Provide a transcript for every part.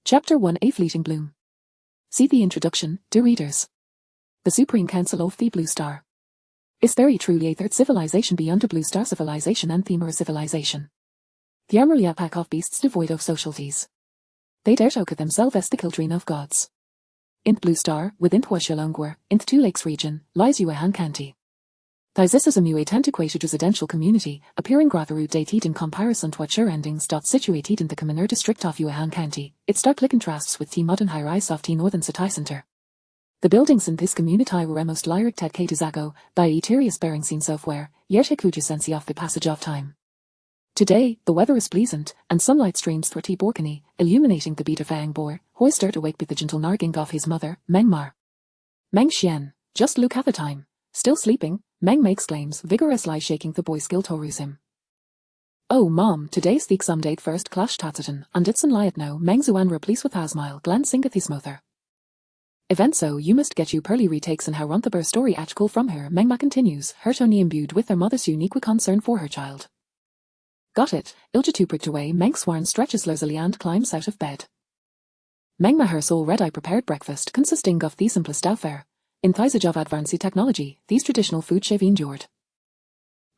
Chapter 1: A Fleeting Bloom. See the introduction, dear readers. The Supreme Council of the Blue Star. Is there truly a third civilization beyond the Blue Star civilization and Themera civilization? The armorly a pack of beasts devoid of socialities. They dare to oak themselves as the children of gods. In the Blue Star, within Huashalongwar, in the Two Lakes region, lies Yuehan County. This is a new antiquated residential community, appearing rather dated in comparison to what surroundings. Situated in the Communal district of Yuehan County, its stark contrasts with the modern high-rise of the northern city centre. The buildings in this community were almost lyric decades ago, by eterious bearing seen software, yet a sense of the passage of time. Today, the weather is pleasant, and sunlight streams through the balcony, illuminating the beat of Ang Boy, who is stirred awake by the gentle narging of his mother, Meng Mar. Meng Xian, just look at the time. Still sleeping? Meng exclaims, vigorously shaking the boy's gill towards him. Oh, Mom, today's the exam date first clash tatsatan, and it's in liat now. Meng Zuan replies with a smile, glancing at his mother. Event so you must get you pearly retakes and how run the birth story at school from her. Meng Ma continues, her tone imbued with her mother's unique concern for her child. Got it, Ilja too pricked away. Meng Swarn stretches lazily and climbs out of bed. Meng Ma herself already prepared breakfast consisting of the simplest fare. In Thaisage of advanced technology, these traditional food she've endured.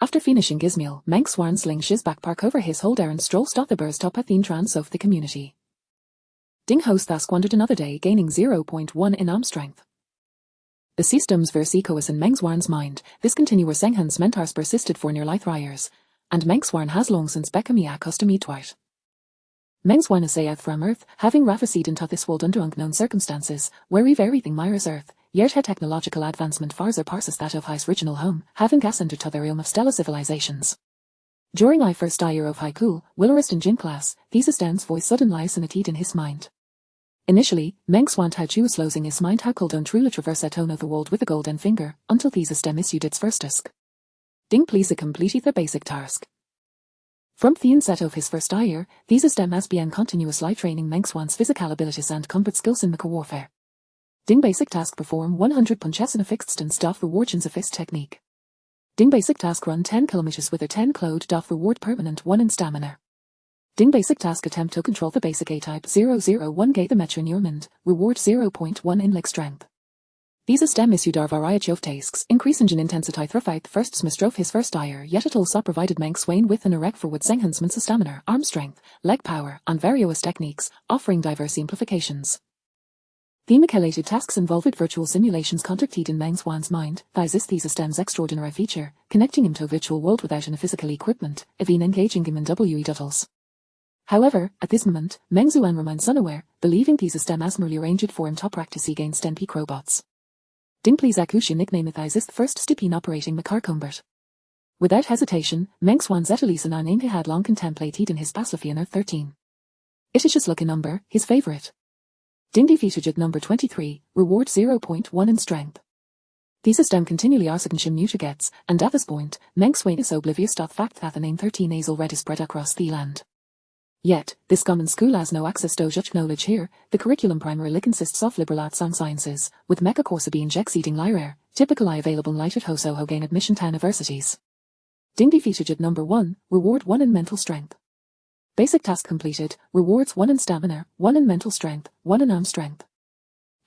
After finishing his meal, Meng Swarn slings his backpack over his holder and strolls to the burst up at the entrance of the community. Ding Ho thus squandered another day, gaining 0.1 in arm strength. The systems versicois in Meng Swarn's mind, this continuous Senghan's mentors persisted for near 3 years, and Meng Swarn has long since become accustomed to it. Meng Swarn is out from Earth, having raffied into this world under unknown circumstances, where everything mirrors Earth. Yet her technological advancement far surpasses that of his original home, having ascended to the realm of stellar civilizations. During my first year of high school, Willerist in gym class, thesis Dan's voice suddenly sonated in his mind. Initially, Meng Swan had choose losing his mind how could don't truly traverse a tone of the world with a golden finger, until thesis Dem issued its first task. Ding please complete the basic task. From the onset of his first year, thesis Dem has been continuously training Meng Swan's physical abilities and combat skills in mecha warfare. Ding basic task perform 100 punches in a fixed stance of reward in the fist technique. Ding basic task run 10 kilometers with a 10 cloud doth reward permanent 1 in stamina. Ding basic task attempt to control the basic A-type 001 gay the Mecha in your mind, reward 0.1 in leg strength. These stem issued are variety of tasks, increase engine intensity throughout the first semester of his first year, yet it also provided Meng Swain with an erect forward enhancements of stamina, arm strength, leg power, and various techniques, offering diverse simplifications. Theme-related tasks involved virtual simulations conducted in Meng Swan's mind. This thesis Dem's extraordinary feature, connecting him to a virtual world without any physical equipment, even engaging him in WE duttles. However, at this moment, Meng Zuan remains unaware, believing thesis Dem as merely arranged for him to practice against NP robots. Ding please Akusha nicknamed this the first step in operating Mecha combat. Without hesitation, Meng Swan Zettelisen a name he had long contemplated in his Pacifianer 13. It is just lucky number, his favorite. Ding defeated number 23, reward 0.1 in strength. Thesis Dem continually asking him new targets, and at this point, Meng Swain is oblivious to the fact that the name 13 is already spread across the land. Yet, this common school has no access to such knowledge here. The curriculum primarily consists of liberal arts and sciences, with mecha course being exceeding rare, typically available in lighted Hoso who gain admission to universities. Ding defeated number 1, reward 1 in mental strength. Basic task completed, rewards 1 in stamina, 1 in mental strength, 1 in arm strength.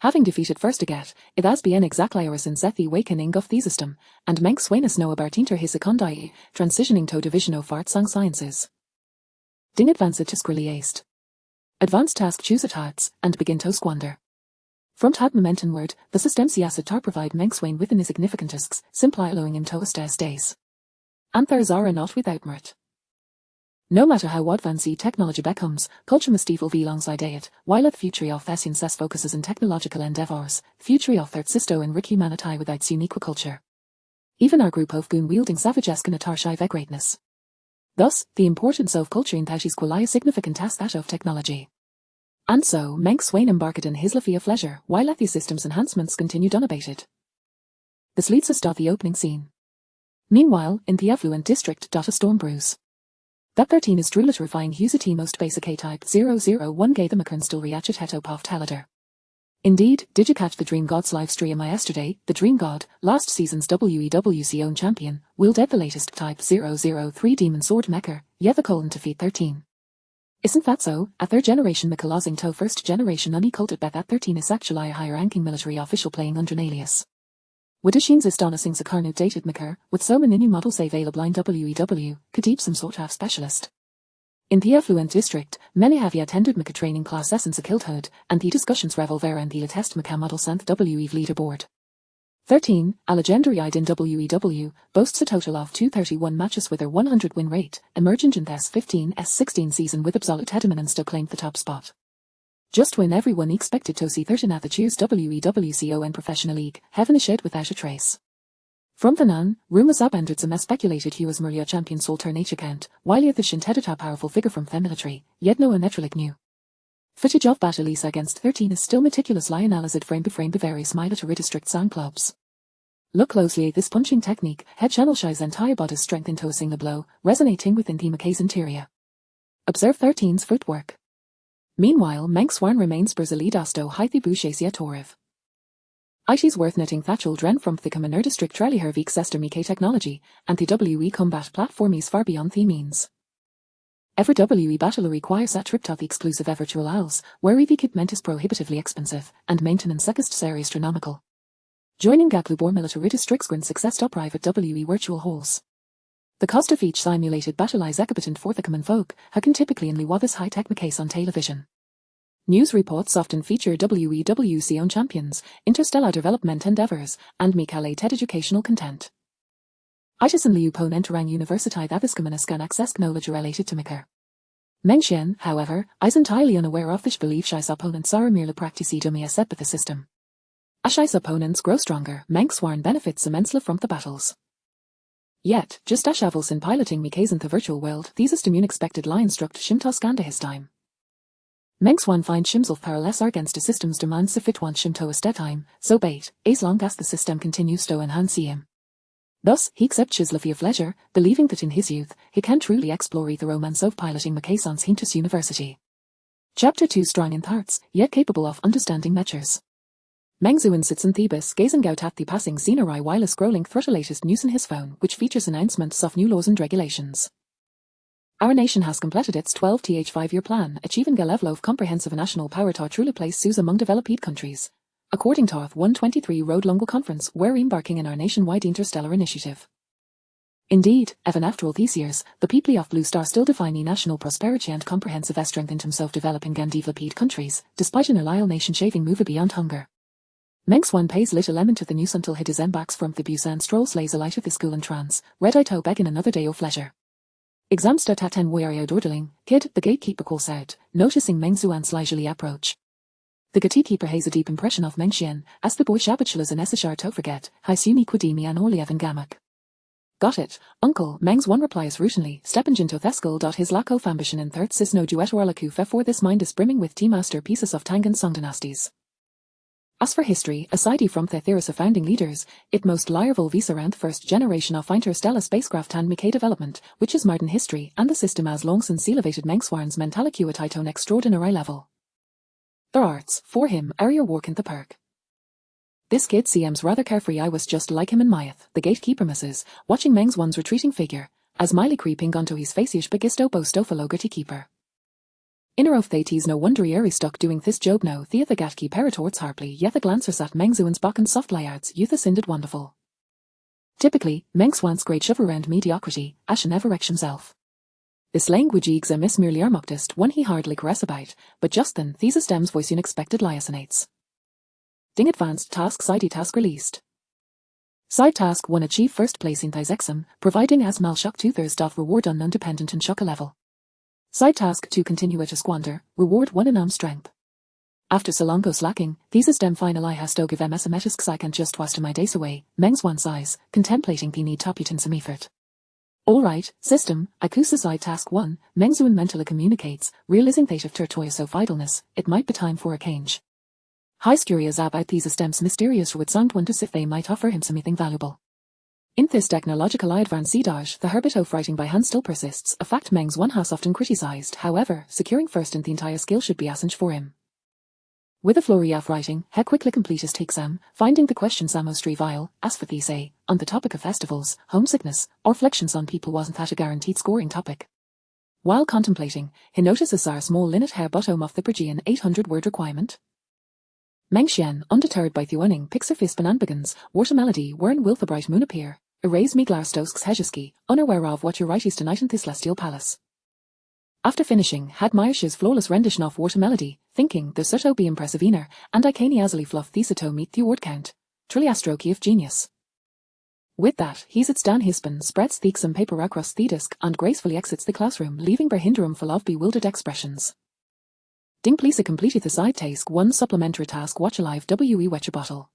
Having defeated first Agat, it has been exactly ever since the awakening of the system, and Meng Swain is now about into his secondary, transitioning to division of arts and sciences. Ding advanced to Skriliast. Advanced task choose at hearts, and begin to squander. From tad momentum word, the system siasat tar provide Meng Swain with insignificant tasks, simply allowing him to ostess days. And there are not without merit. No matter how advanced technology becomes, culture must evolve alongside it, while the future of SNSS focuses on technological endeavors, future of third sisto and Ricky humanity without its unique culture. Even our group of goon-wielding savages can achieve greatness. Thus, the importance of culture in that is quite a significant as that of technology. And so, Meng Swain embarked in his life of leisure, while the system's enhancements continued unabated. This leads us to the opening scene. Meanwhile, in the affluent district, a storm brews. That 13 is truly terrifying Husity most basic A-type 001 gay the Macron still reached heto poft talader. Indeed, did you catch the Dream God's live stream yesterday? The Dream God, last season's WEWC own champion, wielded the latest Type 003 Demon Sword Mecha, yet the colon to feat 13. Isn't that so? A third-generation Mecha losing to first-generation uncultured Beth at 13 is actually a higher-ranking military official playing under an alias. Wadashins is donasing Zakarnu dated Mecha, with so many new models available in WEW, Kadib some sort of specialist. In the affluent district, many have attended Mecha training class essence a kilthood, and the discussions revolve and the latest Mecha model sent WEW leaderboard. 13, a legendary ID in WEW, boasts a total of 231 matches with a 100 win rate, emerging in the S15-S16 season with absolute hegemony and still claimed the top spot. Just when everyone expected to see 13 at the Cheers WEWCO and Professional League, heaven is shed without a trace. From the nan, rumours abandoned some speculated he was merely a champion soul nature count, while yet the shinted a powerful figure from the military, yet no one netralik knew. Footage of battles against 13 is still meticulous analyzed frame by frame by various military districts and clubs. Look closely at this punching technique, head channel shies entire body's strength into a single blow, resonating within the Mecha's interior. Observe 13's footwork. Meanwhile, Manxwarn remains Berzalidasto Heithi Bushasia Toriv. It worth noting Thatchel Dren from the Commoner District Charlie Hervik Sester Mike technology, and the WE combat platform is far beyond the means. Every WE battle requires a trip to the exclusive virtual isles, where EV equipment is prohibitively expensive, and maintenance costs are astronomical. Joining Gaklubor military districts grants success to private WE virtual halls. The cost of each simulated battle is exorbitant for the common folk, who can typically only watch this high-tech Mecha on television. News reports often feature WEWC own champions, interstellar development endeavors, and Mecha-related educational content. Itis and Liu Pon Enterang University Daviscamaniscan access knowledge related to Mecha. Mengxian, however, is entirely unaware of this belief Shai's opponents are merely practicing dummy set with the system. As Shai's opponents grow stronger, Manxwarn benefits immensely from the battles. Yet, just as Shavels in piloting Mecha's in the virtual world, these is unexpected lie instruct Shimtoskanda his time. Manxwarn finds himself powerless against the system's demands if it wants Shimto a time, so bait, as long as the system continues to enhance him. Thus, he accepts his love of leisure, believing that in his youth, he can truly explore the romance of piloting Mecha's Hintus University. Chapter 2 Strong in thoughts, yet capable of understanding measures. Mengzuan sits in Thebes gazing out at the passing scenery while scrolling through the latest news in his phone, which features announcements of new laws and regulations. Our nation has completed its 12th 5-year plan, achieving a level of comprehensive national power to truly place Suez among developed countries, according to the 123 Road Lungo Conference, we're embarking in our nationwide interstellar initiative. Indeed, even after all these years, the people of Blue Star still define national prosperity and comprehensive strength in terms of developing and developed countries, despite an allial nation-shaving move beyond hunger. Manxwarn pays little element to the news until he disembarks from the bus and strolls lays a light of the school and trance, red-eyed to begging another day of leisure. Exams start at 10 Wario Dordling, kid, the gatekeeper calls out, noticing Mengzuan's leisurely approach. The gatekeeper has a deep impression of Mengxian, as the boy Shabbachulas and Essashar to forget, Haisuni Quidimi and Orliev and Gamak. Got it, Uncle, Mengzuan replies routinely, stepping into Theskel. His lack of ambition in third sis no duet or lakufa for this mind is brimming with tea masterpieces of Tang and Song dynasties. As for history, aside from the theories of founding leaders, it most liable vis around the first generation of interstellar spacecraft and Mecha development, which is modern history, and the system has long since elevated Manxwarn's mentality at an extraordinary level. The arts, for him, are your work in the park. This kid seems rather carefree. I was just like him in Myeth, the gatekeeper misses, watching Mengzuan's retreating figure, as Miley creeping onto his faceish bigisto bostofalogerty keeper. Inner of Thetes no wonder he stuck doing this job no the gatki paratorts harply yet the glancers at Mengzuan's back and soft layouts youth ascended wonderful. Typically, Mengzuan's great shove around mediocrity, as never wrecks himself. This language exam is merely armoctist one he hardly caress about, but just then thesis stems voice unexpected liasonates. Ding advanced task side task released. Side task 1 achieve first place in this exam, providing as malshock 2/3 reward on non-dependent and shock a level. Side task 2 continue at a squander, reward 1 in arm strength. After so long goes lacking, thesis dem final I has to give ms a metisk I can just was to my days away, Mengzuan's eyes, contemplating the need toputin some effort. Alright, system, Akusa side task 1, Mengzuan mentally communicates, realizing that of Tertoyas of idleness, it might be time for a change. He's curious about these stems mysterious would sound wonders if they might offer him something valuable. In this technological advancedage, the habit of writing by hand still persists, a fact Mengzuan has often criticized, however, securing first in the entire skill should be essential for him. With a flurry of writing, he quickly completed his exam, finding the questions most trivial, as for say, on the topic of festivals, homesickness, or reflections on people wasn't that a guaranteed scoring topic. While contemplating, he notices our small linnet hair bottom of the Bergian 800-word requirement. Meng Xian, undeterred by Thuoning, pixar fispan and begins, Warta melody, wern will the bright moon appear, erase me glarstovsk's hejeski, unaware of what your righties tonight in this celestial palace. After finishing, had Myers's flawless rendition of Warta melody, thinking, the sutto be impressive ener, and I caney azily fluff thesato meet the word count, trilliastroki of genius. With that, he's its Dan Hispan, spreads theexam paper across the desk and gracefully exits the classroom, leaving Berhinderum full of bewildered expressions. Ding Plisa completed the side task, one supplementary task, watch alive we wetch a bottle.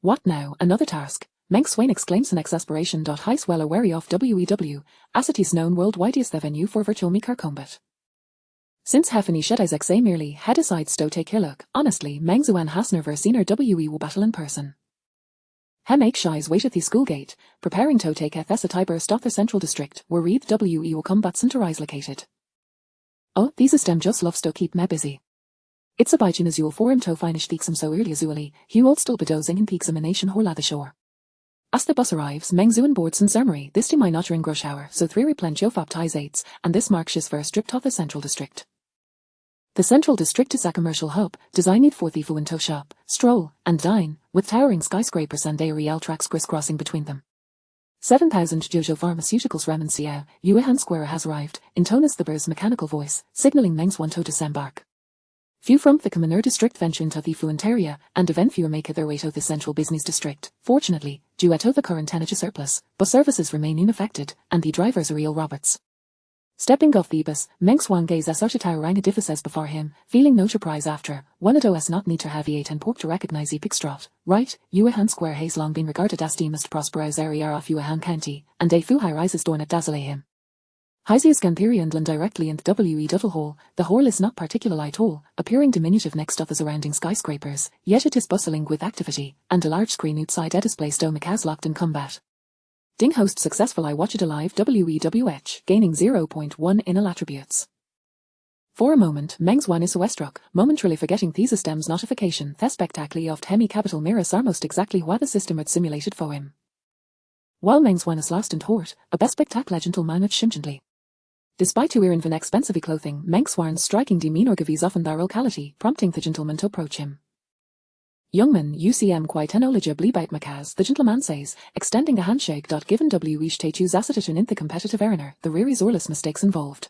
What now, another task? Menk Swain exclaims in exasperation. High sweller wary of WEW, asities known worldwide is the venue for virtual Mecha combat. Since Heffany Shedai's exe merely had aside sto take hillock, honestly, Meng Zuan has never seen her WE battle in person. Hem Ache Shies wait at the school gate, preparing to take Ethesa Tiber stop the central district, where Reed WE combat center is located. Oh, these stem just loves to keep me busy. It's a bygin as you'll for him to finish theexam so early azually, Hugh old still bedozing in theexamination horla the shore. As the bus arrives, Meng Zuan boards in ceremony, this to my not ring rush hour, so 3 replench of ties 8s, and this marks his first trip to the central district. The central district is a commercial hub, designed for the Fuento shop, stroll, and dine, with towering skyscrapers and aerial tracks crisscrossing between them. 7,000 Jojo Pharmaceuticals Ramen Xiao, Yuehan Square has arrived, intones the bird's mechanical voice, signaling Meng's want to disembark. Few from the Commoner district venture into the fluent area, and even fewer make their way to the central business district. Fortunately, due to the current energy surplus, bus services remain unaffected, and the drivers are real Roberts. Stepping off the bus, Meng Swan gaze as Architau rang edifices before him, feeling no surprise after, one of us not need to have and pork to recognize the Pickstrot, right? Yuehan Square has long been regarded as the most prosperous area of Yuehan County, and a fu high rises dorn at dazzle him. Heisius Gantheriandland directly in the W.E. Duddle Hall, the hall is not particularly tall, appearing diminutive next to the surrounding skyscrapers, yet it is bustling with activity, and a large screen outside it displays Domik has locked in combat. Ding host successful I watch it alive WEWH, gaining 0.1 in all attributes. For a moment, Meng's Wan is Westrock, momentarily forgetting Thesistem's notification, the spectacle of Hemi Capital Mirrors are most exactly what the system had simulated for him. While Meng's Wan is lost in Hort, a best spectacular gentleman at Shimgently. Despite to wearing van expensive clothing, Meng's Warn's striking demeanor gives often their locality, prompting the gentleman to approach him. Youngman, UCM quite knowledgeably about Macaz, the gentleman says, extending a handshake. Given WH choose asset in the competitive arena, the rear zorless mistakes involved.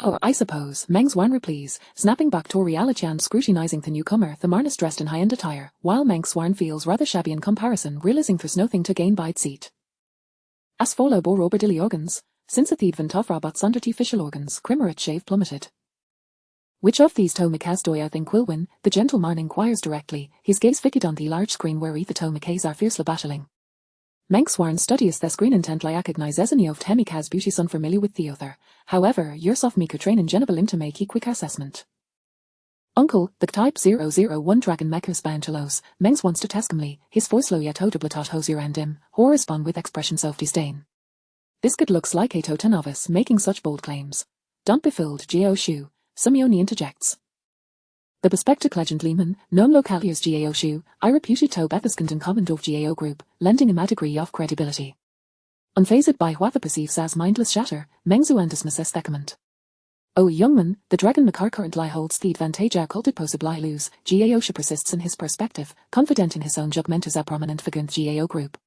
Oh, I suppose, Meng's Wan replies, snapping back to reality and scrutinizing the newcomer, the Marnus dressed in high-end attire, while Meng's Wan feels rather shabby in comparison, realizing there's nothing to gain by its seat. As follow bo roberdilly organs, since a thievent of robots and artificial organs, Crimerit shave plummeted. Which of these Tomic has do I think will win? The gentleman inquires directly, his gaze fixed on the large screen where the Tomics are fiercely battling. Meng's Warn studies the screen intently recognizes any of Temikaz beauties unfamiliar with the other. However, years of Mika training Genevieve to make a quick assessment. Uncle, the Type 001 Dragon Mecha's bound to los, Meng's wants to test his voice low yet hodoblatot hosier and him, horror respond with expressions of disdain. This kid looks like a total novice making such bold claims. Don't be filled, Gao Shu. Simeone interjects. The bespectacled legend Lehman, known locally as Gao Shu, I reputed to Bethescant and comment of Gao group, lending him a degree of credibility. Unfazed by what the perceives as mindless chatter, Meng Zuan dismisses the comment. Oh youngman, the dragon Makar currently holds the advantage occulted possibly lose, Gao Shu persists in his perspective, confident in his own judgment as a prominent figure in the Gao group.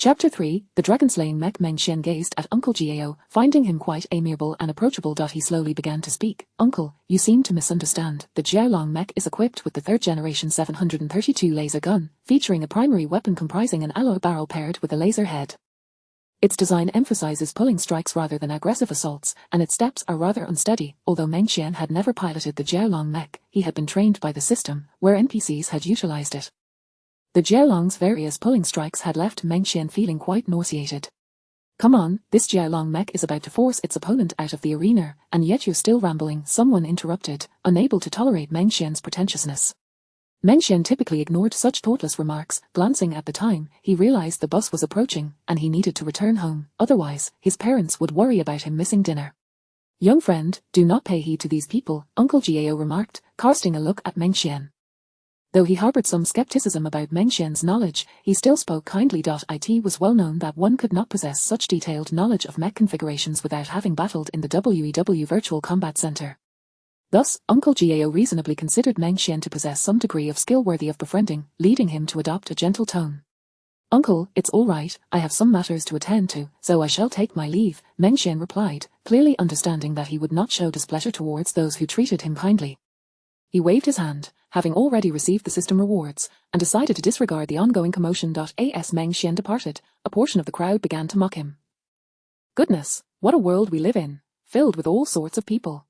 Chapter 3, the dragon-slaying Mech Meng Xian gazed at Uncle Gao, finding him quite amiable and approachable. He slowly began to speak. Uncle, you seem to misunderstand. The Jiaolong Mech is equipped with the 3rd generation 732 laser gun, featuring a primary weapon comprising an alloy barrel paired with a laser head. Its design emphasizes pulling strikes rather than aggressive assaults, and its steps are rather unsteady. Although Meng Xian had never piloted the Jiaolong Mech, he had been trained by the system, where NPCs had utilized it. The Jiaolong's various pulling strikes had left Meng Xian feeling quite nauseated. Come on, this Jiaolong Mech is about to force its opponent out of the arena, and yet you're still rambling, someone interrupted, unable to tolerate Meng Xian's pretentiousness. Meng Xian typically ignored such thoughtless remarks, glancing at the time, he realized the bus was approaching, and he needed to return home, otherwise, his parents would worry about him missing dinner. Young friend, do not pay heed to these people, Uncle Gao remarked, casting a look at Meng Xian. Though he harbored some skepticism about Meng Xian's knowledge, he still spoke kindly. It was well known that one could not possess such detailed knowledge of mech configurations without having battled in the WEW Virtual Combat Center. Thus, Uncle Gao reasonably considered Meng Xian to possess some degree of skill worthy of befriending, leading him to adopt a gentle tone. "Uncle, it's all right, I have some matters to attend to, so I shall take my leave," Meng Xian replied, clearly understanding that he would not show displeasure towards those who treated him kindly. He waved his hand, having already received the system rewards, and decided to disregard the ongoing commotion. As Meng Xian departed, a portion of the crowd began to mock him. "Goodness, what a world we live in, filled with all sorts of people.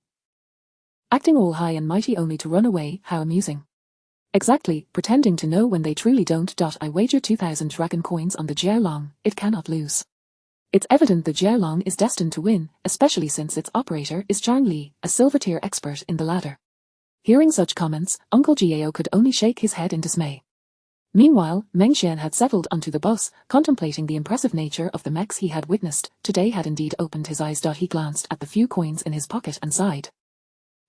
Acting all high and mighty only to run away, how amusing. Exactly, pretending to know when they truly don't. I wager 2,000 dragon coins on the Jiaolong, it cannot lose. It's evident the Jiaolong is destined to win, especially since its operator is Zhang Li, a silver-tier expert in the ladder." Hearing such comments, Uncle Gao could only shake his head in dismay. Meanwhile, Meng Xian had settled onto the bus, contemplating the impressive nature of the mechs he had witnessed. Today had indeed opened his eyes. He glanced at the few coins in his pocket and sighed.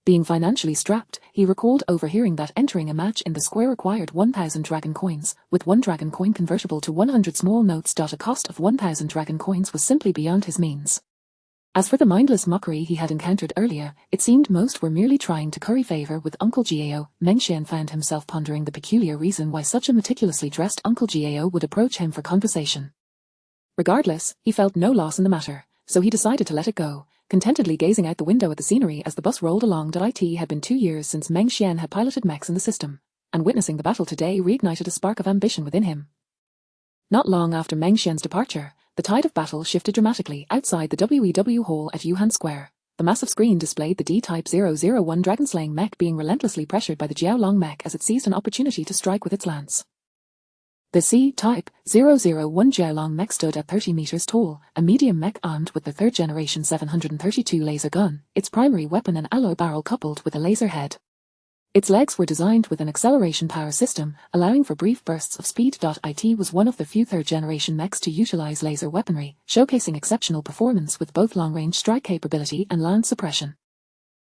Being financially strapped, he recalled overhearing that entering a match in the square required 1,000 dragon coins, with 1 dragon coin convertible to 100 small notes. A cost of 1,000 dragon coins was simply beyond his means. As for the mindless mockery he had encountered earlier, it seemed most were merely trying to curry favor with Uncle Gao. Meng Xian found himself pondering the peculiar reason why such a meticulously dressed Uncle Gao would approach him for conversation. Regardless, he felt no loss in the matter, so he decided to let it go, contentedly gazing out the window at the scenery as the bus rolled along. It had been 2 years since Meng Xian had piloted mechs in the system, and witnessing the battle today reignited a spark of ambition within him. Not long after Meng Xian's departure, the tide of battle shifted dramatically outside the WEW Hall at Yuhan Square. The massive screen displayed the D-Type 001 dragon-slaying mech being relentlessly pressured by the Jiaolong mech as it seized an opportunity to strike with its lance. The C-Type 001 Jiaolong mech stood at 30 meters tall, a medium mech armed with the third-generation 732 laser gun, its primary weapon an alloy barrel coupled with a laser head. Its legs were designed with an acceleration power system, allowing for brief bursts of speed. It was one of the few third-generation mechs to utilize laser weaponry, showcasing exceptional performance with both long-range strike capability and land suppression.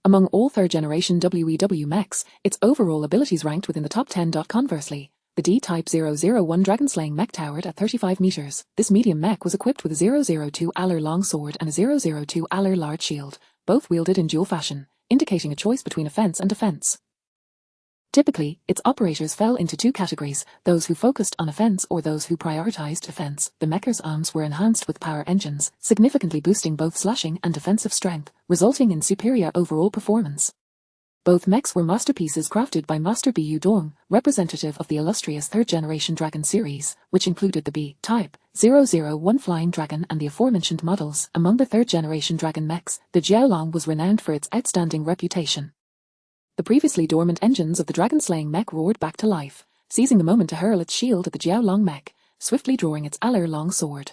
Among all third-generation WEW mechs, its overall abilities ranked within the top 10. Conversely, the D-Type 001 dragon-slaying mech towered at 35 meters. This medium mech was equipped with a 002 Aller longsword and a 002 Aller large shield, both wielded in dual fashion, indicating a choice between offense and defense. Typically, its operators fell into 2 categories, those who focused on offense or those who prioritized defense. The mecha's arms were enhanced with power engines, significantly boosting both slashing and defensive strength, resulting in superior overall performance. Both mechs were masterpieces crafted by Master Bu Dong, representative of the illustrious third-generation Dragon series, which included the B-Type 001 Flying Dragon and the aforementioned models. Among the third-generation Dragon mechs, the Jiaolong was renowned for its outstanding reputation. The previously dormant engines of the dragon-slaying mech roared back to life, seizing the moment to hurl its shield at the Jiaolong mech, swiftly drawing its Aller long sword.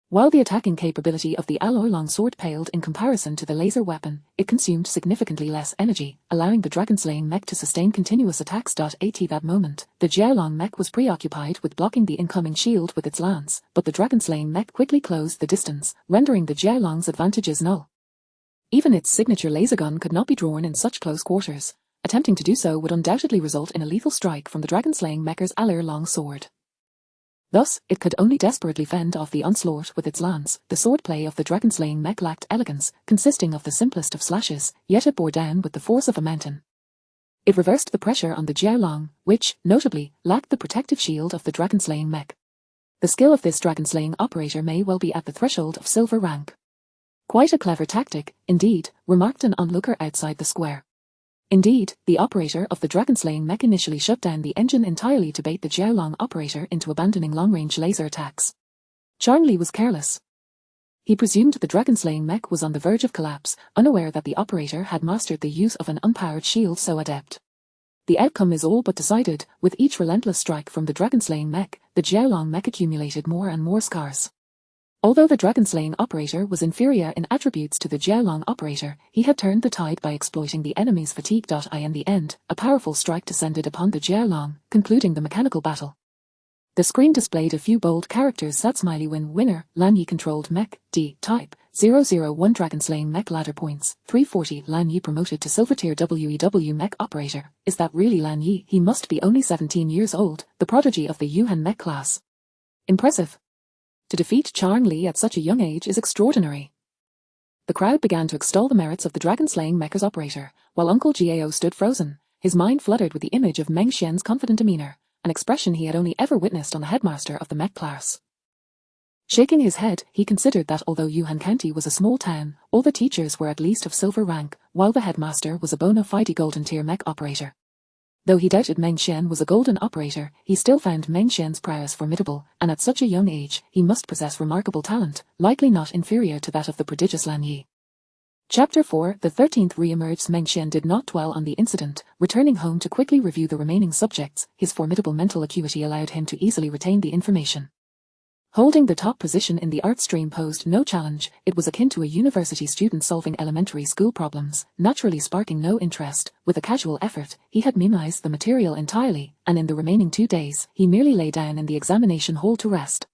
While the attacking capability of the alloy long sword paled in comparison to the laser weapon, it consumed significantly less energy, allowing the dragon-slaying mech to sustain continuous attacks. At that moment, the Jiaolong mech was preoccupied with blocking the incoming shield with its lance, but the dragon-slaying mech quickly closed the distance, rendering the Jiaolong's advantages null. Even its signature laser gun could not be drawn in such close quarters. Attempting to do so would undoubtedly result in a lethal strike from the dragon-slaying mecha's Aller long sword. Thus, it could only desperately fend off the onslaught with its lance. The swordplay of the dragon-slaying mech lacked elegance, consisting of the simplest of slashes, yet it bore down with the force of a mountain. It reversed the pressure on the Jiaolong, which, notably, lacked the protective shield of the dragon-slaying mech. The skill of this dragon-slaying operator may well be at the threshold of silver rank. Quite a clever tactic, indeed, remarked an onlooker outside the square. Indeed, the operator of the dragon-slaying mech initially shut down the engine entirely to bait the Jiaolong operator into abandoning long-range laser attacks. Zhang Li was careless. He presumed the dragon-slaying mech was on the verge of collapse, unaware that the operator had mastered the use of an unpowered shield so adept. The outcome is all but decided. With each relentless strike from the dragon-slaying mech, the Jiaolong mech accumulated more and more scars. Although the dragon-slaying operator was inferior in attributes to the Jiaolong operator, he had turned the tide by exploiting the enemy's fatigue. In the end, a powerful strike descended upon the Jiaolong, concluding the mechanical battle. The screen displayed a few bold characters. Smiley win winner, Lan Yi controlled mech, D-Type 001 Dragon Slaying Mech Ladder Points, 340 Lan Yi promoted to Silver Tier WEW Mech Operator. Is that really Lan Yi? He must be only 17 years old, the prodigy of the Yuhan Mech class. Impressive. To defeat Chang Li at such a young age is extraordinary. The crowd began to extol the merits of the dragon-slaying mecha's operator, while Uncle Gao stood frozen, his mind fluttered with the image of Meng Xian's confident demeanor, an expression he had only ever witnessed on the headmaster of the mech class. Shaking his head, he considered that although Yuhan County was a small town, all the teachers were at least of silver rank, while the headmaster was a bona fide golden tier mech operator. Though he doubted Meng Xian was a golden operator, he still found Meng Xian's prowess formidable, and at such a young age, he must possess remarkable talent, likely not inferior to that of the prodigious Lan Yi. Chapter 4 The 13th re-emerged. Meng Xian did not dwell on the incident, returning home to quickly review the remaining subjects. His formidable mental acuity allowed him to easily retain the information. Holding the top position in the art stream posed no challenge. It was akin to a university student solving elementary school problems, naturally sparking no interest. With a casual effort, he had memorized the material entirely, and in the remaining 2 days, he merely lay down in the examination hall to rest.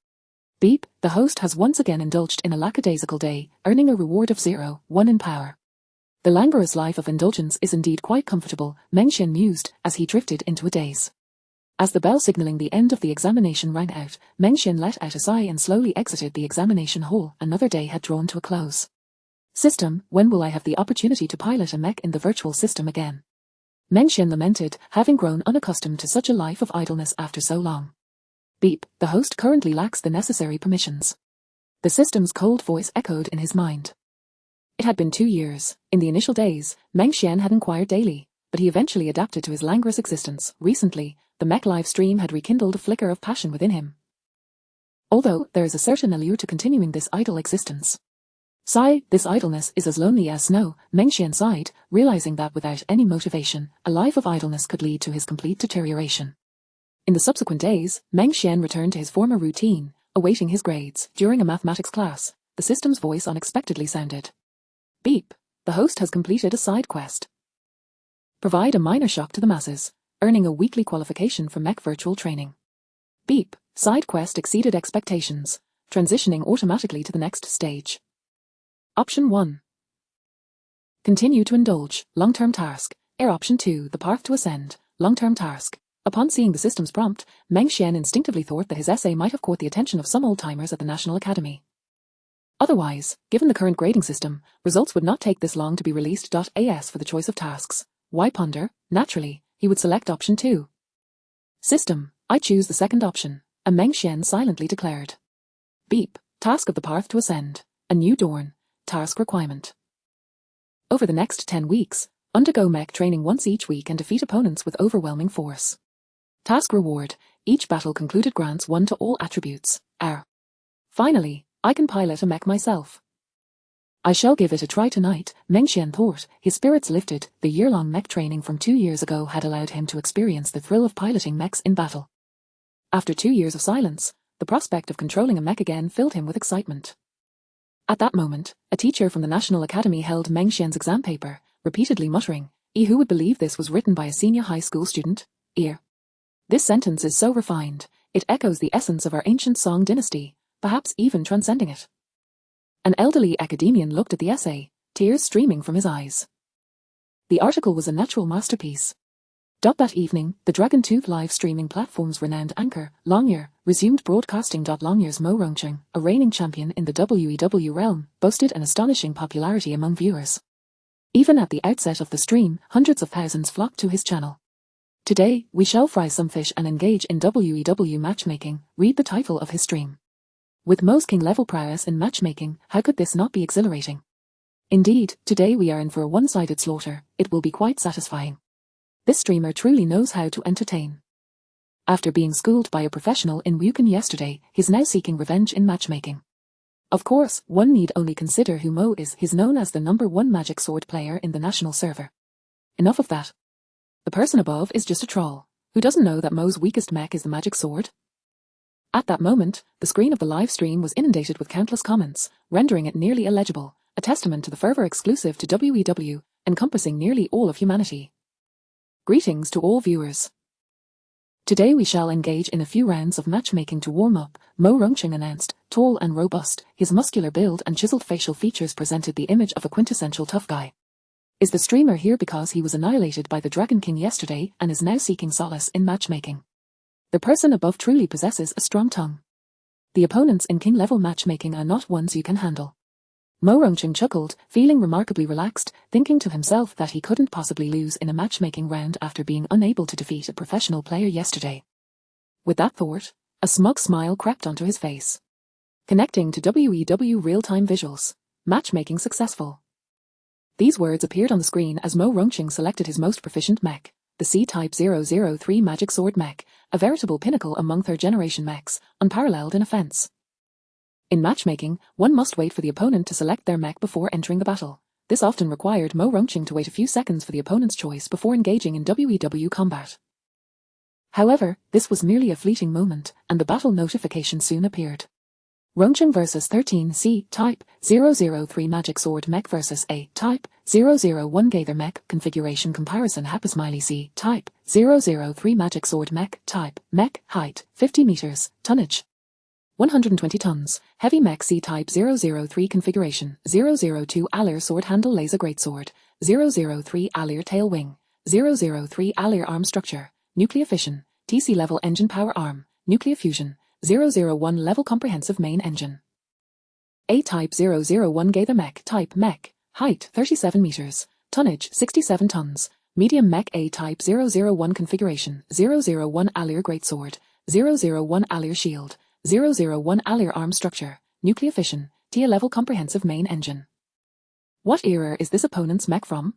Beep, the host has once again indulged in a lackadaisical day, earning a reward of 0-1 in power. The languorous life of indulgence is indeed quite comfortable, Meng Xian mused, as he drifted into a daze. As the bell signaling the end of the examination rang out, Meng Xian let out a sigh and slowly exited the examination hall. Another day had drawn to a close. System, when will I have the opportunity to pilot a mech in the virtual system again? Meng Xian lamented, having grown unaccustomed to such a life of idleness after so long. Beep, the host currently lacks the necessary permissions. The system's cold voice echoed in his mind. It had been 2 years. In the initial days, Meng Xian had inquired daily, but he eventually adapted to his languorous existence. Recently, the mech live stream had rekindled a flicker of passion within him. Although there is a certain allure to continuing this idle existence. Sigh, this idleness is as lonely as snow, Meng Xian sighed, realizing that without any motivation, a life of idleness could lead to his complete deterioration. In the subsequent days, Meng Xian returned to his former routine, awaiting his grades. During a mathematics class, the system's voice unexpectedly sounded. Beep, the host has completed a side quest. Provide a minor shock to the masses, earning a weekly qualification for mech virtual training. Beep, side quest exceeded expectations, transitioning automatically to the next stage. Option 1. Continue to indulge, long-term task. Option 2, the path to ascend, long-term task. Upon seeing the system's prompt, Meng Xian instinctively thought that his essay might have caught the attention of some old-timers at the National Academy. Otherwise, given the current grading system, results would not take this long to be released. As for the choice of tasks, why ponder? Naturally, he would select option 2. System, I choose the second option, and Meng Xian silently declared. Beep, task of the path to ascend, a new dawn, task requirement. Over the next 10 weeks, undergo mech training once each week and defeat opponents with overwhelming force. Task reward, each battle concluded grants 1 to all attributes, R. Finally, I can pilot a mech myself. I shall give it a try tonight, Meng Xian thought, his spirits lifted. The year-long mech training from 2 years ago had allowed him to experience the thrill of piloting mechs in battle. After 2 years of silence, the prospect of controlling a mech again filled him with excitement. At that moment, a teacher from the National Academy held Meng Xian's exam paper, repeatedly muttering, who would believe this was written by a senior high school student? This sentence is so refined, it echoes the essence of our ancient Song dynasty, perhaps even transcending it. An elderly academician looked at the essay, tears streaming from his eyes. The article was a natural masterpiece. That evening, the Dragon Tooth live streaming platform's renowned anchor, Longyear, resumed broadcasting. Longyear's Mo Rongcheng, a reigning champion in the WEW realm, boasted an astonishing popularity among viewers. Even at the outset of the stream, hundreds of thousands flocked to his channel. Today, we shall fry some fish and engage in WEW matchmaking, read the title of his stream. With Mo's king-level prowess in matchmaking, how could this not be exhilarating? Indeed, today we are in for a one-sided slaughter. It will be quite satisfying. This streamer truly knows how to entertain. After being schooled by a professional in Wukan yesterday, he's now seeking revenge in matchmaking. Of course, one need only consider who Mo is. He's known as the #1 magic sword player in the national server. Enough of that. The person above is just a troll. Who doesn't know that Mo's weakest mech is the magic sword? At that moment, the screen of the live stream was inundated with countless comments, rendering it nearly illegible, a testament to the fervor exclusive to WEW, encompassing nearly all of humanity. Greetings to all viewers. Today we shall engage in a few rounds of matchmaking to warm up, Mo Rongqing announced. Tall and robust, his muscular build and chiseled facial features presented the image of a quintessential tough guy. Is the streamer here because he was annihilated by the Dragon King yesterday and is now seeking solace in matchmaking? The person above truly possesses a strong tongue. The opponents in king-level matchmaking are not ones you can handle. Mo Rongqing chuckled, feeling remarkably relaxed, thinking to himself that he couldn't possibly lose in a matchmaking round after being unable to defeat a professional player yesterday. With that thought, a smug smile crept onto his face. Connecting to WEW real-time visuals. Matchmaking successful. These words appeared on the screen as Mo Rongqing selected his most proficient mech, the C-Type 003 Magic Sword mech, a veritable pinnacle among third-generation mechs, unparalleled in offense. In matchmaking, one must wait for the opponent to select their mech before entering the battle. This often required Mo Rongqing to wait a few seconds for the opponent's choice before engaging in WEW combat. However, this was merely a fleeting moment, and the battle notification soon appeared. Rongqing vs 13 C-Type 003 Magic Sword Mech vs A-Type 001 Gaither Mech Configuration Comparison Happy Smiley C-Type 003 Magic Sword Mech Type Mech Height 50 meters Tonnage 120 tons, Heavy Mech C-Type 003 Configuration 002 Alir Sword Handle Laser Greatsword 003 Alir Tail Wing 003 Alir Arm Structure Nuclear Fission, TC Level Engine Power Arm, Nuclear Fusion 001 Level Comprehensive Main Engine. A-Type 001 Gaither Mech Type Mech Height 37 meters Tonnage 67 tons, Medium Mech A-Type 001 Configuration 001 Alir Greatsword 001 Alir Shield 001 Alir Arm Structure, Nuclear Fission, Tier Level Comprehensive Main Engine. What era is this opponent's mech from?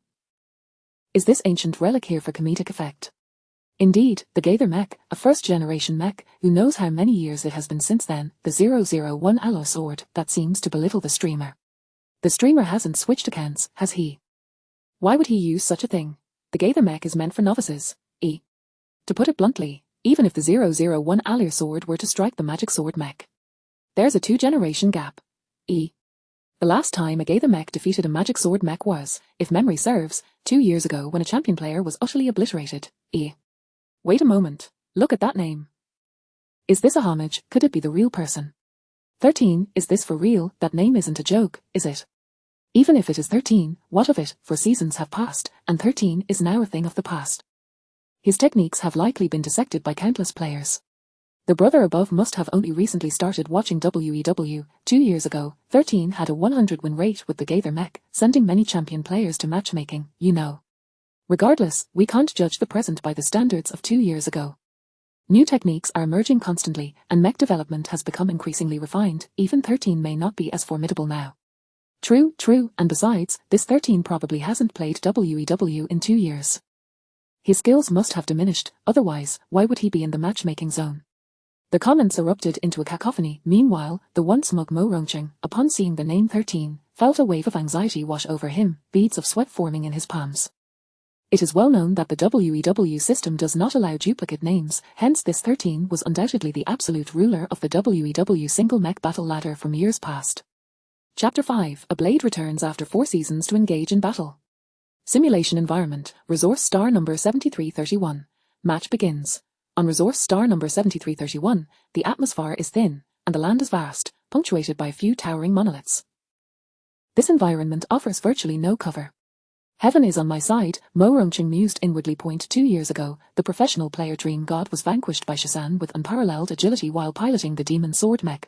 Is this ancient relic here for comedic effect? Indeed, the Gaither mech, a first-generation mech, who knows how many years it has been since then, the 001 Alloy Sword, that seems to belittle the streamer. The streamer hasn't switched accounts, has he? Why would he use such a thing? The Gaither mech is meant for novices. To put it bluntly, even if the 001 Alir sword were to strike the Magic Sword mech, there's a 2-generation gap. The last time a Gaither mech defeated a Magic Sword mech was, if memory serves, 2 years ago when a champion player was utterly obliterated. Wait a moment, look at that name. Is this a homage? Could it be the real person? 13, is this for real? That name isn't a joke, is it? Even if it is 13, what of it? For seasons have passed, and 13 is now a thing of the past. His techniques have likely been dissected by countless players. The brother above must have only recently started watching WEW. 2 years ago, 13 had a 100 win rate with the Gaither mech, sending many champion players to matchmaking, you know. Regardless, we can't judge the present by the standards of 2 years ago. New techniques are emerging constantly, and mech development has become increasingly refined. Even 13 may not be as formidable now. True, and besides, this 13 probably hasn't played WEW in 2 years. His skills must have diminished, otherwise, why would he be in the matchmaking zone? The comments erupted into a cacophony. Meanwhile, the once smug Mo Rongqing, upon seeing the name 13, felt a wave of anxiety wash over him, beads of sweat forming in his palms. It is well known that the WEW system does not allow duplicate names, hence this 13 was undoubtedly the absolute ruler of the WEW single mech battle ladder from years past. Chapter 5, A Blade returns after 4 seasons to engage in battle. Simulation Environment, Resource Star number 7331. Match begins. On Resource Star number 7331, the atmosphere is thin, and the land is vast, punctuated by a few towering monoliths. This environment offers virtually no cover. Heaven is on my side, Mo Rongqing mused inwardly. 2 years ago, the professional player Dream God was vanquished by Shasan with unparalleled agility while piloting the Demon Sword mech.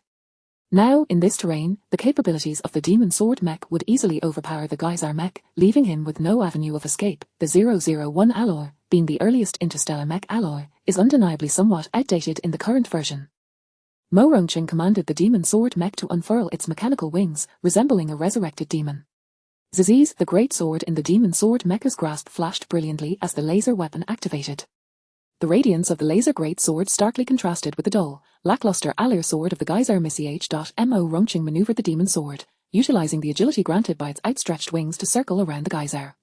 Now, in this terrain, the capabilities of the Demon Sword mech would easily overpower the Geyser mech, leaving him with no avenue of escape. The 001 Alloy, being the earliest interstellar mech alloy, is undeniably somewhat outdated in the current version. Mo Rongqing commanded the Demon Sword mech to unfurl its mechanical wings, resembling a resurrected demon. Ziziz, the great sword in the Demon Sword mecha's grasp, flashed brilliantly as the laser weapon activated. The radiance of the laser great sword starkly contrasted with the dull, lackluster Alir sword of the Geyser Mo Rongqing maneuvered the Demon Sword, utilizing the agility granted by its outstretched wings to circle around the Geyser.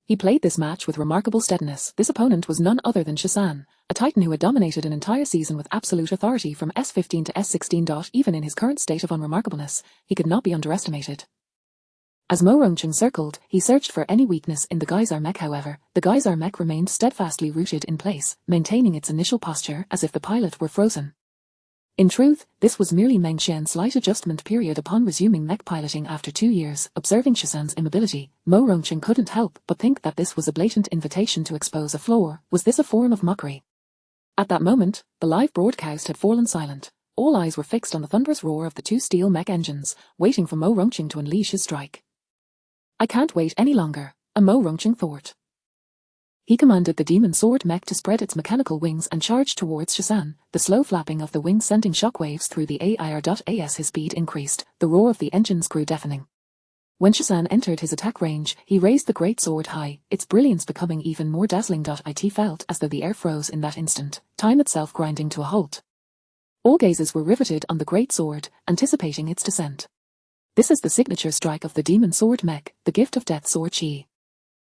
He played this match with remarkable steadiness. This opponent was none other than Shasan, a titan who had dominated an entire season with absolute authority from S15 to S16. Even in his current state of unremarkableness, he could not be underestimated. As Mo Rongcheng circled, he searched for any weakness in the Geyser mech. However, the Geyser mech remained steadfastly rooted in place, maintaining its initial posture as if the pilot were frozen. In truth, this was merely Meng Xian's slight adjustment period upon resuming mech piloting after 2 years. Observing Shizan's immobility, Mo Rongcheng couldn't help but think that this was a blatant invitation to expose a flaw. Was this a form of mockery? At that moment, the live broadcast had fallen silent. All eyes were fixed on the thunderous roar of the 2 steel mech engines, waiting for Mo Rongcheng to unleash his strike. I can't wait any longer, Mo Rongcheng thought. He commanded the demon sword mech to spread its mechanical wings and charge towards Shizan, the slow flapping of the wings sending shockwaves through the air. As his speed increased, the roar of the engines grew deafening. When Shizan entered his attack range, he raised the great sword high, its brilliance becoming even more dazzling. It felt as though the air froze in that instant, time itself grinding to a halt. All gazes were riveted on the great sword, anticipating its descent. This is the signature strike of the demon sword mech, the gift of death sword Chi.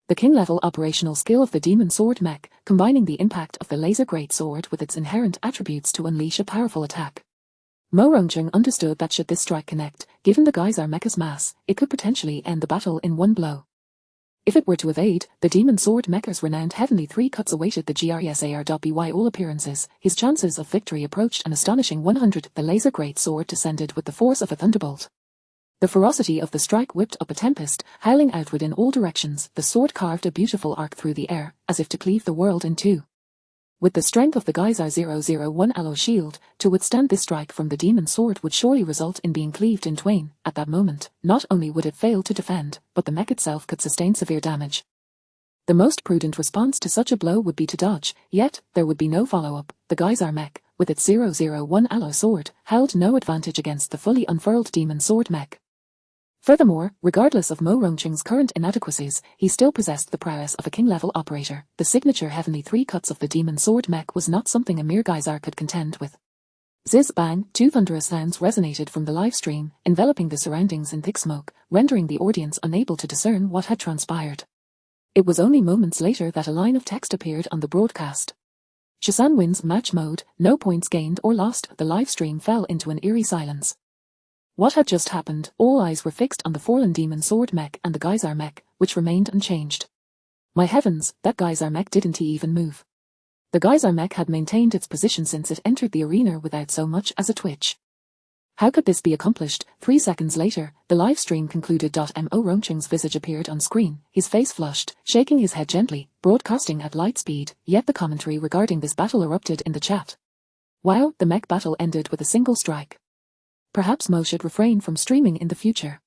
The king-level operational skill of the demon sword mech, combining the impact of the laser great sword with its inherent attributes to unleash a powerful attack. Mo Rongcheng understood that should this strike connect, given the Geyser mecha's mass, it could potentially end the battle in one blow. If it were to evade, the demon sword mecha's renowned heavenly 3 cuts awaited the GRSAR. By all appearances, his chances of victory approached an astonishing 100. The laser great sword descended with the force of a thunderbolt. The ferocity of the strike whipped up a tempest, howling outward in all directions. The sword carved a beautiful arc through the air, as if to cleave the world in two. With the strength of the Geyser 001 alloy shield, to withstand this strike from the demon sword would surely result in being cleaved in twain. At that moment, not only would it fail to defend, but the mech itself could sustain severe damage. The most prudent response to such a blow would be to dodge, yet there would be no follow-up. The Geyser mech, with its 001 alloy sword, held no advantage against the fully unfurled demon sword mech. Furthermore, regardless of Mo Rongcheng's current inadequacies, he still possessed the prowess of a king-level operator. The signature heavenly 3 cuts of the demon sword mech was not something a mere Geyser could contend with. Ziz bang, 2 thunderous sounds resonated from the live stream, enveloping the surroundings in thick smoke, rendering the audience unable to discern what had transpired. It was only moments later that a line of text appeared on the broadcast. Shizan wins match mode, no points gained or lost. The live stream fell into an eerie silence. What had just happened? All eyes were fixed on the fallen demon sword mech and the Geyser mech, which remained unchanged. My heavens, that Geyser mech didn't even move. The Geyser mech had maintained its position since it entered the arena without so much as a twitch. How could this be accomplished? 3 seconds later, the live stream concluded. Mo Rongcheng's visage appeared on screen, his face flushed, shaking his head gently, broadcasting at light speed, yet the commentary regarding this battle erupted in the chat. Wow, the mech battle ended with a single strike. Perhaps Mo should refrain from streaming in the future.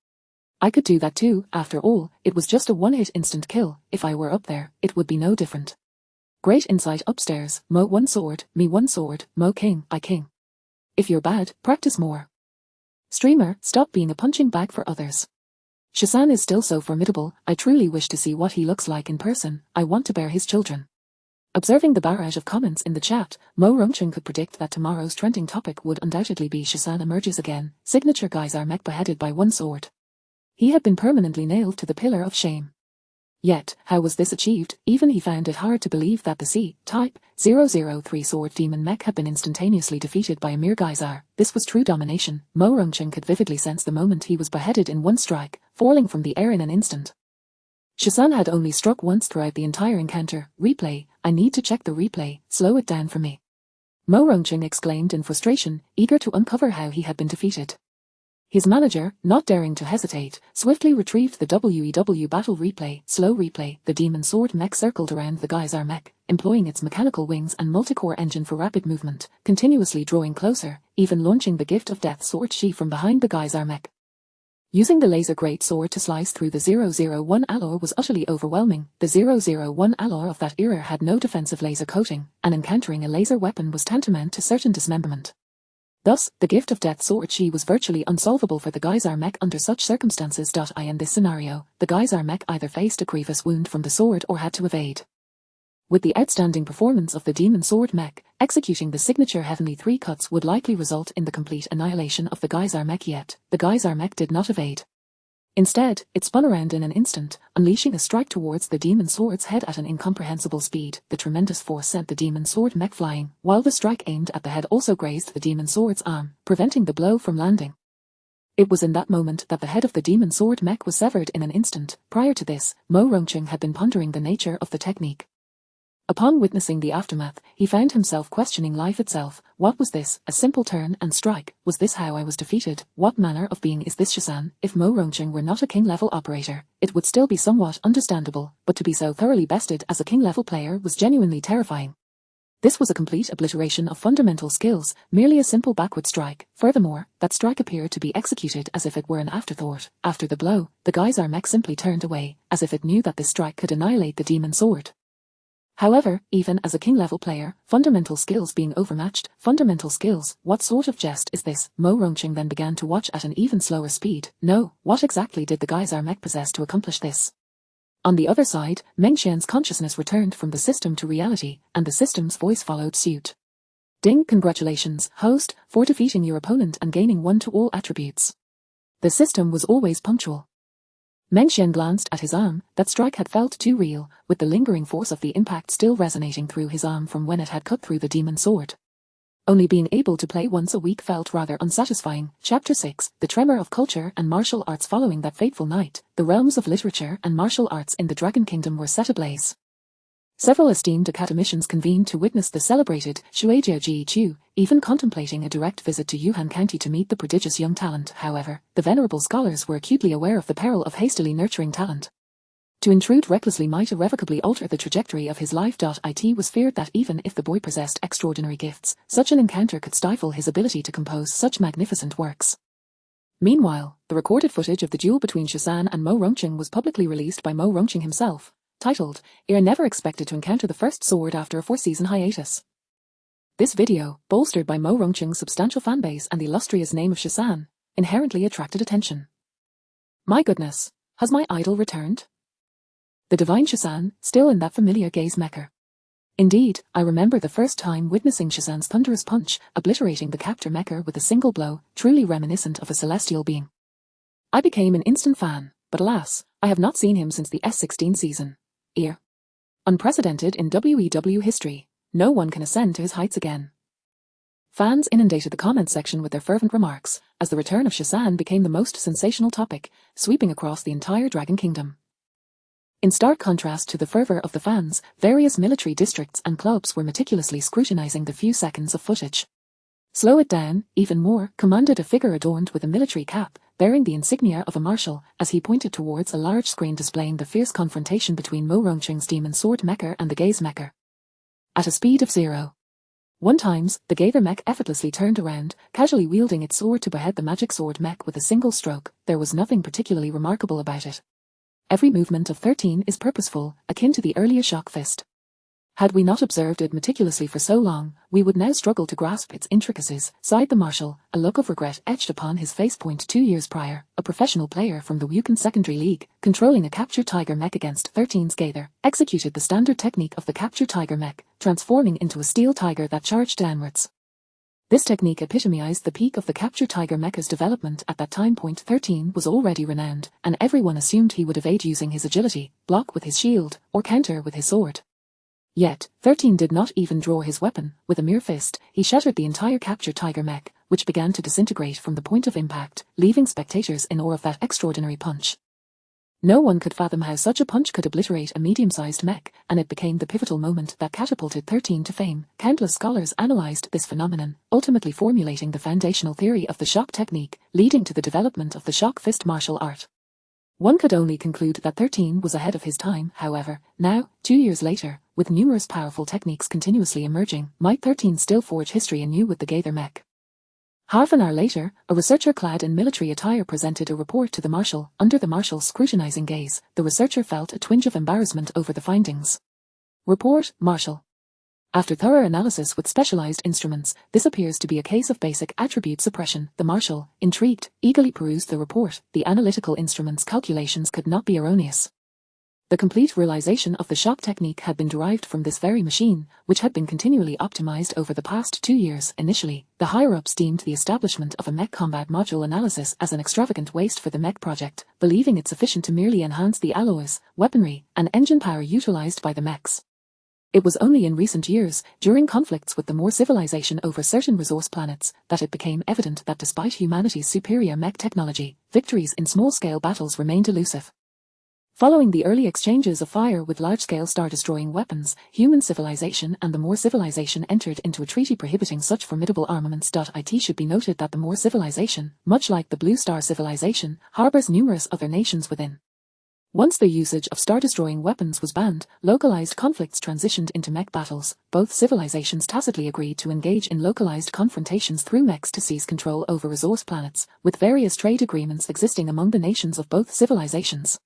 I could do that too, after all, it was just a one-hit instant kill. If I were up there, it would be no different. Great insight upstairs. Mo 1 sword, me 1 sword, Mo king, I king. If you're bad, practice more. Streamer, stop being a punching bag for others. Shizan is still so formidable, I truly wish to see what he looks like in person. I want to bear his children. Observing the barrage of comments in the chat, Mo Rongcheng could predict that tomorrow's trending topic would undoubtedly be Shizan emerges again, signature Geyser mech beheaded by 1 sword. He had been permanently nailed to the pillar of shame. Yet, how was this achieved? Even he found it hard to believe that the C-type 003 sword demon mech had been instantaneously defeated by a mere Geyser. This was true domination. Mo Rongcheng could vividly sense the moment he was beheaded in 1 strike, falling from the air in an instant. Shizan had only struck once throughout the entire encounter. Replay, I need to check the replay, slow it down for me. Mo Rongcheng exclaimed in frustration, eager to uncover how he had been defeated. His manager, not daring to hesitate, swiftly retrieved the WEW battle replay, slow replay. The demon sword mech circled around the Geyser mech, employing its mechanical wings and multi-core engine for rapid movement, continuously drawing closer, even launching the gift of death sword Chi from behind the Geyser mech. Using the laser great sword to slice through the 001 alloy was utterly overwhelming. The 001 alloy of that era had no defensive laser coating, and encountering a laser weapon was tantamount to certain dismemberment. Thus, the gift of death sword Chi was virtually unsolvable for the Geyser mech under such circumstances. In this scenario, the Geyser mech either faced a grievous wound from the sword or had to evade. With the outstanding performance of the demon sword mech, executing the signature heavenly 3 cuts would likely result in the complete annihilation of the Geyser mech, yet the Geyser mech did not evade. Instead, it spun around in an instant, unleashing a strike towards the demon sword's head at an incomprehensible speed. The tremendous force sent the demon sword mech flying, while the strike aimed at the head also grazed the demon sword's arm, preventing the blow from landing. It was in that moment that the head of the demon sword mech was severed in an instant. Prior to this, Mo Rongqing had been pondering the nature of the technique. Upon witnessing the aftermath, he found himself questioning life itself. What was this? A simple turn and strike? Was this how I was defeated? What manner of being is this Shazan? If Mo Rongqing were not a king-level operator, it would still be somewhat understandable, but to be so thoroughly bested as a king-level player was genuinely terrifying. This was a complete obliteration of fundamental skills, merely a simple backward strike. Furthermore, that strike appeared to be executed as if it were an afterthought. After the blow, the Geyser mech simply turned away, as if it knew that this strike could annihilate the demon sword. However, even as a king-level player, fundamental skills being overmatched, fundamental skills, what sort of jest is this? Mo Rongqing then began to watch at an even slower speed. No, what exactly did the Geyser mech possess to accomplish this? On the other side, Meng Xian's consciousness returned from the system to reality, and the system's voice followed suit. Ding, congratulations, host, for defeating your opponent and gaining 1 to all attributes. The system was always punctual. Meng Xian glanced at his arm. That strike had felt too real, with the lingering force of the impact still resonating through his arm from when it had cut through the demon sword. Only being able to play once a week felt rather unsatisfying. Chapter 6, The Tremor of Culture and Martial Arts. Following that fateful night, the realms of literature and martial arts in the Dragon Kingdom were set ablaze. Several esteemed academicians convened to witness the celebrated Shuejiao Ji Chu, even contemplating a direct visit to Yuhan County to meet the prodigious young talent. However, the venerable scholars were acutely aware of the peril of hastily nurturing talent. To intrude recklessly might irrevocably alter the trajectory of his life. It was feared that even if the boy possessed extraordinary gifts, such an encounter could stifle his ability to compose such magnificent works. Meanwhile, the recorded footage of the duel between Shazan and Mo Rongqing was publicly released by Mo Rongqing himself, titled, "I never expected to encounter the first sword after a 4-season hiatus." This video, bolstered by Mo Rongqing's substantial fanbase and the illustrious name of Shazan, inherently attracted attention. My goodness, has my idol returned? The divine Shazan, still in that familiar gaze mecha. Indeed, I remember the first time witnessing Shazan's thunderous punch, obliterating the captor mecha with a single blow, truly reminiscent of a celestial being. I became an instant fan, but alas, I have not seen him since the S16 season. Unprecedented in WEW history, no one can ascend to his heights again. Fans inundated the comments section with their fervent remarks, as the return of Shazan became the most sensational topic, sweeping across the entire Dragon Kingdom. In stark contrast to the fervor of the fans, various military districts and clubs were meticulously scrutinizing the few seconds of footage. Slow it down, even more, commanded a figure adorned with a military cap, bearing the insignia of a marshal, as he pointed towards a large screen displaying the fierce confrontation between Mo Rongqing's demon sword mecha and the gaze mecha. At a speed of 0.1 times, the gazer mech effortlessly turned around, casually wielding its sword to behead the magic sword mech with a single stroke. There was nothing particularly remarkable about it. Every movement of 13 is purposeful, akin to the earlier shock fist. Had we not observed it meticulously for so long, we would now struggle to grasp its intricacies, sighed the marshal, a look of regret etched upon his face. 2 years prior, a professional player from the Wukan Secondary League, controlling a capture tiger mech against 13's Gaither, executed the standard technique of the capture tiger mech, transforming into a steel tiger that charged downwards. This technique epitomized the peak of the capture tiger mecha's development at that time. 13 was already renowned, and everyone assumed he would evade using his agility, block with his shield, or counter with his sword. Yet, 13 did not even draw his weapon. With a mere fist, he shattered the entire capture tiger mech, which began to disintegrate from the point of impact, leaving spectators in awe of that extraordinary punch. No one could fathom how such a punch could obliterate a medium-sized mech, and it became the pivotal moment that catapulted 13 to fame. Countless scholars analyzed this phenomenon, ultimately formulating the foundational theory of the shock technique, leading to the development of the shock fist martial art. One could only conclude that 13 was ahead of his time. However, now, 2 years later, with numerous powerful techniques continuously emerging, might 13 still forge history anew with the gazer mech. Half an hour later, a researcher clad in military attire presented a report to the marshal. Under the marshal's scrutinizing gaze, the researcher felt a twinge of embarrassment over the findings. Report, Marshal. After thorough analysis with specialized instruments, this appears to be a case of basic attribute suppression. The marshal, intrigued, eagerly perused the report. The analytical instrument's calculations could not be erroneous. The complete realization of the shock technique had been derived from this very machine, which had been continually optimized over the past 2 years. Initially, the higher-ups deemed the establishment of a mech combat module analysis as an extravagant waste for the mech project, believing it sufficient to merely enhance the alloys, weaponry, and engine power utilized by the mechs. It was only in recent years, during conflicts with the Moor civilization over certain resource planets, that it became evident that despite humanity's superior mech technology, victories in small-scale battles remained elusive. Following the early exchanges of fire with large-scale star-destroying weapons, human civilization and the Moor civilization entered into a treaty prohibiting such formidable armaments. It should be noted that the Moor civilization, much like the Blue Star civilization, harbors numerous other nations within. Once the usage of star-destroying weapons was banned, localized conflicts transitioned into mech battles. Both civilizations tacitly agreed to engage in localized confrontations through mechs to seize control over resource planets, with various trade agreements existing among the nations of both civilizations.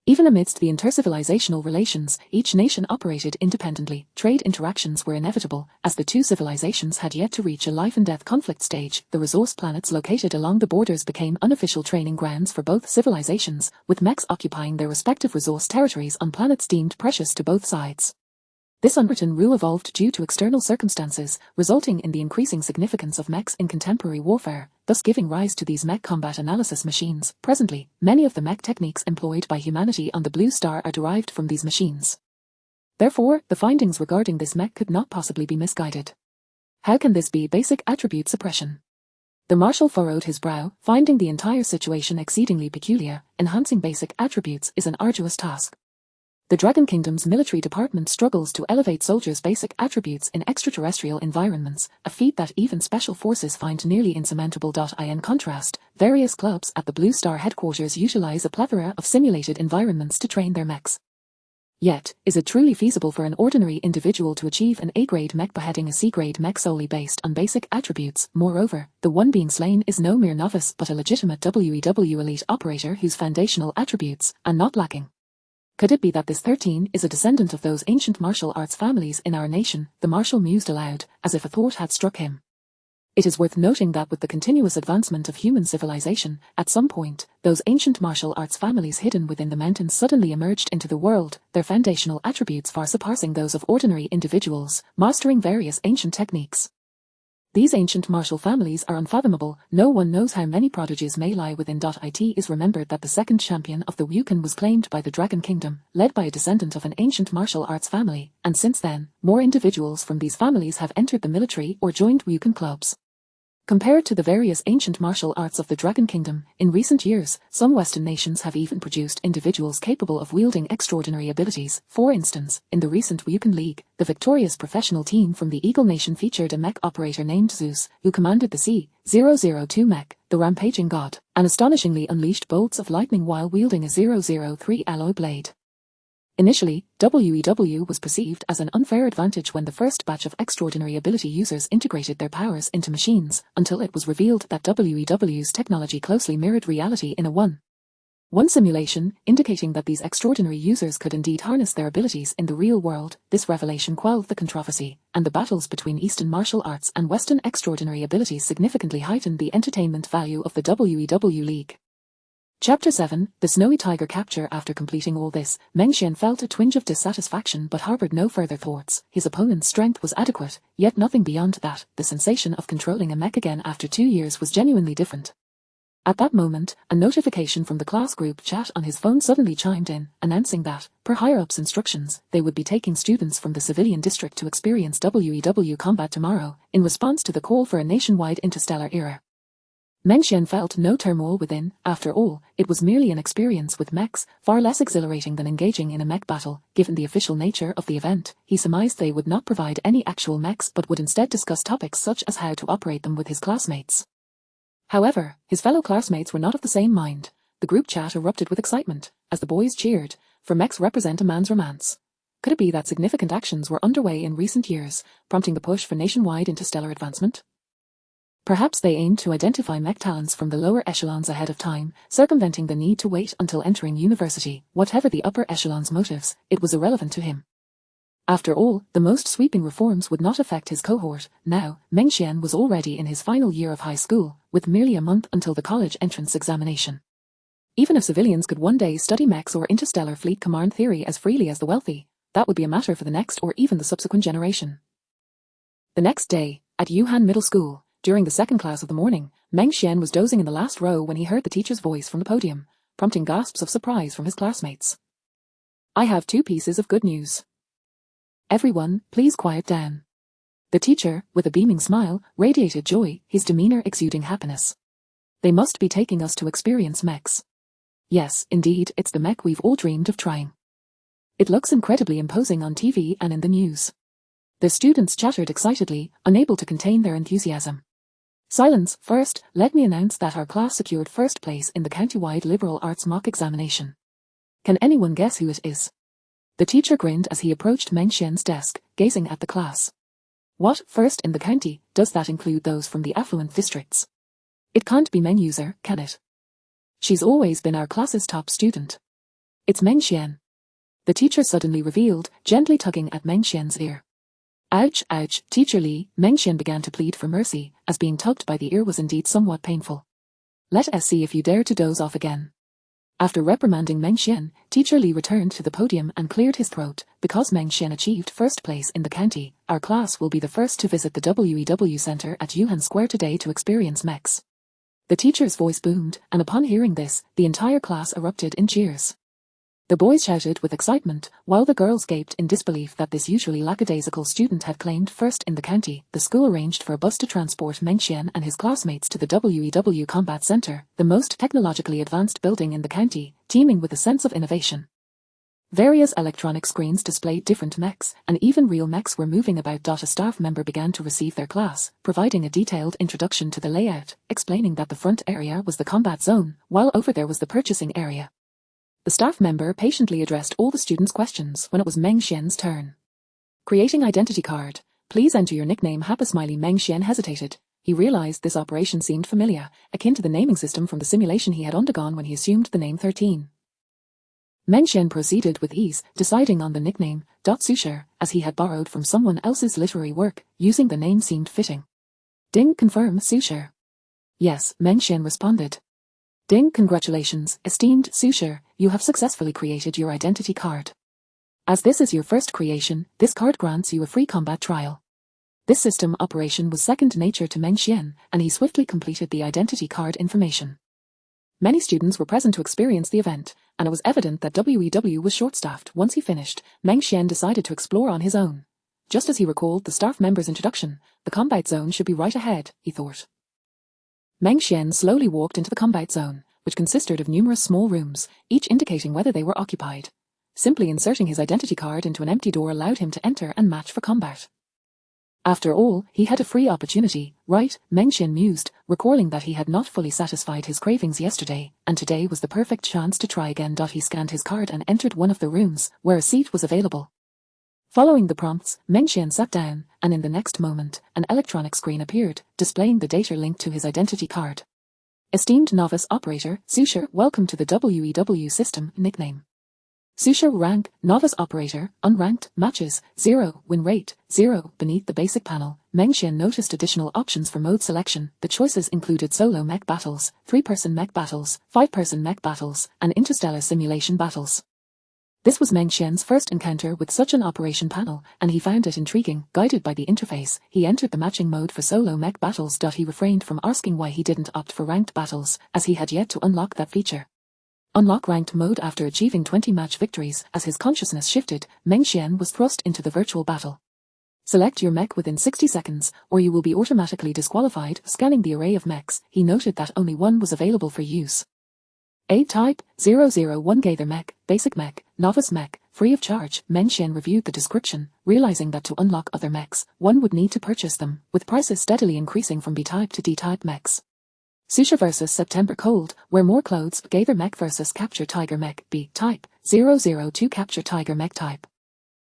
Even amidst the intercivilizational relations, each nation operated independently. Trade interactions were inevitable, as the two civilizations had yet to reach a life-and-death conflict stage. The resource planets located along the borders became unofficial training grounds for both civilizations, with mechs occupying their respective resource territories on planets deemed precious to both sides. This unwritten rule evolved due to external circumstances, resulting in the increasing significance of mechs in contemporary warfare, thus giving rise to these mech combat analysis machines. Presently, many of the mech techniques employed by humanity on the Blue Star are derived from these machines. Therefore, the findings regarding this mech could not possibly be misguided. How can this be? Basic attribute suppression. The Marshal furrowed his brow, finding the entire situation exceedingly peculiar. Enhancing basic attributes is an arduous task. The Dragon Kingdom's military department struggles to elevate soldiers' basic attributes in extraterrestrial environments, a feat that even special forces find nearly insurmountable. In contrast, various clubs at the Blue Star headquarters utilize a plethora of simulated environments to train their mechs. Yet, is it truly feasible for an ordinary individual to achieve an A-grade mech beheading a C-grade mech solely based on basic attributes? Moreover, the one being slain is no mere novice but a legitimate WEW elite operator whose foundational attributes are not lacking. Could it be that this 13 is a descendant of those ancient martial arts families in our nation? The Marshal mused aloud, as if a thought had struck him. It is worth noting that with the continuous advancement of human civilization, at some point, those ancient martial arts families hidden within the mountains suddenly emerged into the world, their foundational attributes far surpassing those of ordinary individuals, mastering various ancient techniques. These ancient martial families are unfathomable. No one knows how many prodigies may lie within. It is remembered that the second champion of the Wukan was claimed by the Dragon Kingdom, led by a descendant of an ancient martial arts family, and since then, more individuals from these families have entered the military or joined Wukan clubs. Compared to the various ancient martial arts of the Dragon Kingdom, in recent years, some Western nations have even produced individuals capable of wielding extraordinary abilities. For instance, in the recent Wukan League, the victorious professional team from the Eagle Nation featured a mech operator named Zeus, who commanded the C-002 mech, the rampaging god, and astonishingly unleashed bolts of lightning while wielding a 003 alloy blade. Initially, WEW was perceived as an unfair advantage when the first batch of extraordinary ability users integrated their powers into machines, until it was revealed that WEW's technology closely mirrored reality in a 1-1 simulation, indicating that these extraordinary users could indeed harness their abilities in the real world. This revelation quelled the controversy, and the battles between Eastern martial arts and Western extraordinary abilities significantly heightened the entertainment value of the WEW League. Chapter 7, The Snowy Tiger Capture. After completing all this, Meng Xian felt a twinge of dissatisfaction but harbored no further thoughts. His opponent's strength was adequate, yet nothing beyond that. The sensation of controlling a mech again after 2 years was genuinely different. At that moment, a notification from the class group chat on his phone suddenly chimed in, announcing that, per higher-ups' instructions, they would be taking students from the civilian district to experience WEW combat tomorrow, in response to the call for a nationwide interstellar era. Meng Xian felt no turmoil within. After all, it was merely an experience with mechs, far less exhilarating than engaging in a mech battle. Given the official nature of the event, he surmised they would not provide any actual mechs but would instead discuss topics such as how to operate them with his classmates. However, his fellow classmates were not of the same mind. The group chat erupted with excitement, as the boys cheered, for mechs represent a man's romance. Could it be that significant actions were underway in recent years, prompting the push for nationwide interstellar advancement? Perhaps they aimed to identify mech talents from the lower echelons ahead of time, circumventing the need to wait until entering university. Whatever the upper echelon's motives, it was irrelevant to him. After all, the most sweeping reforms would not affect his cohort. Now, Meng Xian was already in his final year of high school, with merely a month until the college entrance examination. Even if civilians could one day study mechs or interstellar fleet command theory as freely as the wealthy, that would be a matter for the next or even the subsequent generation. The next day, at Yuhan Middle School, during the second class of the morning, Meng Xian was dozing in the last row when he heard the teacher's voice from the podium, prompting gasps of surprise from his classmates. I have 2 pieces of good news. Everyone, please quiet down. The teacher, with a beaming smile, radiated joy, his demeanor exuding happiness. They must be taking us to experience mechs. Yes, indeed, it's the mech we've all dreamed of trying. It looks incredibly imposing on TV and in the news. The students chattered excitedly, unable to contain their enthusiasm. Silence, first, let me announce that our class secured first place in the county-wide liberal arts mock examination. Can anyone guess who it is? The teacher grinned as he approached Meng Xian's desk, gazing at the class. What, first in the county, does that include those from the affluent districts? It can't be Meng User, can it? She's always been our class's top student. It's Meng Xian. The teacher suddenly revealed, gently tugging at Meng Xian's ear. Ouch, ouch, Teacher Li, Meng Xian began to plead for mercy, as being tugged by the ear was indeed somewhat painful. Let us see if you dare to doze off again. After reprimanding Meng Xian, Teacher Li returned to the podium and cleared his throat. Because Meng Xian achieved first place in the county, our class will be the first to visit the WEW Center at Yuhan Square today to experience mechs. The teacher's voice boomed, and upon hearing this, the entire class erupted in cheers. The boys shouted with excitement, while the girls gaped in disbelief that this usually lackadaisical student had claimed first in the county. The school arranged for a bus to transport Meng Xian and his classmates to the WEW Combat Center, the most technologically advanced building in the county, teeming with a sense of innovation. Various electronic screens displayed different mechs, and even real mechs were moving about. A staff member began to receive their class, providing a detailed introduction to the layout, explaining that the front area was the combat zone, while over there was the purchasing area. The staff member patiently addressed all the students' questions when it was Meng Xian's turn. Creating identity card. Please enter your nickname. Happy smiley. Meng Xian hesitated. He realized this operation seemed familiar, akin to the naming system from the simulation he had undergone when he assumed the name 13. Meng Xian proceeded with ease, deciding on the nickname, Susher, as he had borrowed from someone else's literary work. Using the name seemed fitting. Ding, confirm, Susher. Yes, Meng Xian responded. Ding, congratulations, esteemed Susher, you have successfully created your identity card. As this is your first creation, this card grants you a free combat trial. This system operation was second nature to Meng Xian, and he swiftly completed the identity card information. Many students were present to experience the event, and it was evident that WEW was short-staffed. Once he finished, Meng Xian decided to explore on his own. Just as he recalled the staff member's introduction, the combat zone should be right ahead, he thought. Meng Xian slowly walked into the combat zone, which consisted of numerous small rooms, each indicating whether they were occupied. Simply inserting his identity card into an empty door allowed him to enter and match for combat. After all, he had a free opportunity, right? Meng Xian mused, recalling that he had not fully satisfied his cravings yesterday, and today was the perfect chance to try again. He scanned his card and entered one of the rooms, where a seat was available. Following the prompts, Meng Xian sat down, and in the next moment, an electronic screen appeared, displaying the data linked to his identity card. Esteemed novice operator, Susher, welcome to the WEW system. Nickname. Susher. Rank, novice operator, unranked, matches, 0, win rate, 0. Beneath the basic panel, Meng Xian noticed additional options for mode selection. The choices included solo mech battles, 3-person mech battles, 5-person mech battles, and interstellar simulation battles. This was Meng Xian's first encounter with such an operation panel, and he found it intriguing. Guided by the interface, he entered the matching mode for solo mech battles. He refrained from asking why he didn't opt for ranked battles, as he had yet to unlock that feature. Unlock ranked mode after achieving 20 match victories. As his consciousness shifted, Meng Xian was thrust into the virtual battle. Select your mech within 60 seconds, or you will be automatically disqualified. Scanning the array of mechs, he noted that only one was available for use. A-Type, 001 Gaither Mech, Basic Mech, Novice Mech, free of charge. Meng Xian reviewed the description, realizing that to unlock other mechs, one would need to purchase them, with prices steadily increasing from B-Type to D-Type mechs. Susher vs September Cold, Wear More Clothes. Gaither Mech vs Capture Tiger Mech, B-Type, 002 Capture Tiger Mech Type.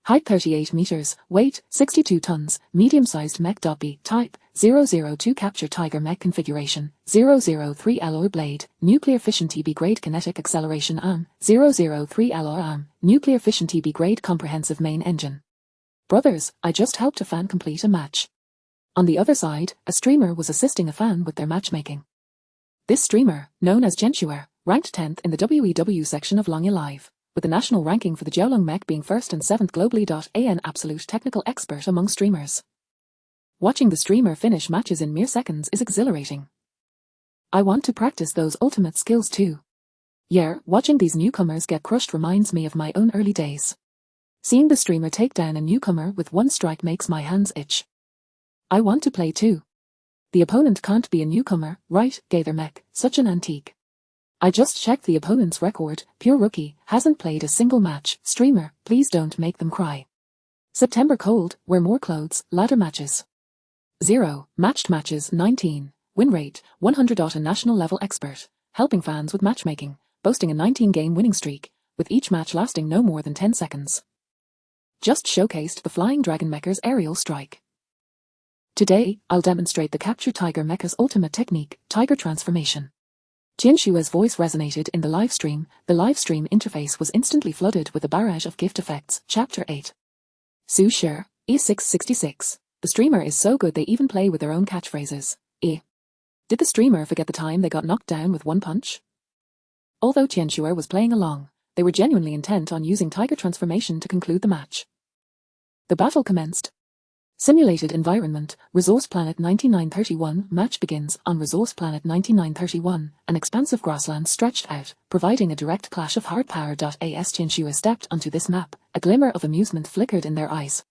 Height 38 meters, weight 62 tons, medium-sized mech. B-Type, 002 Capture Tiger Mech configuration, 003 alloy blade, nuclear fission TB grade kinetic acceleration arm, 003 alloy arm, nuclear fission TB grade comprehensive main engine. Brothers, I just helped a fan complete a match. On the other side, a streamer was assisting a fan with their matchmaking. This streamer, known as Genshuer, ranked 10th in the WEW section of Long Live, with the national ranking for the Jiaolong mech being 1st and 7th globally. An absolute technical expert among streamers. Watching the streamer finish matches in mere seconds is exhilarating. I want to practice those ultimate skills too. Yeah, watching these newcomers get crushed reminds me of my own early days. Seeing the streamer take down a newcomer with one strike makes my hands itch. I want to play too. The opponent can't be a newcomer, right, Gaither Mech, such an antique. I just checked the opponent's record, pure rookie, hasn't played a single match, streamer, please don't make them cry. September cold, wear more clothes, ladder matches. 0, matched matches 19, win rate, 100. A national level expert, helping fans with matchmaking, boasting a 19-game winning streak, with each match lasting no more than 10 seconds. Just showcased the Flying Dragon Mecha's aerial strike. Today, I'll demonstrate the Capture Tiger Mecha's ultimate technique, Tiger Transformation. Qianshue's voice resonated in the livestream. The livestream interface was instantly flooded with a barrage of gift effects. Chapter 8. Su Shi, E666. The streamer is so good they even play with their own catchphrases. Did the streamer forget the time they got knocked down with one punch? Although Qianshue was playing along, they were genuinely intent on using Tiger Transformation to conclude the match. The battle commenced. Simulated environment, Resource Planet 9931. Match begins on Resource Planet 9931, an expansive grassland stretched out, providing a direct clash of hard power. As Qianshue stepped onto this map, a glimmer of amusement flickered in their eyes.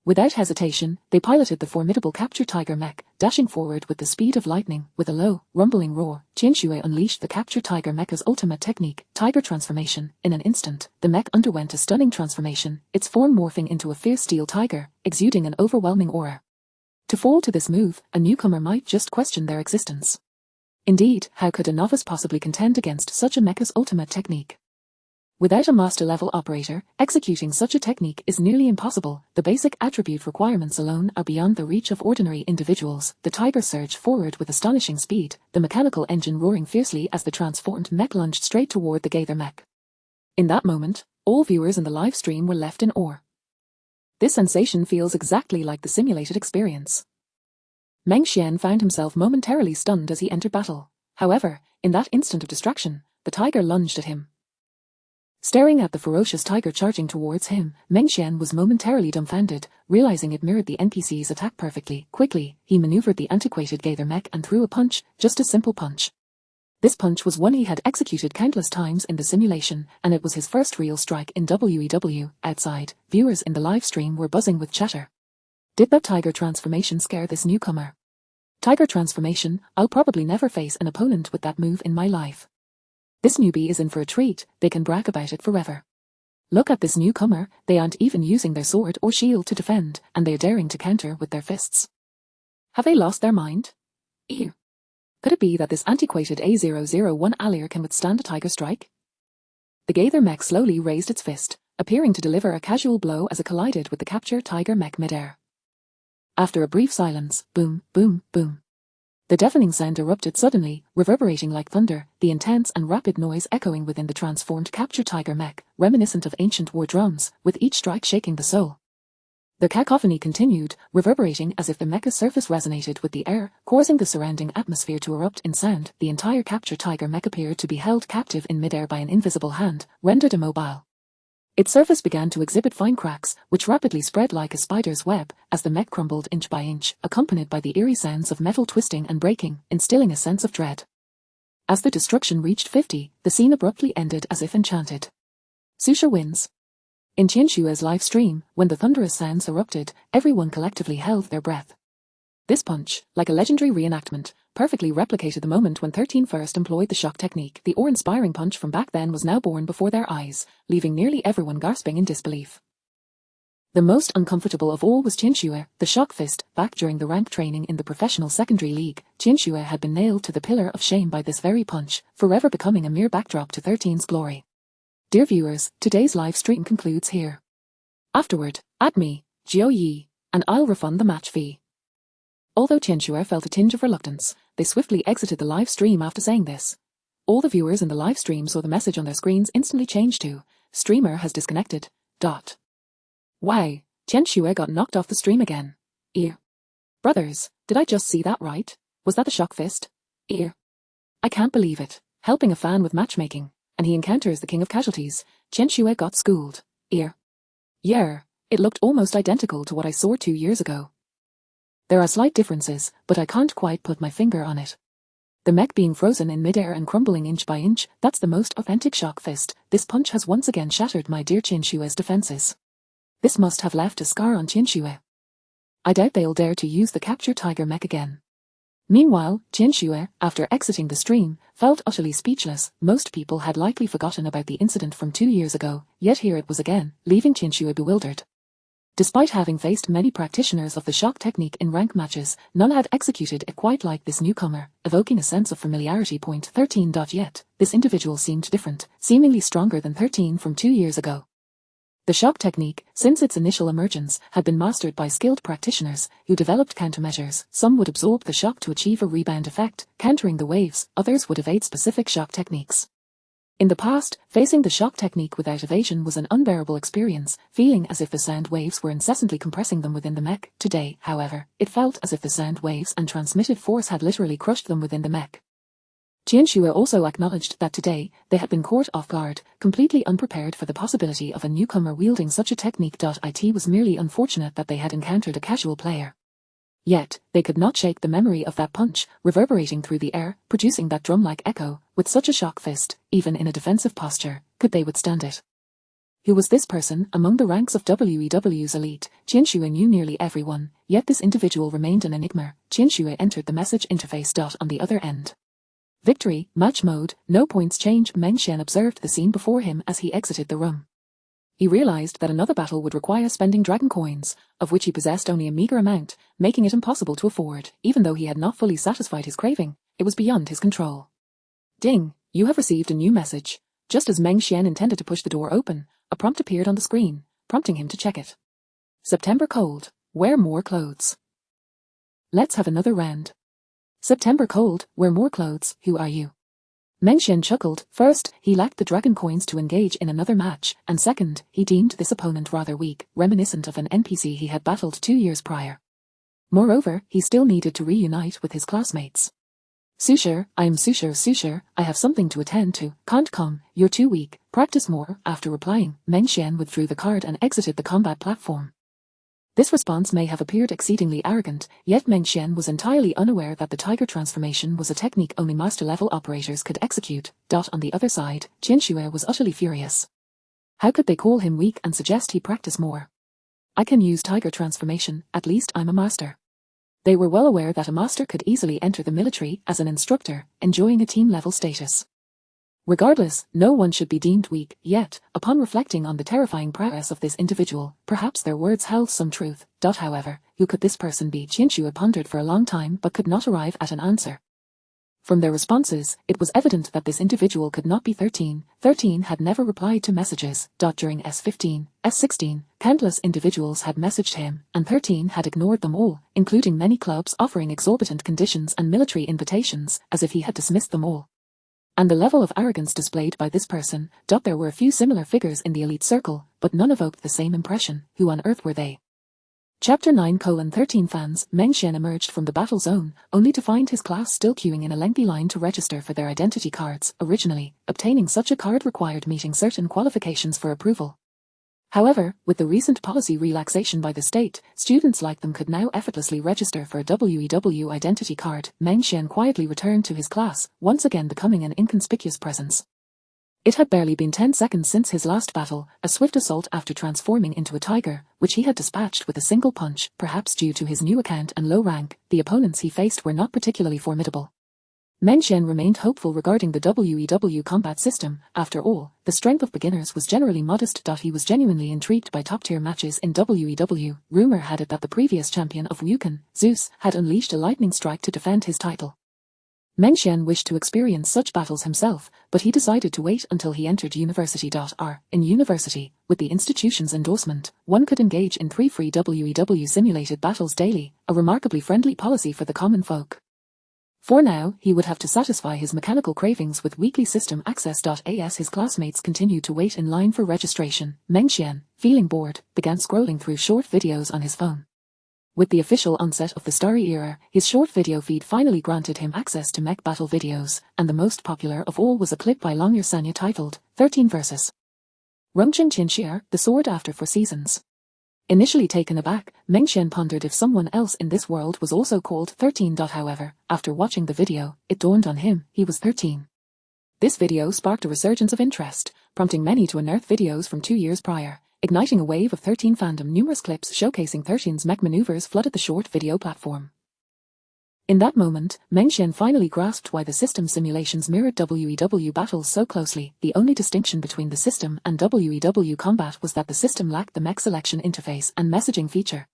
Without hesitation, they piloted the formidable Capture Tiger Mech, dashing forward with the speed of lightning. With a low, rumbling roar, Qianshue unleashed the Capture Tiger Mecha's ultimate technique, Tiger Transformation. In an instant, the mech underwent a stunning transformation, its form morphing into a fierce steel tiger, exuding an overwhelming aura. To fall to this move, a newcomer might just question their existence. Indeed, how could a novice possibly contend against such a mecha's ultimate technique? Without a master-level operator, executing such a technique is nearly impossible. The basic attribute requirements alone are beyond the reach of ordinary individuals. The tiger surged forward with astonishing speed, the mechanical engine roaring fiercely as the transformed mech lunged straight toward the Gaither Mech. In that moment, all viewers in the live stream were left in awe. This sensation feels exactly like the simulated experience. Meng Xian found himself momentarily stunned as he entered battle. However, in that instant of distraction, the tiger lunged at him. Staring at the ferocious tiger charging towards him, Meng Xian was momentarily dumbfounded, realizing it mirrored the NPC's attack perfectly. Quickly, he maneuvered the antiquated Gaither Mech and threw a punch, just a simple punch. This punch was one he had executed countless times in the simulation, and it was his first real strike in WEW. Outside, viewers in the live stream were buzzing with chatter. Did that Tiger Transformation scare this newcomer? Tiger Transformation, I'll probably never face an opponent with that move in my life. This newbie is in for a treat, they can brag about it forever. Look at this newcomer, they aren't even using their sword or shield to defend, and they're daring to counter with their fists. Have they lost their mind? Could it be that this antiquated A001 Allier can withstand a tiger strike? The Gaither Mech slowly raised its fist, appearing to deliver a casual blow as it collided with the Capture Tiger Mech midair. After a brief silence, boom, boom, boom. The deafening sound erupted suddenly, reverberating like thunder, the intense and rapid noise echoing within the transformed Capture Tiger Mech, reminiscent of ancient war drums, with each strike shaking the soul. The cacophony continued, reverberating as if the mecha's surface resonated with the air, causing the surrounding atmosphere to erupt in sound. The entire Capture Tiger Mech appeared to be held captive in midair by an invisible hand, rendered immobile. Its surface began to exhibit fine cracks, which rapidly spread like a spider's web, as the mech crumbled inch by inch, accompanied by the eerie sounds of metal twisting and breaking, instilling a sense of dread. As the destruction reached 50, the scene abruptly ended as if enchanted. Su Shi wins. In Qianshue's live stream, when the thunderous sounds erupted, everyone collectively held their breath. This punch, like a legendary reenactment, perfectly replicated the moment when 13 first employed the shock technique. The awe-inspiring punch from back then was now born before their eyes, leaving nearly everyone gasping in disbelief. The most uncomfortable of all was Qianshue, the shock fist. Back during the rank training in the professional secondary league, Qianshue had been nailed to the pillar of shame by this very punch, forever becoming a mere backdrop to 13's glory. Dear viewers, today's live stream concludes here. Afterward, add me, Jiao Yi, and I'll refund the match fee. Although Qianshue felt a tinge of reluctance, they swiftly exited the live stream after saying this. All the viewers in the live stream saw the message on their screens instantly change to, "Streamer has disconnected." Wow, Qianshue got knocked off the stream again. Brothers, did I just see that right? Was that the shock fist? I can't believe it. Helping a fan with matchmaking, and he encounters the king of casualties. Qianshue got schooled. Yeah, it looked almost identical to what I saw 2 years ago. There are slight differences, but I can't quite put my finger on it. The mech being frozen in midair and crumbling inch by inch, that's the most authentic shock fist. This punch has once again shattered my dear Qianshue's defenses. This must have left a scar on Qianxue. I doubt they'll dare to use the Capture Tiger mech again. Meanwhile, Qianxue, after exiting the stream, felt utterly speechless. Most people had likely forgotten about the incident from 2 years ago, yet here it was again, leaving Qianxue bewildered. Despite having faced many practitioners of the shock technique in rank matches, none had executed it quite like this newcomer, evoking a sense of familiarity. 13. Yet, this individual seemed different, seemingly stronger than 13 from 2 years ago. The shock technique, since its initial emergence, had been mastered by skilled practitioners, who developed countermeasures. Some would absorb the shock to achieve a rebound effect, countering the waves, others would evade specific shock techniques. In the past, facing the shock technique without evasion was an unbearable experience, feeling as if the sound waves were incessantly compressing them within the mech. Today, however, it felt as if the sound waves and transmitted force had literally crushed them within the mech. Qianxue also acknowledged that today, they had been caught off guard, completely unprepared for the possibility of a newcomer wielding such a technique. It was merely unfortunate that they had encountered a casual player. Yet, they could not shake the memory of that punch, reverberating through the air, producing that drum-like echo. With such a shock fist, even in a defensive posture, could they withstand it? Who was this person? Among the ranks of WEW's elite, Qianxue knew nearly everyone, yet this individual remained an enigma. Qianxue entered the message interface. On the other end. Victory, match mode, no points change. Meng Xian observed the scene before him as he exited the room. He realized that another battle would require spending dragon coins, of which he possessed only a meager amount, making it impossible to afford. Even though he had not fully satisfied his craving, it was beyond his control. Ding, you have received a new message. Just as Meng Xian intended to push the door open, a prompt appeared on the screen, prompting him to check it. September cold, wear more clothes. Let's have another round. September cold, wear more clothes. Who are you? Meng Xian chuckled. First, he lacked the dragon coins to engage in another match, and second, he deemed this opponent rather weak, reminiscent of an NPC he had battled 2 years prior. Moreover, he still needed to reunite with his classmates. Susher, I am Susher, I have something to attend to. Can't come, you're too weak, practice more. After replying, Meng Xian withdrew the card and exited the combat platform. This response may have appeared exceedingly arrogant, yet Meng Xian was entirely unaware that the tiger transformation was a technique only master-level operators could execute. On the other side, Qianxue was utterly furious. How could they call him weak and suggest he practice more? I can use tiger transformation, at least I'm a master. They were well aware that a master could easily enter the military as an instructor, enjoying a team-level status. Regardless, no one should be deemed weak, yet, upon reflecting on the terrifying prowess of this individual, perhaps their words held some truth. However, who could this person be? Qianxue pondered for a long time but could not arrive at an answer. From their responses, it was evident that this individual could not be 13. 13 had never replied to messages. During S15, S16, countless individuals had messaged him, and 13 had ignored them all, including many clubs offering exorbitant conditions and military invitations, as if he had dismissed them all. And the level of arrogance displayed by this person. There were a few similar figures in the elite circle, but none evoked the same impression. Who on earth were they? Chapter 9:13 Fans. Meng Xian emerged from the battle zone, only to find his class still queuing in a lengthy line to register for their identity cards. Originally, obtaining such a card required meeting certain qualifications for approval. However, with the recent policy relaxation by the state, students like them could now effortlessly register for a WEW identity card. Meng Xian quietly returned to his class, once again becoming an inconspicuous presence. It had barely been 10 seconds since his last battle, a swift assault after transforming into a tiger, which he had dispatched with a single punch. Perhaps due to his new account and low rank, the opponents he faced were not particularly formidable. Meng Xian remained hopeful regarding the WEW combat system. After all, the strength of beginners was generally modest. He was genuinely intrigued by top-tier matches in WEW. Rumor had it that the previous champion of Wukan, Zeus, had unleashed a lightning strike to defend his title. Meng Xian wished to experience such battles himself, but he decided to wait until he entered university. In university, with the institution's endorsement, one could engage in 3 free WEW simulated battles daily, a remarkably friendly policy for the common folk. For now, he would have to satisfy his mechanical cravings with weekly system access. As his classmates continued to wait in line for registration, Meng Xian, feeling bored, began scrolling through short videos on his phone. With the official onset of the Starry Era, his short video feed finally granted him access to mech battle videos, and the most popular of all was a clip by Longyear Sanya titled 13 vs. Rongchen Qianxia, the Sword After 4 Seasons. Initially taken aback, Meng Xian pondered if someone else in this world was also called 13. However, after watching the video, it dawned on him he was 13. This video sparked a resurgence of interest, prompting many to unearth videos from 2 years prior. igniting a wave of 13 fandom. Numerous clips showcasing 13's mech maneuvers flooded the short video platform. In that moment, Meng Xian finally grasped why the system simulations mirrored WEW battles so closely. The only distinction between the system and WEW combat was that the system lacked the mech selection interface and messaging feature.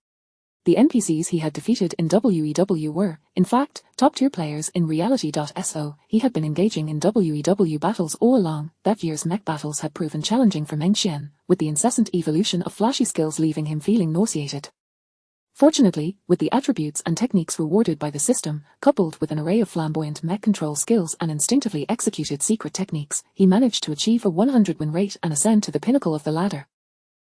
The NPCs he had defeated in WEW were, in fact, top-tier players in reality.so. He had been engaging in WEW battles all along. That year's mech battles had proven challenging for Meng Xian, with the incessant evolution of flashy skills leaving him feeling nauseated. Fortunately, with the attributes and techniques rewarded by the system, coupled with an array of flamboyant mech control skills and instinctively executed secret techniques, he managed to achieve a 100 win rate and ascend to the pinnacle of the ladder.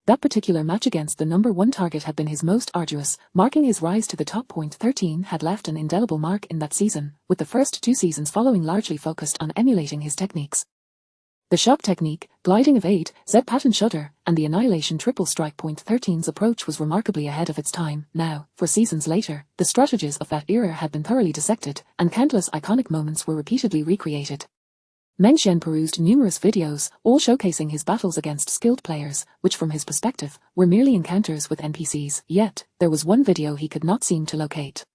That particular match against the number 1 target had been his most arduous, marking his rise to the top. 13 had left an indelible mark in that season, with the first 2 seasons following largely focused on emulating his techniques. The shock technique, gliding evade, Z-pattern shudder, and the annihilation triple strike. 13's approach was remarkably ahead of its time. Now, 4 seasons later, the strategies of that era had been thoroughly dissected, and countless iconic moments were repeatedly recreated. Meng Xian perused numerous videos, all showcasing his battles against skilled players, which from his perspective, were merely encounters with NPCs. Yet, there was one video he could not seem to locate.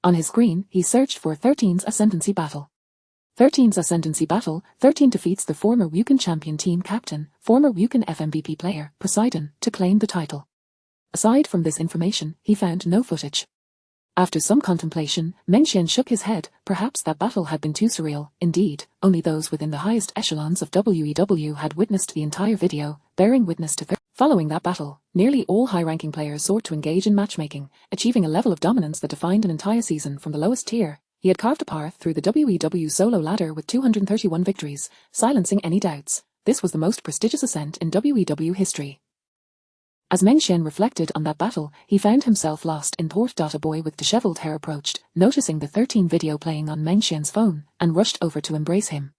On his screen, he searched for 13's Ascendancy Battle. 13's Ascendancy Battle, 13 defeats the former Wukan champion team captain, former Wukan FMVP player, Poseidon, to claim the title. Aside from this information, he found no footage. After some contemplation, Meng Xian shook his head. Perhaps that battle had been too surreal. Indeed, only those within the highest echelons of WEW had witnessed the entire video, bearing witness to Following that battle, nearly all high-ranking players sought to engage in matchmaking, achieving a level of dominance that defined an entire season from the lowest tier. He had carved a path through the WEW solo ladder with 231 victories, silencing any doubts. This was the most prestigious ascent in WEW history. As Meng Xian reflected on that battle, he found himself lost in thought. A boy with disheveled hair approached, noticing the 13 video playing on Meng Xian's phone, and rushed over to embrace him.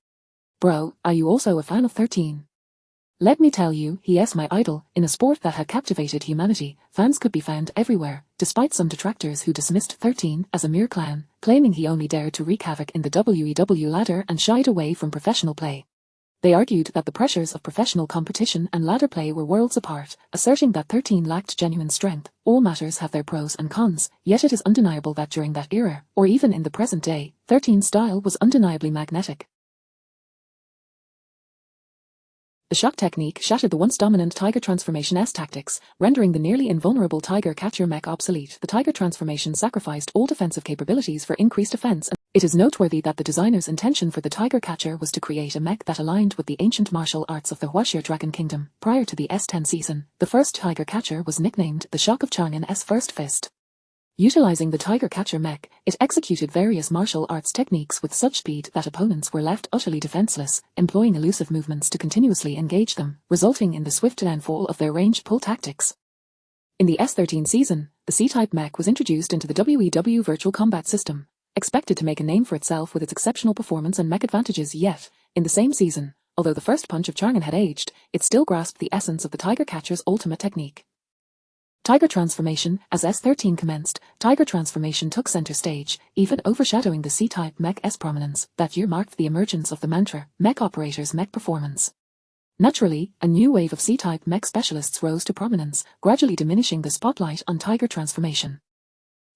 "Bro, are you also a fan of 13? Let me tell you, he's my idol." In a sport that had captivated humanity, fans could be found everywhere, despite some detractors who dismissed 13 as a mere clown, claiming he only dared to wreak havoc in the WEW ladder and shied away from professional play. They argued that the pressures of professional competition and ladder play were worlds apart, asserting that 13 lacked genuine strength. All matters have their pros and cons, yet it is undeniable that during that era, or even in the present day, 13's style was undeniably magnetic. The shock technique shattered the once dominant Tiger Transformation's tactics, rendering the nearly invulnerable Tiger Catcher mech obsolete. The Tiger Transformation sacrificed all defensive capabilities for increased offense, and it is noteworthy that the designer's intention for the Tiger Catcher was to create a mech that aligned with the ancient martial arts of the Huaxia Dragon Kingdom. Prior to the S10 season, the first Tiger Catcher was nicknamed the Shock of Chang'an's First Fist. Utilizing the Tiger Catcher mech, it executed various martial arts techniques with such speed that opponents were left utterly defenseless, employing elusive movements to continuously engage them, resulting in the swift downfall of their range pull tactics. In the S13 season, the C-type mech was introduced into the WEW Virtual Combat system, expected to make a name for itself with its exceptional performance and mech advantages. Yet, in the same season, although the first punch of Chang'an had aged, it still grasped the essence of the Tiger Catcher's ultimate technique. Tiger Transformation. As S13 commenced, Tiger Transformation took center stage, even overshadowing the C-type mech's prominence. That year marked the emergence of the mantra, Mech Operators Mech Performance. Naturally, a new wave of C-type mech specialists rose to prominence, gradually diminishing the spotlight on Tiger Transformation.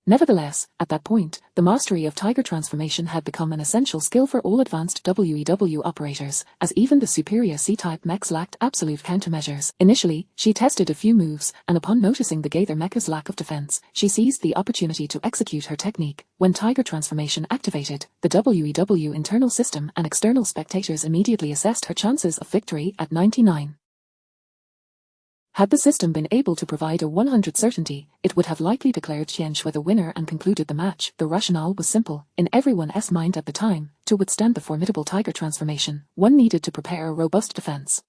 Nevertheless, at that point, the mastery of Tiger Transformation had become an essential skill for all advanced WEW operators, as even the superior C-type mechs lacked absolute countermeasures. Initially, she tested a few moves, and upon noticing the Gaither mecha's lack of defense, she seized the opportunity to execute her technique. When Tiger Transformation activated, the WEW internal system and external spectators immediately assessed her chances of victory at 99. Had the system been able to provide a 100 certainty, it would have likely declared Qian Shui the winner and concluded the match. The rationale was simple. In everyone's mind at the time, to withstand the formidable Tiger Transformation, one needed to prepare a robust defense.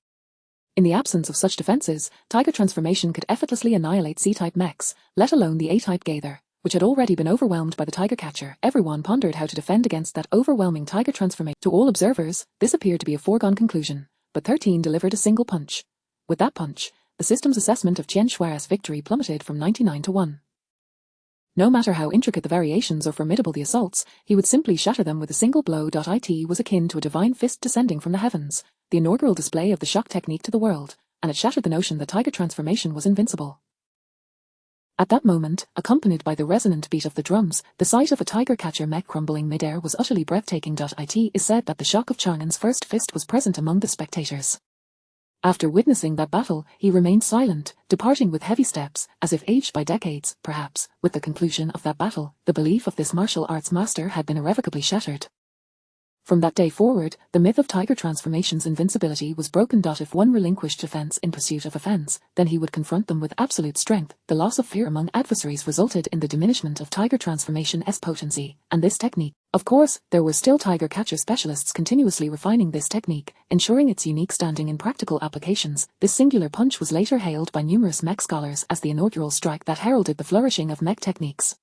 In the absence of such defenses, Tiger Transformation could effortlessly annihilate C-type mechs, let alone the A-type Gaither, which had already been overwhelmed by the Tiger Catcher. Everyone pondered how to defend against that overwhelming Tiger Transformation. To all observers, this appeared to be a foregone conclusion, but 13 delivered a single punch. With that punch, the system's assessment of Qian Shui's victory plummeted from 99 to 1. No matter how intricate the variations or formidable the assaults, he would simply shatter them with a single blow. It was akin to a divine fist descending from the heavens, the inaugural display of the shock technique to the world. and it shattered the notion that tiger transformation was invincible. At that moment, accompanied by the resonant beat of the drums, the sight of a tiger catcher mech crumbling midair was utterly breathtaking. It is said that the shock of Chang'an's first fist was present among the spectators. After witnessing that battle, he remained silent, departing with heavy steps, as if aged by decades, perhaps. With the conclusion of that battle, the belief of this martial arts master had been irrevocably shattered. From that day forward, the myth of tiger transformation's invincibility was broken. If one relinquished offense in pursuit of offense, then he would confront them with absolute strength. The loss of fear among adversaries resulted in the diminishment of tiger transformation's potency, and this technique. Of course, there were still tiger catcher specialists continuously refining this technique, ensuring its unique standing in practical applications. This singular punch was later hailed by numerous mech scholars as the inaugural strike that heralded the flourishing of mech techniques.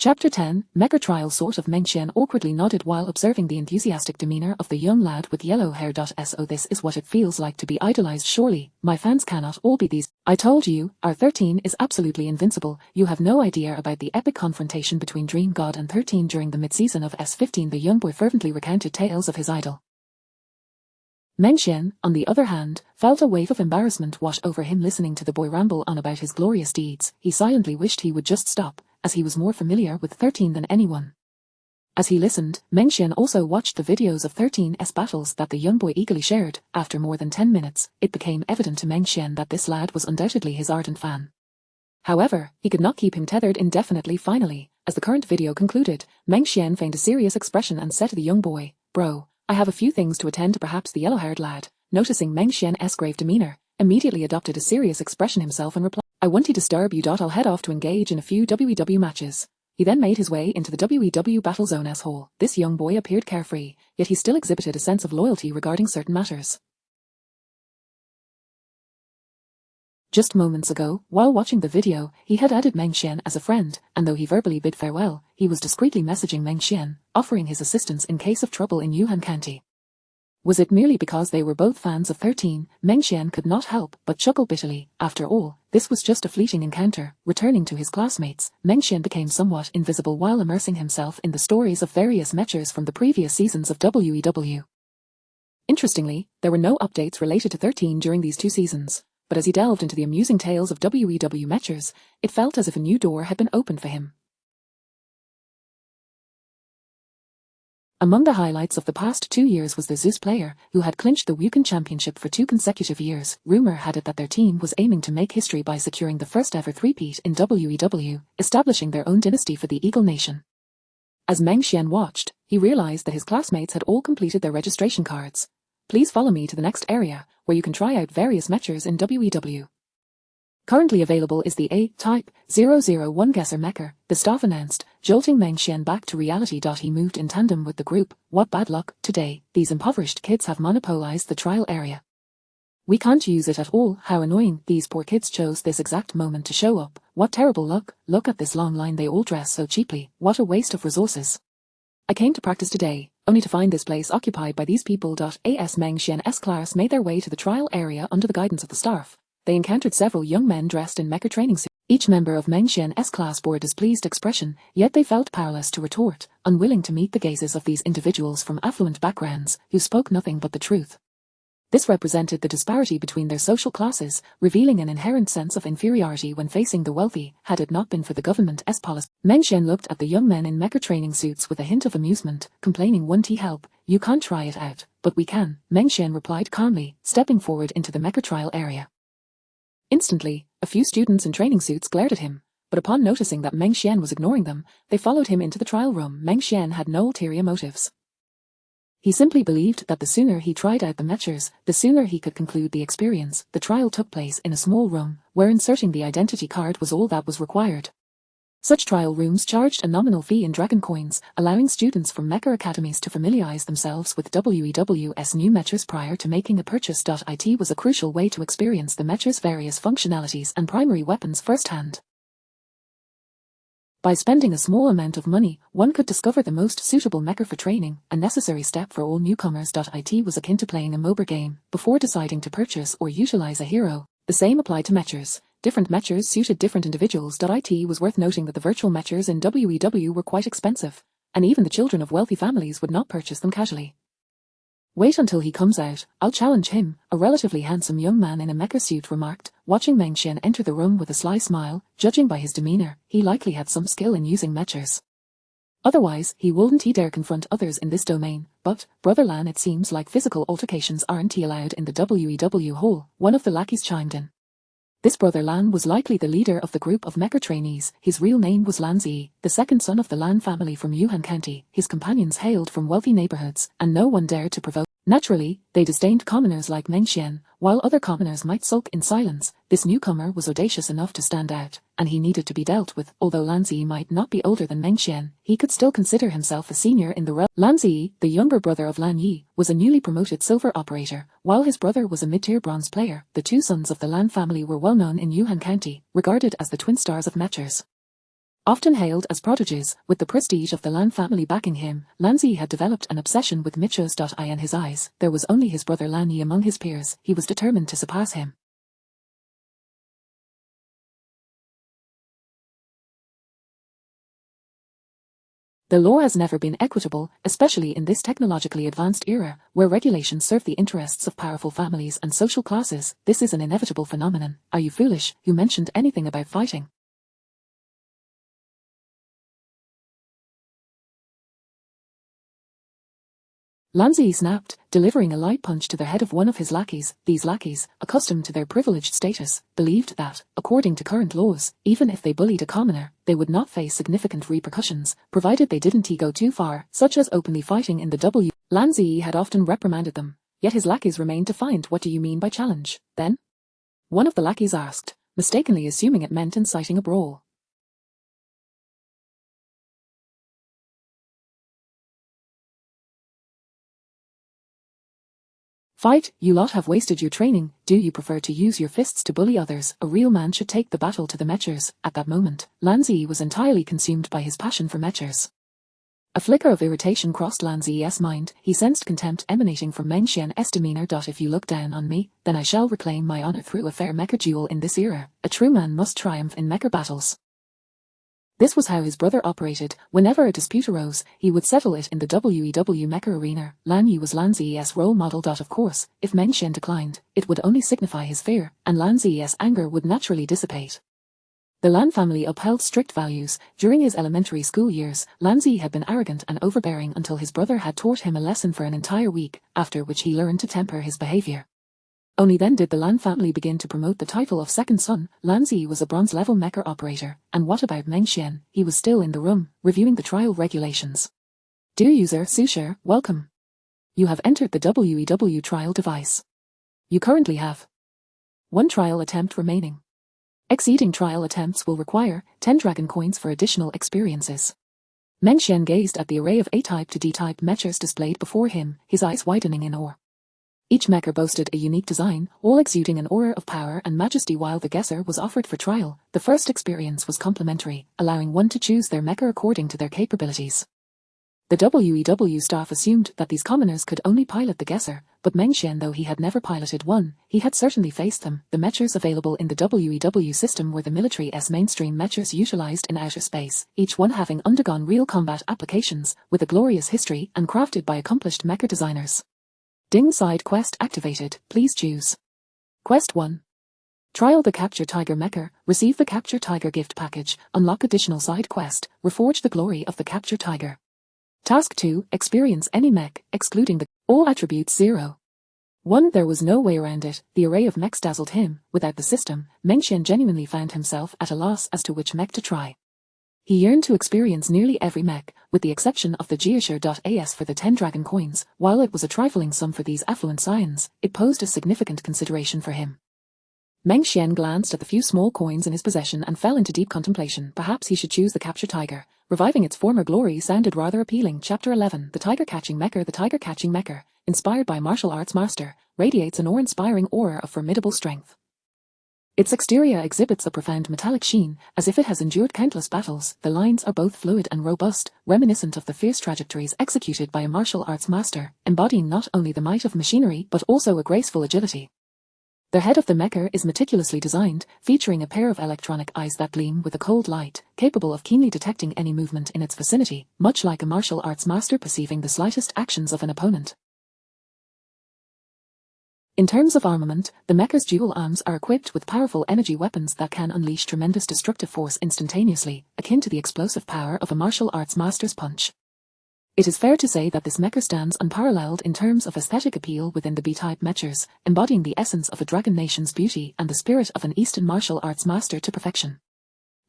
Chapter 10, Mecha Trial. Sort of Meng Xian awkwardly nodded while observing the enthusiastic demeanor of the young lad with yellow hair. So this is what it feels like to be idolized. Surely, my fans cannot all be these. I told you, our 13 is absolutely invincible. You have no idea about the epic confrontation between Dream God and 13 during the mid-season of S15. The young boy fervently recounted tales of his idol. Meng Xian, on the other hand, felt a wave of embarrassment wash over him listening to the boy ramble on about his glorious deeds. He silently wished he would just stop, as he was more familiar with 13 than anyone. As he listened, Meng Xian also watched the videos of 13's battles that the young boy eagerly shared. After more than 10 minutes, it became evident to Meng Xian that this lad was undoubtedly his ardent fan. However, he could not keep him tethered indefinitely. Finally, as the current video concluded, Meng Xian feigned a serious expression and said to the young boy, "Bro, I have a few things to attend to." Perhaps the yellow-haired lad, noticing Meng Xian's grave demeanor, immediately adopted a serious expression himself and replied, "I won't disturb you. I'll head off to engage in a few WEW matches." He then made his way into the WEW battle zone hall. This young boy appeared carefree, yet he still exhibited a sense of loyalty regarding certain matters. Just moments ago, while watching the video, he had added Meng Xian as a friend, and though he verbally bid farewell, he was discreetly messaging Meng Xian, offering his assistance in case of trouble in Yuhan County. Was it merely because they were both fans of 13? Meng Xian could not help but chuckle bitterly. After all, this was just a fleeting encounter. Returning to his classmates, Meng Xian became somewhat invisible while immersing himself in the stories of various mechers from the previous seasons of WEW. Interestingly, there were no updates related to 13 during these 2 seasons, but as he delved into the amusing tales of WEW mechers, it felt as if a new door had been opened for him. Among the highlights of the past 2 years was the Zeus player, who had clinched the Wukan Championship for 2 consecutive years. Rumor had it that their team was aiming to make history by securing the first ever three-peat in WEW, establishing their own dynasty for the Eagle Nation. As Meng Xian watched, he realized that his classmates had all completed their registration cards. Please follow me to the next area, where you can try out various mechers in WEW. Currently available is the A-Type 001 Guesser Mecha, the staff announced, jolting Meng Xian back to reality. He moved in tandem with the group. What bad luck, today, these impoverished kids have monopolized the trial area. We can't use it at all. How annoying, these poor kids chose this exact moment to show up. What terrible luck, look at this long line, they all dress so cheaply, what a waste of resources. I came to practice today, only to find this place occupied by these people. As Meng Xian's class made their way to the trial area under the guidance of the staff, they encountered several young men dressed in mecha training suits. Each member of Meng Xian's class bore a displeased expression, yet they felt powerless to retort, unwilling to meet the gazes of these individuals from affluent backgrounds, who spoke nothing but the truth. This represented the disparity between their social classes, revealing an inherent sense of inferiority when facing the wealthy. Had it not been for the government's policy, Meng Xian looked at the young men in mecha training suits with a hint of amusement, complaining, "Won't he help? You can't try it out." "But we can," Meng Xian replied calmly, stepping forward into the mecha trial area. Instantly, a few students in training suits glared at him, but upon noticing that Meng Xian was ignoring them, they followed him into the trial room. Meng Xian had no ulterior motives. He simply believed that the sooner he tried out the mechers, the sooner he could conclude the experience. The trial took place in a small room, where inserting the identity card was all that was required. Such trial rooms charged a nominal fee in dragon coins, allowing students from mecha academies to familiarize themselves with WEW's new mechers prior to making a purchase. It was a crucial way to experience the mechers' various functionalities and primary weapons firsthand. By spending a small amount of money, one could discover the most suitable mecha for training, a necessary step for all newcomers. It was akin to playing a MOBA game, before deciding to purchase or utilize a hero. The same applied to mechers. Different mechers suited different individuals. It was worth noting that the virtual mechers in WEW were quite expensive, and even the children of wealthy families would not purchase them casually. Wait until he comes out, I'll challenge him, a relatively handsome young man in a mecha suit remarked, watching Meng Xian enter the room with a sly smile. Judging by his demeanor, he likely had some skill in using mechas. Otherwise, he wouldn't dare confront others in this domain. But, Brother Lan, it seems like physical altercations aren't allowed in the WEW hall, one of the lackeys chimed in. This Brother Lan was likely the leader of the group of mecha trainees. His real name was Lan Zi, the second son of the Lan family from Yuhan County. His companions hailed from wealthy neighborhoods, and no one dared to provoke. Naturally, they disdained commoners like Meng Xian. While other commoners might sulk in silence, this newcomer was audacious enough to stand out, and he needed to be dealt with. Although Lan Zi might not be older than Meng Xian, he could still consider himself a senior in the realm. Lan Zi, the younger brother of Lan Yi, was a newly promoted silver operator, while his brother was a mid-tier bronze player. The two sons of the Lan family were well known in Yuhan County, regarded as the twin stars of mechas. Often hailed as prodigies, with the prestige of the Lan family backing him, Lan Zi had developed an obsession with mechas. In his eyes, there was only his brother Lan Yi among his peers. He was determined to surpass him. The law has never been equitable, especially in this technologically advanced era, where regulations serve the interests of powerful families and social classes. This is an inevitable phenomenon. Are you foolish? Who mentioned anything about fighting? Lan Zi snapped, delivering a light punch to the head of one of his lackeys. These lackeys, accustomed to their privileged status, believed that, according to current laws, even if they bullied a commoner, they would not face significant repercussions, provided they didn't go too far, such as openly fighting in the W. Lan Zi had often reprimanded them, yet his lackeys remained defiant. What do you mean by challenge, then? One of the lackeys asked, mistakenly assuming it meant inciting a brawl. Fight, you lot have wasted your training. Do you prefer to use your fists to bully others? A real man should take the battle to the mechas. At that moment, Lan Zi was entirely consumed by his passion for mechas. A flicker of irritation crossed Lan Zi's mind. He sensed contempt emanating from Meng Xian's demeanor. If you look down on me, then I shall reclaim my honor through a fair mecha duel in this era. A true man must triumph in mecha battles. This was how his brother operated. Whenever a dispute arose, he would settle it in the WEW mecha arena. Lan Yi was Lan Zi's role model. Of course, if Meng Xian declined, it would only signify his fear, and Lan Zi's anger would naturally dissipate. The Lan family upheld strict values. During his elementary school years, Lan Zi had been arrogant and overbearing until his brother had taught him a lesson for an entire week, after which he learned to temper his behavior. Only then did the Lan family begin to promote the title of second son. Lan Zi was a bronze-level mecha operator, and what about Meng Xian? He was still in the room, reviewing the trial regulations. Dear user Susher, welcome. You have entered the WEW trial device. You currently have 1 trial attempt remaining. Exceeding trial attempts will require 10 dragon coins for additional experiences. Meng Xian gazed at the array of A-type to D-type mechas displayed before him, his eyes widening in awe. Each mecha boasted a unique design, all exuding an aura of power and majesty. While the guesser was offered for trial, the first experience was complimentary, allowing one to choose their mecha according to their capabilities. The WEW staff assumed that these commoners could only pilot the guesser, but Meng Xian, though he had never piloted one, he had certainly faced them. The mechas available in the WEW system were the military's mainstream mechas utilized in outer space, each one having undergone real combat applications, with a glorious history and crafted by accomplished mecha designers. Ding side quest activated. Please choose. Quest 1. Trial the Capture Tiger mecha. Receive the Capture Tiger gift package. Unlock additional side quest. Reforge the glory of the Capture Tiger. Task 2. Experience any mech, excluding the all attributes 0. 1. There was no way around it. The array of mechs dazzled him. Without the system, Meng Xian genuinely found himself at a loss as to which mech to try. He yearned to experience nearly every mech, with the exception of the Geosher.as for the 10 dragon coins. While it was a trifling sum for these affluent scions, it posed a significant consideration for him. Meng Xian glanced at the few small coins in his possession and fell into deep contemplation. Perhaps he should choose the Capture Tiger. Reviving its former glory sounded rather appealing. Chapter 11. The Tiger Catching Mecha. The Tiger Catching Mecha, inspired by martial arts master, radiates an awe-inspiring aura of formidable strength. Its exterior exhibits a profound metallic sheen, as if it has endured countless battles. The lines are both fluid and robust, reminiscent of the fierce trajectories executed by a martial arts master, embodying not only the might of machinery but also a graceful agility. The head of the mecha is meticulously designed, featuring a pair of electronic eyes that gleam with a cold light, capable of keenly detecting any movement in its vicinity, much like a martial arts master perceiving the slightest actions of an opponent. In terms of armament, the Mecha's dual arms are equipped with powerful energy weapons that can unleash tremendous destructive force instantaneously, akin to the explosive power of a martial arts master's punch. It is fair to say that this mecha stands unparalleled in terms of aesthetic appeal within the B-type mechas, embodying the essence of a dragon nation's beauty and the spirit of an Eastern martial arts master to perfection.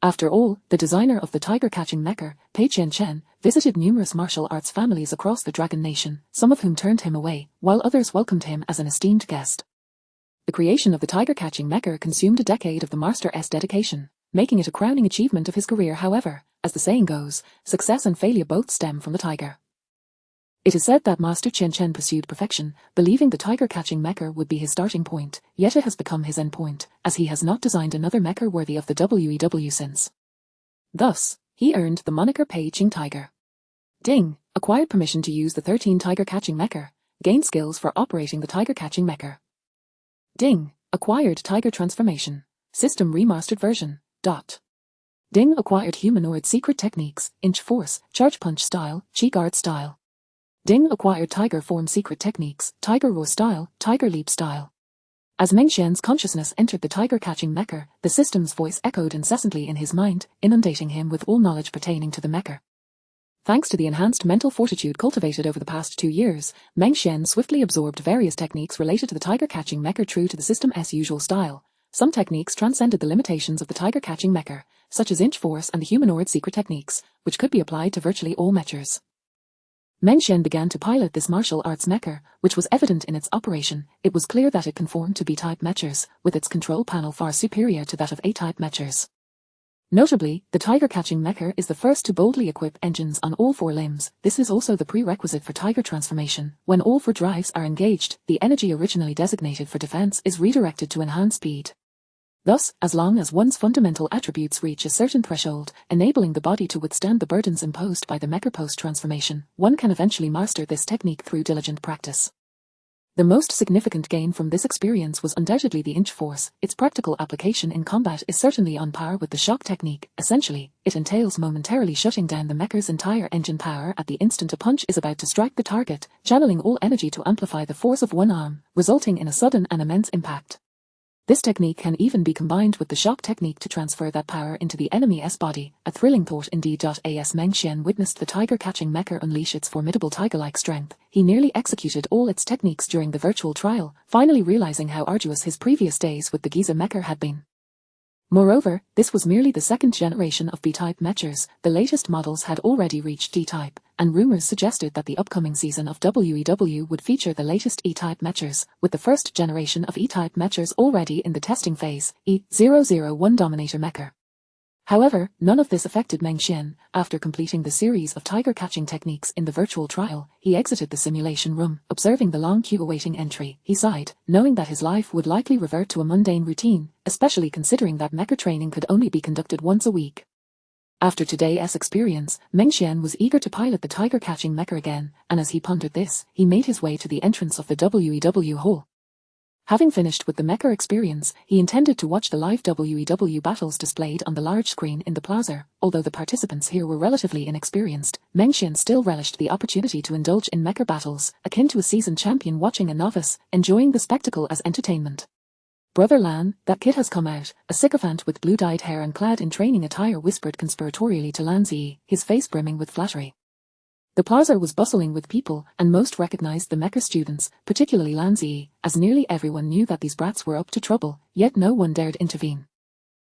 After all, the designer of the tiger-catching mecha, Pei Chen, visited numerous martial arts families across the dragon nation, some of whom turned him away, while others welcomed him as an esteemed guest. The creation of the tiger-catching mecha consumed a decade of the master's dedication, making it a crowning achievement of his career. However, as the saying goes, success and failure both stem from the tiger. It is said that Master Chen pursued perfection, believing the tiger-catching mecha would be his starting point, yet it has become his end point, as he has not designed another mecha worthy of the WEW since. Thus, he earned the moniker Pei Ching Tiger. Ding, acquired permission to use the 13 tiger-catching mecha, gained skills for operating the tiger-catching mecha. Ding, acquired tiger transformation, system remastered version. Ding acquired humanoid secret techniques, inch force, charge punch style, chi guard style. Ding acquired tiger form secret techniques, tiger roar style, tiger leap style. As Meng Xian's consciousness entered the tiger-catching mecha, the system's voice echoed incessantly in his mind, inundating him with all knowledge pertaining to the mecha. Thanks to the enhanced mental fortitude cultivated over the past 2 years, Meng Xian swiftly absorbed various techniques related to the tiger-catching mecha true to the system's usual style. Some techniques transcended the limitations of the tiger-catching mecha, such as inch force and the humanoid secret techniques, which could be applied to virtually all mechas. Meng Xian began to pilot this martial arts mecha, which was evident in its operation. It was clear that it conformed to B-type mechas, with its control panel far superior to that of A-type mechas. Notably, the tiger-catching mecha is the first to boldly equip engines on all 4 limbs. This is also the prerequisite for tiger transformation. When all 4 drives are engaged, the energy originally designated for defense is redirected to enhance speed. Thus, as long as one's fundamental attributes reach a certain threshold, enabling the body to withstand the burdens imposed by the mecha post-transformation, one can eventually master this technique through diligent practice. The most significant gain from this experience was undoubtedly the inch force. Its practical application in combat is certainly on par with the shock technique. Essentially, it entails momentarily shutting down the mecha's entire engine power at the instant a punch is about to strike the target, channeling all energy to amplify the force of one arm, resulting in a sudden and immense impact. This technique can even be combined with the shock technique to transfer that power into the enemy's body, a thrilling thought indeed. As Meng Xian witnessed the tiger-catching mecha unleash its formidable tiger-like strength, he nearly executed all its techniques during the virtual trial, finally realizing how arduous his previous days with the Giza mecha had been. Moreover, this was merely the 2nd generation of B-type mechas. The latest models had already reached D-type, and rumors suggested that the upcoming season of WEW would feature the latest E-type mechas, with the 1st generation of E-type mechas already in the testing phase, E001 Dominator mecha. However, none of this affected Meng Xian. After completing the series of tiger-catching techniques in the virtual trial, he exited the simulation room. Observing the long queue awaiting entry, he sighed, knowing that his life would likely revert to a mundane routine, especially considering that mecha training could only be conducted once a week. After today's experience, Meng Xian was eager to pilot the tiger-catching mecha again, and as he pondered this, he made his way to the entrance of the WEW hall. Having finished with the mecha experience, he intended to watch the live WEW battles displayed on the large screen in the plaza. Although the participants here were relatively inexperienced, Meng Xian still relished the opportunity to indulge in mecha battles, akin to a seasoned champion watching a novice, enjoying the spectacle as entertainment. Brother Lan, that kid has come out, a sycophant with blue-dyed hair and clad in training attire whispered conspiratorially to Lan Zi, his face brimming with flattery. The plaza was bustling with people, and most recognized the mecha students, particularly Lan Zi, as nearly everyone knew that these brats were up to trouble, yet no one dared intervene.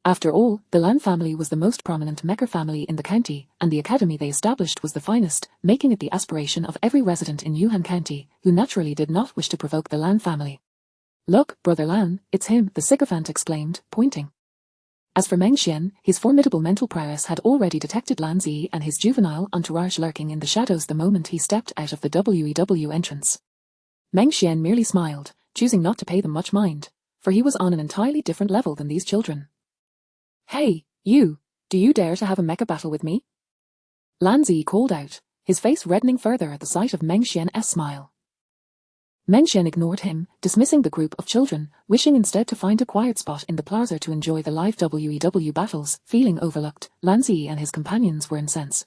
After all, the Lan family was the most prominent mecha family in the county, and the academy they established was the finest, making it the aspiration of every resident in Yuhan County, who naturally did not wish to provoke the Lan family. "Look, Brother Lan, it's him," the sycophant exclaimed, pointing. As for Meng Xian, his formidable mental prowess had already detected Lan Zi and his juvenile entourage lurking in the shadows the moment he stepped out of the WEW entrance. Meng Xian merely smiled, choosing not to pay them much mind, for he was on an entirely different level than these children. "Hey, you! Do you dare to have a mecha battle with me?" Lan Zi called out, his face reddening further at the sight of Meng Xian's smile. Meng Xian ignored him, dismissing the group of children, wishing instead to find a quiet spot in the plaza to enjoy the live WEW battles. Feeling overlooked, Lan Zi and his companions were incensed.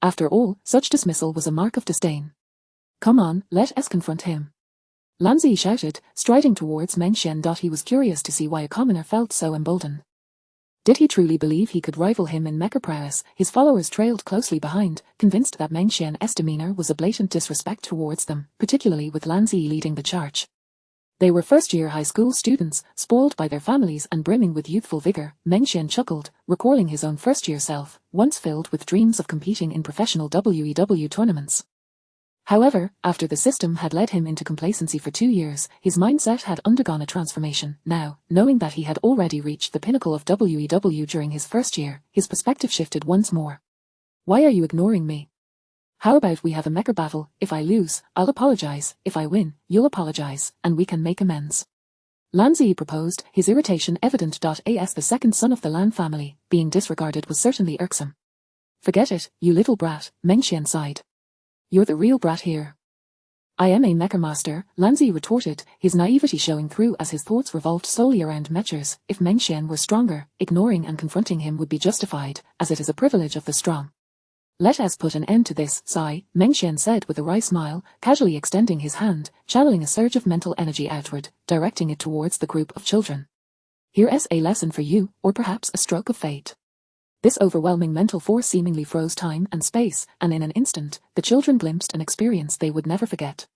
After all, such dismissal was a mark of disdain. "Come on, let us confront him." Lan Zi shouted, striding towards Meng Xian. He was curious to see why a commoner felt so emboldened. Did he truly believe he could rival him in mecha prowess? His followers trailed closely behind, convinced that Meng Xian's demeanor was a blatant disrespect towards them, particularly with Lan Zi leading the charge. They were first-year high school students, spoiled by their families and brimming with youthful vigor. Meng Xian chuckled, recalling his own first-year self, once filled with dreams of competing in professional WEW tournaments. However, after the system had led him into complacency for 2 years, his mindset had undergone a transformation. Now, knowing that he had already reached the pinnacle of WEW during his first year, his perspective shifted once more. Why are you ignoring me? How about we have a mecha battle? If I lose, I'll apologize. If I win, you'll apologize, and we can make amends. Lan Zi proposed, his irritation evident. As the second son of the Lan family, being disregarded was certainly irksome. Forget it, you little brat, Meng Xian sighed. You're the real brat here. I am a mecha master, Lan Zi retorted, his naivety showing through as his thoughts revolved solely around mechas. If Meng Xian were stronger, ignoring and confronting him would be justified, as it is a privilege of the strong. Let us put an end to this, Sai, Meng Xian said with a wry smile, casually extending his hand, channeling a surge of mental energy outward, directing it towards the group of children. Here's a lesson for you, or perhaps a stroke of fate. This overwhelming mental force seemingly froze time and space, and in an instant, the children glimpsed an experience they would never forget.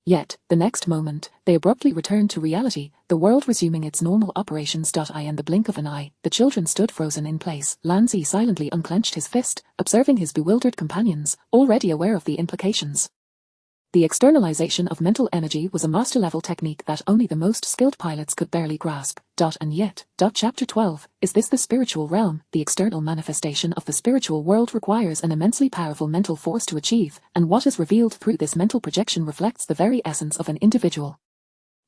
Yet, the next moment, they abruptly returned to reality, the world resuming its normal operations. In the blink of an eye, the children stood frozen in place. Lan Zi silently unclenched his fist, observing his bewildered companions, already aware of the implications. The externalization of mental energy was a master-level technique that only the most skilled pilots could barely grasp. And yet, Chapter 12, is this the spiritual realm? The external manifestation of the spiritual world requires an immensely powerful mental force to achieve, and what is revealed through this mental projection reflects the very essence of an individual.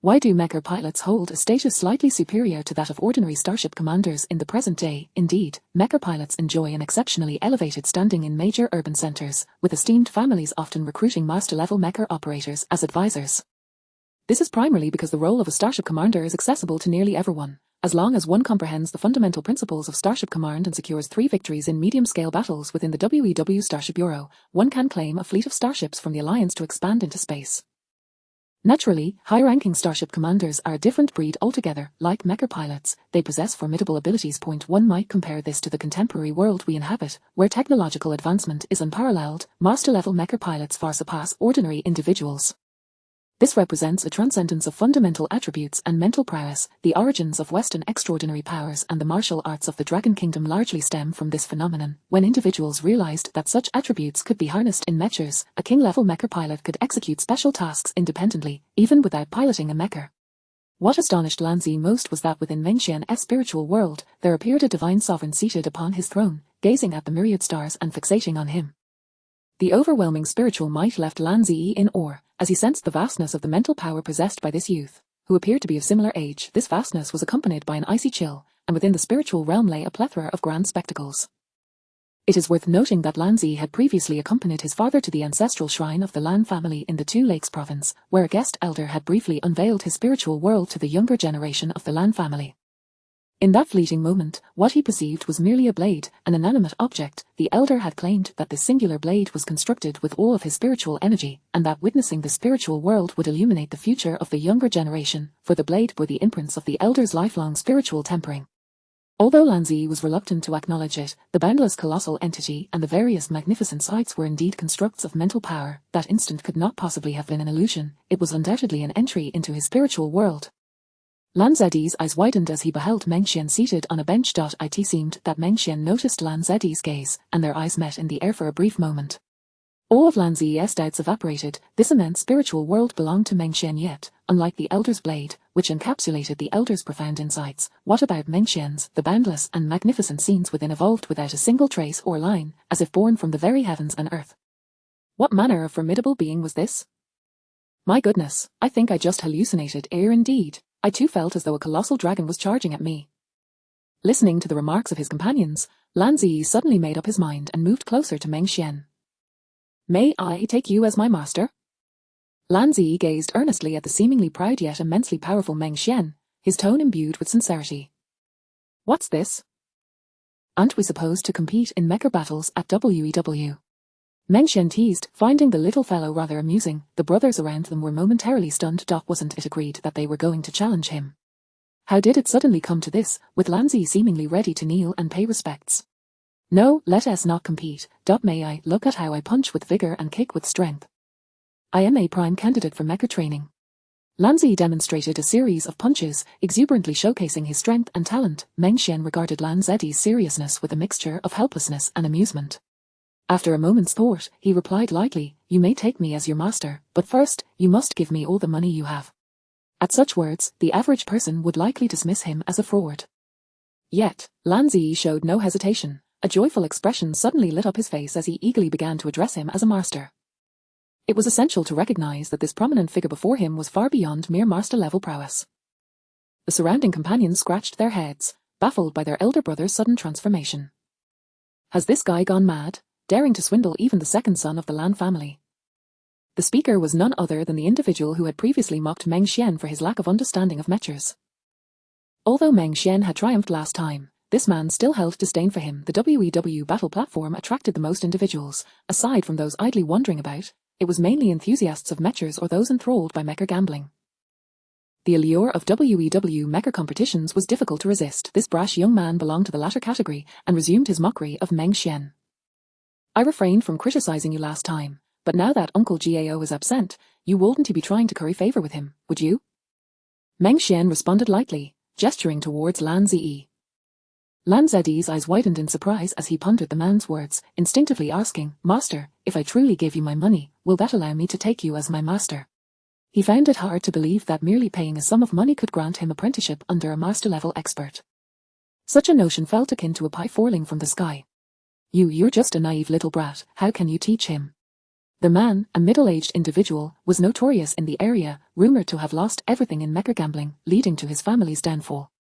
Why do mecha pilots hold a status slightly superior to that of ordinary starship commanders in the present day? Indeed, mecha pilots enjoy an exceptionally elevated standing in major urban centers, with esteemed families often recruiting master-level mecha operators as advisors. This is primarily because the role of a starship commander is accessible to nearly everyone. As long as one comprehends the fundamental principles of starship command and secures 3 victories in medium-scale battles within the WEW Starship Bureau, one can claim a fleet of starships from the Alliance to expand into space. Naturally, high-ranking starship commanders are a different breed altogether. Like mecha pilots, they possess formidable abilities. One might compare this to the contemporary world we inhabit, where technological advancement is unparalleled. Master-level mecha pilots far surpass ordinary individuals. This represents a transcendence of fundamental attributes and mental prowess. The origins of Western extraordinary powers and the martial arts of the Dragon Kingdom largely stem from this phenomenon. When individuals realized that such attributes could be harnessed in mechas, a king-level mecha pilot could execute special tasks independently, even without piloting a mecha. What astonished Lan Zi most was that within Meng Xian's spiritual world, there appeared a divine sovereign seated upon his throne, gazing at the myriad stars and fixating on him. The overwhelming spiritual might left Lan Zi in awe, as he sensed the vastness of the mental power possessed by this youth, who appeared to be of similar age. This vastness was accompanied by an icy chill, and within the spiritual realm lay a plethora of grand spectacles. It is worth noting that Lan Zi had previously accompanied his father to the ancestral shrine of the Lan family in the Two Lakes province, where a guest elder had briefly unveiled his spiritual world to the younger generation of the Lan family. In that fleeting moment, what he perceived was merely a blade, an inanimate object. The elder had claimed that this singular blade was constructed with all of his spiritual energy, and that witnessing the spiritual world would illuminate the future of the younger generation, for the blade bore the imprints of the elder's lifelong spiritual tempering. Although Lan Zi was reluctant to acknowledge it, the boundless colossal entity and the various magnificent sights were indeed constructs of mental power. That instant could not possibly have been an illusion, it was undoubtedly an entry into his spiritual world. Lan Zi's eyes widened as he beheld Meng Xian seated on a bench. It seemed that Meng Xian noticed Lan Zi's gaze, and their eyes met in the air for a brief moment. All of Lan Zi's doubts evaporated. This immense spiritual world belonged to Meng Xian, yet, unlike the Elder's blade, which encapsulated the Elder's profound insights, what about Meng Xian's? The boundless and magnificent scenes within evolved without a single trace or line, as if born from the very heavens and earth. What manner of formidable being was this? My goodness, I think I just hallucinated. Indeed. I too felt as though a colossal dragon was charging at me. Listening to the remarks of his companions, Lan Zi suddenly made up his mind and moved closer to Meng Xian. May I take you as my master? Lan Zi gazed earnestly at the seemingly proud yet immensely powerful Meng Xian, his tone imbued with sincerity. What's this? Aren't we supposed to compete in mecha battles at WEW? Meng Xian teased, finding the little fellow rather amusing. The brothers around them were momentarily stunned. Wasn't it agreed that they were going to challenge him? How did it suddenly come to this, with Lanzi seemingly ready to kneel and pay respects? No, let us not compete. May I look at how I punch with vigor and kick with strength? I am a prime candidate for mecha training. Lanzi demonstrated a series of punches, exuberantly showcasing his strength and talent. Meng Xian regarded Lanzi's seriousness with a mixture of helplessness and amusement. After a moment's thought, he replied lightly, "You may take me as your master, but first, you must give me all the money you have." At such words, the average person would likely dismiss him as a fraud. Yet, Lanzi showed no hesitation. A joyful expression suddenly lit up his face as he eagerly began to address him as a master. It was essential to recognize that this prominent figure before him was far beyond mere master-level prowess. The surrounding companions scratched their heads, baffled by their elder brother's sudden transformation. Has this guy gone mad, daring to swindle even the second son of the Lan family? The speaker was none other than the individual who had previously mocked Meng Xian for his lack of understanding of mechas. Although Meng Xian had triumphed last time, this man still held disdain for him. The WEW battle platform attracted the most individuals. Aside from those idly wandering about, it was mainly enthusiasts of mechas or those enthralled by mecha gambling. The allure of WEW mecha competitions was difficult to resist. This brash young man belonged to the latter category and resumed his mockery of Meng Xian. I refrained from criticizing you last time, but now that Uncle Gao is absent, you wouldn't be trying to curry favor with him, would you? Meng Xian responded lightly, gesturing towards Lan Zi. Lan Zi's eyes widened in surprise as he pondered the man's words, instinctively asking, "Master, if I truly gave you my money, will that allow me to take you as my master?" He found it hard to believe that merely paying a sum of money could grant him apprenticeship under a master-level expert. Such a notion felt akin to a pie falling from the sky. You're just a naive little brat, how can you teach him? The man, a middle-aged individual, was notorious in the area, rumored to have lost everything in mecha gambling, leading to his family's downfall.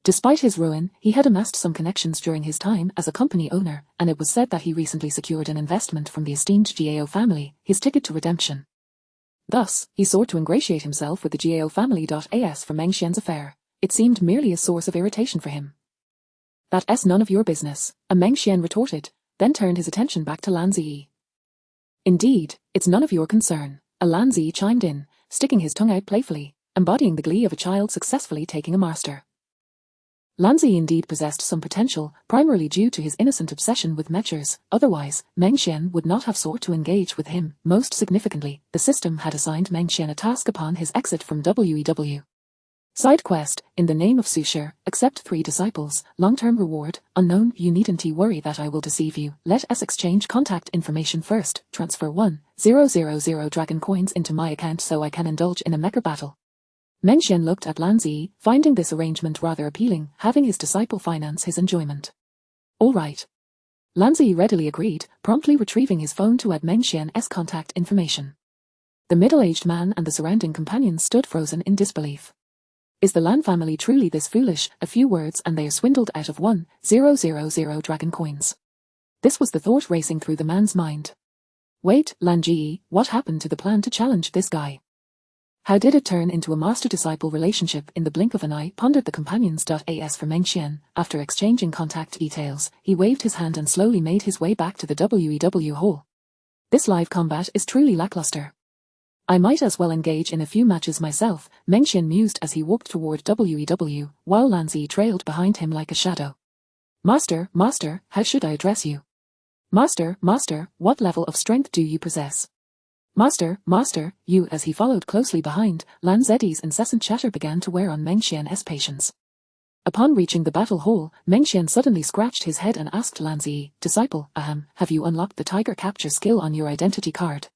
Despite his ruin, he had amassed some connections during his time as a company owner, and it was said that he recently secured an investment from the esteemed Gao family, his ticket to redemption. Thus, he sought to ingratiate himself with the Gao family. As for Meng Xian's affair, it seemed merely a source of irritation for him. That's none of your business, Meng Xian retorted, then turned his attention back to Lan Zi. Indeed, it's none of your concern, Lan Zi chimed in, sticking his tongue out playfully, embodying the glee of a child successfully taking a master. Lan Zi indeed possessed some potential, primarily due to his innocent obsession with mechas. Otherwise, Meng Xian would not have sought to engage with him. Most significantly, the system had assigned Meng Xian a task upon his exit from WEW. Side quest, in the name of Sushir, accept 3 disciples, long-term reward, unknown. You needn't worry that I will deceive you. Let us exchange contact information first. Transfer 1,000 dragon coins into my account so I can indulge in a mecha battle. Meng Xian looked at Lan Zi, finding this arrangement rather appealing, having his disciple finance his enjoyment. All right. Lan Zi readily agreed, promptly retrieving his phone to add Meng Xian's contact information. The middle-aged man and the surrounding companions stood frozen in disbelief. Is the Lan family truly this foolish? A few words and they are swindled out of 1,000 dragon coins. This was the thought racing through the man's mind. Wait, Lan Ji, what happened to the plan to challenge this guy? How did it turn into a master-disciple relationship in the blink of an eye? Pondered the companions. As for Meng Xian, after exchanging contact details, he waved his hand and slowly made his way back to the WEW hall. This live combat is truly lackluster. I might as well engage in a few matches myself, Meng Xian mused as he walked toward WEW, while Lan Zi trailed behind him like a shadow. Master, how should I address you? Master, what level of strength do you possess? Master, you. As he followed closely behind, Lan Zi's incessant chatter began to wear on Meng Xian's patience. Upon reaching the battle hall, Meng Xian suddenly scratched his head and asked Lan Zi, "Disciple, have you unlocked the tiger capture skill on your identity card?"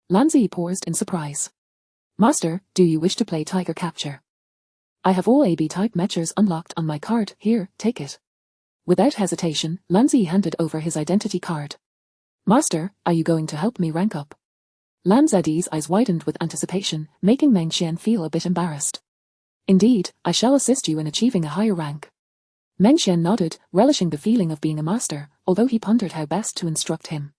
Lan Zi paused in surprise. Master, do you wish to play tiger capture? I have all AB-type mechas unlocked on my card, here, take it. Without hesitation, Lan Zi handed over his identity card. Master, are you going to help me rank up? Lan Zi's eyes widened with anticipation, making Meng Xian feel a bit embarrassed. Indeed, I shall assist you in achieving a higher rank. Meng Xian nodded, relishing the feeling of being a master, although he pondered how best to instruct him.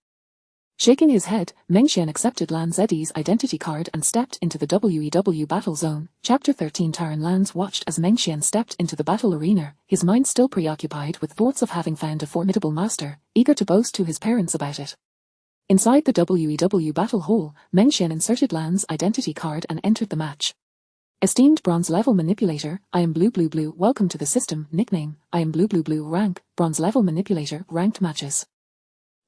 Shaking his head, Meng Xian accepted Lan Zi's identity card and stepped into the WEW battle zone. Chapter 13. Taran Lans watched as Meng Xian stepped into the battle arena, his mind still preoccupied with thoughts of having found a formidable master, eager to boast to his parents about it. Inside the WEW Battle Hall, Meng Xian inserted Lan's identity card and entered the match. Esteemed Bronze Level Manipulator, I am Blue Blue Blue, welcome to the system. Nickname, I am Blue Blue Blue. Rank, Bronze Level Manipulator, ranked matches.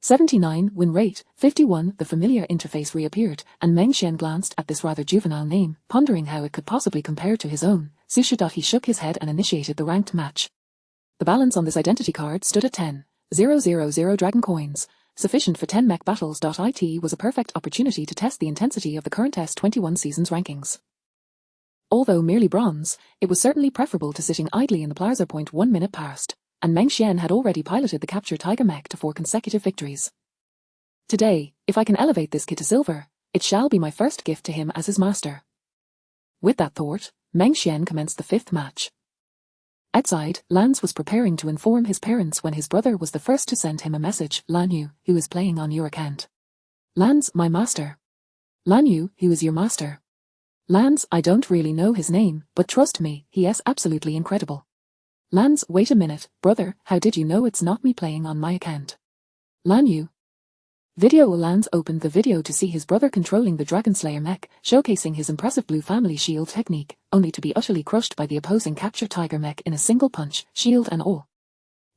79, win rate, 51. The familiar interface reappeared, and Meng Xian glanced at this rather juvenile name, pondering how it could possibly compare to his own. He shook his head and initiated the ranked match. The balance on this identity card stood at 10,000 dragon coins, sufficient for 10 mech battles. It was a perfect opportunity to test the intensity of the current S21 season's rankings. Although merely bronze, it was certainly preferable to sitting idly in the plaza. 1 minute passed, and Meng Xian had already piloted the Capture Tiger mech to 4 consecutive victories. Today, if I can elevate this kid to silver, it shall be my first gift to him as his master. With that thought, Meng Xian commenced the 5th match. Outside, Lance was preparing to inform his parents when his brother was the first to send him a message. Lan Yu, who is playing on your account? Lance, my master. Lan Yu, who is your master? Lance, I don't really know his name, but trust me, he is absolutely incredible. Lance, wait a minute, brother, how did you know it's not me playing on my account? Lan Yu. Video. Lance opened the video to see his brother controlling the Dragon Slayer mech, showcasing his impressive blue family shield technique, only to be utterly crushed by the opposing Capture Tiger mech in a single punch, shield and all.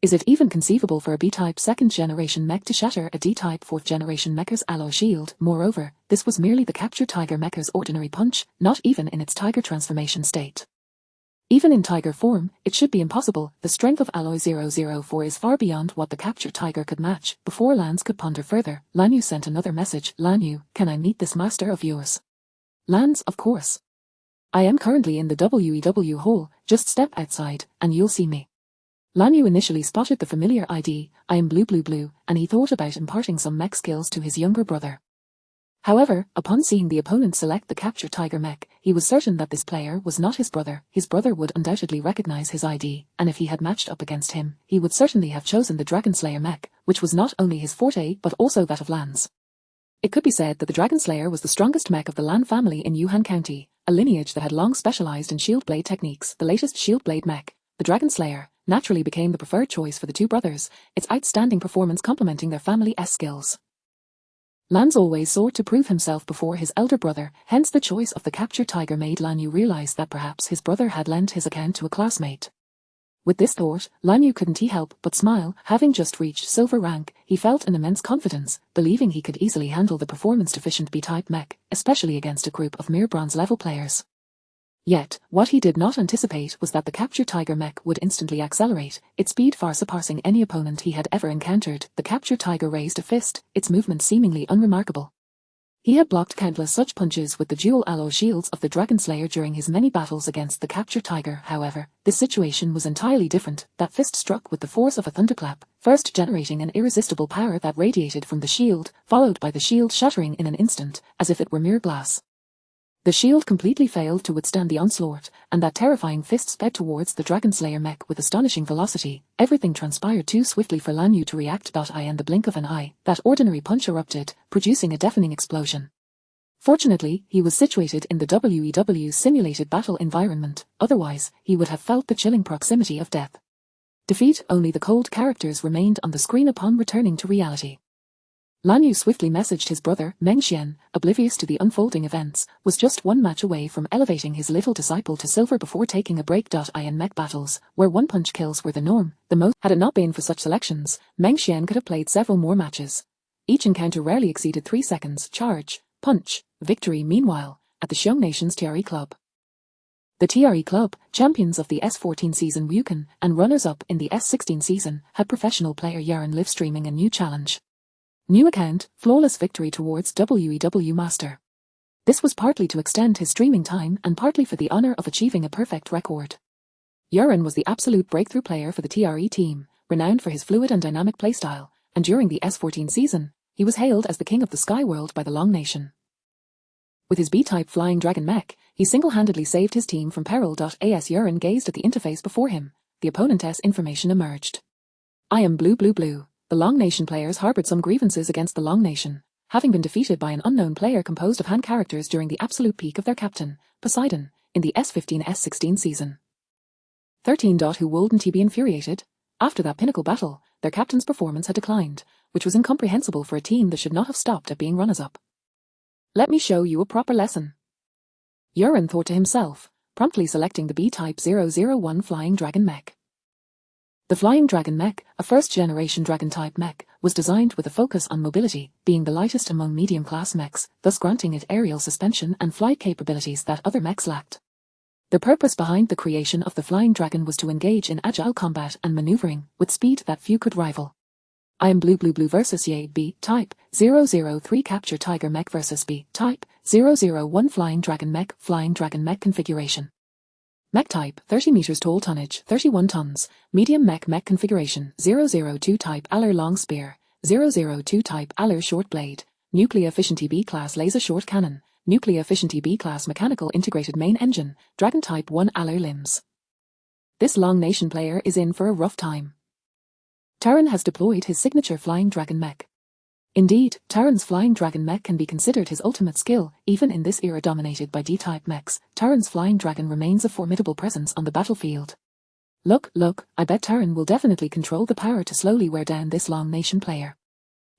Is it even conceivable for a B-type 2nd generation mech to shatter a D-type 4th generation mecha's alloy shield? Moreover, this was merely the Capture Tiger mecha's ordinary punch, not even in its Tiger transformation state. Even in Tiger form, it should be impossible. The strength of Alloy 004 is far beyond what the Capture Tiger could match. Before Lance could ponder further, Lan Yu sent another message. Lan Yu, can I meet this master of yours? Lance, of course. I am currently in the WEW hall, just step outside, and you'll see me. Lan Yu initially spotted the familiar ID, I am Blue Blue Blue, and he thought about imparting some mech skills to his younger brother. However, upon seeing the opponent select the Capture Tiger mech, he was certain that this player was not his brother. His brother would undoubtedly recognize his ID, and if he had matched up against him, he would certainly have chosen the Dragon Slayer mech, which was not only his forte but also that of Lan's. It could be said that the Dragon Slayer was the strongest mech of the Lan family in Yuhan County, a lineage that had long specialized in shield blade techniques. The latest shield blade mech, the Dragon Slayer, naturally became the preferred choice for the two brothers, its outstanding performance complementing their family's skills. Lance always sought to prove himself before his elder brother, hence the choice of the Capture Tiger made Lan Yu realize that perhaps his brother had lent his account to a classmate. With this thought, Lan Yu couldn't help but smile. Having just reached silver rank, he felt an immense confidence, believing he could easily handle the performance-deficient B-type mech, especially against a group of mere bronze-level players. Yet, what he did not anticipate was that the Capture Tiger mech would instantly accelerate, its speed far surpassing any opponent he had ever encountered. The Capture Tiger raised a fist, its movement seemingly unremarkable. He had blocked countless such punches with the dual alloy shields of the Dragon Slayer during his many battles against the Capture Tiger. However, this situation was entirely different. That fist struck with the force of a thunderclap, first generating an irresistible power that radiated from the shield, followed by the shield shattering in an instant, as if it were mere glass. The shield completely failed to withstand the onslaught, and that terrifying fist sped towards the Dragon Slayer mech with astonishing velocity. Everything transpired too swiftly for Lan Yu to react. In the blink of an eye, that ordinary punch erupted, producing a deafening explosion. Fortunately, he was situated in the WEW simulated battle environment, otherwise, he would have felt the chilling proximity of death. Defeat. Only the cold characters remained on the screen upon returning to reality. Lan Yu swiftly messaged his brother. Meng Xian, oblivious to the unfolding events, was just one match away from elevating his little disciple to silver before taking a break. In mech battles, where one-punch kills were the norm, had it not been for such selections, Meng Xian could have played several more matches. Each encounter rarely exceeded 3 seconds. Charge, punch, victory. Meanwhile, at the Xiong Nation's TRE Club. The TRE Club, champions of the S14 season Wukan, and runners-up in the S16 season, had professional player Yaron live streaming a new challenge. New account, flawless victory towards WEW Master. This was partly to extend his streaming time and partly for the honor of achieving a perfect record. Yaron was the absolute breakthrough player for the TRE team, renowned for his fluid and dynamic playstyle, and during the S14 season, he was hailed as the king of the Sky World by the Long Nation. With his B-type flying dragon mech, he single-handedly saved his team from peril. As Yaron gazed at the interface before him, the opponent's information emerged. I am Blue Blue Blue. The Long Nation players harbored some grievances against the Long Nation, having been defeated by an unknown player composed of hand characters during the absolute peak of their captain, Poseidon, in the S15-S16 season. 13. Who wouldn't he be infuriated? After that pinnacle battle, their captain's performance had declined, which was incomprehensible for a team that should not have stopped at being runners-up. Let me show you a proper lesson. Yuren thought to himself, promptly selecting the B-Type 001 Flying Dragon mech. The Flying Dragon mech, a first-generation Dragon-type mech, was designed with a focus on mobility, being the lightest among medium-class mechs, thus granting it aerial suspension and flight capabilities that other mechs lacked. The purpose behind the creation of the Flying Dragon was to engage in agile combat and maneuvering, with speed that few could rival. I am Blue versus Ye B-Type 003 Capture Tiger mech versus B-Type 001 Flying Dragon mech configuration. Mech type 30 meters tall, tonnage 31 tons, medium mech configuration 002 type Aller long spear, 002 type Aller short blade, nuclear efficiency B-class laser short cannon, nuclear efficiency B-class mechanical integrated main engine, Dragon type 1 Aller limbs. This Long Nation player is in for a rough time. Terran has deployed his signature Flying Dragon mech. Indeed, Terran's Flying Dragon mech can be considered his ultimate skill. Even in this era dominated by D-type mechs, Terran's Flying Dragon remains a formidable presence on the battlefield. Look, I bet Terran will definitely control the power to slowly wear down this Long Nation player.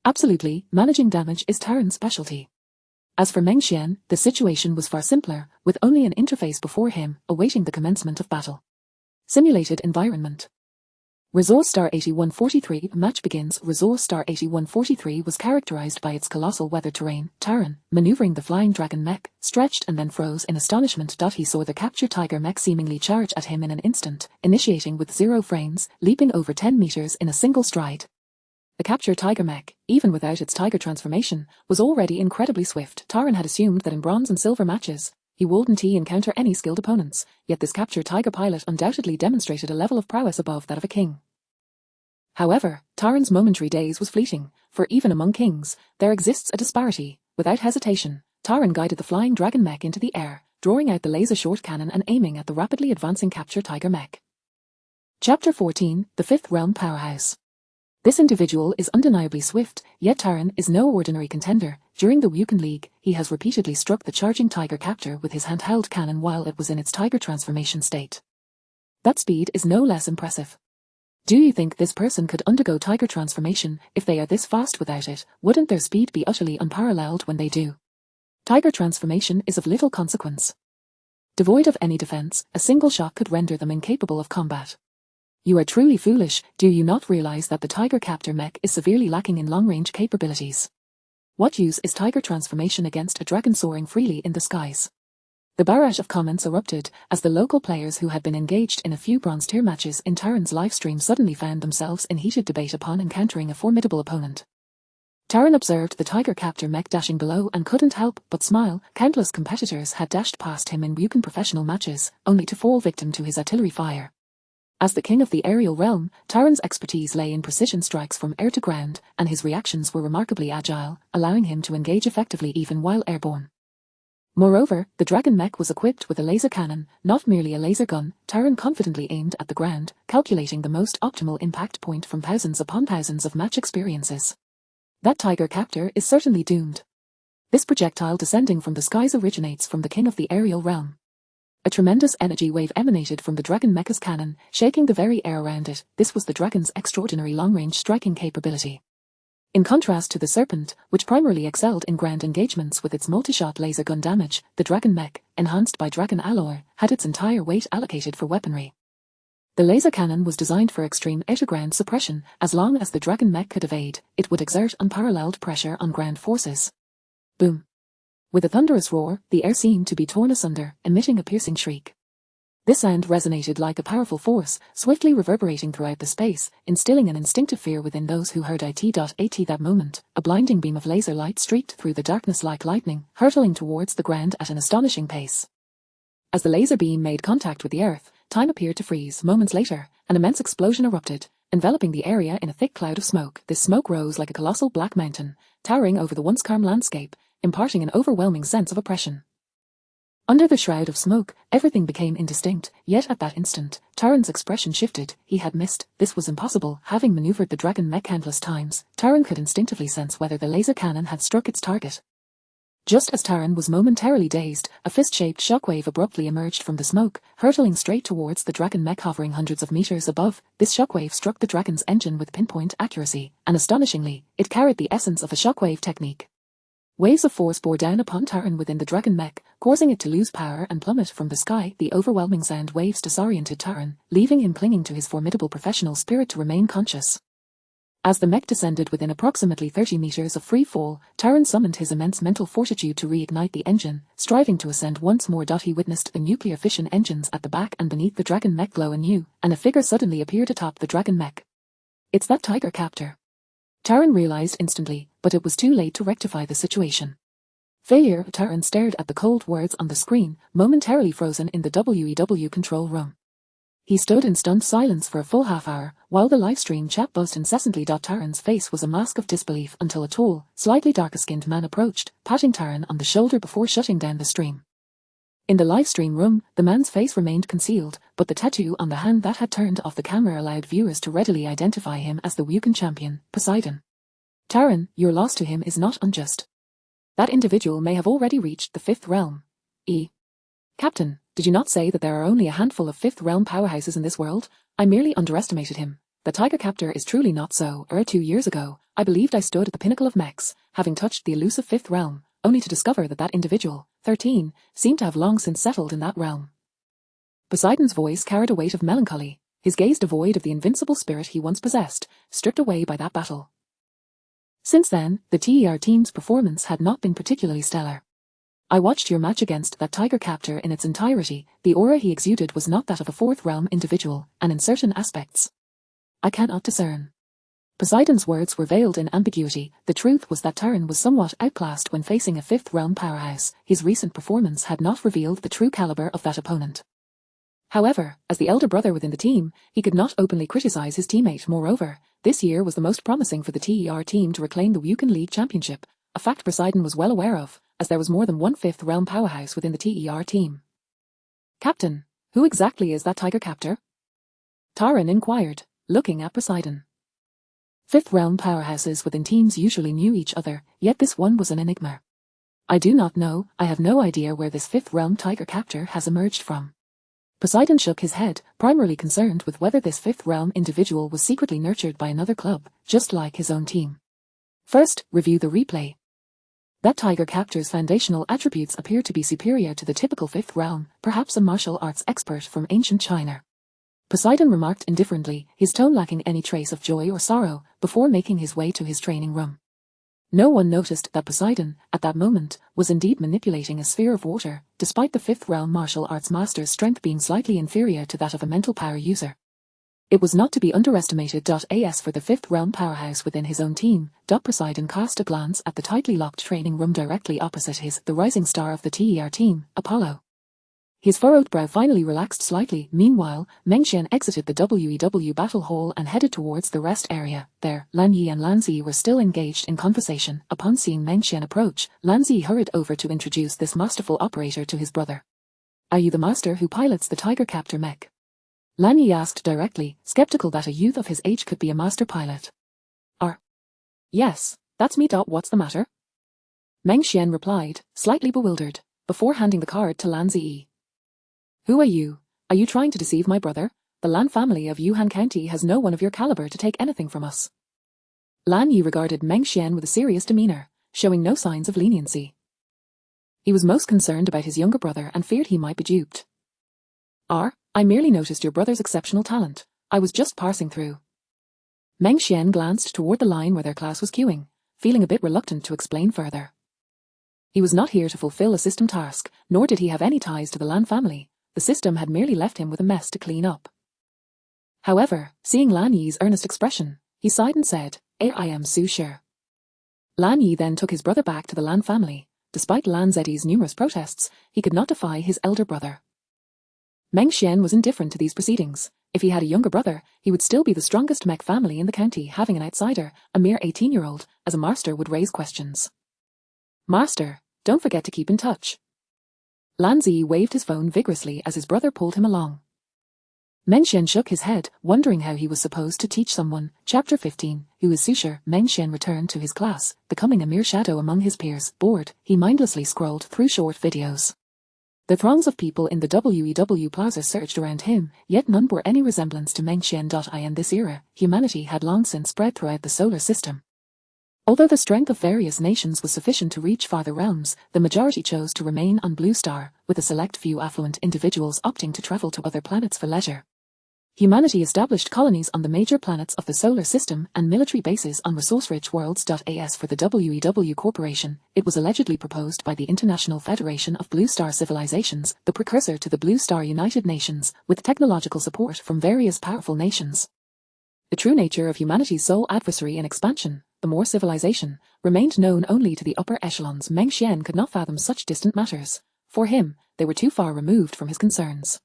Absolutely, managing damage is Terran's specialty. As for Meng Xian, the situation was far simpler, with only an interface before him, awaiting the commencement of battle. Simulated environment. Resource Star 8143 match begins. Resource Star 8143 was characterized by its colossal weather terrain. Terran, maneuvering the Flying Dragon mech, stretched and then froze in astonishment. He saw the Capture Tiger mech seemingly charge at him in an instant, initiating with 0 frames, leaping over 10 meters in a single stride. The Capture Tiger mech, even without its Tiger transformation, was already incredibly swift. Terran had assumed that in bronze and silver matches, he wouldn't encounter any skilled opponents, yet this Capture Tiger pilot undoubtedly demonstrated a level of prowess above that of a king. However, Terran's momentary daze was fleeting, for even among kings, there exists a disparity. Without hesitation, Terran guided the Flying Dragon mech into the air, drawing out the laser short cannon and aiming at the rapidly advancing Capture Tiger mech. Chapter 14, The Fifth Realm Powerhouse. This individual is undeniably swift, yet Terran is no ordinary contender. During the Wukan League, he has repeatedly struck the charging Tiger Captor with his handheld cannon while it was in its Tiger transformation state. That speed is no less impressive. Do you think this person could undergo Tiger transformation? If they are this fast without it, wouldn't their speed be utterly unparalleled when they do? Tiger transformation is of little consequence. Devoid of any defense, a single shot could render them incapable of combat. You are truly foolish. Do you not realize that the Tiger Captor mech is severely lacking in long-range capabilities? What use is Tiger transformation against a dragon soaring freely in the skies? The barrage of comments erupted as the local players who had been engaged in a few bronze tier matches in Terran's livestream suddenly found themselves in heated debate upon encountering a formidable opponent. Terran observed the Tiger Captor mech dashing below and couldn't help but smile. Countless competitors had dashed past him in Wukan professional matches, only to fall victim to his artillery fire. As the king of the aerial realm, Terran's expertise lay in precision strikes from air to ground, and his reactions were remarkably agile, allowing him to engage effectively even while airborne. Moreover, the Dragon mech was equipped with a laser cannon, not merely a laser gun. Terran confidently aimed at the ground, calculating the most optimal impact point from thousands upon thousands of match experiences. That Tiger Captor is certainly doomed. This projectile descending from the skies originates from the king of the aerial realm. A tremendous energy wave emanated from the Dragon mecha's cannon, shaking the very air around it. This was the Dragon's extraordinary long-range striking capability. In contrast to the Serpent, which primarily excelled in ground engagements with its multi-shot laser gun damage, the Dragon mech, enhanced by Dragon alloy, had its entire weight allocated for weaponry. The laser cannon was designed for extreme air-to-ground suppression. As long as the Dragon mech could evade, it would exert unparalleled pressure on ground forces. Boom! With a thunderous roar, the air seemed to be torn asunder, emitting a piercing shriek. This sound resonated like a powerful force, swiftly reverberating throughout the space, instilling an instinctive fear within those who heard it. At that moment, a blinding beam of laser light streaked through the darkness like lightning, hurtling towards the ground at an astonishing pace. As the laser beam made contact with the earth, time appeared to freeze. Moments later, an immense explosion erupted, enveloping the area in a thick cloud of smoke. This smoke rose like a colossal black mountain, towering over the once calm landscape, imparting an overwhelming sense of oppression. Under the shroud of smoke, everything became indistinct, yet at that instant, Terran's expression shifted. He had missed. This was impossible. Having maneuvered the Dragon mech countless times, Terran could instinctively sense whether the laser cannon had struck its target. Just as Taran was momentarily dazed, a fist-shaped shockwave abruptly emerged from the smoke, hurtling straight towards the dragon mech hovering hundreds of meters above. This shockwave struck the dragon's engine with pinpoint accuracy, and astonishingly, it carried the essence of a shockwave technique. Waves of force bore down upon Taran within the dragon mech, causing it to lose power and plummet from the sky. The overwhelming sound waves disoriented Taran, leaving him clinging to his formidable professional spirit to remain conscious. As the mech descended within approximately 30 meters of free fall, Taran summoned his immense mental fortitude to reignite the engine, striving to ascend once more. He witnessed the nuclear fission engines at the back and beneath the dragon mech glow anew, and a figure suddenly appeared atop the dragon mech. It's that Tiger Captor. Taran realized instantly, but it was too late to rectify the situation. Failure. Taran stared at the cold words on the screen, momentarily frozen in the WEW control room. He stood in stunned silence for a full half-hour, while the livestream chat buzzed incessantly. Taran's face was a mask of disbelief until a tall, slightly darker-skinned man approached, patting Taran on the shoulder before shutting down the stream. In the livestream room, the man's face remained concealed, but the tattoo on the hand that had turned off the camera allowed viewers to readily identify him as the Wukan champion, Poseidon. Taran, your loss to him is not unjust. That individual may have already reached the 5th realm. Captain, did you not say that there are only a handful of 5th realm powerhouses in this world? I merely underestimated him. The Tiger Captor is truly not so. 2 years ago, I believed I stood at the pinnacle of mechs, having touched the elusive 5th realm, only to discover that individual, 13, seemed to have long since settled in that realm. Poseidon's voice carried a weight of melancholy, his gaze devoid of the invincible spirit he once possessed, stripped away by that battle. Since then, the TER team's performance had not been particularly stellar. I watched your match against that Tiger Captor in its entirety. The aura he exuded was not that of a 4th realm individual, and in certain aspects, I cannot discern. Poseidon's words were veiled in ambiguity. The truth was that Taran was somewhat outclassed when facing a 5th realm powerhouse. His recent performance had not revealed the true caliber of that opponent. However, as the elder brother within the team, he could not openly criticize his teammate. Moreover, this year was the most promising for the TER team to reclaim the Wukan League Championship, a fact Poseidon was well aware of, as there was more than one 5th realm powerhouse within the TER team. Captain, who exactly is that Tiger Captor? Taran inquired, looking at Poseidon. 5th realm powerhouses within teams usually knew each other, yet this one was an enigma. I do not know. I have no idea where this 5th realm Tiger Captor has emerged from. Poseidon shook his head, primarily concerned with whether this 5th realm individual was secretly nurtured by another club, just like his own team. First, review the replay. That Tiger Captor's foundational attributes appear to be superior to the typical 5th realm, perhaps a martial arts expert from ancient China. Poseidon remarked indifferently, his tone lacking any trace of joy or sorrow, before making his way to his training room. No one noticed that Poseidon, at that moment, was indeed manipulating a sphere of water, despite the 5th realm martial arts master's strength being slightly inferior to that of a mental power user. It was not to be underestimated. As for the 5th realm powerhouse within his own team, Poseidon cast a glance at the tightly locked training room directly opposite his, the rising star of the TER team, Apollo. His furrowed brow finally relaxed slightly. Meanwhile, Mengxian exited the WEW battle hall and headed towards the rest area. There, Lan Yi and Lan Zi were still engaged in conversation. Upon seeing Mengxian approach, Lan Zi hurried over to introduce this masterful operator to his brother. Are you the master who pilots the Tiger Captor mech? Lan Yi asked directly, skeptical that a youth of his age could be a master pilot. Yes, that's me. What's the matter? Mengxian replied, slightly bewildered, before handing the card to Lan Zi. Who are you? Are you trying to deceive my brother? The Lan family of Yuhan County has no one of your caliber to take anything from us. Lan Yi regarded Mengxian with a serious demeanor, showing no signs of leniency. He was most concerned about his younger brother and feared he might be duped. I merely noticed your brother's exceptional talent. I was just passing through. Mengxian glanced toward the line where their class was queuing, feeling a bit reluctant to explain further. He was not here to fulfill a system task, nor did he have any ties to the Lan family. The system had merely left him with a mess to clean up. However, seeing Lan Yi's earnest expression, he sighed and said, I am so sure. Lan Yi then took his brother back to the Lan family. Despite Lan Zi's numerous protests, he could not defy his elder brother. Mengxian was indifferent to these proceedings. If he had a younger brother, he would still be the strongest mech family in the county. Having an outsider, a mere 18-year-old, as a master would raise questions. Master, don't forget to keep in touch. Lan Zi waved his phone vigorously as his brother pulled him along. Meng Xian shook his head, wondering how he was supposed to teach someone. Chapter 15, Who is Sushar? Meng Xian returned to his class, becoming a mere shadow among his peers. Bored, he mindlessly scrolled through short videos. The throngs of people in the WEW plaza surged around him, yet none bore any resemblance to Meng Xian. In this era, humanity had long since spread throughout the solar system. Although the strength of various nations was sufficient to reach farther realms, the majority chose to remain on Blue Star, with a select few affluent individuals opting to travel to other planets for leisure. Humanity established colonies on the major planets of the solar system and military bases on resource-rich worlds. As for the WEW Corporation, it was allegedly proposed by the International Federation of Blue Star Civilizations, the precursor to the Blue Star United Nations, with technological support from various powerful nations. The true nature of humanity's sole adversary in expansion, the More civilization, remained known only to the upper echelons. Meng Xian could not fathom such distant matters. For him, they were too far removed from his concerns.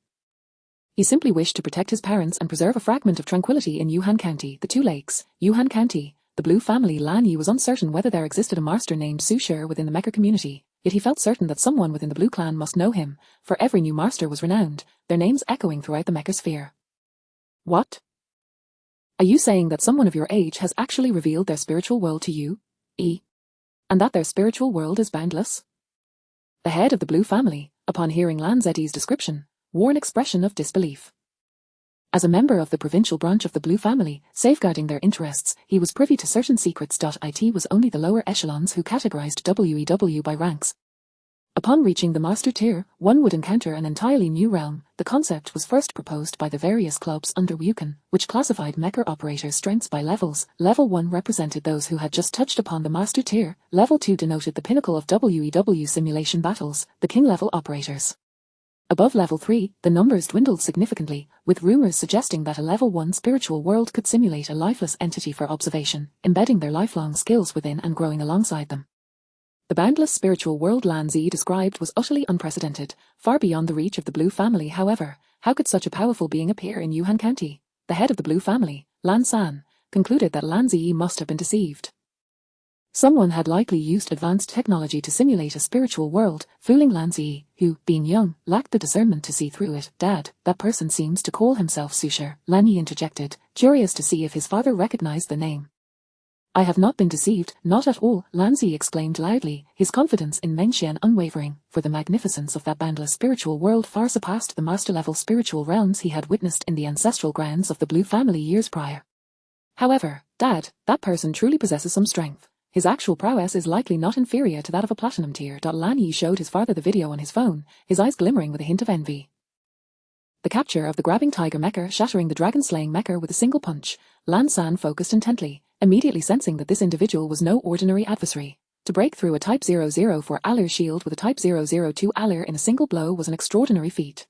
He simply wished to protect his parents and preserve a fragment of tranquility in Yuhan County, the Two Lakes, Yuhan County. The Blue family. Lan Yi was uncertain whether there existed a master named Sushar within the Mecha community, yet he felt certain that someone within the Blue clan must know him, for every new master was renowned, their names echoing throughout the Mecha sphere. What? Are you saying that someone of your age has actually revealed their spiritual world to you? And that their spiritual world is boundless? The head of the Blue family, upon hearing Lan Zi's description, wore an expression of disbelief. As a member of the provincial branch of the Blue family, safeguarding their interests, he was privy to certain secrets. It was only the lower echelons who categorized WEW by ranks. Upon reaching the master tier, one would encounter an entirely new realm. The concept was first proposed by the various clubs under WUCAN, which classified mecha operators' strengths by levels. Level 1 represented those who had just touched upon the master tier, Level 2 denoted the pinnacle of WEW simulation battles, the king-level operators. Above Level 3, the numbers dwindled significantly, with rumors suggesting that a Level 1 spiritual world could simulate a lifeless entity for observation, embedding their lifelong skills within and growing alongside them. The boundless spiritual world Lan Zi described was utterly unprecedented, far beyond the reach of the Blue family. However, how could such a powerful being appear in Yuhan County? The head of the Blue family, Lan San, concluded that Lan Zi must have been deceived. Someone had likely used advanced technology to simulate a spiritual world, fooling Lan Zi, who, being young, lacked the discernment to see through it. Dad, that person seems to call himself Sushar, Lan Yi interjected, curious to see if his father recognized the name. I have not been deceived, not at all, Lan Zi exclaimed loudly, his confidence in Meng Xian unwavering, for the magnificence of that boundless spiritual world far surpassed the master-level spiritual realms he had witnessed in the ancestral grounds of the Blue family years prior. However, Dad, that person truly possesses some strength. His actual prowess is likely not inferior to that of a platinum tier. Lan Yi showed his father the video on his phone, his eyes glimmering with a hint of envy. The capture of the grabbing tiger mecha shattering the dragon-slaying mecha with a single punch, Lan San focused intently, immediately sensing that this individual was no ordinary adversary. To break through a Type 004 Aller shield with a Type 002 Aller in a single blow was an extraordinary feat.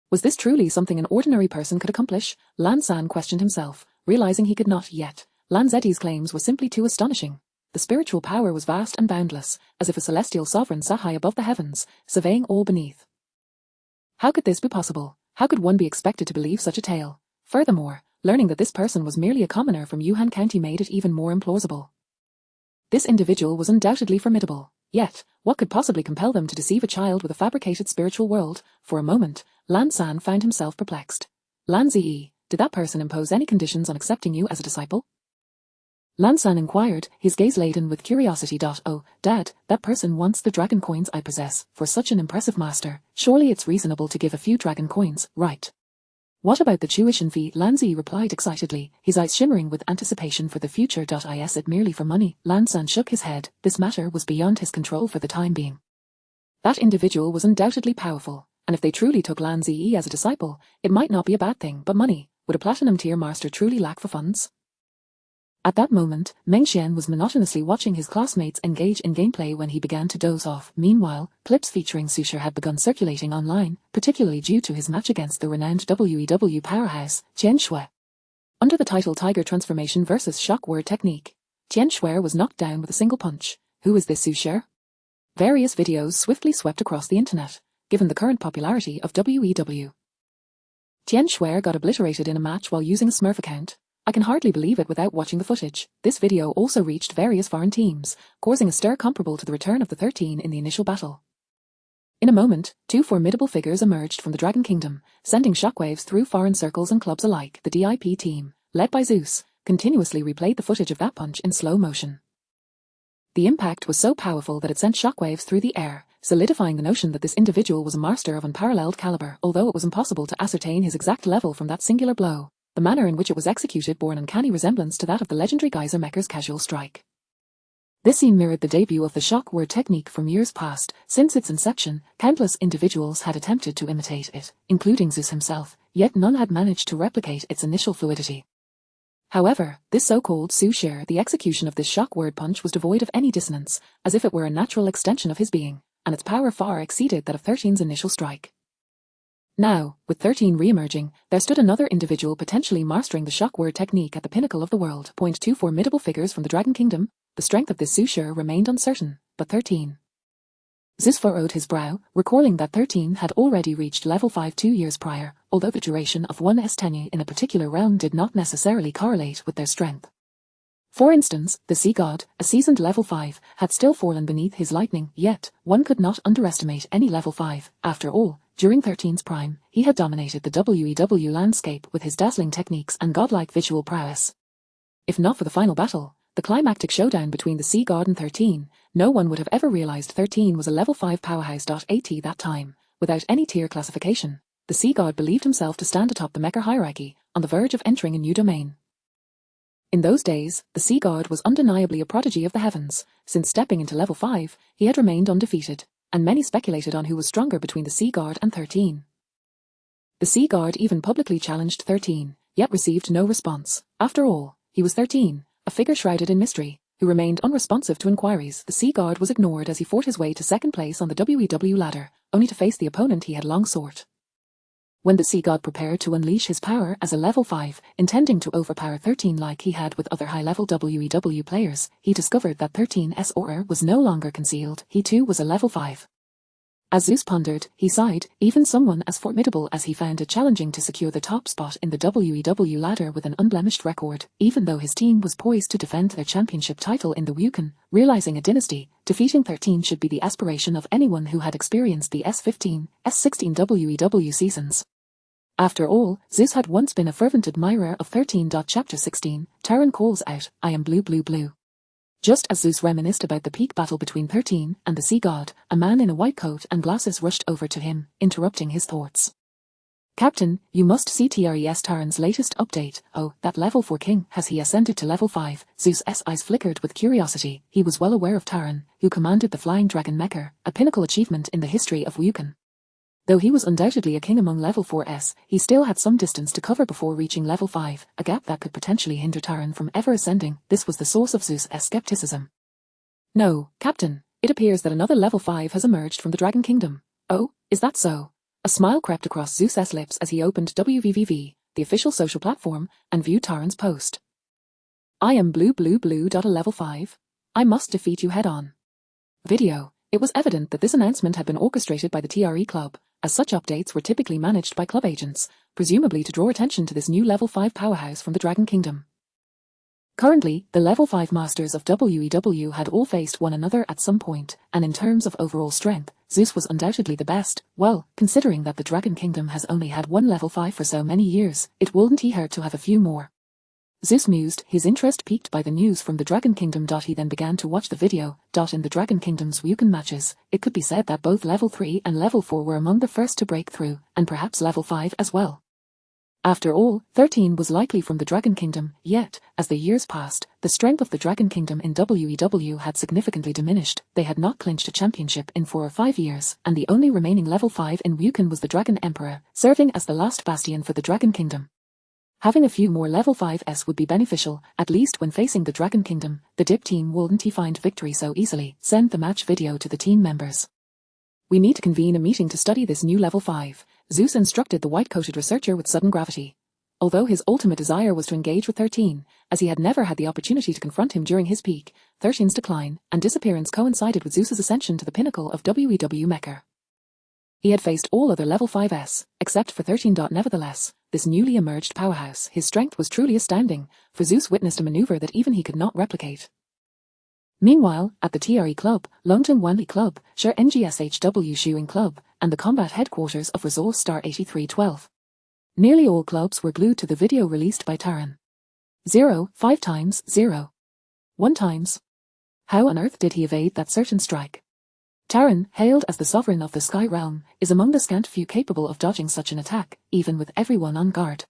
Was this truly something an ordinary person could accomplish? Lan San questioned himself, realizing he could not yet. Lan Zi's claims were simply too astonishing. The spiritual power was vast and boundless, as if a celestial sovereign sat high above the heavens, surveying all beneath. How could this be possible? How could one be expected to believe such a tale? Furthermore, learning that this person was merely a commoner from Yuhan County made it even more implausible. This individual was undoubtedly formidable. Yet, what could possibly compel them to deceive a child with a fabricated spiritual world? For a moment, Lan San found himself perplexed. Lan Zi, did that person impose any conditions on accepting you as a disciple? Lan San inquired, his gaze laden with curiosity. Oh, Dad, that person wants the dragon coins I possess. For such an impressive master, surely it's reasonable to give a few dragon coins, right? What about the tuition fee? Lan Zi replied excitedly, his eyes shimmering with anticipation for the future. Is it merely for money? Lan San shook his head, this matter was beyond his control for the time being. That individual was undoubtedly powerful, and if they truly took Lan Zi as a disciple, it might not be a bad thing, but money, would a platinum tier master truly lack for funds? At that moment, Meng Xian was monotonously watching his classmates engage in gameplay when he began to doze off. Meanwhile, clips featuring Sushar had begun circulating online, particularly due to his match against the renowned WEW powerhouse, Qian Shui. Under the title Tiger Transformation vs. Shock Word Technique, Qian Shui was knocked down with a single punch. Who is this Sushar? Various videos swiftly swept across the internet, given the current popularity of WEW. Qian Shui got obliterated in a match while using a Smurf account. I can hardly believe it without watching the footage. This video also reached various foreign teams, causing a stir comparable to the return of the 13 in the initial battle. In a moment, two formidable figures emerged from the Dragon Kingdom, sending shockwaves through foreign circles and clubs alike. The DIP team, led by Zeus, continuously replayed the footage of that punch in slow motion. The impact was so powerful that it sent shockwaves through the air, solidifying the notion that this individual was a master of unparalleled caliber. Although it was impossible to ascertain his exact level from that singular blow, the manner in which it was executed bore an uncanny resemblance to that of the legendary geyser Mecha's casual strike. This scene mirrored the debut of the shock word technique from years past. Since its inception, countless individuals had attempted to imitate it, including Zeus himself, yet none had managed to replicate its initial fluidity. However, this so-called sushir, the execution of this shock word punch was devoid of any dissonance, as if it were a natural extension of his being, and its power far exceeded that of 13's initial strike. Now, with 13 re-emerging, there stood another individual potentially mastering the shock word technique at the pinnacle of the world. Two formidable figures from the Dragon Kingdom. The strength of this sushir remained uncertain, but 13. Zeus furrowed his brow, recalling that 13 had already reached level 5 2 years prior, although the duration of one's tenure in a particular realm did not necessarily correlate with their strength. For instance, the sea god, a seasoned level 5, had still fallen beneath his lightning, yet one could not underestimate any level 5. After all, during 13's prime, he had dominated the WEW landscape with his dazzling techniques and godlike visual prowess. If not for the final battle, the climactic showdown between the sea god and 13, no one would have ever realized 13 was a level 5 powerhouse. At that time, without any tier classification, the sea god believed himself to stand atop the Mecha hierarchy, on the verge of entering a new domain. In those days, the sea god was undeniably a prodigy of the heavens. Since stepping into level 5, he had remained undefeated, and many speculated on who was stronger between the sea god and 13. The sea god even publicly challenged 13, yet received no response. After all, he was 13, a figure shrouded in mystery, who remained unresponsive to inquiries. The sea god was ignored as he fought his way to second place on the WEW ladder, only to face the opponent he had long sought. When the sea god prepared to unleash his power as a level 5, intending to overpower 13 like he had with other high-level WEW players, he discovered that 13's aura was no longer concealed. He too was a level 5. As Zeus pondered, he sighed. Even someone as formidable as he found it challenging to secure the top spot in the WEW ladder with an unblemished record, even though his team was poised to defend their championship title in the Wukan. Realizing a dynasty, defeating 13 should be the aspiration of anyone who had experienced the S15, S16 WEW seasons. After all, Zeus had once been a fervent admirer of 13. Chapter 16, Taran calls out, "I am blue blue blue." Just as Zeus reminisced about the peak battle between 13 and the sea god, a man in a white coat and glasses rushed over to him, interrupting his thoughts. "Captain, you must see Taran's latest update. Oh, that level 4 king, has he ascended to level 5? Zeus's eyes flickered with curiosity. He was well aware of Taran, who commanded the flying dragon Mecha, a pinnacle achievement in the history of Wukan. Though he was undoubtedly a king among level 4s, he still had some distance to cover before reaching level 5, a gap that could potentially hinder Taran from ever ascending. This was the source of Zeus's skepticism. "No, Captain, it appears that another level 5 has emerged from the Dragon Kingdom." "Oh, is that so?" A smile crept across Zeus's lips as he opened WVVV, the official social platform, and viewed Taran's post. "I am blue blue blue. A level 5. I must defeat you head on." Video. It was evident that this announcement had been orchestrated by the TRE club, as such updates were typically managed by club agents, presumably to draw attention to this new level 5 powerhouse from the Dragon Kingdom. Currently, the level 5 masters of WEW had all faced one another at some point, and in terms of overall strength, Zeus was undoubtedly the best. Well, considering that the Dragon Kingdom has only had one level 5 for so many years, it wouldn't hurt to have a few more. Zeus mused, his interest piqued by the news from the Dragon Kingdom. He then began to watch the video. In the Dragon Kingdom's Wukan matches, it could be said that both level 3 and level 4 were among the first to break through, and perhaps level 5 as well. After all, 13 was likely from the Dragon Kingdom, yet, as the years passed, the strength of the Dragon Kingdom in WEW had significantly diminished. They had not clinched a championship in 4 or 5 years, and the only remaining level 5 in Wukan was the Dragon Emperor, serving as the last bastion for the Dragon Kingdom. Having a few more level 5s would be beneficial, at least when facing the Dragon Kingdom. The DIP team wouldn't find victory so easily. Send the match video to the team members. "We need to convene a meeting to study this new level 5, Zeus instructed the white-coated researcher with sudden gravity. Although his ultimate desire was to engage with 13, as he had never had the opportunity to confront him during his peak, 13's decline and disappearance coincided with Zeus's ascension to the pinnacle of WEW Mecha. He had faced all other level 5s, except for 13. Nevertheless, this newly emerged powerhouse, his strength was truly astounding, for Zeus witnessed a maneuver that even he could not replicate. Meanwhile, at the TRE Club, London Wanli Club, Sher NGSHW Shoeing Club, and the combat headquarters of Resource Star 8312. Nearly all clubs were glued to the video released by Taran. 0, 5 times, 0. 1 times. How on earth did he evade that certain strike? Taran, hailed as the sovereign of the Sky Realm, is among the scant few capable of dodging such an attack, even with everyone on guard.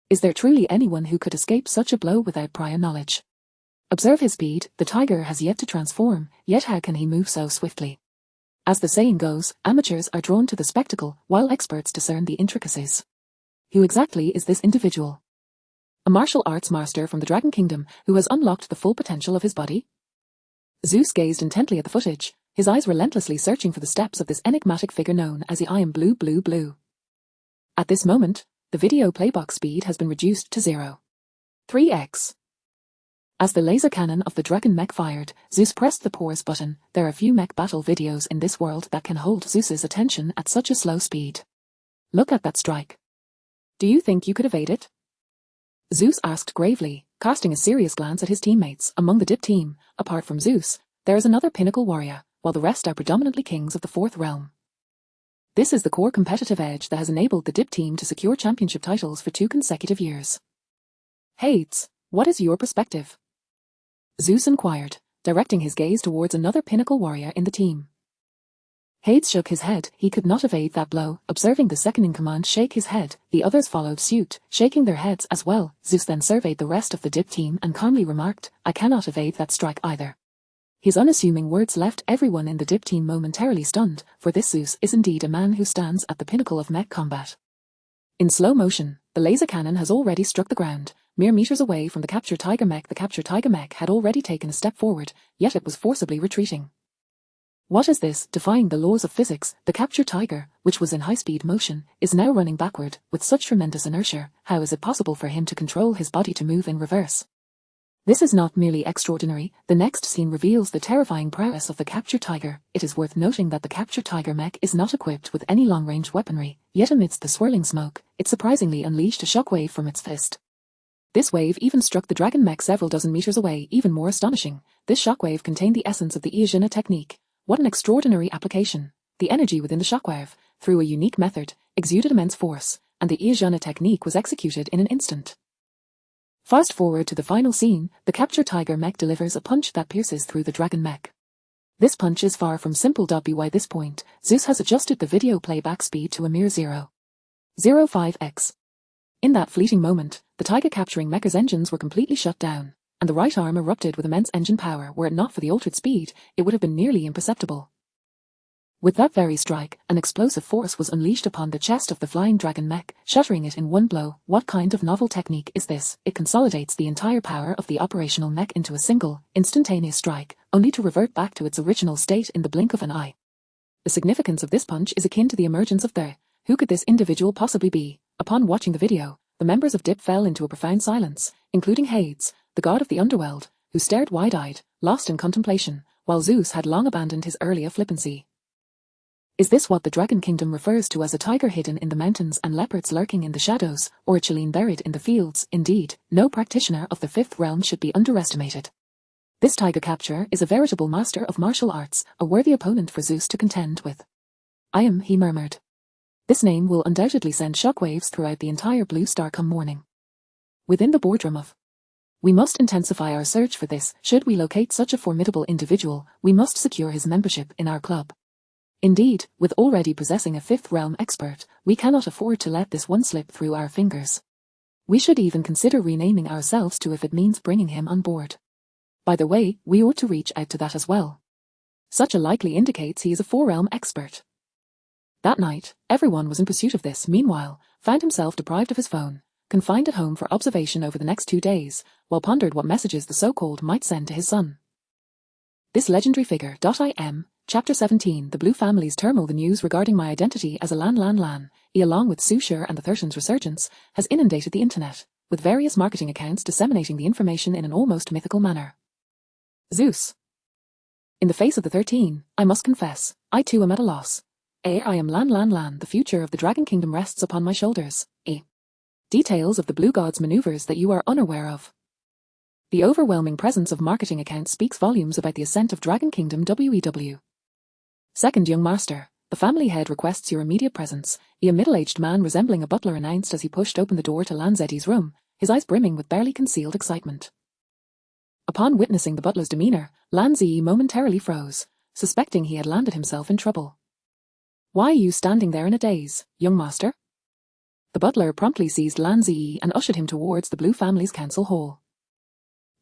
Is there truly anyone who could escape such a blow without prior knowledge? Observe his speed, the tiger has yet to transform, yet how can he move so swiftly? As the saying goes, amateurs are drawn to the spectacle, while experts discern the intricacies. Who exactly is this individual? A martial arts master from the Dragon Kingdom who has unlocked the full potential of his body? Zeus gazed intently at the footage, his eyes relentlessly searching for the steps of this enigmatic figure known as the I Am Blue Blue Blue. At this moment, the video playback speed has been reduced to 0.3x. As the laser cannon of the dragon mech fired, Zeus pressed the pause button. There are few mech battle videos in this world that can hold Zeus's attention at such a slow speed. Look at that strike. Do you think you could evade it? Zeus asked gravely, casting a serious glance at his teammates. Among the DIP team, apart from Zeus, there is another pinnacle warrior, while the rest are predominantly kings of the fourth realm. This is the core competitive edge that has enabled the DIP team to secure championship titles for 2 consecutive years. Hades, what is your perspective? Zeus inquired, directing his gaze towards another pinnacle warrior in the team. Hades shook his head. He could not evade that blow. Observing the second-in-command shake his head, the others followed suit, shaking their heads as well. Zeus then surveyed the rest of the DIP team and calmly remarked, I cannot evade that strike either. His unassuming words left everyone in the DIP team momentarily stunned, for this Zeus is indeed a man who stands at the pinnacle of mech combat. In slow motion, the laser cannon has already struck the ground. Mere meters away from the captured Tiger mech, the captured Tiger mech had already taken a step forward, yet it was forcibly retreating. What is this? Defying the laws of physics, the captured Tiger, which was in high-speed motion, is now running backward, with such tremendous inertia. How is it possible for him to control his body to move in reverse? This is not merely extraordinary. The next scene reveals the terrifying prowess of the captured Tiger. It is worth noting that the captured Tiger mech is not equipped with any long-range weaponry, yet amidst the swirling smoke, it surprisingly unleashed a shockwave from its fist. This wave even struck the dragon mech several dozen meters away. Even more astonishing, this shockwave contained the essence of the Iajina technique. What an extraordinary application! The energy within the shockwave, through a unique method, exuded immense force, and the Iajina technique was executed in an instant. Fast forward to the final scene, the captured Tiger mech delivers a punch that pierces through the dragon mech. This punch is far from simple. By this point, Zeus has adjusted the video playback speed to a mere 0.05x. In that fleeting moment, the Tiger capturing mecha's engines were completely shut down, and the right arm erupted with immense engine power. Were it not for the altered speed, it would have been nearly imperceptible. With that very strike, an explosive force was unleashed upon the chest of the flying dragon mech, shattering it in one blow. What kind of novel technique is this? It consolidates the entire power of the operational mech into a single, instantaneous strike, only to revert back to its original state in the blink of an eye. The significance of this punch is akin to the emergence of the who could this individual possibly be? Upon watching the video, the members of DIP fell into a profound silence, including Hades, the god of the underworld, who stared wide-eyed, lost in contemplation, while Zeus had long abandoned his earlier flippancy. Is this what the Dragon Kingdom refers to as a tiger hidden in the mountains and leopards lurking in the shadows, or a Chilean buried in the fields? Indeed, no practitioner of the fifth realm should be underestimated. This tiger capture is a veritable master of martial arts, a worthy opponent for Zeus to contend with. I am, he murmured. This name will undoubtedly send shockwaves throughout the entire Blue Star come morning. Within the boardroom of we must intensify our search for this. Should we locate such a formidable individual, we must secure his membership in our club. Indeed, with already possessing a fifth realm expert, we cannot afford to let this one slip through our fingers. We should even consider renaming ourselves to if it means bringing him on board. By the way, we ought to reach out to that as well. Such a likely indicates he is a four-realm expert. That night, everyone was in pursuit of this. Meanwhile, found himself deprived of his phone, confined at home for observation over the next 2 days, while pondered what messages the so-called might send to his son. This legendary figure. Im. Chapter 17. The Blue Family's Terminal. The news regarding my identity as a Lan, along with Sushur and the Thurton's resurgence, has inundated the internet, with various marketing accounts disseminating the information in an almost mythical manner. Zeus. In the face of the 13, I must confess, I too am at a loss. I am Lan. The future of the Dragon Kingdom rests upon my shoulders. Details of the Blue God's maneuvers that you are unaware of. The overwhelming presence of marketing accounts speaks volumes about the ascent of Dragon Kingdom WEW. Second young master, the family head requests your immediate presence, a middle-aged man resembling a butler announced as he pushed open the door to Lanzetti's room, his eyes brimming with barely concealed excitement. Upon witnessing the butler's demeanor, Lanzi momentarily froze, suspecting he had landed himself in trouble. Why are you standing there in a daze, young master? The butler promptly seized Lanzi and ushered him towards the Blue family's council hall.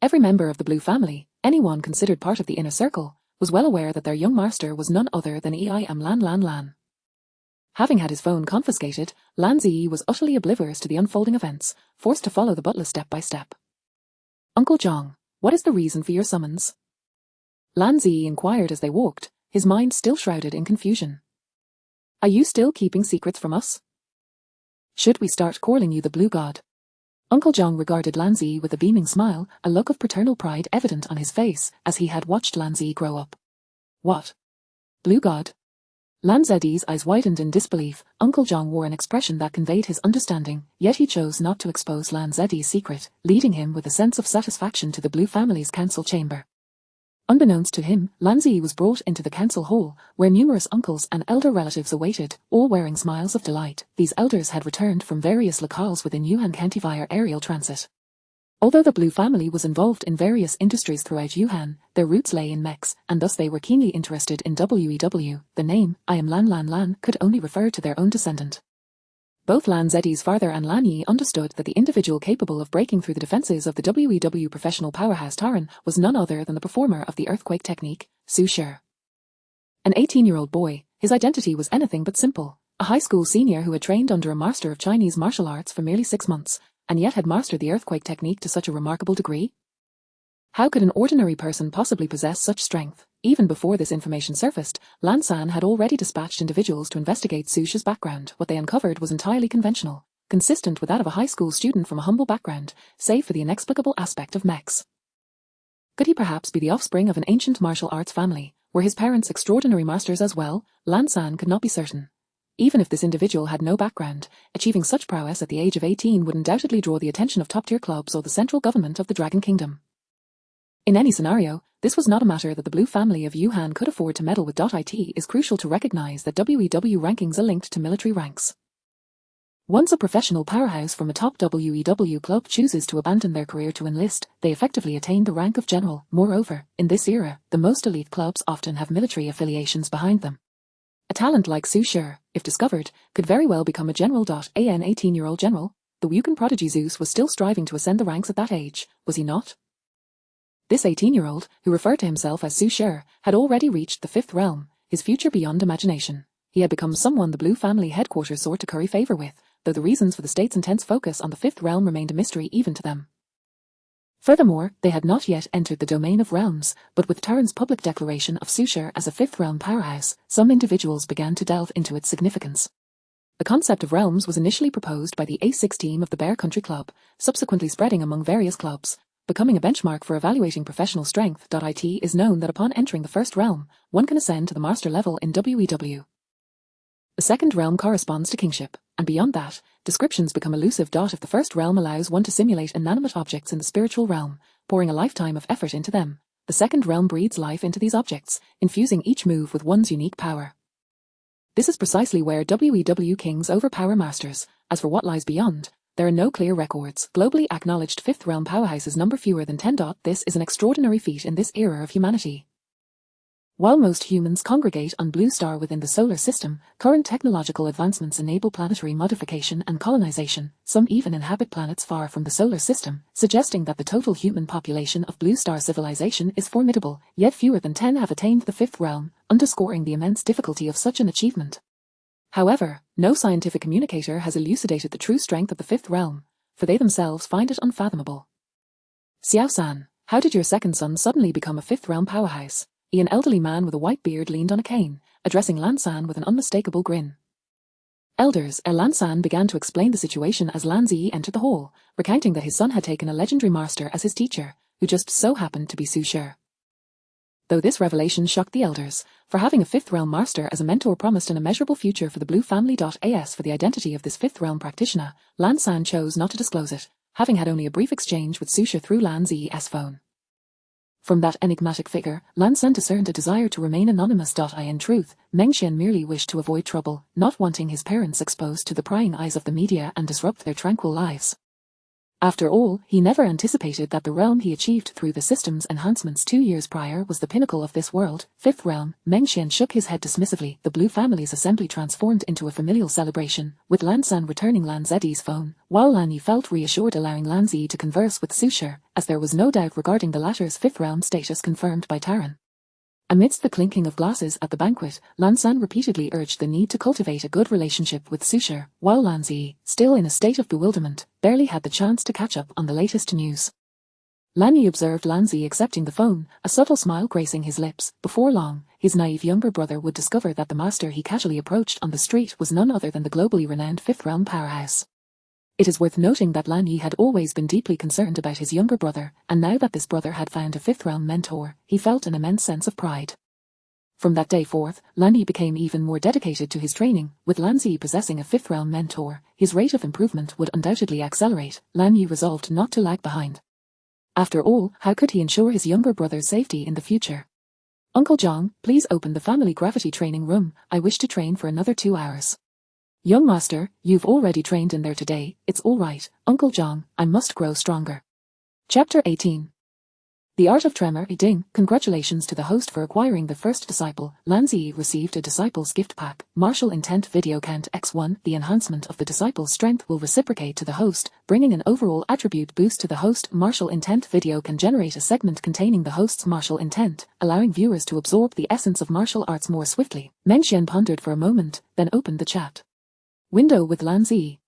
Every member of the Blue family, anyone considered part of the inner circle, was well aware that their young master was none other than Lan. Having had his phone confiscated, Lanzi was utterly oblivious to the unfolding events, forced to follow the butler step by step. Uncle Zhang, what is the reason for your summons? Lanzi inquired as they walked, his mind still shrouded in confusion. Are you still keeping secrets from us? Should we start calling you the Blue God? Uncle Zhang regarded Lanzi with a beaming smile, a look of paternal pride evident on his face as he had watched Lanzi grow up. What? Blue God? Lanzetti's eyes widened in disbelief. Uncle Zhang wore an expression that conveyed his understanding, yet he chose not to expose Lanzetti's secret, leading him with a sense of satisfaction to the Blue family's council chamber. Unbeknownst to him, Lanzi was brought into the council hall, where numerous uncles and elder relatives awaited, all wearing smiles of delight. These elders had returned from various locales within Yuhan County via aerial transit. Although the Blue family was involved in various industries throughout Yuhan, their roots lay in mechs, and thus they were keenly interested in WEW. The name, I am Lan, could only refer to their own descendant. Both Lanzetti's father and Lanyi understood that the individual capable of breaking through the defenses of the WEW professional powerhouse Taran was none other than the performer of the earthquake technique, Su Shi. An 18-year-old boy, his identity was anything but simple, a high school senior who had trained under a master of Chinese martial arts for merely 6 months, and yet had mastered the earthquake technique to such a remarkable degree. How could an ordinary person possibly possess such strength? Even before this information surfaced, Lan San had already dispatched individuals to investigate Su Shi's background. What they uncovered was entirely conventional, consistent with that of a high school student from a humble background, save for the inexplicable aspect of mechs. Could he perhaps be the offspring of an ancient martial arts family? Were his parents extraordinary masters as well? Lan San could not be certain. Even if this individual had no background, achieving such prowess at the age of 18 would undoubtedly draw the attention of top-tier clubs or the central government of the Dragon Kingdom. In any scenario, this was not a matter that the Blue family of Yuhan could afford to meddle with. It is crucial to recognize that WEW rankings are linked to military ranks. Once a professional powerhouse from a top WEW club chooses to abandon their career to enlist, they effectively attain the rank of general. Moreover, in this era, the most elite clubs often have military affiliations behind them. A talent like Su Shi, if discovered, could very well become a general. An 18-year-old general, the Wukan prodigy Zeus was still striving to ascend the ranks at that age, was he not? This 18-year-old, who referred to himself as Su Shi, had already reached the 5th realm, his future beyond imagination. He had become someone the Blue family headquarters sought to curry favor with, though the reasons for the state's intense focus on the 5th realm remained a mystery even to them. Furthermore, they had not yet entered the domain of realms, but with Taran's public declaration of Su Shi as a 5th realm powerhouse, some individuals began to delve into its significance. The concept of realms was initially proposed by the A6 team of the Bear Country Club, subsequently spreading among various clubs, becoming a benchmark for evaluating professional strength. It is known that upon entering the 1st realm, one can ascend to the master level in WEW. The 2nd realm corresponds to kingship, and beyond that, descriptions become elusive. If the 1st realm allows one to simulate inanimate objects in the spiritual realm, pouring a lifetime of effort into them, the 2nd realm breathes life into these objects, infusing each move with one's unique power. This is precisely where WEW kings overpower masters. As for what lies beyond, there are no clear records. Globally acknowledged 5th realm powerhouses number fewer than 10. This is an extraordinary feat in this era of humanity. While most humans congregate on Blue Star within the solar system, current technological advancements enable planetary modification and colonization. Some even inhabit planets far from the solar system, suggesting that the total human population of Blue Star civilization is formidable, yet fewer than 10 have attained the 5th realm, underscoring the immense difficulty of such an achievement. However, no scientific communicator has elucidated the true strength of the 5th realm, for they themselves find it unfathomable. Xiao-san, how did your second son suddenly become a 5th realm powerhouse? An elderly man with a white beard leaned on a cane, addressing Lan San with an unmistakable grin. Elders, Lan San began to explain the situation as Lan Zi entered the hall, recounting that his son had taken a legendary master as his teacher, who just so happened to be Su Shi. Though this revelation shocked the elders, for having a 5th realm master as a mentor promised an immeasurable future for the Blue family. As for the identity of this 5th realm practitioner, Lan San chose not to disclose it, having had only a brief exchange with Susha through Lan Zi's phone. From that enigmatic figure, Lan San discerned a desire to remain anonymous. In truth, Meng Xian merely wished to avoid trouble, not wanting his parents exposed to the prying eyes of the media and disrupt their tranquil lives. After all, he never anticipated that the realm he achieved through the system's enhancements 2 years prior was the pinnacle of this world. Fifth realm. Meng Xian shook his head dismissively. The Blue family's assembly transformed into a familial celebration, with Lan San returning Lan Zi's phone, while Lan Yi felt reassured, allowing Lan Zi to converse with Susha, as there was no doubt regarding the latter's fifth realm status confirmed by Taran. Amidst the clinking of glasses at the banquet, Lan San repeatedly urged the need to cultivate a good relationship with Susha, while Lan Zi, still in a state of bewilderment, barely had the chance to catch up on the latest news. Lan Yi observed Lan Zi accepting the phone, a subtle smile gracing his lips. Before long, his naive younger brother would discover that the master he casually approached on the street was none other than the globally renowned fifth realm powerhouse. It is worth noting that Lan Yi had always been deeply concerned about his younger brother, and now that this brother had found a fifth realm mentor, he felt an immense sense of pride. From that day forth, Lan Yi became even more dedicated to his training. With Lan Zi possessing a fifth realm mentor, his rate of improvement would undoubtedly accelerate. Lan Yi resolved not to lag behind. After all, how could he ensure his younger brother's safety in the future? Uncle Zhang, please open the family gravity training room. I wish to train for another 2 hours. Young master, you've already trained in there today. It's all right, Uncle Zhang, I must grow stronger. Chapter 18. The Art of Tremor. Ding. Congratulations to the host for acquiring the first disciple. Lan Zi received a disciple's gift pack. Martial Intent Video Count X1. The enhancement of the disciple's strength will reciprocate to the host, bringing an overall attribute boost to the host. Martial Intent Video can generate a segment containing the host's martial intent, allowing viewers to absorb the essence of martial arts more swiftly. Meng Xian pondered for a moment, then opened the chat window with Lan Zi.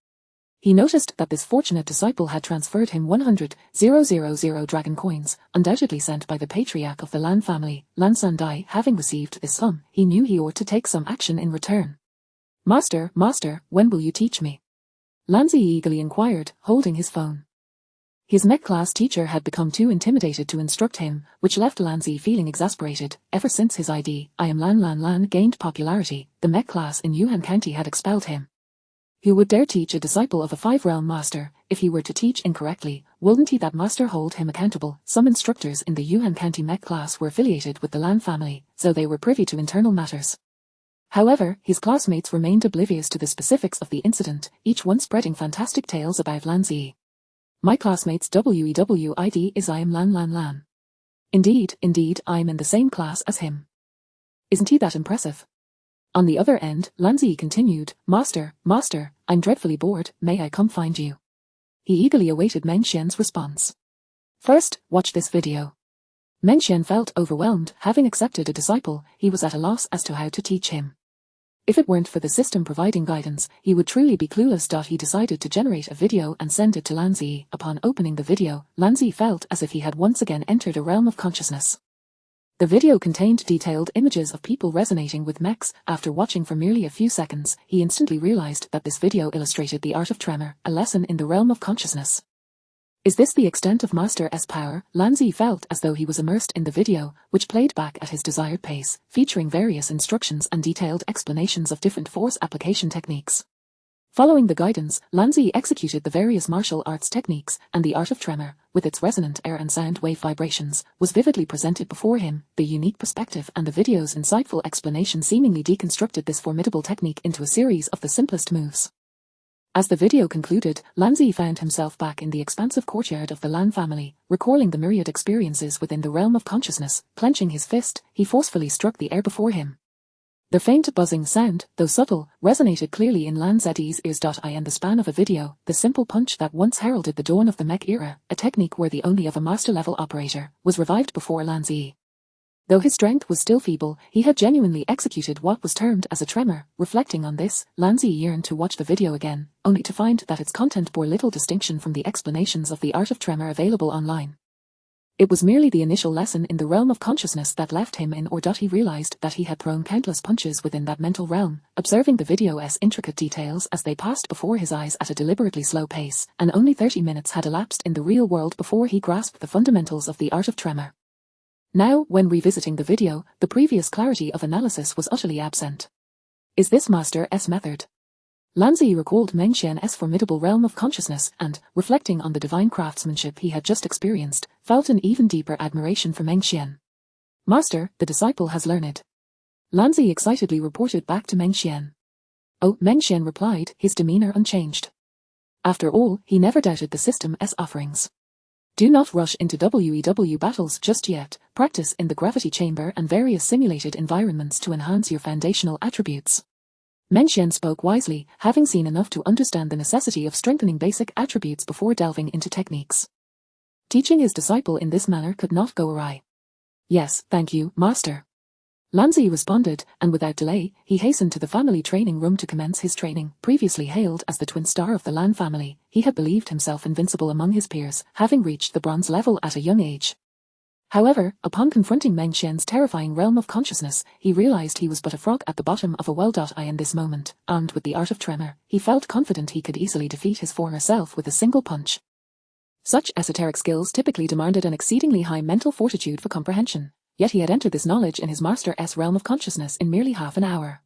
He noticed that this fortunate disciple had transferred him 100,000 dragon coins, undoubtedly sent by the patriarch of the Lan family. Lan Sandai, having received this sum, he knew he ought to take some action in return. Master, when will you teach me? Lan Zi eagerly inquired, holding his phone. His mech class teacher had become too intimidated to instruct him, which left Lan Zi feeling exasperated. Ever since his I am Lan gained popularity, the mech class in Yuan County had expelled him. Who would dare teach a disciple of a 5-realm master? If he were to teach incorrectly, wouldn't he that master hold him accountable? Some instructors in the Yuan County mech class were affiliated with the Lan family, so they were privy to internal matters. However, his classmates remained oblivious to the specifics of the incident, each one spreading fantastic tales about Lan Zi. My classmate's WEWID is I am Lan. Indeed, I'm in the same class as him. Isn't he that impressive? On the other end, Lan Zi continued, Master, I'm dreadfully bored, may I come find you? He eagerly awaited Meng Xian's response. First, watch this video. Meng Xian felt overwhelmed. Having accepted a disciple, he was at a loss as to how to teach him. If it weren't for the system providing guidance, he would truly be clueless. He decided to generate a video and send it to Lan Zi. Upon opening the video, Lan Zi felt as if he had once again entered a realm of consciousness. The video contained detailed images of people resonating with mechs. After watching for merely a few seconds, he instantly realized that this video illustrated the art of tremor, a lesson in the realm of consciousness. Is this the extent of Master S power? Lan Zi felt as though he was immersed in the video, which played back at his desired pace, featuring various instructions and detailed explanations of different force application techniques. Following the guidance, Lan Zi executed the various martial arts techniques, and the art of tremor, with its resonant air and sound wave vibrations, was vividly presented before him. The unique perspective and the video's insightful explanation seemingly deconstructed this formidable technique into a series of the simplest moves. As the video concluded, Lan Zi found himself back in the expansive courtyard of the Lan family, recalling the myriad experiences within the realm of consciousness. Clenching his fist, he forcefully struck the air before him. The faint buzzing sound, though subtle, resonated clearly in Lan Zi's ears. In the span of a video, the simple punch that once heralded the dawn of the mech era, a technique worthy only of a master-level operator, was revived before Lan Zi. Though his strength was still feeble, he had genuinely executed what was termed as a tremor. Reflecting on this, Lan Zi yearned to watch the video again, only to find that its content bore little distinction from the explanations of the art of tremor available online. It was merely the initial lesson in the realm of consciousness that left him in awe. He realized that he had thrown countless punches within that mental realm, observing the video's intricate details as they passed before his eyes at a deliberately slow pace, and only 30 minutes had elapsed in the real world before he grasped the fundamentals of the art of tremor. Now, when revisiting the video, the previous clarity of analysis was utterly absent. Is this Master S method? Lan Zi recalled Meng Xian's formidable realm of consciousness and, reflecting on the divine craftsmanship he had just experienced, felt an even deeper admiration for Meng Xian. "Master, the disciple has learned," Lan Zi excitedly reported back to Meng Xian. "Oh," Meng Xian replied, his demeanor unchanged. After all, he never doubted the system's offerings. "Do not rush into WEW battles just yet. Practice in the gravity chamber and various simulated environments to enhance your foundational attributes." Meng Xian spoke wisely, having seen enough to understand the necessity of strengthening basic attributes before delving into techniques. Teaching his disciple in this manner could not go awry. "Yes, thank you, Master," Lan Zi responded, and without delay, he hastened to the family training room to commence his training. Previously hailed as the twin star of the Lan family, he had believed himself invincible among his peers, having reached the bronze level at a young age. However, upon confronting Meng Xian's terrifying realm of consciousness, he realized he was but a frog at the bottom of a well. In this moment, armed with the art of tremor, he felt confident he could easily defeat his former self with a single punch. Such esoteric skills typically demanded an exceedingly high mental fortitude for comprehension, yet he had entered this knowledge in his master's realm of consciousness in merely half an hour.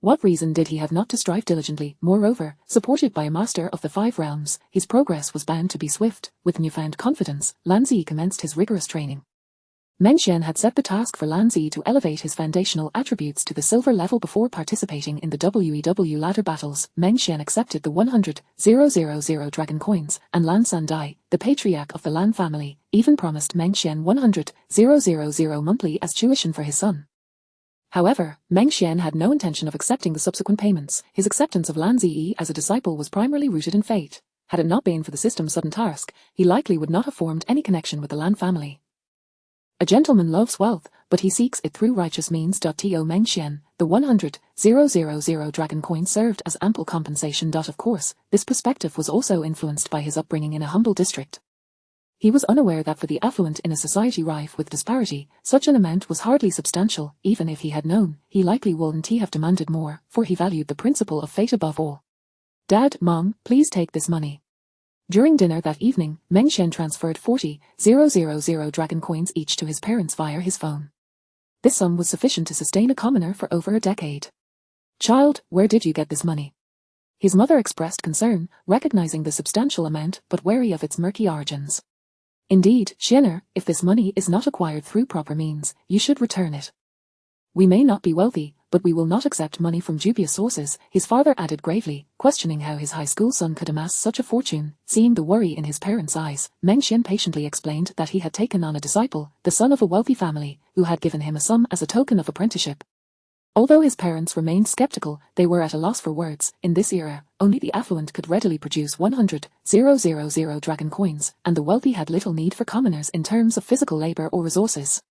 What reason did he have not to strive diligently? Moreover, supported by a master of the 5 realms, his progress was bound to be swift. With newfound confidence, Lan Zi commenced his rigorous training. Meng Xian had set the task for Lan Zi to elevate his foundational attributes to the silver level before participating in the WEW ladder battles. Meng Xian accepted the 100,000 dragon coins, and Lan Sandai, the patriarch of the Lan family, even promised Meng Xian 100,000 monthly as tuition for his son. However, Meng Xian had no intention of accepting the subsequent payments. His acceptance of Lan Zi as a disciple was primarily rooted in fate. Had it not been for the system's sudden task, he likely would not have formed any connection with the Lan family. A gentleman loves wealth, but he seeks it through righteous means. To Meng Xian, the 100,000 dragon coin served as ample compensation. Of course, this perspective was also influenced by his upbringing in a humble district. He was unaware that for the affluent in a society rife with disparity, such an amount was hardly substantial. Even if he had known, he likely wouldn't have demanded more, for he valued the principle of fate above all. "Dad, Mom, please take this money." During dinner that evening, Meng Xian transferred 40,000 dragon coins each to his parents via his phone. This sum was sufficient to sustain a commoner for over a decade. "Child, where did you get this money?" His mother expressed concern, recognizing the substantial amount but wary of its murky origins. "Indeed, Xianer, if this money is not acquired through proper means, you should return it. We may not be wealthy, but we will not accept money from dubious sources," his father added gravely, questioning how his high school son could amass such a fortune. Seeing the worry in his parents' eyes, Meng Xian patiently explained that he had taken on a disciple, the son of a wealthy family, who had given him a sum as a token of apprenticeship. Although his parents remained skeptical, they were at a loss for words. In this era, only the affluent could readily produce 100,000 dragon coins, and the wealthy had little need for commoners in terms of physical labor or resources.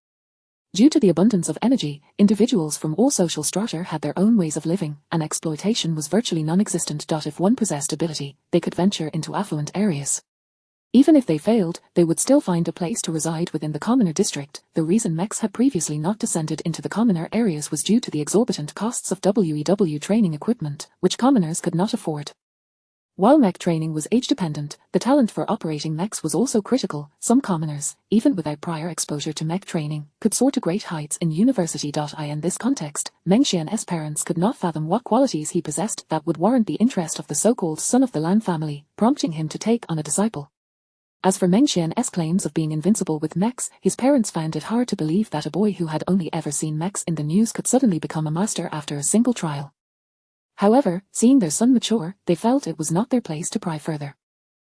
Due to the abundance of energy, individuals from all social strata had their own ways of living, and exploitation was virtually non-existent. If one possessed ability, they could venture into affluent areas. Even if they failed, they would still find a place to reside within the commoner district. The reason mechs had previously not descended into the commoner areas was due to the exorbitant costs of WEW training equipment, which commoners could not afford. While mech training was age-dependent, the talent for operating mechs was also critical. Some commoners, even without prior exposure to mech training, could soar to great heights in university. In this context, Meng Xian's parents could not fathom what qualities he possessed that would warrant the interest of the so-called son of the Lan family, prompting him to take on a disciple. As for Meng Xian's claims of being invincible with mechs, his parents found it hard to believe that a boy who had only ever seen mechs in the news could suddenly become a master after a single trial. However, seeing their son mature, they felt it was not their place to pry further.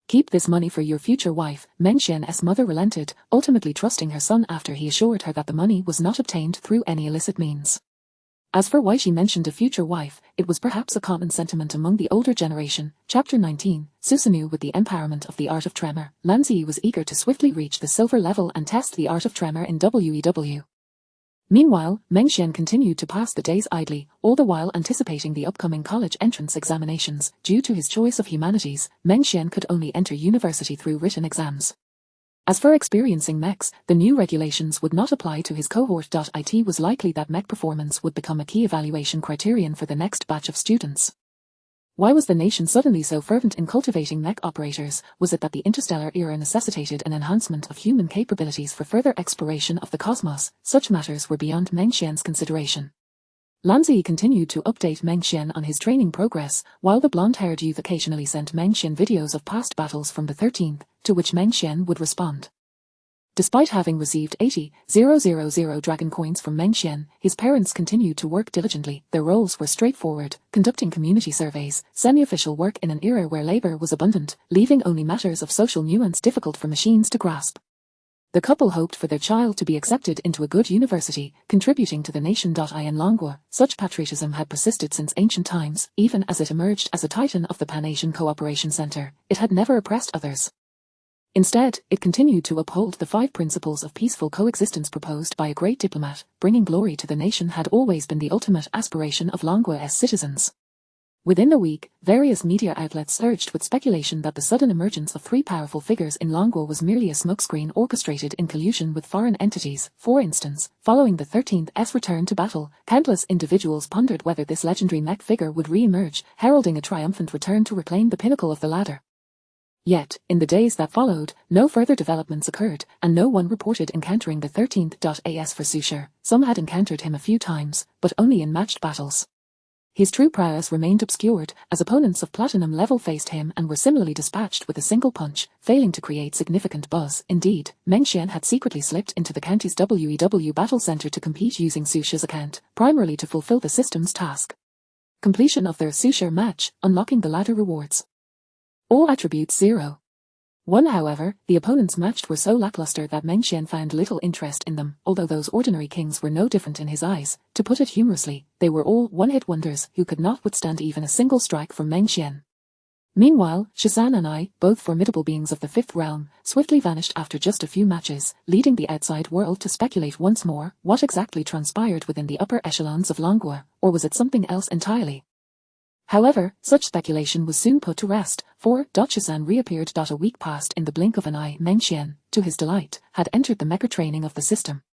"Keep this money for your future wife," Meng Xian's mother relented, ultimately trusting her son after he assured her that the money was not obtained through any illicit means. As for why she mentioned a future wife, it was perhaps a common sentiment among the older generation. Chapter 19, Susanoo. With the empowerment of the art of tremor, Lan Zi was eager to swiftly reach the silver level and test the art of tremor in WEW. Meanwhile, Meng Xian continued to pass the days idly, all the while anticipating the upcoming college entrance examinations. Due to his choice of humanities, Meng Xian could only enter university through written exams. As for experiencing mechs, the new regulations would not apply to his cohort. It was likely that mech performance would become a key evaluation criterion for the next batch of students. Why was the nation suddenly so fervent in cultivating mech operators? Was it that the interstellar era necessitated an enhancement of human capabilities for further exploration of the cosmos? Such matters were beyond Meng Xian's consideration. Lanzi continued to update Meng Xian on his training progress, while the blonde-haired youth occasionally sent Meng Xian videos of past battles from the 13th, to which Meng Xian would respond. Despite having received 80,000 dragon coins from Meng Xian, his parents continued to work diligently. Their roles were straightforward, conducting community surveys, semi-official work in an era where labor was abundant, leaving only matters of social nuance difficult for machines to grasp. The couple hoped for their child to be accepted into a good university, contributing to the nation. In Langua, such patriotism had persisted since ancient times, even as it emerged as a titan of the Pan-Asian Cooperation Center. It had never oppressed others. Instead, it continued to uphold the 5 principles of peaceful coexistence proposed by a great diplomat. Bringing glory to the nation had always been the ultimate aspiration of Langua's citizens. Within a week, various media outlets surged with speculation that the sudden emergence of 3 powerful figures in Langua was merely a smokescreen orchestrated in collusion with foreign entities. For instance, following the 13th's return to battle, countless individuals pondered whether this legendary mech figure would re-emerge, heralding a triumphant return to reclaim the pinnacle of the ladder. Yet, in the days that followed, no further developments occurred, and no one reported encountering the 13th. For Susher, some had encountered him a few times, but only in matched battles. His true prowess remained obscured, as opponents of platinum level faced him and were similarly dispatched with a single punch, failing to create significant buzz. Indeed, Meng Xian had secretly slipped into the county's WEW battle center to compete using Susher's account, primarily to fulfill the system's task. Completion of their Susher match, unlocking the ladder rewards. All attributes 0. 1. However, the opponents matched were so lackluster that Meng Xian found little interest in them, although those ordinary kings were no different in his eyes. To put it humorously, they were all one-hit wonders who could not withstand even a single strike from Meng Xian. Meanwhile, Shizan and I, both formidable beings of the 5th realm, swiftly vanished after just a few matches, leading the outside world to speculate once more what exactly transpired within the upper echelons of Langua, or was it something else entirely? However, such speculation was soon put to rest, for Shizan reappeared. A week passed in the blink of an eye. Meng Xian, to his delight, had entered the mecha training of the system.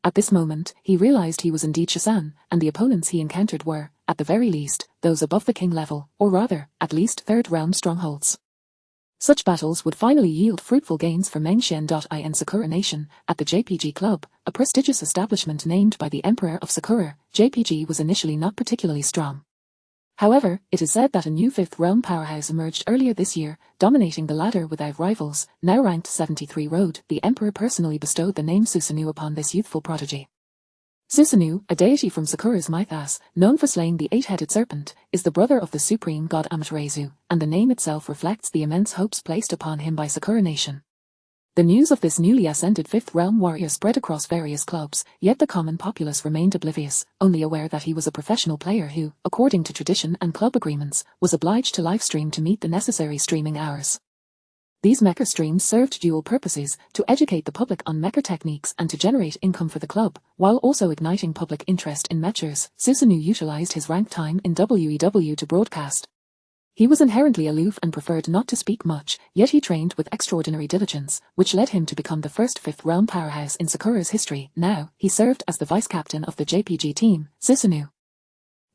At this moment, he realized he was indeed Shizan, and the opponents he encountered were, at the very least, those above the king level, or rather, at least 3rd realm strongholds. Such battles would finally yield fruitful gains for Meng Xian. In Sakura Nation, at the JPG Club, a prestigious establishment named by the Emperor of Sakura, JPG was initially not particularly strong. However, it is said that a new 5th realm powerhouse emerged earlier this year, dominating the ladder without rivals. Now ranked 73 road, the Emperor personally bestowed the name Susanoo upon this youthful prodigy. Susanoo, a deity from Sakura's mythos, known for slaying the 8-headed serpent, is the brother of the supreme god Amaterasu, and the name itself reflects the immense hopes placed upon him by Sakura Nation. The news of this newly ascended 5th realm warrior spread across various clubs, yet the common populace remained oblivious, only aware that he was a professional player who, according to tradition and club agreements, was obliged to livestream to meet the necessary streaming hours. These mecha streams served dual purposes: to educate the public on mecha techniques and to generate income for the club, while also igniting public interest in mechas. Susanoo utilized his rank time in WEW to broadcast. He was inherently aloof and preferred not to speak much, yet he trained with extraordinary diligence, which led him to become the first 5th realm powerhouse in Sakura's history. Now, he served as the vice-captain of the JPG team, Susanoo.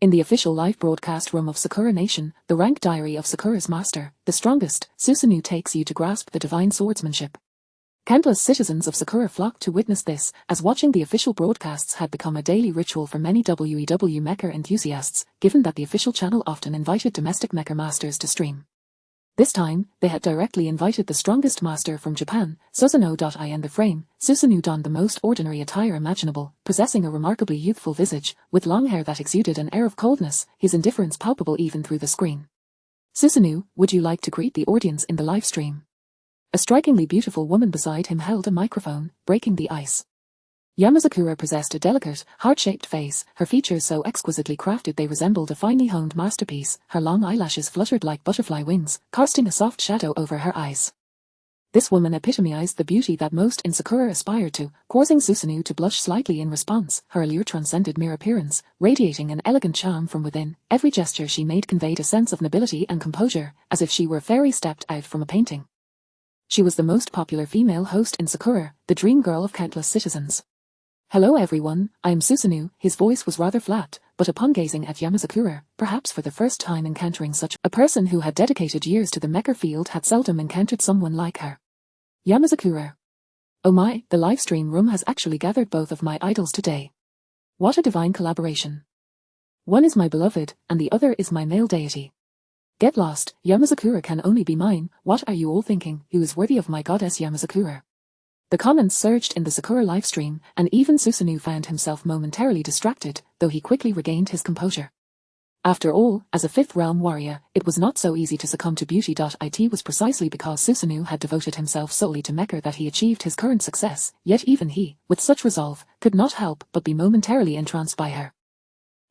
In the official live broadcast room of Sakura Nation, the rank diary of Sakura's master, the strongest, Susanoo takes you to grasp the divine swordsmanship. Countless citizens of Sakura flocked to witness this, as watching the official broadcasts had become a daily ritual for many WEW mecha enthusiasts, given that the official channel often invited domestic mecha masters to stream. This time, they had directly invited the strongest master from Japan, Susanoo. In the frame, Susanoo donned the most ordinary attire imaginable, possessing a remarkably youthful visage, with long hair that exuded an air of coldness, his indifference palpable even through the screen. Susanoo, would you like to greet the audience in the live stream? A strikingly beautiful woman beside him held a microphone, breaking the ice. Yamazakura possessed a delicate, heart-shaped face, her features so exquisitely crafted they resembled a finely honed masterpiece. Her long eyelashes fluttered like butterfly wings, casting a soft shadow over her eyes. This woman epitomized the beauty that most in Sakura aspired to, causing Susanoo to blush slightly in response. Her allure transcended mere appearance, radiating an elegant charm from within. Every gesture she made conveyed a sense of nobility and composure, as if she were a fairy stepped out from a painting. She was the most popular female host in Sakura, the dream girl of countless citizens. Hello everyone, I am Susanoo. His voice was rather flat, but upon gazing at Yamazakura, perhaps for the first time encountering such a person who had dedicated years to the mecha field, had seldom encountered someone like her. Yamazakura. Oh my, the livestream room has actually gathered both of my idols today. What a divine collaboration. One is my beloved, and the other is my male deity. Get lost, Yamazakura can only be mine, what are you all thinking, who is worthy of my goddess Yamazakura? The comments surged in the Sakura livestream, and even Susanoo found himself momentarily distracted, though he quickly regained his composure. After all, as a fifth realm warrior, it was not so easy to succumb to beauty. It was precisely because Susanoo had devoted himself solely to Mecha that he achieved his current success, yet even he, with such resolve, could not help but be momentarily entranced by her.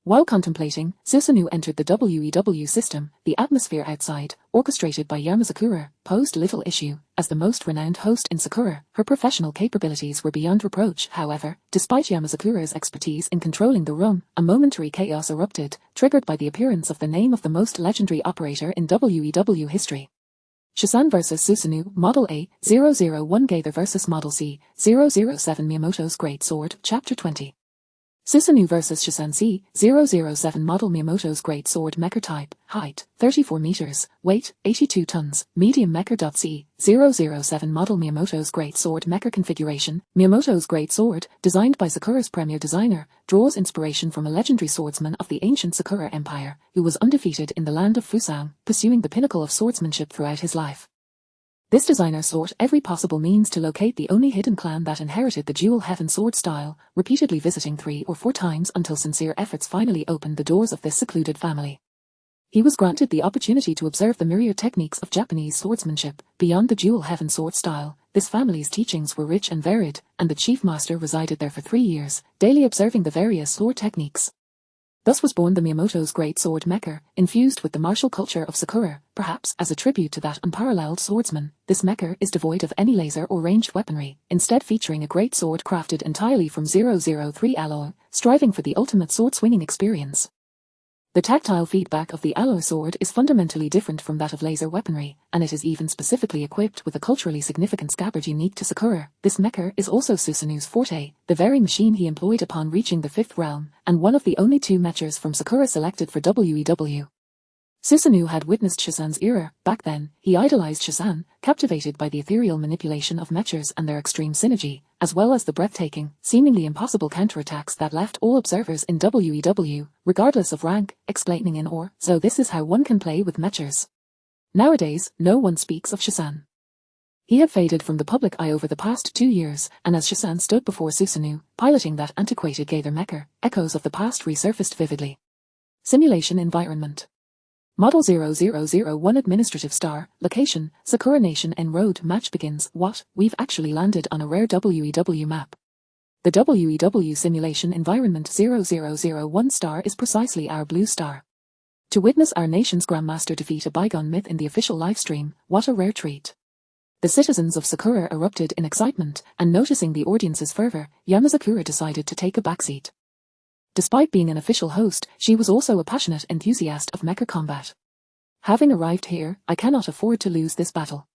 While contemplating, Susanoo entered the WEW system. The atmosphere outside, orchestrated by Yamazakura, posed little issue. As the most renowned host in Sakura, her professional capabilities were beyond reproach. However, despite Yamazakura's expertise in controlling the room, a momentary chaos erupted, triggered by the appearance of the name of the most legendary operator in WEW history. Shisan vs Susanoo, Model A-001 Gaither vs Model C-007 Miyamoto's Great Sword, Chapter 20. Susanoo vs Shisan C-007 Model Miyamoto's Great Sword Mecha Type, Height, 34 meters, Weight, 82 tons, Medium Mecha. C-007 Model Miyamoto's Great Sword Mecha Configuration. Miyamoto's Great Sword, designed by Sakura's premier designer, draws inspiration from a legendary swordsman of the ancient Sakura Empire, who was undefeated in the land of Fusang, pursuing the pinnacle of swordsmanship throughout his life. This designer sought every possible means to locate the only hidden clan that inherited the dual heaven sword style, repeatedly visiting 3 or 4 times until sincere efforts finally opened the doors of this secluded family. He was granted the opportunity to observe the myriad techniques of Japanese swordsmanship. Beyond the dual heaven sword style, this family's teachings were rich and varied, and the chief master resided there for 3 years, daily observing the various sword techniques. Thus was born the Miyamoto's Great Sword Mecha, infused with the martial culture of Sakura. Perhaps as a tribute to that unparalleled swordsman, this mecha is devoid of any laser or ranged weaponry, instead featuring a great sword crafted entirely from 003 alloy, striving for the ultimate sword-swinging experience. The tactile feedback of the alloy sword is fundamentally different from that of laser weaponry, and it is even specifically equipped with a culturally significant scabbard unique to Sakura. This mecha is also Susanoo's forte, the very machine he employed upon reaching the 5th realm, and one of the only 2 mechas from Sakura selected for WEW. Susanoo had witnessed Shisan's era. Back then, he idolized Shisan, captivated by the ethereal manipulation of mechas and their extreme synergy, as well as the breathtaking, seemingly impossible counterattacks that left all observers in WEW, regardless of rank, exclaiming in awe, "So this is how one can play with mechas." Nowadays, no one speaks of Shisan. He had faded from the public eye over the past 2 years, and as Shisan stood before Susanoo, piloting that antiquated Gaither mecha, echoes of the past resurfaced vividly. Simulation environment. Model 0001 Administrative Star, Location, Sakura Nation En-Road. Match begins. What? We've actually landed on a rare WEW map. The WEW simulation environment 0001 star is precisely our blue star. To witness our nation's Grandmaster defeat a bygone myth in the official livestream, what a rare treat. The citizens of Sakura erupted in excitement, and noticing the audience's fervor, Yamazakura decided to take a backseat. Despite being an official host, she was also a passionate enthusiast of mecha combat. Having arrived here, I cannot afford to lose this battle.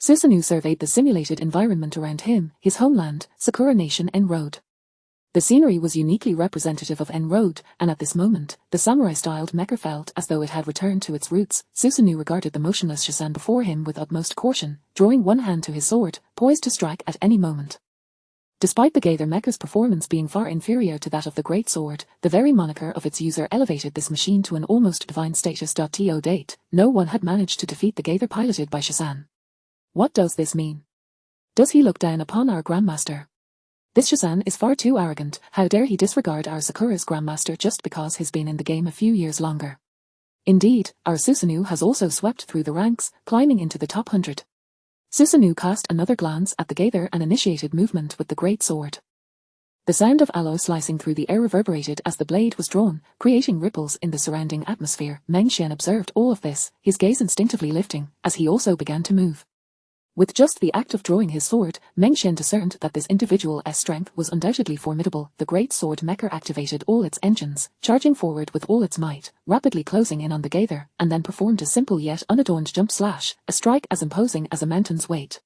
Susanoo surveyed the simulated environment around him, his homeland, Sakura Nation En-Road. The scenery was uniquely representative of En-Road, and at this moment, the samurai-styled mecha felt as though it had returned to its roots. Susanoo regarded the motionless Shisan before him with utmost caution, drawing one hand to his sword, poised to strike at any moment. Despite the Gaither mecha's performance being far inferior to that of the Great Sword, the very moniker of its user elevated this machine to an almost divine status. To date, no one had managed to defeat the Gaither piloted by Shisan. What does this mean? Does he look down upon our Grandmaster? This Shisan is far too arrogant. How dare he disregard our Sakura's Grandmaster just because he's been in the game a few years longer? Indeed, our Susanoo has also swept through the ranks, climbing into the top 100. Susanoo cast another glance at the Gaither and initiated movement with the great sword. The sound of alloy slicing through the air reverberated as the blade was drawn, creating ripples in the surrounding atmosphere. Mengxian observed all of this, his gaze instinctively lifting, as he also began to move. With just the act of drawing his sword, Mengxian discerned that this individual's strength was undoubtedly formidable. The great sword mecha activated all its engines, charging forward with all its might, rapidly closing in on the Gaither, and then performed a simple yet unadorned jump slash, a strike as imposing as a mountain's weight.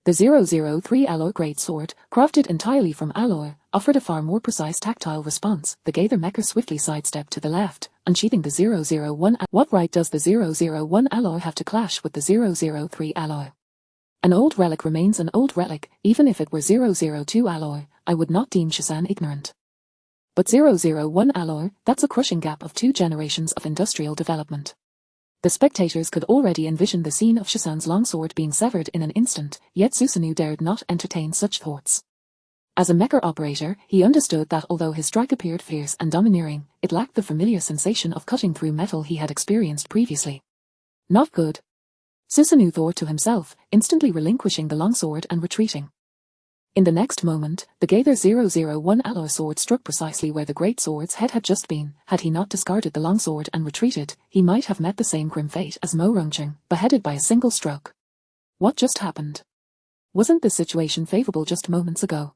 The 003 alloy great sword, crafted entirely from alloy, offered a far more precise tactile response. The Gaither mecha swiftly sidestepped to the left, unsheathing the 001. What right does the 001 alloy have to clash with the 003 alloy? An old relic remains an old relic. Even if it were 002 alloy, I would not deem Shisan ignorant. But 001 Alloy, that's a crushing gap of 2 generations of industrial development. The spectators could already envision the scene of Shasan's longsword being severed in an instant, yet Susanoo dared not entertain such thoughts. As a mecha operator, he understood that although his strike appeared fierce and domineering, it lacked the familiar sensation of cutting through metal he had experienced previously. Not good. Susanoo thought to himself, instantly relinquishing the longsword and retreating. In the next moment, the Gaither 001 alloy sword struck precisely where the great sword's head had just been. Had he not discarded the longsword and retreated, he might have met the same grim fate as Mo Rongqing, beheaded by a single stroke. What just happened? Wasn't this situation favorable just moments ago?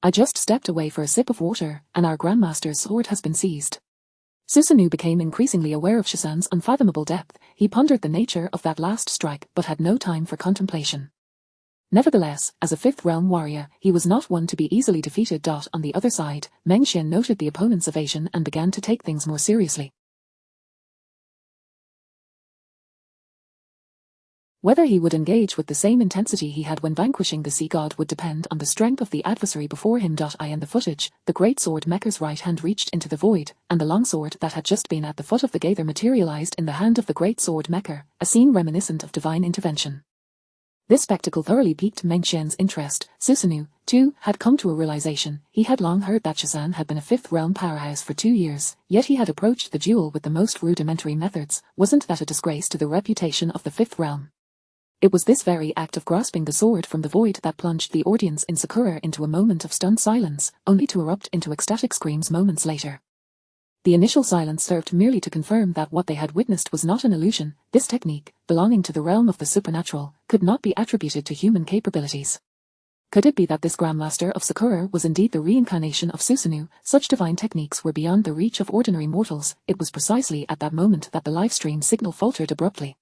I just stepped away for a sip of water, and our Grandmaster's sword has been seized. Susanoo became increasingly aware of Shasan's unfathomable depth. He pondered the nature of that last strike, but had no time for contemplation. Nevertheless, as a fifth realm warrior, he was not one to be easily defeated. On the other side, Meng Xian noted the opponent's evasion and began to take things more seriously. Whether he would engage with the same intensity he had when vanquishing the sea god would depend on the strength of the adversary before him. I in the footage, the great sword Mecha's right hand reached into the void, and the longsword that had just been at the foot of the Gaither materialized in the hand of the great sword Mecha, a scene reminiscent of divine intervention. This spectacle thoroughly piqued Meng Xian's interest. Susanoo, too, had come to a realization. He had long heard that Shasan had been a fifth realm powerhouse for 2 years, yet he had approached the duel with the most rudimentary methods. Wasn't that a disgrace to the reputation of the fifth realm? It was this very act of grasping the sword from the void that plunged the audience in Sakura into a moment of stunned silence, only to erupt into ecstatic screams moments later. The initial silence served merely to confirm that what they had witnessed was not an illusion. This technique, belonging to the realm of the supernatural, could not be attributed to human capabilities. Could it be that this Grandmaster of Sakura was indeed the reincarnation of Susanoo? Such divine techniques were beyond the reach of ordinary mortals. It was precisely at that moment that the livestream signal faltered abruptly.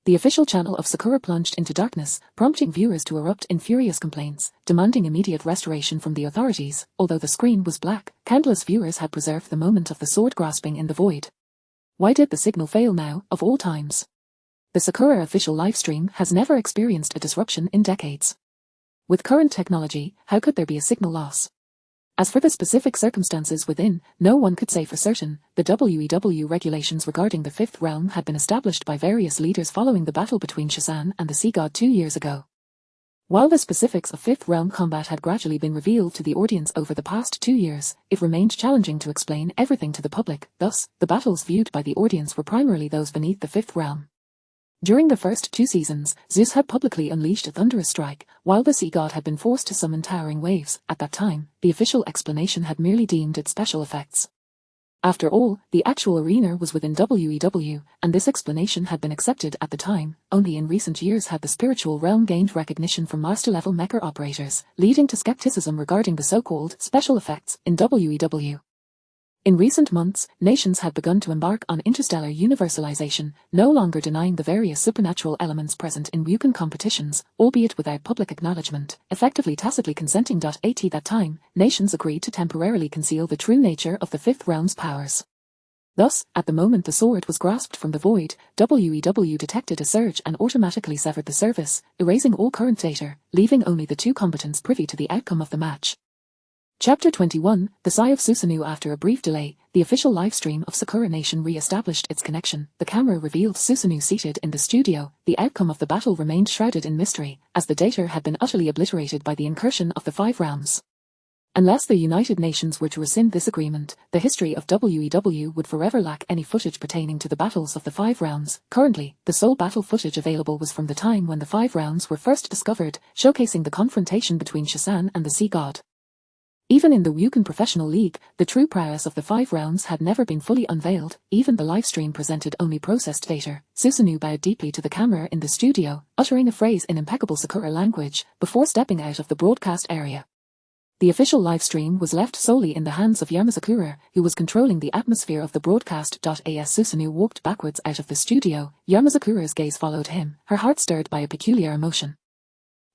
The official channel of Sakura plunged into darkness, prompting viewers to erupt in furious complaints, demanding immediate restoration from the authorities. Although the screen was black, countless viewers had preserved the moment of the sword grasping in the void. Why did the signal fail now, of all times? The Sakura official livestream has never experienced a disruption in decades. With current technology, how could there be a signal loss? As for the specific circumstances within, no one could say for certain. The WEW regulations regarding the fifth realm had been established by various leaders following the battle between Shasan and the sea god 2 years ago. While the specifics of fifth realm combat had gradually been revealed to the audience over the past 2 years, it remained challenging to explain everything to the public. Thus, the battles viewed by the audience were primarily those beneath the fifth realm. During the first 2 seasons, Zeus had publicly unleashed a thunderous strike, while the sea god had been forced to summon towering waves. At that time, the official explanation had merely deemed it special effects. After all, the actual arena was within WEW, and this explanation had been accepted at the time. Only in recent years had the spiritual realm gained recognition from master-level mecha operators, leading to skepticism regarding the so-called special effects in WEW. In recent months, nations had begun to embark on interstellar universalization, no longer denying the various supernatural elements present in Ryukan competitions, albeit without public acknowledgement, effectively tacitly consenting. At that time, nations agreed to temporarily conceal the true nature of the fifth realm's powers. Thus, at the moment the sword was grasped from the void, WEW detected a surge and automatically severed the service, erasing all current data, leaving only the 2 combatants privy to the outcome of the match. Chapter 21, The Sigh of Susanoo. After a brief delay, the official livestream of Sakura Nation re-established its connection. The camera revealed Susanoo seated in the studio. The outcome of the battle remained shrouded in mystery, as the data had been utterly obliterated by the incursion of the 5 realms. Unless the United Nations were to rescind this agreement, the history of WEW would forever lack any footage pertaining to the battles of the 5 realms. Currently, the sole battle footage available was from the time when the 5 realms were first discovered, showcasing the confrontation between Shasan and the sea god. Even in the Ryukan Professional League, the true prowess of the 5 realms had never been fully unveiled. Even the livestream presented only processed data. Susanoo bowed deeply to the camera in the studio, uttering a phrase in impeccable Sakura language, before stepping out of the broadcast area. The official livestream was left solely in the hands of Yamazakura, who was controlling the atmosphere of the broadcast. As Susanoo walked backwards out of the studio, Yamazakura's gaze followed him, her heart stirred by a peculiar emotion.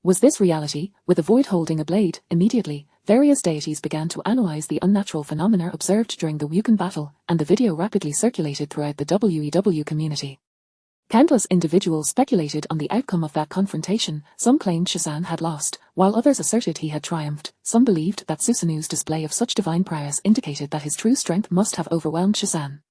Was this reality, with the void holding a blade? Immediately, various deities began to analyze the unnatural phenomena observed during the Ryukan battle, and the video rapidly circulated throughout the WEW community. Countless individuals speculated on the outcome of that confrontation. Some claimed Shazan had lost, while others asserted he had triumphed. Some believed that Susanu's display of such divine prowess indicated that his true strength must have overwhelmed Shazan.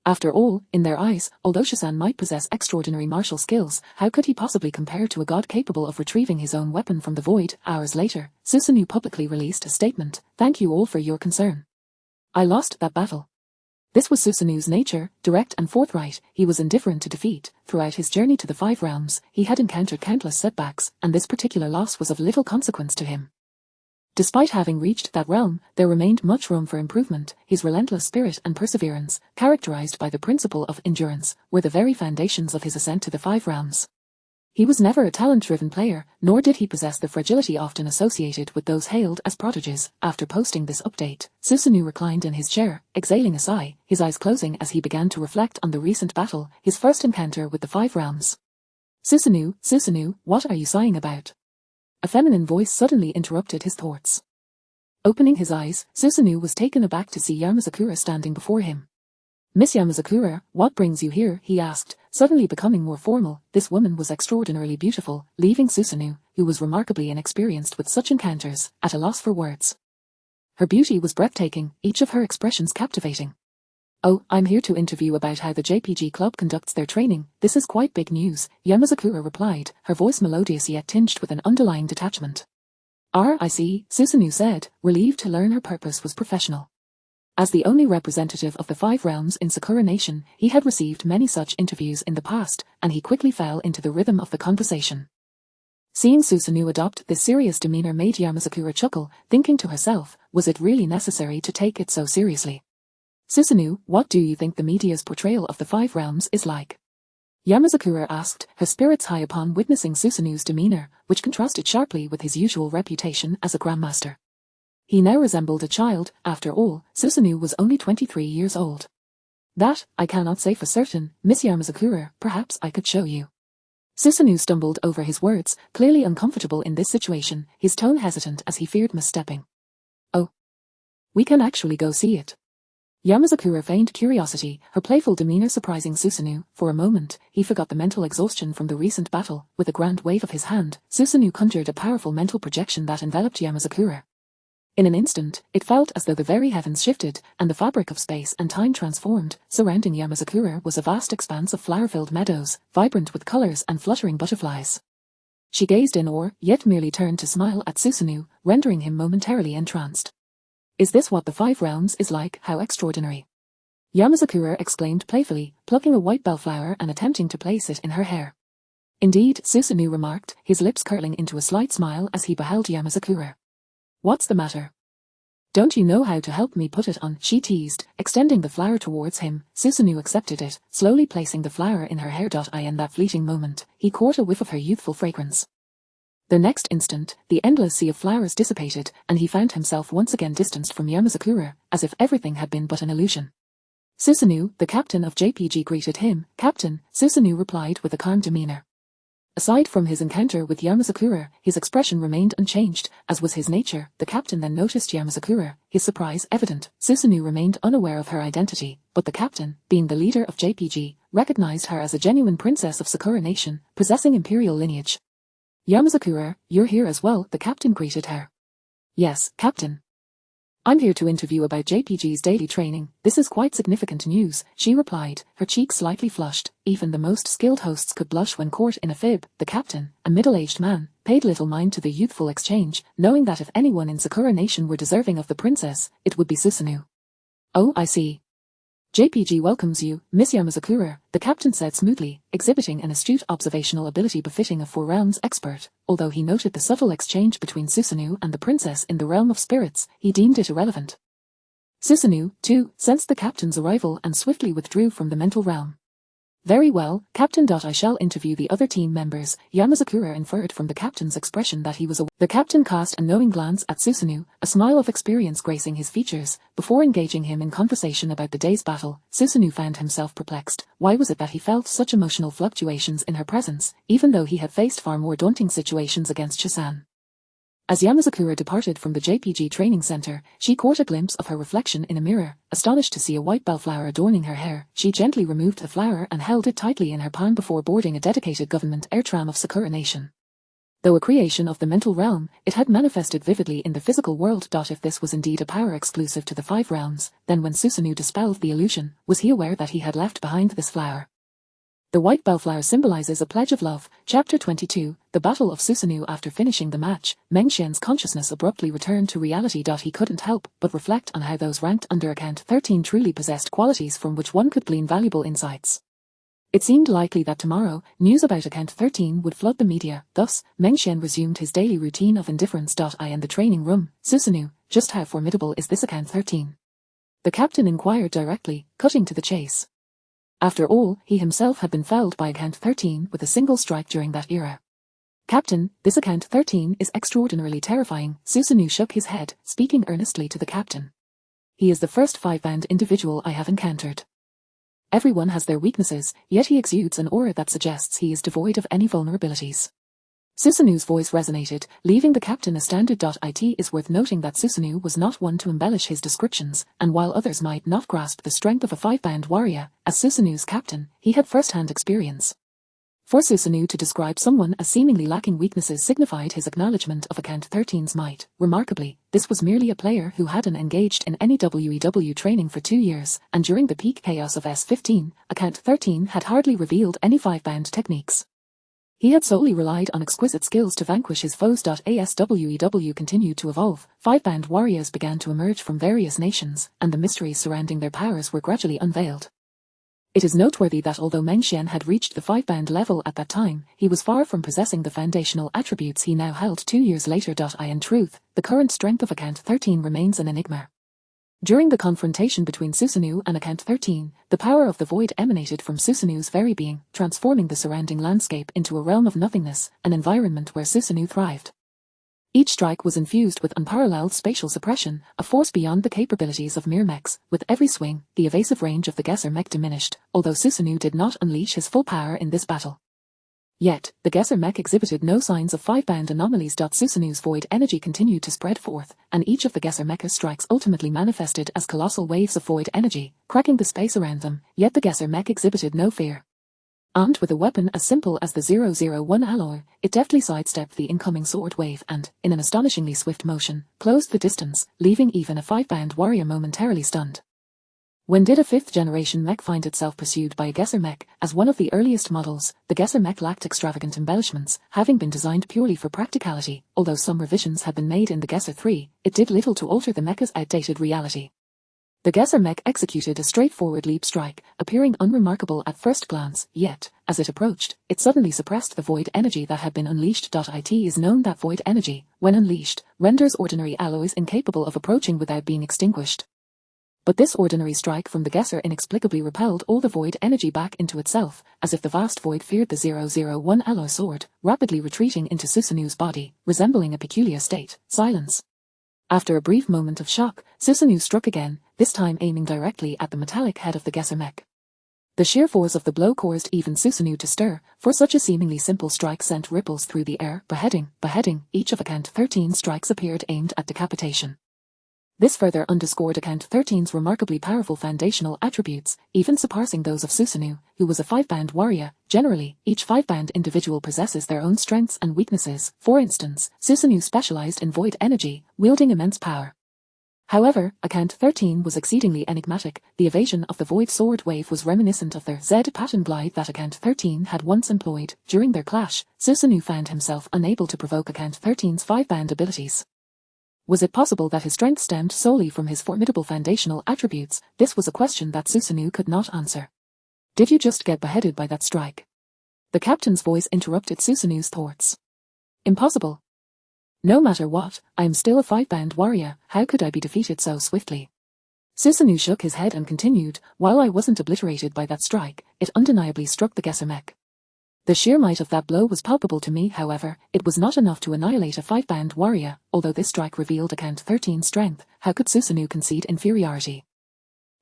After all, in their eyes, although Shazan might possess extraordinary martial skills, how could he possibly compare to a god capable of retrieving his own weapon from the void? Hours later, Susanu publicly released a statement. "Thank you all for your concern. I lost that battle." This was Susanu's nature, direct and forthright. He was indifferent to defeat. Throughout his journey to the Five Realms, he had encountered countless setbacks, and this particular loss was of little consequence to him. Despite having reached that realm, there remained much room for improvement. His relentless spirit and perseverance, characterized by the principle of endurance, were the very foundations of his ascent to the Five Realms. He was never a talent-driven player, nor did he possess the fragility often associated with those hailed as prodigies. After posting this update, Susanu reclined in his chair, exhaling a sigh, his eyes closing as he began to reflect on the recent battle, his first encounter with the Five Realms. Susanu, what are you sighing about?" A feminine voice suddenly interrupted his thoughts. Opening his eyes, Susanu was taken aback to see Yamazakura standing before him. "Miss Yamazakura, what brings you here?" he asked, suddenly becoming more formal. This woman was extraordinarily beautiful, leaving Susanu, who was remarkably inexperienced with such encounters, at a loss for words. Her beauty was breathtaking, each of her expressions captivating. "Oh, I'm here to interview about how the JPG club conducts their training. This is quite big news," Yamazakura replied, her voice melodious yet tinged with an underlying detachment. "I see," Susanu said, relieved to learn her purpose was professional. As the only representative of the Five Realms in Sakura Nation, he had received many such interviews in the past, and he quickly fell into the rhythm of the conversation. Seeing Susanu adopt this serious demeanor made Yamazakura chuckle, thinking to herself, was it really necessary to take it so seriously? "Susanu, what do you think the media's portrayal of the Five Realms is like?" Yamazakura asked, her spirits high upon witnessing Susanu's demeanor, which contrasted sharply with his usual reputation as a grandmaster. He now resembled a child. After all, Susanu was only 23 years old. "That, I cannot say for certain, Miss Yamazakura, perhaps I could show you." Susanu stumbled over his words, clearly uncomfortable in this situation, his tone hesitant as he feared misstepping. "Oh. We can actually go see it." Yamazakura feigned curiosity, her playful demeanor surprising Susanu. For a moment, he forgot the mental exhaustion from the recent battle. With a grand wave of his hand, Susanu conjured a powerful mental projection that enveloped Yamazakura. In an instant, it felt as though the very heavens shifted, and the fabric of space and time transformed. Surrounding Yamazakura was a vast expanse of flower-filled meadows, vibrant with colors and fluttering butterflies. She gazed in awe, yet merely turned to smile at Susanu, rendering him momentarily entranced. "Is this what the Five Realms is like? How extraordinary!" Yamazakura exclaimed playfully, plucking a white bellflower and attempting to place it in her hair. "Indeed," Susanu remarked, his lips curling into a slight smile as he beheld Yamazakura. "What's the matter? Don't you know how to help me put it on?" she teased, extending the flower towards him. Susanu accepted it, slowly placing the flower in her hair. In that fleeting moment, he caught a whiff of her youthful fragrance. The next instant, the endless sea of flowers dissipated, and he found himself once again distanced from Yamazakura, as if everything had been but an illusion. "Susanu, the captain of JPG," greeted him. "Captain," Susanu replied with a calm demeanor. Aside from his encounter with Yamazakura, his expression remained unchanged, as was his nature. The captain then noticed Yamazakura, his surprise evident. Susanu remained unaware of her identity, but the captain, being the leader of JPG, recognized her as a genuine princess of Sakura Nation, possessing imperial lineage. "Yamazakura, you're here as well," the captain greeted her. "Yes, Captain. I'm here to interview about JPG's daily training. This is quite significant news," she replied, her cheeks slightly flushed. Even the most skilled hosts could blush when caught in a fib. The captain, a middle-aged man, paid little mind to the youthful exchange, knowing that if anyone in Sakura Nation were deserving of the princess, it would be Susanu. "Oh, I see. JPG welcomes you, Miss Yamazakura," the captain said smoothly, exhibiting an astute observational ability befitting a Four Realms expert. Although he noted the subtle exchange between Susanu and the princess in the realm of spirits, he deemed it irrelevant. Susanu, too, sensed the captain's arrival and swiftly withdrew from the mental realm. "Very well, Captain. I shall interview the other team members." Yamazakura inferred from the captain's expression that he was aware. The captain cast a knowing glance at Susanu, a smile of experience gracing his features. Before engaging him in conversation about the day's battle, Susanu found himself perplexed. Why was it that he felt such emotional fluctuations in her presence, even though he had faced far more daunting situations against Shazan? As Yamazakura departed from the JPG training center, she caught a glimpse of her reflection in a mirror. Astonished to see a white bellflower adorning her hair, she gently removed the flower and held it tightly in her palm before boarding a dedicated government air tram of Sakura Nation. Though a creation of the mental realm, it had manifested vividly in the physical world. If this was indeed a power exclusive to the 5 realms, then when Susanoo dispelled the illusion, was he aware that he had left behind this flower? The white bellflower symbolizes a pledge of love. Chapter 22, The Battle of Susanoo. After finishing the match, Meng Xian's consciousness abruptly returned to reality. He couldn't help but reflect on how those ranked under Account 13 truly possessed qualities from which one could glean valuable insights. It seemed likely that tomorrow, news about Account 13 would flood the media. Thus, Meng Xian resumed his daily routine of indifference. I in the training room. Susanoo, just how formidable is this Account 13? The captain inquired directly, cutting to the chase. After all, he himself had been felled by Account 13 with a single strike during that era. Captain, this Account 13 is extraordinarily terrifying. Susanoo shook his head, speaking earnestly to the captain. He is the first 5-band individual I have encountered. Everyone has their weaknesses, yet he exudes an aura that suggests he is devoid of any vulnerabilities. Susanoo's voice resonated, leaving the captain astounded. It is worth noting that Susanoo was not one to embellish his descriptions, and while others might not grasp the strength of a 5-band warrior, as Susanoo's captain, he had first-hand experience. For Susanoo to describe someone as seemingly lacking weaknesses signified his acknowledgement of Account 13's might. Remarkably, this was merely a player who hadn't engaged in any WEW training for 2 years, and during the peak chaos of S15, Account 13 had hardly revealed any 5-band techniques. He had solely relied on exquisite skills to vanquish his foes. As WEW continued to evolve, 5-band warriors began to emerge from various nations, and the mysteries surrounding their powers were gradually unveiled. It is noteworthy that although Meng Xian had reached the 5-band level at that time, he was far from possessing the foundational attributes he now held 2 years later. In truth, the current strength of Account 13 remains an enigma. During the confrontation between Susanoo and Account 13, the power of the void emanated from Susanoo's very being, transforming the surrounding landscape into a realm of nothingness, an environment where Susanoo thrived. Each strike was infused with unparalleled spatial suppression, a force beyond the capabilities of mere mechs. With every swing, the evasive range of the Gesser mech diminished, although Susanoo did not unleash his full power in this battle. Yet, the Gesser mech exhibited no signs of 5-band anomalies. Susanoo's void energy continued to spread forth, and each of the Gesser mecha's strikes ultimately manifested as colossal waves of void energy, cracking the space around them, yet the Gesser mech exhibited no fear. Armed with a weapon as simple as the 001 alloy, it deftly sidestepped the incoming sword wave and, in an astonishingly swift motion, closed the distance, leaving even a 5-band warrior momentarily stunned. When did a 5th-generation mech find itself pursued by a Gesser mech? As one of the earliest models, the Gesser mech lacked extravagant embellishments, having been designed purely for practicality. Although some revisions had been made in the Gesser 3, it did little to alter the mecha's outdated reality. The Gesser mech executed a straightforward leap strike, appearing unremarkable at first glance, yet, as it approached, it suddenly suppressed the void energy that had been unleashed. It is known that void energy, when unleashed, renders ordinary alloys incapable of approaching without being extinguished. But this ordinary strike from the Gesser inexplicably repelled all the void energy back into itself, as if the vast void feared the 001 alloy sword, rapidly retreating into Susanoo's body, resembling a peculiar state, silence. After a brief moment of shock, Susanoo struck again, this time aiming directly at the metallic head of the Gesser mech. The sheer force of the blow caused even Susanoo to stir, for such a seemingly simple strike sent ripples through the air, beheading. Each of Account 13's strikes appeared aimed at decapitation. This further underscored Account 13's remarkably powerful foundational attributes, even surpassing those of Susanoo, who was a 5-band warrior. Generally, each 5-band individual possesses their own strengths and weaknesses. For instance, Susanoo specialized in void energy, wielding immense power. However, Account 13 was exceedingly enigmatic. The evasion of the void sword wave was reminiscent of the Z-pattern glide that Account 13 had once employed. During their clash, Susanoo found himself unable to provoke Account 13's 5-band abilities. Was it possible that his strength stemmed solely from his formidable foundational attributes? This was a question that Susanoo could not answer. Did you just get beheaded by that strike? The captain's voice interrupted Susanoo's thoughts. Impossible. No matter what, I am still a 5-band warrior. How could I be defeated so swiftly? Susanoo shook his head and continued, while I wasn't obliterated by that strike, it undeniably struck the Gesser mech. The sheer might of that blow was palpable to me. However, it was not enough to annihilate a 5-band warrior. Although this strike revealed Account 13's strength, how could Susanoo concede inferiority?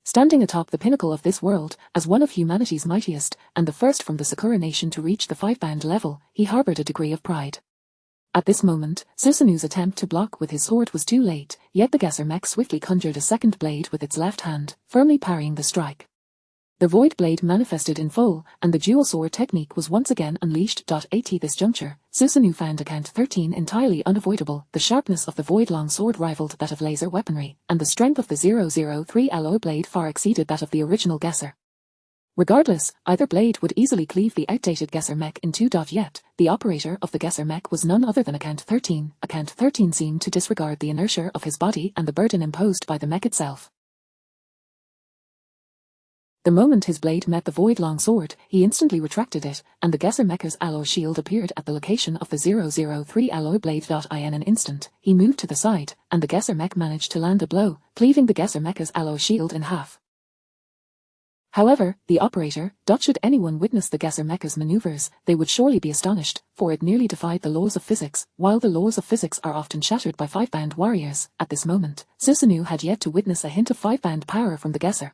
Standing atop the pinnacle of this world, as one of humanity's mightiest, and the first from the Sakura nation to reach the 5-band level, he harbored a degree of pride. At this moment, Susanu's attempt to block with his sword was too late, yet the Gesser mech swiftly conjured a second blade with its left hand, firmly parrying the strike. The void blade manifested in full, and the dual sword technique was once again unleashed. At this juncture, Susanu found account 13 entirely unavoidable. The sharpness of the void long sword rivaled that of laser weaponry, and the strength of the 003 alloy blade far exceeded that of the original Gesser. Regardless, either blade would easily cleave the outdated Gesser mech in two. Yet, the operator of the Gesser mech was none other than account 13. Account 13 seemed to disregard the inertia of his body and the burden imposed by the mech itself. The moment his blade met the void long sword, he instantly retracted it, and the Gesser mecha's alloy shield appeared at the location of the 003 alloy blade. In an instant, he moved to the side, and the Gesser mech managed to land a blow, cleaving the Gesser mecha's alloy shield in half. However, the operator, should anyone witness the Gesser mecha's maneuvers, they would surely be astonished, for it nearly defied the laws of physics. While the laws of physics are often shattered by five-band warriors, at this moment, Susanu had yet to witness a hint of five-band power from the Gesser.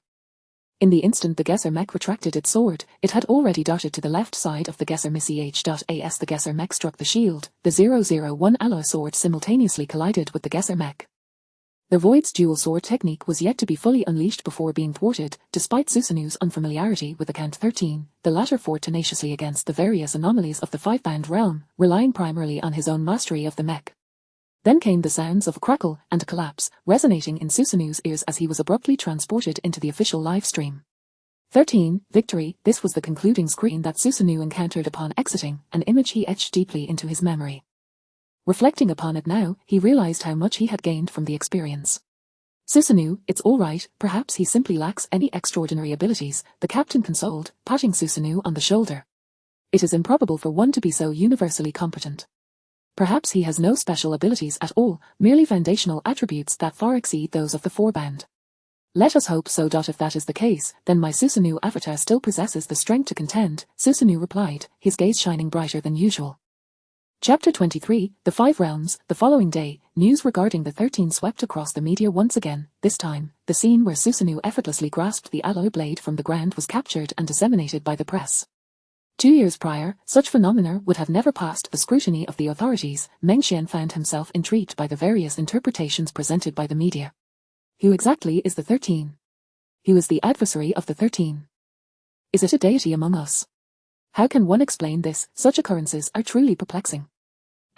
In the instant the Gesser mech retracted its sword, it had already darted to the left side of the Gesser Ch.As the Gesser mech struck the shield. The 001 alloy sword simultaneously collided with the Gesser mech. The Void's dual sword technique was yet to be fully unleashed before being thwarted. Despite Susanu's unfamiliarity with account 13, the latter fought tenaciously against the various anomalies of the five-band realm, relying primarily on his own mastery of the mech. Then came the sounds of a crackle and a collapse, resonating in Susanu's ears as he was abruptly transported into the official live stream. 13. Victory. This was the concluding screen that Susanu encountered upon exiting, an image he etched deeply into his memory. Reflecting upon it now, he realized how much he had gained from the experience. Susanu, it's all right, perhaps he simply lacks any extraordinary abilities, the captain consoled, patting Susanu on the shoulder. It is improbable for one to be so universally competent. Perhaps he has no special abilities at all, merely foundational attributes that far exceed those of the four-band. Let us hope so. If that is the case, then my Susanu avatar still possesses the strength to contend, Susanu replied, his gaze shining brighter than usual. Chapter 23, The Five Realms. The following day, news regarding the 13 swept across the media once again. This time, the scene where Susanu effortlessly grasped the alloy blade from the ground was captured and disseminated by the press. 2 years prior, such phenomena would have never passed the scrutiny of the authorities. Meng Xian found himself intrigued by the various interpretations presented by the media. Who exactly is the 13? Who is the adversary of the 13? Is it a deity among us? How can one explain this? Such occurrences are truly perplexing.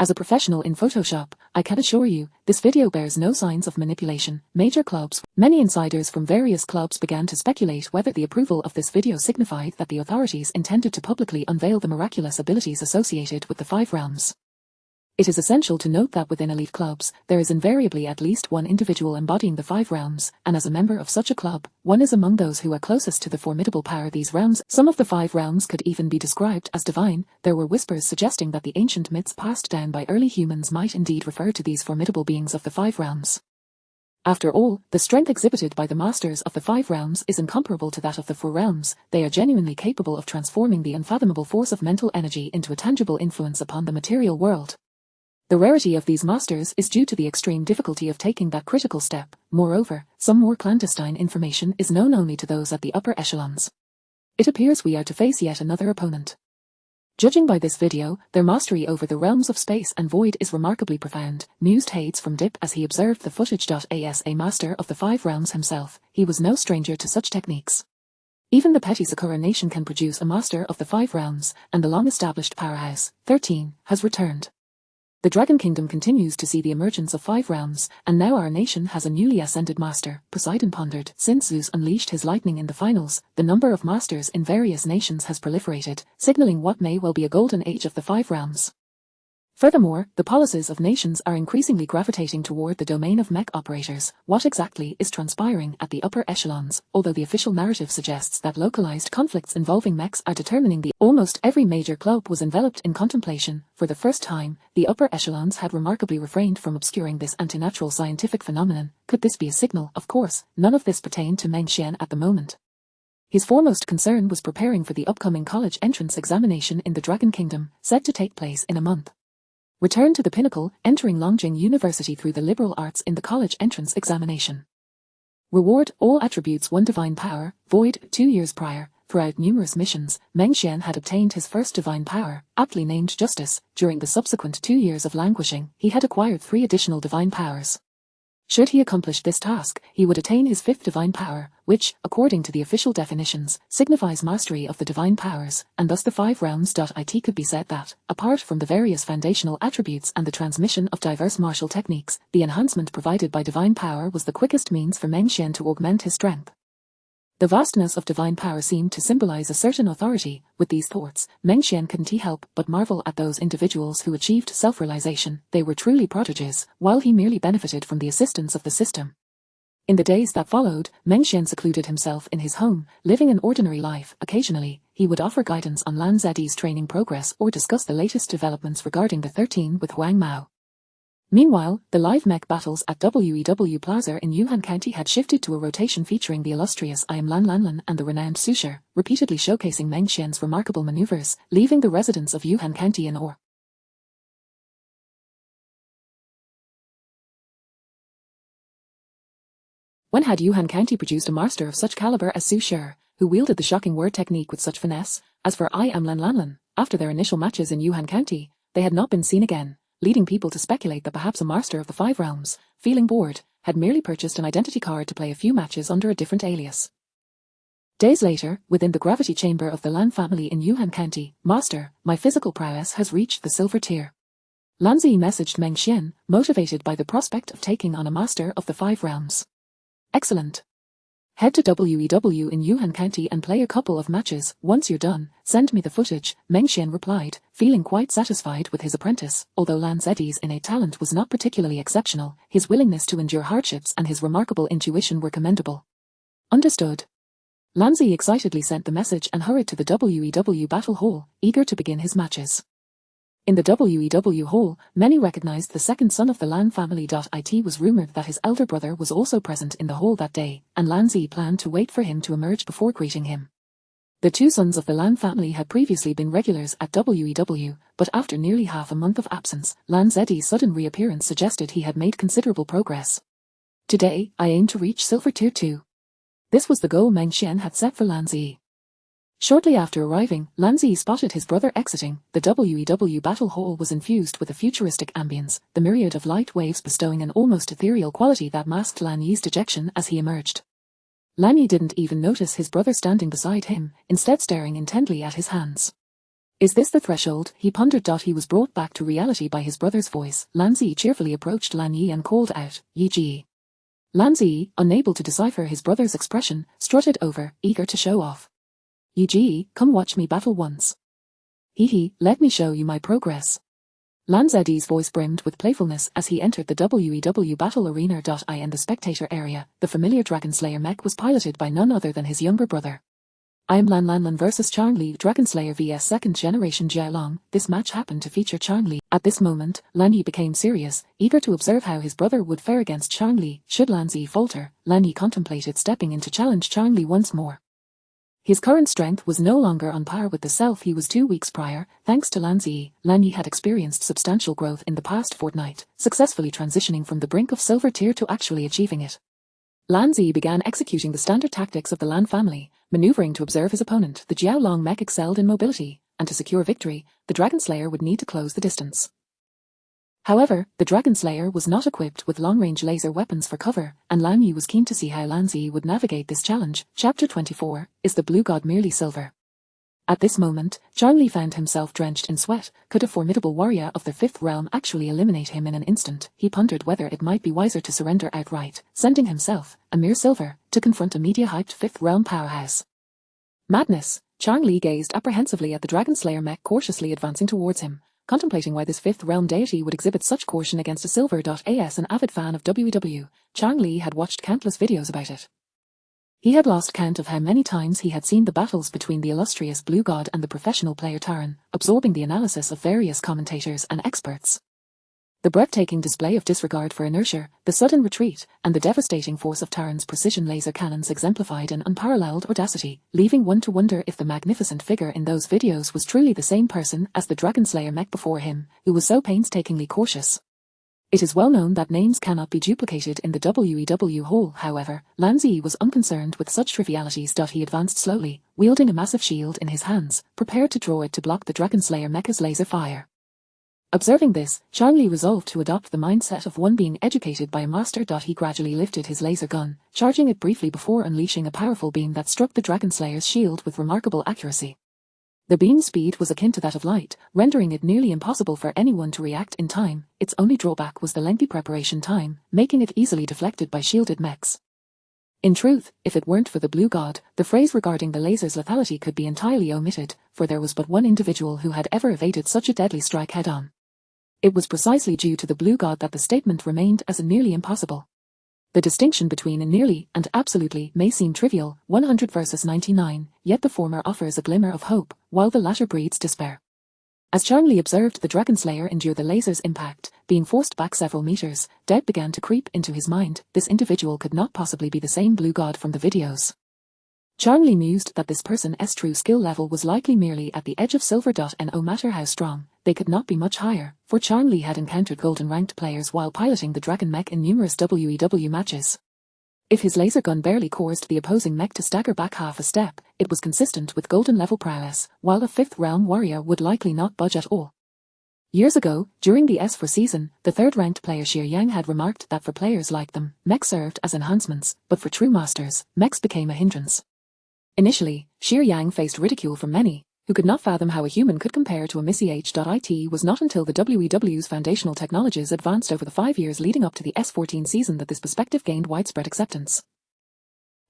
As a professional in Photoshop, I can assure you, this video bears no signs of manipulation. Major clubs, many insiders from various clubs began to speculate whether the approval of this video signified that the authorities intended to publicly unveil the miraculous abilities associated with the five realms. It is essential to note that within elite clubs, there is invariably at least one individual embodying the five realms, and as a member of such a club, one is among those who are closest to the formidable power these realms. Some of the five realms could even be described as divine. There were whispers suggesting that the ancient myths passed down by early humans might indeed refer to these formidable beings of the five realms. After all, the strength exhibited by the masters of the five realms is incomparable to that of the four realms. They are genuinely capable of transforming the unfathomable force of mental energy into a tangible influence upon the material world. The rarity of these masters is due to the extreme difficulty of taking that critical step. Moreover, some more clandestine information is known only to those at the upper echelons. It appears we are to face yet another opponent. Judging by this video, their mastery over the realms of space and void is remarkably profound, mused Hades from Dip as he observed the footage. As a master of the five realms himself, he was no stranger to such techniques. Even the petty Sakura nation can produce a master of the five realms, and the long-established powerhouse, 13, has returned. The Dragon Kingdom continues to see the emergence of five realms, and now our nation has a newly ascended master. Poseidon pondered. Since Zeus unleashed his lightning in the finals, the number of masters in various nations has proliferated, signaling what may well be a golden age of the five realms. Furthermore, the policies of nations are increasingly gravitating toward the domain of mech operators. What exactly is transpiring at the upper echelons? Although the official narrative suggests that localized conflicts involving mechs are determining almost every major club was enveloped in contemplation. For the first time, the upper echelons had remarkably refrained from obscuring this antinatural scientific phenomenon. Could this be a signal? Of course, none of this pertained to Meng Xian at the moment. His foremost concern was preparing for the upcoming college entrance examination in the Dragon Kingdom, set to take place in a month. Return to the pinnacle, entering Longjing University through the liberal arts in the college entrance examination. Reward, all attributes 1 divine power, void. 2 years prior, Throughout numerous missions, Meng Xian had obtained his first divine power, aptly named Justice. During the subsequent 2 years of languishing, he had acquired 3 additional divine powers. Should he accomplish this task, he would attain his 5th divine power, which, according to the official definitions, signifies mastery of the divine powers, and thus the 5 realms. It could be said that, apart from the various foundational attributes and the transmission of diverse martial techniques, the enhancement provided by divine power was the quickest means for Meng Xian to augment his strength. The vastness of divine power seemed to symbolize a certain authority. With these thoughts, Meng Xian couldn't help but marvel at those individuals who achieved self-realization. They were truly prodigies, while he merely benefited from the assistance of the system. In the days that followed, Meng Xian secluded himself in his home, living an ordinary life. Occasionally, he would offer guidance on Lan Zi's training progress or discuss the latest developments regarding the 13 with Huang Mao. Meanwhile, the live mech battles at WEW Plaza in Yuhan County had shifted to a rotation featuring the illustrious I Am Lan Lanlan and the renowned Su Shi, repeatedly showcasing Meng Xian's remarkable maneuvers, leaving the residents of Yuhan County in awe. When had Yuhan County produced a master of such caliber as Su Shi, who wielded the shocking word technique with such finesse? As for I Am Lan Lanlan, after their initial matches in Yuhan County, they had not been seen again, leading people to speculate that perhaps a master of the 5 realms, feeling bored, had merely purchased an identity card to play a few matches under a different alias. Days later, within the gravity chamber of the Lan family in Yuhan County, Master, my physical prowess has reached the silver tier. Lan Zi messaged Meng Xian, motivated by the prospect of taking on a master of the 5 realms. Excellent. Head to WEW in Yuhan County and play a couple of matches. Once you're done, send me the footage, Meng Xian replied, feeling quite satisfied with his apprentice. Although Lan Zi's innate talent was not particularly exceptional, his willingness to endure hardships and his remarkable intuition were commendable. Understood. Lan Zi excitedly sent the message and hurried to the WEW battle hall, eager to begin his matches. In the WEW hall, many recognized the second son of the Lan family. It was rumored that his elder brother was also present in the hall that day, and Lan Zi planned to wait for him to emerge before greeting him. The 2 sons of the Lan family had previously been regulars at WEW, but after nearly half a month of absence, Lan Zi's sudden reappearance suggested he had made considerable progress. Today, I aim to reach Silver Tier 2. This was the goal Meng Xian had set for Lan Zi. Shortly after arriving, Lan Zi spotted his brother exiting. The WEW battle hall was infused with a futuristic ambience, the myriad of light waves bestowing an almost ethereal quality that masked Lan Yi's dejection as he emerged. Lan Yi didn't even notice his brother standing beside him, instead staring intently at his hands. Is this the threshold? He pondered. He was brought back to reality by his brother's voice. Lan Zi cheerfully approached Lan Yi and called out, Yi Ji. Lan Zi, unable to decipher his brother's expression, strutted over, eager to show off. Yi Ji, come watch me battle once. Hee, let me show you my progress. Lan Zi's voice brimmed with playfulness as he entered the WEW battle arena. In the spectator area, the familiar Dragon Slayer mech was piloted by none other than his younger brother. I Am Lan Lanlan vs Changli Dragon Slayer vs second generation Jialong. This match happened to feature Changli. At this moment, Lan Yi became serious, eager to observe how his brother would fare against Changli. Should Lan Zi falter, Lan Yi contemplated stepping in to challenge Changli once more. His current strength was no longer on par with the self he was 2 weeks prior. Thanks to Lan Zi, Lan Yi had experienced substantial growth in the past fortnight, successfully transitioning from the brink of Silver Tier to actually achieving it. Lan Zi began executing the standard tactics of the Lan family, maneuvering to observe his opponent. The Jiaolong mech excelled in mobility, and to secure victory, the Dragon Slayer would need to close the distance. However, the Dragon Slayer was not equipped with long-range laser weapons for cover, and Lan Yi was keen to see how Lan Zi would navigate this challenge. Chapter 24, Is the Blue God Merely Silver? At this moment, Changli found himself drenched in sweat. Could a formidable warrior of the 5th realm actually eliminate him in an instant? He pondered whether it might be wiser to surrender outright, sending himself, a mere silver, to confront a media-hyped 5th realm powerhouse. Madness! Changli gazed apprehensively at the Dragon Slayer mech cautiously advancing towards him, contemplating why this 5th realm deity would exhibit such caution against a silver. As an avid fan of WEW, Changli had watched countless videos about it. He had lost count of how many times he had seen the battles between the illustrious Blue God and the professional player Taran, absorbing the analysis of various commentators and experts. The breathtaking display of disregard for inertia, the sudden retreat, and the devastating force of Taran's precision laser cannons exemplified an unparalleled audacity, leaving one to wonder if the magnificent figure in those videos was truly the same person as the Dragon Slayer mech before him, who was so painstakingly cautious. It is well known that names cannot be duplicated in the WEW hall. However, Lan Zi was unconcerned with such trivialities. He advanced slowly, wielding a massive shield in his hands, prepared to draw it to block the Dragon Slayer mecha's laser fire. Observing this, Charlie resolved to adopt the mindset of one being educated by a master. He gradually lifted his laser gun, charging it briefly before unleashing a powerful beam that struck the Dragon Slayer's shield with remarkable accuracy. The beam's speed was akin to that of light, rendering it nearly impossible for anyone to react in time. Its only drawback was the lengthy preparation time, making it easily deflected by shielded mechs. In truth, if it weren't for the Blue God, the phrase regarding the laser's lethality could be entirely omitted, for there was but one individual who had ever evaded such a deadly strike head-on. It was precisely due to the Blue God that the statement remained as a nearly impossible. The distinction between a nearly and absolutely may seem trivial, 100 versus 99, yet the former offers a glimmer of hope, while the latter breeds despair. As Charlie observed the Dragon Slayer endure the laser's impact, being forced back several meters, doubt began to creep into his mind. This individual could not possibly be the same Blue God from the videos. Charlie mused that this person's true skill level was likely merely at the edge of silver. No matter how strong, they could not be much higher, for Charlie had encountered golden ranked players while piloting the Dragon Mech in numerous WEW matches. If his laser gun barely caused the opposing mech to stagger back half a step, it was consistent with golden level prowess, while a 5th realm warrior would likely not budge at all. Years ago, during the S4 season, the 3rd ranked player Xie Yang had remarked that for players like them, mechs served as enhancements, but for true masters, mechs became a hindrance. Initially, Xie Yang faced ridicule from many, who could not fathom how a human could compare to a Missy H. It was not until the WEW's foundational technologies advanced over the 5 years leading up to the S14 season that this perspective gained widespread acceptance.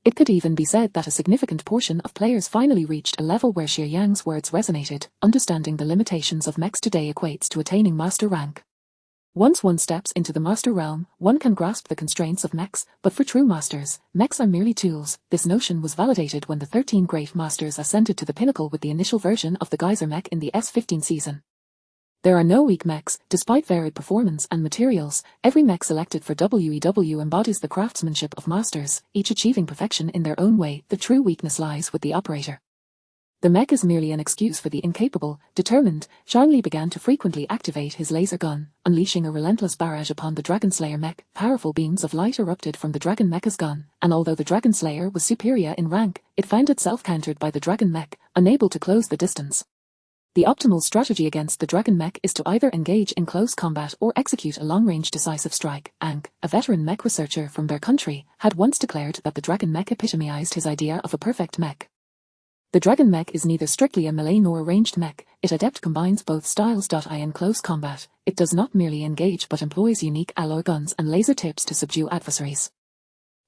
It could even be said that a significant portion of players finally reached a level where Xie Yang's words resonated. Understanding the limitations of mechs today equates to attaining master rank. Once one steps into the master realm, one can grasp the constraints of mechs, but for true masters, mechs are merely tools. This notion was validated when the 13 great masters ascended to the pinnacle with the initial version of the Geyser mech in the S15 season. There are no weak mechs, despite varied performance and materials. Every mech selected for WEW embodies the craftsmanship of masters, each achieving perfection in their own way. The true weakness lies with the operator. The mech is merely an excuse for the incapable. Determined, Charlie began to frequently activate his laser gun, unleashing a relentless barrage upon the Dragon Slayer mech. Powerful beams of light erupted from the Dragon Mecha's gun, and although the Dragon Slayer was superior in rank, it found itself countered by the Dragon Mech, unable to close the distance. The optimal strategy against the Dragon Mech is to either engage in close combat or execute a long-range decisive strike. Ankh, a veteran mech researcher from their country, had once declared that the Dragon Mech epitomized his idea of a perfect mech. The Dragon Mech is neither strictly a melee nor a ranged mech, it adept combines both styles. In close combat, it does not merely engage but employs unique alloy guns and laser tips to subdue adversaries.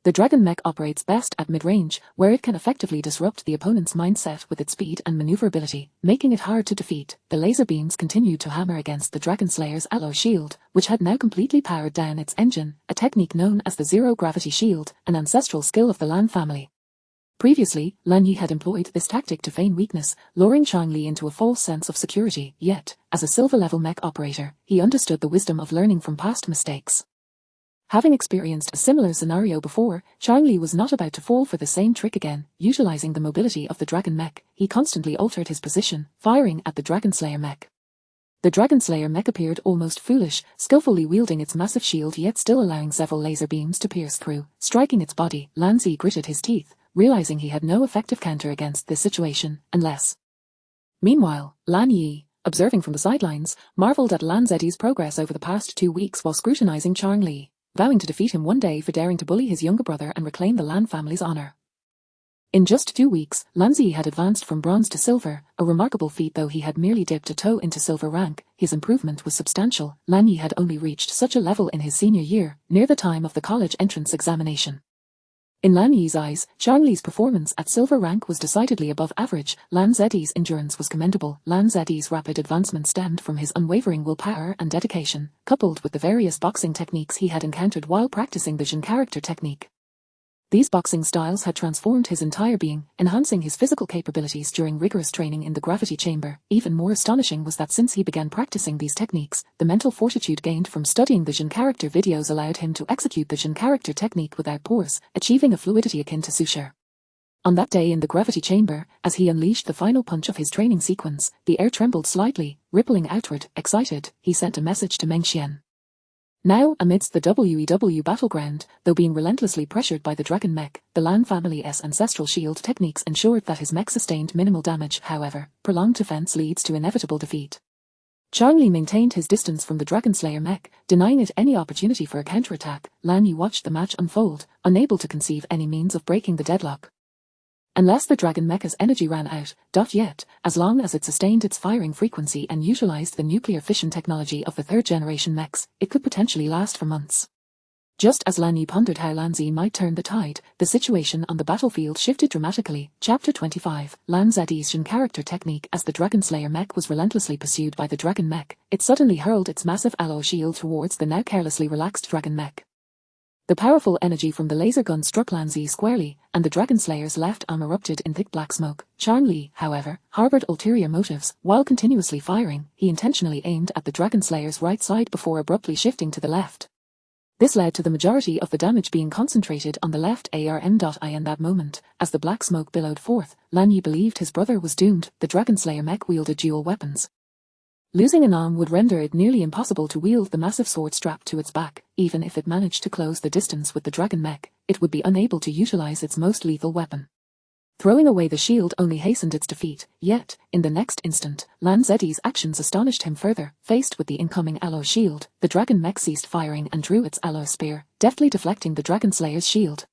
The Dragon Mech operates best at mid-range, where it can effectively disrupt the opponent's mindset with its speed and maneuverability, making it hard to defeat. The laser beams continued to hammer against the Dragon Slayer's alloy shield, which had now completely powered down its engine, a technique known as the zero-gravity shield, an ancestral skill of the Lan family. Previously, Lan Yi had employed this tactic to feign weakness, luring Changli into a false sense of security. Yet, as a silver-level mech operator, he understood the wisdom of learning from past mistakes. Having experienced a similar scenario before, Changli was not about to fall for the same trick again. Utilizing the mobility of the Dragon Mech, he constantly altered his position, firing at the Dragon Slayer mech. The Dragon Slayer mech appeared almost foolish, skillfully wielding its massive shield yet still allowing several laser beams to pierce through, striking its body. Lan Zi gritted his teeth, realizing he had no effective counter against this situation, unless. Meanwhile, Lan Yi, observing from the sidelines, marveled at Lan Zi's progress over the past 2 weeks while scrutinizing Changli, vowing to defeat him one day for daring to bully his younger brother and reclaim the Lan family's honor. In just 2 weeks, Lan Zi had advanced from bronze to silver, a remarkable feat. Though he had merely dipped a toe into silver rank, his improvement was substantial. Lan Yi had only reached such a level in his senior year, near the time of the college entrance examination. In Lan Yi's eyes, Changli's performance at silver rank was decidedly above average. Lan Zi's endurance was commendable. Lan Zi's rapid advancement stemmed from his unwavering willpower and dedication, coupled with the various boxing techniques he had encountered while practicing the Jin character technique. These boxing styles had transformed his entire being, enhancing his physical capabilities during rigorous training in the gravity chamber. Even more astonishing was that since he began practicing these techniques, the mental fortitude gained from studying the Jin character videos allowed him to execute the Jin character technique without pause, achieving a fluidity akin to suture. On that day in the gravity chamber, as he unleashed the final punch of his training sequence, the air trembled slightly, rippling outward. Excited, he sent a message to Meng Xian. Now, amidst the WEW battleground, though being relentlessly pressured by the Dragon Mech, the Lan family's ancestral shield techniques ensured that his mech sustained minimal damage. However, prolonged defense leads to inevitable defeat. Zhongli maintained his distance from the Dragon Slayer mech, denying it any opportunity for a counterattack. Lan Yi watched the match unfold, unable to conceive any means of breaking the deadlock. Unless the Dragon Mecha's energy ran out, yet, as long as it sustained its firing frequency and utilized the nuclear fission technology of the third-generation mechs, it could potentially last for months. Just as Lan Yi pondered how Lan Zi might turn the tide, the situation on the battlefield shifted dramatically. Chapter 25, Lan Zi's character technique. As the Dragon Slayer mech was relentlessly pursued by the Dragon Mech, it suddenly hurled its massive alloy shield towards the now carelessly relaxed Dragon Mech. The powerful energy from the laser gun struck Lan Zi squarely, and the Dragon Slayer's left arm erupted in thick black smoke. Zhongli, however, harbored ulterior motives. While continuously firing, he intentionally aimed at the Dragon Slayer's right side before abruptly shifting to the left. This led to the majority of the damage being concentrated on the left arm. In that moment, as the black smoke billowed forth, Lan Yi believed his brother was doomed. The Dragon Slayer mech wielded dual weapons. Losing an arm would render it nearly impossible to wield the massive sword strapped to its back. Even if it managed to close the distance with the Dragon Mech, it would be unable to utilize its most lethal weapon. Throwing away the shield only hastened its defeat, yet, in the next instant, Lan Zi's actions astonished him further. Faced with the incoming alloy shield, the Dragon Mech ceased firing and drew its alloy spear, deftly deflecting the Dragon Slayer's shield.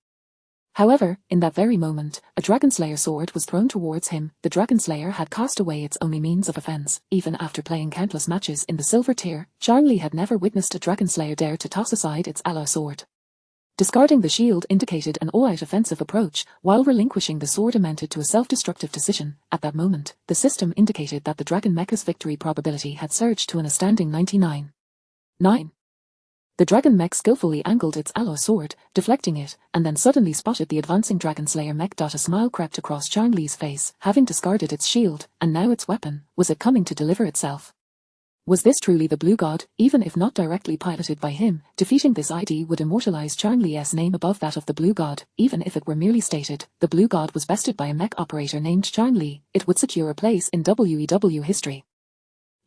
However, in that very moment, a Dragon Slayer sword was thrown towards him. The Dragon Slayer had cast away its only means of offense. Even after playing countless matches in the silver tier, Zhongli had never witnessed a Dragon Slayer dare to toss aside its alloy sword. Discarding the shield indicated an all-out offensive approach, while relinquishing the sword amounted to a self-destructive decision. At that moment, the system indicated that the Dragon Mecha's victory probability had surged to an astounding 99.9. The Dragon Mech skillfully angled its alloy sword, deflecting it, and then suddenly spotted the advancing Dragon Slayer mech. A smile crept across Zhongli's face. Having discarded its shield, and now its weapon, was it coming to deliver itself? Was this truly the Blue God? Even if not directly piloted by him, defeating this ID would immortalize Zhongli's name above that of the Blue God. Even if it were merely stated, the Blue God was bested by a mech operator named Zhongli, it would secure a place in WEW history.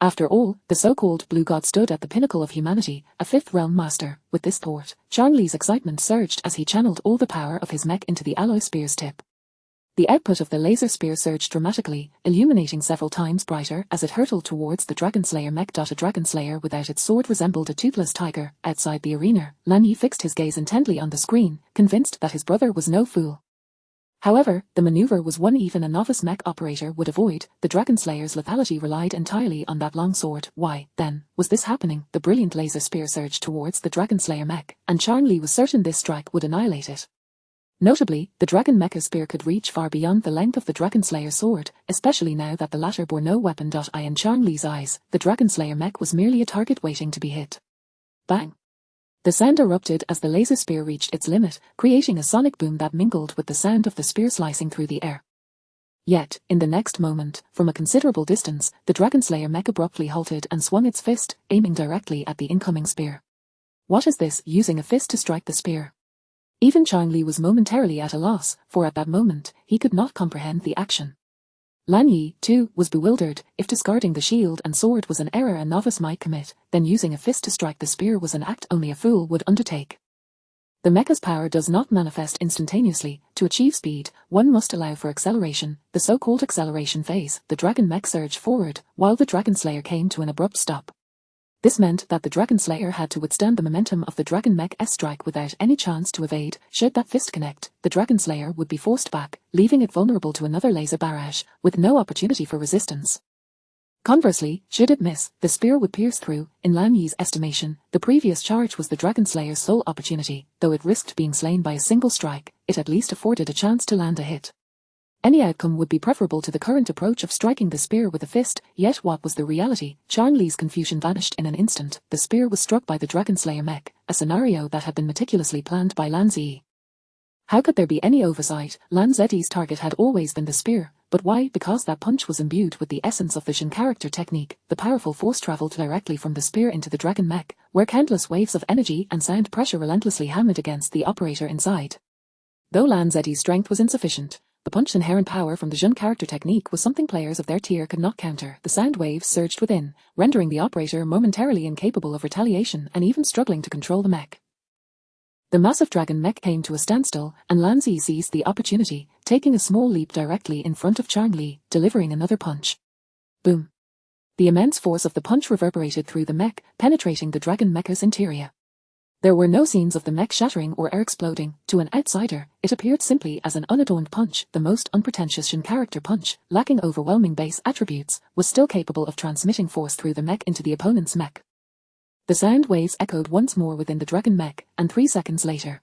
After all, the so-called Blue God stood at the pinnacle of humanity, a fifth realm master. With this thought, Zhongli's excitement surged as he channeled all the power of his mech into the alloy spear's tip. The output of the laser spear surged dramatically, illuminating several times brighter as it hurtled towards the Dragon Slayer mech. A Dragon Slayer without its sword resembled a toothless tiger. Outside the arena, Lan Yi fixed his gaze intently on the screen, convinced that his brother was no fool. However, the maneuver was one even a novice mech operator would avoid. The Dragon Slayer's lethality relied entirely on that long sword. Why, then, was this happening? The brilliant laser spear surged towards the Dragon Slayer mech, and Zhongli was certain this strike would annihilate it. Notably, the Dragon Mecha's spear could reach far beyond the length of the Dragon Slayer's sword, especially now that the latter bore no weapon. In Zhongli's eyes, the Dragon Slayer mech was merely a target waiting to be hit. Bang! The sound erupted as the laser spear reached its limit, creating a sonic boom that mingled with the sound of the spear slicing through the air. Yet, in the next moment, from a considerable distance, the Dragon Slayer mech abruptly halted and swung its fist, aiming directly at the incoming spear. What is this? Using a fist to strike the spear? Even Zhongli was momentarily at a loss, for at that moment, he could not comprehend the action. Lan Yi, too, was bewildered. If discarding the shield and sword was an error a novice might commit, then using a fist to strike the spear was an act only a fool would undertake. The mecha's power does not manifest instantaneously. To achieve speed, one must allow for acceleration, the so-called acceleration phase. The Dragon Mech surged forward, while the Dragon Slayer came to an abrupt stop. This meant that the Dragon Slayer had to withstand the momentum of the Dragon Mech's strike without any chance to evade. Should that fist connect, the Dragon Slayer would be forced back, leaving it vulnerable to another laser barrage, with no opportunity for resistance. Conversely, should it miss, the spear would pierce through. In Lan Yi's estimation, the previous charge was the Dragon Slayer's sole opportunity. Though it risked being slain by a single strike, it at least afforded a chance to land a hit. Any outcome would be preferable to the current approach of striking the spear with a fist. Yet what was the reality? Zhongli's confusion vanished in an instant. The spear was struck by the Dragon Slayer mech, a scenario that had been meticulously planned by Lan Zi. How could there be any oversight? Lan Zi's target had always been the spear. But why? Because that punch was imbued with the essence of the character technique. The powerful force travelled directly from the spear into the Dragon Mech, where countless waves of energy and sound pressure relentlessly hammered against the operator inside. Though Lan Zi's strength was insufficient, The punch's inherent power from the Jun character technique was something players of their tier could not counter. The sound waves surged within, rendering the operator momentarily incapable of retaliation and even struggling to control the mech. The massive dragon mech came to a standstill, and Lan Zi seized the opportunity, taking a small leap directly in front of Chang Li, delivering another punch. Boom. The immense force of the punch reverberated through the mech, penetrating the dragon mecha's interior. There were no scenes of the mech shattering or air exploding. To an outsider, it appeared simply as an unadorned punch. The most unpretentious Jin character punch, lacking overwhelming base attributes, was still capable of transmitting force through the mech into the opponent's mech. The sound waves echoed once more within the dragon mech, and 3 seconds later,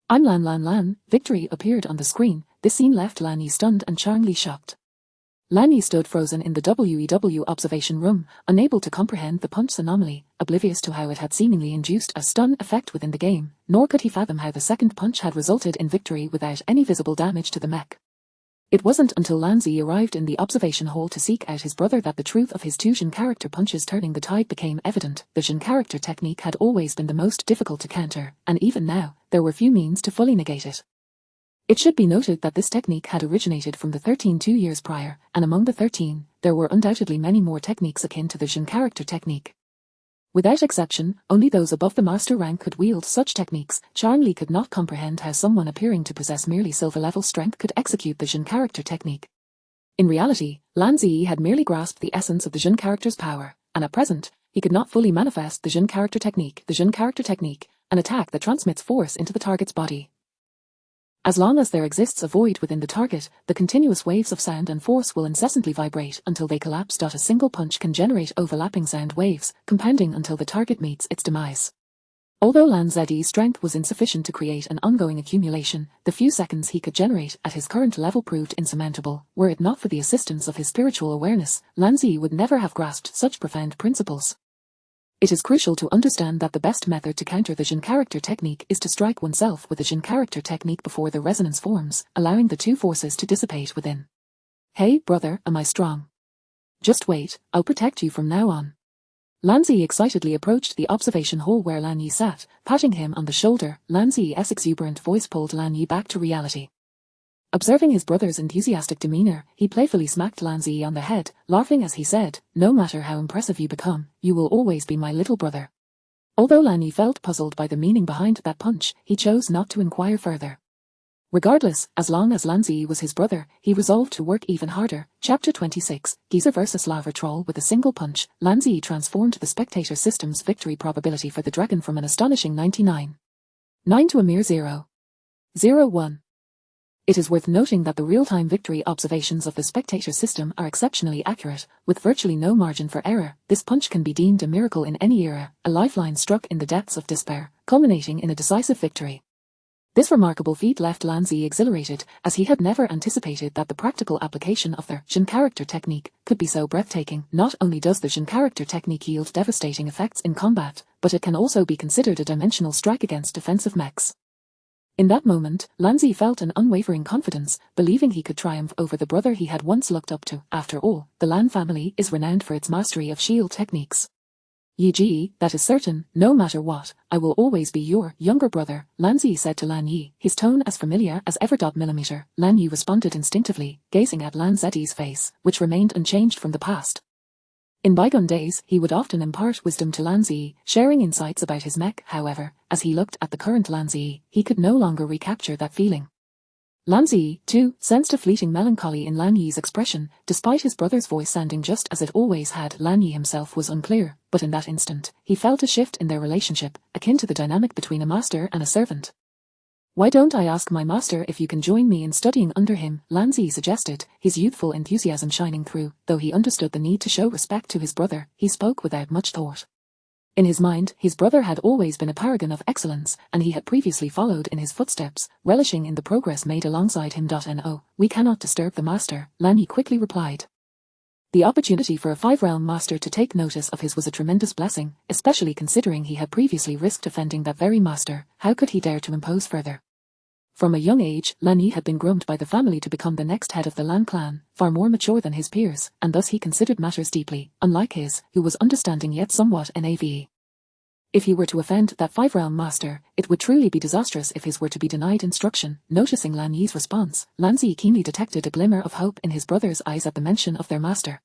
I'm Lan. Victory appeared on the screen. This scene left Lan Yi stunned and Chang Li shocked. Lan Yi stood frozen in the WEW observation room, unable to comprehend the punch's anomaly, oblivious to how it had seemingly induced a stun effect within the game, nor could he fathom how the second punch had resulted in victory without any visible damage to the mech. It wasn't until Lan Zi arrived in the observation hall to seek out his brother that the truth of his two Jin character punches turning the tide became evident. The Jin character technique had always been the most difficult to counter, and even now, there were few means to fully negate it. It should be noted that this technique had originated from the 13 2 years prior, and among the 13, there were undoubtedly many more techniques akin to the Jin character technique. Without exception, only those above the master rank could wield such techniques. Chang Li could not comprehend how someone appearing to possess merely silver-level strength could execute the Jin character technique. In reality, Lan Zi had merely grasped the essence of the Jin character's power, and at present, he could not fully manifest the Jin character technique. The Jin character technique, an attack that transmits force into the target's body. As long as there exists a void within the target, the continuous waves of sound and force will incessantly vibrate until they collapse. A single punch can generate overlapping sound waves, compounding until the target meets its demise. Although Lan Zi's strength was insufficient to create an ongoing accumulation, the few seconds he could generate at his current level proved insurmountable. Were it not for the assistance of his spiritual awareness, Lan Zi would never have grasped such profound principles. It is crucial to understand that the best method to counter the Jin character technique is to strike oneself with the Jin character technique before the resonance forms, allowing the two forces to dissipate within. Hey, brother, am I strong? Just wait, I'll protect you from now on. Lan Zi excitedly approached the observation hall where Lan Yi sat, patting him on the shoulder. Lan Zi's exuberant voice pulled Lan Yi back to reality. Observing his brother's enthusiastic demeanor, he playfully smacked Lan Zi on the head, laughing as he said, "No matter how impressive you become, you will always be my little brother." Although Lan Yi felt puzzled by the meaning behind that punch, he chose not to inquire further. Regardless, as long as Lan Zi was his brother, he resolved to work even harder. Chapter 26, Geezer vs Lava Troll. With a single punch, Lan Zi transformed the spectator system's victory probability for the dragon from an astonishing 99.9 to a mere 0.01. It is worth noting that the real-time victory observations of the spectator system are exceptionally accurate, with virtually no margin for error. This punch can be deemed a miracle in any era, a lifeline struck in the depths of despair, culminating in a decisive victory. This remarkable feat left Lan Zi exhilarated, as he had never anticipated that the practical application of their Jin character technique could be so breathtaking. Not only does the Jin character technique yield devastating effects in combat, but it can also be considered a dimensional strike against defensive mechs. In that moment, Lan Zi felt an unwavering confidence, believing he could triumph over the brother he had once looked up to. After all, the Lan family is renowned for its mastery of shield techniques. Yi, that is certain, no matter what, I will always be your younger brother, Lan Zi said to Lan Yi, his tone as familiar as ever. Lan Yi responded instinctively, gazing at Lan Zi's face, which remained unchanged from the past. In bygone days, he would often impart wisdom to Lan Zi, sharing insights about his mech. However, as he looked at the current Lan Zi, he could no longer recapture that feeling. Lan Zi, too, sensed a fleeting melancholy in Lan Yi's expression, despite his brother's voice sounding just as it always had. Lan Yi himself was unclear, but in that instant, he felt a shift in their relationship, akin to the dynamic between a master and a servant. "Why don't I ask my master if you can join me in studying under him?" Lan Zi suggested, his youthful enthusiasm shining through. Though he understood the need to show respect to his brother, he spoke without much thought. In his mind, his brother had always been a paragon of excellence, and he had previously followed in his footsteps, relishing in the progress made alongside him. "No, we cannot disturb the master," Lan Yi quickly replied. The opportunity for a 5-realm master to take notice of his was a tremendous blessing, especially considering he had previously risked offending that very master. How could he dare to impose further? From a young age, Lan Yi had been groomed by the family to become the next head of the Lan clan, far more mature than his peers, and thus he considered matters deeply, unlike his, who was understanding yet somewhat naive. If he were to offend that 5-realm master, it would truly be disastrous if his were to be denied instruction. Noticing Lan Yi's response, Lan Zi keenly detected a glimmer of hope in his brother's eyes at the mention of their master.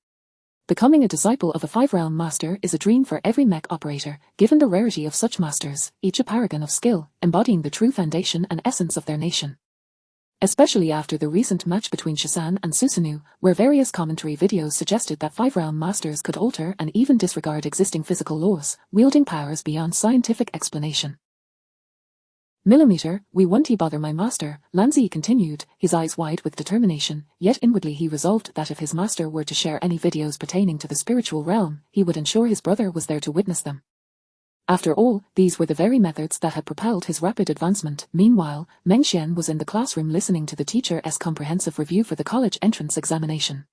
Becoming a disciple of a 5-realm master is a dream for every mech operator, given the rarity of such masters, each a paragon of skill, embodying the true foundation and essence of their nation. Especially after the recent match between Shazan and Susanoo, where various commentary videos suggested that 5-realm masters could alter and even disregard existing physical laws, wielding powers beyond scientific explanation. Millimeter, we won't bother my master, Lan Zi continued, his eyes wide with determination, yet inwardly he resolved that if his master were to share any videos pertaining to the spiritual realm, he would ensure his brother was there to witness them. After all, these were the very methods that had propelled his rapid advancement. Meanwhile, Meng Xian was in the classroom listening to the teacher's comprehensive review for the college entrance examination.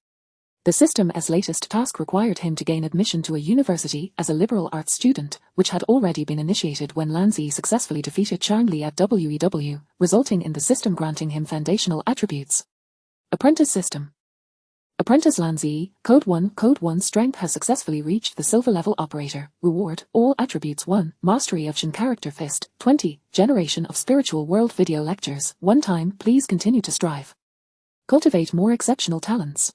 The system's latest task required him to gain admission to a university as a liberal arts student, which had already been initiated when Lan Zi successfully defeated Chang Li at WEW, resulting in the system granting him foundational attributes. Apprentice System. Apprentice Lan Zi, Code 1 Strength has successfully reached the silver level operator. Reward, all attributes 1, Mastery of Shin Character Fist, 20, Generation of Spiritual World Video Lectures, 1 time, please continue to strive. Cultivate more exceptional talents.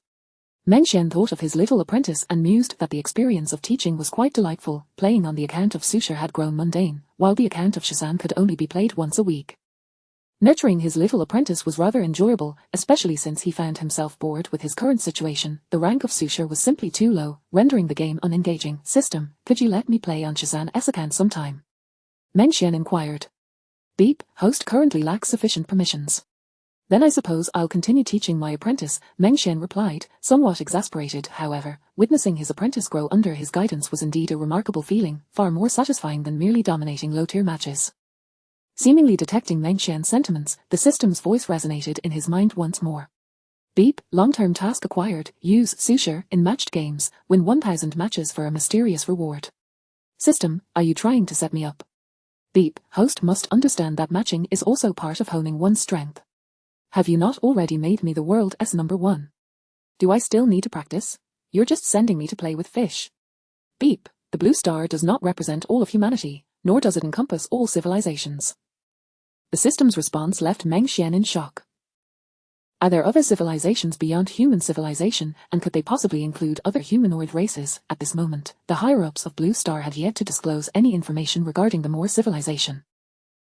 Meng Xian thought of his little apprentice and mused that the experience of teaching was quite delightful. Playing on the account of Susher had grown mundane, while the account of Shazan could only be played once a week. Nurturing his little apprentice was rather enjoyable, especially since he found himself bored with his current situation. The rank of Susher was simply too low, rendering the game unengaging. System, could you let me play on Shazan's account sometime? Meng Xian inquired. Beep, host currently lacks sufficient permissions. Then I suppose I'll continue teaching my apprentice, Meng Xian replied, somewhat exasperated. However, witnessing his apprentice grow under his guidance was indeed a remarkable feeling, far more satisfying than merely dominating low-tier matches. Seemingly detecting Meng Xian's sentiments, the system's voice resonated in his mind once more. Beep, long-term task acquired, use Susher in matched games, win 1000 matches for a mysterious reward. System, are you trying to set me up? Beep, host must understand that matching is also part of honing one's strength. Have you not already made me the world's number 1? Do I still need to practice? You're just sending me to play with fish. Beep, the blue star does not represent all of humanity, nor does it encompass all civilizations. The system's response left Meng Xian in shock. Are there other civilizations beyond human civilization, and could they possibly include other humanoid races? At this moment, the higher-ups of Blue Star had yet to disclose any information regarding the Moor civilization.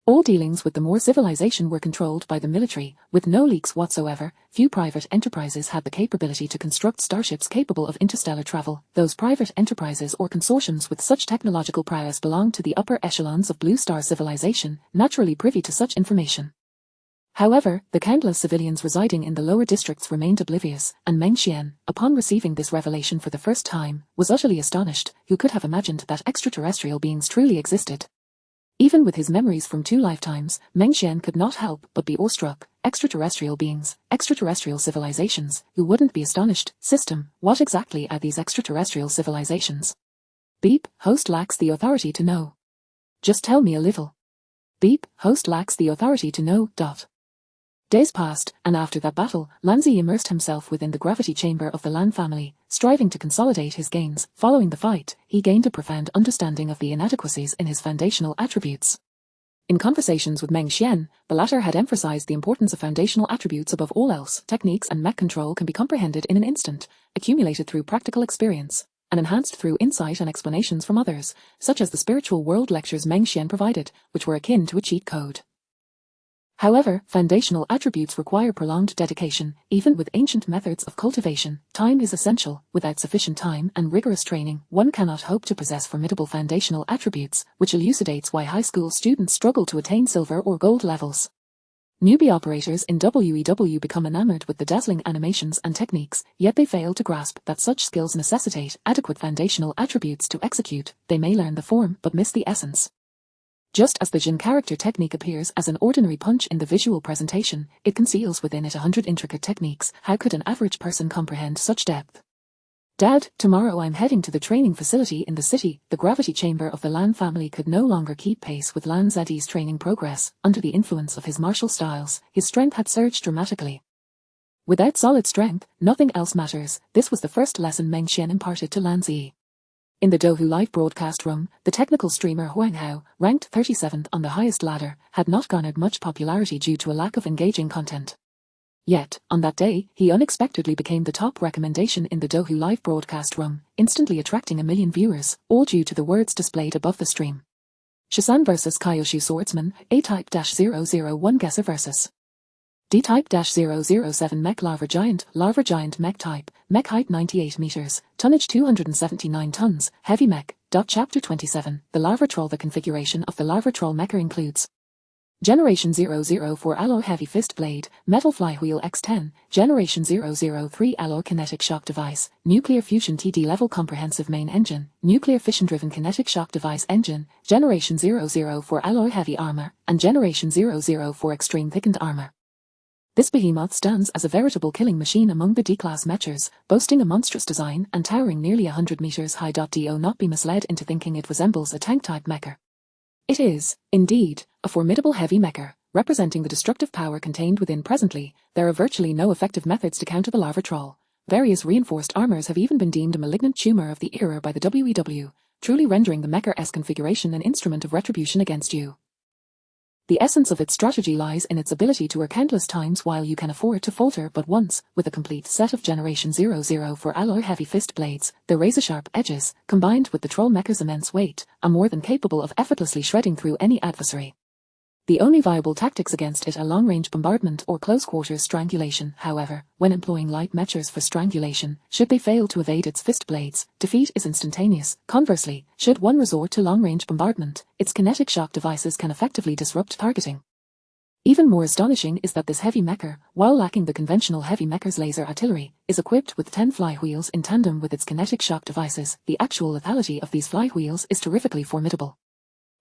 All dealings with the Moor civilization were controlled by the military, with no leaks whatsoever. Few private enterprises had the capability to construct starships capable of interstellar travel. Those private enterprises or consortiums with such technological prowess belonged to the upper echelons of Blue Star civilization, naturally privy to such information. However, the countless civilians residing in the lower districts remained oblivious, and Meng Xian, upon receiving this revelation for the first time, was utterly astonished. Who could have imagined that extraterrestrial beings truly existed? Even with his memories from 2 lifetimes, Meng Xian could not help but be awestruck. Extraterrestrial beings, extraterrestrial civilizations, who wouldn't be astonished? System, what exactly are these extraterrestrial civilizations? Beep, host lacks the authority to know. Just tell me a little. Beep, host lacks the authority to know. Days passed, and after that battle, Lan Zi immersed himself within the gravity chamber of the Lan family, striving to consolidate his gains. Following the fight, he gained a profound understanding of the inadequacies in his foundational attributes. In conversations with Meng Xian, the latter had emphasized the importance of foundational attributes above all else. Techniques and mech control can be comprehended in an instant, accumulated through practical experience, and enhanced through insight and explanations from others, such as the spiritual world lectures Meng Xian provided, which were akin to a cheat code. However, foundational attributes require prolonged dedication. Even with ancient methods of cultivation, time is essential. Without sufficient time and rigorous training, one cannot hope to possess formidable foundational attributes, which elucidates why high school students struggle to attain silver or gold levels. Newbie operators in WEW become enamored with the dazzling animations and techniques, yet they fail to grasp that such skills necessitate adequate foundational attributes to execute. They may learn the form but miss the essence. Just as the Jin character technique appears as an ordinary punch in the visual presentation, it conceals within it 100 intricate techniques. How could an average person comprehend such depth? Dad, tomorrow I'm heading to the training facility in the city. The gravity chamber of the Lan family could no longer keep pace with Lan Zi's training progress. Under the influence of his martial styles, his strength had surged dramatically. Without solid strength, nothing else matters. This was the first lesson Meng Xian imparted to Lan Zi. In the Dohu live broadcast room, the technical streamer Huang Hao, ranked 37th on the highest ladder, had not garnered much popularity due to a lack of engaging content. Yet, on that day, he unexpectedly became the top recommendation in the Dohu live broadcast room, instantly attracting 1 million viewers, all due to the words displayed above the stream. Shisan vs Kyoshu Swordsman, A-Type-001 Gesser vs D-Type-007 Mech Larva Giant Mech Type, Mech height 98 meters, tonnage 279 tons, heavy mech. Chapter 27, the Larva Troll. The configuration of the Larva Troll mecha includes Generation 004 Alloy Heavy Fist Blade, Metal Flywheel X10, Generation 003 Alloy Kinetic Shock Device, Nuclear Fusion TD Level Comprehensive Main Engine, Nuclear Fission Driven Kinetic Shock Device Engine, Generation 004 Alloy Heavy Armor, and Generation 004 Extreme Thickened Armor. This behemoth stands as a veritable killing machine among the D-class mechers, boasting a monstrous design and towering nearly 100 meters high. Do not be misled into thinking it resembles a tank-type mecha. It is, indeed, a formidable heavy mecha, representing the destructive power contained within. Presently, there are virtually no effective methods to counter the Larva Troll. Various reinforced armors have even been deemed a malignant tumor of the era by the WEW, truly rendering the mecha-esque configuration an instrument of retribution against you. The essence of its strategy lies in its ability to work countless times while you can afford to falter but once, with a complete set of Generation 004 alloy heavy fist blades, their razor-sharp edges, combined with the troll mecha's immense weight, are more than capable of effortlessly shredding through any adversary. The only viable tactics against it are long-range bombardment or close-quarters strangulation. However, when employing light mechers for strangulation, should they fail to evade its fist blades, defeat is instantaneous. Conversely, should one resort to long-range bombardment, its kinetic shock devices can effectively disrupt targeting. Even more astonishing is that this heavy mecha, while lacking the conventional heavy mecha's laser artillery, is equipped with 10 flywheels in tandem with its kinetic shock devices. The actual lethality of these flywheels is terrifically formidable.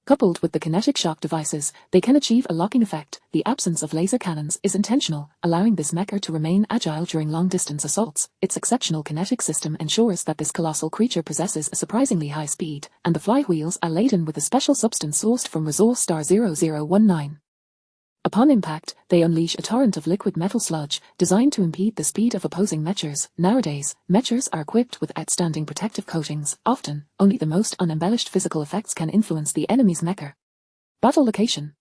Coupled with the kinetic shock devices, they can achieve a locking effect. The absence of laser cannons is intentional, allowing this mecha to remain agile during long-distance assaults. Its exceptional kinetic system ensures that this colossal creature possesses a surprisingly high speed, and the flywheels are laden with a special substance sourced from Resource Star 0019. Upon impact, they unleash a torrent of liquid metal sludge, designed to impede the speed of opposing mechers. Nowadays, mechers are equipped with outstanding protective coatings. Often, only the most unembellished physical effects can influence the enemy's mecha. Battle location: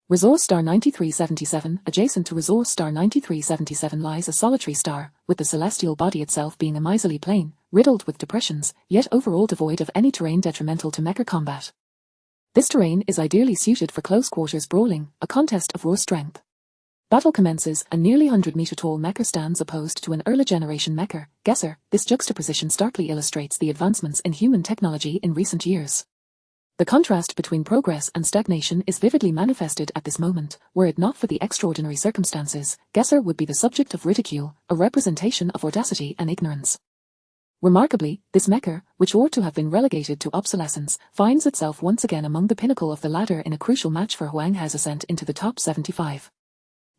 Resource Star 9377. Adjacent to Resource Star 9377 lies a solitary star, with the celestial body itself being a miserly plain, riddled with depressions, yet overall devoid of any terrain detrimental to mecha combat. This terrain is ideally suited for close-quarters brawling, a contest of raw strength. Battle commences. A nearly 100-meter-tall mecha stands opposed to an early-generation mecha, Gesser. This juxtaposition starkly illustrates the advancements in human technology in recent years. The contrast between progress and stagnation is vividly manifested at this moment. Were it not for the extraordinary circumstances, Gesser would be the subject of ridicule, a representation of audacity and ignorance. Remarkably, this mecha, which ought to have been relegated to obsolescence, finds itself once again among the pinnacle of the ladder in a crucial match for Huang Hao's ascent into the top 75.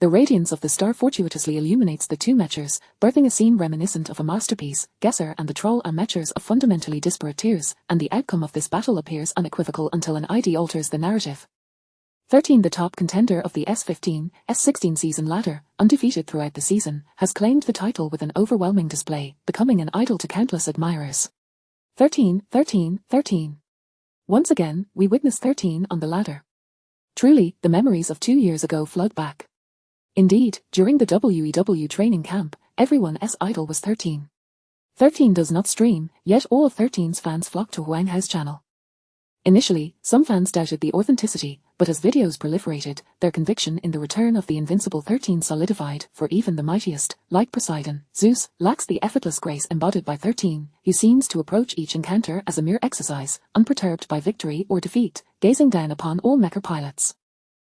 The radiance of the star fortuitously illuminates the two mechers, birthing a scene reminiscent of a masterpiece. Gesser and the troll are mechers of fundamentally disparate tiers, and the outcome of this battle appears unequivocal until an ID alters the narrative. 13. The top contender of the S15, S16 season ladder, undefeated throughout the season, has claimed the title with an overwhelming display, becoming an idol to countless admirers. 13. Once again, we witness 13 on the ladder. Truly, the memories of 2 years ago flood back. Indeed, during the WEW training camp, everyone's idol was 13. 13 does not stream, yet all of 13's fans flock to Huang Hao's channel. Initially, some fans doubted the authenticity, but as videos proliferated, their conviction in the return of the invincible 13 solidified. For even the mightiest, like Poseidon, Zeus, lacks the effortless grace embodied by 13, who seems to approach each encounter as a mere exercise, unperturbed by victory or defeat, gazing down upon all mecha pilots.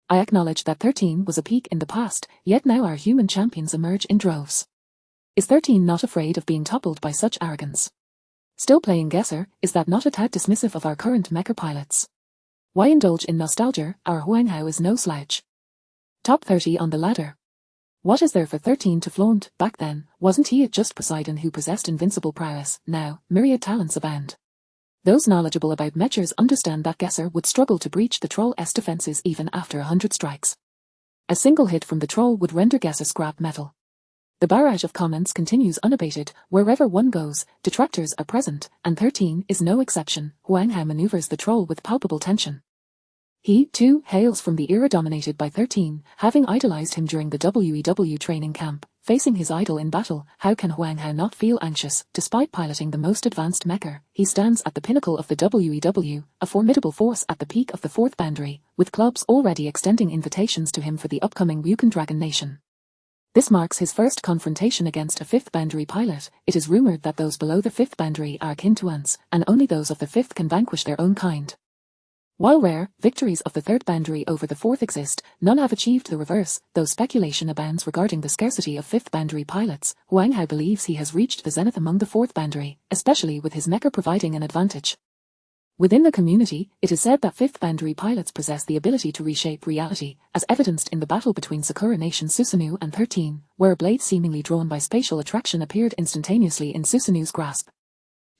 I acknowledge that 13 was a peak in the past, yet now our human champions emerge in droves. Is 13 not afraid of being toppled by such arrogance? Still playing Gesser, is that not a tad dismissive of our current mecha pilots? Why indulge in nostalgia? Our Huang Hao is no slouch. Top 30 on the ladder. What is there for 13 to flaunt? Back then, wasn't he just Poseidon who possessed invincible prowess? Now, myriad talents abound. Those knowledgeable about mechers understand that Gesser would struggle to breach the troll's defenses even after 100 strikes. A single hit from the troll would render Gesser scrap metal. The barrage of comments continues unabated. Wherever one goes, detractors are present, and 13 is no exception. Huang Hao maneuvers the troll with palpable tension. He, too, hails from the era dominated by 13, having idolized him during the WEW training camp. Facing his idol in battle, how can Huang Hao not feel anxious? Despite piloting the most advanced mecha, he stands at the pinnacle of the WEW, a formidable force at the peak of the fourth boundary, with clubs already extending invitations to him for the upcoming Ryukan Dragon Nation. This marks his first confrontation against a fifth boundary pilot. It is rumored that those below the fifth boundary are akin to ants, and only those of the fifth can vanquish their own kind. While rare, victories of the third boundary over the fourth exist, none have achieved the reverse. Though speculation abounds regarding the scarcity of fifth boundary pilots, Huang Hao believes he has reached the zenith among the fourth boundary, especially with his mecha providing an advantage. Within the community, it is said that fifth boundary pilots possess the ability to reshape reality, as evidenced in the battle between Sakura Nation Susanoo and 13, where a blade seemingly drawn by spatial attraction appeared instantaneously in Susanoo's grasp.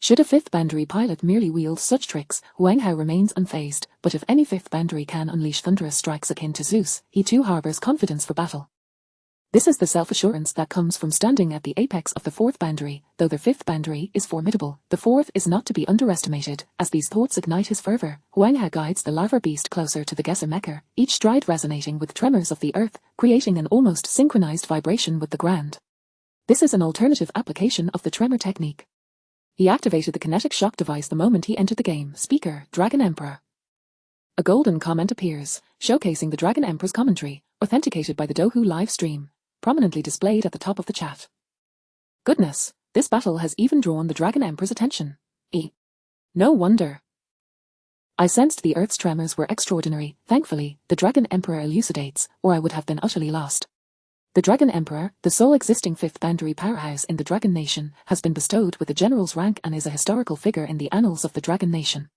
Should a fifth boundary pilot merely wield such tricks, Huang Hao remains unfazed, but if any fifth boundary can unleash thunderous strikes akin to Zeus, he too harbors confidence for battle. This is the self-assurance that comes from standing at the apex of the fourth boundary. Though the fifth boundary is formidable, the fourth is not to be underestimated. As these thoughts ignite his fervor, Huang Hao guides the lava beast closer to the Gesser Mecha, each stride resonating with tremors of the earth, creating an almost synchronized vibration with the ground. This is an alternative application of the tremor technique. He activated the kinetic shock device the moment he entered the game. Speaker, Dragon Emperor. A golden comment appears, showcasing the Dragon Emperor's commentary, authenticated by the Dohu live stream, prominently displayed at the top of the chat. Goodness, this battle has even drawn the Dragon Emperor's attention. No wonder. I sensed the Earth's tremors were extraordinary. Thankfully, the Dragon Emperor elucidates, or I would have been utterly lost. The Dragon Emperor, the sole existing fifth boundary powerhouse in the Dragon Nation, has been bestowed with the general's rank and is a historical figure in the annals of the Dragon Nation.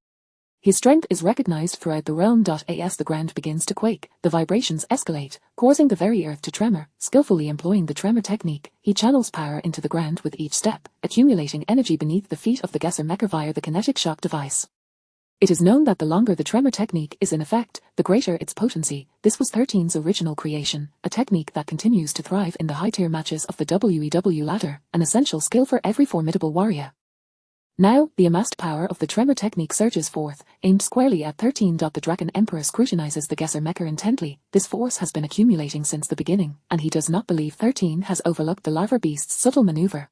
His strength is recognized throughout the realm. As the ground begins to quake, the vibrations escalate, causing the very earth to tremor. Skillfully employing the tremor technique, he channels power into the ground with each step, accumulating energy beneath the feet of the Gesser Mecha via the kinetic shock device. It is known that the longer the tremor technique is in effect, the greater its potency. This was 13's original creation, a technique that continues to thrive in the high-tier matches of the WEW ladder, an essential skill for every formidable warrior. Now, the amassed power of the tremor technique surges forth, aimed squarely at 13. The Dragon Emperor scrutinizes the Gesser Mecha intently. This force has been accumulating since the beginning, and he does not believe 13 has overlooked the lava beast's subtle maneuver.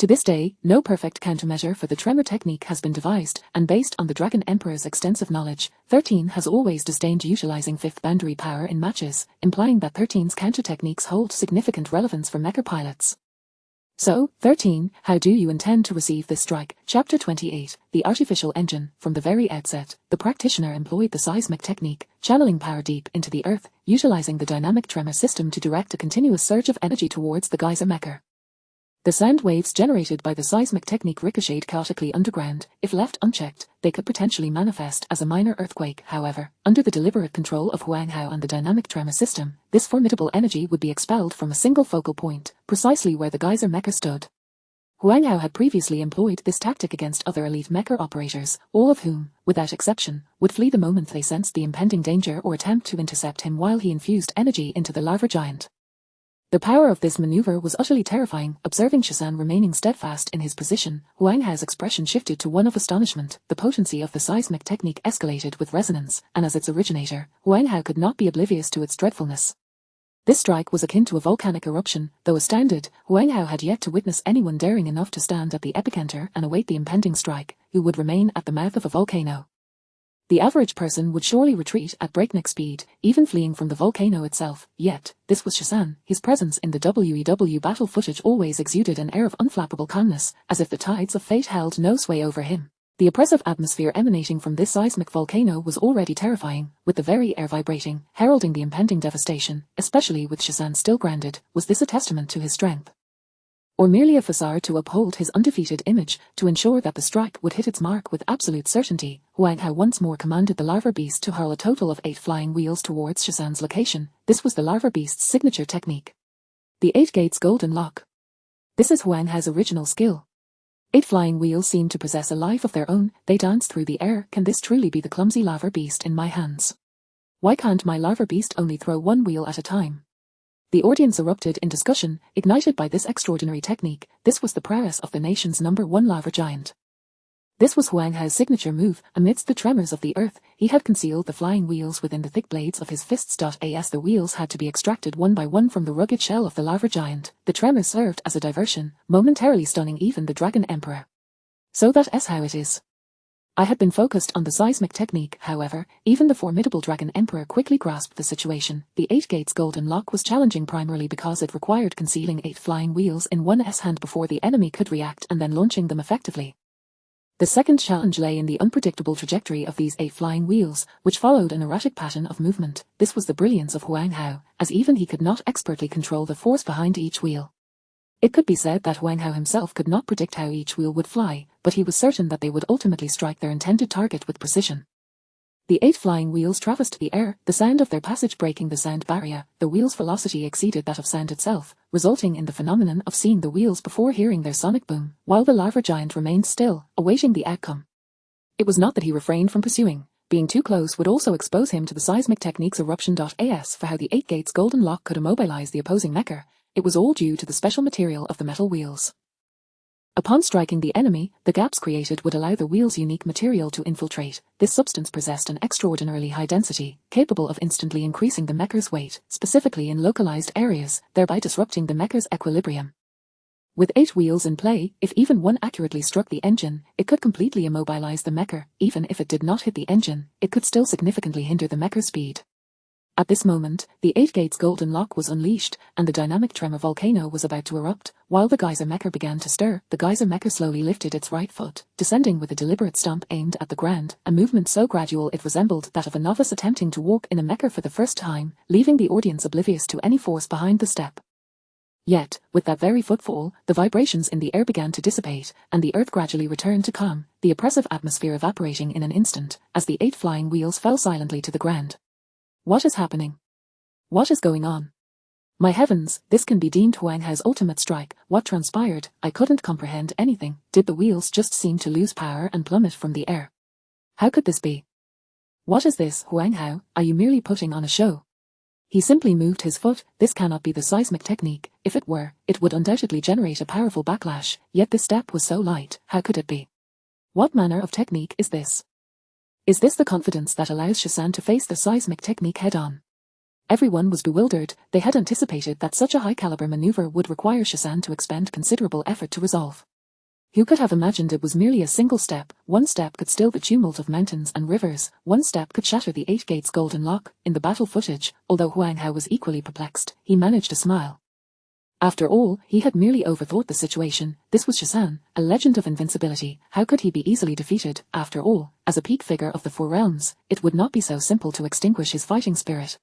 To this day, no perfect countermeasure for the tremor technique has been devised, and based on the Dragon Emperor's extensive knowledge, 13 has always disdained utilizing fifth boundary power in matches, implying that 13's counter techniques hold significant relevance for mecha pilots. So, 13, how do you intend to receive this strike? Chapter 28, The Artificial Engine. From the very outset, the practitioner employed the seismic technique, channeling power deep into the earth, utilizing the dynamic tremor system to direct a continuous surge of energy towards the Gesser Mecha. The sound waves generated by the seismic technique ricocheted chaotically underground. If left unchecked, they could potentially manifest as a minor earthquake. However, under the deliberate control of Huang Hao and the dynamic tremor system, this formidable energy would be expelled from a single focal point, precisely where the Gesser Mecha stood. Huang Hao had previously employed this tactic against other elite mecha operators, all of whom, without exception, would flee the moment they sensed the impending danger or attempt to intercept him while he infused energy into the lava giant. The power of this maneuver was utterly terrifying. Observing Shazan remaining steadfast in his position, Huang Hao's expression shifted to one of astonishment. The potency of the seismic technique escalated with resonance, and as its originator, Huang Hao could not be oblivious to its dreadfulness. This strike was akin to a volcanic eruption. Though astounded, Huang Hao had yet to witness anyone daring enough to stand at the epicenter and await the impending strike, who would remain at the mouth of a volcano. The average person would surely retreat at breakneck speed, even fleeing from the volcano itself. Yet, this was Shazan. His presence in the WEW battle footage always exuded an air of unflappable calmness, as if the tides of fate held no sway over him. The oppressive atmosphere emanating from this seismic volcano was already terrifying, with the very air vibrating, heralding the impending devastation, especially with Shazan still grounded. Was this a testament to his strength? Or merely a facade to uphold his undefeated image, to ensure that the strike would hit its mark with absolute certainty? Huang Hao once more commanded the lava beast to hurl a total of 8 flying wheels towards Shazan's location. This was the lava beast's signature technique. The 8 Gates Golden Lock. This is Huang Hao's original skill. 8 flying wheels seem to possess a life of their own. They dance through the air. Can this truly be the clumsy lava beast in my hands? Why can't my lava beast only throw 1 wheel at a time? The audience erupted in discussion, ignited by this extraordinary technique. This was the prowess of the nation's #1 lava giant. This was Huang Hao's signature move. Amidst the tremors of the earth, he had concealed the flying wheels within the thick blades of his fists. As the wheels had to be extracted one by one from the rugged shell of the lava giant, the tremors served as a diversion, momentarily stunning even the Dragon Emperor. So that's how it is. I had been focused on the seismic technique, however. Even the formidable Dragon Emperor quickly grasped the situation. The 8 gates golden lock was challenging primarily because it required concealing 8 flying wheels in one's hand before the enemy could react and then launching them effectively. The second challenge lay in the unpredictable trajectory of these 8 flying wheels, which followed an erratic pattern of movement. This was the brilliance of Huang Hao, as even he could not expertly control the force behind each wheel. It could be said that Huang Hao himself could not predict how each wheel would fly, but he was certain that they would ultimately strike their intended target with precision. The 8 flying wheels traversed the air, the sound of their passage breaking the sound barrier. The wheel's velocity exceeded that of sound itself, resulting in the phenomenon of seeing the wheels before hearing their sonic boom, while the lava giant remained still, awaiting the outcome. It was not that he refrained from pursuing. Being too close would also expose him to the seismic technique's eruption.as for how the 8 gates golden lock could immobilize the opposing mecha. It was all due to the special material of the metal wheels. Upon striking the enemy, the gaps created would allow the wheel's unique material to infiltrate. This substance possessed an extraordinarily high density, capable of instantly increasing the mecha's weight, specifically in localized areas, thereby disrupting the mecha's equilibrium. With 8 wheels in play, if even one accurately struck the engine, it could completely immobilize the mecha. Even if it did not hit the engine, it could still significantly hinder the mecha's speed. At this moment, the 8 gates golden lock was unleashed, and the dynamic tremor volcano was about to erupt. While the geyser mecha began to stir, the geyser mecha slowly lifted its right foot, descending with a deliberate stomp aimed at the ground, a movement so gradual it resembled that of a novice attempting to walk in a mecha for the first time, leaving the audience oblivious to any force behind the step. Yet, with that very footfall, the vibrations in the air began to dissipate, and the earth gradually returned to calm, the oppressive atmosphere evaporating in an instant, as the 8 flying wheels fell silently to the ground. What is happening? What is going on? My heavens, this can be deemed Huang Hao's ultimate strike. What transpired? I couldn't comprehend anything. Did the wheels just seem to lose power and plummet from the air? How could this be? What is this, Huang Hao? Are you merely putting on a show? He simply moved his foot. This cannot be the seismic technique. If it were, it would undoubtedly generate a powerful backlash, yet this step was so light. How could it be? What manner of technique is this? Is this the confidence that allows Shizan to face the seismic technique head-on? Everyone was bewildered. They had anticipated that such a high-caliber maneuver would require Shizan to expend considerable effort to resolve. Who could have imagined it was merely a single step? One step could still the tumult of mountains and rivers. One step could shatter the 8 gates golden lock. In the battle footage, although Huang Hao was equally perplexed, he managed to smile. After all, he had merely overthought the situation. This was Shizan, a legend of invincibility. How could he be easily defeated? After all, as a peak figure of the 4 realms, it would not be so simple to extinguish his fighting spirit.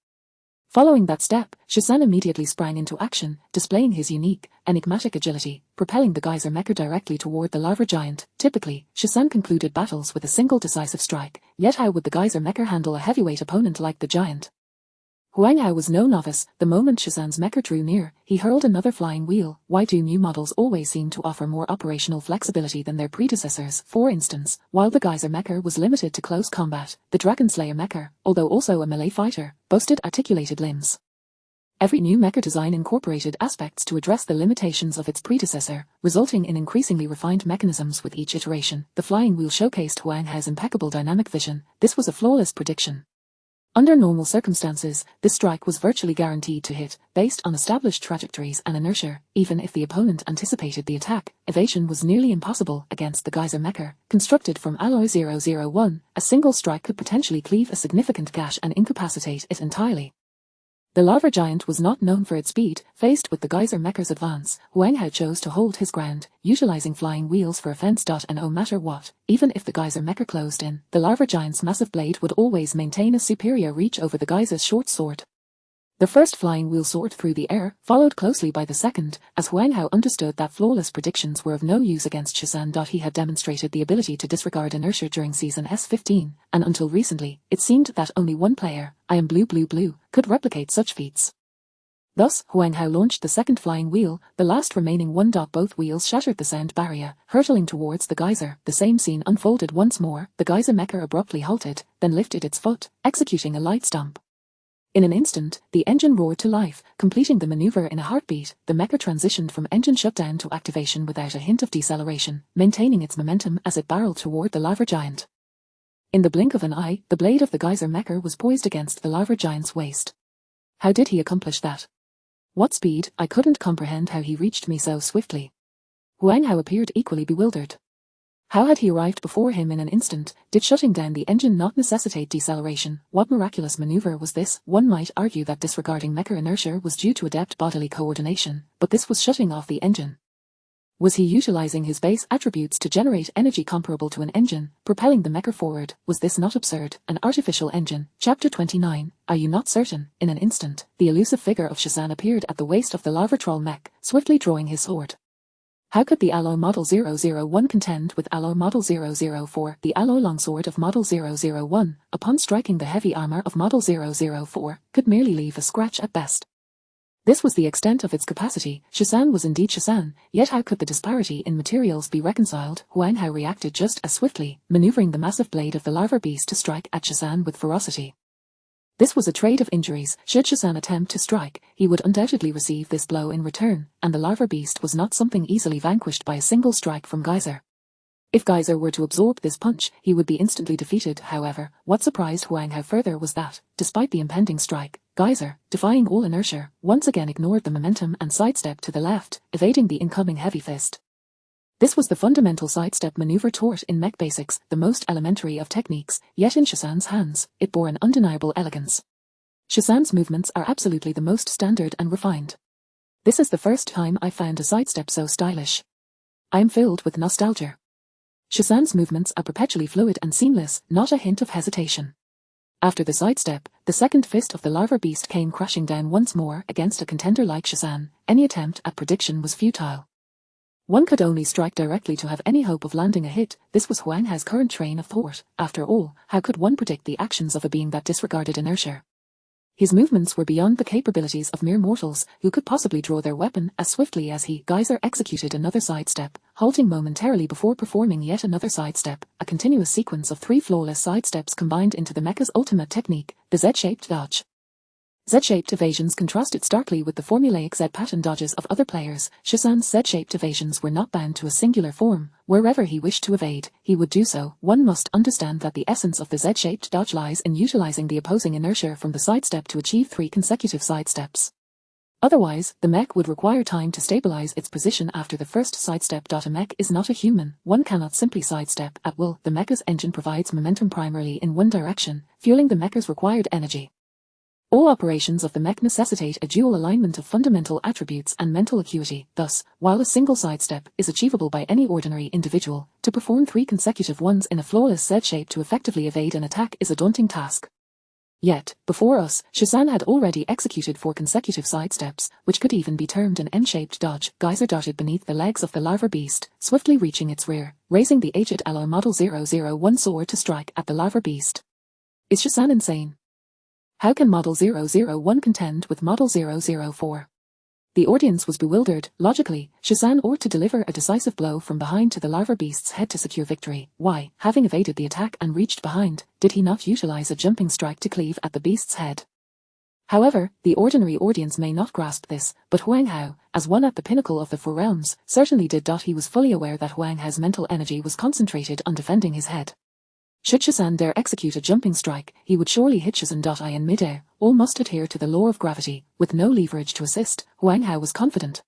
Following that step, Shizan immediately sprang into action, displaying his unique, enigmatic agility, propelling the geyser mecha directly toward the lava giant. Typically, Shizan concluded battles with a single decisive strike, yet how would the geyser mecha handle a heavyweight opponent like the giant? Huang Hao was no novice. The moment Shizan's mecha drew near, he hurled another flying wheel. Why do new models always seem to offer more operational flexibility than their predecessors? For instance, while the geyser mecha was limited to close combat, the Dragon Slayer mecha, although also a melee fighter, boasted articulated limbs. Every new mecha design incorporated aspects to address the limitations of its predecessor, resulting in increasingly refined mechanisms with each iteration. The flying wheel showcased Huang Hao's impeccable dynamic vision. This was a flawless prediction. Under normal circumstances, this strike was virtually guaranteed to hit, based on established trajectories and inertia. Even if the opponent anticipated the attack, evasion was nearly impossible against the geyser mecha. Constructed from alloy 001, a single strike could potentially cleave a significant gash and incapacitate it entirely. The lava giant was not known for its speed. Faced with the geyser mecha's advance, Huang Hao chose to hold his ground, utilizing flying wheels for offense. No matter what, even if the geyser mecha closed in, the lava giant's massive blade would always maintain a superior reach over the geyser's short sword. The first flying wheel soared through the air, followed closely by the second, as Huang Hao understood that flawless predictions were of no use against Shizan. He had demonstrated the ability to disregard inertia during Season S15, and until recently, it seemed that only one player, I am blue, could replicate such feats. Thus, Huang Hao launched the second flying wheel, the last remaining one. Both wheels shattered the sound barrier, hurtling towards the geyser. The same scene unfolded once more. The geyser mecha abruptly halted, then lifted its foot, executing a light stomp. In an instant, the engine roared to life, completing the maneuver in a heartbeat. The mecha transitioned from engine shutdown to activation without a hint of deceleration, maintaining its momentum as it barreled toward the lava giant. In the blink of an eye, the blade of the geyser mecha was poised against the lava giant's waist. How did he accomplish that? What speed? I couldn't comprehend how he reached me so swiftly. Huang Hao appeared equally bewildered. How had he arrived before him in an instant? Did shutting down the engine not necessitate deceleration? What miraculous maneuver was this? One might argue that disregarding mecha inertia was due to adept bodily coordination, but this was shutting off the engine. Was he utilizing his base attributes to generate energy comparable to an engine, propelling the mecha forward? Was this not absurd? An artificial engine. Chapter 29. Are you not certain? In an instant, the elusive figure of Shazan appeared at the waist of the lava troll mech, swiftly drawing his sword. How could the alloy Model 001 contend with alloy Model 004? The alloy longsword of Model 001, upon striking the heavy armor of Model 004, could merely leave a scratch at best. This was the extent of its capacity. Shazan was indeed Shazan, yet how could the disparity in materials be reconciled? Huang Hao reacted just as swiftly, maneuvering the massive blade of the lava beast to strike at Shazan with ferocity. This was a trade of injuries. Should Shazan attempt to strike, he would undoubtedly receive this blow in return, and the lava beast was not something easily vanquished by a single strike from Geyser. If Geyser were to absorb this punch, he would be instantly defeated. However, what surprised Huang Hao further was that, despite the impending strike, Geyser, defying all inertia, once again ignored the momentum and sidestepped to the left, evading the incoming heavy fist. This was the fundamental sidestep maneuver taught in mech basics, the most elementary of techniques, yet in Shazan's hands, it bore an undeniable elegance. Shazan's movements are absolutely the most standard and refined. This is the first time I found a sidestep so stylish. I am filled with nostalgia. Shazan's movements are perpetually fluid and seamless, not a hint of hesitation. After the sidestep, the second fist of the lava beast came crashing down once more against a contender like Shazan. Any attempt at prediction was futile. One could only strike directly to have any hope of landing a hit. This was Huang Hao's current train of thought. After all, how could one predict the actions of a being that disregarded inertia? His movements were beyond the capabilities of mere mortals, who could possibly draw their weapon as swiftly as he. Geyser executed another sidestep, halting momentarily before performing yet another sidestep, a continuous sequence of 3 flawless sidesteps combined into the mecha's ultimate technique, the Z-shaped dodge. Z-shaped evasions contrasted starkly with the formulaic Z-pattern dodges of other players. Shazan's Z-shaped evasions were not bound to a singular form. Wherever he wished to evade, he would do so. One must understand that the essence of the Z-shaped dodge lies in utilizing the opposing inertia from the sidestep to achieve 3 consecutive sidesteps. Otherwise, the mech would require time to stabilize its position after the first sidestep. A mech is not a human. One cannot simply sidestep at will. The mecha's engine provides momentum primarily in one direction, fueling the mecha's required energy. All operations of the mech necessitate a dual alignment of fundamental attributes and mental acuity. Thus, while a single sidestep is achievable by any ordinary individual, to perform 3 consecutive ones in a flawless Z-shape to effectively evade an attack is a daunting task. Yet, before us, Shazan had already executed 4 consecutive sidesteps, which could even be termed an M-shaped dodge. Geyser darted beneath the legs of the lava beast, swiftly reaching its rear, raising the aged alloy Model 001 sword to strike at the lava beast. Is Shazan insane? How can Model 001 contend with Model 004? The audience was bewildered. Logically, Shazan ought to deliver a decisive blow from behind to the lava beast's head to secure victory. Why, having evaded the attack and reached behind, did he not utilize a jumping strike to cleave at the beast's head? However, the ordinary audience may not grasp this, but Huang Hao, as one at the pinnacle of the 4 realms, certainly did. He was fully aware that Huang Hao's mental energy was concentrated on defending his head. Should Shazan dare execute a jumping strike, he would surely hit Shazan. In midair. All must adhere to the law of gravity. With no leverage to assist, Huang Hao was confident.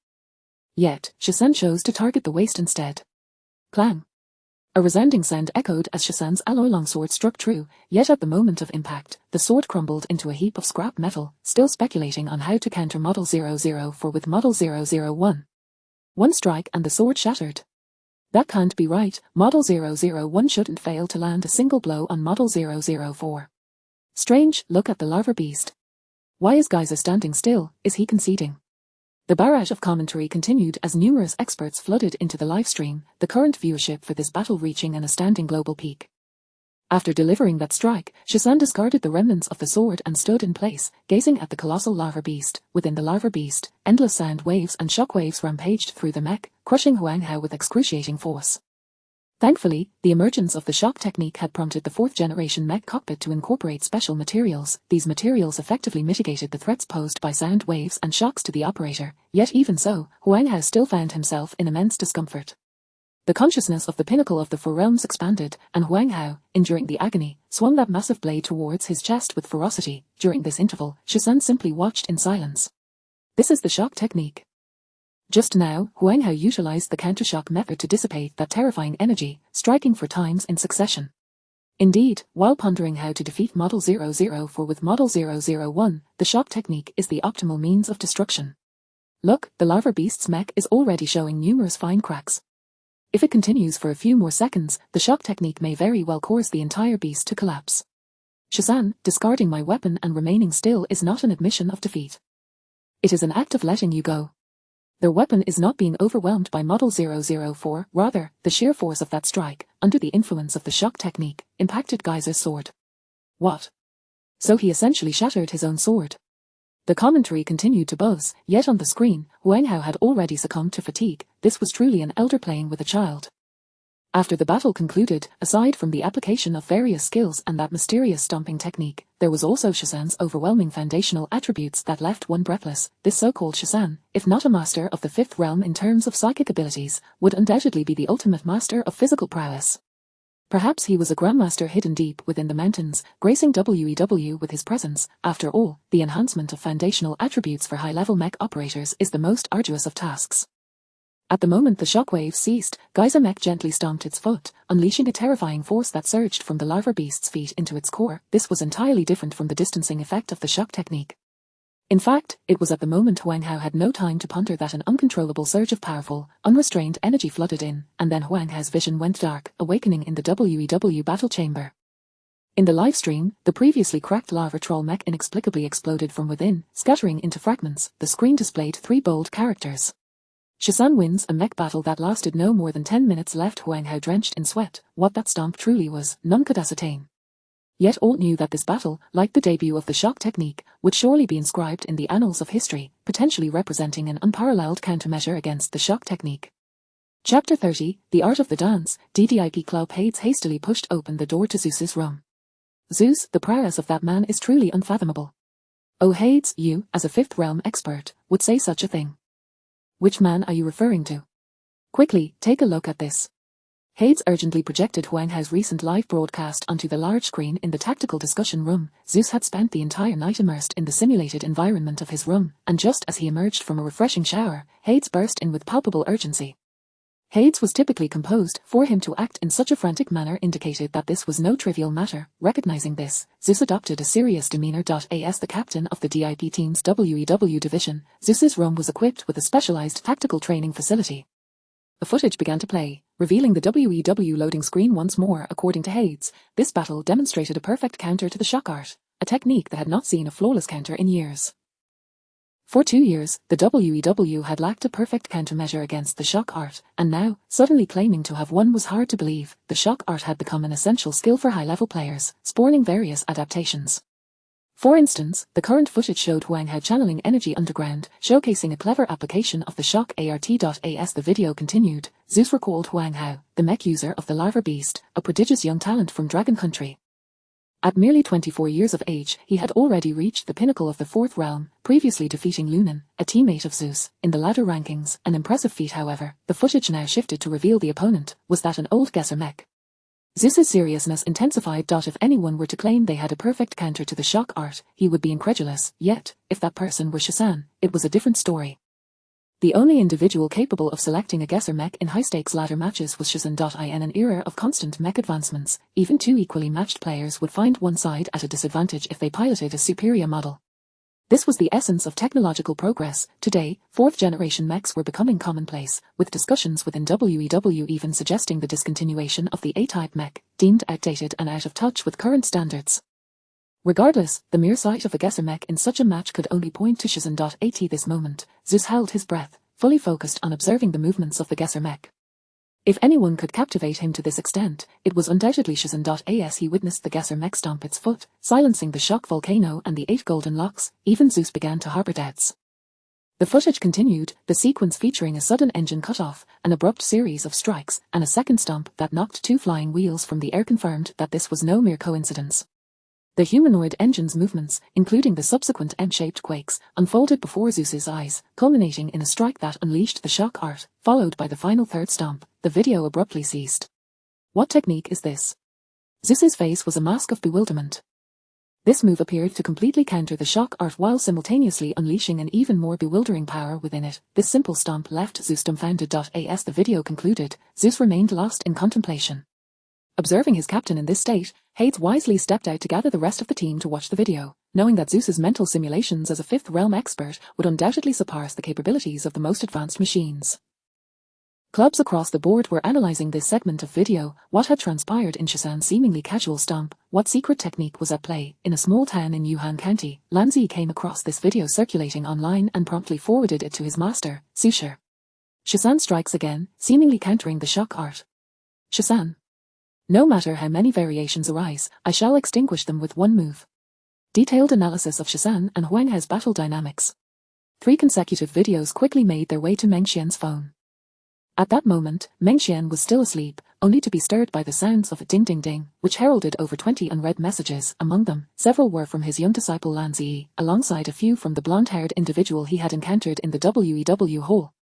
Yet, Shazan chose to target the waist instead. Clang! A resounding sound echoed as Shazan's alloy longsword struck true, yet at the moment of impact, the sword crumbled into a heap of scrap metal, still speculating on how to counter Model 004 with Model 001. One strike and the sword shattered. That can't be right. Model 001 shouldn't fail to land a single blow on Model 004. Strange, look at the lava beast. Why is Geyser standing still? Is he conceding? The barrage of commentary continued as numerous experts flooded into the livestream, the current viewership for this battle reaching an astounding global peak. After delivering that strike, Shazan discarded the remnants of the sword and stood in place, gazing at the colossal lava beast. Within the lava beast, endless sound waves and shock waves rampaged through the mech, crushing Huang Hao with excruciating force. Thankfully, the emergence of the shock technique had prompted the 4th-generation mech cockpit to incorporate special materials. These materials effectively mitigated the threats posed by sound waves and shocks to the operator, yet even so, Huang Hao still found himself in immense discomfort. The consciousness of the pinnacle of the Four Realms expanded, and Huang Hao, enduring the agony, swung that massive blade towards his chest with ferocity. During this interval, Shizan simply watched in silence. This is the shock technique. Just now, Huang Hao utilized the countershock method to dissipate that terrifying energy, striking 4 times in succession. Indeed, while pondering how to defeat Model 004 with Model 001, the shock technique is the optimal means of destruction. Look, the larva beast's mech is already showing numerous fine cracks. If it continues for a few more seconds, the shock technique may very well cause the entire beast to collapse. Shizan, discarding my weapon and remaining still is not an admission of defeat. It is an act of letting you go. Their weapon is not being overwhelmed by Model 004, rather, the sheer force of that strike, under the influence of the shock technique, impacted Geyser's sword. What? So he essentially shattered his own sword. The commentary continued to buzz, yet on the screen, Huang Hao had already succumbed to fatigue. This was truly an elder playing with a child. After the battle concluded, aside from the application of various skills and that mysterious stomping technique, there was also Shizan's overwhelming foundational attributes that left one breathless. This so-called Shizan, if not a master of the 5th realm in terms of psychic abilities, would undoubtedly be the ultimate master of physical prowess. Perhaps he was a grandmaster hidden deep within the mountains, gracing WEW with his presence. After all, the enhancement of foundational attributes for high-level mech operators is the most arduous of tasks. At the moment the shockwave ceased, Geyser Mech gently stomped its foot, unleashing a terrifying force that surged from the larva beast's feet into its core. This was entirely different from the distancing effect of the shock technique. In fact, it was at the moment Huang Hao had no time to ponder that an uncontrollable surge of powerful, unrestrained energy flooded in, and then Huang Hao's vision went dark, awakening in the WEW battle chamber. In the livestream, the previously cracked larva troll mech inexplicably exploded from within, scattering into fragments. The screen displayed 3 bold characters. Shizan wins a mech battle that lasted no more than 10 minutes. Left Huang Hao drenched in sweat. What that stomp truly was, none could ascertain. Yet all knew that this battle, like the debut of the shock technique, would surely be inscribed in the annals of history, potentially representing an unparalleled countermeasure against the shock technique. Chapter 30, The Art of the Dance. DDIP Club. Hades hastily pushed open the door to Zeus's room. Zeus, the prowess of that man is truly unfathomable. Oh Hades, you, as a 5th realm expert, would say such a thing. Which man are you referring to? Quickly, take a look at this. Hades urgently projected Huang Hao's recent live broadcast onto the large screen in the tactical discussion room. Zeus had spent the entire night immersed in the simulated environment of his room, and just as he emerged from a refreshing shower, Hades burst in with palpable urgency. Hades was typically composed. For him to act in such a frantic manner indicated that this was no trivial matter. Recognizing this, Zeus adopted a serious demeanor. As the captain of the DIP team's WEW division, Zeus's room was equipped with a specialized tactical training facility. The footage began to play, revealing the WEW loading screen once more. According to Hades, this battle demonstrated a perfect counter to the shock art, a technique that had not seen a flawless counter in years. For 2 years, the WEW had lacked a perfect countermeasure against the shock art, and now, suddenly claiming to have one was hard to believe. The shock art had become an essential skill for high-level players, spawning various adaptations. For instance, the current footage showed Huang Hao channeling energy underground, showcasing a clever application of the shock art. As the video continued, Zeus recalled Huang Hao, the mech user of the larva beast, a prodigious young talent from Dragon Country. At merely 24 years of age, he had already reached the pinnacle of the 4th realm, previously defeating Lunan, a teammate of Zeus, in the ladder rankings. An impressive feat, however. The footage now shifted to reveal the opponent was that an old guesser mech. Zeus's seriousness intensified. If anyone were to claim they had a perfect counter to the shock art, he would be incredulous. Yet, if that person were Shizan, it was a different story. The only individual capable of selecting a guesser mech in high-stakes ladder matches was Shizan. In an era of constant mech advancements, even 2 equally matched players would find one side at a disadvantage if they piloted a superior model. This was the essence of technological progress. Today, 4th-generation mechs were becoming commonplace, with discussions within WEW even suggesting the discontinuation of the A-type mech, deemed outdated and out of touch with current standards. Regardless, the mere sight of a guesser mech in such a match could only point to Shizan. At this moment, Zeus held his breath, fully focused on observing the movements of the guesser mech. If anyone could captivate him to this extent, it was undoubtedly Shizan. As he witnessed the guesser mech stomp its foot, silencing the shock volcano and the 8 golden locks, even Zeus began to harbor doubts. The footage continued, the sequence featuring a sudden engine cut-off, an abrupt series of strikes, and a second stomp that knocked 2 flying wheels from the air confirmed that this was no mere coincidence. The humanoid engine's movements, including the subsequent M-shaped quakes, unfolded before Zeus's eyes, culminating in a strike that unleashed the shock art, followed by the final third stomp. The video abruptly ceased. What technique is this? Zeus's face was a mask of bewilderment. This move appeared to completely counter the shock art while simultaneously unleashing an even more bewildering power within it. This simple stomp left Zeus dumbfounded. As the video concluded, Zeus remained lost in contemplation. Observing his captain in this state, Hades wisely stepped out to gather the rest of the team to watch the video, knowing that Zeus's mental simulations as a fifth realm expert would undoubtedly surpass the capabilities of the most advanced machines. Clubs across the board were analysing this segment of video, what had transpired in Shasan's seemingly casual stomp, what secret technique was at play. In a small town in Yuhan County, Lanzi came across this video circulating online and promptly forwarded it to his master, Susher. Shasan strikes again, seemingly countering the shock art. Shasan. No matter how many variations arise, I shall extinguish them with one move. Detailed analysis of Shasan and Huang He's battle dynamics. 3 consecutive videos quickly made their way to Meng Xian's phone. At that moment, Meng Xian was still asleep, only to be stirred by the sounds of a ding-ding-ding, which heralded over 20 unread messages. Among them, several were from his young disciple Lan Ziyi, alongside a few from the blonde-haired individual he had encountered in the WEW hall.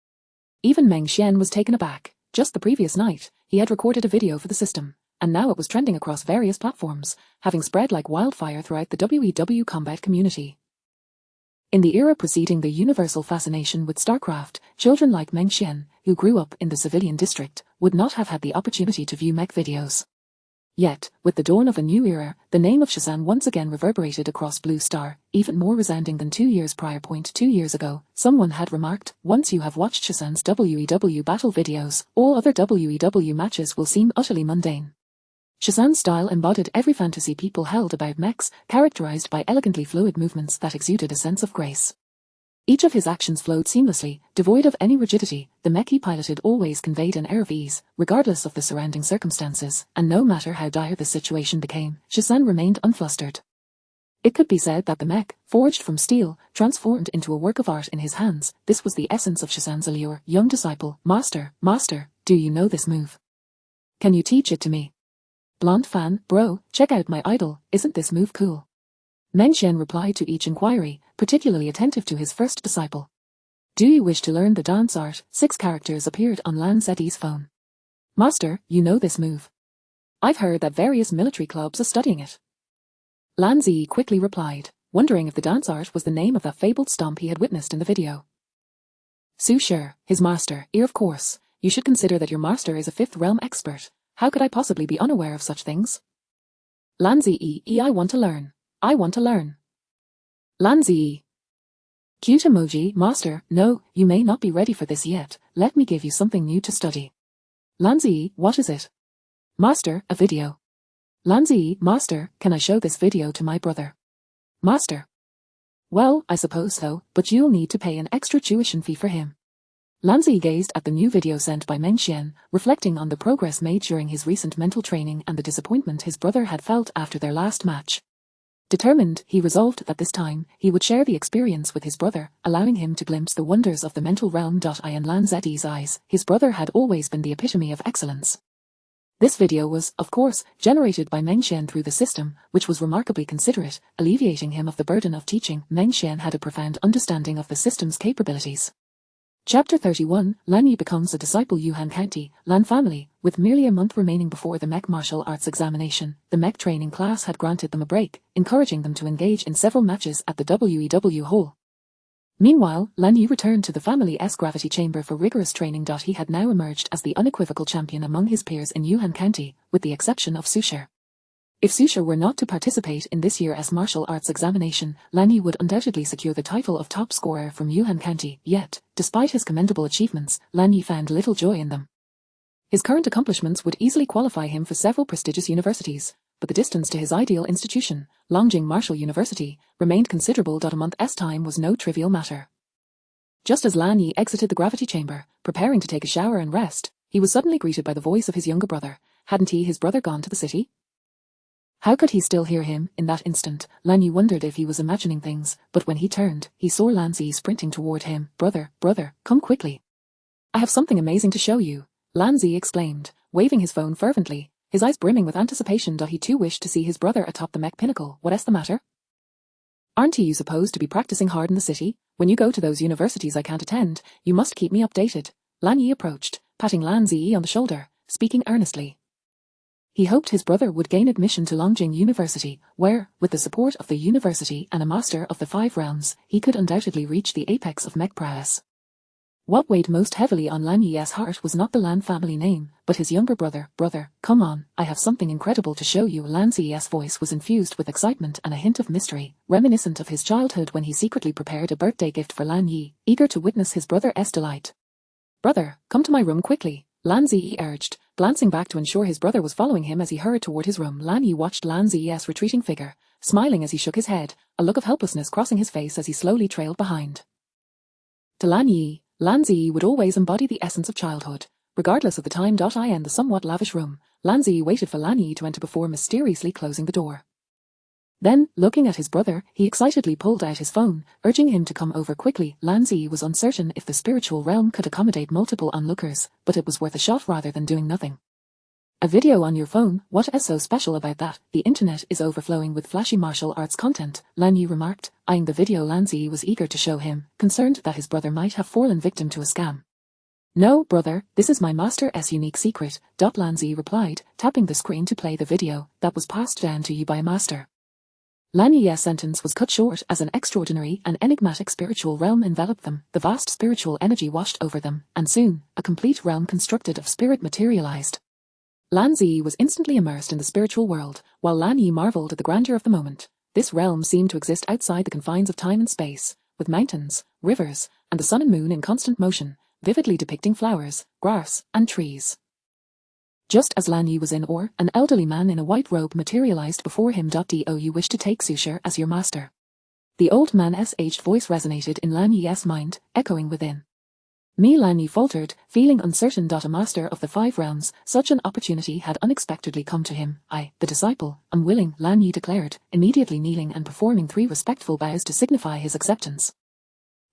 Even Meng Xian was taken aback. Just the previous night, he had recorded a video for the system, and now it was trending across various platforms, having spread like wildfire throughout the WEW combat community. In the era preceding the universal fascination with StarCraft, children like Meng Xian, who grew up in the civilian district, would not have had the opportunity to view mech videos. Yet, with the dawn of a new era, the name of Shasan once again reverberated across Blue Star, even more resounding than 2 years prior. 2 years ago, someone had remarked, once you have watched Shasan's WEW battle videos, all other WEW matches will seem utterly mundane. Shasan's style embodied every fantasy people held about mechs, characterized by elegantly fluid movements that exuded a sense of grace. Each of his actions flowed seamlessly, devoid of any rigidity. The mech he piloted always conveyed an air of ease, regardless of the surrounding circumstances, and no matter how dire the situation became, Shasan remained unflustered. It could be said that the mech, forged from steel, transformed into a work of art in his hands. This was the essence of Shasan's allure. Young disciple, master, do you know this move? Can you teach it to me? Blonde fan, bro, check out my idol, isn't this move cool? Meng Xian replied to each inquiry, particularly attentive to his first disciple. Do you wish to learn the dance art? 6 characters appeared on Lan Ziyi's phone. Master, you know this move. I've heard that various military clubs are studying it. Lan Ziyi quickly replied, wondering if the dance art was the name of that fabled stomp he had witnessed in the video. Su Shi, his master, of course, you should consider that your master is a 5th realm expert. How could I possibly be unaware of such things? Lan Ziyi, I want to learn. I want to learn. Lan Ziyi. Cute emoji, master, no, you may not be ready for this yet. Let me give you something new to study. Lan Ziyi, what is it? Master, a video. Lan Ziyi, master, can I show this video to my brother? Master. Well, I suppose so, but you'll need to pay an extra tuition fee for him. Lan Ziyi gazed at the new video sent by Meng Xian, reflecting on the progress made during his recent mental training and the disappointment his brother had felt after their last match. Determined, he resolved that this time, he would share the experience with his brother, allowing him to glimpse the wonders of the mental realm. In Lan Ziyi's eyes, his brother had always been the epitome of excellence. This video was, of course, generated by Meng Xian through the system, which was remarkably considerate, alleviating him of the burden of teaching. Meng Xian had a profound understanding of the system's capabilities. Chapter 31, Lan Yi becomes a disciple. Yuhan County, Lan family. With merely a month remaining before the mech martial arts examination, the mech training class had granted them a break, encouraging them to engage in several matches at the WEW hall. Meanwhile, Lan Yi returned to the family's gravity chamber for rigorous training. He had now emerged as the unequivocal champion among his peers in Yuhan County, with the exception of Su Shi. If Su Shi were not to participate in this year's martial arts examination, Lan Yi would undoubtedly secure the title of top scorer from Yuhan County. Yet, despite his commendable achievements, Lan Yi found little joy in them. His current accomplishments would easily qualify him for several prestigious universities, but the distance to his ideal institution, Longjing Martial University, remained considerable. A month's time was no trivial matter. Just as Lan Yi exited the gravity chamber, preparing to take a shower and rest, he was suddenly greeted by the voice of his younger brother. Hadn't his brother gone to the city? How could he still hear him? In that instant, Lan Yi wondered if he was imagining things, but when he turned, he saw Lan Zi sprinting toward him. Brother, come quickly. I have something amazing to show you, Lan Zi exclaimed, waving his phone fervently, his eyes brimming with anticipation. He too wished to see his brother atop the mech pinnacle. What's the matter? Aren't you supposed to be practicing hard in the city? When you go to those universities I can't attend, you must keep me updated. Lan Yi approached, patting Lan Zi on the shoulder, speaking earnestly. He hoped his brother would gain admission to Longjing University, where, with the support of the university and a master of the 5 realms, he could undoubtedly reach the apex of mech prowess. What weighed most heavily on Lan Yi's heart was not the Lan family name, but his younger brother. Brother, come on, I have something incredible to show you. Lan Zi's voice was infused with excitement and a hint of mystery, reminiscent of his childhood when he secretly prepared a birthday gift for Lan Yi, eager to witness his brother's delight. Brother, come to my room quickly, Lan Zi urged, glancing back to ensure his brother was following him as he hurried toward his room. Lan Yi watched Lan Zi's retreating figure, smiling as he shook his head, a look of helplessness crossing his face as he slowly trailed behind. To Lan Yi, Lan Zi would always embody the essence of childhood, regardless of the time. In the somewhat lavish room, Lan Zi waited for Lan Yi to enter before mysteriously closing the door. Then, looking at his brother, he excitedly pulled out his phone, urging him to come over quickly. Lan Zi was uncertain if the spiritual realm could accommodate multiple onlookers, but it was worth a shot rather than doing nothing. A video on your phone? What is so special about that? The internet is overflowing with flashy martial arts content, Lan Yi remarked, eyeing the video Lan Zi was eager to show him, concerned that his brother might have fallen victim to a scam. No, brother, this is my master's unique secret, Lan Zi replied, tapping the screen to play the video that was passed down to you by a master. Lan Yi's sentence was cut short as an extraordinary and enigmatic spiritual realm enveloped them. The vast spiritual energy washed over them, and soon, a complete realm constructed of spirit materialized. Lan Zi was instantly immersed in the spiritual world, while Lan Yi marveled at the grandeur of the moment. This realm seemed to exist outside the confines of time and space, with mountains, rivers, and the sun and moon in constant motion, vividly depicting flowers, grass, and trees. Just as Lan Yi was in awe, an elderly man in a white robe materialized before him. Do you wish to take Susher as your master? The old man's aged voice resonated in Lan Yi's mind, echoing within. Me, Lan Yi faltered, feeling uncertain. A master of the 5 realms, such an opportunity had unexpectedly come to him. I, the disciple, am willing, Lan Yi declared, immediately kneeling and performing 3 respectful bows to signify his acceptance.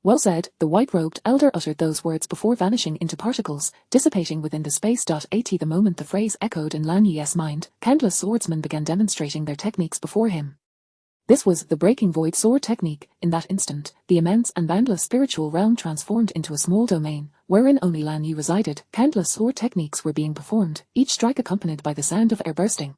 Well said, the white-robed elder uttered those words before vanishing into particles, dissipating within the space. At the moment the phrase echoed in Lan Yi's mind, countless swordsmen began demonstrating their techniques before him. This was the breaking void sword technique. In that instant, the immense and boundless spiritual realm transformed into a small domain, wherein only Lan Yi resided. Countless sword techniques were being performed, each strike accompanied by the sound of air bursting.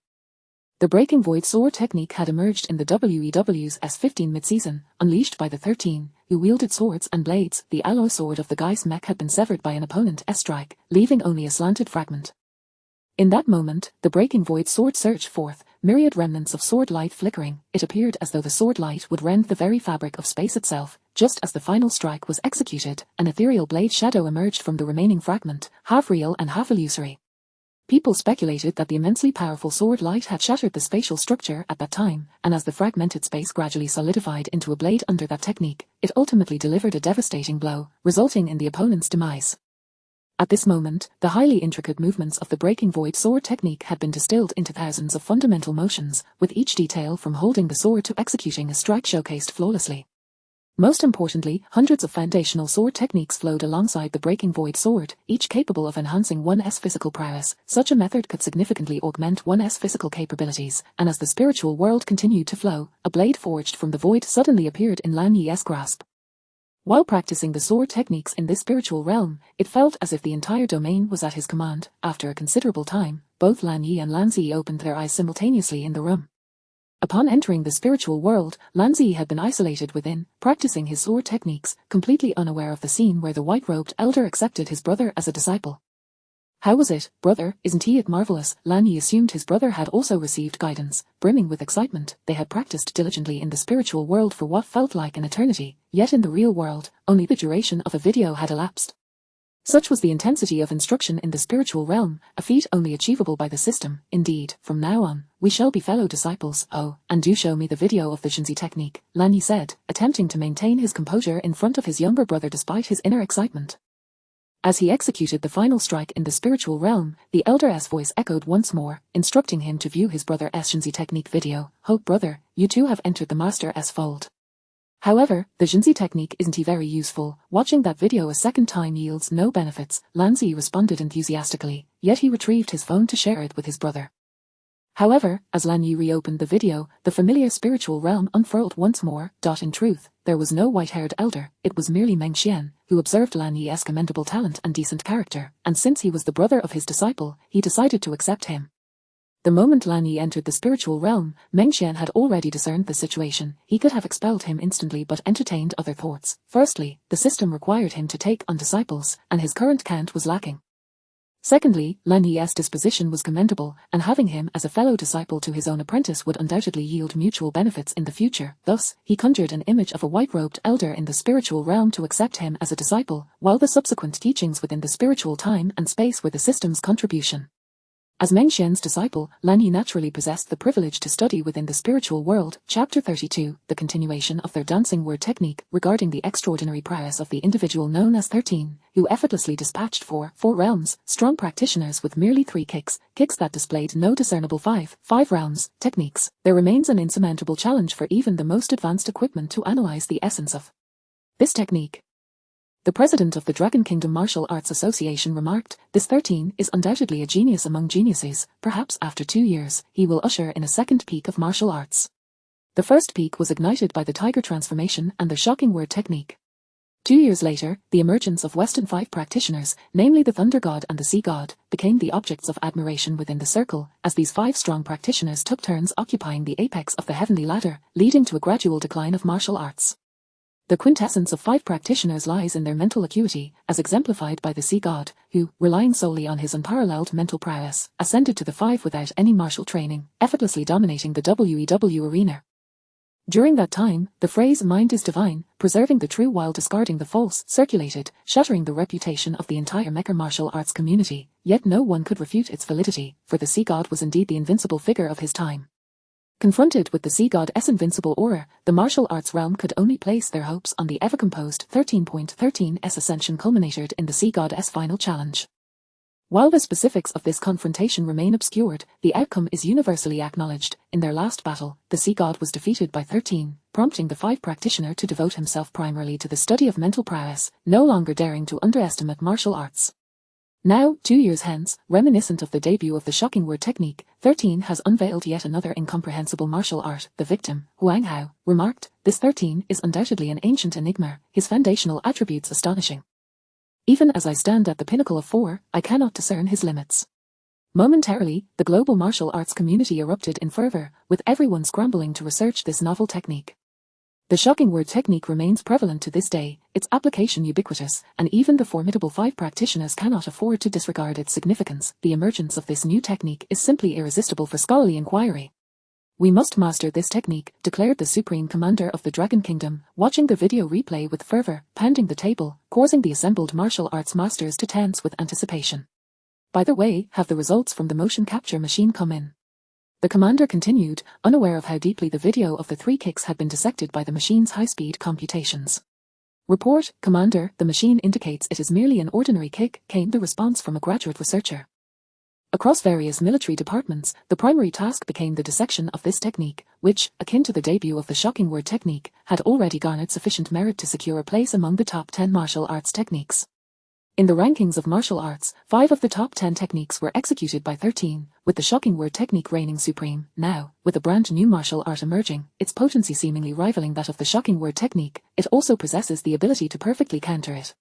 The breaking void sword technique had emerged in the WEW's S15 mid-season, unleashed by the 13, who wielded swords and blades. The alloy sword of the Geist mech had been severed by an opponent's strike, leaving only a slanted fragment. In that moment, the breaking void sword surged forth, myriad remnants of sword light flickering. It appeared as though the sword light would rend the very fabric of space itself. Just as the final strike was executed, an ethereal blade shadow emerged from the remaining fragment, half real and half illusory. People speculated that the immensely powerful sword light had shattered the spatial structure at that time, and as the fragmented space gradually solidified into a blade under that technique, it ultimately delivered a devastating blow, resulting in the opponent's demise. At this moment, the highly intricate movements of the breaking void sword technique had been distilled into thousands of fundamental motions, with each detail from holding the sword to executing a strike showcased flawlessly. Most importantly, hundreds of foundational sword techniques flowed alongside the breaking void sword, each capable of enhancing one's physical prowess. Such a method could significantly augment one's physical capabilities, and as the spiritual world continued to flow, a blade forged from the void suddenly appeared in Lan Yi's grasp. While practicing the sword techniques in this spiritual realm, it felt as if the entire domain was at his command. After a considerable time, both Lan Yi and Lan Zi opened their eyes simultaneously in the room. Upon entering the spiritual world, Lan Zi had been isolated within, practicing his sword techniques, completely unaware of the scene where the white-robed elder accepted his brother as a disciple. How was it, brother? Isn't it marvelous? Lan Yi assumed his brother had also received guidance. Brimming with excitement, they had practiced diligently in the spiritual world for what felt like an eternity, yet in the real world, only the duration of a video had elapsed. Such was the intensity of instruction in the spiritual realm, a feat only achievable by the system. Indeed, from now on, we shall be fellow disciples. Oh, and do show me the video of the Shinzi technique, Lan Yi said, attempting to maintain his composure in front of his younger brother despite his inner excitement. As he executed the final strike in the spiritual realm, the Elder's voice echoed once more, instructing him to view his brother Shinzi technique video. Hope brother, you too have entered the Master's fold. However, the Shinzi technique isn't very useful. Watching that video a second time yields no benefits, Lanzi responded enthusiastically, yet he retrieved his phone to share it with his brother. However, as Lan Yi reopened the video, the familiar spiritual realm unfurled once more. In truth, there was no white-haired elder, it was merely Meng Xian, who observed Lan Yi's commendable talent and decent character, and since he was the brother of his disciple, he decided to accept him. The moment Lan Yi entered the spiritual realm, Meng Xian had already discerned the situation. He could have expelled him instantly but entertained other thoughts. Firstly, the system required him to take on disciples, and his current count was lacking. Secondly, Lan Yi's disposition was commendable, and having him as a fellow disciple to his own apprentice would undoubtedly yield mutual benefits in the future. Thus, he conjured an image of a white-robed elder in the spiritual realm to accept him as a disciple, while the subsequent teachings within the spiritual time and space were the system's contribution. As Meng Xian's disciple, Lan Yi naturally possessed the privilege to study within the spiritual world. Chapter 32, the continuation of their dancing word technique regarding the extraordinary prowess of the individual known as 13, who effortlessly dispatched four realms, strong practitioners with merely 3 kicks that displayed no discernible 5 rounds, techniques. There remains an insurmountable challenge for even the most advanced equipment to analyze the essence of this technique. The president of the Dragon Kingdom Martial Arts Association remarked, "This 13 is undoubtedly a genius among geniuses. Perhaps after 2 years, he will usher in a second peak of martial arts." The first peak was ignited by the tiger transformation and the shocking word technique. 2 years later, the emergence of Western 5 practitioners, namely the Thunder God and the Sea God, became the objects of admiration within the circle, as these 5 strong practitioners took turns occupying the apex of the heavenly ladder, leading to a gradual decline of martial arts. The quintessence of 5 practitioners lies in their mental acuity, as exemplified by the Sea God, who, relying solely on his unparalleled mental prowess, ascended to the 5 without any martial training, effortlessly dominating the WEW arena. During that time, the phrase "mind is divine, preserving the true while discarding the false" circulated, shattering the reputation of the entire Mecha martial arts community, yet no one could refute its validity, for the Sea God was indeed the invincible figure of his time. Confronted with the Sea God's invincible aura, the martial arts realm could only place their hopes on the ever-composed 13.13's ascension culminated in the Sea God's final challenge. While the specifics of this confrontation remain obscured, the outcome is universally acknowledged. In their last battle, the Sea God was defeated by 13, prompting the 5 practitioner to devote himself primarily to the study of mental prowess, no longer daring to underestimate martial arts. Now, 2 years hence, reminiscent of the debut of the shocking word technique, 13 has unveiled yet another incomprehensible martial art. The victim, Huang Hao, remarked, "This 13 is undoubtedly an ancient enigma, his foundational attributes astonishing. Even as I stand at the pinnacle of 4, I cannot discern his limits." Momentarily, the global martial arts community erupted in fervor, with everyone scrambling to research this novel technique. The shocking word technique remains prevalent to this day, its application ubiquitous, and even the formidable 5 practitioners cannot afford to disregard its significance. The emergence of this new technique is simply irresistible for scholarly inquiry. "We must master this technique," declared the Supreme Commander of the Dragon Kingdom, watching the video replay with fervor, pounding the table, causing the assembled martial arts masters to tense with anticipation. "By the way, have the results from the motion capture machine come in?" The commander continued, unaware of how deeply the video of the 3 kicks had been dissected by the machine's high-speed computations. "Report, Commander, the machine indicates it is merely an ordinary kick," came the response from a graduate researcher. Across various military departments, the primary task became the dissection of this technique, which, akin to the debut of the shocking word technique, had already garnered sufficient merit to secure a place among the top 10 martial arts techniques. In the rankings of martial arts, 5 of the top 10 techniques were executed by 13, with the shocking word technique reigning supreme. Now, with a brand new martial art emerging, its potency seemingly rivaling that of the shocking word technique, it also possesses the ability to perfectly counter it.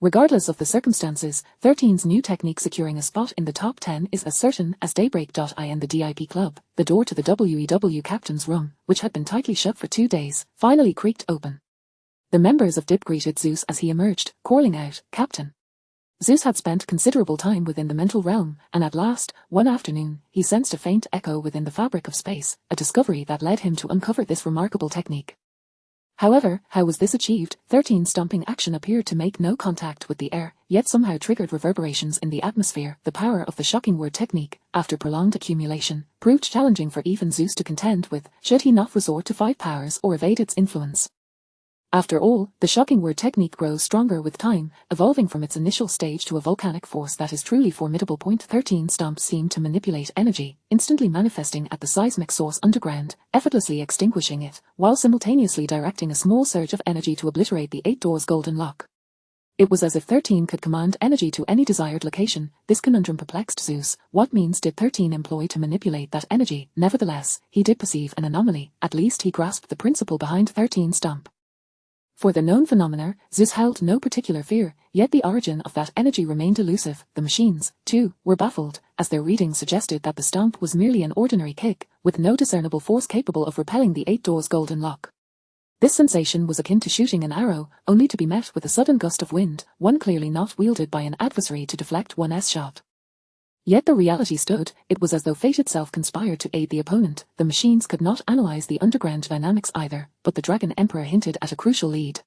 Regardless of the circumstances, 13's new technique securing a spot in the top 10 is as certain as daybreak. In the DIP club, the door to the WEW captain's room, which had been tightly shut for 2 days, finally creaked open. The members of DIP greeted Zeus as he emerged, calling out, "Captain." Zeus had spent considerable time within the mental realm, and at last, one afternoon, he sensed a faint echo within the fabric of space, a discovery that led him to uncover this remarkable technique. However, how was this achieved? 13's stomping action appeared to make no contact with the air, yet somehow triggered reverberations in the atmosphere. The power of the shocking word technique, after prolonged accumulation, proved challenging for even Zeus to contend with, should he not resort to 5 powers or evade its influence. After all, the shocking word technique grows stronger with time, evolving from its initial stage to a volcanic force that is truly formidable. 13 stomps seem to manipulate energy, instantly manifesting at the seismic source underground, effortlessly extinguishing it, while simultaneously directing a small surge of energy to obliterate the 8 doors golden lock. It was as if 13 could command energy to any desired location. This conundrum perplexed Zeus. What means did 13 employ to manipulate that energy? Nevertheless, he did perceive an anomaly. At least he grasped the principle behind 13 stomp. For the known phenomena, Zeus held no particular fear, yet the origin of that energy remained elusive. The machines, too, were baffled, as their readings suggested that the stomp was merely an ordinary kick, with no discernible force capable of repelling the 8 doors golden lock. This sensation was akin to shooting an arrow, only to be met with a sudden gust of wind, one clearly not wielded by an adversary to deflect one's shot. Yet the reality stood. It was as though fate itself conspired to aid the opponent. The machines could not analyze the underground dynamics either, but the Dragon Emperor hinted at a crucial lead.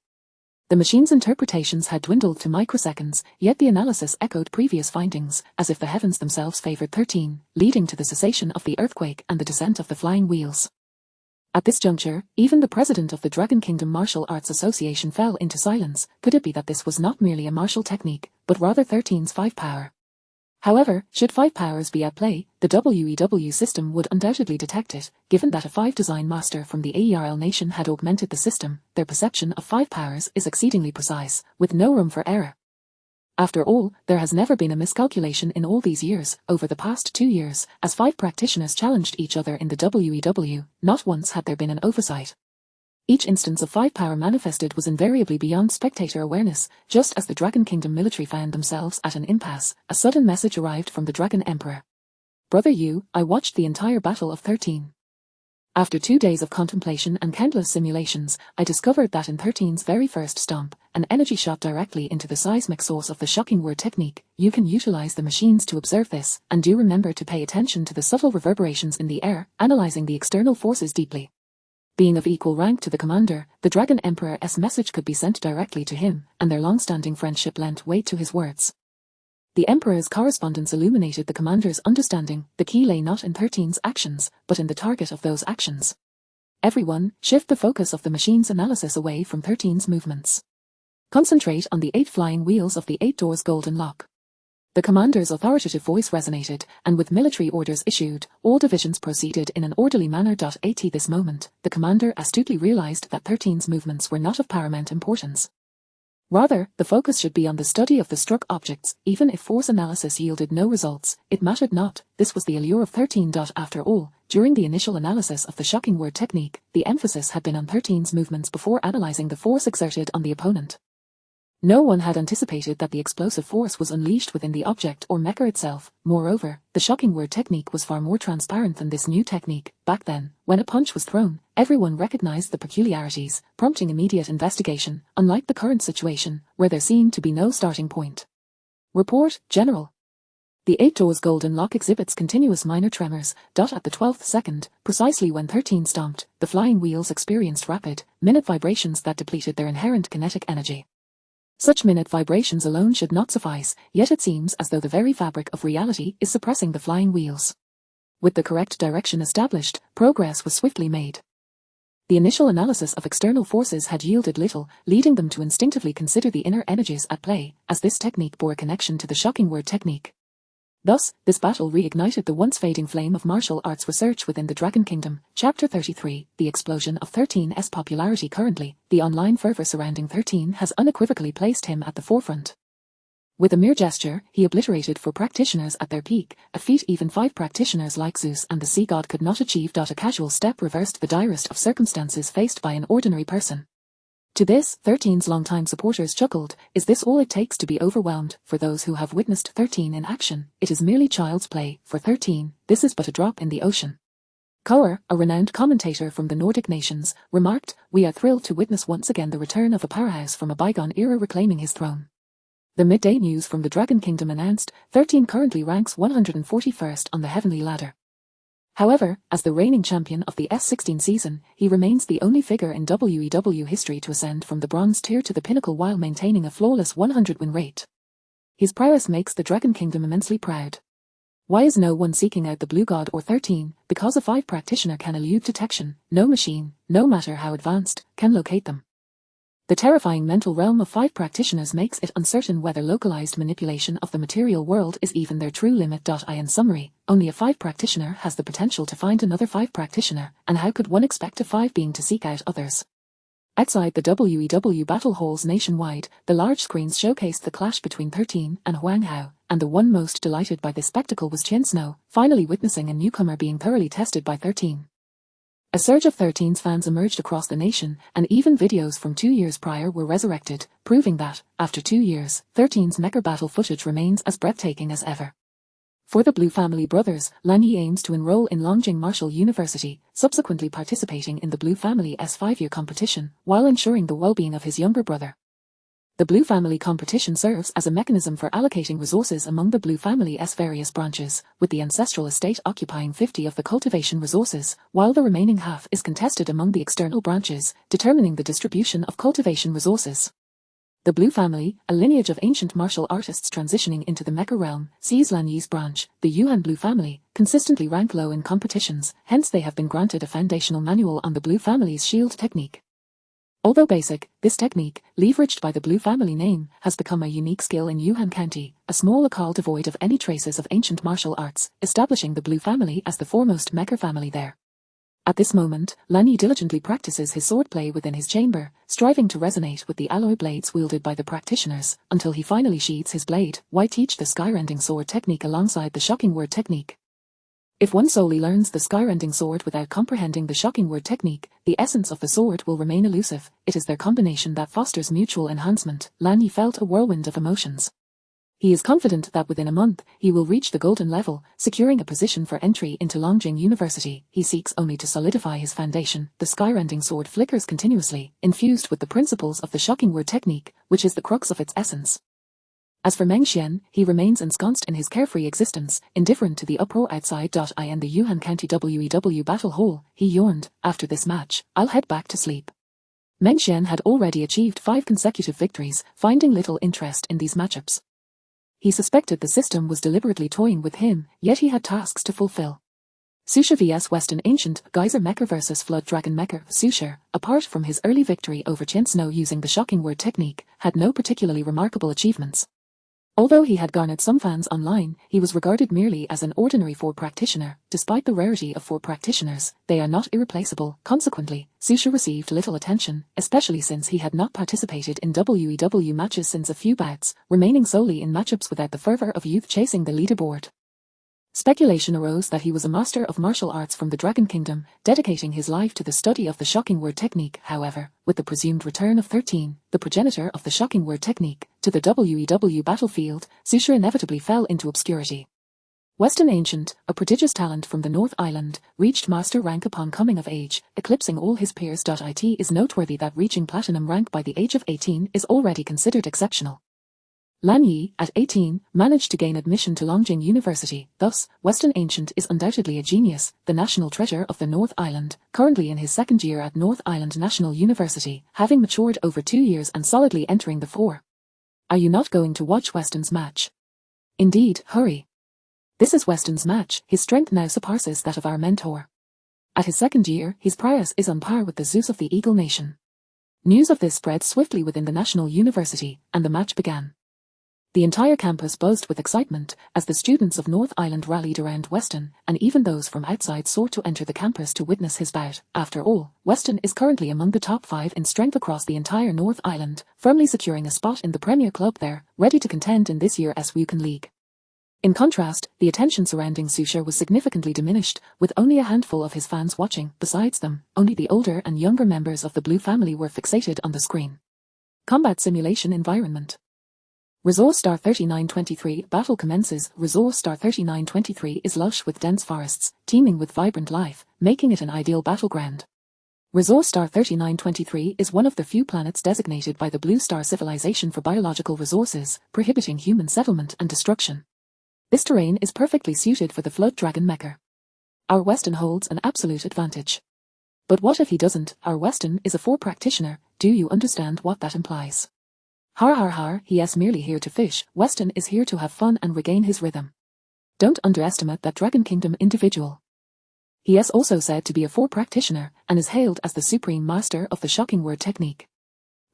The machine's interpretations had dwindled to microseconds, yet the analysis echoed previous findings, as if the heavens themselves favored 13, leading to the cessation of the earthquake and the descent of the flying wheels. At this juncture, even the president of the Dragon Kingdom Martial Arts Association fell into silence. Could it be that this was not merely a martial technique, but rather 13's 5 power? However, should 5 powers be at play, the WEW system would undoubtedly detect it. Given that a 5 design master from the AERL nation had augmented the system, their perception of 5 powers is exceedingly precise, with no room for error. After all, there has never been a miscalculation in all these years. Over the past 2 years, as 5 practitioners challenged each other in the WEW, not once had there been an oversight. Each instance of 5 power manifested was invariably beyond spectator awareness. Just as the Dragon Kingdom military found themselves at an impasse, a sudden message arrived from the Dragon Emperor. Brother Yu, I watched the entire Battle of 13. After 2 days of contemplation and countless simulations, I discovered that in 13's very first stomp, an energy shot directly into the seismic source of the shocking word technique. You can utilize the machines to observe this, and do remember to pay attention to the subtle reverberations in the air, analyzing the external forces deeply. Being of equal rank to the commander, the Dragon Emperor's message could be sent directly to him, and their long-standing friendship lent weight to his words. The Emperor's correspondence illuminated the commander's understanding. The key lay not in 13's actions, but in the target of those actions. Everyone, shift the focus of the machine's analysis away from 13's movements. Concentrate on the 8 flying wheels of the 8 doors golden lock. The commander's authoritative voice resonated, and with military orders issued, all divisions proceeded in an orderly manner. At this moment, the commander astutely realized that 13's movements were not of paramount importance. Rather, the focus should be on the study of the struck objects. Even if force analysis yielded no results, it mattered not. This was the allure of 13. After all, during the initial analysis of the shocking word technique, the emphasis had been on 13's movements before analyzing the force exerted on the opponent. No one had anticipated that the explosive force was unleashed within the object or mecha itself. Moreover, the shocking word technique was far more transparent than this new technique. Back then, when a punch was thrown, everyone recognized the peculiarities, prompting immediate investigation, unlike the current situation, where there seemed to be no starting point. Report, General. The 8 doors golden lock exhibits continuous minor tremors. At the 12th second, precisely when 13 stomped, the flying wheels experienced rapid, minute vibrations that depleted their inherent kinetic energy. Such minute vibrations alone should not suffice, yet it seems as though the very fabric of reality is suppressing the flying wheels. With the correct direction established, progress was swiftly made. The initial analysis of external forces had yielded little, leading them to instinctively consider the inner energies at play, as this technique bore a connection to the shocking word technique. Thus, this battle reignited the once fading flame of martial arts research within the Dragon Kingdom. Chapter 33, The explosion of 13's popularity. Currently, the online fervor surrounding 13 has unequivocally placed him at the forefront. With a mere gesture, he obliterated 4 practitioners at their peak, a feat even 5 practitioners like Zeus and the sea god could not achieve. A casual step reversed the direst of circumstances faced by an ordinary person. To this, 13's longtime supporters chuckled. Is this all it takes to be overwhelmed? For those who have witnessed 13 in action, it is merely child's play. For 13, this is but a drop in the ocean. Koer, a renowned commentator from the Nordic nations, remarked, "We are thrilled to witness once again the return of a powerhouse from a bygone era reclaiming his throne." The midday news from the Dragon Kingdom announced, 13 currently ranks 141st on the heavenly ladder. However, as the reigning champion of the S16 season, he remains the only figure in WEW history to ascend from the bronze tier to the pinnacle while maintaining a flawless 100 win rate. His prowess makes the Dragon Kingdom immensely proud. Why is no one seeking out the Blue God or 13? Because a 5 practitioner can elude detection. No machine, no matter how advanced, can locate them. The terrifying mental realm of 5 practitioners makes it uncertain whether localized manipulation of the material world is even their true limit. In summary, only a 5 practitioner has the potential to find another 5 practitioner, and how could one expect a 5 being to seek out others? Outside the WEW battle halls nationwide, the large screens showcased the clash between 13 and Huang Hao, and the one most delighted by this spectacle was Qian Snow, finally witnessing a newcomer being thoroughly tested by 13. A surge of 13's fans emerged across the nation, and even videos from 2 years prior were resurrected, proving that, after 2 years, 13's Mecha battle footage remains as breathtaking as ever. For the Blue family brothers, Lan Yi aims to enroll in Longjing Martial University, subsequently participating in the Blue family's 5-year competition, while ensuring the well-being of his younger brother. The Blue family competition serves as a mechanism for allocating resources among the Blue family's various branches, with the ancestral estate occupying 50 of the cultivation resources, while the remaining half is contested among the external branches, determining the distribution of cultivation resources. The Blue family, a lineage of ancient martial artists transitioning into the Mecha realm, sees Lan Yi's branch, the Yuan Blue family, consistently rank low in competitions, hence they have been granted a foundational manual on the Blue family's shield technique. Although basic, this technique, leveraged by the Blue family name, has become a unique skill in Yuan County, a small locale devoid of any traces of ancient martial arts, establishing the Blue family as the foremost Mecha family there. At this moment, Lan Yi diligently practices his swordplay within his chamber, striving to resonate with the alloy blades wielded by the practitioners, until he finally sheathes his blade. Why teach the skyrending sword technique alongside the shocking word technique? If one solely learns the skyrending sword without comprehending the shocking word technique, the essence of the sword will remain elusive. It is their combination that fosters mutual enhancement. Lan Yi felt a whirlwind of emotions. He is confident that within a month, he will reach the golden level, securing a position for entry into Longjing University. He seeks only to solidify his foundation. The skyrending sword flickers continuously, infused with the principles of the shocking word technique, which is the crux of its essence. As for Meng Xian, he remains ensconced in his carefree existence, indifferent to the uproar outside. In the Yuan County WEW battle hall, he yawned, "After this match, I'll head back to sleep." Meng Xian had already achieved 5 consecutive victories, finding little interest in these matchups. He suspected the system was deliberately toying with him, yet he had tasks to fulfill. Susha vs Western Ancient Geyser Mecha vs Flood Dragon Mecha. Susha, apart from his early victory over Qian Snow using the shocking word technique, had no particularly remarkable achievements. Although he had garnered some fans online, he was regarded merely as an ordinary 4 practitioner. Despite the rarity of 4 practitioners, they are not irreplaceable. Consequently, Susha received little attention, especially since he had not participated in WEW matches since a few bouts, remaining solely in matchups without the fervor of youth chasing the leaderboard. Speculation arose that he was a master of martial arts from the Dragon Kingdom, dedicating his life to the study of the shocking word technique. However, with the presumed return of 13, the progenitor of the shocking word technique, to the WEW battlefield, Susha inevitably fell into obscurity. Western Ancient, a prodigious talent from the North Island, reached master rank upon coming of age, eclipsing all his peers. It is noteworthy that reaching platinum rank by the age of 18 is already considered exceptional. Lan Yi, at 18, managed to gain admission to Longjing University. Thus, Western Ancient is undoubtedly a genius, the national treasure of the North Island, currently in his 2nd year at North Island National University, having matured over 2 years and solidly entering the 4. Are you not going to watch Weston's match? Indeed, hurry. This is Weston's match. His strength now surpasses that of our mentor. At his 2nd year, his prowess is on par with the Zeus of the Eagle Nation. News of this spread swiftly within the National University, and the match began. The entire campus buzzed with excitement as the students of North Island rallied around Weston, and even those from outside sought to enter the campus to witness his bout. After all, Weston is currently among the top 5 in strength across the entire North Island, firmly securing a spot in the Premier Club there, ready to contend in this year's Wukan League. In contrast, the attention surrounding Susha was significantly diminished, with only a handful of his fans watching. Besides them, only the older and younger members of the Blue family were fixated on the screen. Combat Simulation Environment. Resource Star 3923 battle commences. Resource Star 3923 is lush with dense forests, teeming with vibrant life, making it an ideal battleground. Resource Star 3923 is one of the few planets designated by the Blue Star civilization for biological resources, prohibiting human settlement and destruction. This terrain is perfectly suited for the Flood Dragon Mecha. Our Weston holds an absolute advantage. But what if he doesn't? Our Weston is a 4 practitioner. Do you understand what that implies? Har har har, he is merely here to fish. Weston is here to have fun and regain his rhythm. Don't underestimate that Dragon Kingdom individual. He is also said to be a 4 practitioner, and is hailed as the supreme master of the shocking word technique.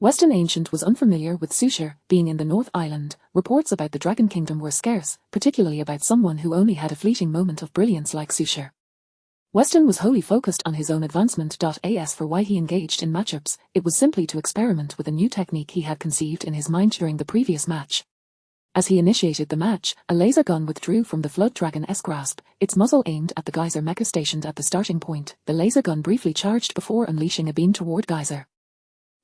Weston Ancient was unfamiliar with Susher, being in the North Island. Reports about the Dragon Kingdom were scarce, particularly about someone who only had a fleeting moment of brilliance like Susher. Weston was wholly focused on his own advancement. As for why he engaged in matchups, it was simply to experiment with a new technique he had conceived in his mind during the previous match. As he initiated the match, a laser gun withdrew from the Flood Dragon's grasp, its muzzle aimed at the Geyser mecha stationed at the starting point. The laser gun briefly charged before unleashing a beam toward Geyser.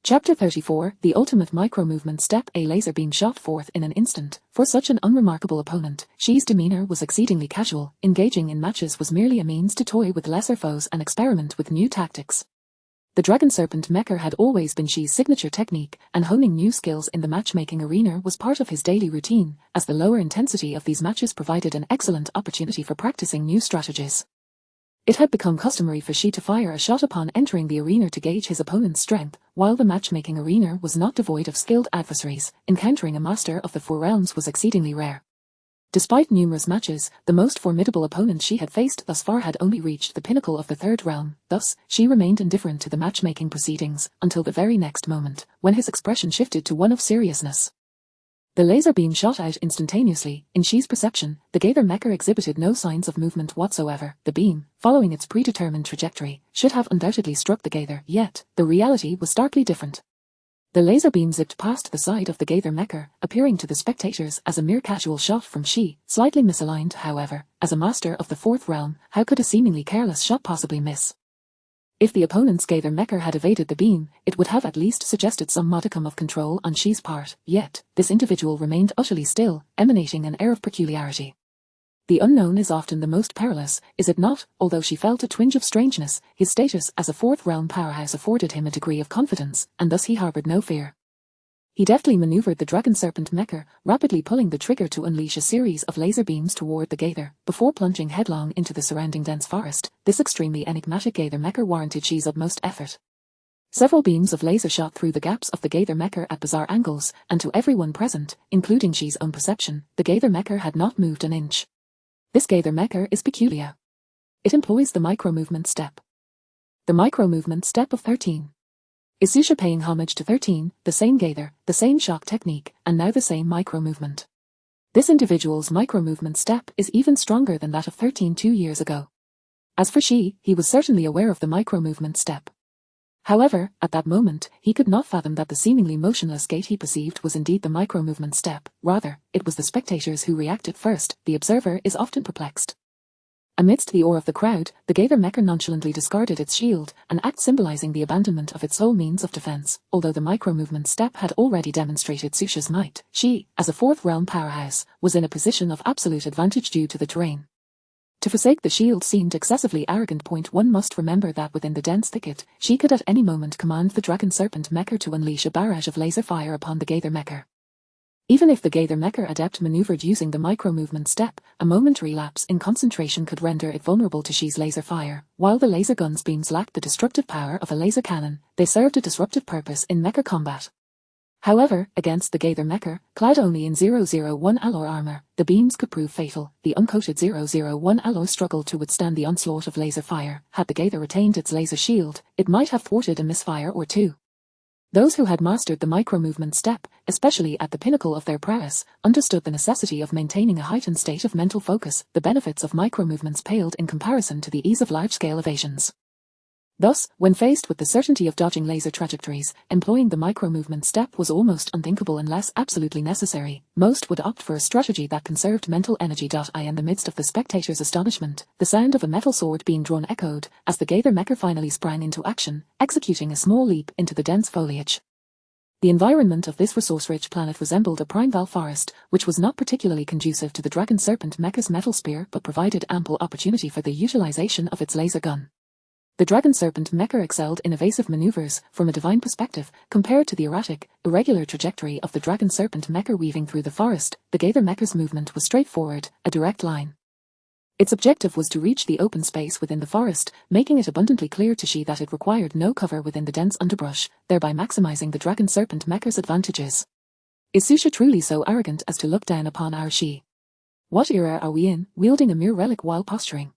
Chapter 34, The Ultimate Micro-Movement Step. A laser beam shot forth in an instant. For such an unremarkable opponent, Shi's demeanor was exceedingly casual. Engaging in matches was merely a means to toy with lesser foes and experiment with new tactics. The Dragon Serpent Mecha had always been Shi's signature technique, and honing new skills in the matchmaking arena was part of his daily routine, as the lower intensity of these matches provided an excellent opportunity for practicing new strategies. It had become customary for Shi to fire a shot upon entering the arena to gauge his opponent's strength. While the matchmaking arena was not devoid of skilled adversaries, encountering a master of the Four Realms was exceedingly rare. Despite numerous matches, the most formidable opponent Shi had faced thus far had only reached the pinnacle of the Third Realm. Thus, Shi remained indifferent to the matchmaking proceedings, until the very next moment, when his expression shifted to one of seriousness. The laser beam shot out instantaneously. In Shi's perception, the Gaither Mecha exhibited no signs of movement whatsoever. The beam, following its predetermined trajectory, should have undoubtedly struck the Gaither, yet, the reality was starkly different. The laser beam zipped past the side of the Gaither Mecha, appearing to the spectators as a mere casual shot from Shi, slightly misaligned, however. As a master of the Fourth Realm, how could a seemingly careless shot possibly miss? If the opponent's Gaither Mecha had evaded the beam, it would have at least suggested some modicum of control on Shi's part, yet, this individual remained utterly still, emanating an air of peculiarity. The unknown is often the most perilous, is it not? Although Shi felt a twinge of strangeness, his status as a Fourth Realm powerhouse afforded him a degree of confidence, and thus he harbored no fear. He deftly maneuvered the Dragon Serpent Mecha, rapidly pulling the trigger to unleash a series of laser beams toward the Gaither, before plunging headlong into the surrounding dense forest. This extremely enigmatic Gaither Mecha warranted Shi's utmost effort. Several beams of laser shot through the gaps of the Gaither Mecha at bizarre angles, and to everyone present, including Shi's own perception, the Gaither Mecha had not moved an inch. This Gaither Mecha is peculiar. It employs the micro-movement step. The micro-movement step of 13. Is Susha paying homage to 13, the same Gaither, the same shock technique, and now the same micro-movement? This individual's micro-movement step is even stronger than that of 13 2 years ago. As for Shi, he was certainly aware of the micro-movement step. However, at that moment, he could not fathom that the seemingly motionless gait he perceived was indeed the micro-movement step. Rather, it was the spectators who reacted first. The observer is often perplexed. Amidst the awe of the crowd, the Gaither Mecha nonchalantly discarded its shield, an act symbolizing the abandonment of its sole means of defense. Although the micro-movement step had already demonstrated Susha's might, Shi, as a Fourth Realm powerhouse, was in a position of absolute advantage due to the terrain. To forsake the shield seemed excessively arrogant. One must remember that within the dense thicket, Shi could at any moment command the Dragon Serpent Mecha to unleash a barrage of laser fire upon the Gaither Mecha. Even if the Gaither Mecha adept maneuvered using the micro-movement step, a momentary lapse in concentration could render it vulnerable to Shi's laser fire. While the laser gun's beams lacked the destructive power of a laser cannon, they served a disruptive purpose in mecha combat. However, against the Gaither Mecha, clad only in 001 alloy armor, the beams could prove fatal. The uncoated 001 alloy struggled to withstand the onslaught of laser fire. Had the Gaither retained its laser shield, it might have thwarted a misfire or two. Those who had mastered the micro-movement step, especially at the pinnacle of their prowess, understood the necessity of maintaining a heightened state of mental focus. The benefits of micro-movements paled in comparison to the ease of large-scale evasions. Thus, when faced with the certainty of dodging laser trajectories, employing the micro-movement step was almost unthinkable unless absolutely necessary. Most would opt for a strategy that conserved mental energy. In the midst of the spectators' astonishment, the sound of a metal sword being drawn echoed, as the Gaither Mecha finally sprang into action, executing a small leap into the dense foliage. The environment of this resource-rich planet resembled a primeval forest, which was not particularly conducive to the Dragon Serpent Mecha's metal spear but provided ample opportunity for the utilization of its laser gun. The Dragon Serpent Mecha excelled in evasive maneuvers. From a divine perspective, compared to the erratic, irregular trajectory of the Dragon Serpent Mecha weaving through the forest, the Gaither Mecha's movement was straightforward, a direct line. Its objective was to reach the open space within the forest, making it abundantly clear to Shi that it required no cover within the dense underbrush, thereby maximizing the Dragon Serpent Mecha's advantages. Is Susha truly so arrogant as to look down upon our Shi? What era are we in, wielding a mere relic while posturing?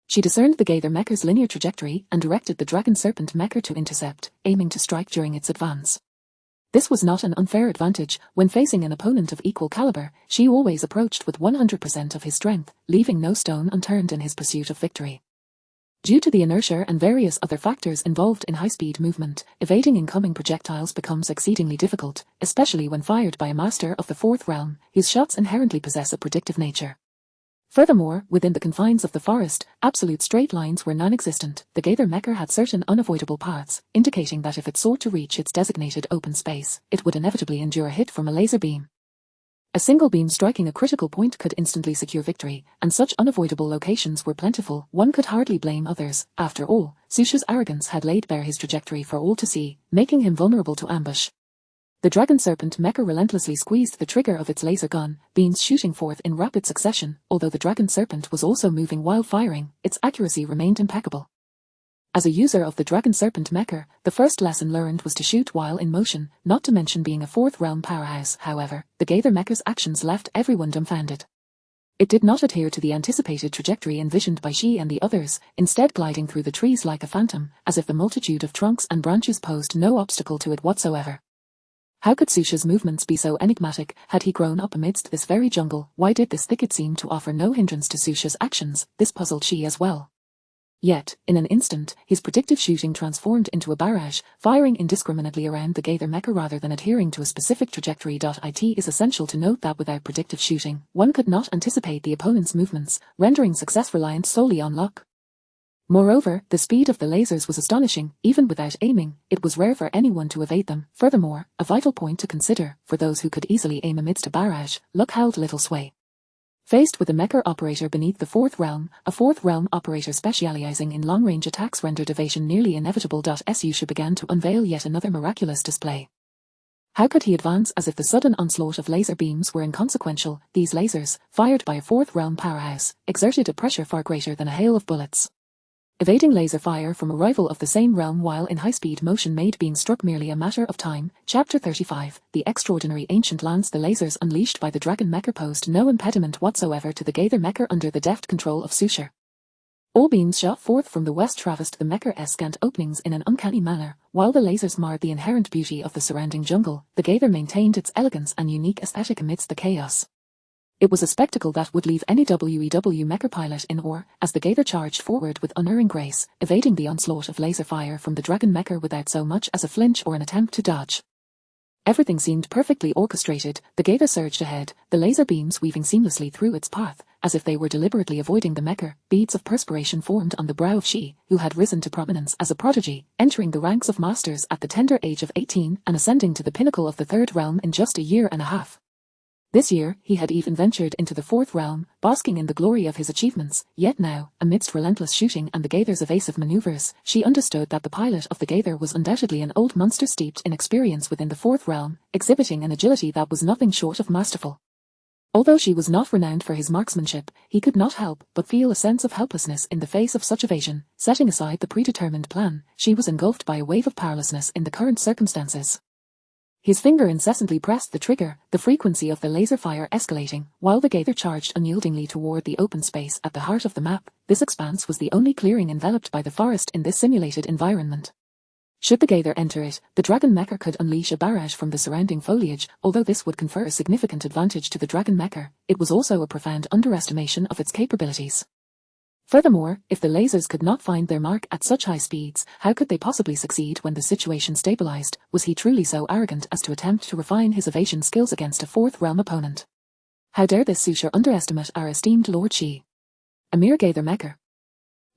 She discerned the Gaither Mecha's linear trajectory and directed the Dragon Serpent Mecha to intercept, aiming to strike during its advance. This was not an unfair advantage. When facing an opponent of equal caliber, Shi always approached with 100% of his strength, leaving no stone unturned in his pursuit of victory. Due to the inertia and various other factors involved in high-speed movement, evading incoming projectiles becomes exceedingly difficult, especially when fired by a master of the fourth realm, whose shots inherently possess a predictive nature. Furthermore, within the confines of the forest, absolute straight lines were non-existent. The Gaither Mecha had certain unavoidable paths, indicating that if it sought to reach its designated open space, it would inevitably endure a hit from a laser beam. A single beam striking a critical point could instantly secure victory, and such unavoidable locations were plentiful. One could hardly blame others. After all, Susha's arrogance had laid bare his trajectory for all to see, making him vulnerable to ambush. The Dragon Serpent Mecha relentlessly squeezed the trigger of its laser gun, beams shooting forth in rapid succession. Although the Dragon Serpent was also moving while firing, its accuracy remained impeccable. As a user of the Dragon Serpent Mecha, the first lesson learned was to shoot while in motion, not to mention being a fourth realm powerhouse. However, the Gaither Mecha's actions left everyone dumbfounded. It did not adhere to the anticipated trajectory envisioned by Shi and the others, instead gliding through the trees like a phantom, as if the multitude of trunks and branches posed no obstacle to it whatsoever. How could Susha's movements be so enigmatic? Had he grown up amidst this very jungle? Why did this thicket seem to offer no hindrance to Susha's actions? This puzzled Shi as well. Yet, in an instant, his predictive shooting transformed into a barrage, firing indiscriminately around the Gaither Mecha rather than adhering to a specific trajectory. It is essential to note that without predictive shooting, one could not anticipate the opponent's movements, rendering success reliant solely on luck. Moreover, the speed of the lasers was astonishing. Even without aiming, it was rare for anyone to evade them. Furthermore, a vital point to consider, for those who could easily aim amidst a barrage, luck held little sway. Faced with a mecha operator beneath the fourth realm, a fourth realm operator specializing in long-range attacks rendered evasion nearly inevitable. Susha began to unveil yet another miraculous display. How could he advance as if the sudden onslaught of laser beams were inconsequential? These lasers, fired by a fourth realm powerhouse, exerted a pressure far greater than a hail of bullets. Evading laser fire from a rival of the same realm while in high-speed motion made being struck merely a matter of time. Chapter 35, The Extraordinary Ancient Lance. The lasers unleashed by the Dragon Mecha posed no impediment whatsoever to the Gaither Mecha under the deft control of Susha. All beams shot forth from the west traversed the Mecha's scant openings in an uncanny manner. While the lasers marred the inherent beauty of the surrounding jungle, the Gaither maintained its elegance and unique aesthetic amidst the chaos. It was a spectacle that would leave any WEW mecha pilot in awe, as the Gaither charged forward with unerring grace, evading the onslaught of laser fire from the Dragon Mecha without so much as a flinch or an attempt to dodge. Everything seemed perfectly orchestrated. The Gaither surged ahead, the laser beams weaving seamlessly through its path, as if they were deliberately avoiding the Mecha. Beads of perspiration formed on the brow of Shi, who had risen to prominence as a prodigy, entering the ranks of masters at the tender age of 18 and ascending to the pinnacle of the third realm in just a year and a half. This year, he had even ventured into the fourth realm, basking in the glory of his achievements. Yet now, amidst relentless shooting and the Gaither's evasive maneuvers, she understood that the pilot of the Gaither was undoubtedly an old monster steeped in experience within the fourth realm, exhibiting an agility that was nothing short of masterful. Although she was not renowned for his marksmanship, he could not help but feel a sense of helplessness in the face of such evasion. Setting aside the predetermined plan, she was engulfed by a wave of powerlessness in the current circumstances. His finger incessantly pressed the trigger, the frequency of the laser fire escalating, while the Gaither charged unyieldingly toward the open space at the heart of the map. This expanse was the only clearing enveloped by the forest in this simulated environment. Should the Gaither enter it, the Dragon Mecha could unleash a barrage from the surrounding foliage. Although this would confer a significant advantage to the Dragon Mecha, it was also a profound underestimation of its capabilities. Furthermore, if the lasers could not find their mark at such high speeds, how could they possibly succeed when the situation stabilized? Was he truly so arrogant as to attempt to refine his evasion skills against a fourth realm opponent? How dare this Susha underestimate our esteemed Lord Shi? A mere Gaither Mecha.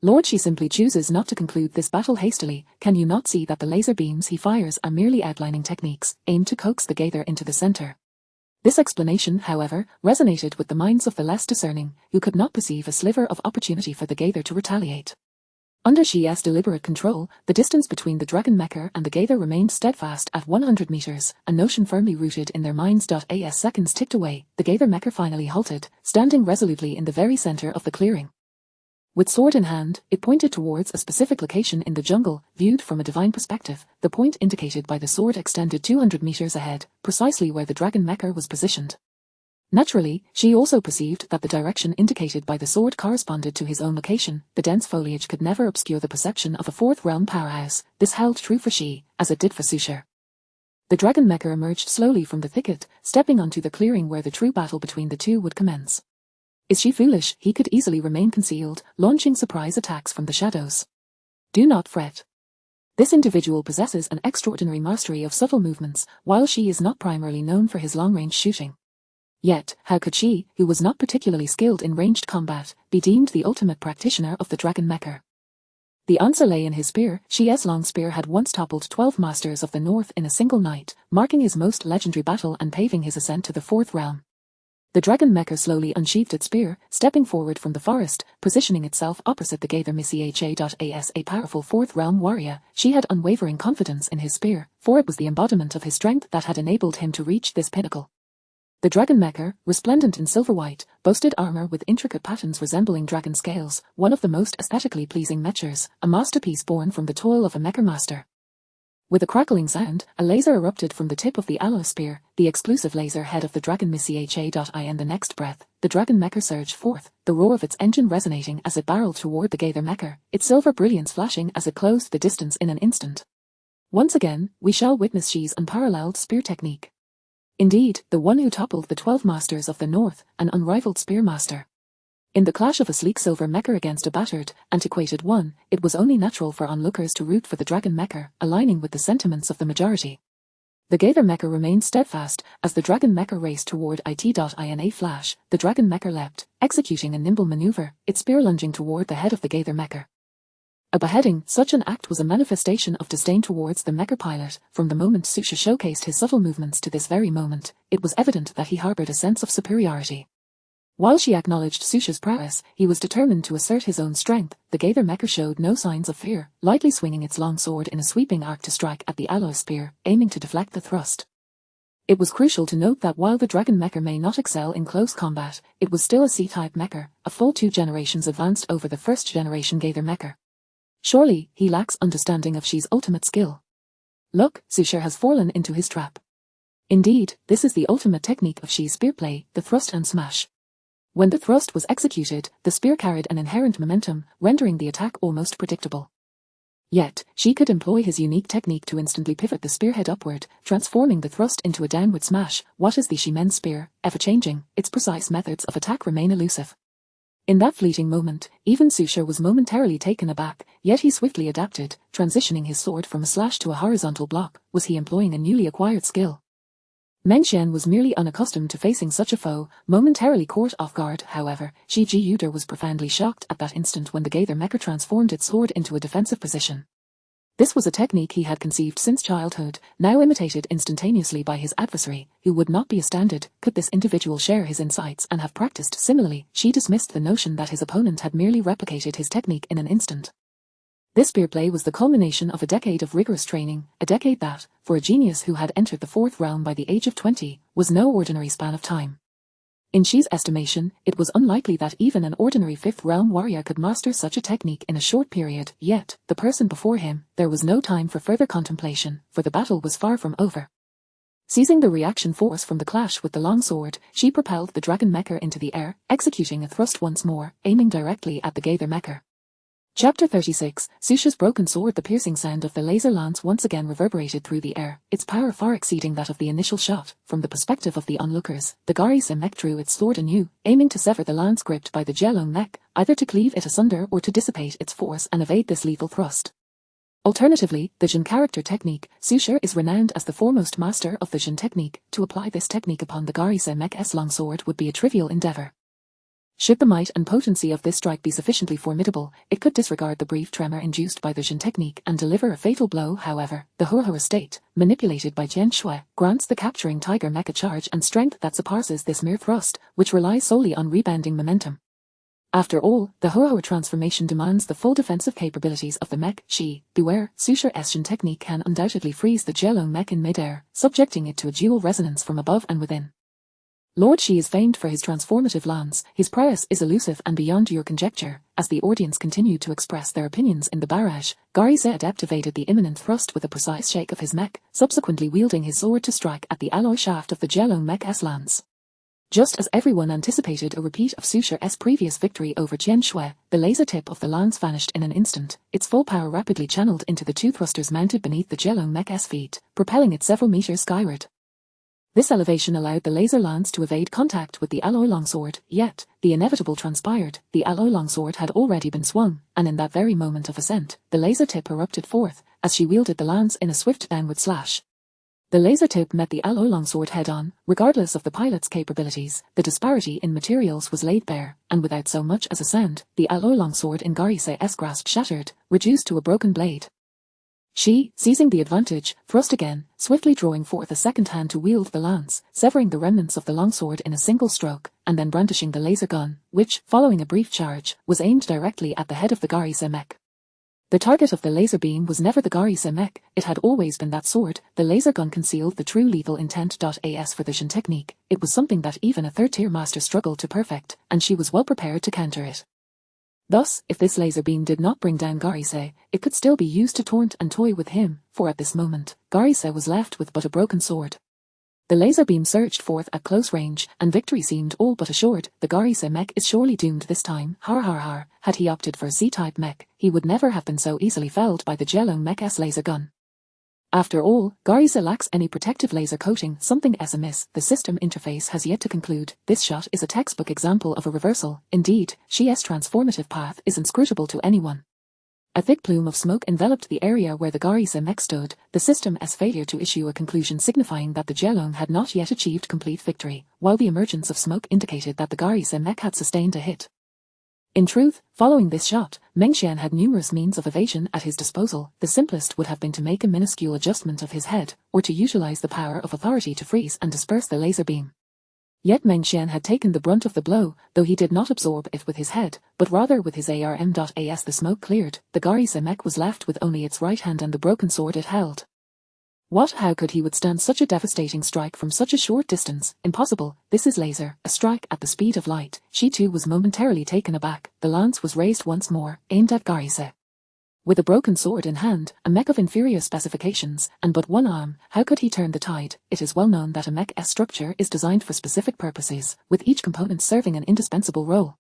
Lord Shi simply chooses not to conclude this battle hastily. Can you not see that the laser beams he fires are merely outlining techniques, aimed to coax the Gaither into the center? This explanation, however, resonated with the minds of the less discerning, who could not perceive a sliver of opportunity for the Gaither to retaliate. Under Shi's deliberate control, the distance between the Dragon Mecha and the Gaither remained steadfast at 100 meters, a notion firmly rooted in their minds. As seconds ticked away, the Gaither Mecha finally halted, standing resolutely in the very center of the clearing. With sword in hand, it pointed towards a specific location in the jungle. Viewed from a divine perspective, the point indicated by the sword extended 200 meters ahead, precisely where the Dragon Mecha was positioned. Naturally, Shi also perceived that the direction indicated by the sword corresponded to his own location. The dense foliage could never obscure the perception of a fourth realm powerhouse. This held true for Shi, as it did for Susha. The dragon mecha emerged slowly from the thicket, stepping onto the clearing where the true battle between the two would commence. Is she foolish? He could easily remain concealed, launching surprise attacks from the shadows. Do not fret. This individual possesses an extraordinary mastery of subtle movements, while she is not primarily known for his long-range shooting. Yet, how could she, who was not particularly skilled in ranged combat, be deemed the ultimate practitioner of the dragon mecha? The answer lay in his spear. Shi's long spear had once toppled 12 masters of the north in a single night, marking his most legendary battle and paving his ascent to the fourth realm. The dragon mecha slowly unsheathed its spear, stepping forward from the forest, positioning itself opposite the Gaither Mecha. As a powerful fourth realm warrior, she had unwavering confidence in his spear, for it was the embodiment of his strength that had enabled him to reach this pinnacle. The dragon mecha, resplendent in silver white, boasted armor with intricate patterns resembling dragon scales, one of the most aesthetically pleasing mechas, a masterpiece born from the toil of a mecha master. With a crackling sound, a laser erupted from the tip of the alloy spear, the exclusive laser head of the dragon Mecha. In the next breath, the dragon mecha surged forth, the roar of its engine resonating as it barreled toward the Gaither mecha, its silver brilliance flashing as it closed the distance in an instant. Once again, we shall witness Shi's unparalleled spear technique. Indeed, the one who toppled the 12 masters of the north, an unrivaled spear master. In the clash of a sleek silver mecha against a battered, antiquated one, it was only natural for onlookers to root for the dragon mecha, aligning with the sentiments of the majority. The Gaither mecha remained steadfast, as the dragon mecha raced toward it. In a flash, the dragon mecha leapt, executing a nimble maneuver, its spear lunging toward the head of the Gaither mecha. A beheading, such an act was a manifestation of disdain towards the mecha pilot. From the moment Susha showcased his subtle movements to this very moment, it was evident that he harbored a sense of superiority. While she acknowledged Susha's prowess, he was determined to assert his own strength. The Gaither mecha showed no signs of fear, lightly swinging its long sword in a sweeping arc to strike at the alloy spear, aiming to deflect the thrust. It was crucial to note that while the dragon mecha may not excel in close combat, it was still a C-type mecha, a full 2 generations advanced over the first-generation Gaither mecha. Surely, he lacks understanding of Shi's ultimate skill. Look, Susha has fallen into his trap. Indeed, this is the ultimate technique of Shi's spear play, the thrust and smash. When the thrust was executed, the spear carried an inherent momentum, rendering the attack almost predictable. Yet, Shi could employ his unique technique to instantly pivot the spearhead upward, transforming the thrust into a downward smash. What is the Shimen's spear? Ever-changing, its precise methods of attack remain elusive. In that fleeting moment, even Susha was momentarily taken aback, yet he swiftly adapted, transitioning his sword from a slash to a horizontal block. Was he employing a newly acquired skill? Meng Xian was merely unaccustomed to facing such a foe, momentarily caught off guard. However, Shi Ji was profoundly shocked at that instant when the Gaither mecha transformed its sword into a defensive position. This was a technique he had conceived since childhood, now imitated instantaneously by his adversary, who would not be astounded could this individual share his insights and have practiced similarly. She dismissed the notion that his opponent had merely replicated his technique in an instant. This spear play was the culmination of a decade of rigorous training, a decade that, for a genius who had entered the fourth realm by the age of 20, was no ordinary span of time. In Shi's estimation, it was unlikely that even an ordinary fifth-realm warrior could master such a technique in a short period, yet, the person before him, there was no time for further contemplation, for the battle was far from over. Seizing the reaction force from the clash with the longsword, Shi propelled the dragon mecha into the air, executing a thrust once more, aiming directly at the Gaither mecha. Chapter 36, Susha's broken sword. The piercing sound of the laser lance once again reverberated through the air, its power far exceeding that of the initial shot. From the perspective of the onlookers, the Garise mech drew its sword anew, aiming to sever the lance gripped by the Jelong mech, either to cleave it asunder or to dissipate its force and evade this lethal thrust. Alternatively, the Jin character technique. Susha is renowned as the foremost master of the Jin technique. To apply this technique upon the Garise mech's longsword would be a trivial endeavor. Should the might and potency of this strike be sufficiently formidable, it could disregard the brief tremor induced by the Jin technique and deliver a fatal blow. However, the Hurahura state, manipulated by Jian Shui, grants the capturing tiger mecha charge and strength that surpasses this mere thrust, which relies solely on rebounding momentum. After all, the Hurahura transformation demands the full defensive capabilities of the mech. Shi, beware, Susha's Jin technique can undoubtedly freeze the Jelong mech in midair, subjecting it to a dual resonance from above and within. Lord Shi is famed for his transformative lance. His prowess is elusive and beyond your conjecture. As the audience continued to express their opinions in the barrage, Garise evaded the imminent thrust with a precise shake of his mech, subsequently wielding his sword to strike at the alloy shaft of the Jelong mech's lance. Just as everyone anticipated a repeat of Su Shi's previous victory over Qian Shui, the laser tip of the lance vanished in an instant, its full power rapidly channeled into the two thrusters mounted beneath the Jielong Mecha's feet, propelling it several meters skyward. This elevation allowed the laser lance to evade contact with the alloy longsword, yet, the inevitable transpired, the alloy longsword had already been swung, and in that very moment of ascent, the laser tip erupted forth, as she wielded the lance in a swift downward slash. The laser tip met the alloy longsword head-on, regardless of the pilot's capabilities. The disparity in materials was laid bare, and without so much as a sound, the alloy longsword in Garise's grasp shattered, reduced to a broken blade. She, seizing the advantage, thrust again, swiftly drawing forth a second hand to wield the lance, severing the remnants of the longsword in a single stroke, and then brandishing the laser gun, which, following a brief charge, was aimed directly at the head of the Garise mech. The target of the laser beam was never the Garise mech, it had always been that sword. The laser gun concealed the true lethal intent. As for the Jin technique, it was something that even a third-tier master struggled to perfect, and she was well prepared to counter it. Thus, if this laser beam did not bring down Garise, it could still be used to taunt and toy with him, for at this moment, Garise was left with but a broken sword. The laser beam surged forth at close range, and victory seemed all but assured. The Garise mech is surely doomed this time. Har har har. Had he opted for a C-type mech, he would never have been so easily felled by the Jielong Mecha's laser gun. After all, Garise lacks any protective laser coating, something is amiss. The system interface has yet to conclude. This shot is a textbook example of a reversal. Indeed, Shi's transformative path is inscrutable to anyone. A thick plume of smoke enveloped the area where the Garise mech stood, the system's failure to issue a conclusion signifying that the Jielong had not yet achieved complete victory, while the emergence of smoke indicated that the Garise mech had sustained a hit. In truth, following this shot, Mengxian had numerous means of evasion at his disposal. The simplest would have been to make a minuscule adjustment of his head, or to utilize the power of authority to freeze and disperse the laser beam. Yet Mengxian had taken the brunt of the blow, though he did not absorb it with his head, but rather with his arm. As the smoke cleared, the Garise mech was left with only its right hand and the broken sword it held. How could he withstand such a devastating strike from such a short distance? Impossible. This is laser, a strike at the speed of light. She too was momentarily taken aback. The lance was raised once more, aimed at Garise. With a broken sword in hand, a mech of inferior specifications, and but one arm, how could he turn the tide? It is well known that a mech's structure is designed for specific purposes, with each component serving an indispensable role.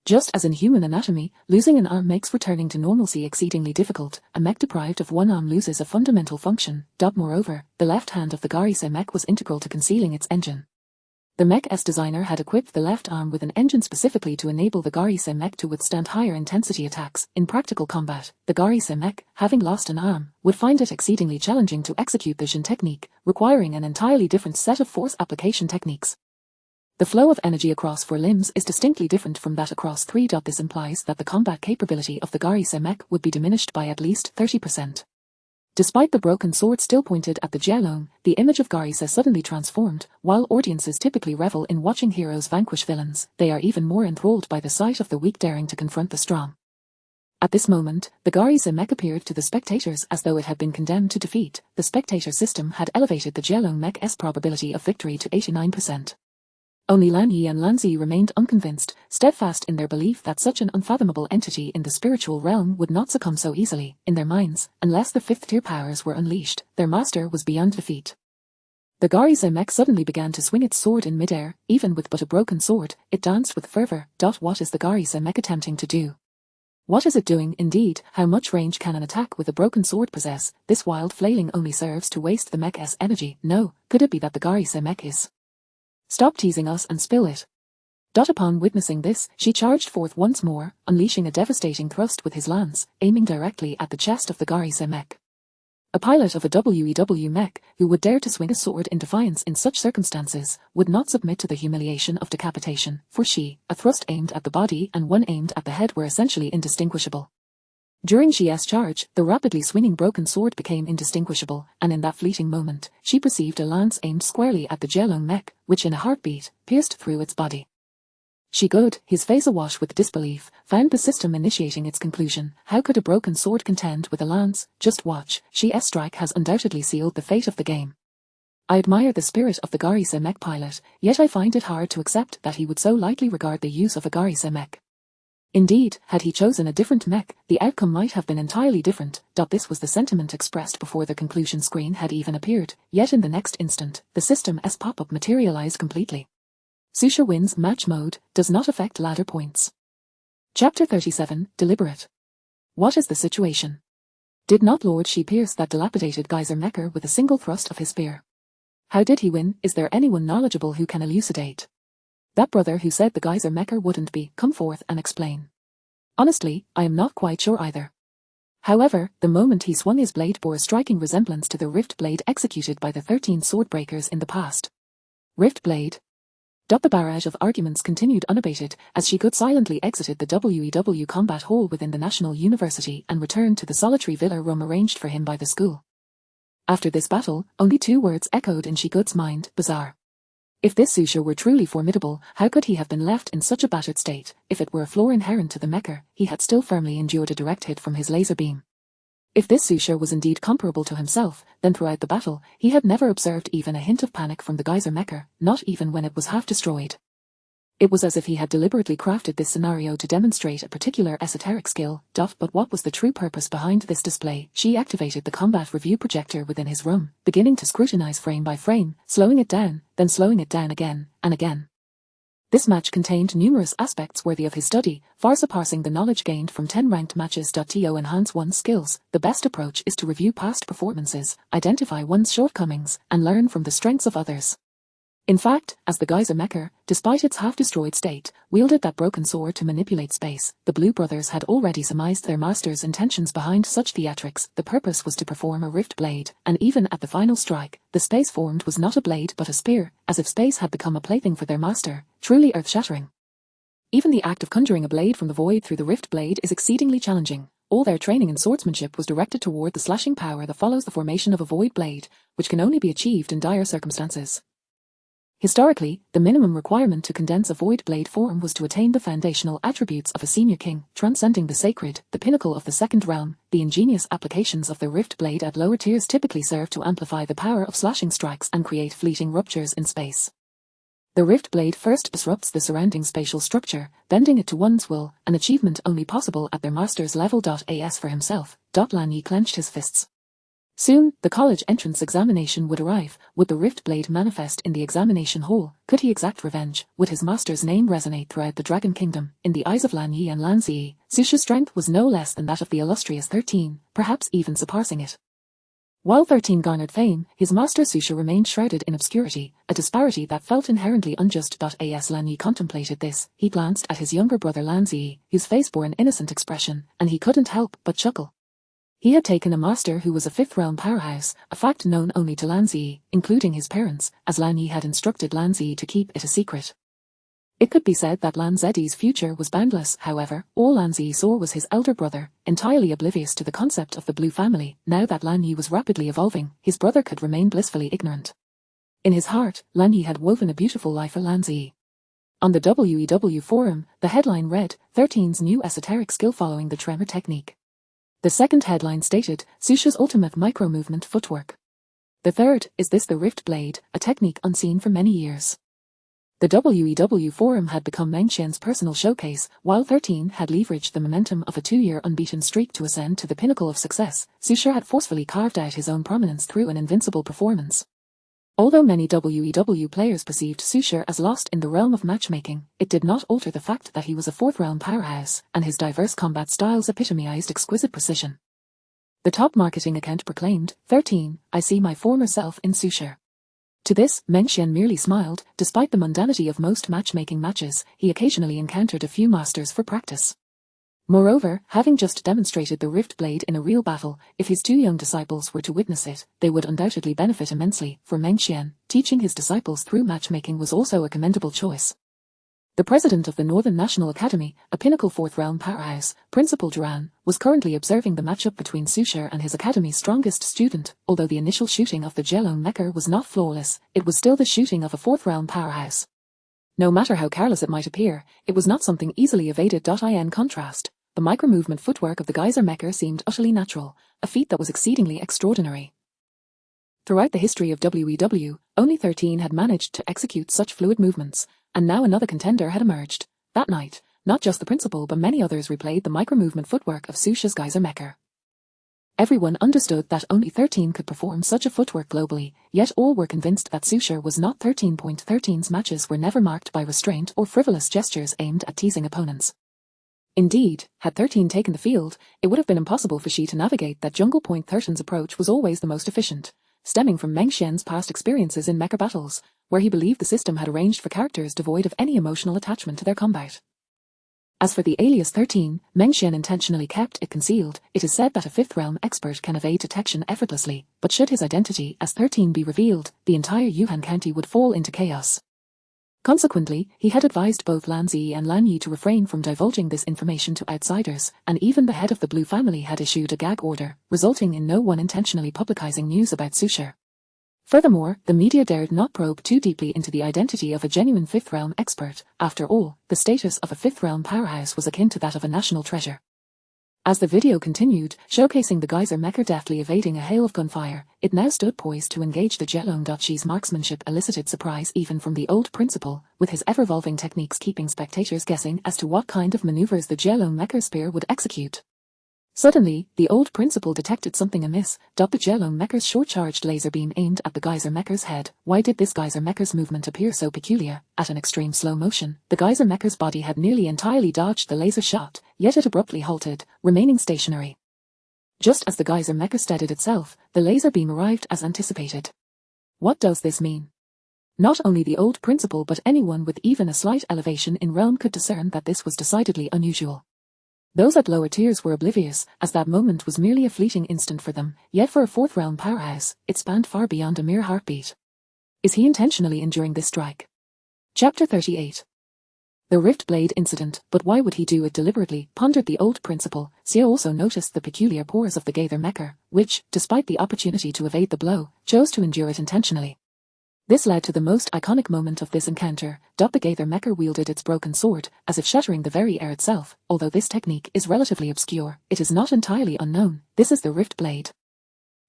Just as in human anatomy, losing an arm makes returning to normalcy exceedingly difficult. A mech deprived of one arm loses a fundamental function. Moreover, the left hand of the Garise mech was integral to concealing its engine. The mech's designer had equipped the left arm with an engine specifically to enable the Garise mech to withstand higher intensity attacks. In practical combat, the Garise mech, having lost an arm, would find it exceedingly challenging to execute the Jin technique, requiring an entirely different set of force application techniques. The flow of energy across 4 limbs is distinctly different from that across 3. This implies that the combat capability of the Garise mech would be diminished by at least 30%. Despite the broken sword still pointed at the Jielong, the image of Garise suddenly transformed. While audiences typically revel in watching heroes vanquish villains, they are even more enthralled by the sight of the weak daring to confront the strong. At this moment, the Garise mech appeared to the spectators as though it had been condemned to defeat. The spectator system had elevated the Jielong mech's probability of victory to 89%. Only Lan Yi and Lan Zi remained unconvinced, steadfast in their belief that such an unfathomable entity in the spiritual realm would not succumb so easily. In their minds, unless the 5th-tier powers were unleashed, their master was beyond defeat. The Garise mech suddenly began to swing its sword in midair. Even with but a broken sword, it danced with fervor. What is the Garise mech attempting to do? What is it doing, indeed? How much range can an attack with a broken sword possess? This wild flailing only serves to waste the mech's energy. No, could it be that the Garise mech is? Stop teasing us and spill it. Upon witnessing this, she charged forth once more, unleashing a devastating thrust with his lance, aiming directly at the chest of the Garise mech. A pilot of a WEW mech, who would dare to swing a sword in defiance in such circumstances, would not submit to the humiliation of decapitation, for a thrust aimed at the body and one aimed at the head were essentially indistinguishable. During Xi's charge, the rapidly swinging broken sword became indistinguishable, and in that fleeting moment, she perceived a lance aimed squarely at the Jielong mech, which in a heartbeat, pierced through its body. His face awash with disbelief, found the system initiating its conclusion. How could a broken sword contend with a lance? Just watch, Xi's strike has undoubtedly sealed the fate of the game. I admire the spirit of the Garise mech pilot, yet I find it hard to accept that he would so lightly regard the use of a Garise mech. Indeed, had he chosen a different mech, the outcome might have been entirely different. This was the sentiment expressed before the conclusion screen had even appeared, yet in the next instant, the system's pop-up materialized completely. Susha wins match mode, does not affect ladder points. Chapter 37, Deliberate. What is the situation? Did not Lord Shi pierce that dilapidated geyser Mecha with a single thrust of his spear? How did he win? Is there anyone knowledgeable who can elucidate? That brother who said the geyser Mecha wouldn't be, come forth and explain. Honestly, I am not quite sure either. However, the moment he swung his blade bore a striking resemblance to the rift blade executed by the 13 swordbreakers in the past. Rift blade? The barrage of arguments continued unabated as Shigud silently exited the WEW combat hall within the National University and returned to the solitary villa room arranged for him by the school. After this battle, only 2 words echoed in Shigud's mind: bizarre. If this Susha were truly formidable, how could he have been left in such a battered state? If it were a flaw inherent to the Mecha, he had still firmly endured a direct hit from his laser beam. If this Susha was indeed comparable to himself, then throughout the battle, he had never observed even a hint of panic from the geyser Mecha, not even when it was half destroyed. It was as if he had deliberately crafted this scenario to demonstrate a particular esoteric skill. But what was the true purpose behind this display? She activated the combat review projector within his room, beginning to scrutinize frame by frame, slowing it down, then slowing it down again, and again. This match contained numerous aspects worthy of his study, far surpassing the knowledge gained from 10 ranked matches. To enhance one's skills, the best approach is to review past performances, identify one's shortcomings, and learn from the strengths of others. In fact, as the geyser Mecha, despite its half-destroyed state, wielded that broken sword to manipulate space, the Blue Brothers had already surmised their master's intentions behind such theatrics. The purpose was to perform a rift blade, and even at the final strike, the space formed was not a blade but a spear, as if space had become a plaything for their master, truly earth-shattering. Even the act of conjuring a blade from the void through the rift blade is exceedingly challenging. All their training in swordsmanship was directed toward the slashing power that follows the formation of a void blade, which can only be achieved in dire circumstances. Historically, the minimum requirement to condense a void blade form was to attain the foundational attributes of a senior king, transcending the sacred, the pinnacle of the second realm. The ingenious applications of the rift blade at lower tiers typically serve to amplify the power of slashing strikes and create fleeting ruptures in space. The rift blade first disrupts the surrounding spatial structure, bending it to one's will, an achievement only possible at their master's level. As for himself, Lan Yi clenched his fists. Soon, the college entrance examination would arrive. Would the rift blade manifest in the examination hall? Could he exact revenge? Would his master's name resonate throughout the Dragon Kingdom? In the eyes of Lan Yi and Lan Ziyi, Susha's strength was no less than that of the illustrious 13, perhaps even surpassing it. While 13 garnered fame, his master Susha remained shrouded in obscurity, a disparity that felt inherently unjust. As Lan Yi contemplated this, he glanced at his younger brother Lan Ziyi, whose face bore an innocent expression, and he couldn't help but chuckle. He had taken a master who was a 5th realm powerhouse, a fact known only to Lan Ziyi, including his parents, as Lan Yi had instructed Lan Ziyi to keep it a secret. It could be said that Lan Ziyi's future was boundless. However, all Lan Ziyi saw was his elder brother, entirely oblivious to the concept of the blue family. Now that Lan Yi was rapidly evolving, his brother could remain blissfully ignorant. In his heart, Lan Yi had woven a beautiful life for Lan Ziyi. On the WEW forum, the headline read, 13's new esoteric skill following the tremor technique. The second headline stated, Susha's ultimate micro-movement footwork. The third, is this the rift blade, a technique unseen for many years. The WEW forum had become Mengxian's personal showcase. While 13 had leveraged the momentum of a 2-year unbeaten streak to ascend to the pinnacle of success, Susha had forcefully carved out his own prominence through an invincible performance. Although many WEW players perceived Susha as lost in the realm of matchmaking, it did not alter the fact that he was a 4th realm powerhouse, and his diverse combat styles epitomized exquisite precision. The top marketing account proclaimed, 13, I see my former self in Susha. To this, Mengxian merely smiled. Despite the mundanity of most matchmaking matches, he occasionally encountered a few masters for practice. Moreover, having just demonstrated the rift blade in a real battle, if his 2 young disciples were to witness it, they would undoubtedly benefit immensely. For Mengxian, teaching his disciples through matchmaking was also a commendable choice. The president of the Northern National Academy, a pinnacle 4th realm powerhouse, Principal Duran, was currently observing the matchup between Susha and his academy's strongest student. Although the initial shooting of the Jelone Mecha was not flawless, it was still the shooting of a 4th realm powerhouse. No matter how careless it might appear, it was not something easily evaded. In contrast, the micro-movement footwork of the geyser Mecha seemed utterly natural, a feat that was exceedingly extraordinary. Throughout the history of WEW, only 13 had managed to execute such fluid movements, and now another contender had emerged. That night, not just the principal but many others replayed the micro-movement footwork of Susha's geyser Mecha. Everyone understood that only 13 could perform such a footwork globally, yet all were convinced that Suture was not. 13.13's matches were never marked by restraint or frivolous gestures aimed at teasing opponents. Indeed, had 13 taken the field, it would have been impossible for she to navigate that jungle. 13's approach was always the most efficient, stemming from Meng Xian's past experiences in mecha battles, where he believed the system had arranged for characters devoid of any emotional attachment to their combat. As for the alias 13, Meng Xian intentionally kept it concealed. It is said that a 5th realm expert can evade detection effortlessly, but should his identity as 13 be revealed, the entire Yuhan County would fall into chaos. Consequently, he had advised both Lan Zi and Lan Yi to refrain from divulging this information to outsiders, and even the head of the Blue family had issued a gag order, resulting in no one intentionally publicizing news about Suture. Furthermore, the media dared not probe too deeply into the identity of a genuine 5th realm expert. After all, the status of a 5th realm powerhouse was akin to that of a national treasure. As the video continued, showcasing the geyser mecha deftly evading a hail of gunfire, it now stood poised to engage the Jelong. She's marksmanship elicited surprise even from the old principal, with his ever-evolving techniques keeping spectators guessing as to what kind of maneuvers the Jelong mecha spear would execute. Suddenly, the old principal detected something amiss. The Jelong mecha's short-charged laser beam aimed at the geyser mecha's head. Why did this geyser mecha's movement appear so peculiar? At an extreme slow motion, the geyser mecha's body had nearly entirely dodged the laser shot, yet it abruptly halted, remaining stationary. Just as the geyser mecha steadied itself, the laser beam arrived as anticipated. What does this mean? Not only the old principal but anyone with even a slight elevation in realm could discern that this was decidedly unusual. Those at lower tiers were oblivious, as that moment was merely a fleeting instant for them, yet for a 4th realm powerhouse, it spanned far beyond a mere heartbeat. Is he intentionally enduring this strike? Chapter 38. The Rift Blade Incident. But why would he do it deliberately, pondered the old principal. Xia also noticed the peculiar pores of the geyser mecha, which, despite the opportunity to evade the blow, chose to endure it intentionally. This led to the most iconic moment of this encounter. The geyser mecha wielded its broken sword, as if shattering the very air itself. Although this technique is relatively obscure, it is not entirely unknown. This is the Rift Blade.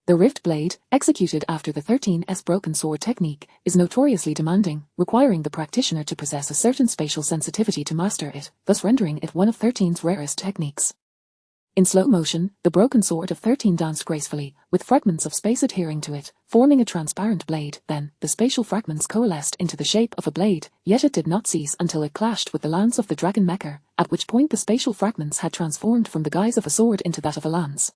The Rift Blade, executed after the 13's broken sword technique, is notoriously demanding, requiring the practitioner to possess a certain spatial sensitivity to master it, thus rendering it one of 13's rarest techniques. In slow motion, the broken sword of 13 danced gracefully, with fragments of space adhering to it, forming a transparent blade. Then, the spatial fragments coalesced into the shape of a blade, yet it did not cease until it clashed with the lance of the dragon mecha, at which point the spatial fragments had transformed from the guise of a sword into that of a lance.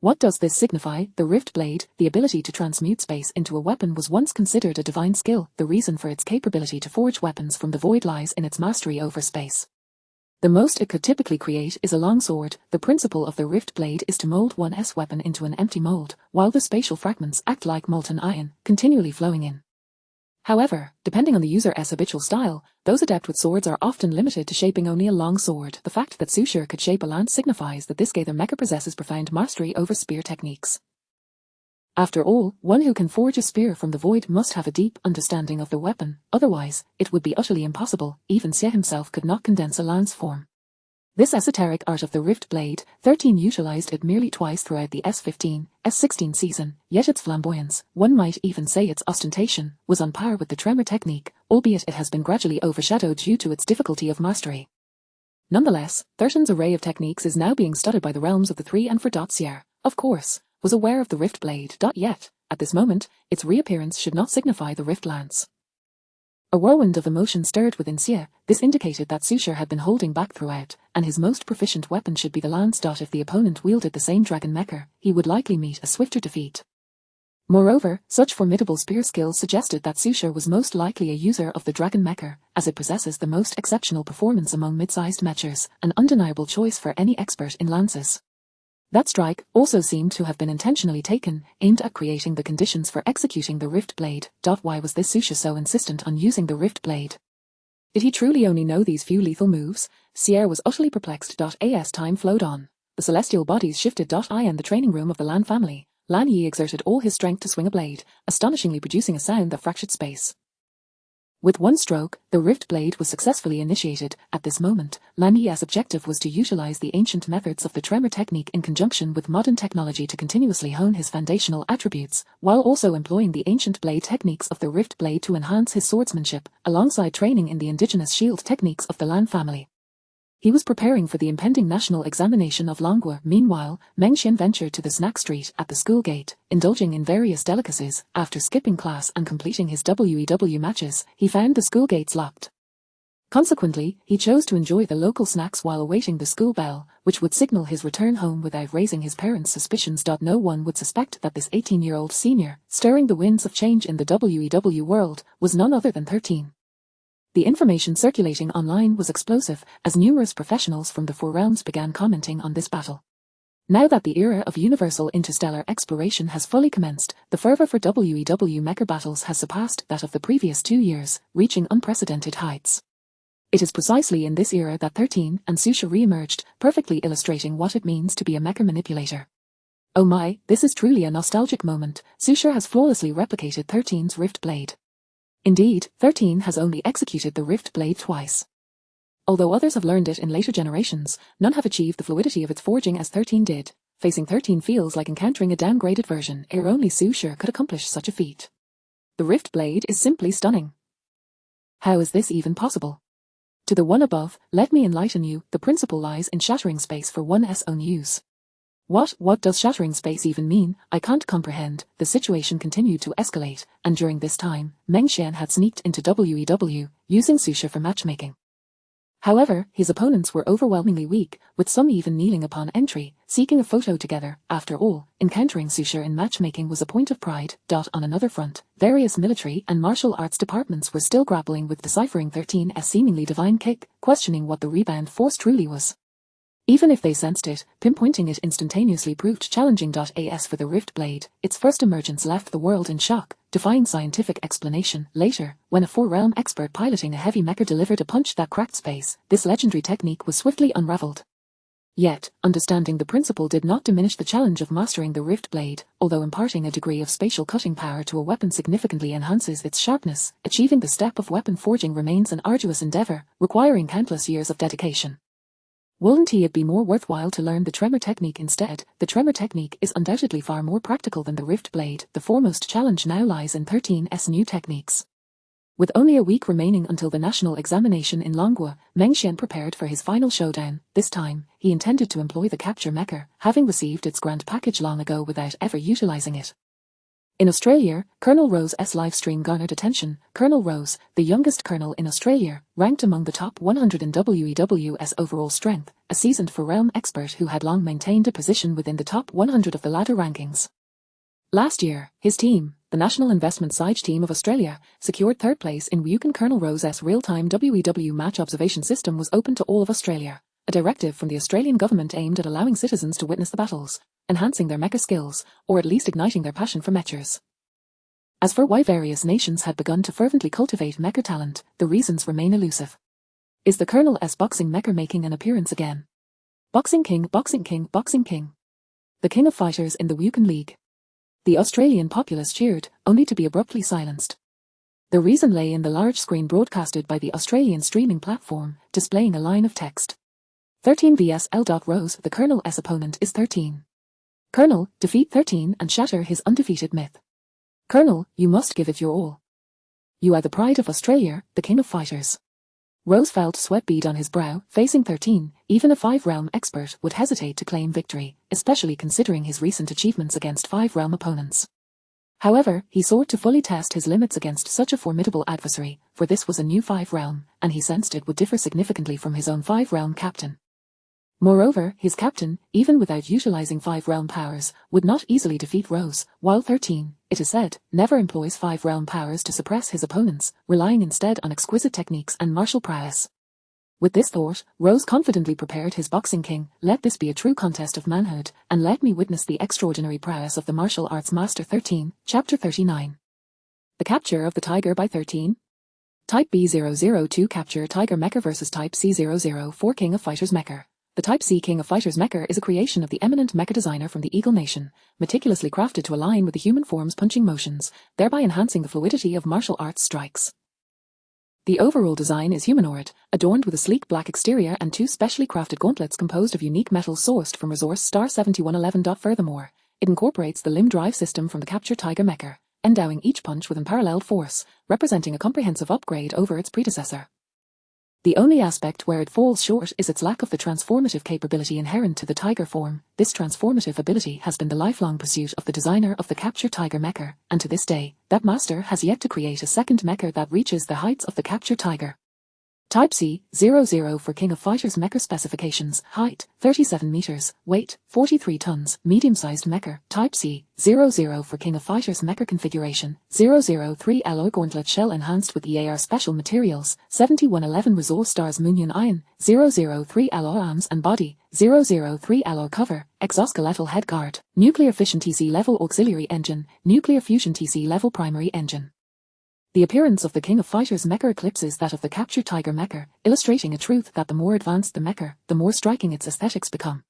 What does this signify? The Rift Blade, the ability to transmute space into a weapon, was once considered a divine skill. The reason for its capability to forge weapons from the void lies in its mastery over space. The most it could typically create is a longsword. The principle of the Rift Blade is to mold one's weapon into an empty mold, while the spatial fragments act like molten iron, continually flowing in. However, depending on the user's habitual style, those adept with swords are often limited to shaping only a long sword. The fact that Suture could shape a lance signifies that this geyser mecha possesses profound mastery over spear techniques. After all, one who can forge a spear from the void must have a deep understanding of the weapon, otherwise, it would be utterly impossible. Even Xia himself could not condense a lance form. This esoteric art of the Rift Blade, 13 utilized it merely twice throughout the S15, S16 season, yet its flamboyance, one might even say its ostentation, was on par with the tremor technique, albeit it has been gradually overshadowed due to its difficulty of mastery. Nonetheless, 13's array of techniques is now being studied by the realms of the 3 and 4. Xia, of course, was aware of the Rift Blade. Yet, at this moment, its reappearance should not signify the Rift Lance. A whirlwind of emotion stirred within Xia. This indicated that Suture had been holding back throughout, and his most proficient weapon should be the lance. If the opponent wielded the same dragon mecha, he would likely meet a swifter defeat. Moreover, such formidable spear skills suggested that Suture was most likely a user of the dragon mecha, as it possesses the most exceptional performance among mid-sized mechas, an undeniable choice for any expert in lances. That strike also seemed to have been intentionally taken, aimed at creating the conditions for executing the Rift Blade. Why was this Suture so insistent on using the Rift Blade? Did he truly only know these few lethal moves? Xia was utterly perplexed. As time flowed on, the celestial bodies shifted. In the training room of the Lan family, Lan Yi exerted all his strength to swing a blade, astonishingly producing a sound that fractured space. With one stroke, the Rift Blade was successfully initiated. At this moment, Lan Yi's objective was to utilize the ancient methods of the tremor technique in conjunction with modern technology to continuously hone his foundational attributes, while also employing the ancient blade techniques of the Rift Blade to enhance his swordsmanship, alongside training in the indigenous shield techniques of the Lan family. He was preparing for the impending national examination of Langue. Meanwhile, Meng Xian ventured to the snack street at the school gate, indulging in various delicacies. After skipping class and completing his WEW matches, he found the school gates locked. Consequently, he chose to enjoy the local snacks while awaiting the school bell, which would signal his return home without raising his parents' suspicions. No one would suspect that this 18-year-old senior, stirring the winds of change in the WEW world, was none other than 13. The information circulating online was explosive, as numerous professionals from the Four Realms began commenting on this battle. Now that the era of universal interstellar exploration has fully commenced, the fervor for WEW mecha battles has surpassed that of the previous 2 years, reaching unprecedented heights. It is precisely in this era that 13 and Susha re-emerged, perfectly illustrating what it means to be a mecha manipulator. Oh my, this is truly a nostalgic moment. Susha has flawlessly replicated 13's Rift Blade. Indeed, 13 has only executed the Rift Blade twice. Although others have learned it in later generations, none have achieved the fluidity of its forging as 13 did. Facing 13 feels like encountering a downgraded version, ere only Susha could accomplish such a feat. The Rift Blade is simply stunning. How is this even possible? To the one above, let me enlighten you, the principle lies in shattering space for one's own use. What does shattering space even mean? I can't comprehend. The situation continued to escalate, and during this time, Meng Xian had sneaked into WEW, using Susha for matchmaking. However, his opponents were overwhelmingly weak, with some even kneeling upon entry, seeking a photo together. After all, encountering Susha in matchmaking was a point of pride. On another front, various military and martial arts departments were still grappling with deciphering 13's seemingly divine kick, questioning what the rebound force truly was. Even if they sensed it, pinpointing it instantaneously proved challenging. As for the Rift Blade, its first emergence left the world in shock, defying scientific explanation. Later, when a four-realm expert piloting a heavy mecha delivered a punch that cracked space, this legendary technique was swiftly unraveled. Yet, understanding the principle did not diminish the challenge of mastering the Rift Blade, although imparting a degree of spatial cutting power to a weapon significantly enhances its sharpness. Achieving the step of weapon forging remains an arduous endeavor, requiring countless years of dedication. Wouldn't it be more worthwhile to learn the tremor technique instead? The tremor technique is undoubtedly far more practical than the Rift Blade. The foremost challenge now lies in 13's new techniques. With only a week remaining until the national examination in Langue, Meng Xian prepared for his final showdown. This time, he intended to employ the capture mecha, having received its grant package long ago without ever utilizing it. In Australia, Colonel Rose's livestream garnered attention. Colonel Rose, the youngest colonel in Australia, ranked among the top 100 in WEW's overall strength, a seasoned four-realm expert who had long maintained a position within the top 100 of the ladder rankings. Last year, his team, the National Investment Side Team of Australia, secured third place in Wukan. Colonel Rose's real-time WEW match observation system was open to all of Australia, a directive from the Australian government aimed at allowing citizens to witness the battles, enhancing their mecha skills, or at least igniting their passion for mechas. As for why various nations had begun to fervently cultivate mecha talent, the reasons remain elusive. Is the Colonel's boxing mecha making an appearance again? Boxing King, Boxing King, Boxing King. The king of fighters in the Wukan League. The Australian populace cheered, only to be abruptly silenced. The reason lay in the large screen broadcasted by the Australian streaming platform, displaying a line of text. 13 vs L. Rose, the Colonel's opponent is 13. Colonel, defeat 13 and shatter his undefeated myth. Colonel, you must give it your all. You are the pride of Australia, the king of fighters. Rose felt sweat bead on his brow. Facing 13, even a 5-realm expert would hesitate to claim victory, especially considering his recent achievements against 5-realm opponents. However, he sought to fully test his limits against such a formidable adversary, for this was a new 5-realm, and he sensed it would differ significantly from his own 5-realm captain. Moreover, his captain, even without utilizing 5-realm powers, would not easily defeat Rose, while 13, it is said, never employs 5-realm powers to suppress his opponents, relying instead on exquisite techniques and martial prowess. With this thought, Rose confidently prepared his Boxing King. Let this be a true contest of manhood, and let me witness the extraordinary prowess of the martial arts master. 13, Chapter 39. The capture of the tiger by 13. Type B002 Capture Tiger Mecha vs Type C004 King of Fighters Mecha. The Type C King of Fighters Mecha is a creation of the eminent mecha designer from the Eagle Nation, meticulously crafted to align with the human form's punching motions, thereby enhancing the fluidity of martial arts strikes. The overall design is humanoid, adorned with a sleek black exterior and 2 specially crafted gauntlets composed of unique metals sourced from resource star 7111. Furthermore, it incorporates the limb drive system from the Capture Tiger Mecha, endowing each punch with unparalleled force, representing a comprehensive upgrade over its predecessor. The only aspect where it falls short is its lack of the transformative capability inherent to the Tiger form. This transformative ability has been the lifelong pursuit of the designer of the Capture Tiger Mecha, and to this day, that master has yet to create a second mecha that reaches the heights of the Capture Tiger. Type C00 for King of Fighters mecha specifications: height 37 meters, weight 43 tons, medium-sized mecha. Type C00 for King of Fighters mecha configuration: 003 alloy gauntlet shell enhanced with EAR special materials, 7111 resolve stars Moonion iron, 003 alloy arms and body, 003 alloy cover, exoskeletal head guard, nuclear fission TC level auxiliary engine, nuclear fusion TC level primary engine. The appearance of the King of Fighters mecha eclipses that of the Capture Tiger mecha, illustrating a truth that the more advanced the mecha, the more striking its aesthetics become.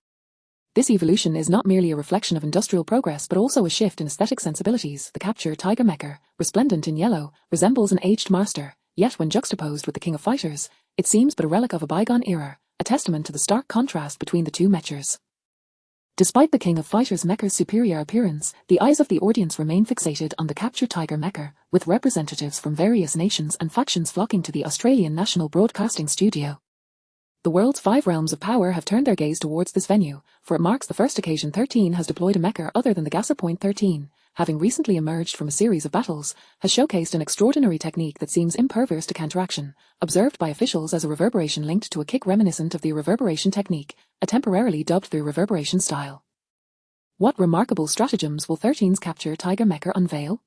This evolution is not merely a reflection of industrial progress but also a shift in aesthetic sensibilities. The Capture Tiger mecha, resplendent in yellow, resembles an aged master, yet when juxtaposed with the King of Fighters, it seems but a relic of a bygone era, a testament to the stark contrast between the two mechas. Despite the King of Fighters mecha's superior appearance, the eyes of the audience remain fixated on the Capture Tiger mecha, with representatives from various nations and factions flocking to the Australian National Broadcasting Studio. The world's 5 realms of power have turned their gaze towards this venue, for it marks the first occasion 13 has deployed a mecha other than the Gaza Point 13, having recently emerged from a series of battles, has showcased an extraordinary technique that seems impervious to counteraction, observed by officials as a reverberation linked to a kick reminiscent of the reverberation technique, a temporarily dubbed the reverberation style. What remarkable stratagems will 13's Capture Tiger mecha unveil?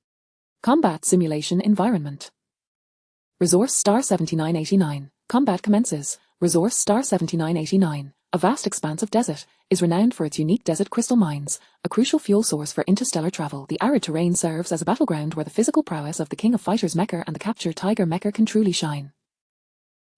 Combat Simulation Environment. Resource Star 7989. Combat commences. Resource Star 7989, a vast expanse of desert, is renowned for its unique desert crystal mines, a crucial fuel source for interstellar travel. The arid terrain serves as a battleground where the physical prowess of the King of Fighters mecha and the Capture Tiger mecha can truly shine.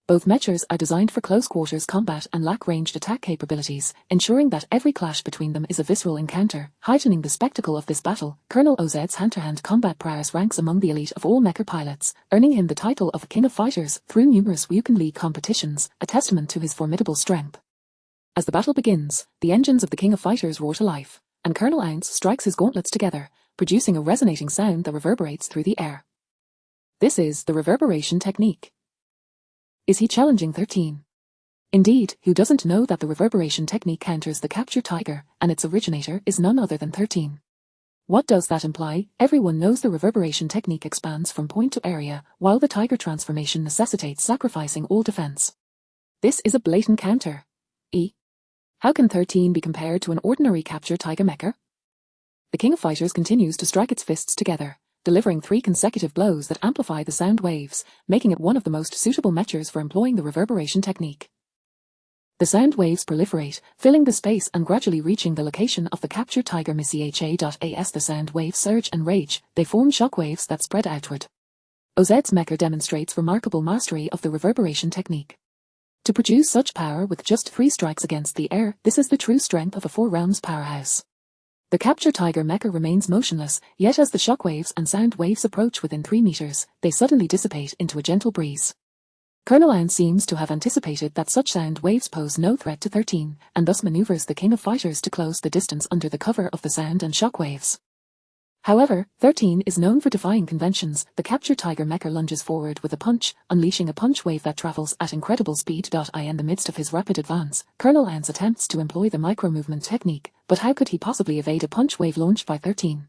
Both mechas are designed for close-quarters combat and lack ranged attack capabilities, ensuring that every clash between them is a visceral encounter. Heightening the spectacle of this battle, Colonel OZ's hand-to-hand combat prowess ranks among the elite of all mecha pilots, earning him the title of King of Fighters through numerous Wukan League competitions, a testament to his formidable strength. As the battle begins, the engines of the King of Fighters roar to life, and Colonel Ounce strikes his gauntlets together, producing a resonating sound that reverberates through the air. This is the reverberation technique. Is he challenging 13? Indeed, who doesn't know that the reverberation technique counters the Capture Tiger, and its originator is none other than 13. What does that imply? Everyone knows the reverberation technique expands from point to area, while the Tiger transformation necessitates sacrificing all defense. This is a blatant counter. How can 13 be compared to an ordinary Capture Tiger mecha? The King of Fighters continues to strike its fists together, delivering 3 consecutive blows that amplify the sound waves, making it one of the most suitable mechas for employing the reverberation technique. The sound waves proliferate, filling the space and gradually reaching the location of the Capture Tiger Mecha.as. The sound waves surge and rage, they form shockwaves that spread outward. OZ's mecha demonstrates remarkable mastery of the reverberation technique. To produce such power with just 3 strikes against the air, this is the true strength of a 4 realms powerhouse. The Capture Tiger mecha remains motionless, yet as the shockwaves and sound waves approach within 3 meters, they suddenly dissipate into a gentle breeze. Colonel Ounce seems to have anticipated that such sound waves pose no threat to 13, and thus maneuvers the King of Fighters to close the distance under the cover of the sound and shockwaves. However, 13 is known for defying conventions. The Capture Tiger mecha lunges forward with a punch, unleashing a punch wave that travels at incredible speed. In the midst of his rapid advance, Colonel Ounce attempts to employ the micro-movement technique, but how could he possibly evade a punch wave launched by 13?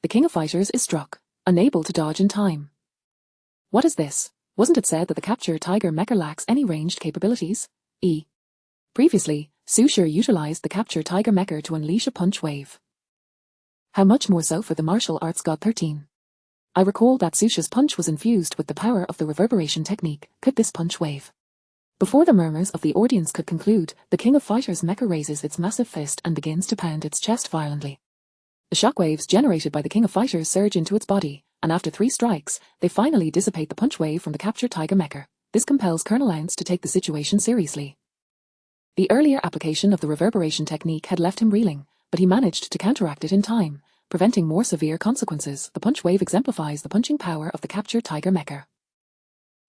The King of Fighters is struck, unable to dodge in time. What is this? Wasn't it said that the Capture Tiger mecha lacks any ranged capabilities? Previously, Sushir utilized the Capture Tiger mecha to unleash a punch wave. How much more so for the martial arts god 13? I recall that Susha's punch was infused with the power of the reverberation technique. Could this punch wave? Before the murmurs of the audience could conclude, the King of Fighters mecha raises its massive fist and begins to pound its chest violently. The shockwaves generated by the King of Fighters surge into its body, and after 3 strikes, they finally dissipate the punch wave from the Capture Tiger mecha. This compels Colonel Ounce to take the situation seriously. The earlier application of the reverberation technique had left him reeling, but he managed to counteract it in time, preventing more severe consequences. The punch wave exemplifies the punching power of the Capture Tiger mecha.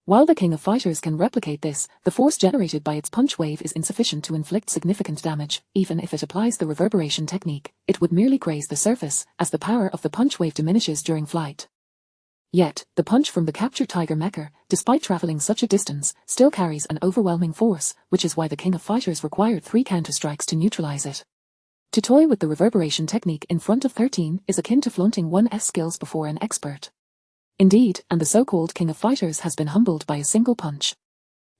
While the King of Fighters can replicate this, the force generated by its punch wave is insufficient to inflict significant damage. Even if it applies the reverberation technique, it would merely graze the surface, as the power of the punch wave diminishes during flight. Yet, the punch from the captured Tiger Mecha, despite traveling such a distance, still carries an overwhelming force, which is why the King of Fighters required 3 counter-strikes to neutralize it. To toy with the reverberation technique in front of 13 is akin to flaunting one's skills before an expert. Indeed, and the so-called King of Fighters has been humbled by a single punch.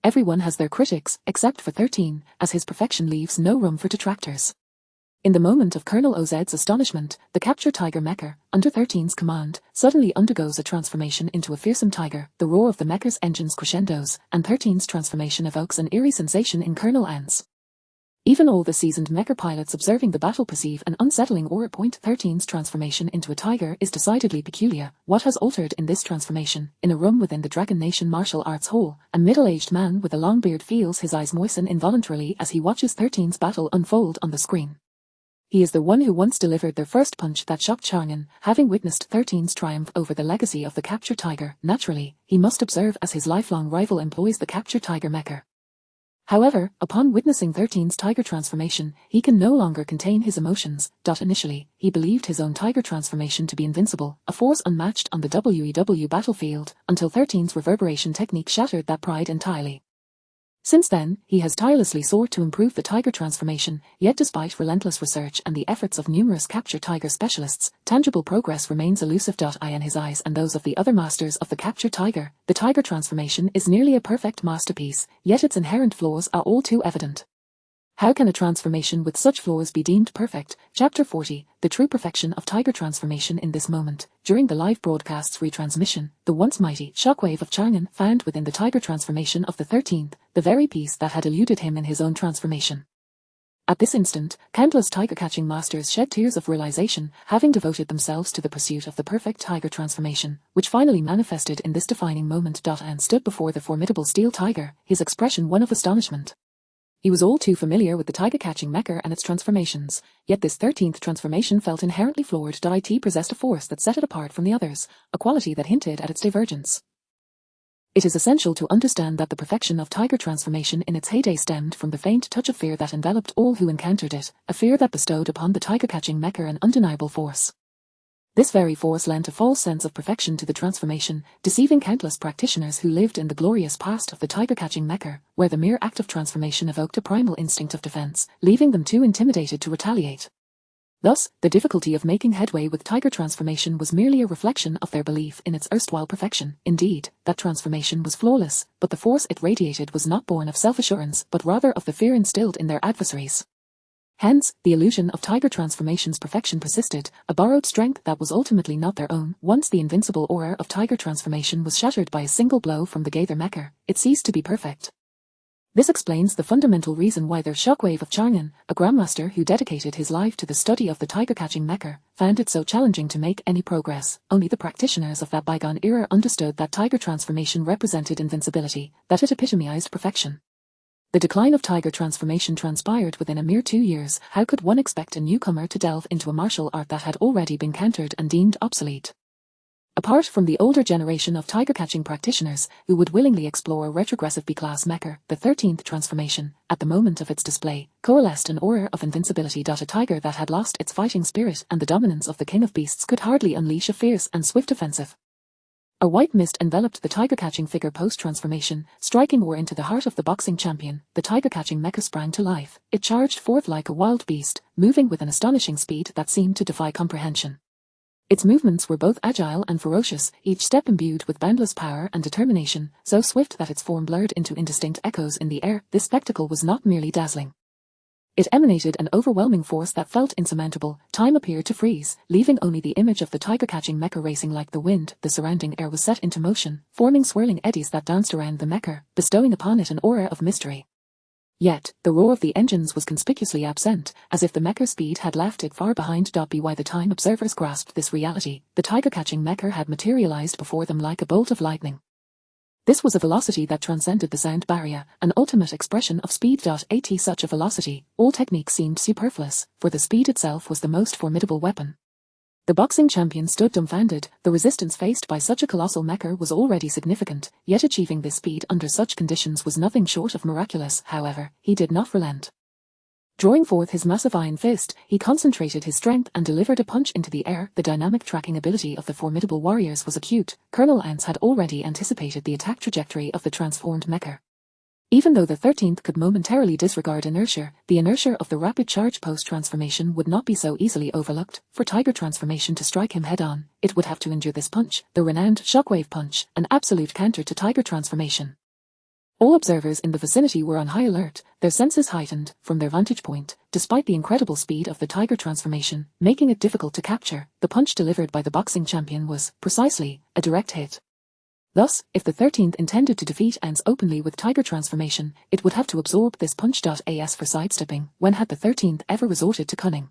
Everyone has their critics, except for 13, as his perfection leaves no room for detractors. In the moment of Colonel OZ's astonishment, the captured Tiger Mecha, under 13's command, suddenly undergoes a transformation into a fearsome tiger. The roar of the Mecha's engines crescendos, and 13's transformation evokes an eerie sensation in Colonel Ans. Even all the seasoned Mecha pilots observing the battle perceive an unsettling aura. 13's transformation into a tiger is decidedly peculiar. What has altered in this transformation? In a room within the Dragon Nation Martial Arts Hall, a middle-aged man with a long beard feels his eyes moisten involuntarily as he watches 13's battle unfold on the screen. He is the one who once delivered their first punch that shocked Charngan, having witnessed 13's triumph over the legacy of the captured tiger. Naturally, he must observe as his lifelong rival employs the captured Tiger Mecha. However, upon witnessing 13's tiger transformation, he can no longer contain his emotions. Initially, he believed his own tiger transformation to be invincible, a force unmatched on the WEW battlefield, until 13's reverberation technique shattered that pride entirely. Since then, he has tirelessly sought to improve the tiger transformation, yet despite relentless research and the efforts of numerous captured tiger specialists, tangible progress remains elusive. In his eyes and those of the other masters of the captured tiger, the tiger transformation is nearly a perfect masterpiece, yet its inherent flaws are all too evident. How can a transformation with such flaws be deemed perfect? Chapter 40, The True Perfection of Tiger Transformation. In this moment, during the live broadcast's retransmission, the once mighty shockwave of Charngan found within the tiger transformation of the 13th, the very piece that had eluded him in his own transformation. At this instant, countless tiger-catching masters shed tears of realization, having devoted themselves to the pursuit of the perfect tiger transformation, which finally manifested in this defining moment. And stood before the formidable steel tiger, his expression one of astonishment. He was all too familiar with the tiger-catching Mecha and its transformations, yet this 13th transformation felt inherently flawed. It possessed a force that set it apart from the others, a quality that hinted at its divergence. It is essential to understand that the perfection of tiger transformation in its heyday stemmed from the faint touch of fear that enveloped all who encountered it, a fear that bestowed upon the tiger-catching Mecha an undeniable force. This very force lent a false sense of perfection to the transformation, deceiving countless practitioners who lived in the glorious past of the tiger-catching Mecha, where the mere act of transformation evoked a primal instinct of defense, leaving them too intimidated to retaliate. Thus, the difficulty of making headway with tiger transformation was merely a reflection of their belief in its erstwhile perfection. Indeed, that transformation was flawless, but the force it radiated was not born of self-assurance but rather of the fear instilled in their adversaries. Hence, the illusion of tiger transformation's perfection persisted, a borrowed strength that was ultimately not their own. Once the invincible aura of tiger transformation was shattered by a single blow from the Gaither Mecha, it ceased to be perfect. This explains the fundamental reason why their shockwave of Charngan, a grandmaster who dedicated his life to the study of the tiger-catching Mecha, found it so challenging to make any progress. Only the practitioners of that bygone era understood that tiger transformation represented invincibility, that it epitomized perfection. The decline of tiger transformation transpired within a mere 2 years. How could one expect a newcomer to delve into a martial art that had already been countered and deemed obsolete? Apart from the older generation of tiger-catching practitioners, who would willingly explore a retrogressive B-class Mecha, the 13th transformation, at the moment of its display, coalesced an aura of invincibility. A tiger that had lost its fighting spirit and the dominance of the king of beasts could hardly unleash a fierce and swift offensive. A white mist enveloped the tiger-catching figure post-transformation, striking war into the heart of the boxing champion. The tiger-catching Mecha sprang to life. It charged forth like a wild beast, moving with an astonishing speed that seemed to defy comprehension. Its movements were both agile and ferocious, each step imbued with boundless power and determination, so swift that its form blurred into indistinct echoes in the air. This spectacle was not merely dazzling. It emanated an overwhelming force that felt insurmountable. Time appeared to freeze, leaving only the image of the tiger-catching Mecha racing like the wind. The surrounding air was set into motion, forming swirling eddies that danced around the Mecha, bestowing upon it an aura of mystery. Yet, the roar of the engines was conspicuously absent, as if the Mecha's speed had left it far behind. By the time observers grasped this reality, the tiger-catching Mecha had materialized before them like a bolt of lightning. This was a velocity that transcended the sound barrier, an ultimate expression of speed. At such a velocity, all technique seemed superfluous, for the speed itself was the most formidable weapon. The boxing champion stood dumbfounded. The resistance faced by such a colossal Mecha was already significant, yet achieving this speed under such conditions was nothing short of miraculous. However, he did not relent. Drawing forth his massive iron fist, he concentrated his strength and delivered a punch into the air. The dynamic tracking ability of the formidable warriors was acute. Colonel Ants had already anticipated the attack trajectory of the transformed mecha. Even though the 13th could momentarily disregard inertia, the inertia of the rapid charge post-transformation would not be so easily overlooked. For Tiger Transformation to strike him head-on, it would have to endure this punch, the renowned Shockwave Punch, an absolute counter to Tiger Transformation. All observers in the vicinity were on high alert, their senses heightened from their vantage point, despite the incredible speed of the Tiger Transformation, making it difficult to capture. The punch delivered by the boxing champion was, precisely, a direct hit. Thus, if the 13th intended to defeat Ants openly with Tiger Transformation, it would have to absorb this punch. As for sidestepping, when had the 13th ever resorted to cunning?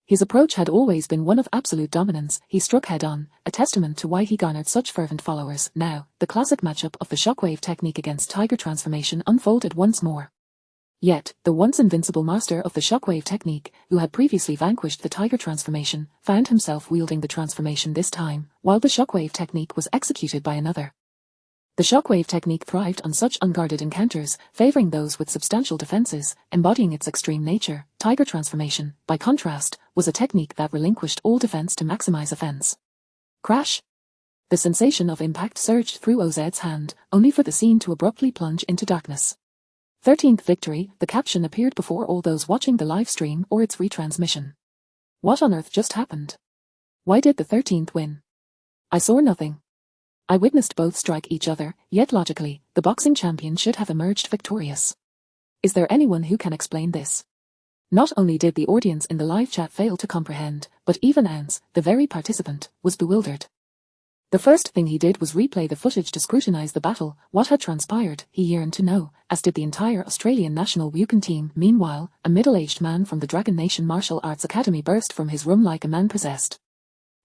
His approach had always been one of absolute dominance. He struck head-on, a testament to why he garnered such fervent followers. Now, the classic matchup of the Shockwave technique against Tiger Transformation unfolded once more. Yet, the once invincible master of the Shockwave technique, who had previously vanquished the Tiger Transformation, found himself wielding the transformation this time, while the Shockwave technique was executed by another. The Shockwave technique thrived on such unguarded encounters, favoring those with substantial defenses, embodying its extreme nature. Tiger Transformation, by contrast, was a technique that relinquished all defense to maximize offense. Crash! The sensation of impact surged through OZ's hand, only for the scene to abruptly plunge into darkness. 13th victory, the caption appeared before all those watching the live stream or its retransmission. What on earth just happened? Why did the 13th win? I saw nothing. I witnessed both strike each other, yet logically, the boxing champion should have emerged victorious. Is there anyone who can explain this? Not only did the audience in the live chat fail to comprehend, but even Ants, the very participant, was bewildered. The first thing he did was replay the footage to scrutinize the battle. What had transpired, he yearned to know, as did the entire Australian national Wukan team. Meanwhile, a middle-aged man from the Dragon Nation Martial Arts Academy burst from his room like a man possessed.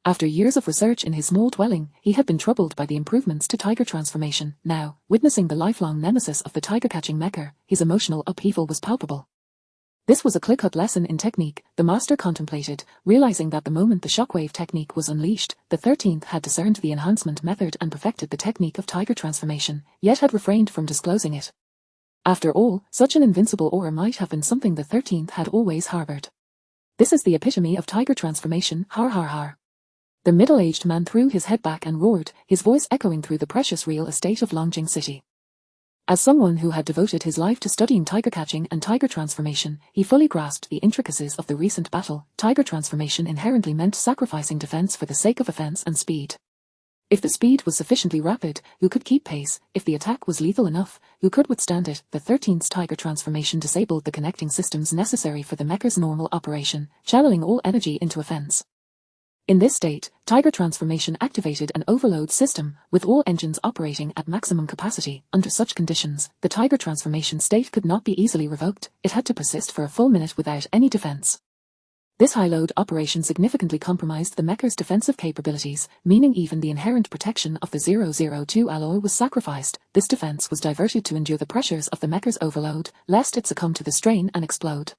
After years of research in his small dwelling, he had been troubled by the improvements to Tiger Transformation. Now, witnessing the lifelong nemesis of the tiger-catching mecha, his emotional upheaval was palpable. This was a clear-cut lesson in technique, the master contemplated, realizing that the moment the Shockwave technique was unleashed, the 13th had discerned the enhancement method and perfected the technique of Tiger Transformation, yet had refrained from disclosing it. After all, such an invincible aura might have been something the 13th had always harbored. This is the epitome of Tiger Transformation, har har har. The middle-aged man threw his head back and roared, his voice echoing through the precious real estate of Longjing City. As someone who had devoted his life to studying tiger catching and Tiger Transformation, he fully grasped the intricacies of the recent battle. Tiger Transformation inherently meant sacrificing defense for the sake of offense and speed. If the speed was sufficiently rapid, who could keep pace? If the attack was lethal enough, who could withstand it? The 13th's Tiger Transformation disabled the connecting systems necessary for the mecha's normal operation, channeling all energy into offense. In this state, Tiger Transformation activated an overload system, with all engines operating at maximum capacity. Under such conditions, the Tiger Transformation state could not be easily revoked. It had to persist for a full minute without any defense. This high-load operation significantly compromised the mecha's defensive capabilities, meaning even the inherent protection of the 002 alloy was sacrificed. This defense was diverted to endure the pressures of the mecha's overload, lest it succumb to the strain and explode.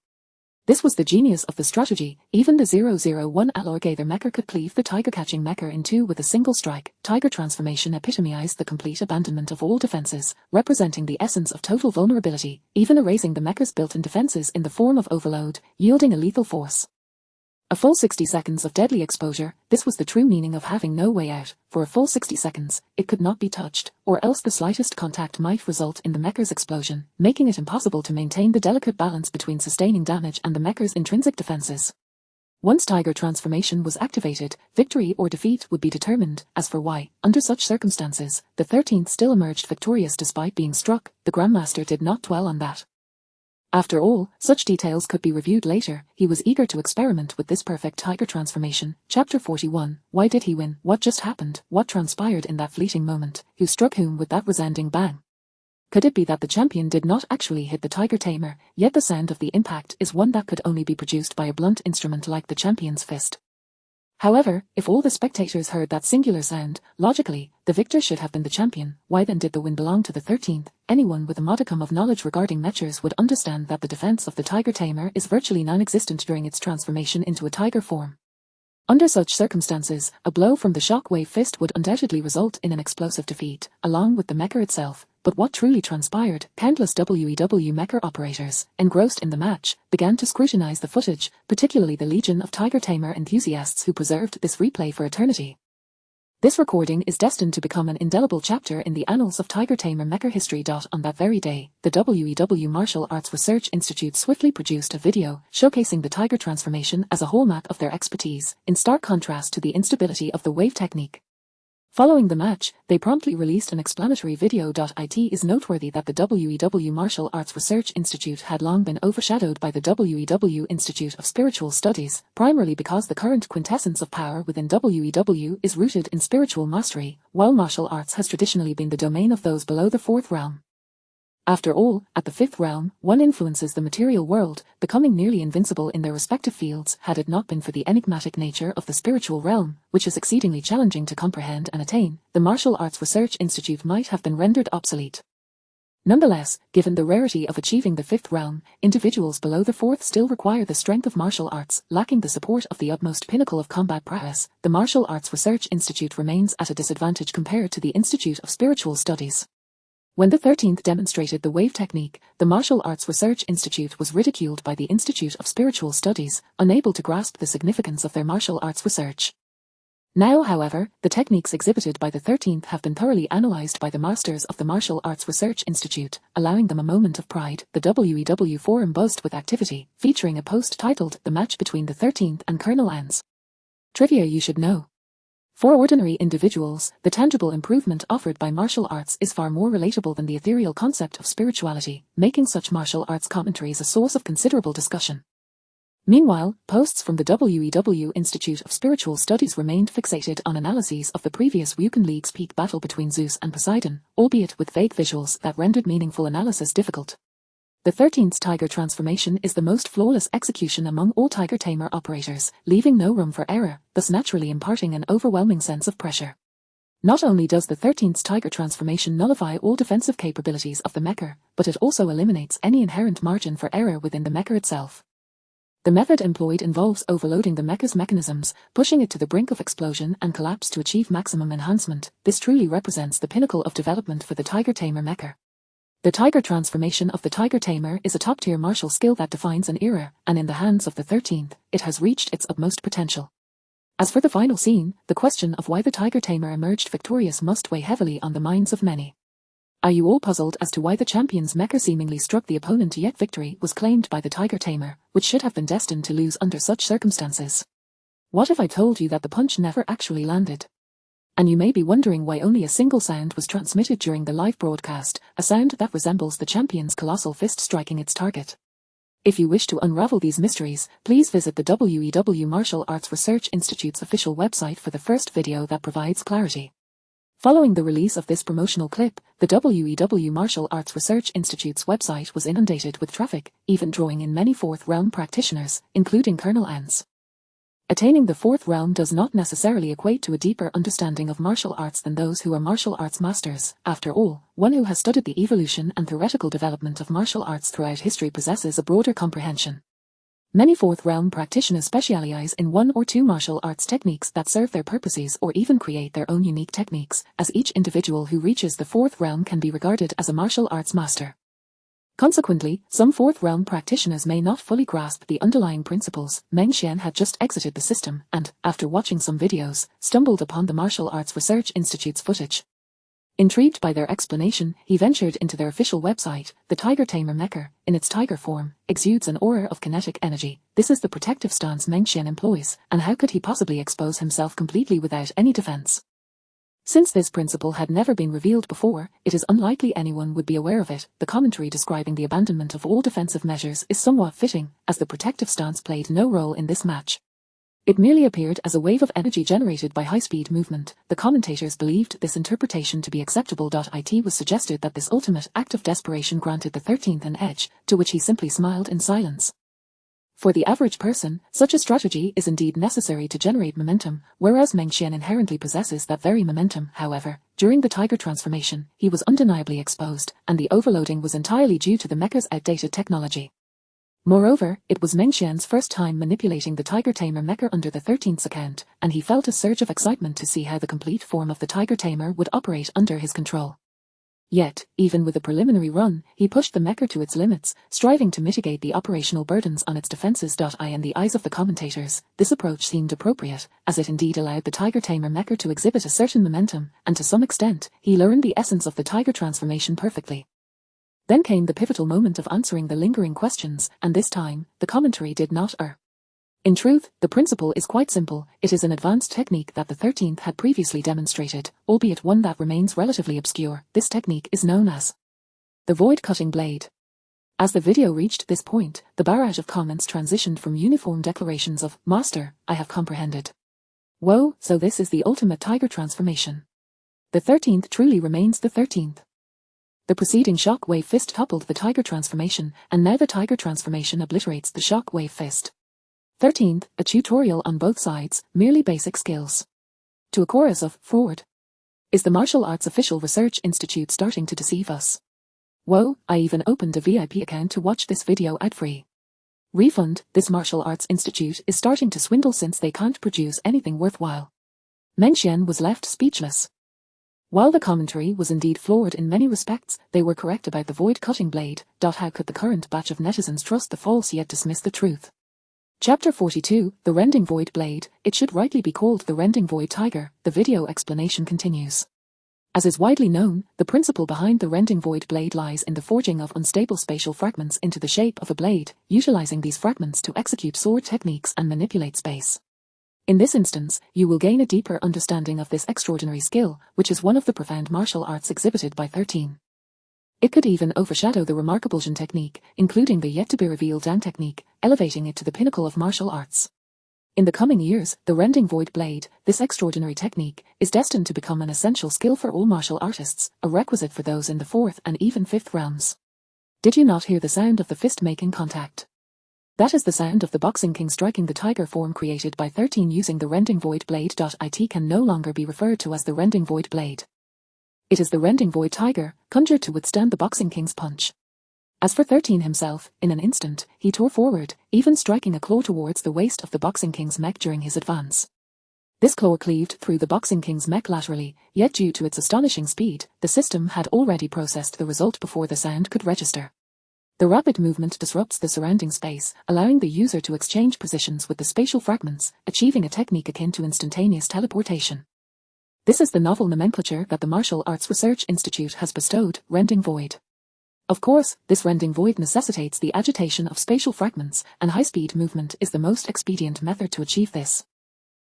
This was the genius of the strategy. Even the 001 alloy Gather mecha could cleave the tiger-catching mecha in two with a single strike. Tiger Transformation epitomized the complete abandonment of all defenses, representing the essence of total vulnerability, even erasing the mecha's built-in defenses in the form of overload, yielding a lethal force. A full 60 seconds of deadly exposure, this was the true meaning of having no way out. For a full 60 seconds, it could not be touched, or else the slightest contact might result in the mecha's explosion, making it impossible to maintain the delicate balance between sustaining damage and the mecha's intrinsic defenses. Once Tiger Transformation was activated, victory or defeat would be determined. As for why, under such circumstances, the 13th still emerged victorious despite being struck, the Grandmaster did not dwell on that. After all, such details could be reviewed later. He was eager to experiment with this perfect Tiger Transformation. Chapter 41. Why did he win? What just happened? What transpired in that fleeting moment? Who struck whom with that resounding bang? Could it be that the champion did not actually hit the tiger tamer, yet the sound of the impact is one that could only be produced by a blunt instrument like the champion's fist? However, if all the spectators heard that singular sound, logically, the victor should have been the champion. Why then did the win belong to the 13th? Anyone with a modicum of knowledge regarding mechas would understand that the defense of the tiger tamer is virtually non-existent during its transformation into a tiger form. Under such circumstances, a blow from the shockwave fist would undoubtedly result in an explosive defeat. Along with the mecha itself, But what truly transpired? Countless WEW Mecha operators, engrossed in the match, began to scrutinize the footage, particularly the legion of Tiger Tamer enthusiasts who preserved this replay for eternity. This recording is destined to become an indelible chapter in the annals of Tiger Tamer Mecha history. On that very day, the WEW Martial Arts Research Institute swiftly produced a video showcasing the Tiger transformation as a hallmark of their expertise, in stark contrast to the instability of the wave technique. Following the match, they promptly released an explanatory video. It is noteworthy that the WEW Martial Arts Research Institute had long been overshadowed by the WEW Institute of Spiritual Studies, primarily because the current quintessence of power within WEW is rooted in spiritual mastery, while martial arts has traditionally been the domain of those below the fourth realm. After all, at the fifth realm, one influences the material world, becoming nearly invincible in their respective fields had it not been for the enigmatic nature of the spiritual realm, which is exceedingly challenging to comprehend and attain. The Martial Arts Research Institute might have been rendered obsolete. Nonetheless, given the rarity of achieving the fifth realm, individuals below the fourth still require the strength of martial arts. Lacking the support of the utmost pinnacle of combat prowess, the Martial Arts Research Institute remains at a disadvantage compared to the Institute of Spiritual Studies. When the 13th demonstrated the wave technique, the Martial Arts Research Institute was ridiculed by the Institute of Spiritual Studies, unable to grasp the significance of their martial arts research. Now, however, the techniques exhibited by the 13th have been thoroughly analysed by the masters of the Martial Arts Research Institute, allowing them a moment of pride. The WEW forum buzzed with activity, featuring a post titled "The Match Between the 13th and Colonel Ans." Trivia you should know. For ordinary individuals, the tangible improvement offered by martial arts is far more relatable than the ethereal concept of spirituality, making such martial arts commentaries a source of considerable discussion. Meanwhile, posts from the WEW Institute of Spiritual Studies remained fixated on analyses of the previous Wukan League's peak battle between Zeus and Poseidon, albeit with vague visuals that rendered meaningful analysis difficult. The 13th's Tiger transformation is the most flawless execution among all Tiger Tamer operators, leaving no room for error, thus naturally imparting an overwhelming sense of pressure. Not only does the 13th's Tiger transformation nullify all defensive capabilities of the mecha, but it also eliminates any inherent margin for error within the mecha itself. The method employed involves overloading the mecha's mechanisms, pushing it to the brink of explosion and collapse to achieve maximum enhancement. This truly represents the pinnacle of development for the Tiger Tamer mecha. The Tiger transformation of the Tiger Tamer is a top-tier martial skill that defines an era, and in the hands of the 13th, it has reached its utmost potential. As for the final scene, the question of why the Tiger Tamer emerged victorious must weigh heavily on the minds of many. Are you all puzzled as to why the champion's mecha seemingly struck the opponent yet victory was claimed by the Tiger Tamer, which should have been destined to lose under such circumstances? What if I told you that the punch never actually landed? And you may be wondering why only a single sound was transmitted during the live broadcast, a sound that resembles the champion's colossal fist striking its target. If you wish to unravel these mysteries, please visit the WEW Martial Arts Research Institute's official website for the first video that provides clarity. Following the release of this promotional clip, the WEW Martial Arts Research Institute's website was inundated with traffic, even drawing in many fourth realm practitioners, including Colonel Ans. Attaining the fourth realm does not necessarily equate to a deeper understanding of martial arts than those who are martial arts masters. After all, one who has studied the evolution and theoretical development of martial arts throughout history possesses a broader comprehension. Many fourth realm practitioners specialize in one or two martial arts techniques that serve their purposes or even create their own unique techniques, as each individual who reaches the fourth realm can be regarded as a martial arts master. Consequently, some fourth realm practitioners may not fully grasp the underlying principles. Meng Xian had just exited the system and, after watching some videos, stumbled upon the Martial Arts Research Institute's footage. Intrigued by their explanation, he ventured into their official website. The Tiger Tamer mecha, in its tiger form, exudes an aura of kinetic energy. This is the protective stance Meng Xian employs, and how could he possibly expose himself completely without any defense? Since this principle had never been revealed before, it is unlikely anyone would be aware of it. The commentary describing the abandonment of all defensive measures is somewhat fitting, as the protective stance played no role in this match. It merely appeared as a wave of energy generated by high-speed movement. The commentators believed this interpretation to be acceptable. It was suggested that this ultimate act of desperation granted the 13th an edge, to which he simply smiled in silence. For the average person, such a strategy is indeed necessary to generate momentum, whereas Meng Xian inherently possesses that very momentum. However, during the Tiger transformation, he was undeniably exposed, and the overloading was entirely due to the mecha's outdated technology. Moreover, it was Meng Xian's first time manipulating the Tiger Tamer mecha under the 13th's account, and he felt a surge of excitement to see how the complete form of the Tiger Tamer would operate under his control. Yet, even with a preliminary run, he pushed the Mecha to its limits, striving to mitigate the operational burdens on its defenses. In the eyes of the commentators, this approach seemed appropriate, as it indeed allowed the Tiger Tamer Mecha to exhibit a certain momentum, and to some extent, he learned the essence of the Tiger transformation perfectly. Then came the pivotal moment of answering the lingering questions, and this time, the commentary did not err. In truth, the principle is quite simple. It is an advanced technique that the 13th had previously demonstrated, albeit one that remains relatively obscure. This technique is known as the void-cutting blade. As the video reached this point, the barrage of comments transitioned from uniform declarations of, "Master, I have comprehended." "Whoa, so this is the ultimate Tiger transformation. The 13th truly remains the 13th. The preceding Shockwave Fist toppled the Tiger transformation, and now the Tiger transformation obliterates the Shockwave Fist. 13th, a tutorial on both sides, merely basic skills. To a chorus of, "Forward." Is the Martial Arts Official Research Institute starting to deceive us? Whoa, I even opened a VIP account to watch this video ad-free. Refund, this Martial Arts Institute is starting to swindle since they can't produce anything worthwhile. Meng Xian was left speechless. While the commentary was indeed flawed in many respects, they were correct about the void-cutting blade. How could the current batch of netizens trust the false yet dismiss the truth? Chapter 42, The Rending Void Blade. It should rightly be called the Rending Void Tiger. The video explanation continues. As is widely known, the principle behind the Rending Void Blade lies in the forging of unstable spatial fragments into the shape of a blade, utilizing these fragments to execute sword techniques and manipulate space. In this instance, you will gain a deeper understanding of this extraordinary skill, which is one of the profound martial arts exhibited by 13. It could even overshadow the remarkable Jin technique, including the yet-to-be-revealed Dan technique, elevating it to the pinnacle of martial arts. In the coming years, the Rending Void Blade, this extraordinary technique, is destined to become an essential skill for all martial artists, a requisite for those in the 4th and even 5th realms. Did you not hear the sound of the fist making contact? That is the sound of the Boxing King striking the tiger form created by 13 using the Rending Void Blade. It can no longer be referred to as the Rending Void Blade. It is the Rending Void Tiger, conjured to withstand the Boxing King's punch. As for 13 himself, in an instant, he tore forward, even striking a claw towards the waist of the Boxing King's mech during his advance. This claw cleaved through the Boxing King's mech laterally, yet due to its astonishing speed, the system had already processed the result before the sound could register. The rapid movement disrupts the surrounding space, allowing the user to exchange positions with the spatial fragments, achieving a technique akin to instantaneous teleportation. This is the novel nomenclature that the Martial Arts Research Institute has bestowed, Rending Void. Of course, this Rending Void necessitates the agitation of spatial fragments, and high-speed movement is the most expedient method to achieve this.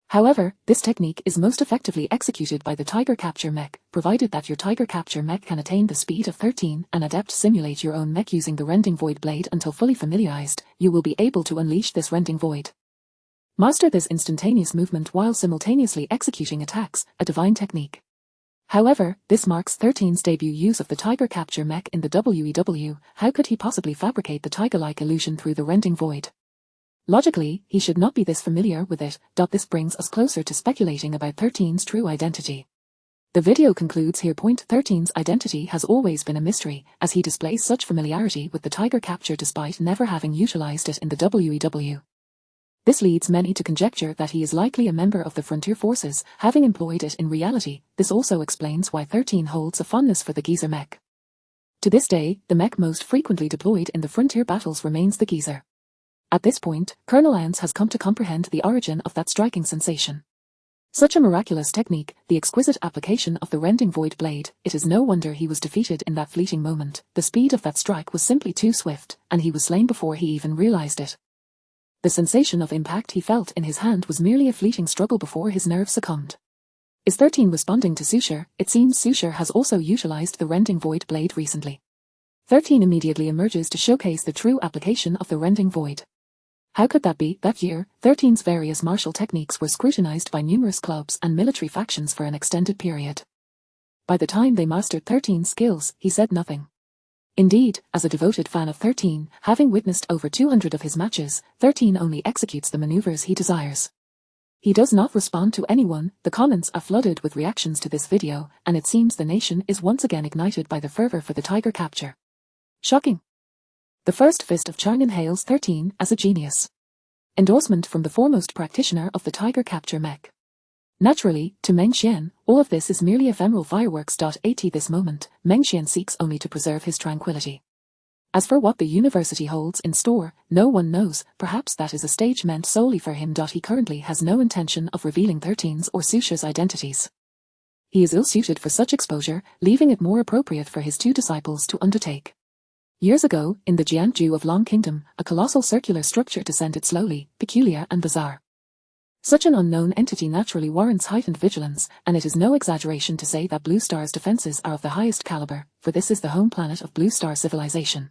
However, this technique is most effectively executed by the Tiger Capture Mech, provided that your Tiger Capture Mech can attain the speed of 13 and adept simulate your own mech using the Rending Void Blade until fully familiarized, you will be able to unleash this Rending Void. Master this instantaneous movement while simultaneously executing attacks, a divine technique. However, this marks 13's debut use of the Tiger Capture Mech in the WEW. How could he possibly fabricate the tiger-like illusion through the Rending Void? Logically, he should not be this familiar with it. This brings us closer to speculating about 13's true identity. The video concludes here. 13's identity has always been a mystery, as he displays such familiarity with the Tiger Capture despite never having utilized it in the WEW. This leads many to conjecture that he is likely a member of the Frontier Forces, having employed it in reality. This also explains why 13 holds a fondness for the Geyser mech. To this day, the mech most frequently deployed in the Frontier battles remains the Geyser. At this point, Colonel Lance has come to comprehend the origin of that striking sensation. Such a miraculous technique, the exquisite application of the Rending Void Blade, it is no wonder he was defeated in that fleeting moment. The speed of that strike was simply too swift, and he was slain before he even realized it. The sensation of impact he felt in his hand was merely a fleeting struggle before his nerves succumbed. Is 13 responding to Sushar? It seems Sushar has also utilized the Rending Void Blade recently. 13 immediately emerges to showcase the true application of the Rending Void. How could that be? That year, 13's various martial techniques were scrutinized by numerous clubs and military factions for an extended period. By the time they mastered 13's skills, he said nothing. Indeed, as a devoted fan of 13, having witnessed over 200 of his matches, 13 only executes the maneuvers he desires. He does not respond to anyone. The comments are flooded with reactions to this video, and it seems the nation is once again ignited by the fervor for the Tiger Capture. Shocking. The First Fist of Chang'an hails 13 as a genius. Endorsement from the foremost practitioner of the Tiger Capture Mech. Naturally, to Meng Xian, all of this is merely ephemeral fireworks. At this moment, Meng Xian seeks only to preserve his tranquility. As for what the university holds in store, no one knows. Perhaps that is a stage meant solely for him. He currently has no intention of revealing 13's or Susha's identities. He is ill-suited for such exposure, leaving it more appropriate for his two disciples to undertake. Years ago, in the Jiangju of Long Kingdom, a colossal circular structure descended slowly, peculiar and bizarre. Such an unknown entity naturally warrants heightened vigilance, and it is no exaggeration to say that Blue Star's defenses are of the highest caliber, for this is the home planet of Blue Star civilization.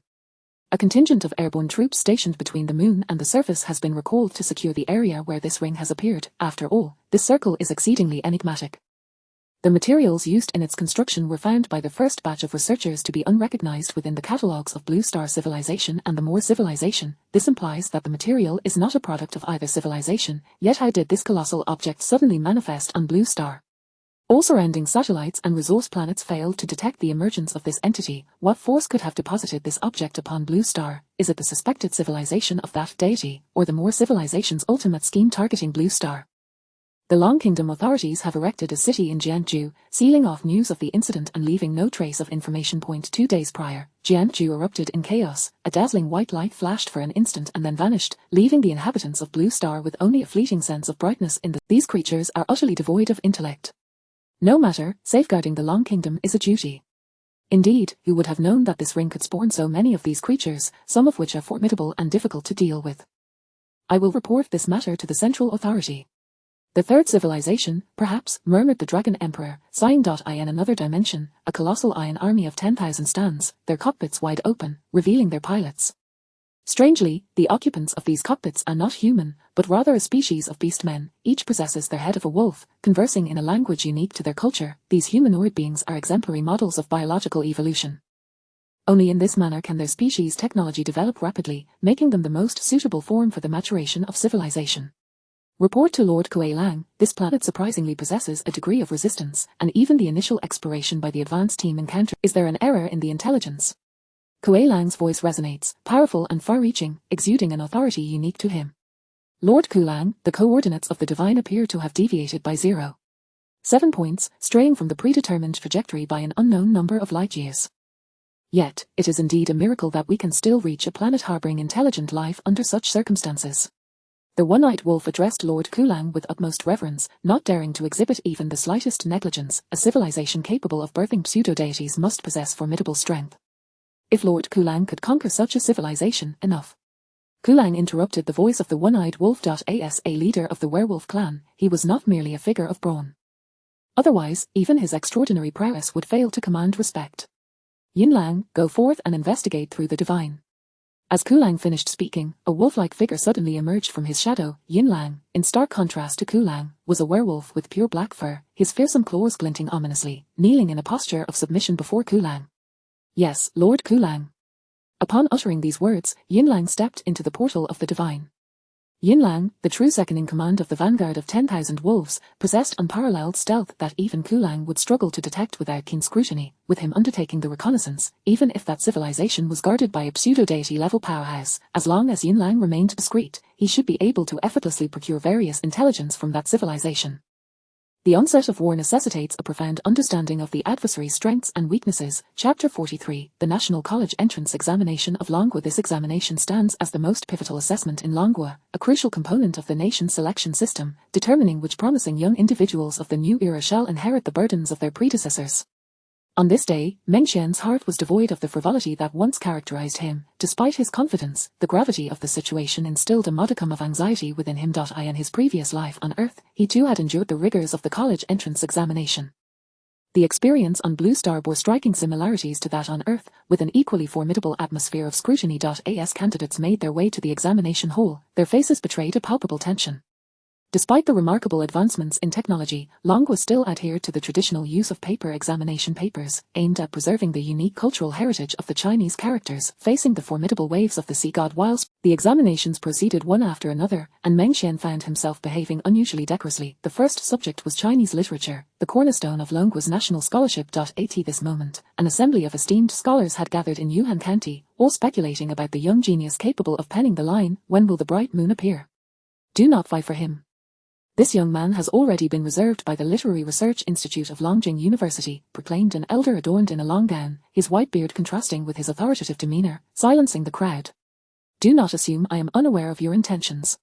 A contingent of airborne troops stationed between the moon and the surface has been recalled to secure the area where this ring has appeared. After all, this circle is exceedingly enigmatic. The materials used in its construction were found by the first batch of researchers to be unrecognized within the catalogues of Blue Star civilization and the Moor civilization. This implies that the material is not a product of either civilization, yet how did this colossal object suddenly manifest on Blue Star? All surrounding satellites and resource planets failed to detect the emergence of this entity. What force could have deposited this object upon Blue Star? Is it the suspected civilization of that deity, or the Moor civilization's ultimate scheme targeting Blue Star? The Long Kingdom authorities have erected a city in Jiangju, sealing off news of the incident and leaving no trace of information. 2 days prior, Jiangju erupted in chaos. A dazzling white light flashed for an instant and then vanished, leaving the inhabitants of Blue Star with only a fleeting sense of brightness in the. These creatures are utterly devoid of intellect. No matter, safeguarding the Long Kingdom is a duty. Indeed, who would have known that this ring could spawn so many of these creatures, some of which are formidable and difficult to deal with? I will report this matter to the central authority. The third civilization, perhaps, murmured the Dragon Emperor, sighing. In another dimension, a colossal iron army of 10,000 stands, their cockpits wide open, revealing their pilots. Strangely, the occupants of these cockpits are not human, but rather a species of beast men. Each possesses the head of a wolf, conversing in a language unique to their culture. These humanoid beings are exemplary models of biological evolution. Only in this manner can their species' technology develop rapidly, making them the most suitable form for the maturation of civilization. Report to Lord Kuei Lang, this planet surprisingly possesses a degree of resistance, and even the initial exploration by the advance team encountered. Is there an error in the intelligence? Kuei Lang's voice resonates, powerful and far-reaching, exuding an authority unique to him. Lord Kulang, the coordinates of the divine appear to have deviated by 0.7 points, straying from the predetermined trajectory by an unknown number of light years. Yet, it is indeed a miracle that we can still reach a planet harboring intelligent life under such circumstances. The one-eyed wolf addressed Lord Kulang with utmost reverence, not daring to exhibit even the slightest negligence. A civilization capable of birthing pseudo-deities must possess formidable strength. If Lord Kulang could conquer such a civilization, enough. Kulang interrupted the voice of the one-eyed wolf. As a leader of the werewolf clan, he was not merely a figure of brawn. Otherwise, even his extraordinary prowess would fail to command respect. Yin Lang, go forth and investigate through the divine. As Kulang finished speaking, a wolf-like figure suddenly emerged from his shadow. Yin Lang, in stark contrast to Kulang, was a werewolf with pure black fur, his fearsome claws glinting ominously, kneeling in a posture of submission before Kulang. Yes, Lord Kulang. Upon uttering these words, Yin Lang stepped into the portal of the divine. Yin Lang, the true second-in-command of the vanguard of 10,000 wolves, possessed unparalleled stealth that even Kulang would struggle to detect without keen scrutiny. With him undertaking the reconnaissance, even if that civilization was guarded by a pseudo-deity level powerhouse, as long as Yin Lang remained discreet, he should be able to effortlessly procure various intelligence from that civilization. The onset of war necessitates a profound understanding of the adversary's strengths and weaknesses. Chapter 43, the National College Entrance Examination of Longwa. This examination stands as the most pivotal assessment in Longwa, a crucial component of the nation's selection system, determining which promising young individuals of the new era shall inherit the burdens of their predecessors. On this day, Meng Xian's heart was devoid of the frivolity that once characterized him. Despite his confidence, the gravity of the situation instilled a modicum of anxiety within him. In his previous life on Earth, he too had endured the rigors of the college entrance examination. The experience on Blue Star bore striking similarities to that on Earth, with an equally formidable atmosphere of scrutiny. As candidates made their way to the examination hall, their faces betrayed a palpable tension. Despite the remarkable advancements in technology, Longwa still adhered to the traditional use of paper examination papers, aimed at preserving the unique cultural heritage of the Chinese characters. Facing the formidable waves of the sea god whilst the examinations proceeded one after another, and Meng Xian found himself behaving unusually decorously. The first subject was Chinese literature, the cornerstone of Longwa's national scholarship. At this moment, an assembly of esteemed scholars had gathered in Yuhan County, all speculating about the young genius capable of penning the line, "When will the bright moon appear? Do not vie for him." This young man has already been reserved by the Literary Research Institute of Longjing University, proclaimed an elder adorned in a long gown, his white beard contrasting with his authoritative demeanor, silencing the crowd. Do not assume I am unaware of your intentions.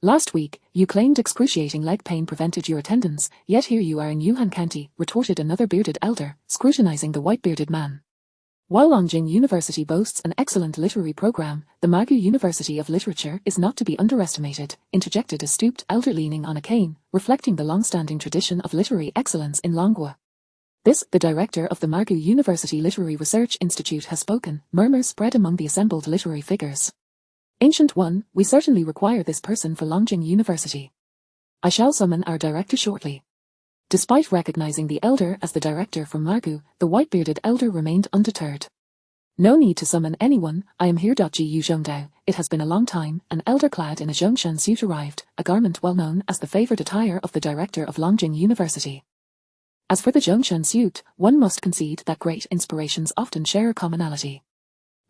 Last week, you claimed excruciating leg pain prevented your attendance, yet here you are in Yuhan County, retorted another bearded elder, scrutinizing the white-bearded man. While Longjing University boasts an excellent literary program, the Magu University of Literature is not to be underestimated, interjected a stooped elder leaning on a cane, reflecting the long-standing tradition of literary excellence in Longwa. This, the director of the Magu University Literary Research Institute has spoken, murmurs spread among the assembled literary figures. Ancient One, we certainly require this person for Longjing University. I shall summon our director shortly. Despite recognizing the elder as the director from Magu, the white-bearded elder remained undeterred. No need to summon anyone, I am here. Gu Zhongdao, it has been a long time, an elder clad in a Zhongshan suit arrived, a garment well known as the favored attire of the director of Longjing University. As for the Zhongshan suit, one must concede that great inspirations often share a commonality.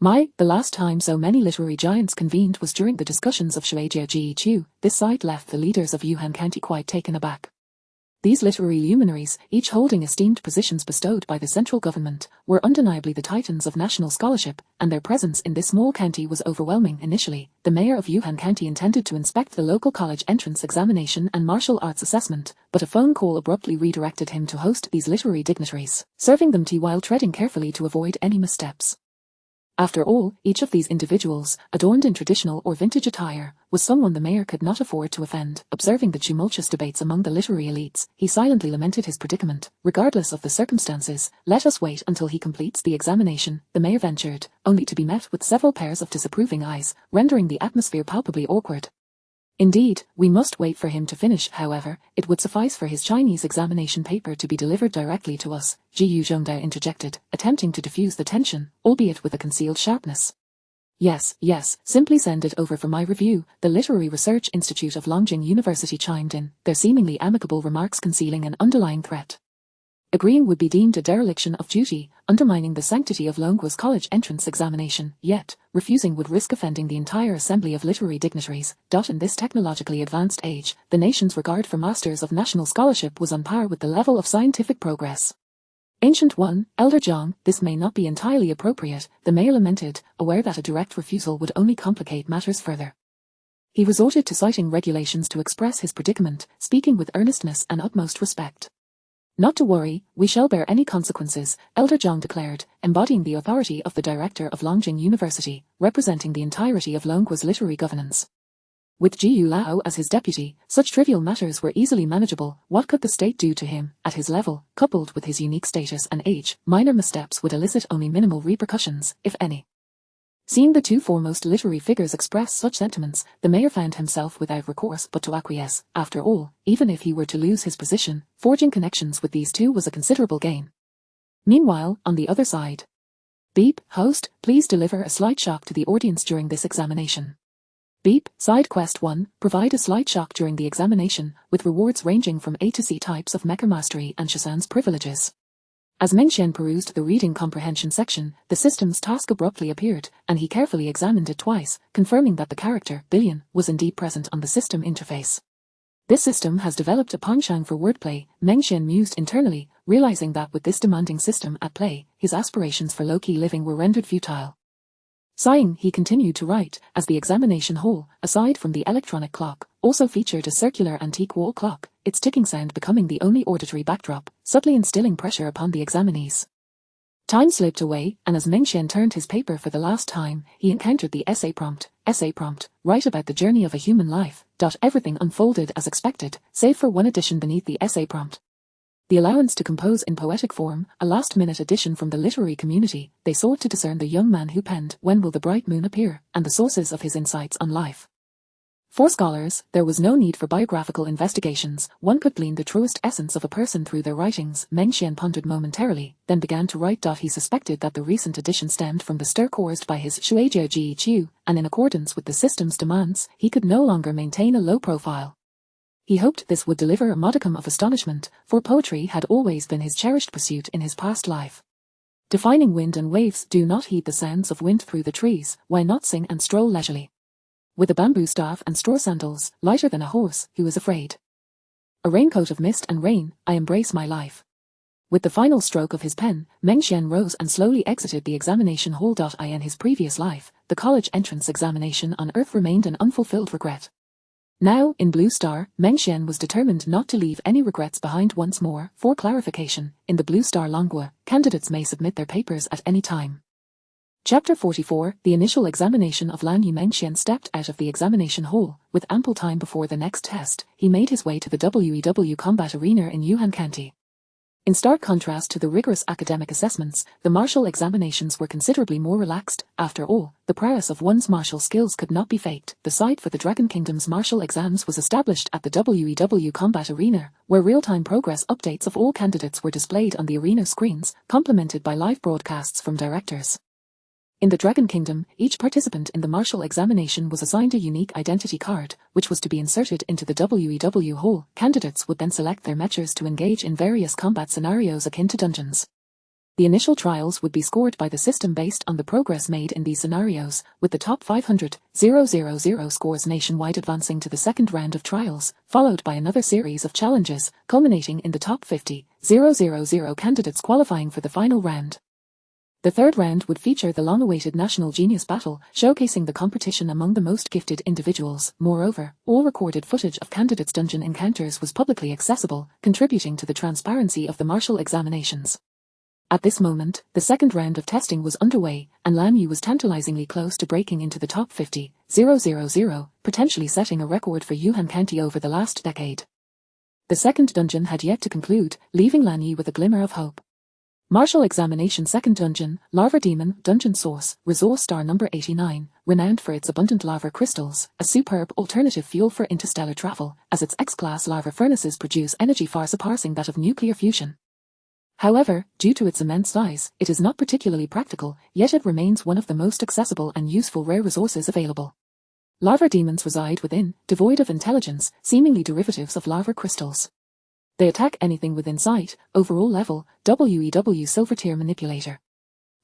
The last time so many literary giants convened was during the discussions of Shueijia Ji Chu. This sight left the leaders of Yuhan County quite taken aback. These literary luminaries, each holding esteemed positions bestowed by the central government, were undeniably the titans of national scholarship, and their presence in this small county was overwhelming. Initially, the mayor of Yuhan County intended to inspect the local college entrance examination and martial arts assessment, but a phone call abruptly redirected him to host these literary dignitaries, serving them tea while treading carefully to avoid any missteps. After all, each of these individuals, adorned in traditional or vintage attire, was someone the mayor could not afford to offend. Observing the tumultuous debates among the literary elites, he silently lamented his predicament. Regardless of the circumstances, let us wait until he completes the examination, the mayor ventured, only to be met with several pairs of disapproving eyes, rendering the atmosphere palpably awkward. Indeed, we must wait for him to finish. However, it would suffice for his Chinese examination paper to be delivered directly to us, Gu Zhongdao interjected, attempting to diffuse the tension, albeit with a concealed sharpness. Yes, simply send it over for my review, the Literary Research Institute of Longjing University chimed in, their seemingly amicable remarks concealing an underlying threat. Agreeing would be deemed a dereliction of duty, undermining the sanctity of Longwa's college entrance examination, yet, refusing would risk offending the entire assembly of literary dignitaries. In this technologically advanced age, the nation's regard for masters of national scholarship was on par with the level of scientific progress. Ancient One, Elder Zhang, this may not be entirely appropriate, the mayor lamented, aware that a direct refusal would only complicate matters further. He resorted to citing regulations to express his predicament, speaking with earnestness and utmost respect. Not to worry, we shall bear any consequences, Elder Zhang declared, embodying the authority of the director of Longjing University, representing the entirety of Longwa's literary governance. With Jiyu Lao as his deputy, such trivial matters were easily manageable. What could the state do to him? At his level, coupled with his unique status and age, minor missteps would elicit only minimal repercussions, if any. Seeing the two foremost literary figures express such sentiments, the mayor found himself without recourse but to acquiesce. After all, even if he were to lose his position, forging connections with these two was a considerable gain. Meanwhile, on the other side. Beep, host, please deliver a slide shock to the audience during this examination. Beep, side quest 1, provide a slide shock during the examination, with rewards ranging from A to C types of Mecha mastery and Shasan's privileges. As Mengxian perused the reading comprehension section, the system's task abruptly appeared, and he carefully examined it twice, confirming that the character, billion, was indeed present on the system interface. This system has developed a penchant for wordplay, Mengxian mused internally, realizing that with this demanding system at play, his aspirations for low-key living were rendered futile. Sighing, he continued to write, as the examination hall, aside from the electronic clock, also featured a circular antique wall clock, its ticking sound becoming the only auditory backdrop, subtly instilling pressure upon the examinees. Time slipped away, and as Mengxian turned his paper for the last time, he encountered the essay prompt, write about the journey of a human life. Everything unfolded as expected, save for one addition beneath the essay prompt. The allowance to compose in poetic form, a last-minute addition from the literary community. They sought to discern the young man who penned When Will the Bright Moon Appear, and the sources of his insights on life. For scholars, there was no need for biographical investigations. One could glean the truest essence of a person through their writings. Mengxian pondered momentarily, then began to write. He suspected that the recent addition stemmed from the stir caused by his Shueijia Ji Chu, and in accordance with the system's demands, he could no longer maintain a low profile. He hoped this would deliver a modicum of astonishment, for poetry had always been his cherished pursuit in his past life. Defining wind and waves, do not heed the sounds of wind through the trees, why not sing and stroll leisurely? With a bamboo staff and straw sandals, lighter than a horse, who is afraid? A raincoat of mist and rain, I embrace my life. With the final stroke of his pen, Mengxian rose and slowly exited the examination hall. In his previous life, the college entrance examination on Earth remained an unfulfilled regret. Now, in Blue Star, Mengxian was determined not to leave any regrets behind. Once more, for clarification, in the Blue Star Longua, candidates may submit their papers at any time. Chapter 44, the initial examination of Lan Yi. Mengxian stepped out of the examination hall. With ample time before the next test, he made his way to the WEW combat arena in Yuhan County. In stark contrast to the rigorous academic assessments, the martial examinations were considerably more relaxed. After all, the prowess of one's martial skills could not be faked. The site for the Dragon Kingdom's martial exams was established at the WEW combat arena, where real-time progress updates of all candidates were displayed on the arena screens, complemented by live broadcasts from directors. In the Dragon Kingdom, each participant in the martial examination was assigned a unique identity card, which was to be inserted into the WEW hole. Candidates would then select their mechas to engage in various combat scenarios akin to dungeons. The initial trials would be scored by the system based on the progress made in these scenarios, with the top 500,000 scores nationwide advancing to the second round of trials, followed by another series of challenges, culminating in the top 50,000 candidates qualifying for the final round. The third round would feature the long-awaited National Genius Battle, showcasing the competition among the most gifted individuals. Moreover, all recorded footage of candidates' dungeon encounters was publicly accessible, contributing to the transparency of the martial examinations. At this moment, the second round of testing was underway, and Lan Yi was tantalizingly close to breaking into the top 50,000, potentially setting a record for Yuhan County over the last decade. The second dungeon had yet to conclude, leaving Lan Yi with a glimmer of hope. Martial Examination Second Dungeon, Lava Demon, Dungeon Source, Resource Star Number 89, renowned for its abundant lava crystals, a superb alternative fuel for interstellar travel, as its X-class lava furnaces produce energy far surpassing that of nuclear fusion. However, due to its immense size, it is not particularly practical, yet it remains one of the most accessible and useful rare resources available. Lava demons reside within, devoid of intelligence, seemingly derivatives of lava crystals. They attack anything within sight. Overall level, WEW Silver Tier Manipulator.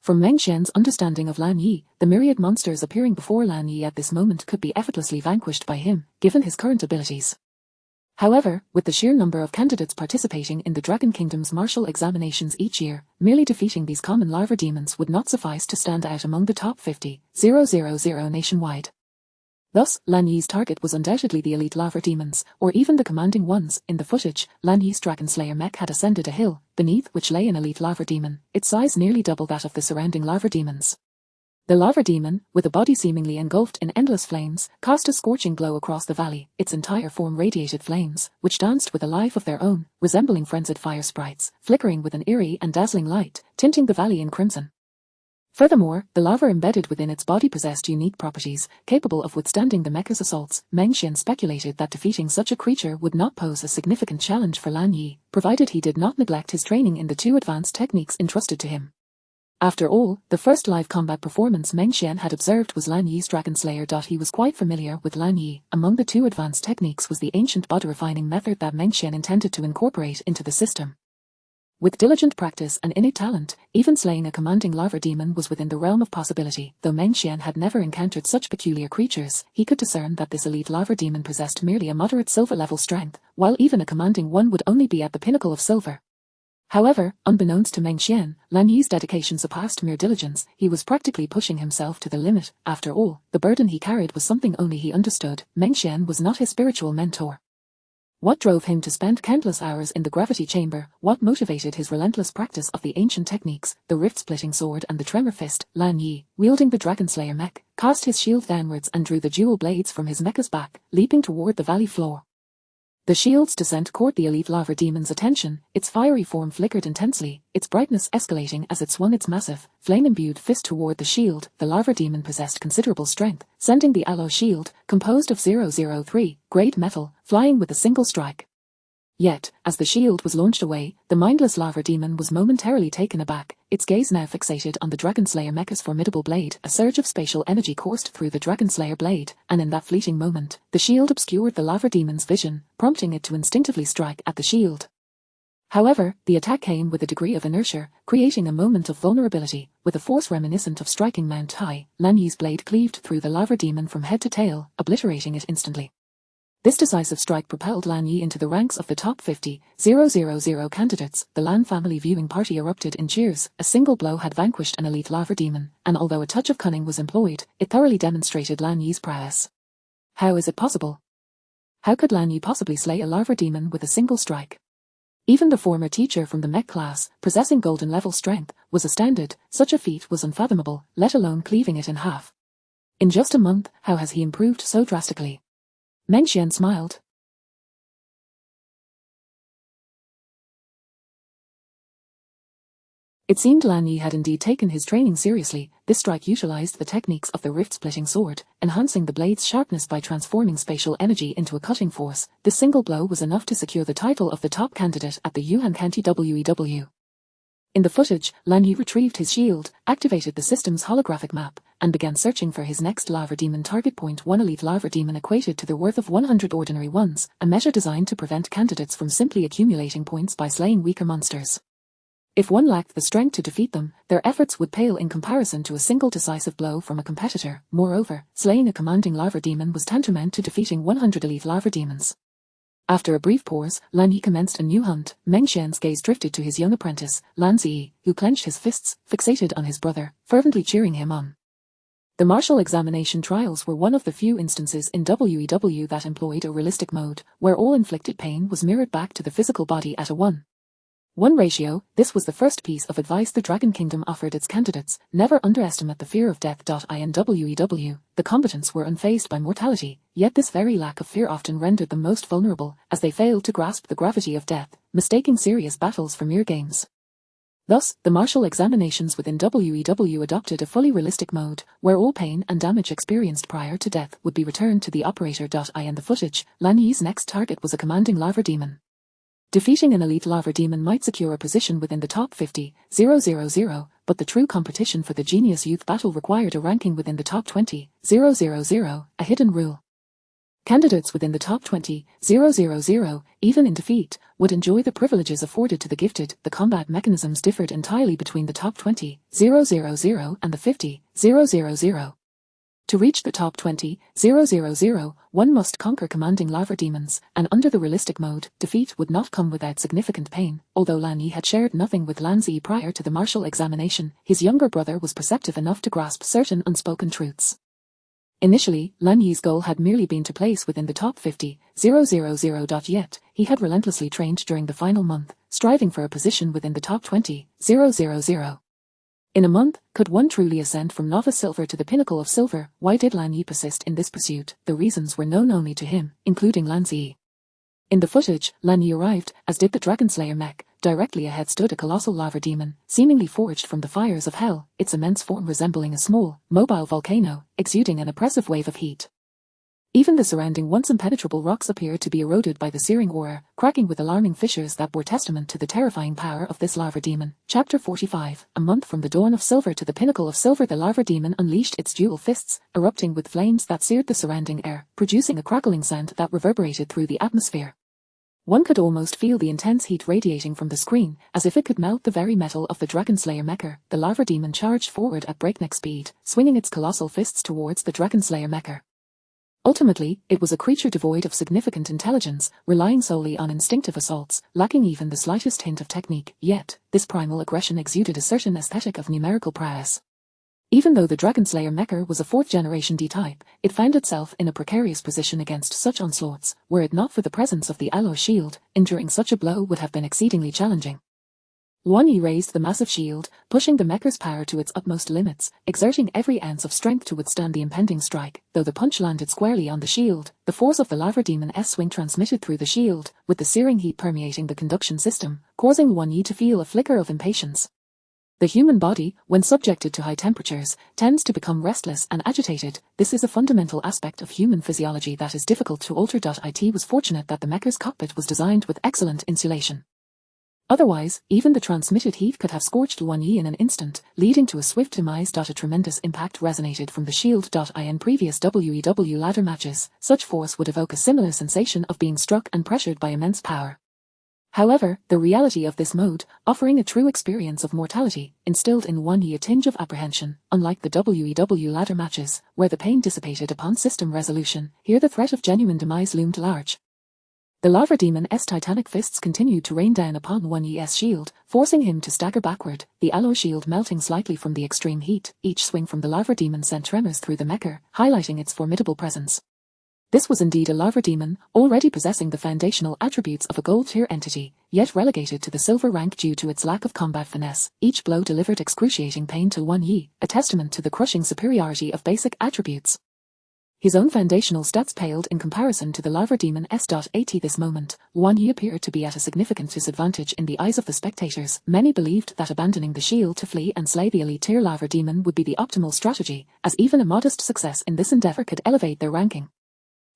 From Mengxian's understanding of Lan Yi, the myriad monsters appearing before Lan Yi at this moment could be effortlessly vanquished by him, given his current abilities. However, with the sheer number of candidates participating in the Dragon Kingdom's martial examinations each year, merely defeating these common lava demons would not suffice to stand out among the top 50,000 nationwide. Thus, Lan Yi's target was undoubtedly the elite lava demons, or even the commanding ones. In the footage, Lan Yi's Dragon Slayer mech had ascended a hill, beneath which lay an elite lava demon, its size nearly double that of the surrounding lava demons. The lava demon, with a body seemingly engulfed in endless flames, cast a scorching glow across the valley. Its entire form radiated flames, which danced with a life of their own, resembling frenzied fire sprites, flickering with an eerie and dazzling light, tinting the valley in crimson. Furthermore, the lava embedded within its body possessed unique properties, capable of withstanding the mecha's assaults. Mengxian speculated that defeating such a creature would not pose a significant challenge for Lan Yi, provided he did not neglect his training in the two advanced techniques entrusted to him. After all, the first live combat performance Mengxian had observed was Lan Yi's Dragon Slayer. He was quite familiar with Lan Yi. Among the two advanced techniques was the ancient body refining method that Mengxian intended to incorporate into the system. With diligent practice and innate talent, even slaying a commanding lava demon was within the realm of possibility. Though Mengxian had never encountered such peculiar creatures, he could discern that this elite lava demon possessed merely a moderate silver-level strength, while even a commanding one would only be at the pinnacle of silver. However, unbeknownst to Mengxian, Lan Yi's dedication surpassed mere diligence. He was practically pushing himself to the limit. After all, the burden he carried was something only he understood. Mengxian was not his spiritual mentor. What drove him to spend countless hours in the gravity chamber? What motivated his relentless practice of the ancient techniques, the rift-splitting sword and the tremor fist? Lan Yi, wielding the Dragon Slayer mech, cast his shield downwards and drew the dual blades from his mecha's back, leaping toward the valley floor. The shield's descent caught the elite lava demon's attention. Its fiery form flickered intensely, its brightness escalating as it swung its massive, flame-imbued fist toward the shield. The lava demon possessed considerable strength, sending the alloy shield, composed of 003 grade metal, flying with a single strike. Yet, as the shield was launched away, the mindless lava demon was momentarily taken aback, its gaze now fixated on the Dragon Slayer mecha's formidable blade. A surge of spatial energy coursed through the Dragon Slayer blade, and in that fleeting moment, the shield obscured the lava demon's vision, prompting it to instinctively strike at the shield. However, the attack came with a degree of inertia, creating a moment of vulnerability. With a force reminiscent of striking Mount high, Lan Yi's blade cleaved through the lava demon from head to tail, obliterating it instantly. This decisive strike propelled Lan Yi into the ranks of the top 50,000 candidates. The Lan family viewing party erupted in cheers. A single blow had vanquished an elite lava demon, and although a touch of cunning was employed, it thoroughly demonstrated Lan Yi's prowess. How is it possible? How could Lan Yi possibly slay a lava demon with a single strike? Even the former teacher from the Mech class, possessing golden level strength, was astounded. Such a feat was unfathomable, let alone cleaving it in half. In just a month, how has he improved so drastically? Mecha smiled. It seemed Lan Yi had indeed taken his training seriously. This strike utilized the techniques of the rift-splitting sword, enhancing the blade's sharpness by transforming spatial energy into a cutting force. This single blow was enough to secure the title of the top candidate at the Yuhan County WEW. In the footage, Lan Yi retrieved his shield, activated the system's holographic map, and began searching for his next lava demon target. Point 1 Elite lava demon equated to the worth of 100 ordinary ones, a measure designed to prevent candidates from simply accumulating points by slaying weaker monsters. If one lacked the strength to defeat them, their efforts would pale in comparison to a single decisive blow from a competitor. Moreover, slaying a commanding lava demon was tantamount to defeating 100 elite lava demons. After a brief pause, Lan Yi commenced a new hunt. Meng Xian's gaze drifted to his young apprentice, Lan Ziyi, who clenched his fists, fixated on his brother, fervently cheering him on. The martial examination trials were one of the few instances in WEW that employed a realistic mode, where all inflicted pain was mirrored back to the physical body at a 1:1 ratio. This was the first piece of advice the Dragon Kingdom offered its candidates: never underestimate the fear of death. In WEW, the combatants were unfazed by mortality, yet this very lack of fear often rendered them most vulnerable, as they failed to grasp the gravity of death, mistaking serious battles for mere games. Thus, the martial examinations within WEW adopted a fully realistic mode, where all pain and damage experienced prior to death would be returned to the operator. In the footage, Lan Yi's next target was a commanding lava demon. Defeating an elite lava demon might secure a position within the top 50,000, but the true competition for the Genius Youth battle required a ranking within the top 20,000, a hidden rule. Candidates within the top 20,000, even in defeat, would enjoy the privileges afforded to the gifted. The combat mechanisms differed entirely between the top 20,000 and the 50,000. To reach the top 20,000, one must conquer commanding lava demons, and under the realistic mode, defeat would not come without significant pain. Although Lan Yi had shared nothing with Lan Ziyi prior to the martial examination, his younger brother was perceptive enough to grasp certain unspoken truths. Initially, Lan Yi's goal had merely been to place within the top 50,000. Yet, he had relentlessly trained during the final month, striving for a position within the top 20,000. In a month, could one truly ascend from novice silver to the pinnacle of silver? Why did Lan Yi persist in this pursuit? The reasons were known only to him, including Lan Ziyi. In the footage, Lan Yi arrived, as did the Dragon Slayer mech. Directly ahead stood a colossal lava demon, seemingly forged from the fires of hell, its immense form resembling a small, mobile volcano, exuding an oppressive wave of heat. Even the surrounding once impenetrable rocks appeared to be eroded by the searing aura, cracking with alarming fissures that bore testament to the terrifying power of this lava demon. Chapter 45. A month from the dawn of silver to the pinnacle of silver, the lava demon unleashed its dual fists, erupting with flames that seared the surrounding air, producing a crackling sound that reverberated through the atmosphere. One could almost feel the intense heat radiating from the screen, as if it could melt the very metal of the Dragon Slayer mecha. The lava demon charged forward at breakneck speed, swinging its colossal fists towards the Dragon Slayer mecha. Ultimately, it was a creature devoid of significant intelligence, relying solely on instinctive assaults, lacking even the slightest hint of technique. Yet, this primal aggression exuded a certain aesthetic of numerical prowess. Even though the Dragon Slayer mecha was a 4th-generation D-type, it found itself in a precarious position against such onslaughts. Were it not for the presence of the alloy shield, enduring such a blow would have been exceedingly challenging. Lan Yi raised the massive shield, pushing the mecha's power to its utmost limits, exerting every ounce of strength to withstand the impending strike. Though the punch landed squarely on the shield, the force of the lava demon's swing transmitted through the shield, with the searing heat permeating the conduction system, causing Lan Yi to feel a flicker of impatience. The human body, when subjected to high temperatures, tends to become restless and agitated. This is a fundamental aspect of human physiology that is difficult to alter. It was fortunate that the mecha's cockpit was designed with excellent insulation. Otherwise, even the transmitted heat could have scorched Lan Yi in an instant, leading to a swift demise. A tremendous impact resonated from the shield. In previous WEW ladder matches, such force would evoke a similar sensation of being struck and pressured by immense power. However, the reality of this mode, offering a true experience of mortality, instilled in Wan Yi a tinge of apprehension. Unlike the WEW ladder matches, where the pain dissipated upon system resolution, here the threat of genuine demise loomed large. The Lava Demon's titanic fists continued to rain down upon Wan Yi's shield, forcing him to stagger backward, the alloy shield melting slightly from the extreme heat. Each swing from the Lava Demon sent tremors through the mecha, highlighting its formidable presence. This was indeed a Lava Demon, already possessing the foundational attributes of a gold-tier entity, yet relegated to the silver rank due to its lack of combat finesse. Each blow delivered excruciating pain to Wan Yi, a testament to the crushing superiority of basic attributes. His own foundational stats paled in comparison to the Lava Demon S.At this moment. Wan Yi appeared to be at a significant disadvantage in the eyes of the spectators. Many believed that abandoning the shield to flee and slay the elite-tier Lava Demon would be the optimal strategy, as even a modest success in this endeavor could elevate their ranking.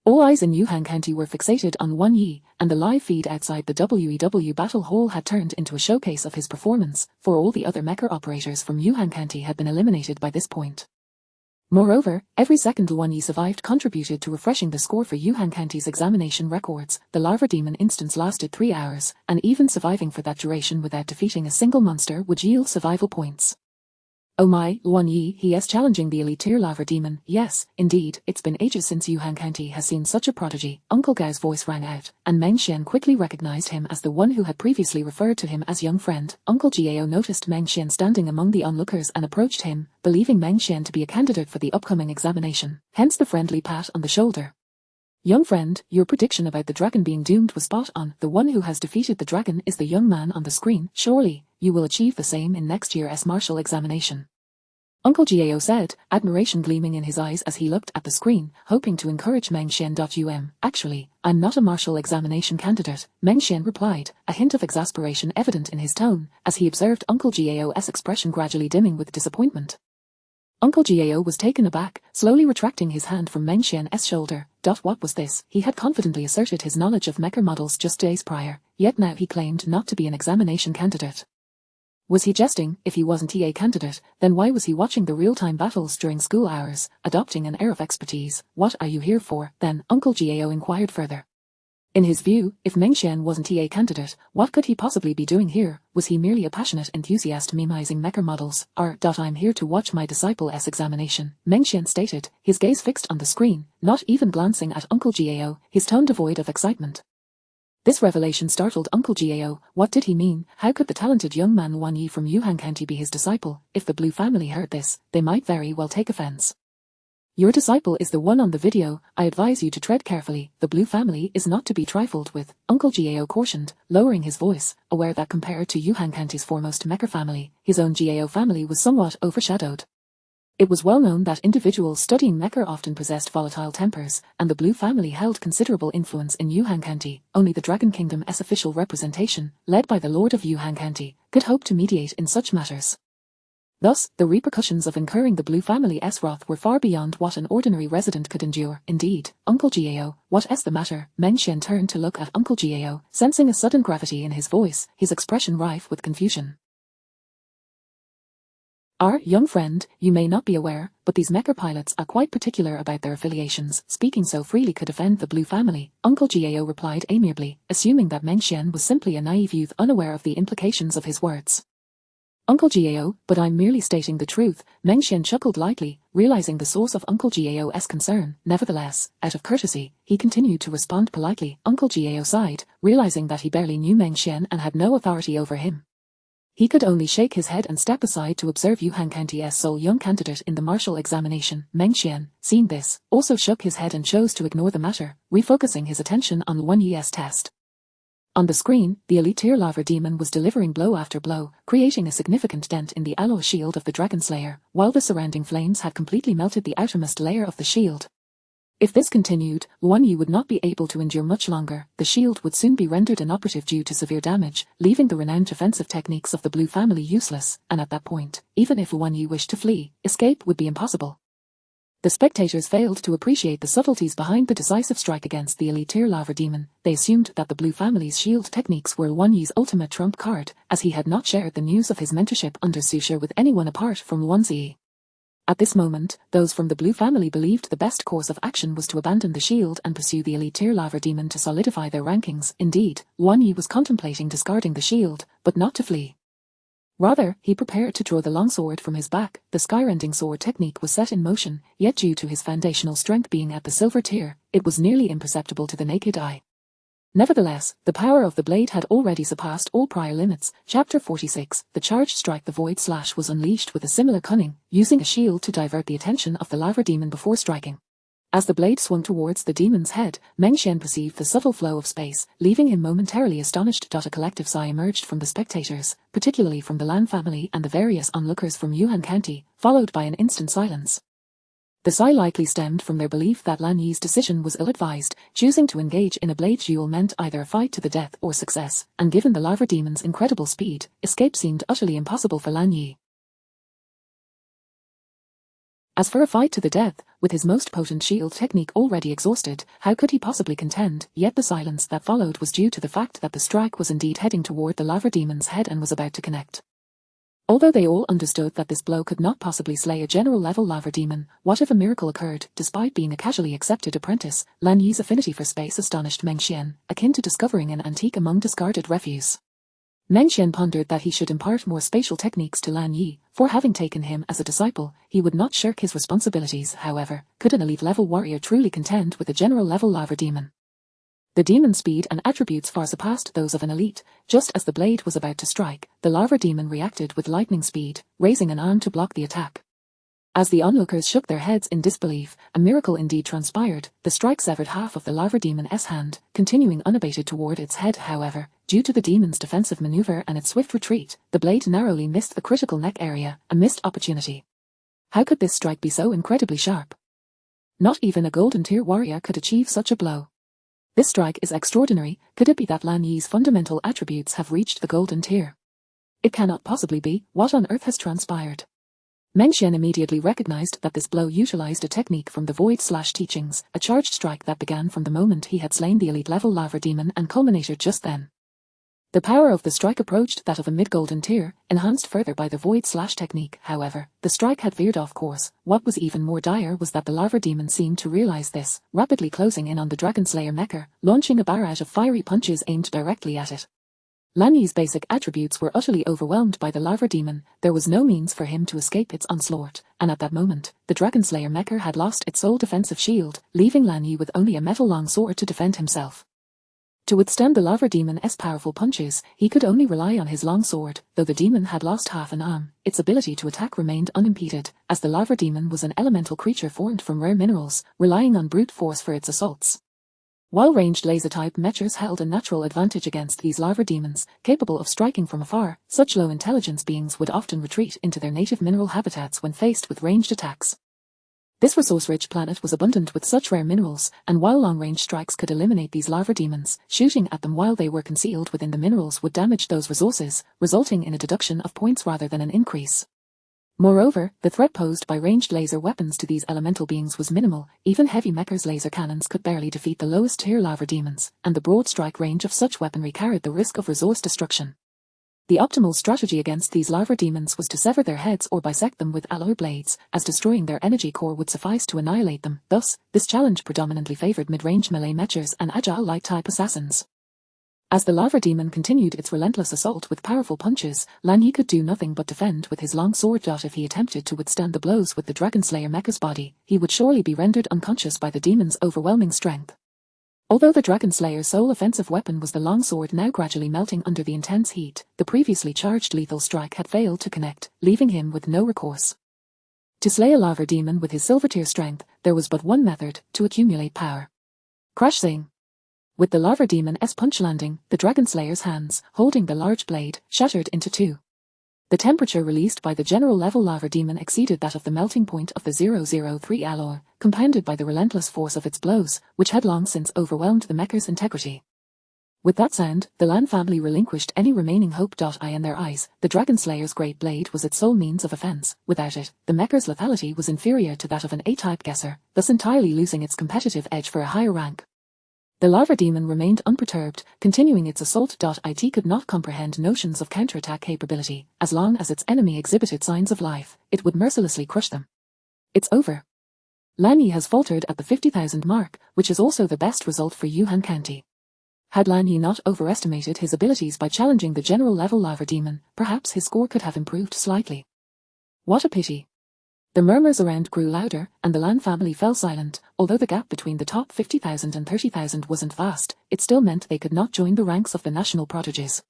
All eyes in Yuhan County were fixated on Wan Yi, and the live feed outside the WEW Battle Hall had turned into a showcase of his performance, for all the other mecha operators from Yuhan County had been eliminated by this point. Moreover, every second Wan Yi survived contributed to refreshing the score for Yuhan County's examination records. The Lava Demon instance lasted 3 hours, and even surviving for that duration without defeating a single monster would yield survival points. Oh my, Wan Yi, he is challenging the elite-tier Lava Demon. Yes, indeed, it's been ages since Yuhan County has seen such a prodigy. Uncle Gao's voice rang out, and Meng Xian quickly recognized him as the one who had previously referred to him as young friend. Uncle Gao noticed Meng Xian standing among the onlookers and approached him, believing Meng Xian to be a candidate for the upcoming examination, hence the friendly pat on the shoulder. Young friend, your prediction about the dragon being doomed was spot on. The one who has defeated the dragon is the young man on the screen. Surely, you will achieve the same in next year's martial examination. Uncle Gao said, admiration gleaming in his eyes as he looked at the screen, hoping to encourage Meng Xian. Actually, I'm not a martial examination candidate, Meng Xian replied, a hint of exasperation evident in his tone, as he observed Uncle Gao's expression gradually dimming with disappointment. Uncle Gao was taken aback, slowly retracting his hand from Meng Xian's shoulder. What was this? He had confidently asserted his knowledge of mecha models just days prior, yet now he claimed not to be an examination candidate. Was he jesting? If he wasn't a candidate, then why was he watching the real-time battles during school hours, adopting an air of expertise? What are you here for, then? Uncle Gao inquired further. In his view, if Meng Xian wasn't a candidate, what could he possibly be doing here? Was he merely a passionate enthusiast memeizing mecha models? I'm here to watch my disciple's examination, Meng Xian stated, his gaze fixed on the screen, not even glancing at Uncle Gao, his tone devoid of excitement. This revelation startled Uncle Gao. What did he mean? How could the talented young man Wan Yi from Yuhan County be his disciple? If the Blue family heard this, they might very well take offense. Your disciple is the one on the video. I advise you to tread carefully. The Blue family is not to be trifled with, Uncle Gao cautioned, lowering his voice, aware that compared to Yuhan County's foremost mecha family, his own Gao family was somewhat overshadowed. It was well known that individuals studying mecha often possessed volatile tempers, and the Blue family held considerable influence in Yuhan County. Only the Dragon Kingdom's official representation, led by the Lord of Yuhan County, could hope to mediate in such matters. Thus, the repercussions of incurring the Blue family's wrath were far beyond what an ordinary resident could endure. Indeed, Uncle Gao, what is the matter? Meng Xian turned to look at Uncle Gao, sensing a sudden gravity in his voice, his expression rife with confusion. Our young friend, you may not be aware, but these mecha pilots are quite particular about their affiliations. Speaking so freely could offend the Blue family, Uncle Gao replied amiably, assuming that Meng Xian was simply a naive youth unaware of the implications of his words. Uncle Gao, but I'm merely stating the truth, Meng Xian chuckled lightly, realizing the source of Uncle Gao's concern. Nevertheless, out of courtesy, he continued to respond politely. Uncle Gao sighed, realizing that he barely knew Meng Xian and had no authority over him. He could only shake his head and step aside to observe Yuhan County's sole young candidate in the martial examination. Meng Xian, seeing this, also shook his head and chose to ignore the matter, refocusing his attention on Wan Yi's test. On the screen, the elite-tier Lava Demon was delivering blow after blow, creating a significant dent in the alloy shield of the Dragon Slayer, while the surrounding flames had completely melted the outermost layer of the shield. If this continued, Wan Yi would not be able to endure much longer. The shield would soon be rendered inoperative due to severe damage, leaving the renowned defensive techniques of the Blue family useless, and at that point, even if Wan Yi wished to flee, escape would be impossible. The spectators failed to appreciate the subtleties behind the decisive strike against the elite-tier Lava Demon. They assumed that the Blue family's shield techniques were Wan Yi's ultimate trump card, as he had not shared the news of his mentorship under Susha with anyone apart from Wan Zi. At this moment, those from the Blue family believed the best course of action was to abandon the shield and pursue the elite tier Lava Demon to solidify their rankings. Indeed, Wan Yi was contemplating discarding the shield, but not to flee. Rather, he prepared to draw the longsword from his back. The skyrending sword technique was set in motion, yet due to his foundational strength being at the silver tier, it was nearly imperceptible to the naked eye. Nevertheless, the power of the blade had already surpassed all prior limits. Chapter 46, the charged strike. The void slash was unleashed with a similar cunning, using a shield to divert the attention of the lava demon before striking. As the blade swung towards the demon's head, Meng Xian perceived the subtle flow of space, leaving him momentarily astonished. A collective sigh emerged from the spectators, particularly from the Lan family and the various onlookers from Yuan County, followed by an instant silence. The sigh likely stemmed from their belief that Lan Yi's decision was ill-advised. Choosing to engage in a blade duel meant either a fight to the death or success, and given the lava demon's incredible speed, escape seemed utterly impossible for Lan Yi. As for a fight to the death, with his most potent shield technique already exhausted, how could he possibly contend? Yet the silence that followed was due to the fact that the strike was indeed heading toward the lava demon's head and was about to connect. Although they all understood that this blow could not possibly slay a general-level lava demon, what if a miracle occurred? Despite being a casually accepted apprentice, Lan Yi's affinity for space astonished Meng Xian, akin to discovering an antique among discarded refuse. Meng Xian pondered that he should impart more spatial techniques to Lan Yi, for having taken him as a disciple, he would not shirk his responsibilities. However, could an elite-level warrior truly contend with a general-level lava demon? The demon's speed and attributes far surpassed those of an elite. Just as the blade was about to strike, the lava demon reacted with lightning speed, raising an arm to block the attack. As the onlookers shook their heads in disbelief, a miracle indeed transpired. The strike severed half of the lava demon's hand, continuing unabated toward its head. However, due to the demon's defensive maneuver and its swift retreat, the blade narrowly missed the critical neck area, a missed opportunity. How could this strike be so incredibly sharp? Not even a golden tier warrior could achieve such a blow. This strike is extraordinary. Could it be that Lan Yi's fundamental attributes have reached the golden tier? It cannot possibly be. What on earth has transpired? Meng Xian immediately recognized that this blow utilized a technique from the void slash teachings, a charged strike that began from the moment he had slain the elite-level lava demon and culminated just then. The power of the strike approached that of a mid-golden tier, enhanced further by the void slash technique. However, the strike had veered off course. What was even more dire was that the lava demon seemed to realize this, rapidly closing in on the Dragon Slayer Mecha, launching a barrage of fiery punches aimed directly at it. Lan Yi's basic attributes were utterly overwhelmed by the lava demon. There was no means for him to escape its onslaught, and at that moment, the Dragon Slayer Mecha had lost its sole defensive shield, leaving Lan Yi with only a metal long sword to defend himself. To withstand the lava demon's powerful punches, he could only rely on his long sword. Though the demon had lost half an arm, its ability to attack remained unimpeded, as the lava demon was an elemental creature formed from rare minerals, relying on brute force for its assaults. While ranged laser-type mechas held a natural advantage against these lava demons, capable of striking from afar, such low-intelligence beings would often retreat into their native mineral habitats when faced with ranged attacks. This resource-rich planet was abundant with such rare minerals, and while long-range strikes could eliminate these lava demons, shooting at them while they were concealed within the minerals would damage those resources, resulting in a deduction of points rather than an increase. Moreover, the threat posed by ranged laser weapons to these elemental beings was minimal. Even heavy mechas' laser cannons could barely defeat the lowest-tier lava demons, and the broad strike range of such weaponry carried the risk of resource destruction. The optimal strategy against these lava demons was to sever their heads or bisect them with alloy blades, as destroying their energy core would suffice to annihilate them. Thus, this challenge predominantly favored mid-range melee mechas and agile light-type assassins. As the lava demon continued its relentless assault with powerful punches, Lan Yi could do nothing but defend with his long sword. If he attempted to withstand the blows with the Dragon Slayer Mecha's body, he would surely be rendered unconscious by the demon's overwhelming strength. Although the Dragon Slayer's sole offensive weapon was the longsword now gradually melting under the intense heat, the previously charged lethal strike had failed to connect, leaving him with no recourse. To slay a lava demon with his silver-tier strength, there was but one method: to accumulate power. Crash zing! With the lava demon's punch landing, the Dragon Slayer's hands, holding the large blade, shattered into two. The temperature released by the general-level lava demon exceeded that of the melting point of the 003 alloy, compounded by the relentless force of its blows, which had long since overwhelmed the mecha's integrity. With that sound, the Lan family relinquished any remaining hope. In their eyes, the Dragon Slayer's great blade was its sole means of offense. Without it, the mecha's lethality was inferior to that of an A-type guesser, thus entirely losing its competitive edge for a higher rank. The lava demon remained unperturbed, continuing its assault. It could not comprehend notions of counterattack capability. As long as its enemy exhibited signs of life, it would mercilessly crush them. It's over. Lan Yi has faltered at the 50,000 mark, which is also the best result for Yuhan County. Had Lan Yi not overestimated his abilities by challenging the general level lava demon, perhaps his score could have improved slightly. What a pity. The murmurs around grew louder, and the Lan family fell silent. Although the gap between the top 50,000 and 30,000 wasn't vast, it still meant they could not join the ranks of the national prodigies.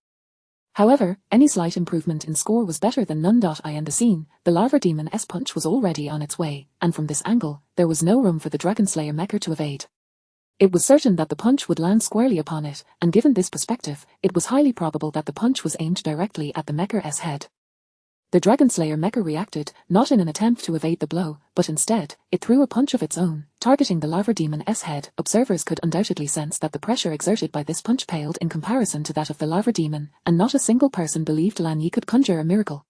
However, any slight improvement in score was better than none. In the scene, the lava demon's punch was already on its way, and from this angle, there was no room for the Dragon Slayer Mecha to evade. It was certain that the punch would land squarely upon it, and given this perspective, it was highly probable that the punch was aimed directly at the Mecha's head. The Dragon Slayer Mecha reacted, not in an attempt to evade the blow, but instead, it threw a punch of its own, targeting the lava demon's head. Observers could undoubtedly sense that the pressure exerted by this punch paled in comparison to that of the lava demon, and not a single person believed Lan Yi could conjure a miracle.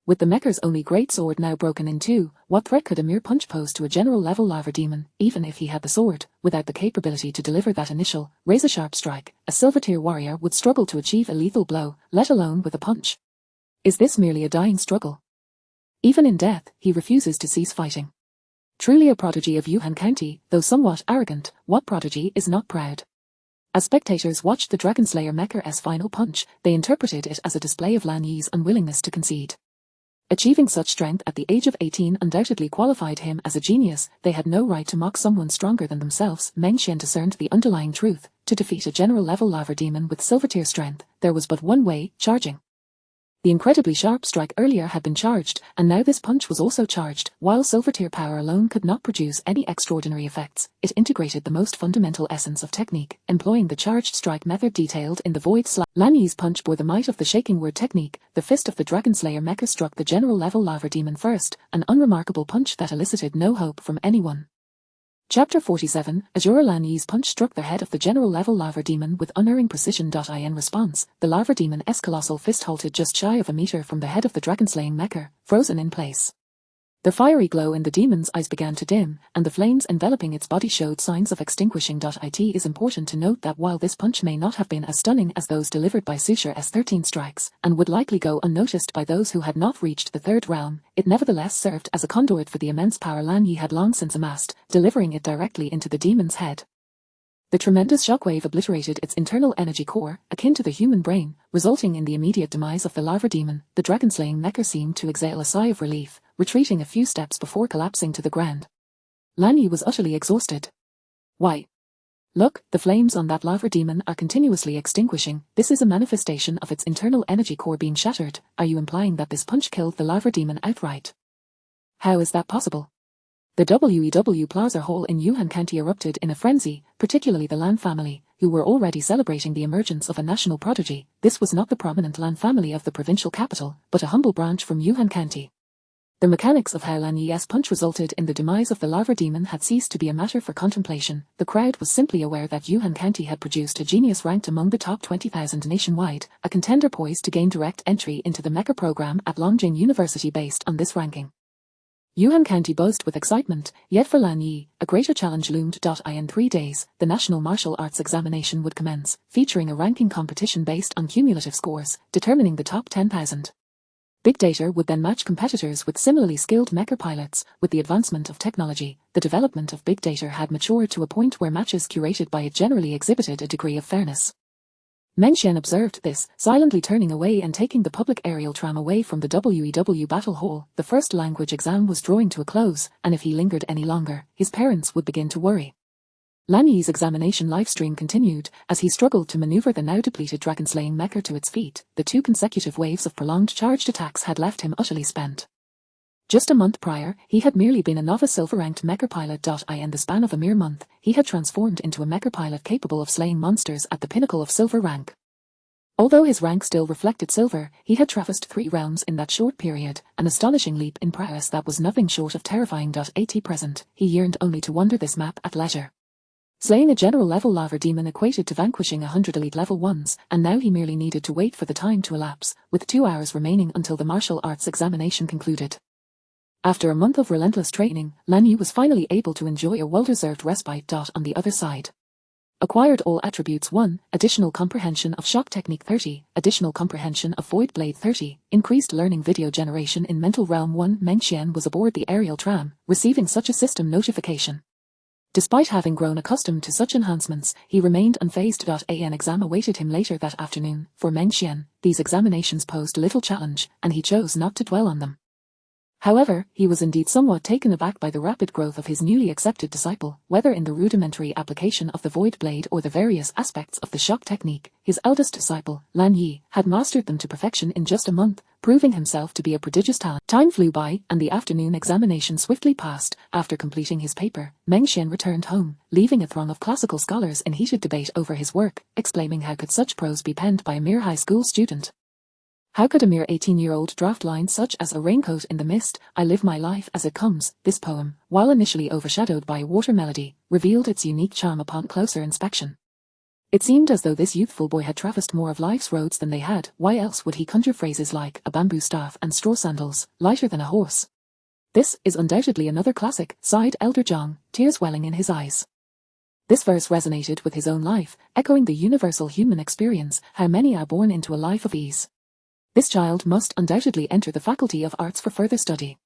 With the Mecha's only great sword now broken in two, what threat could a mere punch pose to a general-level lava demon? Even if he had the sword, without the capability to deliver that initial, razor-sharp strike, a silver-tier warrior would struggle to achieve a lethal blow, let alone with a punch. Is this merely a dying struggle? Even in death, he refuses to cease fighting. Truly a prodigy of Yuhan County, though somewhat arrogant, what prodigy is not proud? As spectators watched the Dragon Slayer Mecha's final punch, they interpreted it as a display of Lan Yi's unwillingness to concede. Achieving such strength at the age of 18 undoubtedly qualified him as a genius. They had no right to mock someone stronger than themselves. Meng Xian discerned the underlying truth. To defeat a general-level lava demon with silver-tier strength, there was but one way: charging. The incredibly sharp strike earlier had been charged, and now this punch was also charged. While silver-tier power alone could not produce any extraordinary effects, it integrated the most fundamental essence of technique, employing the charged strike method detailed in the Void Slash. Lan Yi's punch bore the might of the shaking word technique. The fist of the Dragon Slayer Mecha struck the general-level lava demon first, an unremarkable punch that elicited no hope from anyone. Chapter 47, Azura. Lan Yi's punch struck the head of the general-level lava demon with unerring precision. In response, the lava demon's colossal fist halted just shy of a meter from the head of the dragon-slaying Mecha, frozen in place. The fiery glow in the demon's eyes began to dim, and the flames enveloping its body showed signs of extinguishing. It is important to note that while this punch may not have been as stunning as those delivered by Sushi's 13 strikes, and would likely go unnoticed by those who had not reached the third realm, it nevertheless served as a conduit for the immense power Lan Yi had long since amassed, delivering it directly into the demon's head. The tremendous shockwave obliterated its internal energy core, akin to the human brain, resulting in the immediate demise of the lava demon. The dragon-slaying Mecha seemed to exhale a sigh of relief, retreating a few steps before collapsing to the ground. Lan Yi was utterly exhausted. Why? Look, the flames on that lava demon are continuously extinguishing. This is a manifestation of its internal energy core being shattered. Are you implying that this punch killed the lava demon outright? How is that possible? The WEW Plaza Hall in Yuhan County erupted in a frenzy, particularly the Lan family, who were already celebrating the emergence of a national prodigy. This was not the prominent Lan family of the provincial capital, but a humble branch from Yuhan County. The mechanics of how Lan Yi's punch resulted in the demise of the lava demon had ceased to be a matter for contemplation. The crowd was simply aware that Yuhan County had produced a genius ranked among the top 20,000 nationwide, a contender poised to gain direct entry into the Mecha program at Longjing University based on this ranking. Yuhan County buzzed with excitement, yet for Lan Yi, a greater challenge loomed. In 3 days, the National Martial Arts Examination would commence, featuring a ranking competition based on cumulative scores, determining the top 10,000. Big data would then match competitors with similarly skilled mecha pilots. With the advancement of technology, the development of big data had matured to a point where matches curated by it generally exhibited a degree of fairness. Meng Xian observed this, silently turning away and taking the public aerial tram away from the WEW Battle Hall. The first language exam was drawing to a close, and if he lingered any longer, his parents would begin to worry. Lan Yi's examination livestream continued, as he struggled to maneuver the now depleted dragon-slaying Mecha to its feet. The 2 consecutive waves of prolonged charged attacks had left him utterly spent. Just a month prior, he had merely been a novice silver-ranked mecha pilot. In the span of a mere month, he had transformed into a mecha pilot capable of slaying monsters at the pinnacle of silver rank. Although his rank still reflected silver, he had traversed 3 realms in that short period, an astonishing leap in prowess that was nothing short of terrifying. At present, he yearned only to wander this map at leisure. Slaying a general-level lava demon equated to vanquishing 100 elite level 1s, and now he merely needed to wait for the time to elapse, with 2 hours remaining until the martial arts examination concluded. After a month of relentless training, Lan Yi was finally able to enjoy a well-deserved respite. On the other side, Acquired all attributes 1, additional comprehension of shock technique 30, additional comprehension of void blade 30, increased learning video generation in mental realm 1. Meng Xian was aboard the aerial tram, receiving such a system notification. Despite having grown accustomed to such enhancements, he remained unfazed. An exam awaited him later that afternoon. For Meng Xian, these examinations posed little challenge, and he chose not to dwell on them. However, he was indeed somewhat taken aback by the rapid growth of his newly accepted disciple, whether in the rudimentary application of the void blade or the various aspects of the shock technique. His eldest disciple, Lan Yi, had mastered them to perfection in just a month, proving himself to be a prodigious talent. Time flew by, and the afternoon examination swiftly passed. After completing his paper, Meng Xian returned home, leaving a throng of classical scholars in heated debate over his work, exclaiming how could such prose be penned by a mere high school student. How could a mere 18-year-old draft lines such as "A raincoat in the mist, I live my life as it comes"? This poem, while initially overshadowed by a water melody, revealed its unique charm upon closer inspection. It seemed as though this youthful boy had traversed more of life's roads than they had. Why else would he conjure phrases like "a bamboo staff and straw sandals, lighter than a horse"? "This is undoubtedly another classic," sighed Elder Zhang, tears welling in his eyes. This verse resonated with his own life, echoing the universal human experience, how many are born into a life of ease. This child must undoubtedly enter the Faculty of Arts for further study.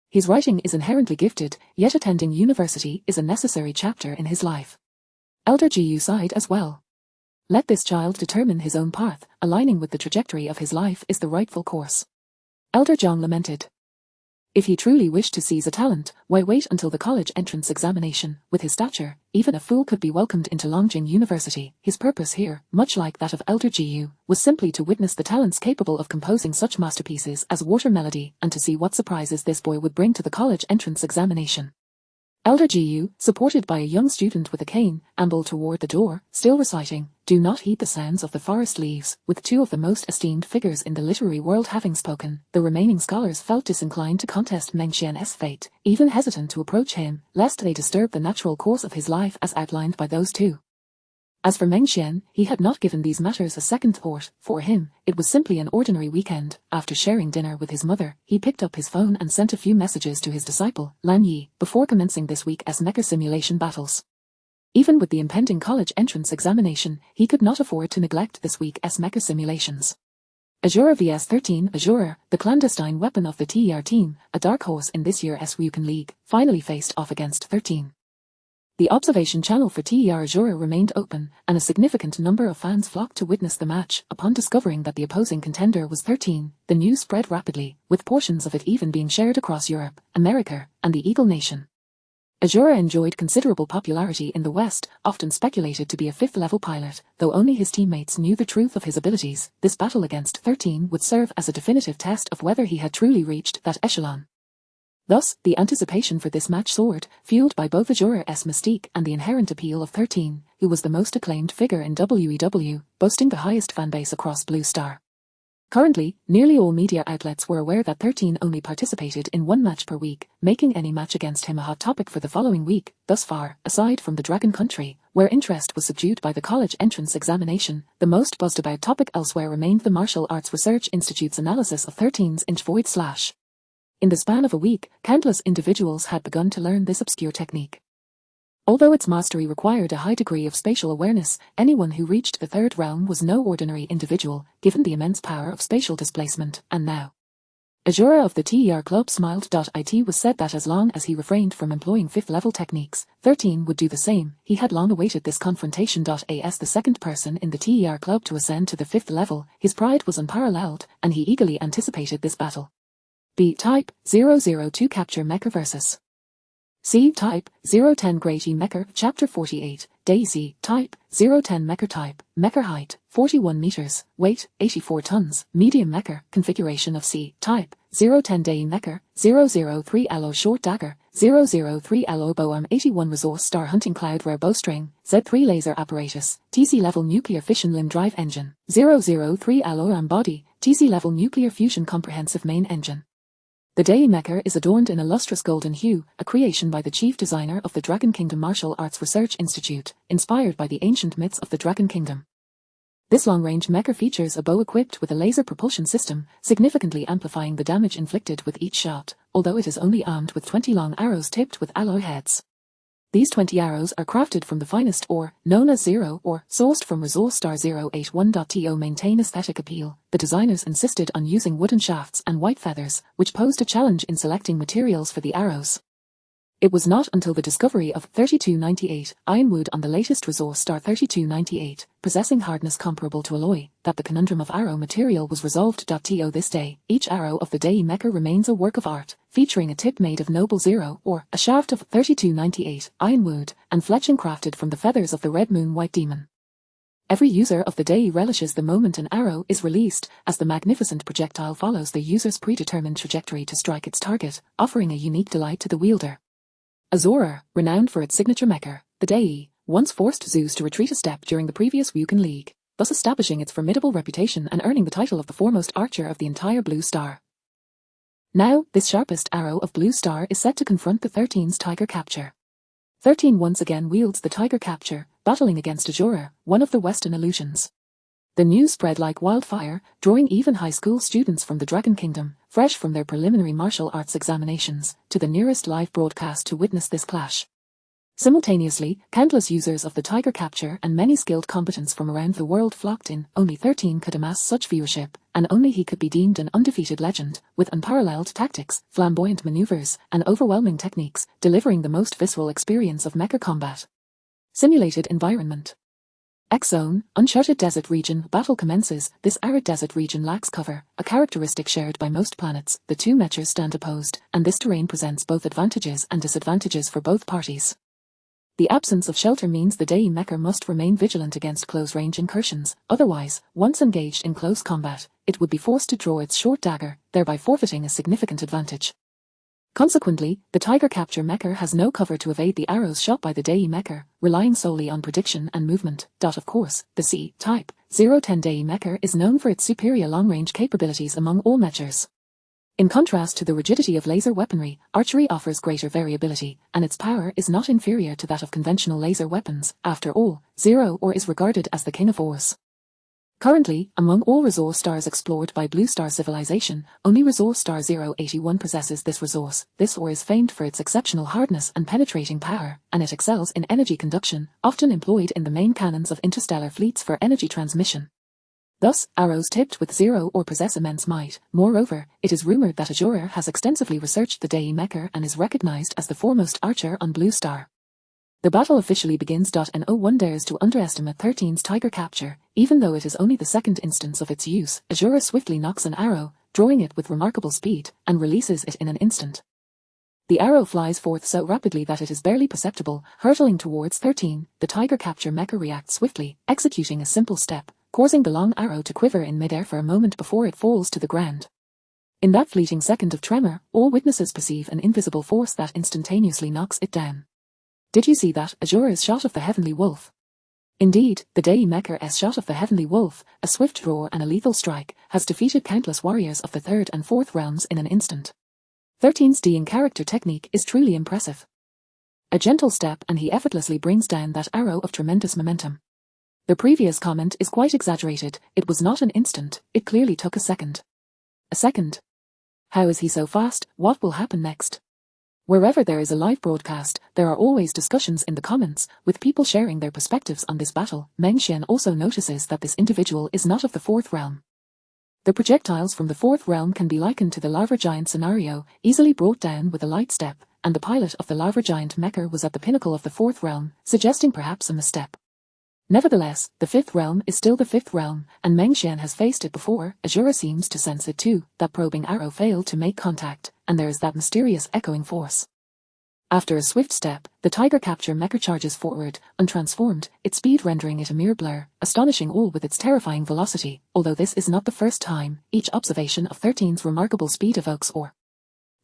His writing is inherently gifted, yet attending university is a necessary chapter in his life. Elder Jiyu sighed as well. Let this child determine his own path, aligning with the trajectory of his life is the rightful course. Elder Zhang lamented. If he truly wished to seize a talent, why wait until the college entrance examination? With his stature, even a fool could be welcomed into Longjing University. His purpose here, much like that of Elder Jiyu, was simply to witness the talents capable of composing such masterpieces as Water Melody, and to see what surprises this boy would bring to the college entrance examination. Elder Jiyu, supported by a young student with a cane, ambled toward the door, still reciting, "Do not heed the sounds of the forest leaves." With two of the most esteemed figures in the literary world having spoken, the remaining scholars felt disinclined to contest Meng Xian's fate, even hesitant to approach him, lest they disturb the natural course of his life as outlined by those two. As for Meng Xian, he had not given these matters a second thought. For him, it was simply an ordinary weekend. After sharing dinner with his mother, he picked up his phone and sent a few messages to his disciple, Lan Yi, before commencing this week's Mecha simulation battles. Even with the impending college entrance examination, he could not afford to neglect this week's Mecha simulations. Azura vs 13. Azura, the clandestine weapon of the TER team, a dark horse in this year's Ryukan League, finally faced off against 13. The observation channel for TER Azura remained open, and a significant number of fans flocked to witness the match. Upon discovering that the opposing contender was 13, the news spread rapidly, with portions of it even being shared across Europe, America, and the Eagle Nation. Azura enjoyed considerable popularity in the West, often speculated to be a fifth-level pilot, though only his teammates knew the truth of his abilities. This battle against 13 would serve as a definitive test of whether he had truly reached that echelon. Thus, the anticipation for this match soared, fueled by both Azura's mystique and the inherent appeal of 13, who was the most acclaimed figure in WEW, boasting the highest fanbase across Blue Star. Currently, nearly all media outlets were aware that 13 only participated in one match per week, making any match against him a hot topic for the following week. Thus far, aside from the Dragon Country, where interest was subdued by the college entrance examination, the most buzzed about topic elsewhere remained the Martial Arts Research Institute's analysis of 13's inch void slash. In the span of a week, countless individuals had begun to learn this obscure technique. Although its mastery required a high degree of spatial awareness, anyone who reached the third realm was no ordinary individual, given the immense power of spatial displacement. And now, Azura of the TER Club smiled. It was said that as long as he refrained from employing fifth-level techniques, 13 would do the same. He had long awaited this confrontation. As the second person in the TER Club to ascend to the fifth level, his pride was unparalleled, and he eagerly anticipated this battle. B-Type 002 Capture Mecha vs. C-Type 010 Great E Mecha Chapter 48 Daisy Type 010 Mecha Type Mecha Height 41 meters Weight 84 tons Medium Mecha Configuration of C-Type 010 Dei Mecha 003 Allo Short Dagger 003 Allo Boam 81 Resource Star Hunting Cloud Rare Bowstring Z3 Laser Apparatus TC Level Nuclear Fission Limb Drive Engine 003 Allo Ram Body TC Level Nuclear Fusion Comprehensive Main Engine. The Dei Mecha is adorned in a lustrous golden hue, a creation by the chief designer of the Dragon Kingdom Martial Arts Research Institute, inspired by the ancient myths of the Dragon Kingdom. This long-range mecha features a bow equipped with a laser propulsion system, significantly amplifying the damage inflicted with each shot, although it is only armed with 20 long arrows tipped with alloy heads. These 20 arrows are crafted from the finest ore, known as zero ore, sourced from Resource Star 081.to maintain aesthetic appeal. The designers insisted on using wooden shafts and white feathers, which posed a challenge in selecting materials for the arrows. It was not until the discovery of 3298 ironwood on the latest Resource Star 3298, possessing hardness comparable to alloy, that the conundrum of arrow material was resolved. To this day, each arrow of the Dei Mecha remains a work of art, featuring a tip made of noble zero ore, a shaft of 3298 ironwood, and fletching crafted from the feathers of the red moon white demon. Every user of the Dei relishes the moment an arrow is released, as the magnificent projectile follows the user's predetermined trajectory to strike its target, offering a unique delight to the wielder. Azora, renowned for its signature mecha, the Dei, once forced Zeus to retreat a step during the previous Wukan League, thus establishing its formidable reputation and earning the title of the foremost archer of the entire Blue Star. Now, this sharpest arrow of Blue Star is set to confront the 13's Tiger Capture. 13 once again wields the Tiger Capture, battling against Azora, one of the Western illusions. The news spread like wildfire, drawing even high school students from the Dragon Kingdom, fresh from their preliminary martial arts examinations, to the nearest live broadcast to witness this clash. Simultaneously, countless users of the Tiger Capture and many skilled combatants from around the world flocked in. Only 13 could amass such viewership, and only he could be deemed an undefeated legend, with unparalleled tactics, flamboyant maneuvers, and overwhelming techniques, delivering the most visceral experience of mecha combat. Simulated environment. X-Zone, uncharted desert region. Battle commences. This arid desert region lacks cover, a characteristic shared by most planets. The two mechas stand opposed, and this terrain presents both advantages and disadvantages for both parties. The absence of shelter means the Dei Mecha must remain vigilant against close-range incursions, otherwise, once engaged in close combat, it would be forced to draw its short dagger, thereby forfeiting a significant advantage. Consequently, the Tiger Capture Mecha has no cover to evade the arrows shot by the Dei Mecha, relying solely on prediction and movement. Of course, the C-Type 010 Dei Mecha is known for its superior long-range capabilities among all mechas. In contrast to the rigidity of laser weaponry, archery offers greater variability, and its power is not inferior to that of conventional laser weapons. After all, Zero Ore is regarded as the king of ores. Currently, among all resource stars explored by Blue Star civilization, only Resource Star 081 possesses this resource. This ore is famed for its exceptional hardness and penetrating power, and it excels in energy conduction, often employed in the main cannons of interstellar fleets for energy transmission. Thus, arrows tipped with zero ore possess immense might. Moreover, it is rumored that Azura has extensively researched the Dei Mecha and is recognized as the foremost archer on Blue Star. The battle officially begins. No one dares to underestimate 13's Tiger Capture, even though it is only the second instance of its use. Azura swiftly nocks an arrow, drawing it with remarkable speed, and releases it in an instant. The arrow flies forth so rapidly that it is barely perceptible, hurtling towards 13. The Tiger Capture Mecha reacts swiftly, executing a simple step, causing the long arrow to quiver in midair for a moment before it falls to the ground. In that fleeting second of tremor, all witnesses perceive an invisible force that instantaneously knocks it down. Did you see that? Azura's shot of the Heavenly Wolf. Indeed, the Dei Mecha's shot of the Heavenly Wolf, a swift draw and a lethal strike, has defeated countless warriors of the third and fourth realms in an instant. 13's Ding character technique is truly impressive. A gentle step and he effortlessly brings down that arrow of tremendous momentum. The previous comment is quite exaggerated. It was not an instant, it clearly took a second. A second? How is he so fast? What will happen next? Wherever there is a live broadcast, there are always discussions in the comments, with people sharing their perspectives on this battle. Meng Xian also notices that this individual is not of the fourth realm. The projectiles from the fourth realm can be likened to the lava giant scenario, easily brought down with a light step, and the pilot of the lava giant mecha was at the pinnacle of the fourth realm, suggesting perhaps a misstep. Nevertheless, the fifth realm is still the fifth realm, and Meng Xian has faced it before. Azura seems to sense it too. That probing arrow failed to make contact, and there is that mysterious echoing force. After a swift step, the Tiger Capture Mecha charges forward, untransformed, its speed rendering it a mere blur, astonishing all with its terrifying velocity. Although this is not the first time, each observation of 13's remarkable speed evokes awe.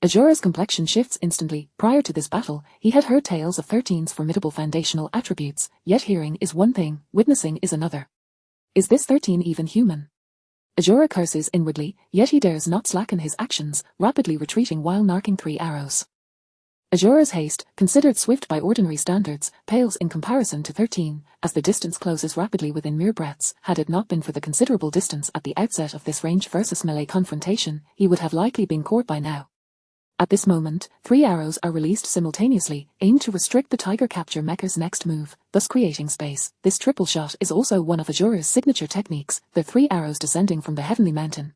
Azura's complexion shifts instantly. Prior to this battle, he had heard tales of 13's formidable foundational attributes, yet hearing is one thing, witnessing is another. Is this 13 even human? Azura curses inwardly, yet he dares not slacken his actions, rapidly retreating while narking 3 arrows. Azura's haste, considered swift by ordinary standards, pales in comparison to 13, as the distance closes rapidly within mere breaths. Had it not been for the considerable distance at the outset of this range versus melee confrontation, he would have likely been caught by now. At this moment, 3 arrows are released simultaneously, aimed to restrict the Tiger Capture Mecha's next move, thus creating space. This triple shot is also one of Azura's signature techniques, the 3 arrows descending from the heavenly mountain.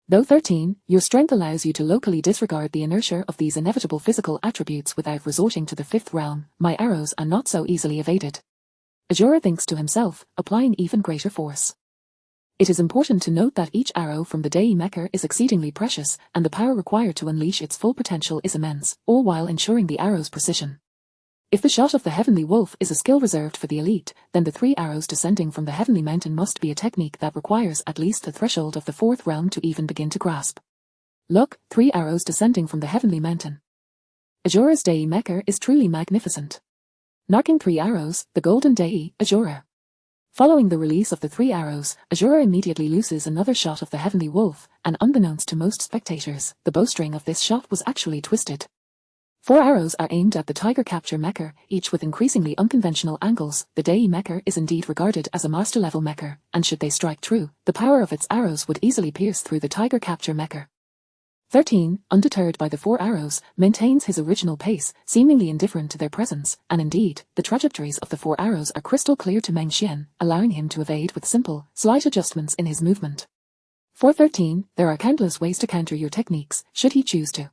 Though 13, your strength allows you to locally disregard the inertia of these inevitable physical attributes without resorting to the 5th realm. My arrows are not so easily evaded. Azura thinks to himself, applying even greater force. It is important to note that each arrow from the Dei Mecha is exceedingly precious, and the power required to unleash its full potential is immense, all while ensuring the arrow's precision. If the shot of the Heavenly Wolf is a skill reserved for the elite, then the 3 arrows descending from the Heavenly Mountain must be a technique that requires at least the threshold of the 4th realm to even begin to grasp. Look, 3 arrows descending from the Heavenly Mountain. Azura's Dei Mecha is truly magnificent. Knocking 3 arrows, the Golden Dei, Azura. Following the release of the 3 arrows, Azura immediately looses another shot of the Heavenly Wolf, and unbeknownst to most spectators, the bowstring of this shot was actually twisted. 4 arrows are aimed at the Tiger Capture Mecha, each with increasingly unconventional angles. The Dei Mecha is indeed regarded as a master-level mecha, and should they strike true, the power of its arrows would easily pierce through the Tiger Capture Mecha. 13, undeterred by the 4 arrows, maintains his original pace, seemingly indifferent to their presence, and indeed, the trajectories of the 4 arrows are crystal clear to Meng Xian, allowing him to evade with simple, slight adjustments in his movement. For 13, there are countless ways to counter your techniques, should he choose to.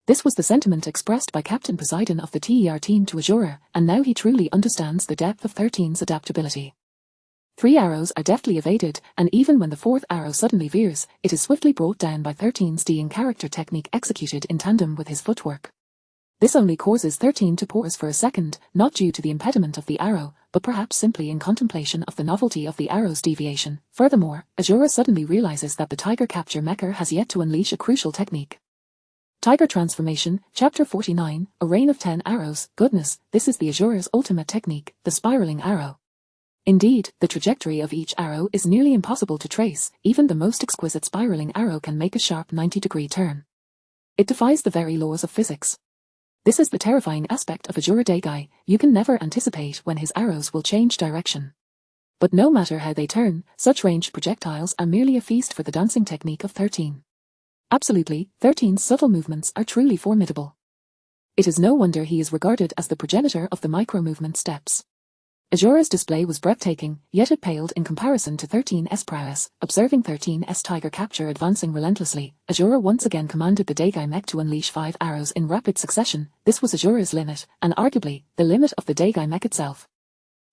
This was the sentiment expressed by Captain Poseidon of the TER team to Azura, and now he truly understands the depth of 13's adaptability. 3 arrows are deftly evaded, and even when the 4th arrow suddenly veers, it is swiftly brought down by 13's D'ing character technique executed in tandem with his footwork. This only causes 13 to pause for a second, not due to the impediment of the arrow, but perhaps simply in contemplation of the novelty of the arrow's deviation. Furthermore, Azura suddenly realizes that the Tiger Capture Mecha has yet to unleash a crucial technique. Tiger Transformation, Chapter 49, A Rain of 10 Arrows. Goodness, this is the Azura's ultimate technique, the spiraling arrow. Indeed, the trajectory of each arrow is nearly impossible to trace. Even the most exquisite spiraling arrow can make a sharp 90-degree turn. It defies the very laws of physics. This is the terrifying aspect of Azura Daigai. You can never anticipate when his arrows will change direction. But no matter how they turn, such ranged projectiles are merely a feast for the dancing technique of 13. Absolutely, 13's subtle movements are truly formidable. It is no wonder he is regarded as the progenitor of the micro-movement steps. Azura's display was breathtaking, yet it paled in comparison to 13's prowess. Observing 13's Tiger Capture advancing relentlessly, Azura once again commanded the Daigai Mech to unleash 5 arrows in rapid succession. This was Azura's limit, and arguably, the limit of the Daigai Mech itself.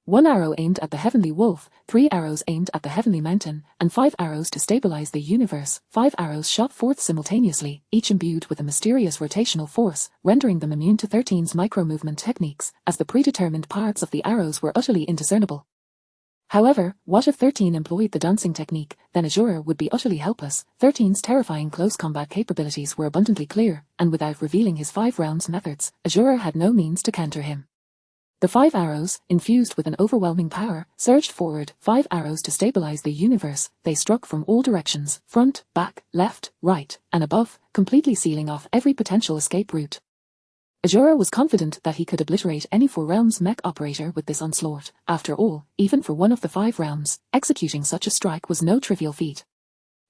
1 arrow aimed at the Heavenly Wolf, 3 arrows aimed at the Heavenly Mountain, and 5 arrows to stabilize the universe. 5 arrows shot forth simultaneously, each imbued with a mysterious rotational force, rendering them immune to 13's micro-movement techniques, as the predetermined parts of the arrows were utterly indiscernible. However, what if 13 employed the dancing technique? Then Azura would be utterly helpless. 13's terrifying close combat capabilities were abundantly clear, and without revealing his 5 realms methods, Azura had no means to counter him. The 5 arrows, infused with an overwhelming power, surged forward. 5 arrows to stabilize the universe. They struck from all directions, front, back, left, right, and above, completely sealing off every potential escape route. Azura was confident that he could obliterate any 4 realms mech operator with this onslaught. After all, even for one of the 5 realms, executing such a strike was no trivial feat.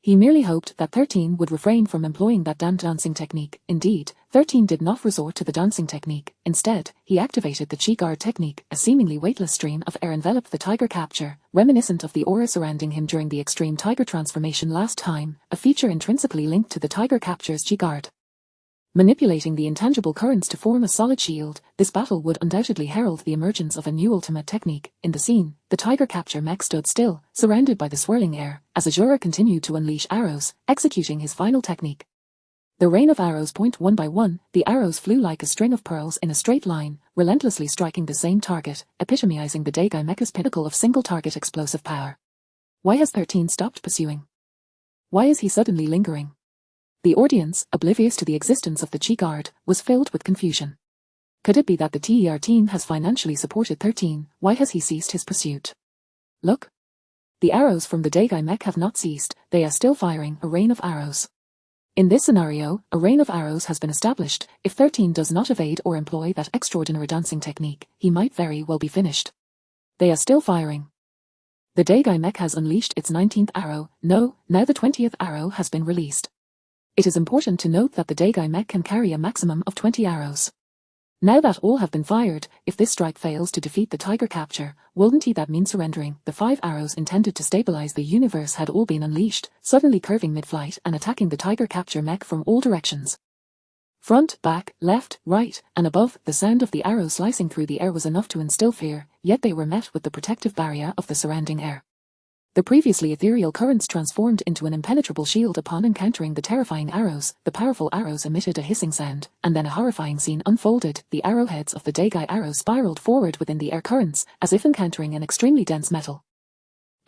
He merely hoped that 13 would refrain from employing that damned dancing technique. Indeed, 13 did not resort to the dancing technique. Instead, he activated the Chi Guard technique. A seemingly weightless stream of air enveloped the Tiger Capture, reminiscent of the aura surrounding him during the extreme Tiger transformation last time, a feature intrinsically linked to the Tiger Capture's Chi Guard. Manipulating the intangible currents to form a solid shield, this battle would undoubtedly herald the emergence of a new ultimate technique. In the scene, the Tiger Capture Mech stood still, surrounded by the swirling air, as Azura continued to unleash arrows, executing his final technique. The rain of arrows point one by one, the arrows flew like a string of pearls in a straight line, relentlessly striking the same target, epitomizing the Daigai Mecha's pinnacle of single-target explosive power. Why has 13 stopped pursuing? Why is he suddenly lingering? The audience, oblivious to the existence of the Chi Guard, was filled with confusion. Could it be that the TER team has financially supported 13? Why has he ceased his pursuit? Look. The arrows from the Daigai Mech have not ceased, they are still firing a rain of arrows. In this scenario, a rain of arrows has been established. If 13 does not evade or employ that extraordinary dancing technique, he might very well be finished. They are still firing. The Daigai Mech has unleashed its 19th arrow. No, now the 20th arrow has been released. It is important to note that the Daigai mech can carry a maximum of 20 arrows. Now that all have been fired, if this strike fails to defeat the Tiger capture, wouldn't that mean surrendering? The 5 arrows intended to stabilize the universe had all been unleashed, suddenly curving mid-flight and attacking the Tiger capture mech from all directions. Front, back, left, right, and above, the sound of the arrows slicing through the air was enough to instill fear, yet they were met with the protective barrier of the surrounding air. The previously ethereal currents transformed into an impenetrable shield upon encountering the terrifying arrows. The powerful arrows emitted a hissing sound, and then a horrifying scene unfolded. The arrowheads of the Daigai arrows spiraled forward within the air currents, as if encountering an extremely dense metal.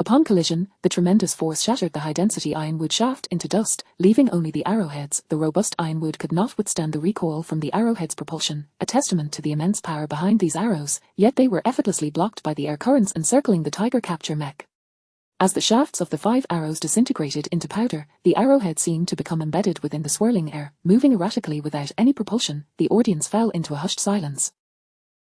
Upon collision, the tremendous force shattered the high-density ironwood shaft into dust, leaving only the arrowheads. The robust ironwood could not withstand the recoil from the arrowheads' propulsion, a testament to the immense power behind these arrows, yet they were effortlessly blocked by the air currents encircling the Tiger capture mech. As the shafts of the 5 arrows disintegrated into powder, the arrowhead seemed to become embedded within the swirling air, moving erratically without any propulsion. The audience fell into a hushed silence.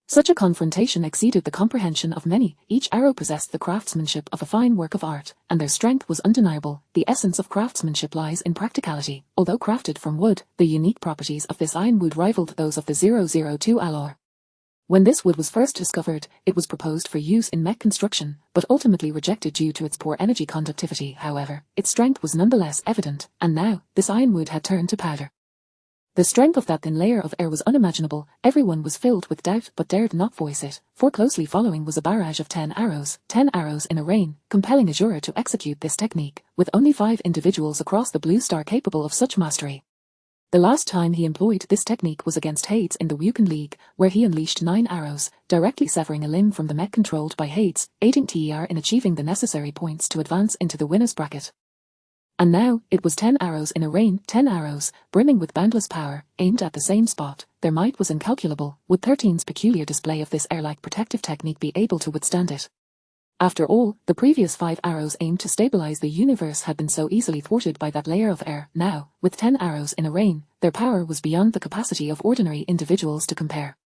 Such a confrontation exceeded the comprehension of many. Each arrow possessed the craftsmanship of a fine work of art, and their strength was undeniable. The essence of craftsmanship lies in practicality. Although crafted from wood, the unique properties of this ironwood rivaled those of the 002 alloy. When this wood was first discovered, it was proposed for use in mech construction, but ultimately rejected due to its poor energy conductivity. However, its strength was nonetheless evident, and now, this ironwood had turned to powder. The strength of that thin layer of air was unimaginable. Everyone was filled with doubt but dared not voice it, for closely following was a barrage of 10 arrows in a rain, compelling Azura to execute this technique, with only 5 individuals across the Blue Star capable of such mastery. The last time he employed this technique was against Hades in the Wukan League, where he unleashed 9 arrows, directly severing a limb from the mech controlled by Hades, aiding TER in achieving the necessary points to advance into the winner's bracket. And now, it was 10 arrows in a rain, 10 arrows, brimming with boundless power, aimed at the same spot. Their might was incalculable. Would 13's peculiar display of this air-like protective technique be able to withstand it? After all, the previous 5 arrows aimed to stabilize the universe had been so easily thwarted by that layer of air. Now, with 10 arrows in a rain, their power was beyond the capacity of ordinary individuals to compare.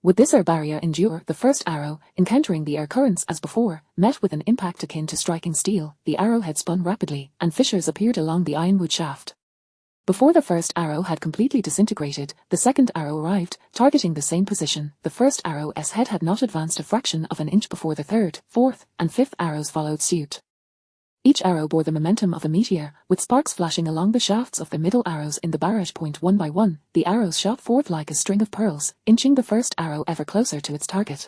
Would this air barrier endure? The first arrow, encountering the air currents as before, met with an impact akin to striking steel. The arrowhead spun rapidly, and fissures appeared along the ironwood shaft. Before the first arrow had completely disintegrated, the second arrow arrived, targeting the same position. The first arrow's head had not advanced a fraction of an inch before the third, fourth, and fifth arrows followed suit. Each arrow bore the momentum of a meteor, with sparks flashing along the shafts of the middle arrows in the barrage point one by one. The arrows shot forth like a string of pearls, inching the first arrow ever closer to its target.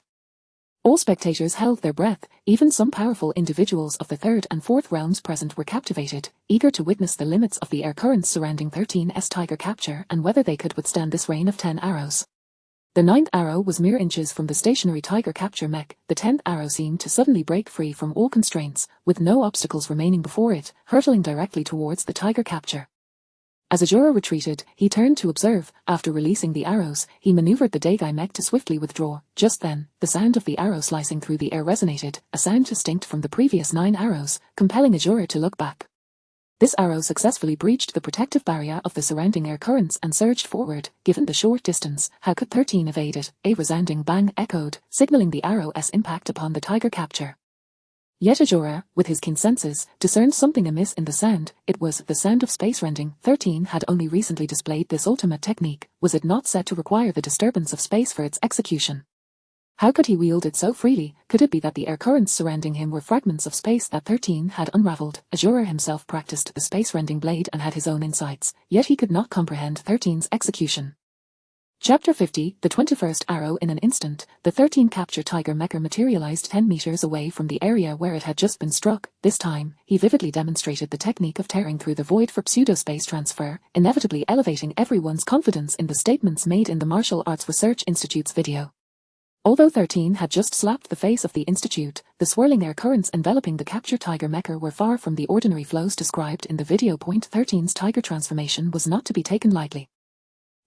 All spectators held their breath. Even some powerful individuals of the third and fourth realms present were captivated, eager to witness the limits of the air currents surrounding 13's Tiger capture and whether they could withstand this rain of 10 arrows. The 9th arrow was mere inches from the stationary Tiger capture mech. The 10th arrow seemed to suddenly break free from all constraints, with no obstacles remaining before it, hurtling directly towards the Tiger capture. As Azura retreated, he turned to observe. After releasing the arrows, he maneuvered the Daigai mech to swiftly withdraw. Just then, the sound of the arrow slicing through the air resonated, a sound distinct from the previous 9 arrows, compelling Azura to look back. This arrow successfully breached the protective barrier of the surrounding air currents and surged forward. Given the short distance, how could 13 evade it? A resounding bang echoed, signaling the arrow's impact upon the Tiger capture. Yet Azura, with his keen senses, discerned something amiss in the sound. It was the sound of space rending. 13 had only recently displayed this ultimate technique. Was it not said to require the disturbance of space for its execution? How could he wield it so freely? Could it be that the air currents surrounding him were fragments of space that 13 had unraveled? Azura himself practiced the space-rending blade and had his own insights, yet he could not comprehend 13's execution. Chapter 50, the 21st arrow. In an instant, the 13 capture Tiger mecha materialized 10 meters away from the area where it had just been struck. This time, he vividly demonstrated the technique of tearing through the void for pseudo-space transfer, inevitably elevating everyone's confidence in the statements made in the Martial Arts Research Institute's video. Although 13 had just slapped the face of the institute, the swirling air currents enveloping the capture Tiger mecha were far from the ordinary flows described in the video. 13's Tiger transformation was not to be taken lightly.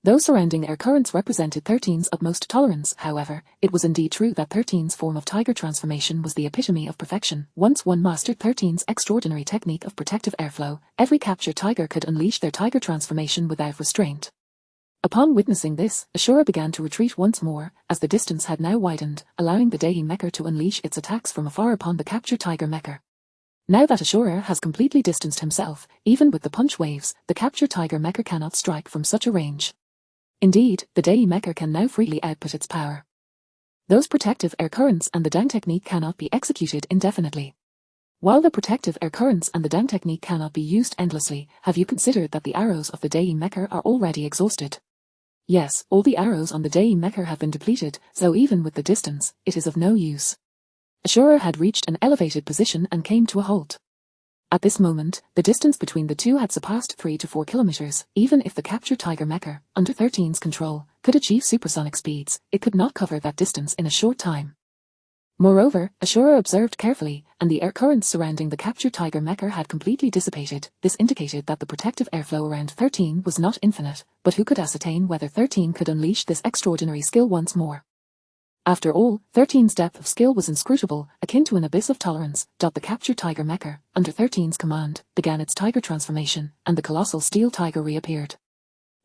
Those surrounding air currents represented 13's utmost tolerance. However, it was indeed true that 13's form of Tiger transformation was the epitome of perfection. Once one mastered 13's extraordinary technique of protective airflow, every capture Tiger could unleash their Tiger transformation without restraint. Upon witnessing this, Azura began to retreat once more, as the distance had now widened, allowing the Daigai mecha to unleash its attacks from afar upon the capture Tiger mecha. Now that Ashura has completely distanced himself, even with the punch waves, the Capture Tiger Mecha cannot strike from such a range. Indeed, the Dei Mecha can now freely output its power. Those protective air currents and the down technique cannot be executed indefinitely. While the protective air currents and the down technique cannot be used endlessly, have you considered that the arrows of the Dei Mecha are already exhausted? Yes, all the arrows on the Dei Mecha have been depleted, so even with the distance, it is of no use. Ashura had reached an elevated position and came to a halt. At this moment, the distance between the two had surpassed 3 to 4 kilometers. Even if the Capture Tiger Mecha, under 13's control, could achieve supersonic speeds, it could not cover that distance in a short time. Moreover, Ashura observed carefully, and the air currents surrounding the Capture Tiger Mecha had completely dissipated. This indicated that the protective airflow around 13 was not infinite, but who could ascertain whether 13 could unleash this extraordinary skill once more? After all, 13's depth of skill was inscrutable, akin to an abyss of tolerance. The Capture Tiger Mecha, under 13's command, began its tiger transformation, and the colossal steel tiger reappeared.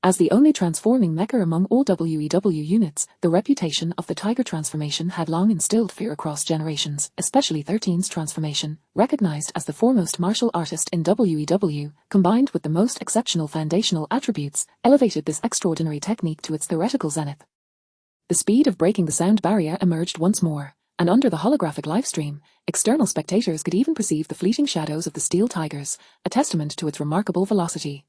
As the only transforming mecha among all WEW units, the reputation of the tiger transformation had long instilled fear across generations, especially 13's transformation, recognized as the foremost martial artist in WEW, combined with the most exceptional foundational attributes, elevated this extraordinary technique to its theoretical zenith. The speed of breaking the sound barrier emerged once more, and under the holographic livestream, external spectators could even perceive the fleeting shadows of the steel tigers, a testament to its remarkable velocity.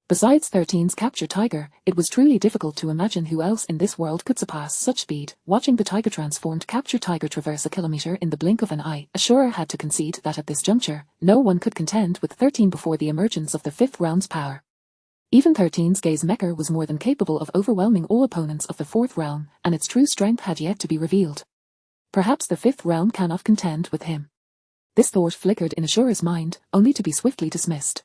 Besides 13's Capture Tiger, it was truly difficult to imagine who else in this world could surpass such speed. Watching the tiger-transformed Capture Tiger traverse a kilometer in the blink of an eye, Ashura had to concede that at this juncture, no one could contend with 13 before the emergence of the fifth realm's power. Even 13's Gaze Mecha was more than capable of overwhelming all opponents of the fourth realm, and its true strength had yet to be revealed. Perhaps the fifth realm cannot contend with him. This thought flickered in Ashura's mind, only to be swiftly dismissed.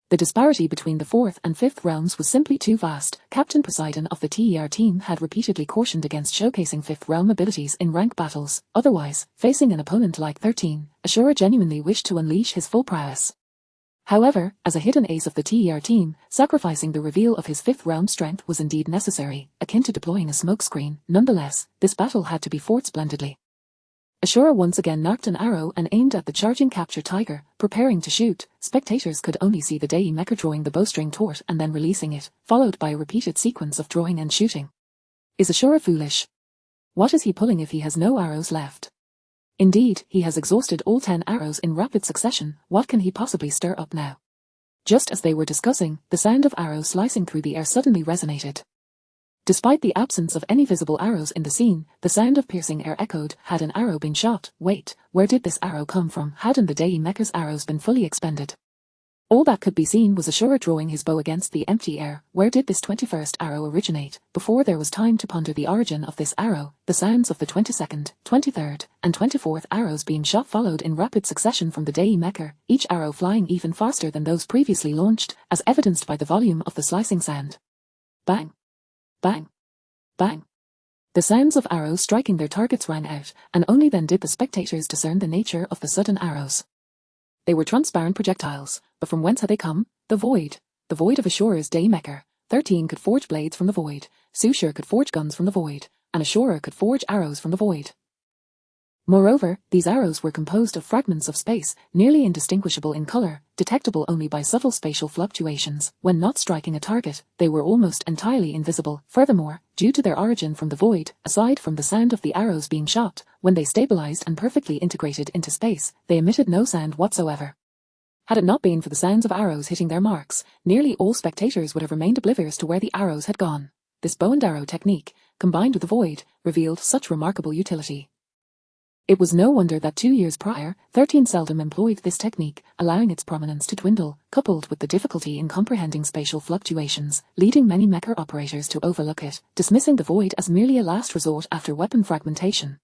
The disparity between the fourth and fifth realms was simply too vast. Captain Poseidon of the TER team had repeatedly cautioned against showcasing fifth realm abilities in rank battles. Otherwise, facing an opponent like 13, Ashura genuinely wished to unleash his full prowess. However, as a hidden ace of the TER team, sacrificing the reveal of his fifth realm strength was indeed necessary, akin to deploying a smokescreen. Nonetheless, this battle had to be fought splendidly. Ashura once again knocked an arrow and aimed at the charging Capture Tiger, preparing to shoot. Spectators could only see the Dei Mecha drawing the bowstring taut and then releasing it, followed by a repeated sequence of drawing and shooting. Is Ashura foolish? What is he pulling if he has no arrows left? Indeed, he has exhausted all 10 arrows in rapid succession. What can he possibly stir up now? Just as they were discussing, the sound of arrows slicing through the air suddenly resonated. Despite the absence of any visible arrows in the scene, the sound of piercing air echoed. Had an arrow been shot? Wait, where did this arrow come from? Hadn't the Dei Mecha's arrows been fully expended? All that could be seen was Ashura drawing his bow against the empty air. Where did this 21st arrow originate? Before there was time to ponder the origin of this arrow, the sounds of the 22nd, 23rd, and 24th arrows being shot followed in rapid succession from the Dei Mecha, each arrow flying even faster than those previously launched, as evidenced by the volume of the slicing sound. Bang! Bang! Bang! The sounds of arrows striking their targets rang out, and only then did the spectators discern the nature of the sudden arrows. They were transparent projectiles, but from whence had they come? The void. The void of Ashura's Dei Mecha. 13 could forge blades from the void, Sushur could forge guns from the void, and Ashura could forge arrows from the void. Moreover, these arrows were composed of fragments of space, nearly indistinguishable in color, detectable only by subtle spatial fluctuations. When not striking a target, they were almost entirely invisible. Furthermore, due to their origin from the void, aside from the sound of the arrows being shot, when they stabilized and perfectly integrated into space, they emitted no sound whatsoever. Had it not been for the sounds of arrows hitting their marks, nearly all spectators would have remained oblivious to where the arrows had gone. This bow and arrow technique, combined with the void, revealed such remarkable utility. It was no wonder that 2 years prior, 13 seldom employed this technique, allowing its prominence to dwindle, coupled with the difficulty in comprehending spatial fluctuations, leading many mecha operators to overlook it, dismissing the void as merely a last resort after weapon fragmentation.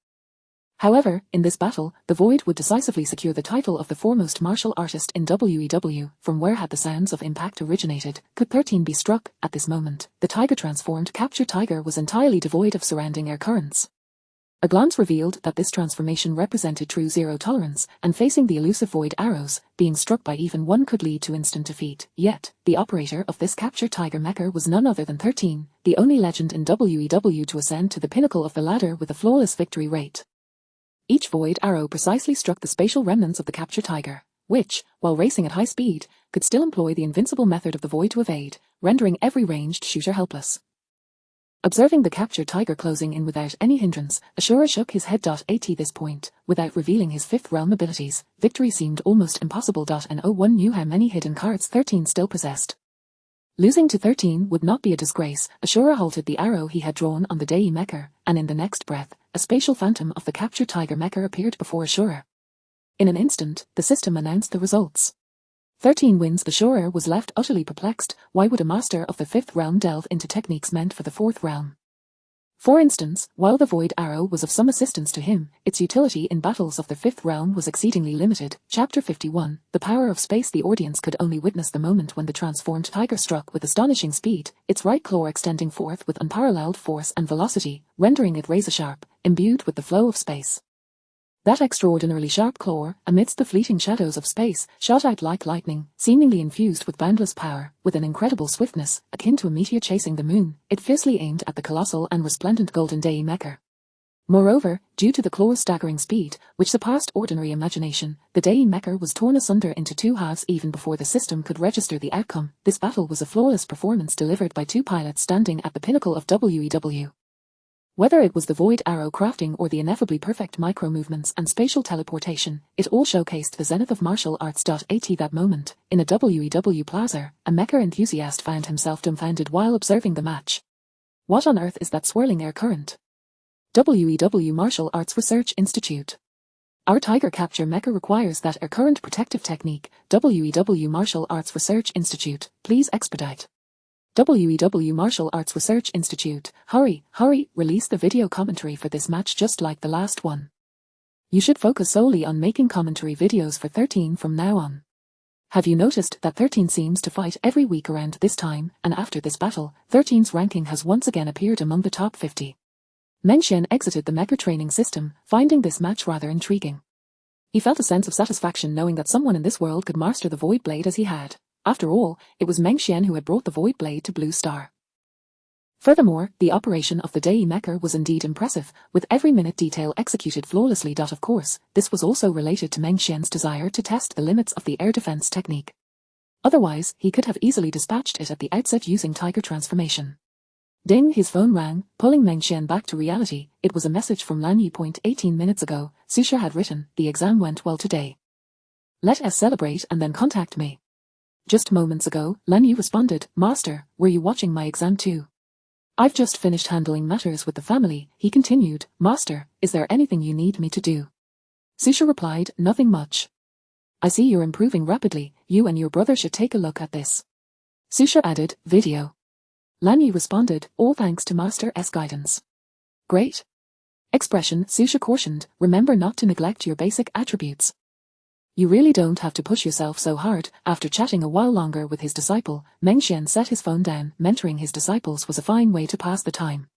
However, in this battle, the void would decisively secure the title of the foremost martial artist in WEW. From where had the sounds of impact originated? Could 13 be struck? At this moment, the tiger-transformed Capture Tiger was entirely devoid of surrounding air currents. A glance revealed that this transformation represented true zero tolerance, and facing the elusive void arrows, being struck by even one could lead to instant defeat. Yet, the operator of this Capture Tiger Mecha was none other than 13, the only legend in WEW to ascend to the pinnacle of the ladder with a flawless victory rate. Each void arrow precisely struck the spatial remnants of the captured tiger, which, while racing at high speed, could still employ the invincible method of the void to evade, rendering every ranged shooter helpless. Observing the captured tiger closing in without any hindrance, Ashura shook his head. At this point, without revealing his fifth realm abilities, victory seemed almost impossible. And no one knew how many hidden cards 13 still possessed. Losing to 13 would not be a disgrace. Ashura halted the arrow he had drawn on the Dei Mecha, and in the next breath, a spatial phantom of the captured tiger mecha appeared before Ashura. In an instant, the system announced the results. 13 wins. Ashura was left utterly perplexed. Why would a master of the fifth realm delve into techniques meant for the fourth realm? For instance, while the void arrow was of some assistance to him, its utility in battles of the fifth realm was exceedingly limited. Chapter 51, The Power of Space. The audience could only witness the moment when the transformed tiger struck with astonishing speed, its right claw extending forth with unparalleled force and velocity, rendering it razor-sharp, imbued with the flow of space. That extraordinarily sharp claw, amidst the fleeting shadows of space, shot out like lightning, seemingly infused with boundless power. With an incredible swiftness, akin to a meteor chasing the moon, it fiercely aimed at the colossal and resplendent golden Dei Mecha. Moreover, due to the claw's staggering speed, which surpassed ordinary imagination, the Dei Mecha was torn asunder into two halves even before the system could register the outcome. This battle was a flawless performance delivered by two pilots standing at the pinnacle of WEW. Whether it was the void arrow crafting or the ineffably perfect micro-movements and spatial teleportation, it all showcased the zenith of martial arts. At that moment, in a WEW plaza, a mecha enthusiast found himself dumbfounded while observing the match. What on earth is that swirling air current? WEW Martial Arts Research Institute. Our tiger capture mecha requires that air current protective technique. WEW Martial Arts Research Institute, please expedite. WEW Martial Arts Research Institute, hurry, release the video commentary for this match just like the last one. You should focus solely on making commentary videos for 13 from now on. Have you noticed that 13 seems to fight every week around this time, and after this battle, 13's ranking has once again appeared among the top 50. Meng Xian exited the mecha training system, finding this match rather intriguing. He felt a sense of satisfaction knowing that someone in this world could master the Void Blade as he had. After all, it was Meng Xian who had brought the Void Blade to Blue Star. Furthermore, the operation of the Dei Mecha was indeed impressive, with every minute detail executed flawlessly. Of course, this was also related to Meng Xian's desire to test the limits of the air defense technique. Otherwise, he could have easily dispatched it at the outset using Tiger Transformation. Ding, his phone rang, pulling Meng Xian back to reality. It was a message from Lan Yi. 18 minutes ago, Susha had written, "The exam went well today. Let us celebrate and then contact me." Just moments ago, Lan Yi responded, "Master, were you watching my exam too?" "I've just finished handling matters with the family," he continued. "Master, is there anything you need me to do?" Susha replied, "Nothing much. I see you're improving rapidly, you and your brother should take a look at this." Susha added, "Video." Lan Yi responded, "All thanks to Master's guidance." "Great." Expression, Susha cautioned, "Remember not to neglect your basic attributes. You really don't have to push yourself so hard." After chatting a while longer with his disciple, Meng Xian set his phone down. Mentoring his disciples was a fine way to pass the time.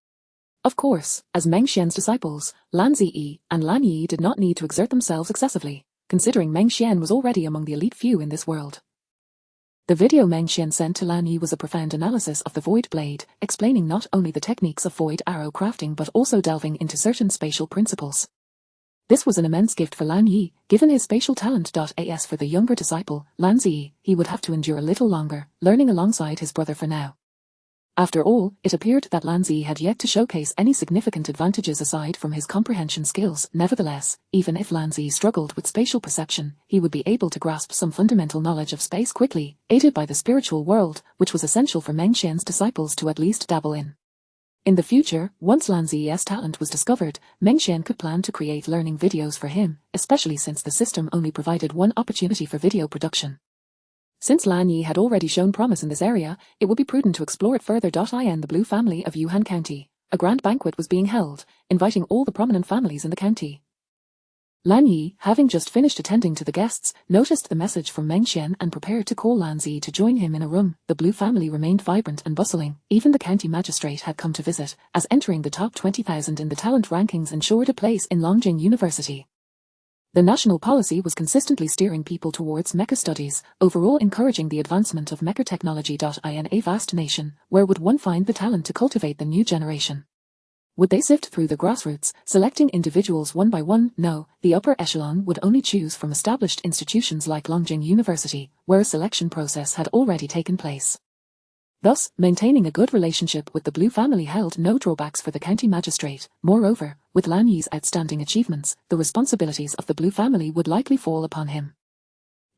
Of course, as Meng Xian's disciples, Lan Ziyi and Lan Yi did not need to exert themselves excessively, considering Meng Xian was already among the elite few in this world. The video Meng Xian sent to Lan Yi was a profound analysis of the Void Blade, explaining not only the techniques of void arrow crafting but also delving into certain spatial principles. This was an immense gift for Lan Yi, given his spatial talent. As for the younger disciple, Lan Ziyi, he would have to endure a little longer, learning alongside his brother for now. After all, it appeared that Lan Ziyi had yet to showcase any significant advantages aside from his comprehension skills. Nevertheless, even if Lan Ziyi struggled with spatial perception, he would be able to grasp some fundamental knowledge of space quickly, aided by the spiritual world, which was essential for Meng Xian's disciples to at least dabble in. In the future, once Lan Ziyi's talent was discovered, Meng Xian could plan to create learning videos for him, especially since the system only provided one opportunity for video production. Since Lan Yi had already shown promise in this area, it would be prudent to explore it further. In the Blue family of Yuhan County, a grand banquet was being held, inviting all the prominent families in the county. Lan Yi, having just finished attending to the guests, noticed the message from Meng Xian and prepared to call Lan Ziyi to join him in a room. The Blue family remained vibrant and bustling. Even the county magistrate had come to visit, as entering the top 20,000 in the talent rankings ensured a place in Longjing University. The national policy was consistently steering people towards mecha studies, overall encouraging the advancement of mecha technology. In a vast nation, where would one find the talent to cultivate the new generation? Would they sift through the grassroots, selecting individuals one by one? No, the upper echelon would only choose from established institutions like Longjing University, where a selection process had already taken place. Thus, maintaining a good relationship with the Blue family held no drawbacks for the county magistrate. Moreover, with Lan Yi's outstanding achievements, the responsibilities of the Blue family would likely fall upon him.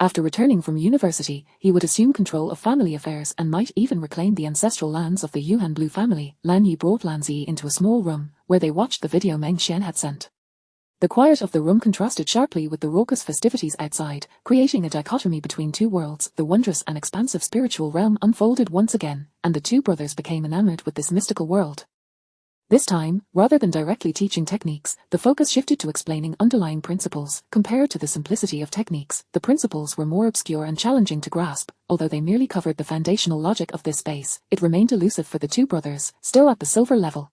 After returning from university, he would assume control of family affairs and might even reclaim the ancestral lands of the Yuan Blue family. Lan Yi brought Lan Zi into a small room, where they watched the video Meng Xian had sent. The quiet of the room contrasted sharply with the raucous festivities outside, creating a dichotomy between two worlds. The wondrous and expansive spiritual realm unfolded once again, and the two brothers became enamored with this mystical world. This time, rather than directly teaching techniques, the focus shifted to explaining underlying principles. Compared to the simplicity of techniques, the principles were more obscure and challenging to grasp. Although they merely covered the foundational logic of this space, it remained elusive for the two brothers, still at the silver level.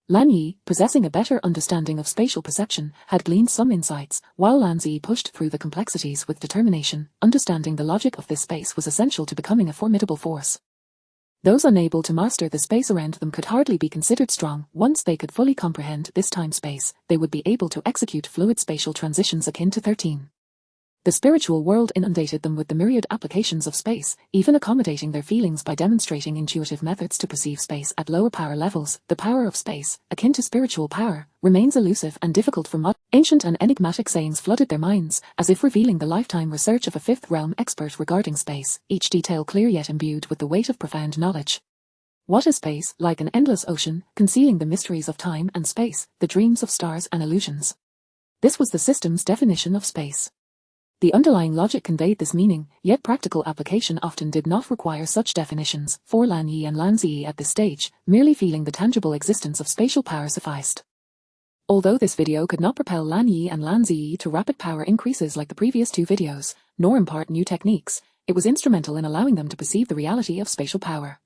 Lan Yi, possessing a better understanding of spatial perception, had gleaned some insights, while Lan Zi pushed through the complexities with determination. Understanding the logic of this space was essential to becoming a formidable force. Those unable to master the space around them could hardly be considered strong. Once they could fully comprehend this time-space, they would be able to execute fluid spatial transitions akin to 13. The spiritual world inundated them with the myriad applications of space, even accommodating their feelings by demonstrating intuitive methods to perceive space at lower power levels. The power of space, akin to spiritual power, remains elusive and difficult for modern. Ancient and enigmatic sayings flooded their minds, as if revealing the lifetime research of a fifth-realm expert regarding space, each detail clear yet imbued with the weight of profound knowledge. What is space? Like an endless ocean, concealing the mysteries of time and space, the dreams of stars and illusions. This was the system's definition of space. The underlying logic conveyed this meaning, yet practical application often did not require such definitions. For Lan Yi and Lan Zi at this stage, merely feeling the tangible existence of spatial power sufficed. Although this video could not propel Lan Yi and Lan Zi to rapid power increases like the previous two videos, nor impart new techniques, it was instrumental in allowing them to perceive the reality of spatial power.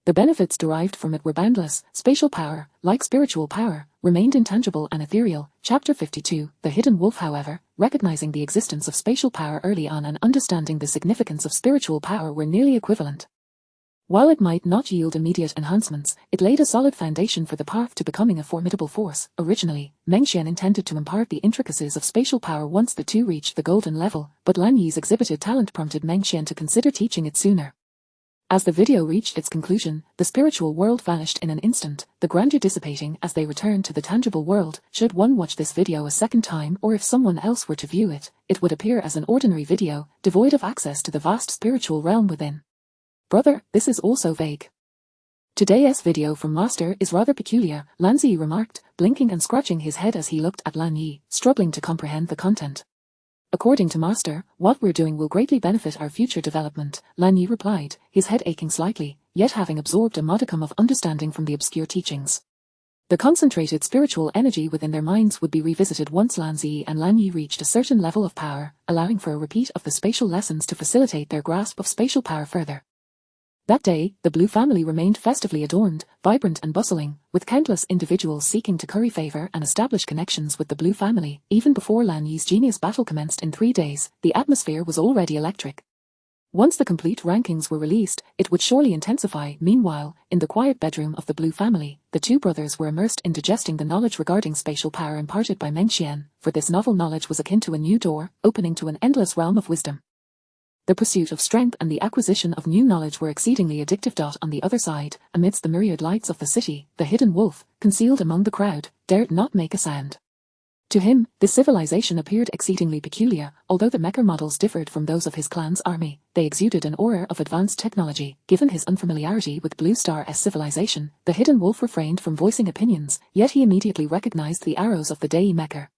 The benefits derived from it were boundless. Spatial power, like spiritual power, remained intangible and ethereal. Chapter 52, The Hidden Wolf. However, recognizing the existence of spatial power early on and understanding the significance of spiritual power were nearly equivalent. While it might not yield immediate enhancements, it laid a solid foundation for the path to becoming a formidable force. Originally, Meng Xian intended to impart the intricacies of spatial power once the two reached the golden level, but Lan Yi's exhibited talent prompted Meng Xian to consider teaching it sooner. As the video reached its conclusion, the spiritual world vanished in an instant, the grandeur dissipating as they returned to the tangible world. Should one watch this video a second time, or if someone else were to view it, it would appear as an ordinary video, devoid of access to the vast spiritual realm within. Brother, this is also vague. Today's video from Master is rather peculiar, Lan Zi remarked, blinking and scratching his head as he looked at Lan Yi, struggling to comprehend the content. According to Master, what we're doing will greatly benefit our future development, Lan Yi replied, his head aching slightly, yet having absorbed a modicum of understanding from the obscure teachings. The concentrated spiritual energy within their minds would be revisited once Lan Zi and Lan Yi reached a certain level of power, allowing for a repeat of the spatial lessons to facilitate their grasp of spatial power further. That day, the Blue family remained festively adorned, vibrant and bustling, with countless individuals seeking to curry favor and establish connections with the Blue family. Even before Lan Yi's genius battle commenced in 3 days, the atmosphere was already electric. Once the complete rankings were released, it would surely intensify. Meanwhile, in the quiet bedroom of the Blue family, the two brothers were immersed in digesting the knowledge regarding spatial power imparted by Meng Xian, for this novel knowledge was akin to a new door, opening to an endless realm of wisdom. The pursuit of strength and the acquisition of new knowledge were exceedingly addictive. On the other side, amidst the myriad lights of the city, the hidden wolf, concealed among the crowd, dared not make a sound. To him, this civilization appeared exceedingly peculiar. Although the Mecha models differed from those of his clan's army, they exuded an aura of advanced technology. Given his unfamiliarity with Blue Star's civilization, the hidden wolf refrained from voicing opinions, yet he immediately recognized the arrows of the Dei Mecha.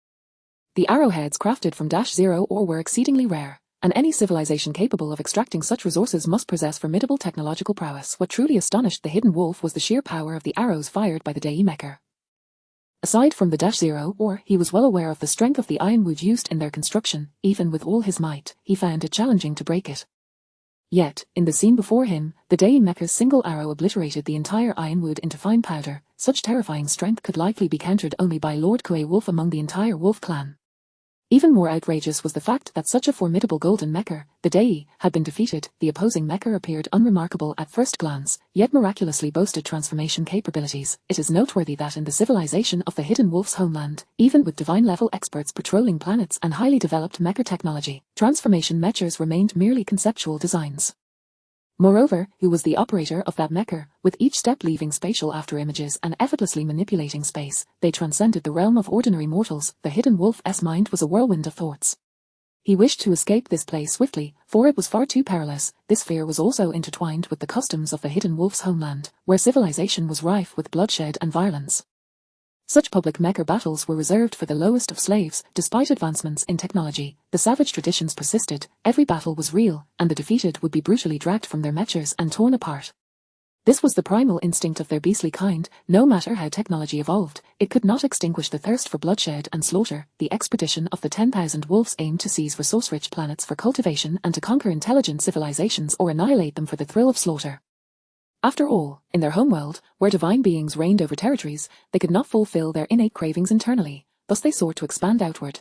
The arrowheads crafted from -0 ore were exceedingly rare, and any civilization capable of extracting such resources must possess formidable technological prowess. What truly astonished the hidden wolf was the sheer power of the arrows fired by the Dei Mecha. Aside from the -0 ore, he was well aware of the strength of the ironwood used in their construction. Even with all his might, he found it challenging to break it. Yet, in the scene before him, the Dei Mecha's single arrow obliterated the entire ironwood into fine powder. Such terrifying strength could likely be countered only by Lord Kuei Wolf among the entire wolf clan. Even more outrageous was the fact that such a formidable golden mecha, the Dei, had been defeated. The opposing mecha appeared unremarkable at first glance, yet miraculously boasted transformation capabilities. It is noteworthy that in the civilization of the Hidden Wolf's homeland, even with divine-level experts patrolling planets and highly developed mecha technology, transformation mechas remained merely conceptual designs. Moreover, who was the operator of that mecha, with each step leaving spatial afterimages and effortlessly manipulating space, they transcended the realm of ordinary mortals. The Hidden Wolf's mind was a whirlwind of thoughts. He wished to escape this place swiftly, for it was far too perilous. This fear was also intertwined with the customs of the Hidden Wolf's homeland, where civilization was rife with bloodshed and violence. Such public mecha battles were reserved for the lowest of slaves. Despite advancements in technology, the savage traditions persisted. Every battle was real, and the defeated would be brutally dragged from their mechas and torn apart. This was the primal instinct of their beastly kind. No matter how technology evolved, it could not extinguish the thirst for bloodshed and slaughter. The expedition of the 10,000 wolves aimed to seize resource-rich planets for cultivation and to conquer intelligent civilizations or annihilate them for the thrill of slaughter. After all, in their homeworld, where divine beings reigned over territories, they could not fulfill their innate cravings internally, thus they sought to expand outward.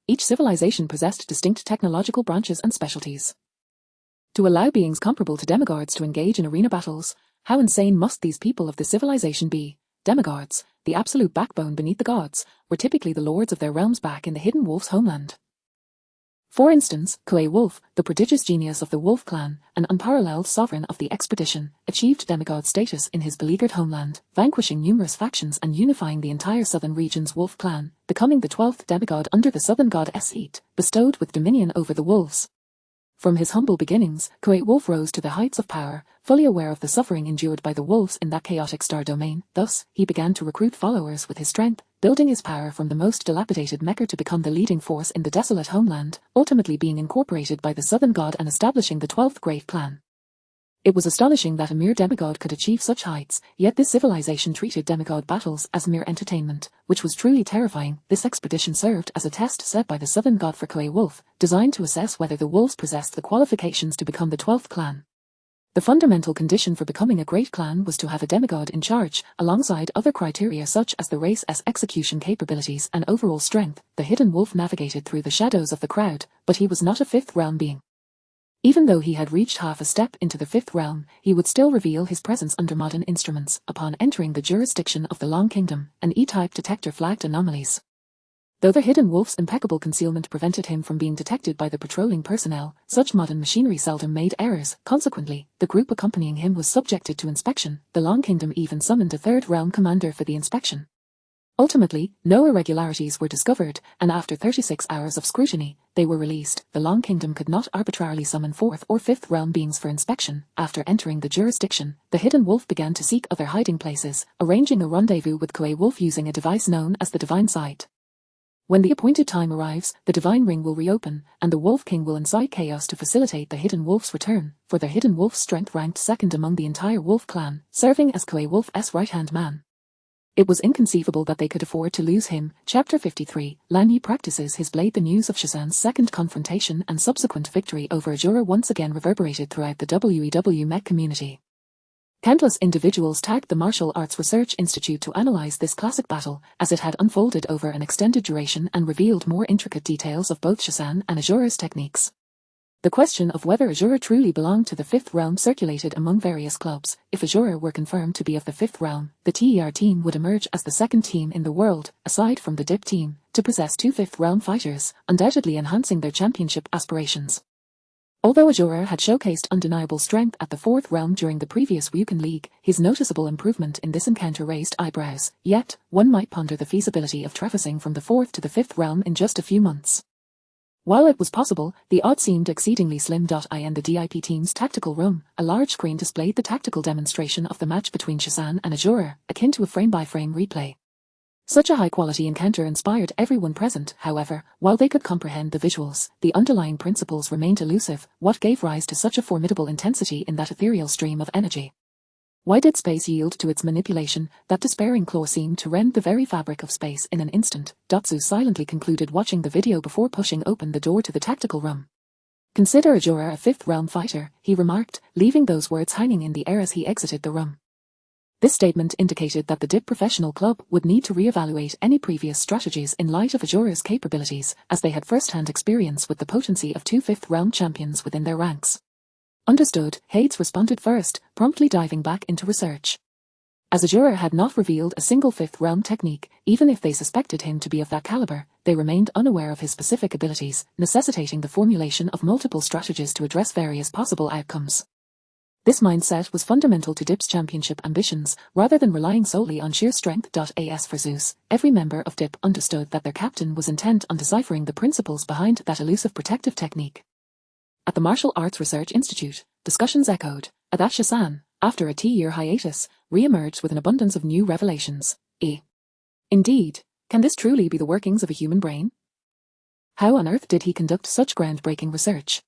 Each civilization possessed distinct technological branches and specialties. To allow beings comparable to demigods to engage in arena battles, how insane must these people of the civilization be? Demigods, the absolute backbone beneath the gods, were typically the lords of their realms back in the Hidden Wolf's homeland. For instance, Kuei Wolf, the prodigious genius of the Wolf clan, an unparalleled sovereign of the expedition, achieved demigod status in his beleaguered homeland, vanquishing numerous factions and unifying the entire southern region's Wolf clan, becoming the 12th demigod under the southern goddess Heat, bestowed with dominion over the wolves. From his humble beginnings, Kuei Wolf rose to the heights of power, fully aware of the suffering endured by the wolves in that chaotic star domain. Thus, he began to recruit followers with his strength, building his power from the most dilapidated mecha to become the leading force in the desolate homeland, ultimately being incorporated by the southern god and establishing the 12th great clan. It was astonishing that a mere demigod could achieve such heights, yet this civilization treated demigod battles as mere entertainment, which was truly terrifying. This expedition served as a test set by the southern god for Kuei Wolf, designed to assess whether the wolves possessed the qualifications to become the 12th clan. The fundamental condition for becoming a great clan was to have a demigod in charge, alongside other criteria such as the race's execution capabilities and overall strength. The Hidden Wolf navigated through the shadows of the crowd, but he was not a fifth realm being. Even though he had reached half a step into the fifth realm, he would still reveal his presence under modern instruments. Upon entering the jurisdiction of the Long Kingdom, an E-type detector flagged anomalies. Though the Hidden Wolf's impeccable concealment prevented him from being detected by the patrolling personnel, such modern machinery seldom made errors. Consequently, the group accompanying him was subjected to inspection. The Long Kingdom even summoned a third realm commander for the inspection. Ultimately, no irregularities were discovered, and after 36 hours of scrutiny, they were released. The Long Kingdom could not arbitrarily summon fourth or fifth realm beings for inspection. After entering the jurisdiction, the Hidden Wolf began to seek other hiding places, arranging a rendezvous with Kuei Wolf using a device known as the Divine Sight. When the appointed time arrives, the Divine Ring will reopen, and the Wolf King will incite chaos to facilitate the Hidden Wolf's return, for the Hidden Wolf's strength ranked second among the entire Wolf clan, serving as Kuei Wolf's right-hand man. It was inconceivable that they could afford to lose him. Chapter 53, Lan Yi practices his blade. The news of Shazan's second confrontation and subsequent victory over Azura once again reverberated throughout the WEW mech community. Countless individuals tagged the Martial Arts Research Institute to analyze this classic battle, as it had unfolded over an extended duration and revealed more intricate details of both Shazan and Azura's techniques. The question of whether Azura truly belonged to the fifth realm circulated among various clubs. If Azura were confirmed to be of the fifth realm, the TER team would emerge as the second team in the world, aside from the DIP team, to possess two fifth realm fighters, undoubtedly enhancing their championship aspirations. Although Azura had showcased undeniable strength at the fourth realm during the previous Wukan League, his noticeable improvement in this encounter raised eyebrows. Yet, one might ponder the feasibility of traversing from the fourth to the fifth realm in just a few months. While it was possible, the odds seemed exceedingly slim. In the DIP team's tactical room, a large screen displayed the tactical demonstration of the match between Shazan and Azura, akin to a frame-by-frame replay. Such a high-quality encounter inspired everyone present. However, while they could comprehend the visuals, the underlying principles remained elusive. What gave rise to such a formidable intensity in that ethereal stream of energy? Why did space yield to its manipulation? That despairing claw seemed to rend the very fabric of space in an instant. Dotsu silently concluded watching the video before pushing open the door to the tactical room. Consider Azura a fifth realm fighter, he remarked, leaving those words hanging in the air as he exited the room. This statement indicated that the DIP professional club would need to re-evaluate any previous strategies in light of Azura's capabilities, as they had first-hand experience with the potency of 2 fifth-round champions within their ranks. Understood, Hades responded first, promptly diving back into research. As Azura had not revealed a single fifth-round technique, even if they suspected him to be of that caliber, they remained unaware of his specific abilities, necessitating the formulation of multiple strategies to address various possible outcomes. This mindset was fundamental to DIP's championship ambitions, rather than relying solely on sheer strength. As for Zeus, every member of DIP understood that their captain was intent on deciphering the principles behind that elusive protective technique. At the Martial Arts Research Institute, discussions echoed, that Shasan, after a T-year hiatus, re-emerged with an abundance of new revelations. Indeed, can this truly be the workings of a human brain? How on earth did he conduct such groundbreaking research?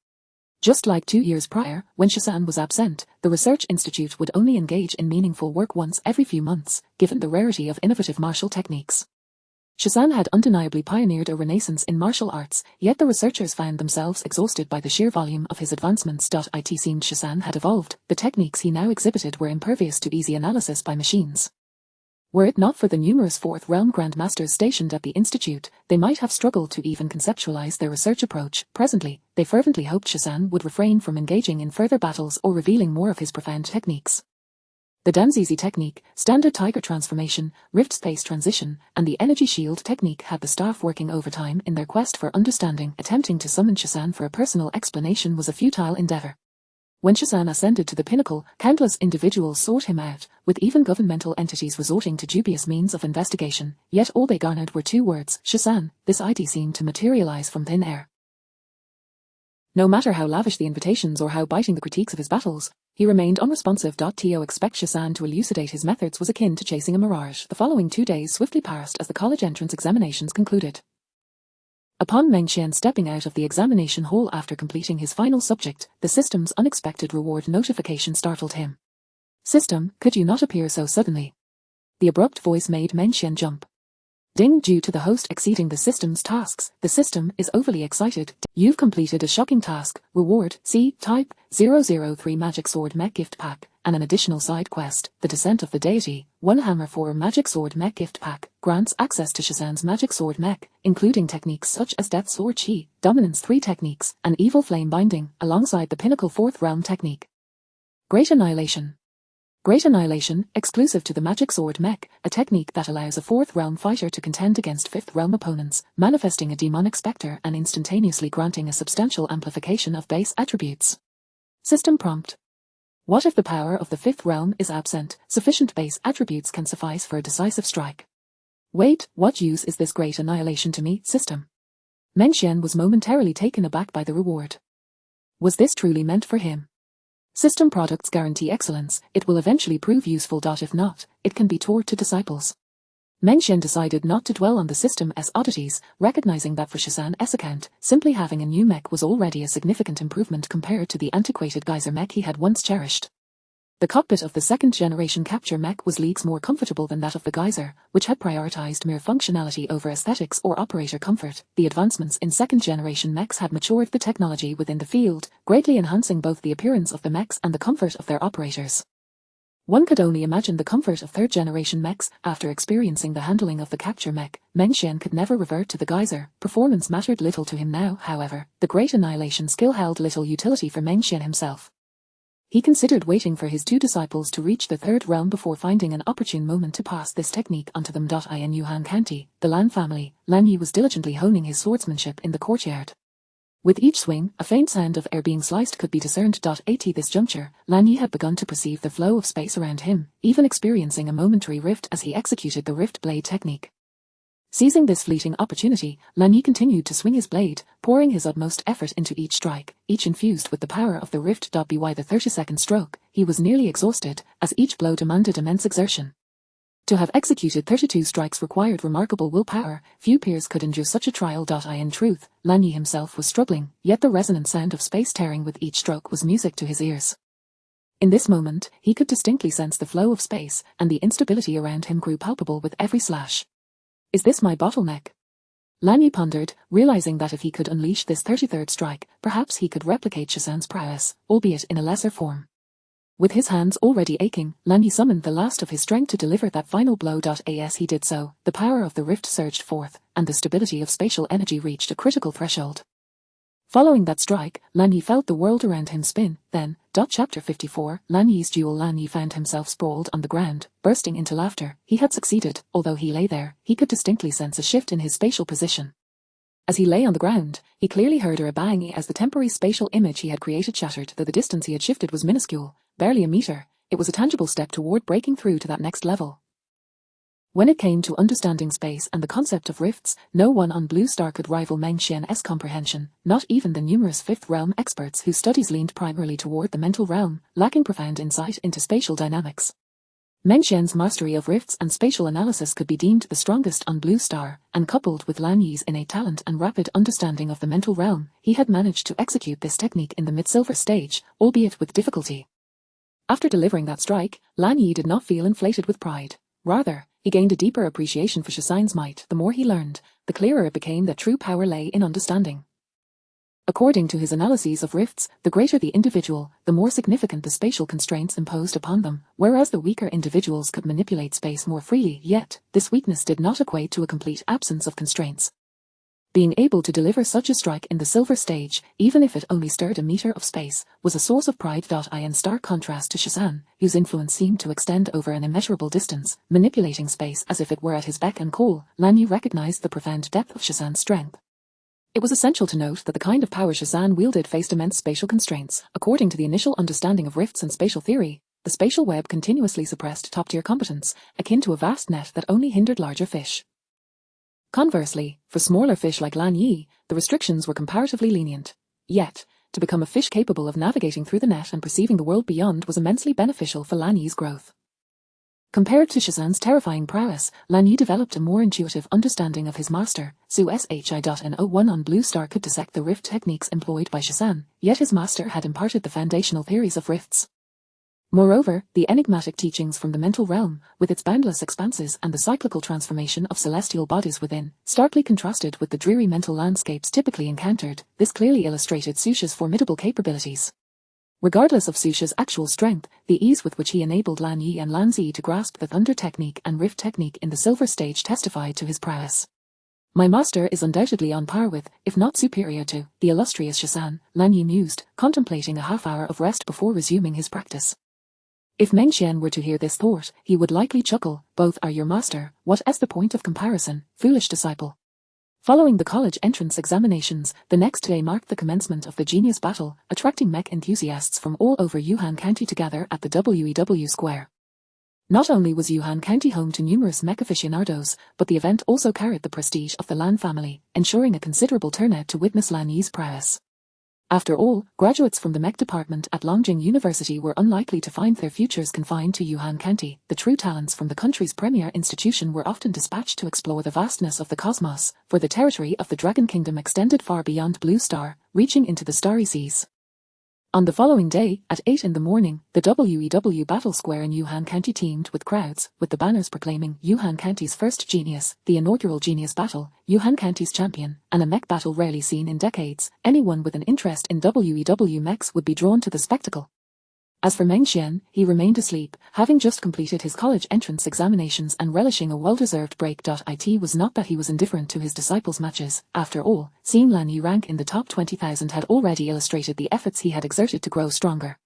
Just like 2 years prior, when Shasan was absent, the Research Institute would only engage in meaningful work once every few months, given the rarity of innovative martial techniques. Shasan had undeniably pioneered a renaissance in martial arts, yet the researchers found themselves exhausted by the sheer volume of his advancements. It seemed Shasan had evolved, the techniques he now exhibited were impervious to easy analysis by machines. Were it not for the numerous fourth-realm grandmasters stationed at the institute, they might have struggled to even conceptualize their research approach. Presently, they fervently hoped Shasan would refrain from engaging in further battles or revealing more of his profound techniques. The Danzizi technique, standard tiger transformation, rift space transition, and the energy shield technique had the staff working overtime in their quest for understanding. Attempting to summon Shasan for a personal explanation was a futile endeavor. When Shasan ascended to the pinnacle, countless individuals sought him out, with even governmental entities resorting to dubious means of investigation, yet all they garnered were 2 words, Shasan. This ID seemed to materialize from thin air. No matter how lavish the invitations or how biting the critiques of his battles, he remained unresponsive. To expect Shasan to elucidate his methods was akin to chasing a mirage. The following 2 days swiftly passed as the college entrance examinations concluded. Upon Meng Xian stepping out of the examination hall after completing his final subject, the system's unexpected reward notification startled him. System, could you not appear so suddenly? The abrupt voice made Meng Xian jump. Ding, due to the host exceeding the system's tasks, the system is overly excited. You've completed a shocking task. Reward, C-Type, 003 Magic Sword Mech Gift Pack, and an additional side quest, The Descent of the Deity, 1 Hammer 4 Magic Sword Mech Gift Pack, grants access to Shasan's Magic Sword Mech, including techniques such as Death Sword Chi, Dominance 3 techniques, and Evil Flame Binding, alongside the pinnacle 4th realm technique. Great Annihilation. Great Annihilation, exclusive to the Magic Sword Mech, a technique that allows a 4th realm fighter to contend against 5th realm opponents, manifesting a demonic spectre and instantaneously granting a substantial amplification of base attributes. System prompt. What if the power of the 5th realm is absent? Sufficient base attributes can suffice for a decisive strike. Wait, what use is this Great Annihilation to me? System. Meng Xian was momentarily taken aback by the reward. Was this truly meant for him? System products guarantee excellence, it will eventually prove useful. If not, it can be taught to disciples. Meng Xian decided not to dwell on the system's oddities, recognizing that for Shasan's account, simply having a new mech was already a significant improvement compared to the antiquated geyser mech he had once cherished. The cockpit of the 2nd-generation capture mech was leagues more comfortable than that of the geyser, which had prioritized mere functionality over aesthetics or operator comfort. The advancements in 2nd-generation mechs had matured the technology within the field, greatly enhancing both the appearance of the mechs and the comfort of their operators. One could only imagine the comfort of 3rd-generation mechs. After experiencing the handling of the capture mech, Meng Xian could never revert to the geyser. Performance mattered little to him now, however. The Great Annihilation skill held little utility for Meng Xian himself. He considered waiting for his 2 disciples to reach the 3rd realm before finding an opportune moment to pass this technique onto them. In Yuhan County, the Lan family, Lan Yi was diligently honing his swordsmanship in the courtyard. With each swing, a faint sound of air being sliced could be discerned. At this juncture, Lan Yi had begun to perceive the flow of space around him, even experiencing a momentary rift as he executed the rift blade technique. Seizing this fleeting opportunity, Lan Yi continued to swing his blade, pouring his utmost effort into each strike, each infused with the power of the rift. By the 32nd stroke, he was nearly exhausted, as each blow demanded immense exertion. To have executed 32 strikes required remarkable willpower. Few peers could endure such a trial. In truth, Lan Yi himself was struggling, yet the resonant sound of space tearing with each stroke was music to his ears. In this moment, he could distinctly sense the flow of space, and the instability around him grew palpable with every slash. Is this my bottleneck? Lan Yi pondered, realizing that if he could unleash this 33rd strike, perhaps he could replicate Shasan's prowess, albeit in a lesser form. With his hands already aching, Lan Yi summoned the last of his strength to deliver that final blow. As he did so, the power of the rift surged forth, and the stability of spatial energy reached a critical threshold. Following that strike, Lan Yi felt the world around him spin. Then, Chapter 54, Lan Yi's duel. Lan Yi found himself sprawled on the ground, bursting into laughter. He had succeeded. Although he lay there, he could distinctly sense a shift in his spatial position. As he lay on the ground, he clearly heard a bang as the temporary spatial image he had created shattered. Though the distance he had shifted was minuscule, barely a meter, it was a tangible step toward breaking through to that next level. When it came to understanding space and the concept of rifts, no one on Blue Star could rival Meng Xian's comprehension, not even the numerous Fifth Realm experts whose studies leaned primarily toward the mental realm, lacking profound insight into spatial dynamics. Meng Xian's mastery of rifts and spatial analysis could be deemed the strongest on Blue Star, and coupled with Lan Yi's innate talent and rapid understanding of the mental realm, he had managed to execute this technique in the mid-silver stage, albeit with difficulty. After delivering that strike, Lan Yi did not feel inflated with pride. Rather, he gained a deeper appreciation for Shazan's might. The more he learned, the clearer it became that true power lay in understanding. According to his analyses of rifts, the greater the individual, the more significant the spatial constraints imposed upon them, whereas the weaker individuals could manipulate space more freely. Yet, this weakness did not equate to a complete absence of constraints. Being able to deliver such a strike in the silver stage, even if it only stirred a meter of space, was a source of pride. In stark contrast to Shazan, whose influence seemed to extend over an immeasurable distance, manipulating space as if it were at his beck and call, Lan Yi recognized the profound depth of Shazan's strength. It was essential to note that the kind of power Shazan wielded faced immense spatial constraints. According to the initial understanding of rifts and spatial theory, the spatial web continuously suppressed top-tier competence, akin to a vast net that only hindered larger fish. Conversely, for smaller fish like Lan Yi, the restrictions were comparatively lenient. Yet, to become a fish capable of navigating through the net and perceiving the world beyond was immensely beneficial for Lan Yi's growth. Compared to Shazan's terrifying prowess, Lan Yi developed a more intuitive understanding of his master. Su Shi.N01 on Blue Star could dissect the rift techniques employed by Shazan, yet his master had imparted the foundational theories of rifts. Moreover, the enigmatic teachings from the mental realm, with its boundless expanses and the cyclical transformation of celestial bodies within, starkly contrasted with the dreary mental landscapes typically encountered. This clearly illustrated Susha's formidable capabilities. Regardless of Susha's actual strength, the ease with which he enabled Lan Yi and Lan Zi to grasp the thunder technique and rift technique in the silver stage testified to his prowess. My master is undoubtedly on par with, if not superior to, the illustrious Shazan, Lan Yi mused, contemplating a half-hour of rest before resuming his practice. If Meng Xian were to hear this thought, he would likely chuckle. Both are your master. What is the point of comparison, foolish disciple? Following the college entrance examinations, the next day marked the commencement of the Genius Battle, attracting mech enthusiasts from all over Yuhan County to gather at the WEW Square. Not only was Yuhan County home to numerous mech aficionados, but the event also carried the prestige of the Lan family, ensuring a considerable turnout to witness Lan Yi's prowess. After all, graduates from the mech department at Longjing University were unlikely to find their futures confined to Yuhan County. The true talents from the country's premier institution were often dispatched to explore the vastness of the cosmos, for the territory of the Dragon Kingdom extended far beyond Blue Star, reaching into the starry seas. On the following day, at 8 in the morning, the WEW Battle Square in Yuhan County teemed with crowds, with the banners proclaiming Yuhan County's first genius, the inaugural Genius Battle, Yuhan County's champion, and a mech battle rarely seen in decades. Anyone with an interest in WEW mechs would be drawn to the spectacle. As for Meng Xian, he remained asleep, having just completed his college entrance examinations and relishing a well-deserved break. It was not that he was indifferent to his disciples' matches. After all, seeing Lan Yi rank in the top 20,000 had already illustrated the efforts he had exerted to grow stronger.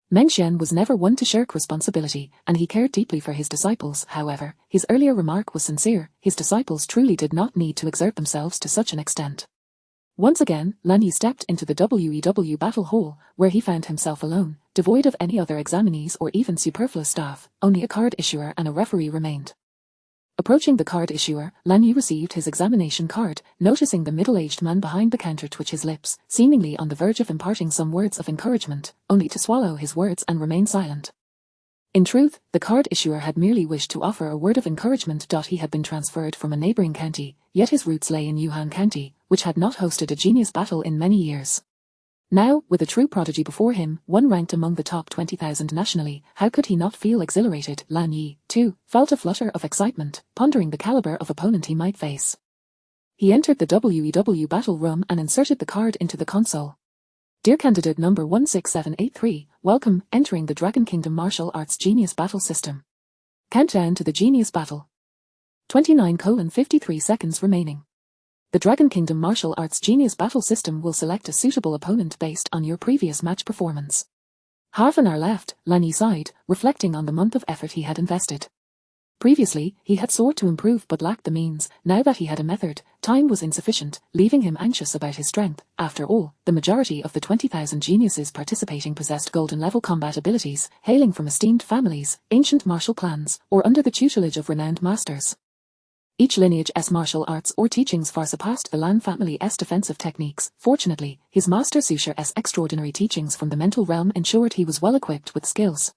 Meng Xian was never one to shirk responsibility, and he cared deeply for his disciples. However, his earlier remark was sincere. His disciples truly did not need to exert themselves to such an extent. Once again, Lan Yi stepped into the WEW battle hall, where he found himself alone, devoid of any other examinees or even superfluous staff. Only a card issuer and a referee remained. Approaching the card issuer, Lan Yi received his examination card, noticing the middle-aged man behind the counter twitch his lips, seemingly on the verge of imparting some words of encouragement, only to swallow his words and remain silent. In truth, the card issuer had merely wished to offer a word of encouragement. He had been transferred from a neighbouring county, yet his roots lay in Yuhan County, which had not hosted a genius battle in many years. Now, with a true prodigy before him, one ranked among the top 20,000 nationally, how could he not feel exhilarated? Lan Yi, too, felt a flutter of excitement, pondering the caliber of opponent he might face. He entered the WEW battle room and inserted the card into the console. Dear candidate number 16783, welcome, entering the Dragon Kingdom Martial Arts Genius Battle System. Countdown to the Genius Battle. 29:53 seconds remaining. The Dragon Kingdom Martial Arts Genius Battle System will select a suitable opponent based on your previous match performance. Half an hour left, Lanyi sighed, reflecting on the month of effort he had invested. Previously, he had sought to improve but lacked the means. Now that he had a method, time was insufficient, leaving him anxious about his strength. After all, the majority of the 20,000 geniuses participating possessed golden-level combat abilities, hailing from esteemed families, ancient martial clans, or under the tutelage of renowned masters. Each lineage's martial arts or teachings far surpassed the Lan family's defensive techniques. Fortunately, his master Sushi's extraordinary teachings from the mental realm ensured he was well equipped with skills.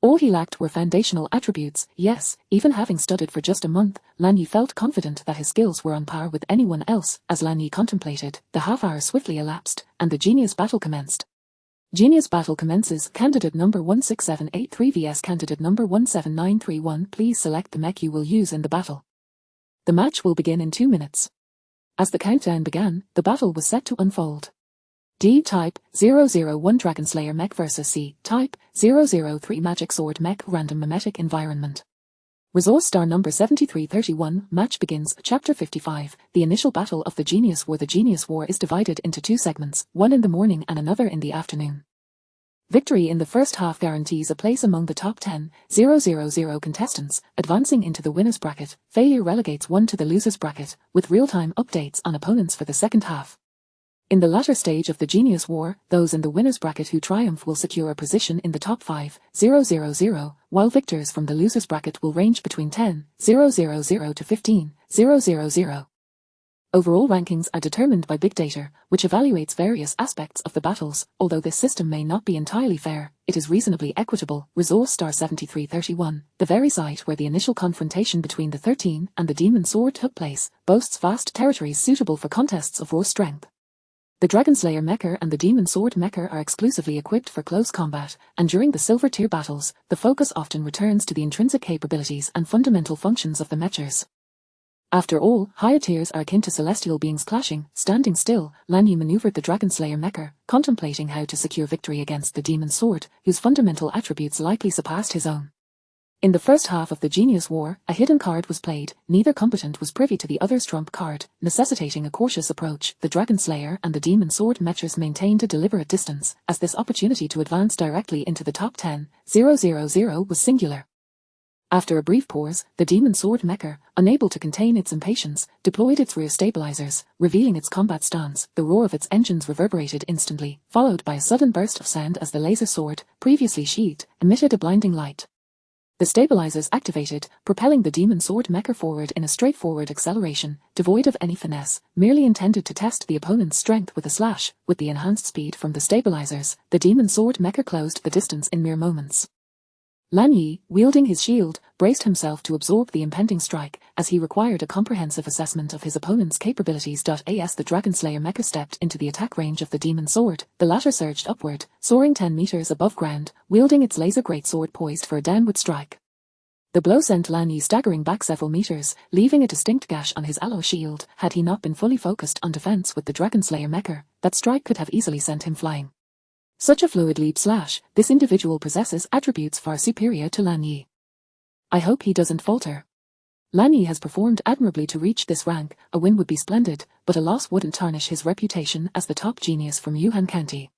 All he lacked were foundational attributes. Yes, even having studied for just a month, Lanyi felt confident that his skills were on par with anyone else. As Lanyi contemplated, the half hour swiftly elapsed, and the Genius Battle commenced. Genius Battle commences. Candidate number 16783 vs candidate number 17931. Please select the mech you will use in the battle. The match will begin in 2 minutes. As the countdown began, the battle was set to unfold. D-Type 001 Dragon Slayer Mech vs C-Type 003 Magic Sword Mech Random Mimetic Environment. Resource star number 7331. Match begins. Chapter 55. The initial battle of the Genius War. The Genius War is divided into 2 segments, one in the morning and another in the afternoon. Victory in the first half guarantees a place among the top 10,000 contestants, advancing into the winner's bracket. Failure relegates one to the loser's bracket, with real-time updates on opponents for the second half. In the latter stage of the Genius War, those in the winner's bracket who triumph will secure a position in the top 5,000, while victors from the loser's bracket will range between 10,000 to 15,000. Overall rankings are determined by big data, which evaluates various aspects of the battles. Although this system may not be entirely fair, it is reasonably equitable. Resource star 7331. The very site where the initial confrontation between the 13 and the Demon Sword took place boasts vast territories suitable for contests of raw strength. The Dragon Slayer Mecha and the Demon Sword Mecha are exclusively equipped for close combat, and during the silver tier battles, the focus often returns to the intrinsic capabilities and fundamental functions of the mechas. After all, higher tiers are akin to celestial beings clashing. Standing still, Lanyi maneuvered the Dragon Slayer Mecha, contemplating how to secure victory against the Demon Sword, whose fundamental attributes likely surpassed his own. In the first half of the Genius War, a hidden card was played. Neither combatant was privy to the other's trump card, necessitating a cautious approach. The Dragon Slayer and the Demon Sword mechas maintained a deliberate distance, as this opportunity to advance directly into the top 10,000 was singular. After a brief pause, the Demon Sword Mecha, unable to contain its impatience, deployed its rear stabilizers, revealing its combat stance. The roar of its engines reverberated instantly, followed by a sudden burst of sound as the laser sword, previously sheathed, emitted a blinding light. The stabilizers activated, propelling the Demon Sword Mecha forward in a straightforward acceleration, devoid of any finesse, merely intended to test the opponent's strength with a slash. With the enhanced speed from the stabilizers, the Demon Sword Mecha closed the distance in mere moments. Lanyi, wielding his shield, braced himself to absorb the impending strike, as he required a comprehensive assessment of his opponent's capabilities. As the Dragon Slayer Mecha stepped into the attack range of the Demon Sword, the latter surged upward, soaring 10 meters above ground, wielding its laser greatsword poised for a downward strike. The blow sent Lanyi staggering back several meters, leaving a distinct gash on his alloy shield. Had he not been fully focused on defense with the Dragon Slayer Mecha, that strike could have easily sent him flying. Such a fluid leap slash, this individual possesses attributes far superior to Lanyi. I hope he doesn't falter. Lanyi has performed admirably to reach this rank. A win would be splendid, but a loss wouldn't tarnish his reputation as the top genius from Yuhan County.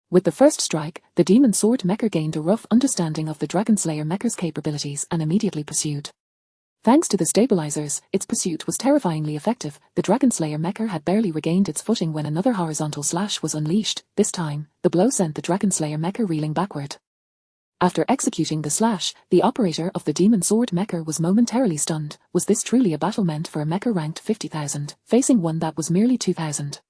With the first strike, the Demon Sword Mecha gained a rough understanding of the Dragon Slayer Mecha's capabilities and immediately pursued. Thanks to the stabilizers, its pursuit was terrifyingly effective. The Dragon Slayer Mecha had barely regained its footing when another horizontal slash was unleashed. This time, the blow sent the Dragon Slayer Mecha reeling backward. After executing the slash, the operator of the Demon Sword Mecha was momentarily stunned. Was this truly a battle meant for a mecha ranked 50,000, facing one that was merely 2,000?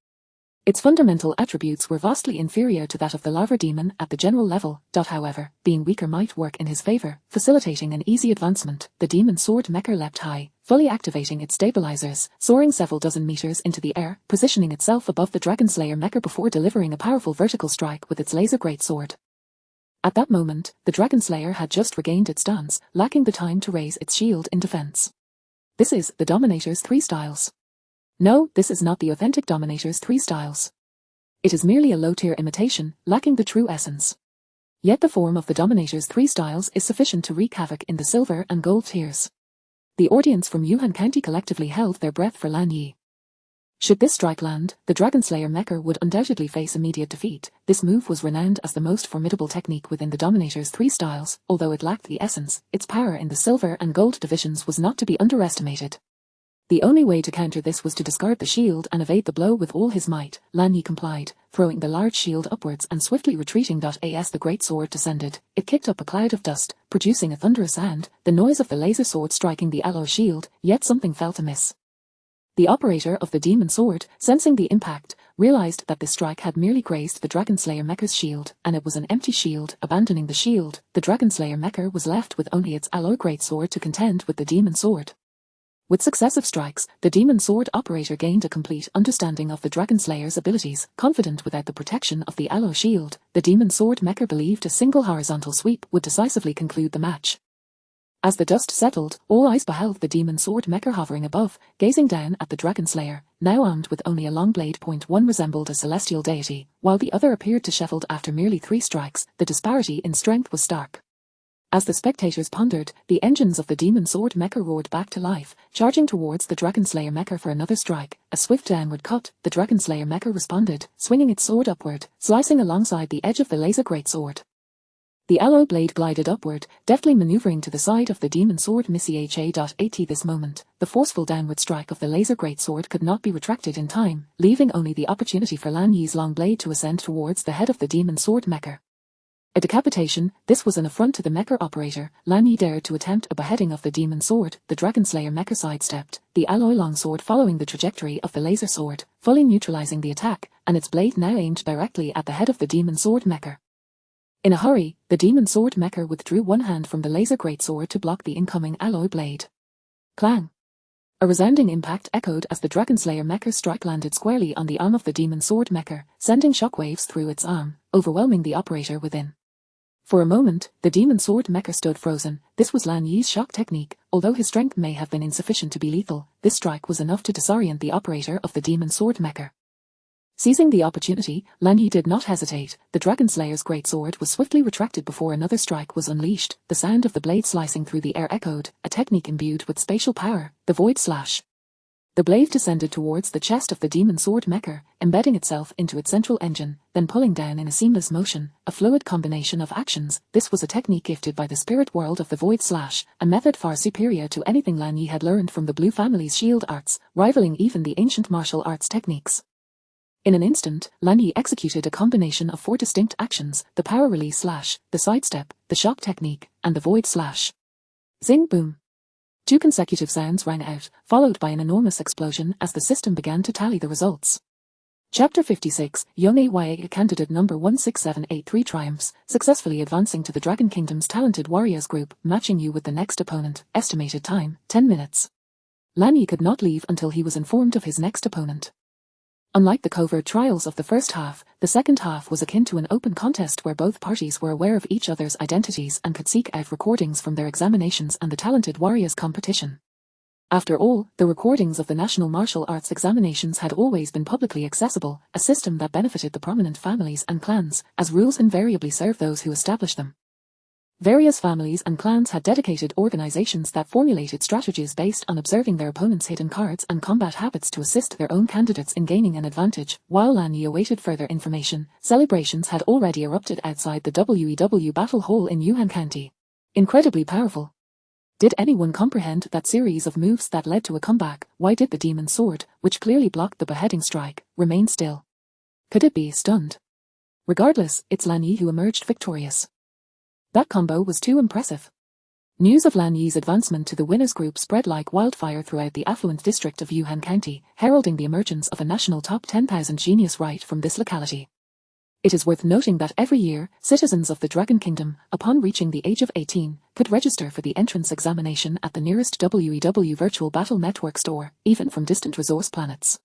Its fundamental attributes were vastly inferior to that of the Lava Demon at the general level. However, being weaker might work in his favor, facilitating an easy advancement. The Demon Sword Mecha leapt high, fully activating its stabilizers, soaring several dozen meters into the air, positioning itself above the Dragon Slayer Mecha before delivering a powerful vertical strike with its laser greatsword. At that moment, the Dragon Slayer had just regained its stance, lacking the time to raise its shield in defense. This is the Dominator's 3 styles. No, this is not the authentic Dominator's 3 styles. It is merely a low-tier imitation, lacking the true essence. Yet the form of the Dominator's 3 styles is sufficient to wreak havoc in the silver and gold tiers. The audience from Yuhan County collectively held their breath for Lan Yi. Should this strike land, the Dragon Slayer Mecha would undoubtedly face immediate defeat. This move was renowned as the most formidable technique within the Dominator's 3 styles. Although it lacked the essence, its power in the silver and gold divisions was not to be underestimated. The only way to counter this was to discard the shield and evade the blow with all his might. Lan Yi complied, throwing the large shield upwards and swiftly retreating. As the great sword descended, it kicked up a cloud of dust, producing a thunderous sound, the noise of the laser sword striking the alloy shield, yet something felt amiss. The operator of the demon sword, sensing the impact, realized that the strike had merely grazed the Dragon Slayer Mecha's shield, and it was an empty shield. Abandoning the shield, the Dragon Slayer Mecha was left with only its alloy greatsword to contend with the demon sword. With successive strikes, the demon sword operator gained a complete understanding of the Dragon Slayer's abilities. Confident without the protection of the alloy shield, the demon sword Mecha believed a single horizontal sweep would decisively conclude the match. As the dust settled, all eyes beheld the demon sword Mecha hovering above, gazing down at the Dragon Slayer, now armed with only a long blade. One resembled a celestial deity, while the other appeared disheveled after merely 3 strikes. The disparity in strength was stark. As the spectators pondered, the engines of the demon sword Mecha roared back to life, charging towards the Dragon Slayer Mecha for another strike. A swift downward cut, the Dragon Slayer Mecha responded, swinging its sword upward, slicing alongside the edge of the laser greatsword. The alloy blade glided upward, deftly maneuvering to the side of the demon sword Mecha. At this moment, the forceful downward strike of the laser greatsword could not be retracted in time, leaving only the opportunity for Lan Yi's long blade to ascend towards the head of the demon sword Mecha. A decapitation, this was an affront to the Mecha operator. Lan Yi dared to attempt a beheading of the demon sword. The Dragon Slayer Mecha sidestepped, the alloy longsword following the trajectory of the laser sword, fully neutralizing the attack, and its blade now aimed directly at the head of the demon sword Mecha. In a hurry, the demon sword Mecha withdrew one hand from the laser greatsword to block the incoming alloy blade. Clang! A resounding impact echoed as the Dragon Slayer Mecha's strike landed squarely on the arm of the demon sword Mecha, sending shockwaves through its arm, overwhelming the operator within. For a moment, the demon sword Mecha stood frozen. This was Lan Yi's shock technique. Although his strength may have been insufficient to be lethal, this strike was enough to disorient the operator of the demon sword Mecha. Seizing the opportunity, Lan Yi did not hesitate. The Dragon Slayer's greatsword was swiftly retracted before another strike was unleashed. The sound of the blade slicing through the air echoed, a technique imbued with spatial power, the Void Slash. The blade descended towards the chest of the demon sword Mecha, embedding itself into its central engine, then pulling down in a seamless motion, a fluid combination of actions. This was a technique gifted by the spirit world of the Void Slash, a method far superior to anything Lan Yi had learned from the Blue family's shield arts, rivaling even the ancient martial arts techniques. In an instant, Lan Yi executed a combination of 4 distinct actions: the power release slash, the sidestep, the shock technique, and the void slash. Zing boom. 2 consecutive sounds rang out, followed by an enormous explosion as the system began to tally the results. Chapter 56, Young AYA Candidate Number 16783 triumphs, successfully advancing to the Dragon Kingdom's talented warriors group, matching you with the next opponent. Estimated time, 10 minutes. Lan Yi could not leave until he was informed of his next opponent. Unlike the covert trials of the first half, the second half was akin to an open contest where both parties were aware of each other's identities and could seek out recordings from their examinations and the Talented Warriors competition. After all, the recordings of the National Martial Arts examinations had always been publicly accessible, a system that benefited the prominent families and clans, as rules invariably serve those who establish them. Various families and clans had dedicated organizations that formulated strategies based on observing their opponents' hidden cards and combat habits to assist their own candidates in gaining an advantage. While Lan Yi awaited further information, celebrations had already erupted outside the WEW Battle Hall in Yuhan County. Incredibly powerful. Did anyone comprehend that series of moves that led to a comeback? Why did the demon sword, which clearly blocked the beheading strike, remain still? Could it be stunned? Regardless, it's Lan Yi who emerged victorious. That combo was too impressive. News of Lan Yi's advancement to the winners group spread like wildfire throughout the affluent district of Yuhan County, heralding the emergence of a national top 10,000 genius right from this locality. It is worth noting that every year, citizens of the Dragon Kingdom, upon reaching the age of 18, could register for the entrance examination at the nearest WEW Virtual Battle Network store, even from distant resource planets.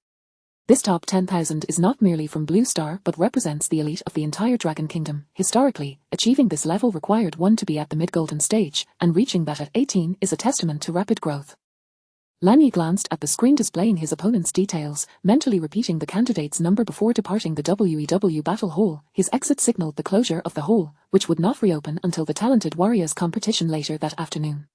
This top 10,000 is not merely from Blue Star but represents the elite of the entire Dragon Kingdom. Historically, achieving this level required one to be at the mid-golden stage, and reaching that at 18 is a testament to rapid growth. Lan Yi glanced at the screen displaying his opponent's details, mentally repeating the candidate's number before departing the WEW battle hall. His exit signaled the closure of the hall, which would not reopen until the Talented Warriors competition later that afternoon.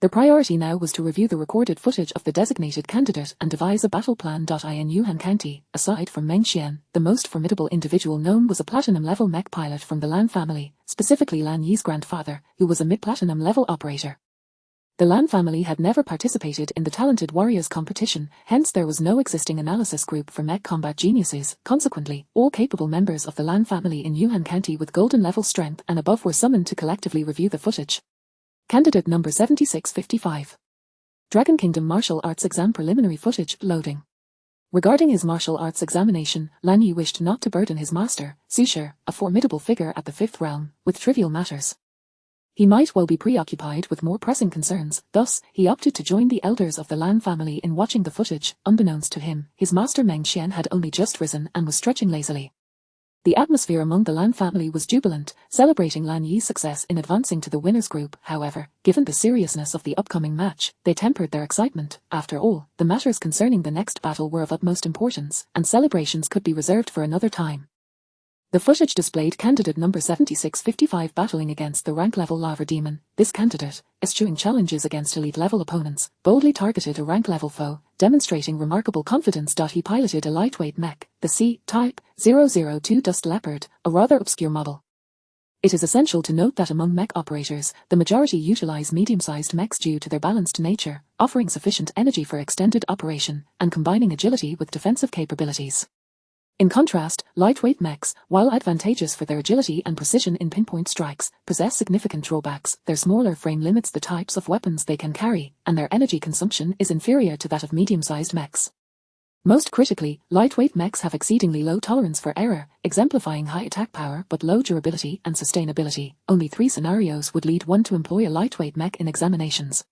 The priority now was to review the recorded footage of the designated candidate and devise a battle plan. In Yuhan County, aside from Meng Xian, the most formidable individual known was a platinum-level mech pilot from the Lan family, specifically Lan Yi's grandfather, who was a mid-platinum level operator. The Lan family had never participated in the Talented Warriors competition, hence there was no existing analysis group for mech combat geniuses. Consequently, all capable members of the Lan family in Yuhan County with golden level strength and above were summoned to collectively review the footage. Candidate number 7655. Dragon Kingdom Martial Arts Exam Preliminary Footage loading. Regarding his martial arts examination, Lan Yi wished not to burden his master, Su, a formidable figure at the Fifth Realm, with trivial matters. He might well be preoccupied with more pressing concerns, thus, he opted to join the elders of the Lan family in watching the footage. Unbeknownst to him, his master Meng Xian had only just risen and was stretching lazily. The atmosphere among the Lan family was jubilant, celebrating Lan Yi's success in advancing to the winners group. However, given the seriousness of the upcoming match, they tempered their excitement. After all, the matters concerning the next battle were of utmost importance, and celebrations could be reserved for another time. The footage displayed candidate number 7655 battling against the rank-level Lava Demon. This candidate, eschewing challenges against elite-level opponents, boldly targeted a rank-level foe, demonstrating remarkable confidence. He piloted a lightweight mech, the C-Type 002 Dust Leopard, a rather obscure model. It is essential to note that among mech operators, the majority utilize medium-sized mechs due to their balanced nature, offering sufficient energy for extended operation, and combining agility with defensive capabilities. In contrast, lightweight mechs, while advantageous for their agility and precision in pinpoint strikes, possess significant drawbacks. Their smaller frame limits the types of weapons they can carry, and their energy consumption is inferior to that of medium-sized mechs. Most critically, lightweight mechs have exceedingly low tolerance for error, exemplifying high attack power but low durability and sustainability. Only 3 scenarios would lead one to employ a lightweight mech in examinations.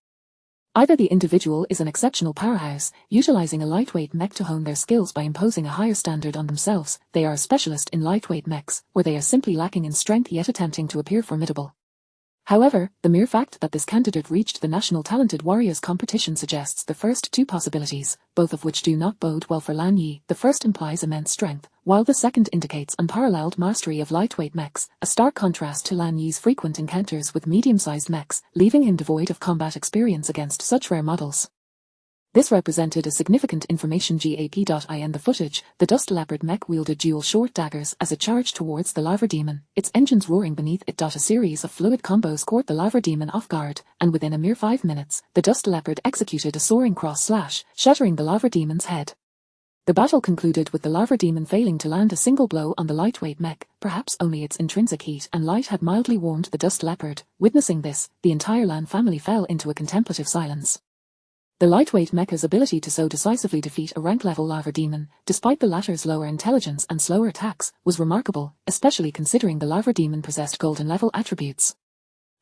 Either the individual is an exceptional powerhouse, utilizing a lightweight mech to hone their skills by imposing a higher standard on themselves, they are a specialist in lightweight mechs, or they are simply lacking in strength yet attempting to appear formidable. However, the mere fact that this candidate reached the National Talented Warriors competition suggests the first 2 possibilities, both of which do not bode well for Lan Yi. The first implies immense strength, while the second indicates unparalleled mastery of lightweight mechs, a stark contrast to Lan Yi's frequent encounters with medium-sized mechs, leaving him devoid of combat experience against such rare models. This represented a significant information gap. In the footage, the Dust Leopard mech wielded dual short daggers as it charged towards the Lava Demon, its engines roaring beneath it. A series of fluid combos caught the Lava Demon off guard, and within a mere 5 minutes, the Dust Leopard executed a soaring cross slash, shattering the Lava Demon's head. The battle concluded with the Lava Demon failing to land a single blow on the lightweight mech. Perhaps only its intrinsic heat and light had mildly warmed the Dust Leopard. Witnessing this, the entire Lan family fell into a contemplative silence. The lightweight mecha's ability to so decisively defeat a rank-level Lava Demon, despite the latter's lower intelligence and slower attacks, was remarkable, especially considering the Lava Demon possessed golden-level attributes.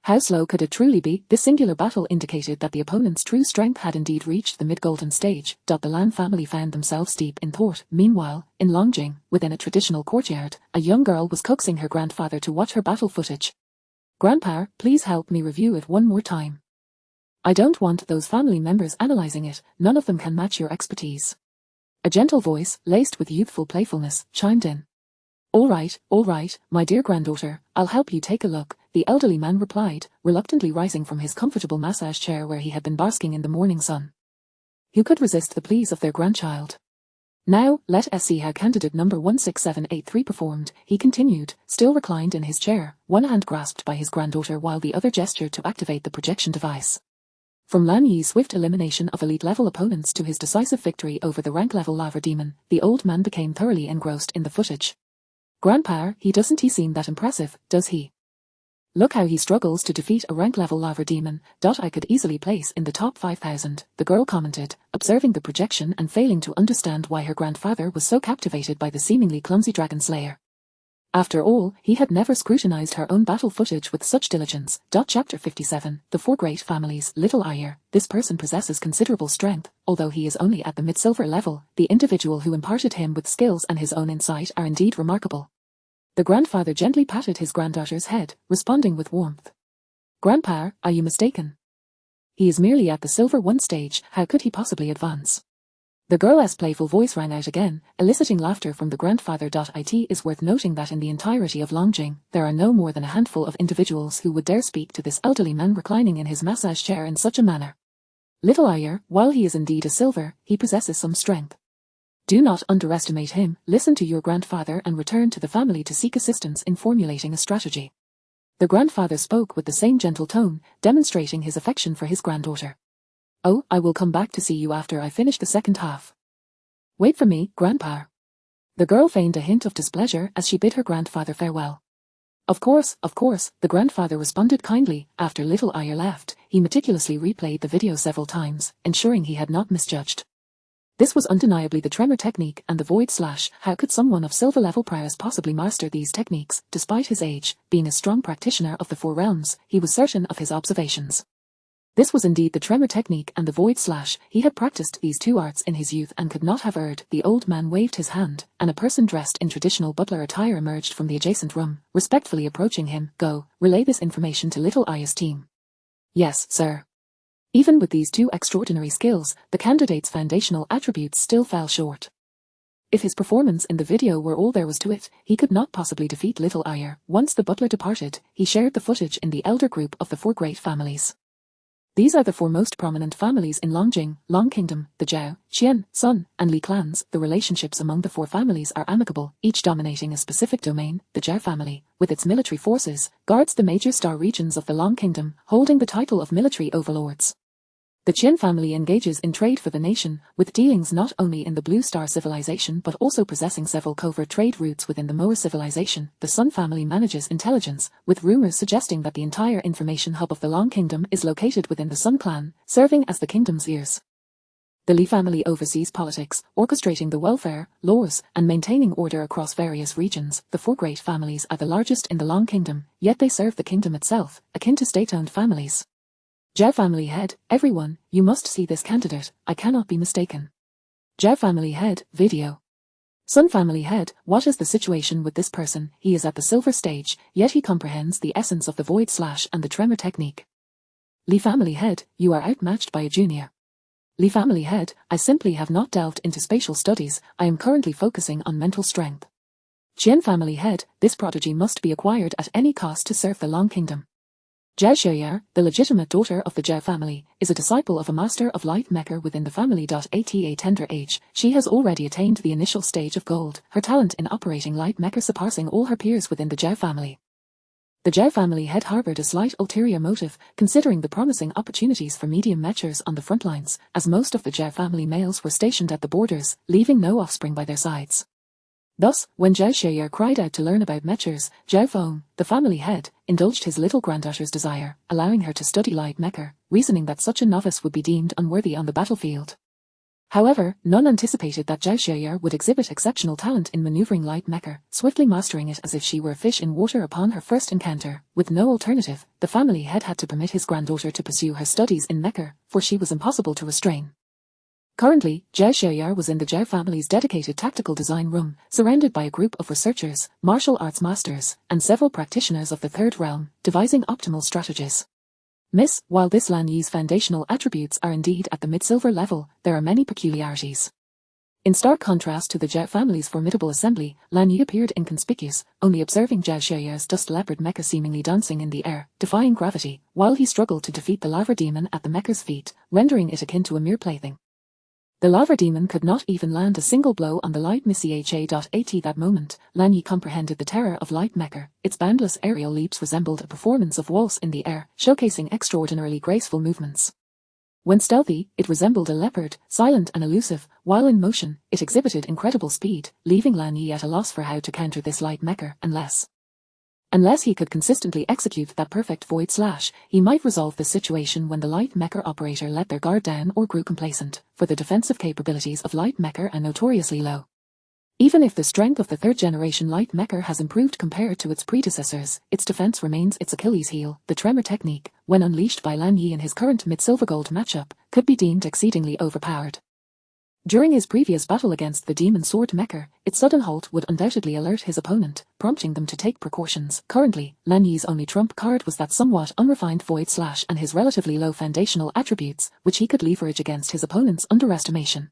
How slow could it truly be? This singular battle indicated that the opponent's true strength had indeed reached the mid-golden stage. The Lan family found themselves deep in thought. Meanwhile, in Longjing, within a traditional courtyard, a young girl was coaxing her grandfather to watch her battle footage. "Grandpa, please help me review it one more time. I don't want those family members analyzing it, none of them can match your expertise." A gentle voice, laced with youthful playfulness, chimed in. All right, my dear granddaughter, I'll help you take a look," the elderly man replied, reluctantly rising from his comfortable massage chair where he had been basking in the morning sun. Who could resist the pleas of their grandchild? "Now, let us see how candidate number 16783 performed," he continued, still reclined in his chair, one hand grasped by his granddaughter while the other gestured to activate the projection device. From Lan Yi's swift elimination of elite-level opponents to his decisive victory over the rank-level Lava Demon, the old man became thoroughly engrossed in the footage. "Grandpa, he doesn't seem that impressive, does he? Look how he struggles to defeat a rank-level Lava Demon. I could easily place in the top 5,000, the girl commented, observing the projection and failing to understand why her grandfather was so captivated by the seemingly clumsy dragon slayer. After all, he had never scrutinized her own battle footage with such diligence. Chapter 57, The Four Great Families. Little Iyer, this person possesses considerable strength, although he is only at the mid-silver level. The individual who imparted him with skills and his own insight are indeed remarkable. The grandfather gently patted his granddaughter's head, responding with warmth. "Grandpa, are you mistaken? He is merely at the Silver 1 stage, how could he possibly advance? The girl's playful voice rang out again, eliciting laughter from the grandfather. It is worth noting that in the entirety of Longjing, there are no more than a handful of individuals who would dare speak to this elderly man reclining in his massage chair in such a manner. Little Ayer, while he is indeed a silver, he possesses some strength. Do not underestimate him, listen to your grandfather and return to the family to seek assistance in formulating a strategy. The grandfather spoke with the same gentle tone, demonstrating his affection for his granddaughter. Oh, I will come back to see you after I finish the second half. Wait for me, Grandpa. The girl feigned a hint of displeasure as she bid her grandfather farewell. Of course, the grandfather responded kindly. After little Ayer left, he meticulously replayed the video several times, ensuring he had not misjudged. This was undeniably the tremor technique and the void slash. How could someone of silver level prowess possibly master these techniques? Despite his age, being a strong practitioner of the four realms, he was certain of his observations. This was indeed the tremor technique and the void slash. He had practiced these two arts in his youth and could not have erred. The old man waved his hand, and a person dressed in traditional butler attire emerged from the adjacent room, respectfully approaching him. Go, relay this information to Little Ayer's team. Yes, sir. Even with these two extraordinary skills, the candidate's foundational attributes still fell short. If his performance in the video were all there was to it, he could not possibly defeat Little Ayer. Once the butler departed, he shared the footage in the elder group of the four great families. These are the four most prominent families in Longjing, Long Kingdom, the Zhao, Qian, Sun, and Li clans. The relationships among the four families are amicable, each dominating a specific domain. The Zhao family, with its military forces, guards the major star regions of the Long Kingdom, holding the title of military overlords. The Qian family engages in trade for the nation, with dealings not only in the Blue Star civilization but also possessing several covert trade routes within the Moa civilization. The Sun family manages intelligence, with rumors suggesting that the entire information hub of the Long Kingdom is located within the Sun clan, serving as the kingdom's ears. The Li family oversees politics, orchestrating the welfare, laws, and maintaining order across various regions. The four great families are the largest in the Long Kingdom, yet they serve the kingdom itself, akin to state-owned families. Zhao family head, everyone, you must see this candidate, I cannot be mistaken. Zhao family head, video. Sun family head, what is the situation with this person? He is at the silver stage, yet he comprehends the essence of the void slash and the tremor technique. Li family head, you are outmatched by a junior. Li family head, I simply have not delved into spatial studies, I am currently focusing on mental strength. Qian family head, this prodigy must be acquired at any cost to serve the Long Kingdom. Zhao Xiaoyar, the legitimate daughter of the Zhao family, is a disciple of a master of light Mecha within the family. At a tender age, she has already attained the initial stage of gold, her talent in operating light Mecha surpassing all her peers within the Zhao family. The Zhao family had harbored a slight ulterior motive, considering the promising opportunities for medium mechers on the front lines, as most of the Zhao family males were stationed at the borders, leaving no offspring by their sides. Thus, when Zhao Xiaoyar cried out to learn about mechers, Zhao Feng, the family head, indulged his little granddaughter's desire, allowing her to study light mecha, reasoning that such a novice would be deemed unworthy on the battlefield. However, none anticipated that Zhao Xiaoyar would exhibit exceptional talent in maneuvering light mecha, swiftly mastering it as if she were a fish in water upon her first encounter. With no alternative, the family head had to permit his granddaughter to pursue her studies in mecha, for she was impossible to restrain. Currently, Zhao Xiaoyar was in the Zhao family's dedicated tactical design room, surrounded by a group of researchers, martial arts masters, and several practitioners of the third realm, devising optimal strategies. Miss, while this Lan Yi's foundational attributes are indeed at the mid-silver level, there are many peculiarities. In stark contrast to the Zhao family's formidable assembly, Lan Yi appeared inconspicuous, only observing Zhao Xiaoyar's dust leopard mecha seemingly dancing in the air, defying gravity, while he struggled to defeat the lava demon at the mecha's feet, rendering it akin to a mere plaything. The lava demon could not even land a single blow on the light Mecha. At that moment, Lan Yi comprehended the terror of light mecha. Its boundless aerial leaps resembled a performance of waltz in the air, showcasing extraordinarily graceful movements. When stealthy, it resembled a leopard, silent and elusive, while in motion, it exhibited incredible speed, leaving Lan Yi at a loss for how to counter this light mecha, Unless he could consistently execute that perfect void slash, he might resolve the situation when the light mecha operator let their guard down or grew complacent, for the defensive capabilities of light mecha are notoriously low. Even if the strength of the third-generation light mecha has improved compared to its predecessors, its defense remains its Achilles heel. The tremor technique, when unleashed by Lan Yi in his current mid-silver gold matchup, could be deemed exceedingly overpowered. During his previous battle against the Demon Sword Mecha, its sudden halt would undoubtedly alert his opponent, prompting them to take precautions. Currently, Lan Yi's only trump card was that somewhat unrefined Void Slash and his relatively low foundational attributes, which he could leverage against his opponent's underestimation.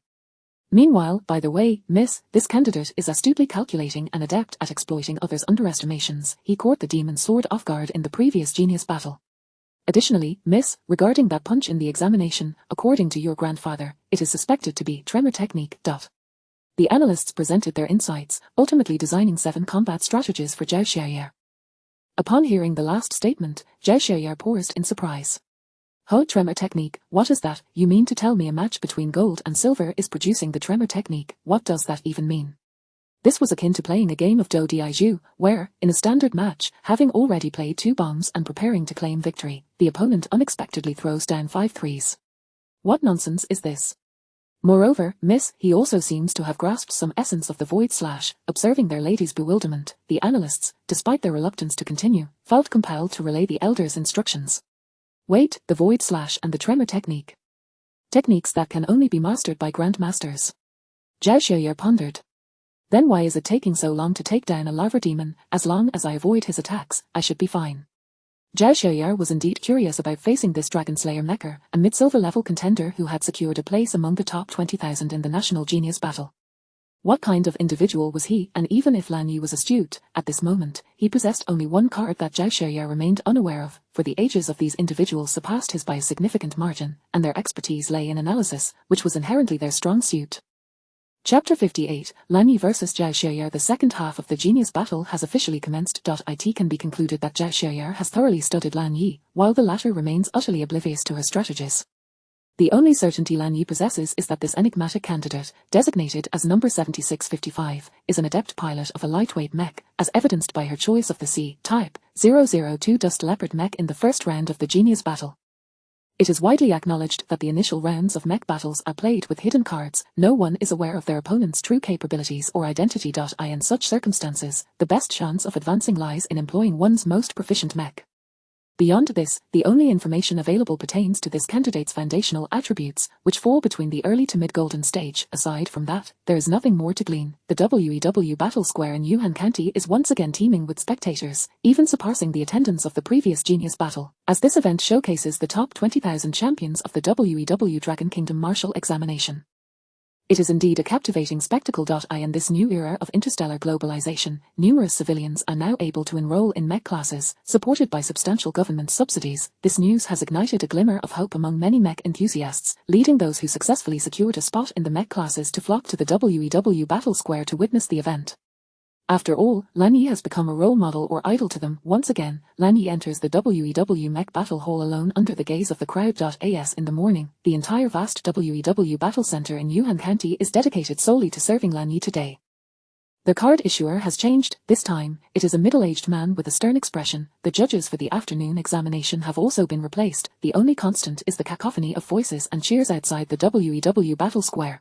Meanwhile, by the way, this candidate is astutely calculating and adept at exploiting others' underestimations. He caught the Demon Sword off guard in the previous Genius battle. Additionally, regarding that punch in the examination, according to your grandfather, it is suspected to be tremor technique. The analysts presented their insights, ultimately designing 7 combat strategies for Zhao Xiaoyar. Upon hearing the last statement, Zhao Xiaoyar paused in surprise. Tremor technique, what is that? You mean to tell me a match between gold and silver is producing the tremor technique? What does that even mean? This was akin to playing a game of Do Di Ju, where, in a standard match, having already played 2 bombs and preparing to claim victory, the opponent unexpectedly throws down 5 threes. What nonsense is this? Moreover, he also seems to have grasped some essence of the Void Slash. Observing their lady's bewilderment, the analysts, despite their reluctance to continue, felt compelled to relay the elder's instructions. Wait, the Void Slash and the tremor technique. Techniques that can only be mastered by grandmasters. Zhao Xiaoyar pondered. Then why is it taking so long to take down a lava demon? As long as I avoid his attacks, I should be fine. Zhao Xiaoyar was indeed curious about facing this Dragon Slayer Mecha, a mid-silver level contender who had secured a place among the top 20,000 in the National Genius battle. What kind of individual was he? And even if Lan Yi was astute, at this moment, he possessed only one card that Zhao Xiaoyar remained unaware of, for the ages of these individuals surpassed his by a significant margin, and their expertise lay in analysis, which was inherently their strong suit. Chapter 58, Lan Yi vs Zhao Xiaoyar. The second half of the Genius battle has officially commenced. It can be concluded that Zhao Xiaoyar has thoroughly studied Lan Yi, while the latter remains utterly oblivious to her strategies. The only certainty Lan Yi possesses is that this enigmatic candidate, designated as number 7655, is an adept pilot of a lightweight mech, as evidenced by her choice of the C-Type 002 Dust Leopard mech in the first round of the Genius battle. It is widely acknowledged that the initial rounds of mech battles are played with hidden cards. No one is aware of their opponent's true capabilities or identity. In such circumstances, the best chance of advancing lies in employing one's most proficient mech. Beyond this, the only information available pertains to this candidate's foundational attributes, which fall between the early to mid-golden stage. Aside from that, there is nothing more to glean. The WEW Battle Square in Yuhan County is once again teeming with spectators, even surpassing the attendance of the previous Genius battle, as this event showcases the top 20,000 champions of the WEW Dragon Kingdom Martial Examination. It is indeed a captivating spectacle. In this new era of interstellar globalization, numerous civilians are now able to enroll in mech classes, supported by substantial government subsidies. This news has ignited a glimmer of hope among many mech enthusiasts, leading those who successfully secured a spot in the mech classes to flock to the WEW Battle Square to witness the event. After all, Lan Yi has become a role model or idol to them. Once again, Lan Yi enters the WEW Mech Battle Hall alone under the gaze of the crowd. As in the morning, the entire vast WEW Battle Center in Yuhan County is dedicated solely to serving Lan Yi today. The card issuer has changed. This time, it is a middle-aged man with a stern expression. The judges for the afternoon examination have also been replaced. The only constant is the cacophony of voices and cheers outside the WEW Battle Square.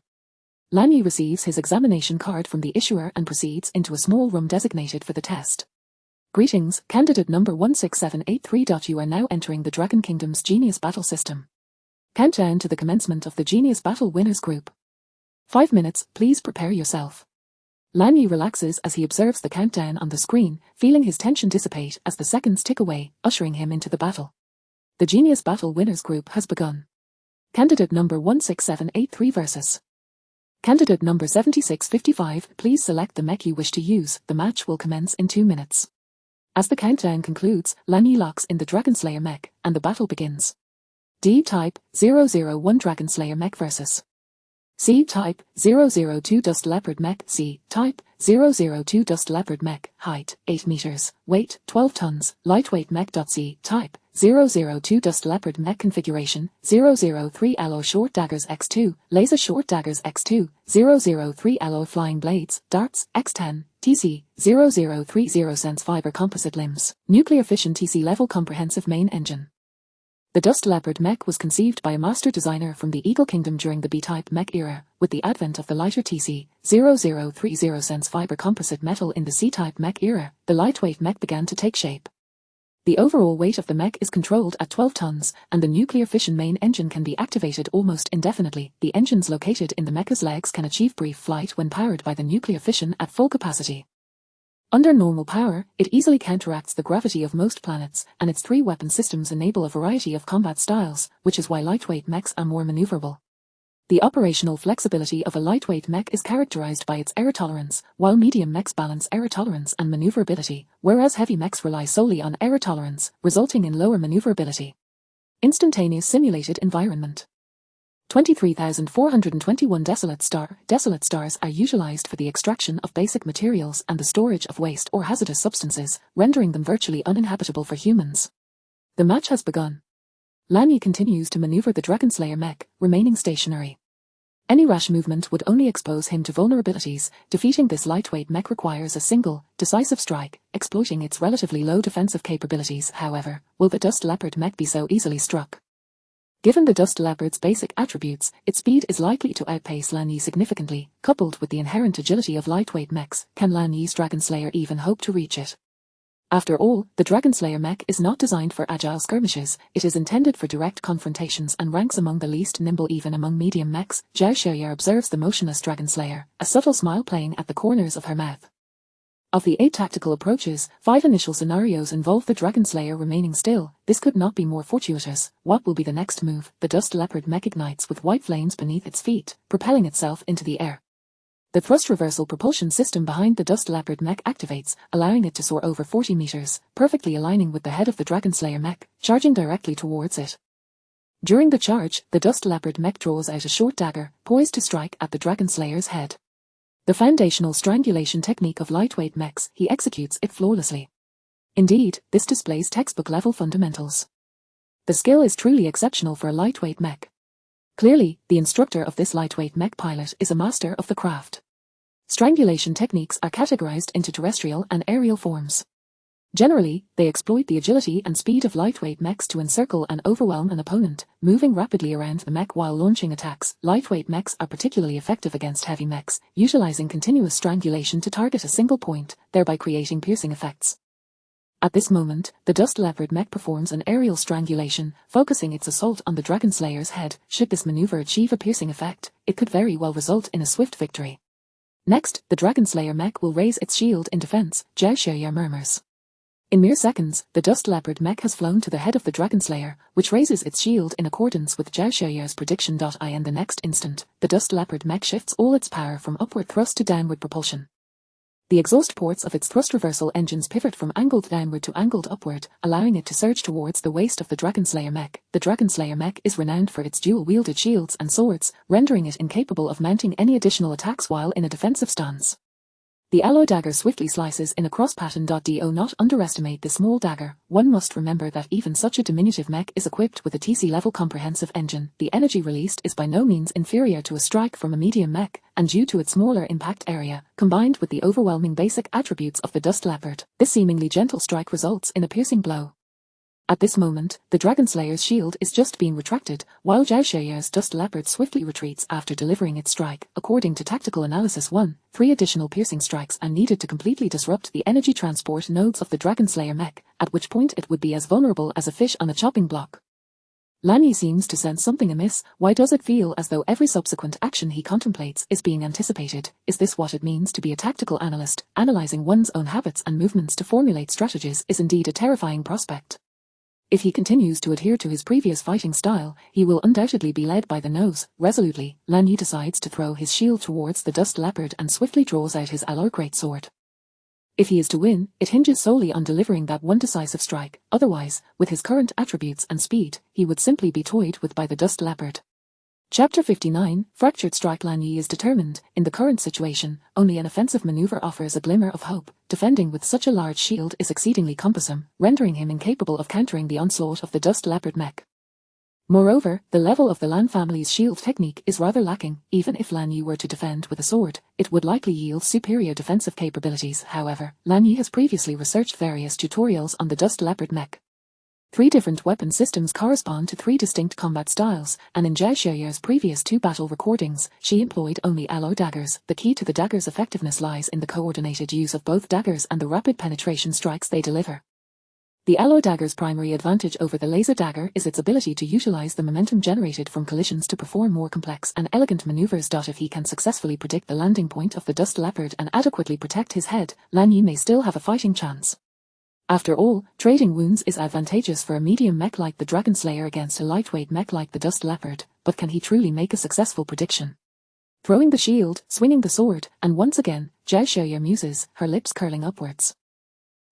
Lan Yi receives his examination card from the issuer and proceeds into a small room designated for the test. Greetings, candidate number 16783. You are now entering the Dragon Kingdom's Genius Battle System. Countdown to the commencement of the Genius Battle Winners Group. 5 minutes, please prepare yourself. Lan Yi relaxes as he observes the countdown on the screen, feeling his tension dissipate as the seconds tick away, ushering him into the battle. The Genius Battle Winners Group has begun. Candidate number 16783 versus Candidate number 7655, please select the mech you wish to use. The match will commence in 2 minutes. As the countdown concludes, Lan Yi locks in the Dragon Slayer mech, and the battle begins. D-Type 001 Dragon Slayer mech versus C-Type 002 Dust Leopard mech. C-Type 002 Dust Leopard mech. Height 8 meters. Weight 12 tons. Lightweight mech. C-Type 002 Dust Leopard mech. Configuration 003 Alloy Short Daggers X2, Laser Short Daggers X2, 003 Alloy Flying Blades, Darts X10, TC 0030 Sense Fiber Composite Limbs, Nuclear Fission TC Level Comprehensive Main Engine. The Dust Leopard mech was conceived by a master designer from the Eagle Kingdom during the B-Type mech era. With the advent of the lighter TC 0030 Sense Fiber Composite Metal in the C-Type mech era, the lightweight mech began to take shape. The overall weight of the mech is controlled at 12 tons, and the nuclear fission main engine can be activated almost indefinitely. The engines located in the mecha's legs can achieve brief flight when powered by the nuclear fission at full capacity. Under normal power, it easily counteracts the gravity of most planets, and its 3 weapon systems enable a variety of combat styles, which is why lightweight mechs are more maneuverable. The operational flexibility of a lightweight mech is characterized by its error tolerance, while medium mechs balance error tolerance and maneuverability, whereas heavy mechs rely solely on error tolerance, resulting in lower maneuverability. Instantaneous simulated environment. 23,421 desolate stars are utilized for the extraction of basic materials and the storage of waste or hazardous substances, rendering them virtually uninhabitable for humans. The match has begun. Lan Yi continues to maneuver the Dragonslayer mech, remaining stationary. Any rash movement would only expose him to vulnerabilities. Defeating this lightweight mech requires a single, decisive strike, exploiting its relatively low defensive capabilities. However, will the Dust Leopard mech be so easily struck? Given the Dust Leopard's basic attributes, its speed is likely to outpace Lan Yi significantly. Coupled with the inherent agility of lightweight mechs, can Lan Yi's Dragonslayer even hope to reach it? After all, the Dragonslayer mech is not designed for agile skirmishes, it is intended for direct confrontations and ranks among the least nimble even among medium mechs. Zhao Xiaoyar observes the motionless Dragonslayer, a subtle smile playing at the corners of her mouth. Of the 8 tactical approaches, 5 initial scenarios involve the Dragonslayer remaining still. This could not be more fortuitous. What will be the next move? The Dust Leopard mech ignites with white flames beneath its feet, propelling itself into the air. The thrust reversal propulsion system behind the Dust Leopard mech activates, allowing it to soar over 40 meters, perfectly aligning with the head of the Dragonslayer mech, charging directly towards it. During the charge, the Dust Leopard mech draws out a short dagger, poised to strike at the Dragonslayer's head. The foundational strangulation technique of lightweight mechs, he executes it flawlessly. Indeed, this displays textbook-level fundamentals. The skill is truly exceptional for a lightweight mech. Clearly, the instructor of this lightweight mech pilot is a master of the craft. Strangulation techniques are categorized into terrestrial and aerial forms. Generally, they exploit the agility and speed of lightweight mechs to encircle and overwhelm an opponent, moving rapidly around the mech while launching attacks. Lightweight mechs are particularly effective against heavy mechs, utilizing continuous strangulation to target a single point, thereby creating piercing effects. At this moment, the Dust Leopard mech performs an aerial strangulation, focusing its assault on the Dragonslayer's head. Should this maneuver achieve a piercing effect, it could very well result in a swift victory. Next, the Dragonslayer mech will raise its shield in defense, Zhao Xiaoyar murmurs. In mere seconds, the Dust Leopard mech has flown to the head of the Dragonslayer, which raises its shield in accordance with Zhao Xiaoyar's prediction. In the next instant, the Dust Leopard mech shifts all its power from upward thrust to downward propulsion. The exhaust ports of its thrust reversal engines pivot from angled downward to angled upward, allowing it to surge towards the waist of the Dragonslayer mech. The Dragonslayer mech is renowned for its dual-wielded shields and swords, rendering it incapable of mounting any additional attacks while in a defensive stance. The alloy dagger swiftly slices in a cross pattern. Do not underestimate the small dagger. One must remember that even such a diminutive mech is equipped with a TC-level comprehensive engine. The energy released is by no means inferior to a strike from a medium mech, and due to its smaller impact area, combined with the overwhelming basic attributes of the Dust Leopard, this seemingly gentle strike results in a piercing blow. At this moment, the Dragonslayer's shield is just being retracted, while Zhao Xiaoyar's Dust Leopard swiftly retreats after delivering its strike. According to Tactical Analysis 1, 3 additional piercing strikes are needed to completely disrupt the energy transport nodes of the Dragonslayer mech, at which point it would be as vulnerable as a fish on a chopping block. Lan Yi seems to sense something amiss. Why does it feel as though every subsequent action he contemplates is being anticipated? Is this what it means to be a tactical analyst? Analyzing one's own habits and movements to formulate strategies is indeed a terrifying prospect. If he continues to adhere to his previous fighting style, he will undoubtedly be led by the nose. Resolutely, Lan Yi decides to throw his shield towards the Dust Leopard and swiftly draws out his alloy greatsword. If he is to win, it hinges solely on delivering that one decisive strike. Otherwise, with his current attributes and speed, he would simply be toyed with by the Dust Leopard. Chapter 59, Fractured Strike. Lan Yi is determined. In the current situation, only an offensive maneuver offers a glimmer of hope. Defending with such a large shield is exceedingly cumbersome, rendering him incapable of countering the onslaught of the Dust Leopard mech. Moreover, the level of the Lan family's shield technique is rather lacking. Even if Lan Yi were to defend with a sword, it would likely yield superior defensive capabilities. However, Lan Yi has previously researched various tutorials on the Dust Leopard mech. 3 different weapon systems correspond to 3 distinct combat styles, and in Zhao Xiaoyar's previous 2 battle recordings, she employed only alloy daggers. The key to the dagger's effectiveness lies in the coordinated use of both daggers and the rapid penetration strikes they deliver. The alloy dagger's primary advantage over the laser dagger is its ability to utilize the momentum generated from collisions to perform more complex and elegant maneuvers. If he can successfully predict the landing point of the dust leopard and adequately protect his head, Lan Yi may still have a fighting chance. After all, trading wounds is advantageous for a medium mech like the Dragon Slayer against a lightweight mech like the dust leopard, but can he truly make a successful prediction? Throwing the shield, swinging the sword, and once again, Zhao Xiaoye muses, her lips curling upwards.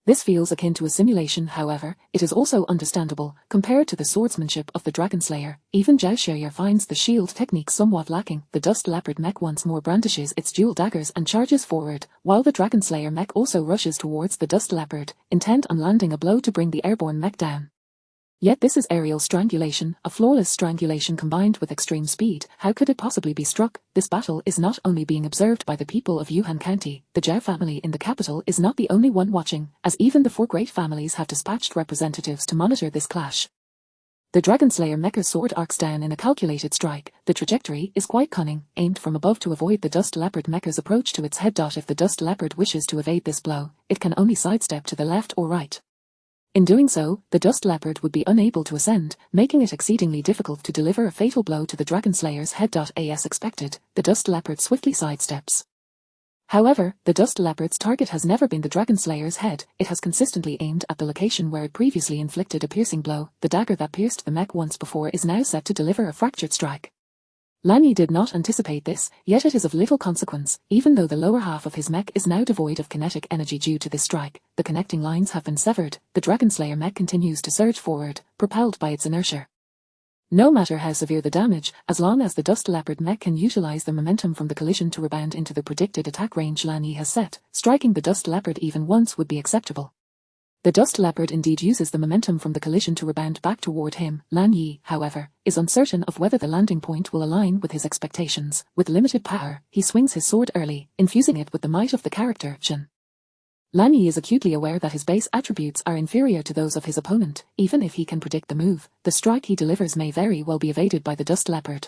This feels akin to a simulation. However, it is also understandable, compared to the swordsmanship of the Dragon Slayer. Even Zhao Xiaoye finds the shield technique somewhat lacking. The dust leopard mech once more brandishes its dual daggers and charges forward, while the Dragon Slayer mech also rushes towards the dust leopard, intent on landing a blow to bring the airborne mech down. Yet this is aerial strangulation, a flawless strangulation combined with extreme speed. How could it possibly be struck? This battle is not only being observed by the people of Yuhan County, the Zhao family in the capital is not the only one watching, as even the 4 great families have dispatched representatives to monitor this clash. The Dragon Slayer mecha's sword arcs down in a calculated strike. The trajectory is quite cunning, aimed from above to avoid the dust leopard mecha's approach to its head. If the dust leopard wishes to evade this blow, it can only sidestep to the left or right. In doing so, the dust leopard would be unable to ascend, making it exceedingly difficult to deliver a fatal blow to the Dragon Slayer's head. As expected, the dust leopard swiftly sidesteps. However, the dust leopard's target has never been the Dragon Slayer's head. It has consistently aimed at the location where it previously inflicted a piercing blow. The dagger that pierced the mech once before is now set to deliver a fractured strike. Lan Yi did not anticipate this, yet it is of little consequence. Even though the lower half of his mech is now devoid of kinetic energy due to this strike, the connecting lines have been severed. The Dragon Slayer mech continues to surge forward, propelled by its inertia. No matter how severe the damage, as long as the dust leopard mech can utilize the momentum from the collision to rebound into the predicted attack range Lan Yi has set, striking the dust leopard even once would be acceptable. The dust leopard indeed uses the momentum from the collision to rebound back toward him. Lan Yi, however, is uncertain of whether the landing point will align with his expectations. With limited power, he swings his sword early, infusing it with the might of the character Jin. Lan Yi is acutely aware that his base attributes are inferior to those of his opponent. Even if he can predict the move, the strike he delivers may very well be evaded by the dust leopard.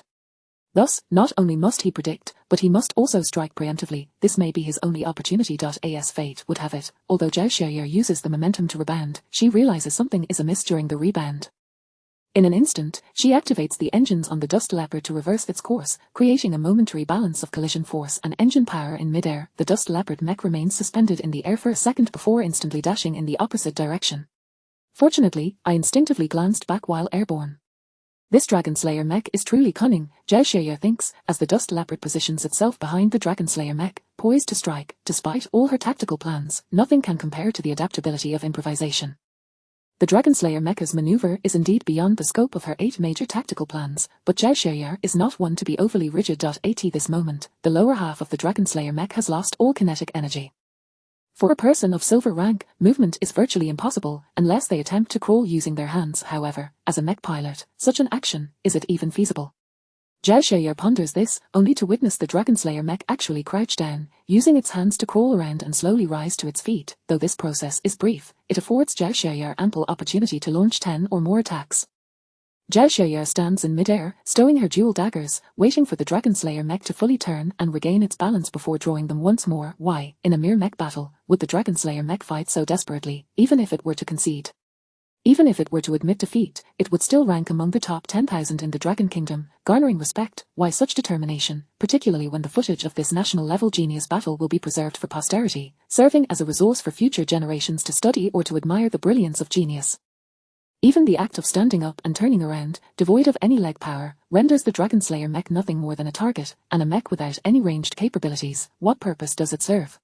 Thus, not only must he predict, but he must also strike preemptively. This may be his only opportunity. As fate would have it, although Zhao Xiaoye uses the momentum to rebound, she realizes something is amiss during the rebound. In an instant, she activates the engines on the dust leopard to reverse its course, creating a momentary balance of collision force and engine power in midair. The dust leopard mech remains suspended in the air for a second before instantly dashing in the opposite direction. Fortunately, I instinctively glanced back while airborne. This Dragon Slayer mech is truly cunning, Zhao Xiaoye thinks, as the dust leopard positions itself behind the Dragon Slayer mech, poised to strike. Despite all her tactical plans, nothing can compare to the adaptability of improvisation. The Dragon Slayer mecha's maneuver is indeed beyond the scope of her 8 major tactical plans, but Zhao Xiaoye is not one to be overly rigid. At this moment, the lower half of the Dragon Slayer mech has lost all kinetic energy. For a person of silver rank, movement is virtually impossible, unless they attempt to crawl using their hands. However, as a mech pilot, such an action, is it even feasible? Zhao Xiaoye ponders this, only to witness the Dragon Slayer mech actually crouch down, using its hands to crawl around and slowly rise to its feet. Though this process is brief, it affords Zhao Xiaoye ample opportunity to launch 10 or more attacks. Zhao Xiaoye stands in midair, stowing her dual daggers, waiting for the Dragon Slayer mech to fully turn and regain its balance before drawing them once more. Why, in a mere mech battle, would the Dragon Slayer mech fight so desperately, even if it were to concede? Even if it were to admit defeat, it would still rank among the top 10,000 in the Dragon Kingdom, garnering respect. Why such determination, particularly when the footage of this national-level genius battle will be preserved for posterity, serving as a resource for future generations to study or to admire the brilliance of genius? Even the act of standing up and turning around, devoid of any leg power, renders the Dragon Slayer mech nothing more than a target, and a mech without any ranged capabilities. What purpose does it serve?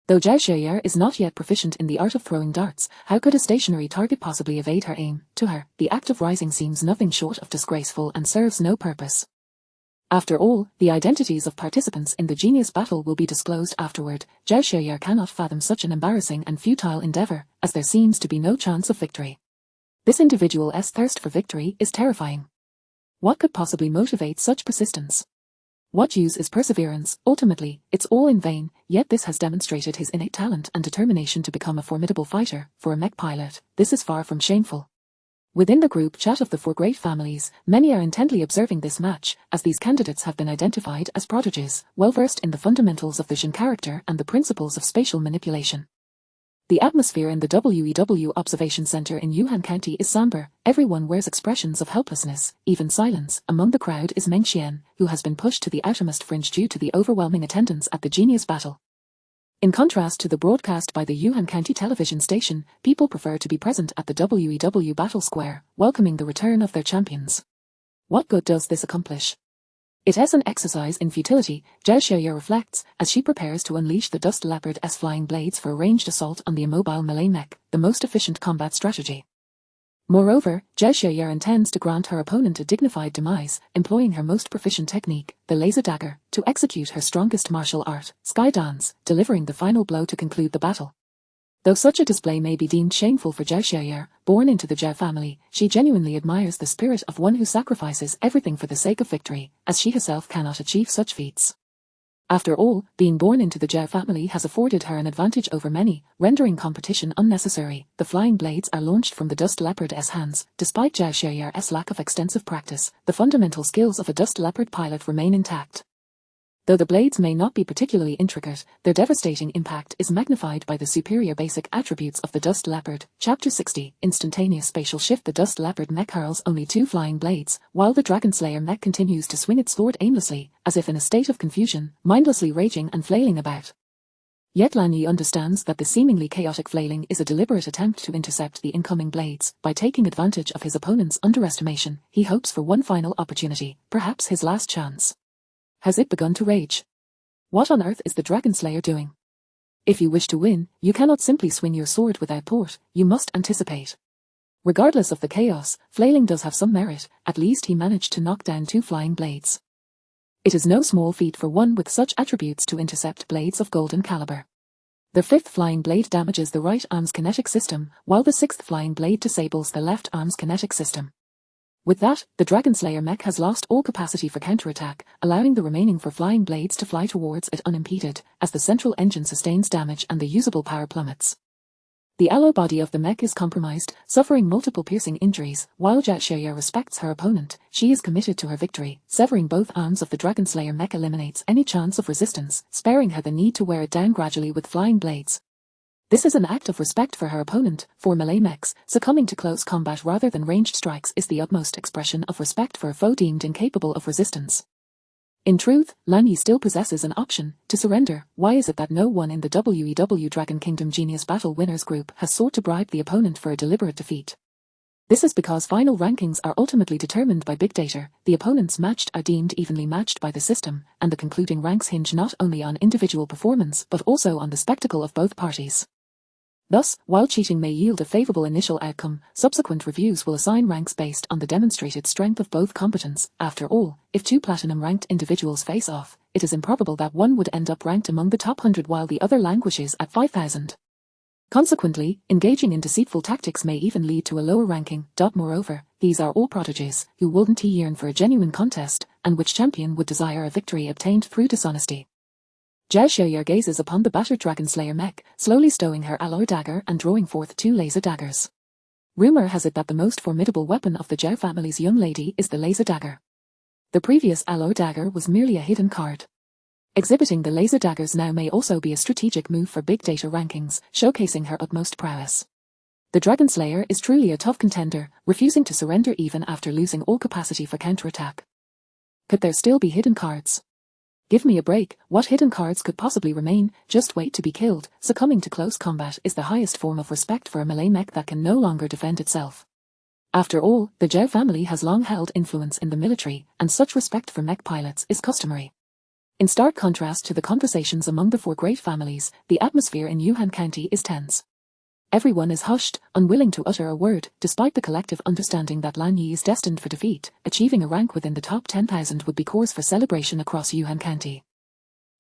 Though Zhao Xiaoye is not yet proficient in the art of throwing darts, how could a stationary target possibly evade her aim? To her, the act of rising seems nothing short of disgraceful and serves no purpose. After all, the identities of participants in the genius battle will be disclosed afterward. Zhao Xiaoye cannot fathom such an embarrassing and futile endeavor, as there seems to be no chance of victory. This individual's thirst for victory is terrifying. What could possibly motivate such persistence? What use is perseverance? Ultimately, it's all in vain, yet this has demonstrated his innate talent and determination to become a formidable fighter. For a mech pilot, this is far from shameful. Within the group chat of the 4 great families, many are intently observing this match, as these candidates have been identified as prodigies, well versed in the fundamentals of the Jin character and the principles of spatial manipulation. The atmosphere in the WEW Observation Center in Yuhan County is somber. Everyone wears expressions of helplessness, even silence. Among the crowd is Meng Xian, who has been pushed to the outermost fringe due to the overwhelming attendance at the Genius Battle. In contrast to the broadcast by the Yuhan County television station, people prefer to be present at the WEW Battle Square, welcoming the return of their champions. What good does this accomplish? It is an exercise in futility, Zhao Xiaoye reflects, as she prepares to unleash the Dust Leopard's flying blades for a ranged assault on the immobile melee mech, the most efficient combat strategy. Moreover, Zhao Xiaoye intends to grant her opponent a dignified demise, employing her most proficient technique, the laser dagger, to execute her strongest martial art, Sky Dance, delivering the final blow to conclude the battle. Though such a display may be deemed shameful for Zhao Xiaoye, born into the Zhao family, she genuinely admires the spirit of one who sacrifices everything for the sake of victory, as she herself cannot achieve such feats. After all, being born into the Zhao family has afforded her an advantage over many, rendering competition unnecessary. The flying blades are launched from the Dust Leopard's hands. Despite Zhao Xiaoye's lack of extensive practice, the fundamental skills of a Dust Leopard pilot remain intact. Though the blades may not be particularly intricate, their devastating impact is magnified by the superior basic attributes of the Dust Leopard. Chapter 60, Instantaneous Spatial Shift. The Dust Leopard mech hurls only 2 flying blades, while the Dragon Slayer mech continues to swing its sword aimlessly, as if in a state of confusion, mindlessly raging and flailing about. Yet Lan Yi understands that the seemingly chaotic flailing is a deliberate attempt to intercept the incoming blades. By taking advantage of his opponent's underestimation, he hopes for one final opportunity, perhaps his last chance. Has it begun to rage? What on earth is the Dragon Slayer doing? If you wish to win, you cannot simply swing your sword without thought, you must anticipate. Regardless of the chaos, flailing does have some merit. At least he managed to knock down 2 flying blades. It is no small feat for one with such attributes to intercept blades of golden caliber. The 5th flying blade damages the right arm's kinetic system, while the 6th flying blade disables the left arm's kinetic system. With that, the Dragon Slayer mech has lost all capacity for counterattack, allowing the remaining 4 flying blades to fly towards it unimpeded, as the central engine sustains damage and the usable power plummets. The alloy body of the mech is compromised, suffering multiple piercing injuries. While Zhao Xiaoye respects her opponent, she is committed to her victory. Severing both arms of the Dragon Slayer mech eliminates any chance of resistance, sparing her the need to wear it down gradually with flying blades. This is an act of respect for her opponent. For melee mechs, succumbing to close combat rather than ranged strikes is the utmost expression of respect for a foe deemed incapable of resistance. In truth, Lan Yi still possesses an option, to surrender. Why is it that no one in the WEW Dragon Kingdom Genius Battle Winners group has sought to bribe the opponent for a deliberate defeat? This is because final rankings are ultimately determined by big data, the opponents matched are deemed evenly matched by the system, and the concluding ranks hinge not only on individual performance but also on the spectacle of both parties. Thus, while cheating may yield a favorable initial outcome, subsequent reviews will assign ranks based on the demonstrated strength of both combatants. After all, if 2 platinum-ranked individuals face off, it is improbable that one would end up ranked among the top 100 while the other languishes at 5,000. Consequently, engaging in deceitful tactics may even lead to a lower ranking. Moreover, these are all prodigies, who wouldn't yearn for a genuine contest, and which champion would desire a victory obtained through dishonesty. Zhao Xiaoye gazes upon the battered Dragon Slayer mech, slowly stowing her alloy dagger and drawing forth 2 laser daggers. Rumor has it that the most formidable weapon of the Zhao family's young lady is the laser dagger. The previous alloy dagger was merely a hidden card. Exhibiting the laser daggers now may also be a strategic move for big data rankings, showcasing her utmost prowess. The Dragon Slayer is truly a tough contender, refusing to surrender even after losing all capacity for counterattack. Could there still be hidden cards? Give me a break, what hidden cards could possibly remain? Just wait to be killed. Succumbing to close combat is the highest form of respect for a melee mech that can no longer defend itself. After all, the Zhao family has long held influence in the military, and such respect for mech pilots is customary. In stark contrast to the conversations among the 4 great families, the atmosphere in Yuhan County is tense. Everyone is hushed, unwilling to utter a word, despite the collective understanding that Lan Yi is destined for defeat. Achieving a rank within the top 10,000 would be cause for celebration across Yuhan County.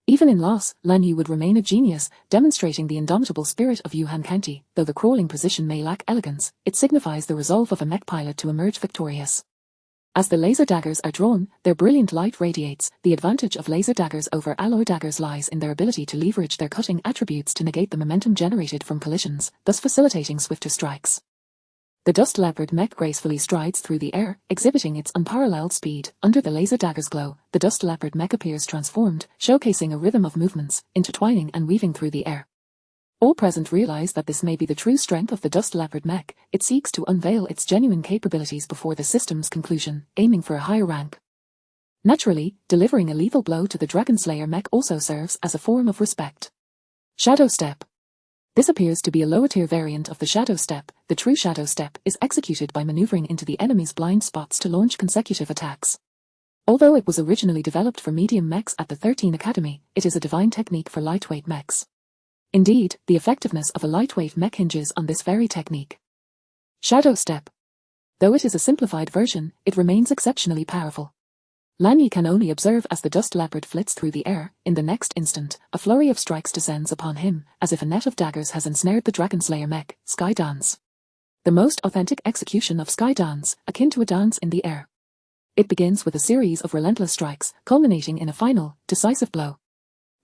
Even in loss, Lan Yi would remain a genius, demonstrating the indomitable spirit of Yuhan County. Though the crawling position may lack elegance, it signifies the resolve of a mech pilot to emerge victorious. As the laser daggers are drawn, their brilliant light radiates. The advantage of laser daggers over alloy daggers lies in their ability to leverage their cutting attributes to negate the momentum generated from collisions, thus facilitating swifter strikes. The Dust Leopard mech gracefully strides through the air, exhibiting its unparalleled speed. Under the laser dagger's glow, the Dust Leopard mech appears transformed, showcasing a rhythm of movements, intertwining and weaving through the air. All present realize that this may be the true strength of the Dust Leopard mech. It seeks to unveil its genuine capabilities before the system's conclusion, aiming for a higher rank. Naturally, delivering a lethal blow to the Dragon Slayer mech also serves as a form of respect. Shadow Step. This appears to be a lower-tier variant of the Shadow Step. The true Shadow Step is executed by maneuvering into the enemy's blind spots to launch consecutive attacks. Although it was originally developed for medium mechs at the 13 Academy, it is a divine technique for lightweight mechs. Indeed, the effectiveness of a lightweight mech hinges on this very technique. Shadow Step. Though it is a simplified version, it remains exceptionally powerful. Lan Yi can only observe as the Dust Leopard flits through the air. In the next instant, a flurry of strikes descends upon him, as if a net of daggers has ensnared the Dragon Slayer mech. Sky Dance. The most authentic execution of Sky Dance, akin to a dance in the air. It begins with a series of relentless strikes, culminating in a final, decisive blow.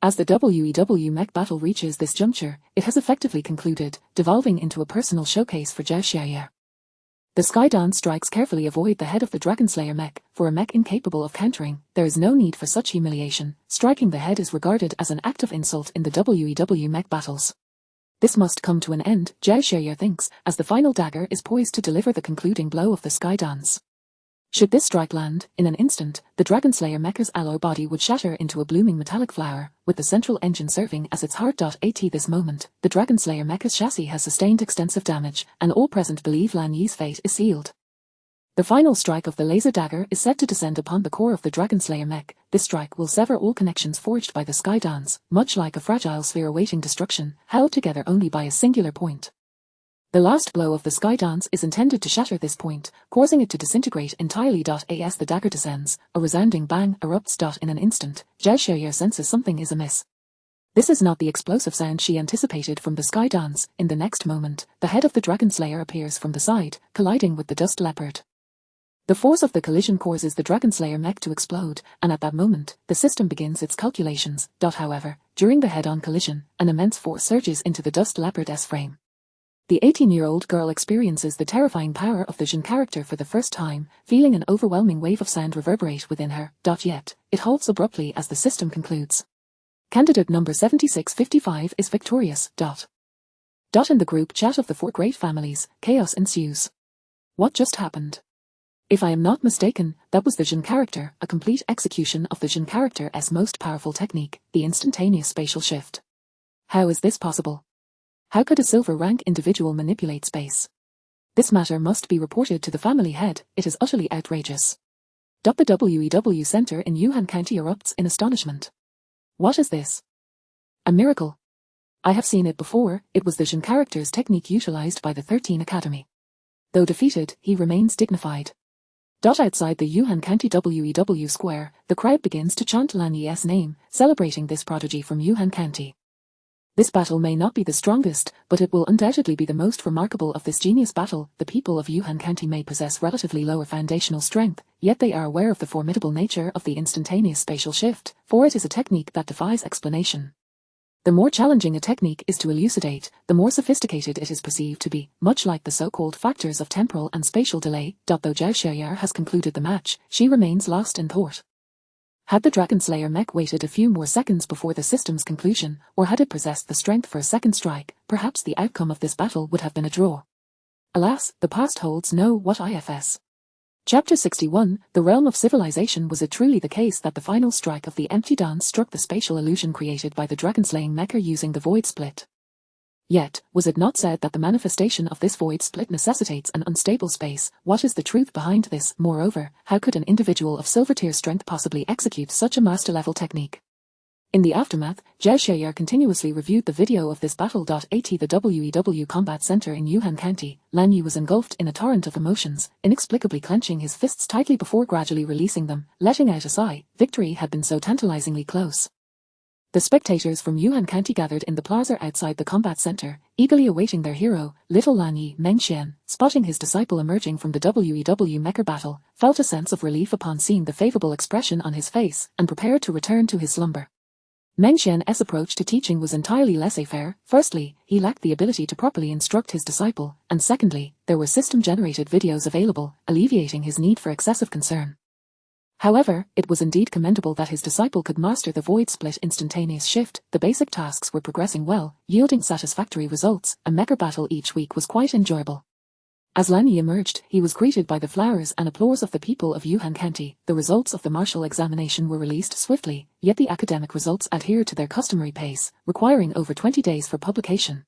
As the WEW mech battle reaches this juncture, it has effectively concluded, devolving into a personal showcase for Zhao Xiaoye. The Sky Dance strikes carefully avoid the head of the Dragon Slayer mech. For a mech incapable of countering, there is no need for such humiliation. Striking the head is regarded as an act of insult in the WEW mech battles. This must come to an end, Zhao Xiaoye thinks, as the final dagger is poised to deliver the concluding blow of the Sky Dance. Should this strike land, in an instant, the Dragon Slayer mecha's alloy body would shatter into a blooming metallic flower, with the central engine serving as its heart. At this moment, the Dragon Slayer mecha's chassis has sustained extensive damage, and all present believe Lan Yi's fate is sealed. The final strike of the laser dagger is set to descend upon the core of the Dragon Slayer mech. This strike will sever all connections forged by the Sky Dance, much like a fragile sphere awaiting destruction, held together only by a singular point. The last blow of the Sky Dance is intended to shatter this point, causing it to disintegrate entirely. As the dagger descends, a resounding bang erupts. In an instant, Zhao Xiaoye senses something is amiss. This is not the explosive sound she anticipated from the Sky Dance. In the next moment, the head of the Dragon Slayer appears from the side, colliding with the Dust Leopard. The force of the collision causes the Dragon Slayer mech to explode, and at that moment, the system begins its calculations. However, during the head-on collision, an immense force surges into the Dust Leopard's frame. The 18-year-old girl experiences the terrifying power of the Jin character for the first time, feeling an overwhelming wave of sound reverberate within her. Yet, it halts abruptly as the system concludes. Candidate number 7655 is victorious. In the group chat of the 4 great families, chaos ensues. What just happened? If I am not mistaken, that was the Jin character, a complete execution of the Jin character's most powerful technique, the instantaneous spatial shift. How is this possible? How could a silver rank individual manipulate space? This matter must be reported to the family head. It is utterly outrageous. The WEW Center in Yuhan County erupts in astonishment. What is this? A miracle. I have seen it before. It was the Jin character's technique utilized by the 13 Academy. Though defeated, he remains dignified. Outside the Yuhan County WEW square, the crowd begins to chant Lan Yi's name, celebrating this prodigy from Yuhan County. This battle may not be the strongest, but it will undoubtedly be the most remarkable of this genius battle. The people of Yuhan County may possess relatively lower foundational strength, yet they are aware of the formidable nature of the instantaneous spatial shift, for it is a technique that defies explanation. The more challenging a technique is to elucidate, the more sophisticated it is perceived to be, much like the so-called factors of temporal and spatial delay. Though Zhao Xiaoye has concluded the match, she remains lost in thought. Had the Dragon Slayer mech waited a few more seconds before the system's conclusion, or had it possessed the strength for a second strike, perhaps the outcome of this battle would have been a draw. Alas, the past holds no what ifs. Chapter 61, The Realm of Civilization. Was it truly the case that the final strike of the empty dance struck the spatial illusion created by the dragon-slaying mecha using the void split? Yet, was it not said that the manifestation of this void split necessitates an unstable space? What is the truth behind this? Moreover, how could an individual of silver-tier strength possibly execute such a master-level technique? In the aftermath, Zhao Xiaoye continuously reviewed the video of this battle. At the WEW Combat Center in Yuhan County, Lan Yi was engulfed in a torrent of emotions, inexplicably clenching his fists tightly before gradually releasing them, letting out a sigh. Victory had been so tantalizingly close. The spectators from Yuhan County gathered in the plaza outside the combat center, eagerly awaiting their hero. Little Lan Yi, Meng Xian, spotting his disciple emerging from the WEW mecha battle, felt a sense of relief upon seeing the favorable expression on his face, and prepared to return to his slumber. Meng Xian's approach to teaching was entirely laissez-faire. Firstly, he lacked the ability to properly instruct his disciple, and secondly, there were system-generated videos available, alleviating his need for excessive concern. However, it was indeed commendable that his disciple could master the void split instantaneous shift. The basic tasks were progressing well, yielding satisfactory results. A mecha battle each week was quite enjoyable. As Lan Yi emerged, he was greeted by the flowers and applause of the people of Yuhan County. The results of the martial examination were released swiftly, yet the academic results adhered to their customary pace, requiring over 20 days for publication.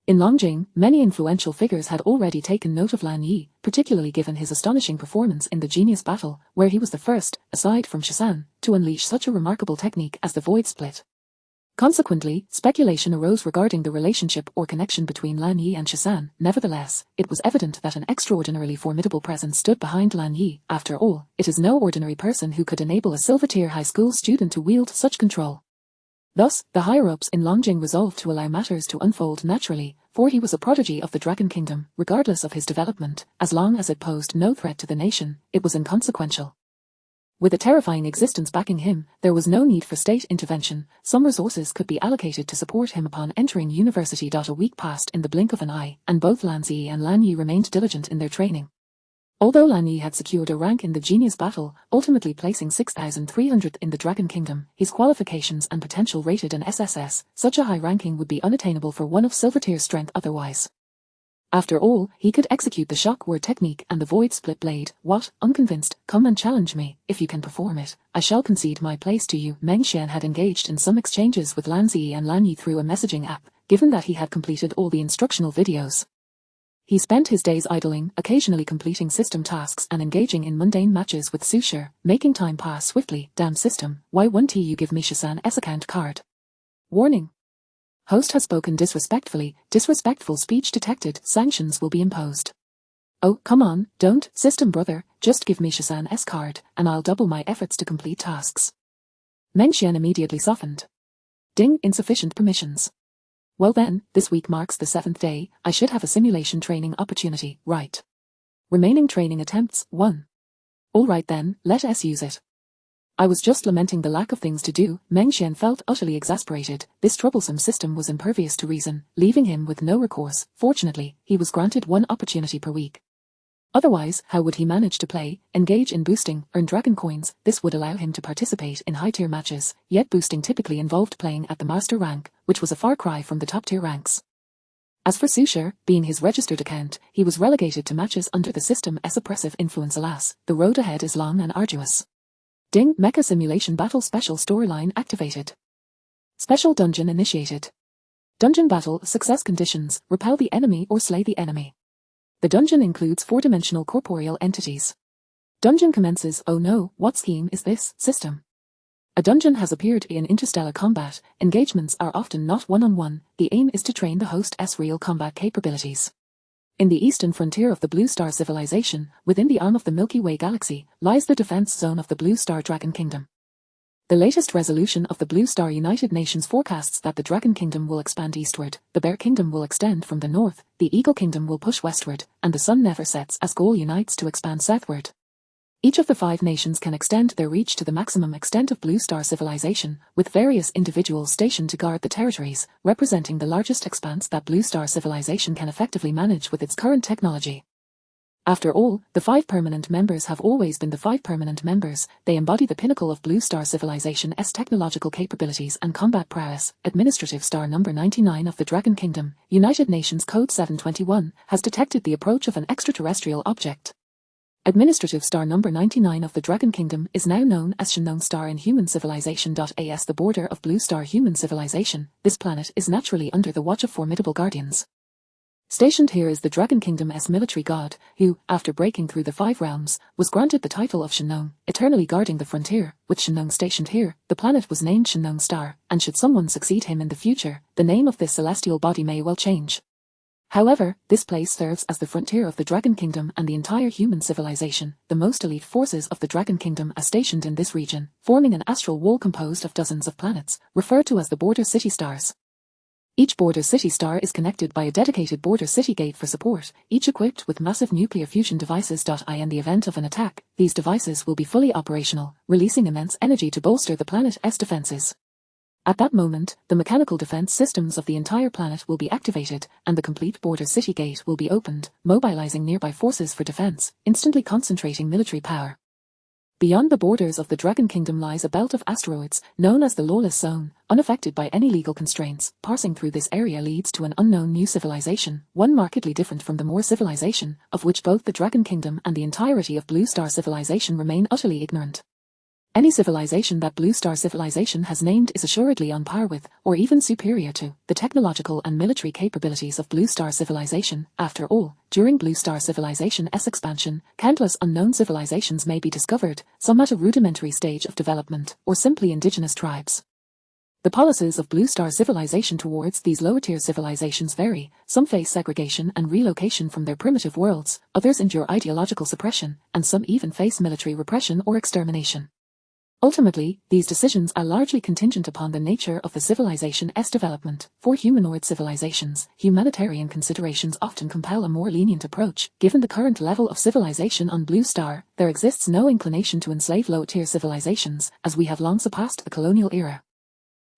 In Longjing, many influential figures had already taken note of Lan Yi, particularly given his astonishing performance in the Genius Battle, where he was the first, aside from Shazan, to unleash such a remarkable technique as the Void Split. Consequently, speculation arose regarding the relationship or connection between Lan Yi and Shazan. Nevertheless, it was evident that an extraordinarily formidable presence stood behind Lan Yi. After all, it is no ordinary person who could enable a silver-tier high school student to wield such control. Thus, the higher-ups in Longjing resolved to allow matters to unfold naturally, for he was a prodigy of the Dragon Kingdom, regardless of his development. As long as it posed no threat to the nation, it was inconsequential. With a terrifying existence backing him, there was no need for state intervention. Some resources could be allocated to support him upon entering university. A week passed in the blink of an eye, and both Lan Zi and Lan Yi remained diligent in their training. Although Lan Yi had secured a rank in the Genius Battle, ultimately placing 6,300th in the Dragon Kingdom, his qualifications and potential rated an SSS. Such a high ranking would be unattainable for one of Silver-tier strength otherwise. After all, he could execute the shock word technique and the void split blade. What? Unconvinced? Come and challenge me. If you can perform it, I shall concede my place to you. Meng Xian had engaged in some exchanges with Lan Zi and Lan Yi through a messaging app, given that he had completed all the instructional videos. He spent his days idling, occasionally completing system tasks and engaging in mundane matches with Susher, making time pass swiftly. Damn system, why won't you give me Shazan's account card? Warning. Host has spoken disrespectfully. Disrespectful speech detected. Sanctions will be imposed. Oh, come on, don't, system brother, just give me Shazan's card, and I'll double my efforts to complete tasks. Meng Xian immediately softened. Ding, insufficient permissions. Well then, this week marks the 7th day. I should have a simulation training opportunity, right? Remaining training attempts, 1. Alright then, let us use it. I was just lamenting the lack of things to do. Meng Xian felt utterly exasperated. This troublesome system was impervious to reason, leaving him with no recourse. Fortunately, he was granted 1 opportunity per week. Otherwise, how would he manage to play, engage in boosting, earn dragon coins? This would allow him to participate in high-tier matches, yet boosting typically involved playing at the master rank, which was a far cry from the top-tier ranks. As for Susher, being his registered account, he was relegated to matches under the system's oppressive influence. Alas, the road ahead is long and arduous. Ding, Mecha Simulation Battle Special Storyline activated. Special Dungeon initiated. Dungeon Battle Success Conditions, repel the enemy or slay the enemy. The dungeon includes 4-dimensional corporeal entities. Dungeon commences. Oh no, what scheme is this? System. A dungeon has appeared in interstellar combat. Engagements are often not one-on-one. The aim is to train the host's real combat capabilities. In the eastern frontier of the Blue Star civilization, within the arm of the Milky Way galaxy, lies the defense zone of the Blue Star Dragon Kingdom. The latest resolution of the Blue Star United Nations forecasts that the Dragon Kingdom will expand eastward, the Bear Kingdom will extend from the north, the Eagle Kingdom will push westward, and the sun never sets as Gaul unites to expand southward. Each of the 5 nations can extend their reach to the maximum extent of Blue Star civilization, with various individuals stationed to guard the territories, representing the largest expanse that Blue Star civilization can effectively manage with its current technology. After all, the 5 permanent members have always been the 5 permanent members. They embody the pinnacle of Blue Star civilization's technological capabilities and combat prowess. Administrative Star Number 99 of the Dragon Kingdom, United Nations Code 721, has detected the approach of an extraterrestrial object. Administrative Star Number 99 of the Dragon Kingdom is now known as Shenong Star in Human Civilization. As the border of Blue Star Human Civilization, this planet is naturally under the watch of formidable guardians. Stationed here is the Dragon Kingdom's military god, who, after breaking through the 5 realms, was granted the title of Shenong, eternally guarding the frontier. With Shenong stationed here, the planet was named Shenong Star, and should someone succeed him in the future, the name of this celestial body may well change. However, this place serves as the frontier of the Dragon Kingdom and the entire human civilization. The most elite forces of the Dragon Kingdom are stationed in this region, forming an astral wall composed of dozens of planets, referred to as the Border City Stars. Each Border City Star is connected by a dedicated Border City Gate for support, each equipped with massive nuclear fusion devices. In the event of an attack, these devices will be fully operational, releasing immense energy to bolster the planet's defenses. At that moment, the mechanical defense systems of the entire planet will be activated, and the complete Border City Gate will be opened, mobilizing nearby forces for defense, instantly concentrating military power. Beyond the borders of the Dragon Kingdom lies a belt of asteroids, known as the Lawless Zone, unaffected by any legal constraints. Passing through this area leads to an unknown new civilization, one markedly different from the Moor civilization, of which both the Dragon Kingdom and the entirety of Blue Star civilization remain utterly ignorant. Any civilization that Blue Star civilization has named is assuredly on par with, or even superior to, the technological and military capabilities of Blue Star civilization. After all, during Blue Star civilization's expansion, countless unknown civilizations may be discovered, some at a rudimentary stage of development, or simply indigenous tribes. The policies of Blue Star civilization towards these lower-tier civilizations vary. Some face segregation and relocation from their primitive worlds, others endure ideological suppression, and some even face military repression or extermination. Ultimately, these decisions are largely contingent upon the nature of the civilization's development. For humanoid civilizations, humanitarian considerations often compel a more lenient approach. Given the current level of civilization on Blue Star, there exists no inclination to enslave low-tier civilizations, as we have long surpassed the colonial era.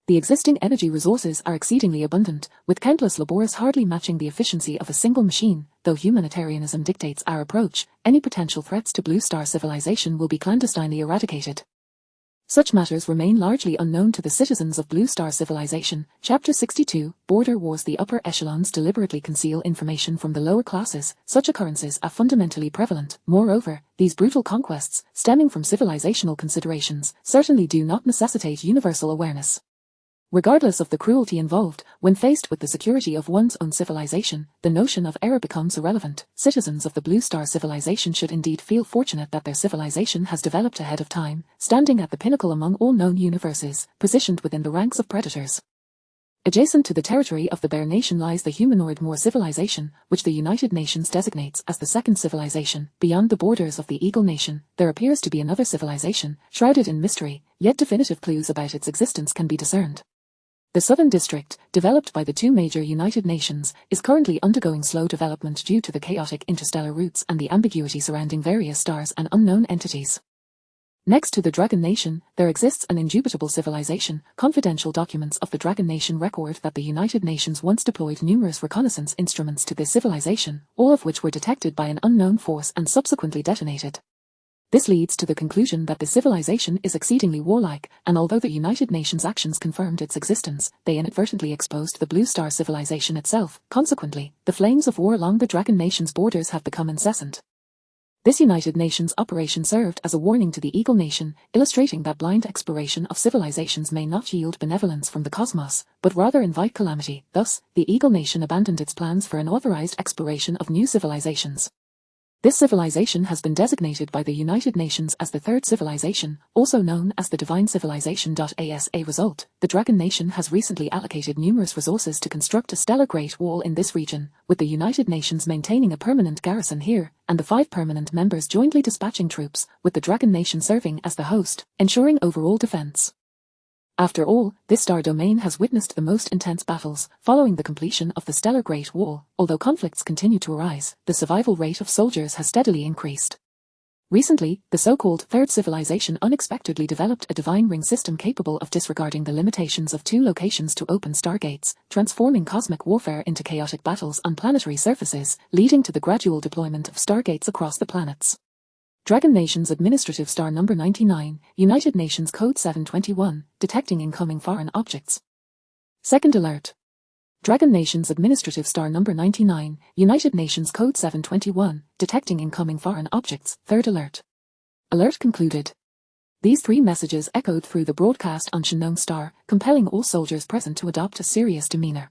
The existing energy resources are exceedingly abundant, with countless labors hardly matching the efficiency of a single machine. Though humanitarianism dictates our approach, any potential threats to Blue Star civilization will be clandestinely eradicated. Such matters remain largely unknown to the citizens of Blue Star civilization. Chapter 62, Border Wars. The upper echelons deliberately conceal information from the lower classes. Such occurrences are fundamentally prevalent. Moreover, these brutal conquests, stemming from civilizational considerations, certainly do not necessitate universal awareness. Regardless of the cruelty involved, when faced with the security of one's own civilization, the notion of error becomes irrelevant. Citizens of the Blue Star civilization should indeed feel fortunate that their civilization has developed ahead of time, standing at the pinnacle among all known universes, positioned within the ranks of predators. Adjacent to the territory of the Bear Nation lies the humanoid Moor civilization, which the United Nations designates as the second civilization. Beyond the borders of the Eagle Nation, there appears to be another civilization, shrouded in mystery, yet definitive clues about its existence can be discerned. The Southern District, developed by the two major United Nations, is currently undergoing slow development due to the chaotic interstellar routes and the ambiguity surrounding various stars and unknown entities. Next to the Dragon Nation, there exists an indubitable civilization. Confidential documents of the Dragon Nation record that the United Nations once deployed numerous reconnaissance instruments to this civilization, all of which were detected by an unknown force and subsequently detonated. This leads to the conclusion that the civilization is exceedingly warlike, and although the United Nations actions confirmed its existence, they inadvertently exposed the Blue Star civilization itself. Consequently, the flames of war along the Dragon Nation's borders have become incessant. This United Nations operation served as a warning to the Eagle Nation, illustrating that blind exploration of civilizations may not yield benevolence from the cosmos, but rather invite calamity. Thus, the Eagle Nation abandoned its plans for an authorized exploration of new civilizations. This civilization has been designated by the United Nations as the third civilization, also known as the Divine Civilization. As a result, the Dragon Nation has recently allocated numerous resources to construct a stellar Great Wall in this region, with the United Nations maintaining a permanent garrison here, and the 5 permanent members jointly dispatching troops, with the Dragon Nation serving as the host, ensuring overall defense. After all, this star domain has witnessed the most intense battles. Following the completion of the stellar Great Wall, although conflicts continue to arise, the survival rate of soldiers has steadily increased. Recently, the so-called Third Civilization unexpectedly developed a divine ring system capable of disregarding the limitations of 2 locations to open stargates, transforming cosmic warfare into chaotic battles on planetary surfaces, leading to the gradual deployment of stargates across the planets. Dragon Nation's Administrative Star Number 99, United Nations Code 721, detecting incoming foreign objects. Second alert. Dragon Nation's Administrative Star Number 99, United Nations Code 721, detecting incoming foreign objects. Third alert. Alert concluded. These 3 messages echoed through the broadcast on Unknown Star, compelling all soldiers present to adopt a serious demeanor.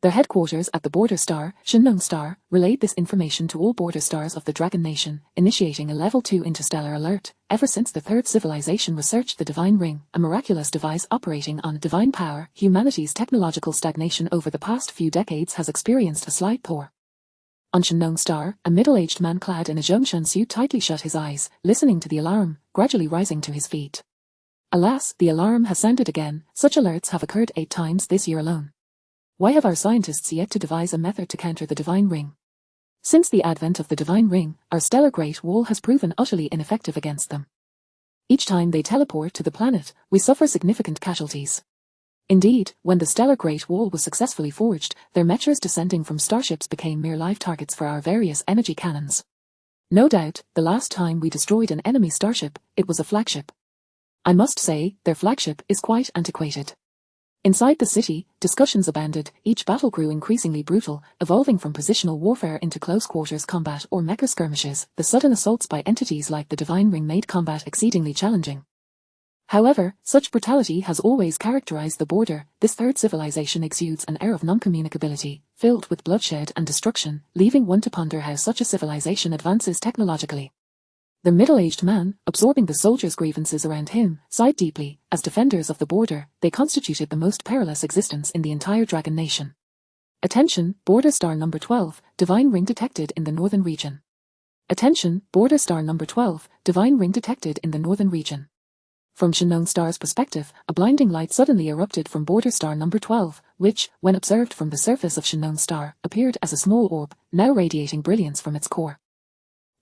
Their headquarters at the Border Star, Unknown Star, relayed this information to all border stars of the Dragon Nation, initiating a Level 2 interstellar alert. Ever since the Third Civilization researched the Divine Ring, a miraculous device operating on divine power, humanity's technological stagnation over the past few decades has experienced a slight thaw. On Unknown Star, a middle-aged man clad in a Zhongshan suit tightly shut his eyes, listening to the alarm, gradually rising to his feet. Alas, the alarm has sounded again. Such alerts have occurred 8 times this year alone. Why have our scientists yet to devise a method to counter the Divine Ring? Since the advent of the Divine Ring, our stellar Great Wall has proven utterly ineffective against them. Each time they teleport to the planet, we suffer significant casualties. Indeed, when the stellar Great Wall was successfully forged, their mechas descending from starships became mere live targets for our various energy cannons. No doubt, the last time we destroyed an enemy starship, it was a flagship. I must say, their flagship is quite antiquated. Inside the city, discussions abounded, each battle grew increasingly brutal, evolving from positional warfare into close-quarters combat or mecha skirmishes. The sudden assaults by entities like the Divine Ring made combat exceedingly challenging. However, such brutality has always characterized the border. This third civilization exudes an air of non-communicability, filled with bloodshed and destruction, leaving one to ponder how such a civilization advances technologically. The middle-aged man, absorbing the soldiers' grievances around him, sighed deeply. As defenders of the border, they constituted the most perilous existence in the entire Dragon Nation. Attention, Border Star Number 12, Divine Ring detected in the northern region. Attention, Border Star Number 12, Divine Ring detected in the northern region. From Shinnong Star's perspective, a blinding light suddenly erupted from Border Star Number 12, which, when observed from the surface of Shinnong Star, appeared as a small orb, now radiating brilliance from its core.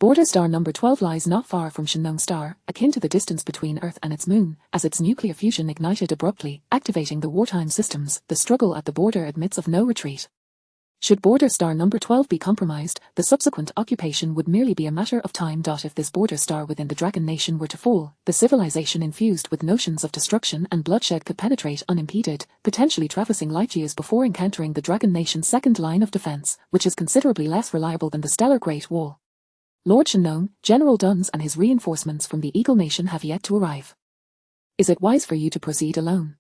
Border Star Number 12 lies not far from Shinnong Star, akin to the distance between Earth and its moon, as its nuclear fusion ignited abruptly, activating the wartime systems. The struggle at the border admits of no retreat. Should Border Star Number 12 be compromised, the subsequent occupation would merely be a matter of time. If this border star within the Dragon Nation were to fall, the civilization infused with notions of destruction and bloodshed could penetrate unimpeded, potentially traversing light years before encountering the Dragon Nation's second line of defense, which is considerably less reliable than the stellar Great Wall. Lord Shinnong, General Duns and his reinforcements from the Eagle Nation have yet to arrive. Is it wise for you to proceed alone?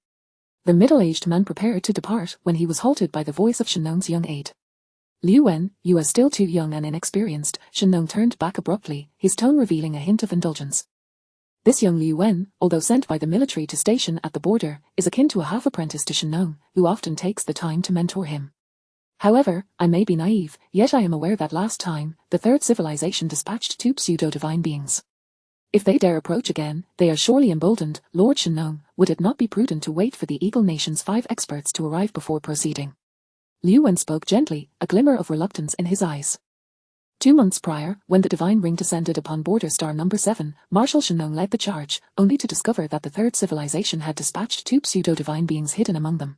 The middle-aged man prepared to depart when he was halted by the voice of Shinnong's young aide. Liu Wen, you are still too young and inexperienced. Shinnong turned back abruptly, his tone revealing a hint of indulgence. This young Liu Wen, although sent by the military to station at the border, is akin to a half-apprentice to Shinnong, who often takes the time to mentor him. However, I may be naive, yet I am aware that last time, the third civilization dispatched 2 pseudo-divine beings. If they dare approach again, they are surely emboldened. Lord Shinnong, would it not be prudent to wait for the Eagle Nation's 5 experts to arrive before proceeding? Liu Wen spoke gently, a glimmer of reluctance in his eyes. 2 months prior, when the Divine Ring descended upon Border Star Number 7, Marshal Shinnong led the charge, only to discover that the third civilization had dispatched 2 pseudo-divine beings hidden among them.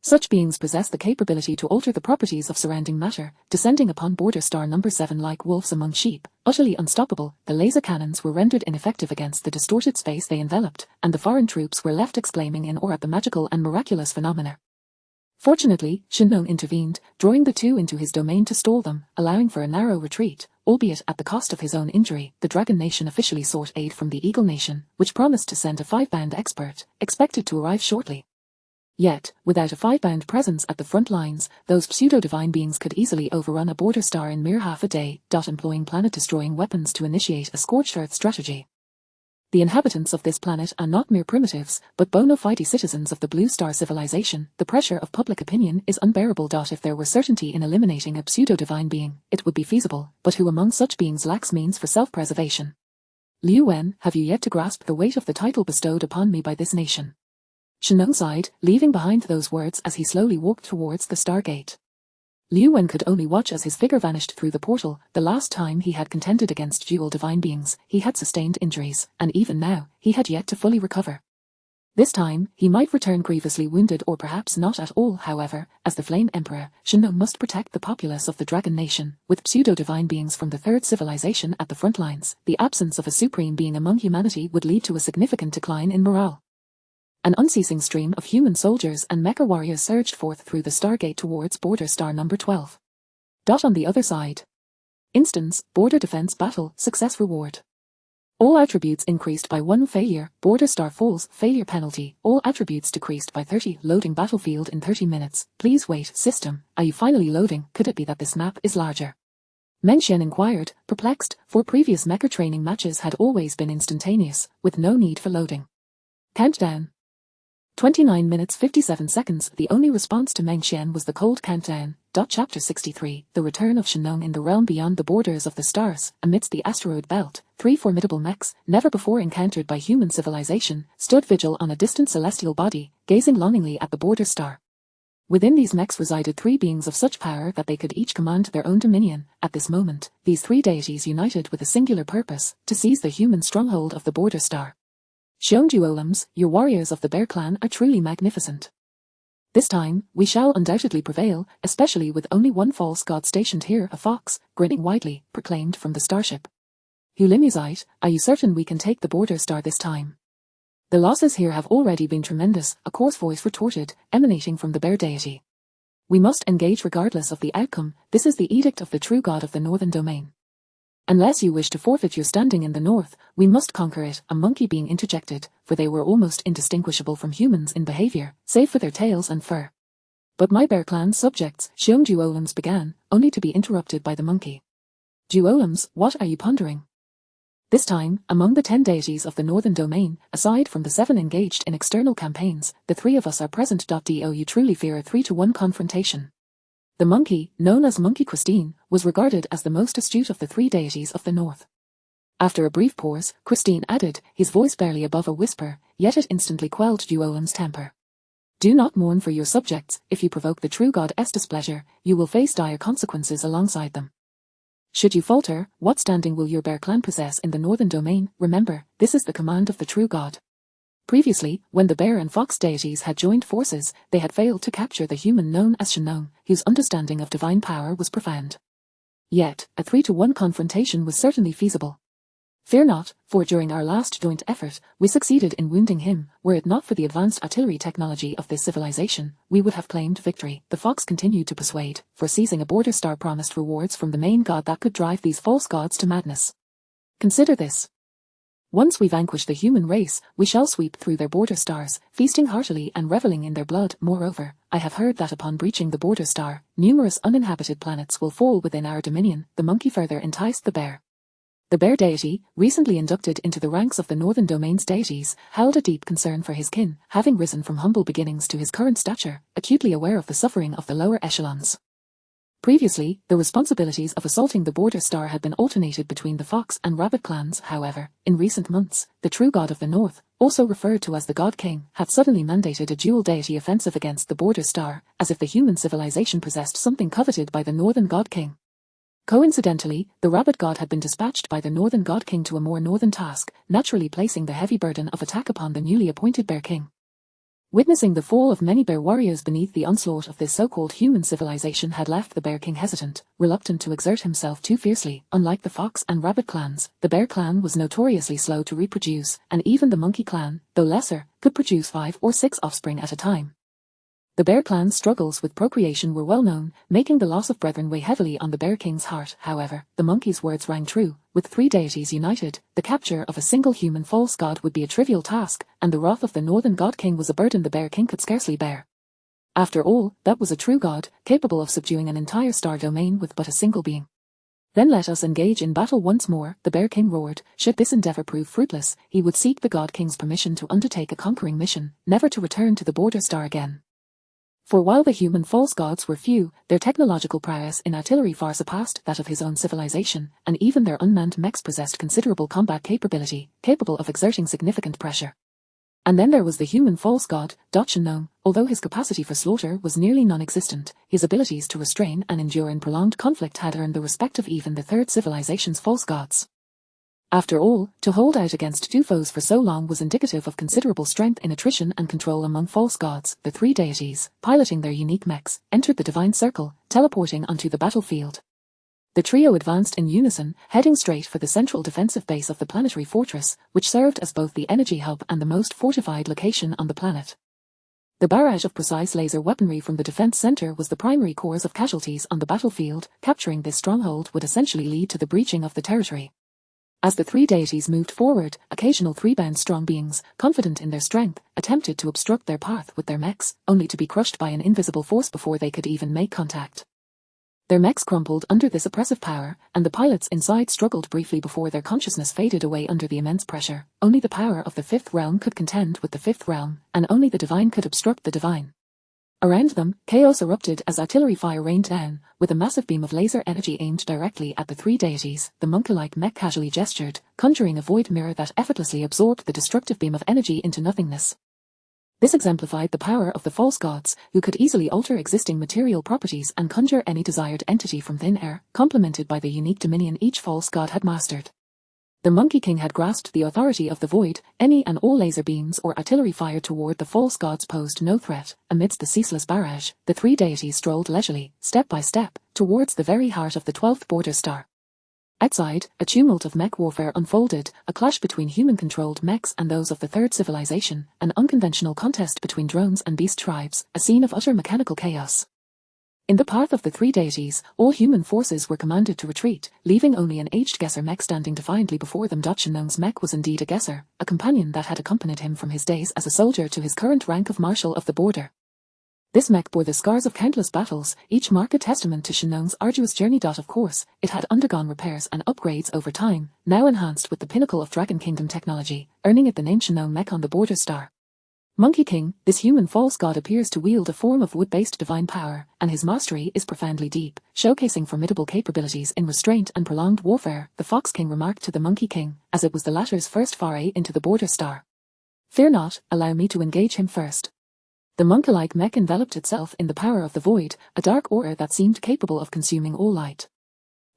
Such beings possess the capability to alter the properties of surrounding matter, descending upon Border Star Number 7 like wolves among sheep. Utterly unstoppable, the laser cannons were rendered ineffective against the distorted space they enveloped, and the foreign troops were left exclaiming in awe at the magical and miraculous phenomena. Fortunately, Shinnong intervened, drawing the 2 into his domain to stall them, allowing for a narrow retreat, albeit at the cost of his own injury. The Dragon Nation officially sought aid from the Eagle Nation, which promised to send a 5-band expert, expected to arrive shortly. Yet, without a 5-band presence at the front lines, those pseudo-divine beings could easily overrun a border star in mere half a day, employing planet-destroying weapons to initiate a scorched earth strategy. The inhabitants of this planet are not mere primitives, but bona fide citizens of the Blue Star civilization. The pressure of public opinion is unbearable. If there were certainty in eliminating a pseudo-divine being, it would be feasible, but who among such beings lacks means for self-preservation? Liu Wen, have you yet to grasp the weight of the title bestowed upon me by this nation? Shinnong sighed, leaving behind those words as he slowly walked towards the Stargate. Liu Wen could only watch as his figure vanished through the portal. The last time he had contended against dual divine beings, he had sustained injuries, and even now, he had yet to fully recover. This time, he might return grievously wounded or perhaps not at all. However, as the Flame Emperor, Shinnong must protect the populace of the Dragon Nation, with pseudo-divine beings from the third civilization at the front lines. The absence of a supreme being among humanity would lead to a significant decline in morale. An unceasing stream of human soldiers and mecha warriors surged forth through the Stargate towards Border Star Number 12. On the other side. Instance, Border Defense Battle, Success Reward. All attributes increased by 1 failure, Border Star falls, failure penalty, all attributes decreased by 30, loading battlefield in 30 minutes. Please wait, system, are you finally loading? Could it be that this map is larger? Meng Xian inquired, perplexed, for previous mecha training matches had always been instantaneous, with no need for loading. Countdown. 29 minutes 57 seconds. The only response to Meng Xian was the cold countdown. Chapter 63, The Return of Shinnong. In the realm beyond the borders of the stars, amidst the asteroid belt, 3 formidable mechs, never before encountered by human civilization, stood vigil on a distant celestial body, gazing longingly at the border star. Within these mechs resided 3 beings of such power that they could each command their own dominion. At this moment, these 3 deities united with a singular purpose, to seize the human stronghold of the border star. Xiongjuolams, your warriors of the Bear Clan are truly magnificent. This time, we shall undoubtedly prevail, especially with only one false god stationed here. A fox, grinning widely, proclaimed from the starship. Hulimuzite, are you certain we can take the border star this time? The losses here have already been tremendous, a coarse voice retorted, emanating from the bear deity. We must engage regardless of the outcome, this is the edict of the true god of the northern domain. Unless you wish to forfeit your standing in the north, we must conquer it, a monkey being interjected, for they were almost indistinguishable from humans in behavior, save for their tails and fur. But my bear clan's subjects, Xiong Duolams began, only to be interrupted by the monkey. Duolams, what are you pondering? This time, among the 10 deities of the northern domain, aside from the 7 engaged in external campaigns, the 3 of us are present. Do you truly fear a 3-to-1 confrontation? The monkey, known as Monkey Christine, was regarded as the most astute of the 3 deities of the north. After a brief pause, Christine added, his voice barely above a whisper, yet it instantly quelled Duolam's temper. Do not mourn for your subjects, if you provoke the true god's displeasure, you will face dire consequences alongside them. Should you falter, what standing will your bear clan possess in the northern domain? Remember, this is the command of the true god. Previously, when the bear and fox deities had joined forces, they had failed to capture the human known as Shenong, whose understanding of divine power was profound. Yet, a 3-to-1 confrontation was certainly feasible. Fear not, for during our last joint effort, we succeeded in wounding him. Were it not for the advanced artillery technology of this civilization, we would have claimed victory. The fox continued to persuade, for seizing a border star promised rewards from the main god that could drive these false gods to madness. Consider this. Once we vanquish the human race, we shall sweep through their border stars, feasting heartily and reveling in their blood. Moreover, I have heard that upon breaching the border star, numerous uninhabited planets will fall within our dominion. The monkey further enticed the bear. The bear deity, recently inducted into the ranks of the northern domain's deities, held a deep concern for his kin, having risen from humble beginnings to his current stature, acutely aware of the suffering of the lower echelons. Previously, the responsibilities of assaulting the border star had been alternated between the fox and rabbit clans. However, in recent months, the true god of the north, also referred to as the god king, had suddenly mandated a dual deity offensive against the border star, as if the human civilization possessed something coveted by the northern god king. Coincidentally, the rabbit god had been dispatched by the northern god king to a more northern task, naturally placing the heavy burden of attack upon the newly appointed bear king. Witnessing the fall of many bear warriors beneath the onslaught of this so-called human civilization had left the bear king hesitant, reluctant to exert himself too fiercely. Unlike the fox and rabbit clans, the bear clan was notoriously slow to reproduce, and even the monkey clan, though lesser, could produce 5 or 6 offspring at a time. The bear clan's struggles with procreation were well known, making the loss of brethren weigh heavily on the bear king's heart. However, the monkey's words rang true. With 3 deities united, the capture of a single human false god would be a trivial task, and the wrath of the northern god king was a burden the bear king could scarcely bear. After all, that was a true god, capable of subduing an entire star domain with but a single being. Then let us engage in battle once more, the bear king roared. Should this endeavor prove fruitless, he would seek the god king's permission to undertake a conquering mission, never to return to the border star again. For while the human false gods were few, their technological prowess in artillery far surpassed that of his own civilization, and even their unmanned mechs possessed considerable combat capability, capable of exerting significant pressure. And then there was the human false god, Shenong. Although his capacity for slaughter was nearly non-existent, his abilities to restrain and endure in prolonged conflict had earned the respect of even the third civilization's false gods. After all, to hold out against 2 foes for so long was indicative of considerable strength in attrition and control among false gods. The 3 deities, piloting their unique mechs, entered the divine circle, teleporting onto the battlefield. The trio advanced in unison, heading straight for the central defensive base of the planetary fortress, which served as both the energy hub and the most fortified location on the planet. The barrage of precise laser weaponry from the defense center was the primary cause of casualties on the battlefield. Capturing this stronghold would essentially lead to the breaching of the territory. As the 3 deities moved forward, occasional 3-band strong beings, confident in their strength, attempted to obstruct their path with their mechs, only to be crushed by an invisible force before they could even make contact. Their mechs crumpled under this oppressive power, and the pilots inside struggled briefly before their consciousness faded away under the immense pressure. Only the power of the 5th realm could contend with the 5th realm, and only the divine could obstruct the divine. Around them, chaos erupted as artillery fire rained down, with a massive beam of laser energy aimed directly at the 3 deities. The monkey-like mech casually gestured, conjuring a void mirror that effortlessly absorbed the destructive beam of energy into nothingness. This exemplified the power of the false gods, who could easily alter existing material properties and conjure any desired entity from thin air, complemented by the unique dominion each false god had mastered. The Monkey King had grasped the authority of the void. Any and all laser beams or artillery fired toward the false gods posed no threat. Amidst the ceaseless barrage, the 3 deities strolled leisurely, step by step, towards the very heart of the 12th border star. Outside, a tumult of mech warfare unfolded, a clash between human-controlled mechs and those of the Third Civilization, an unconventional contest between drones and beast tribes, a scene of utter mechanical chaos. In the path of the three deities, all human forces were commanded to retreat, leaving only an aged Gesser mech standing defiantly before them. Shinnong's mech was indeed a Gesser, a companion that had accompanied him from his days as a soldier to his current rank of Marshal of the Border. This mech bore the scars of countless battles, each mark a testament to Shinnong's arduous journey. Of course, it had undergone repairs and upgrades over time, now enhanced with the pinnacle of Dragon Kingdom technology, earning it the name Shinnong Mech on the Border Star. Monkey King, this human false god appears to wield a form of wood-based divine power, and his mastery is profoundly deep, showcasing formidable capabilities in restraint and prolonged warfare, the Fox King remarked to the Monkey King, as it was the latter's first foray into the Border Star. Fear not, allow me to engage him first. The monkey-like mech enveloped itself in the power of the void, a dark aura that seemed capable of consuming all light.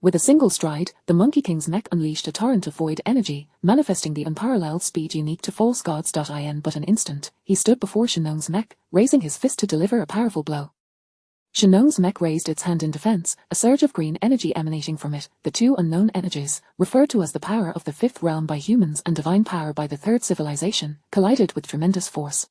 With a single stride, the Monkey King's mech unleashed a torrent of void energy, manifesting the unparalleled speed unique to false gods. In but an instant, he stood before Shinnong's mech, raising his fist to deliver a powerful blow. Shinnong's mech raised its hand in defense, a surge of green energy emanating from it, the two unknown energies, referred to as the power of the fifth realm by humans and divine power by the third civilization, collided with tremendous force.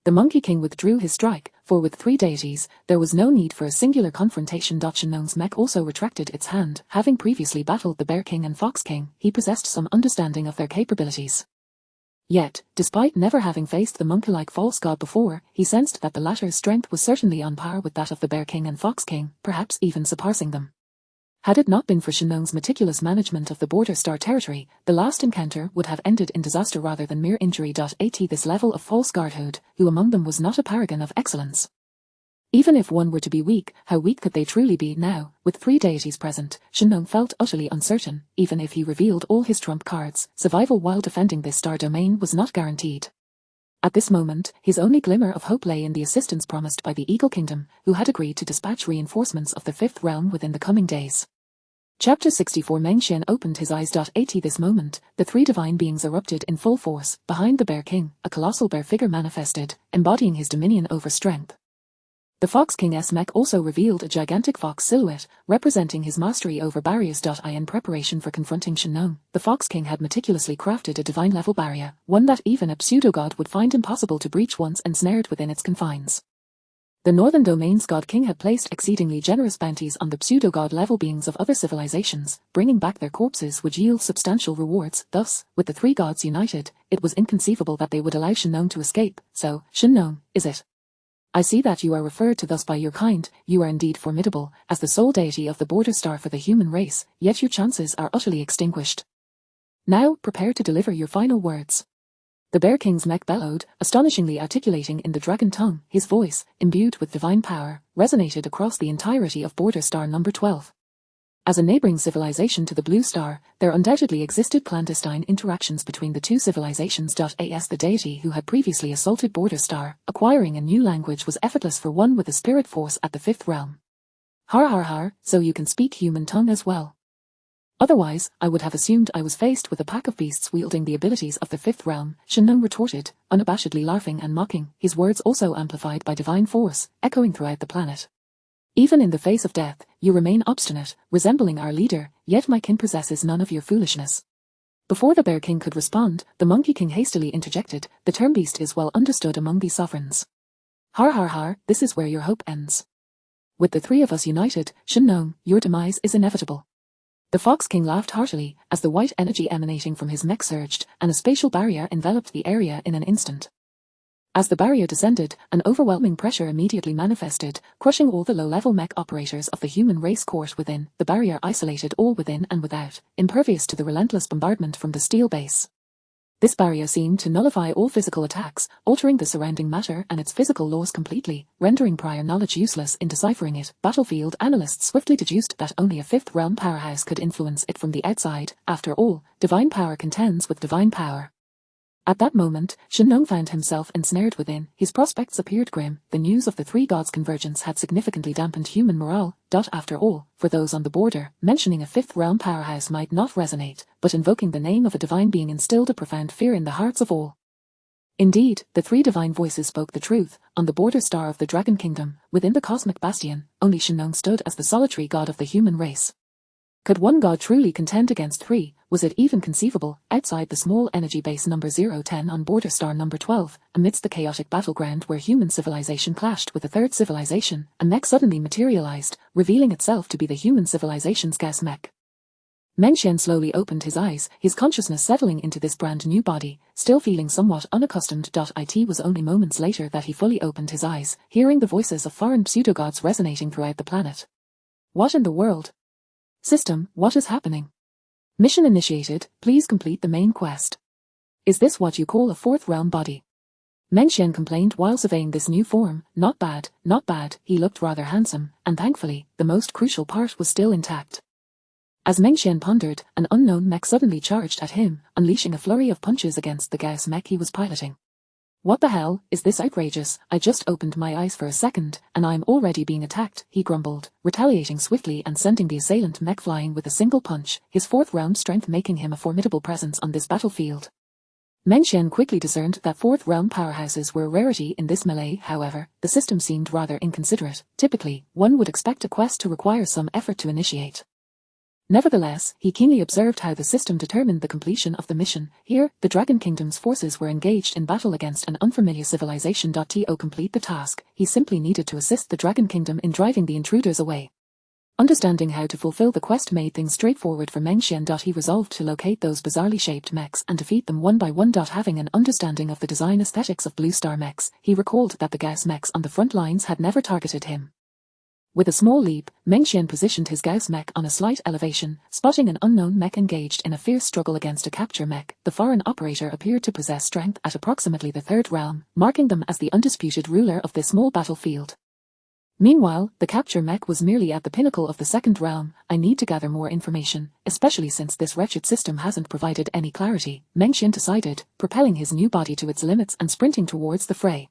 The Monkey King withdrew his strike, for with three deities, there was no need for a singular confrontation. Shinnong's mech also retracted its hand, having previously battled the Bear King and Fox King, he possessed some understanding of their capabilities. Yet, despite never having faced the monkey-like false god before, he sensed that the latter's strength was certainly on par with that of the Bear King and Fox King, perhaps even surpassing them. Had it not been for Shinnong's meticulous management of the Border Star territory, the last encounter would have ended in disaster rather than mere injury. This level of false godhood, who among them was not a paragon of excellence? Even if one were to be weak, how weak could they truly be now? With three deities present, Shinnong felt utterly uncertain. Even if he revealed all his trump cards, survival while defending this star domain was not guaranteed. At this moment, his only glimmer of hope lay in the assistance promised by the Eagle Kingdom, who had agreed to dispatch reinforcements of the fifth realm within the coming days. Chapter 64 Meng Xian opened his eyes. This moment, the three divine beings erupted in full force. Behind the Bear King, a colossal bear figure manifested, embodying his dominion over strength. The Fox King's mech also revealed a gigantic fox silhouette, representing his mastery over barriers. In preparation for confronting Shinnong, the Fox King had meticulously crafted a divine-level barrier, one that even a pseudo-god would find impossible to breach once ensnared within its confines. The Northern Domain's God King had placed exceedingly generous bounties on the pseudo-god level beings of other civilizations, bringing back their corpses would yield substantial rewards. Thus, with the three gods united, it was inconceivable that they would allow Shinnong to escape. So, Shinnong, is it? I see that you are referred to thus by your kind. You are indeed formidable, as the sole deity of the Border Star for the human race, yet your chances are utterly extinguished. Now, prepare to deliver your final words. The Bear King's mech bellowed, astonishingly articulating in the dragon tongue. His voice, imbued with divine power, resonated across the entirety of Border Star number 12. As a neighboring civilization to the Blue Star, there undoubtedly existed clandestine interactions between the two civilizations. As the deity who had previously assaulted Border Star, acquiring a new language was effortless for one with a spirit force at the fifth realm. Har har har, so you can speak human tongue as well. Otherwise, I would have assumed I was faced with a pack of beasts wielding the abilities of the fifth realm, Shinnong retorted, unabashedly laughing and mocking, his words also amplified by divine force, echoing throughout the planet. Even in the face of death, you remain obstinate, resembling our leader, yet my kin possesses none of your foolishness. Before the Bear King could respond, the Monkey King hastily interjected, the term beast is well understood among these sovereigns. Har har har, this is where your hope ends. With the three of us united, Shinnong, your demise is inevitable. The Fox King laughed heartily, as the white energy emanating from his mech surged, and a spatial barrier enveloped the area in an instant. As the barrier descended, an overwhelming pressure immediately manifested, crushing all the low-level mech operators of the human race court within. The barrier isolated all within and without, impervious to the relentless bombardment from the steel base. This barrier seemed to nullify all physical attacks, altering the surrounding matter and its physical laws completely, rendering prior knowledge useless in deciphering it. Battlefield analysts swiftly deduced that only a fifth-realm powerhouse could influence it from the outside. After all, divine power contends with divine power. At that moment, Shinnong found himself ensnared within. His prospects appeared grim. The news of the three gods' convergence had significantly dampened human morale. After all, for those on the border, mentioning a fifth-realm powerhouse might not resonate, but invoking the name of a divine being instilled a profound fear in the hearts of all. Indeed, the three divine voices spoke the truth. On the Border Star of the Dragon Kingdom, within the cosmic bastion, only Shinnong stood as the solitary god of the human race. Could one god truly contend against three? Was it even conceivable, outside the small energy base number 010 on border star number 12, amidst the chaotic battleground where human civilization clashed with a third civilization, a mech suddenly materialized, revealing itself to be the human civilization's gas mech. Mengxian slowly opened his eyes, his consciousness settling into this brand new body, still feeling somewhat unaccustomed. It was only moments later that he fully opened his eyes, hearing the voices of foreign pseudogods resonating throughout the planet. What in the world? System, what is happening? Mission initiated, please complete the main quest. Is this what you call a fourth realm body? Mengxian complained while surveying this new form. Not bad, not bad. He looked rather handsome, and thankfully, the most crucial part was still intact. As Mengxian pondered, an unknown mech suddenly charged at him, unleashing a flurry of punches against the Gauss mech he was piloting. What the hell, is this outrageous? I just opened my eyes for a second, and I'm already being attacked, he grumbled, retaliating swiftly and sending the assailant mech flying with a single punch, his fourth realm strength making him a formidable presence on this battlefield. Mengxian quickly discerned that fourth realm powerhouses were a rarity in this melee. However, the system seemed rather inconsiderate. Typically, one would expect a quest to require some effort to initiate. Nevertheless, he keenly observed how the system determined the completion of the mission. Here, the Dragon Kingdom's forces were engaged in battle against an unfamiliar civilization. To complete the task, he simply needed to assist the Dragon Kingdom in driving the intruders away. Understanding how to fulfill the quest made things straightforward for Mengxian. He resolved to locate those bizarrely shaped mechs and defeat them one by one. Having an understanding of the design aesthetics of Blue Star mechs, he recalled that the Gauss mechs on the front lines had never targeted him. With a small leap, Mengxian positioned his Gauss mech on a slight elevation, spotting an unknown mech engaged in a fierce struggle against a capture mech. The foreign operator appeared to possess strength at approximately the third realm, marking them as the undisputed ruler of this small battlefield. Meanwhile, the capture mech was merely at the pinnacle of the second realm. I need to gather more information, especially since this wretched system hasn't provided any clarity, Mengxian decided, propelling his new body to its limits and sprinting towards the fray.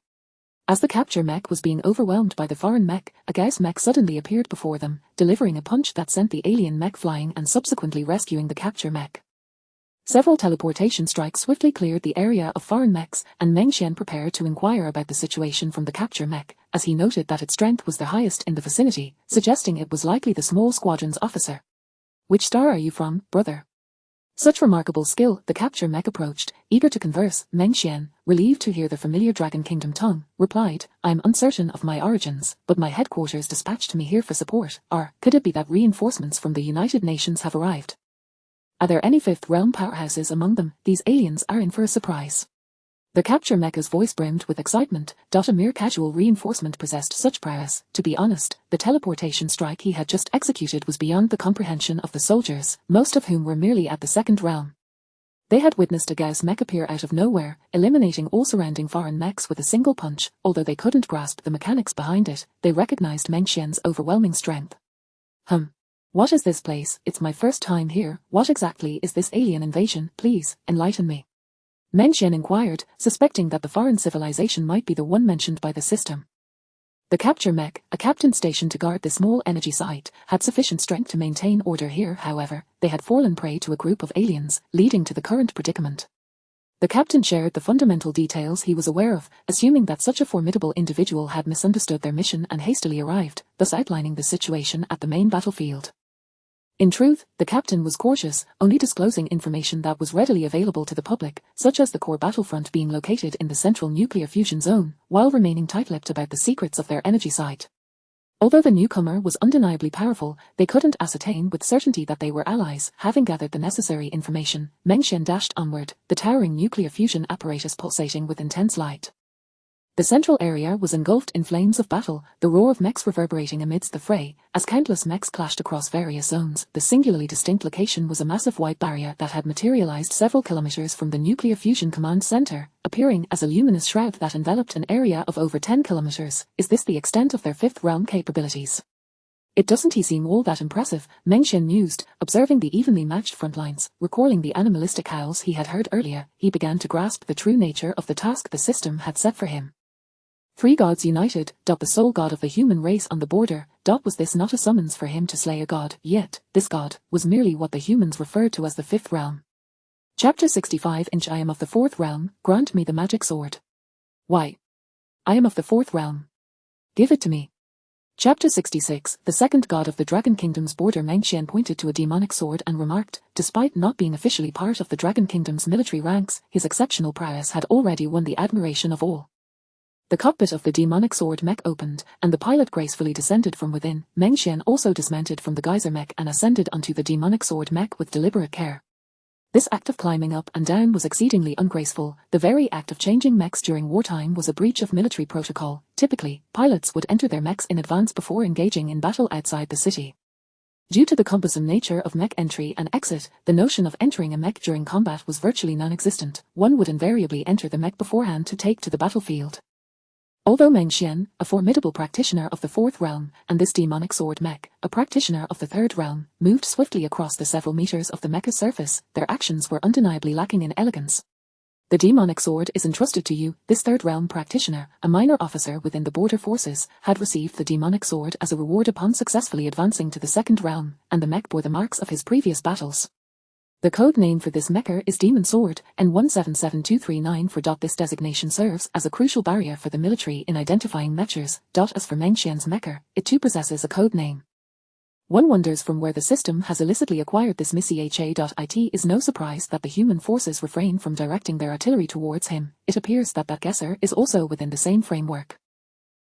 As the capture mech was being overwhelmed by the foreign mech, a Gauss mech suddenly appeared before them, delivering a punch that sent the alien mech flying and subsequently rescuing the capture mech. Several teleportation strikes swiftly cleared the area of foreign mechs, and Mengxian prepared to inquire about the situation from the capture mech, as he noted that its strength was the highest in the vicinity, suggesting it was likely the small squadron's officer. Which star are you from, brother? Such remarkable skill. The capture mech approached, eager to converse. Mengxian, relieved to hear the familiar Dragon Kingdom tongue, replied, I am uncertain of my origins, but my headquarters dispatched me here for support. Or, could it be that reinforcements from the United Nations have arrived? Are there any fifth realm powerhouses among them? These aliens are in for a surprise. The capture mecha's voice brimmed with excitement. A mere casual reinforcement possessed such prowess. To be honest, the teleportation strike he had just executed was beyond the comprehension of the soldiers, most of whom were merely at the second realm. They had witnessed a Gauss mech appear out of nowhere, eliminating all surrounding foreign mechs with a single punch. Although they couldn't grasp the mechanics behind it, they recognized Mengxian's overwhelming strength. What is this place? It's my first time here. What exactly is this alien invasion? Please, enlighten me. Mengxian inquired, suspecting that the foreign civilization might be the one mentioned by the system. The capture mech, a captain stationed to guard the small energy site, had sufficient strength to maintain order here. However, they had fallen prey to a group of aliens, leading to the current predicament. The captain shared the fundamental details he was aware of, assuming that such a formidable individual had misunderstood their mission and hastily arrived, thus outlining the situation at the main battlefield. In truth, the captain was cautious, only disclosing information that was readily available to the public, such as the core battlefront being located in the central nuclear fusion zone, while remaining tight-lipped about the secrets of their energy site. Although the newcomer was undeniably powerful, they couldn't ascertain with certainty that they were allies. Having gathered the necessary information, Mengxian dashed onward, the towering nuclear fusion apparatus pulsating with intense light. The central area was engulfed in flames of battle, the roar of mechs reverberating amidst the fray, as countless mechs clashed across various zones. The singularly distinct location was a massive white barrier that had materialized several kilometers from the nuclear fusion command center, appearing as a luminous shroud that enveloped an area of over 10 kilometers. Is this the extent of their fifth realm capabilities? It doesn't seem all that impressive, Mengxian mused, observing the evenly matched front lines. Recalling the animalistic howls he had heard earlier, he began to grasp the true nature of the task the system had set for him. Three gods united, the sole god of the human race on the border. Was this not a summons for him to slay a god? Yet, this god was merely what the humans referred to as the fifth realm. Chapter 65. I am of the fourth realm, grant me the magic sword. Why? I am of the fourth realm. Give it to me. Chapter 66, the second god of the Dragon Kingdom's border Mengxian pointed to a demonic sword and remarked, despite not being officially part of the Dragon Kingdom's military ranks, his exceptional prowess had already won the admiration of all. The cockpit of the demonic sword mech opened, and the pilot gracefully descended from within. Mengxian also dismounted from the geyser mech and ascended onto the demonic sword mech with deliberate care. This act of climbing up and down was exceedingly ungraceful. The very act of changing mechs during wartime was a breach of military protocol. Typically, pilots would enter their mechs in advance before engaging in battle outside the city. Due to the cumbersome nature of mech entry and exit, the notion of entering a mech during combat was virtually non-existent. One would invariably enter the mech beforehand to take to the battlefield. Although Mengxian, a formidable practitioner of the fourth realm, and this demonic sword mech, a practitioner of the third realm, moved swiftly across the several meters of the mecha's surface, their actions were undeniably lacking in elegance. The demonic sword is entrusted to you. This third realm practitioner, a minor officer within the border forces, had received the demonic sword as a reward upon successfully advancing to the second realm, and the mech bore the marks of his previous battles. The code name for this mecha is Demon Sword, N177239 for. This designation serves as a crucial barrier for the military in identifying mechas. As for Mengxian's mecha, it too possesses a code name. One wonders from where the system has illicitly acquired this Mecha. It is no surprise that the human forces refrain from directing their artillery towards him. It appears that guesser is also within the same framework.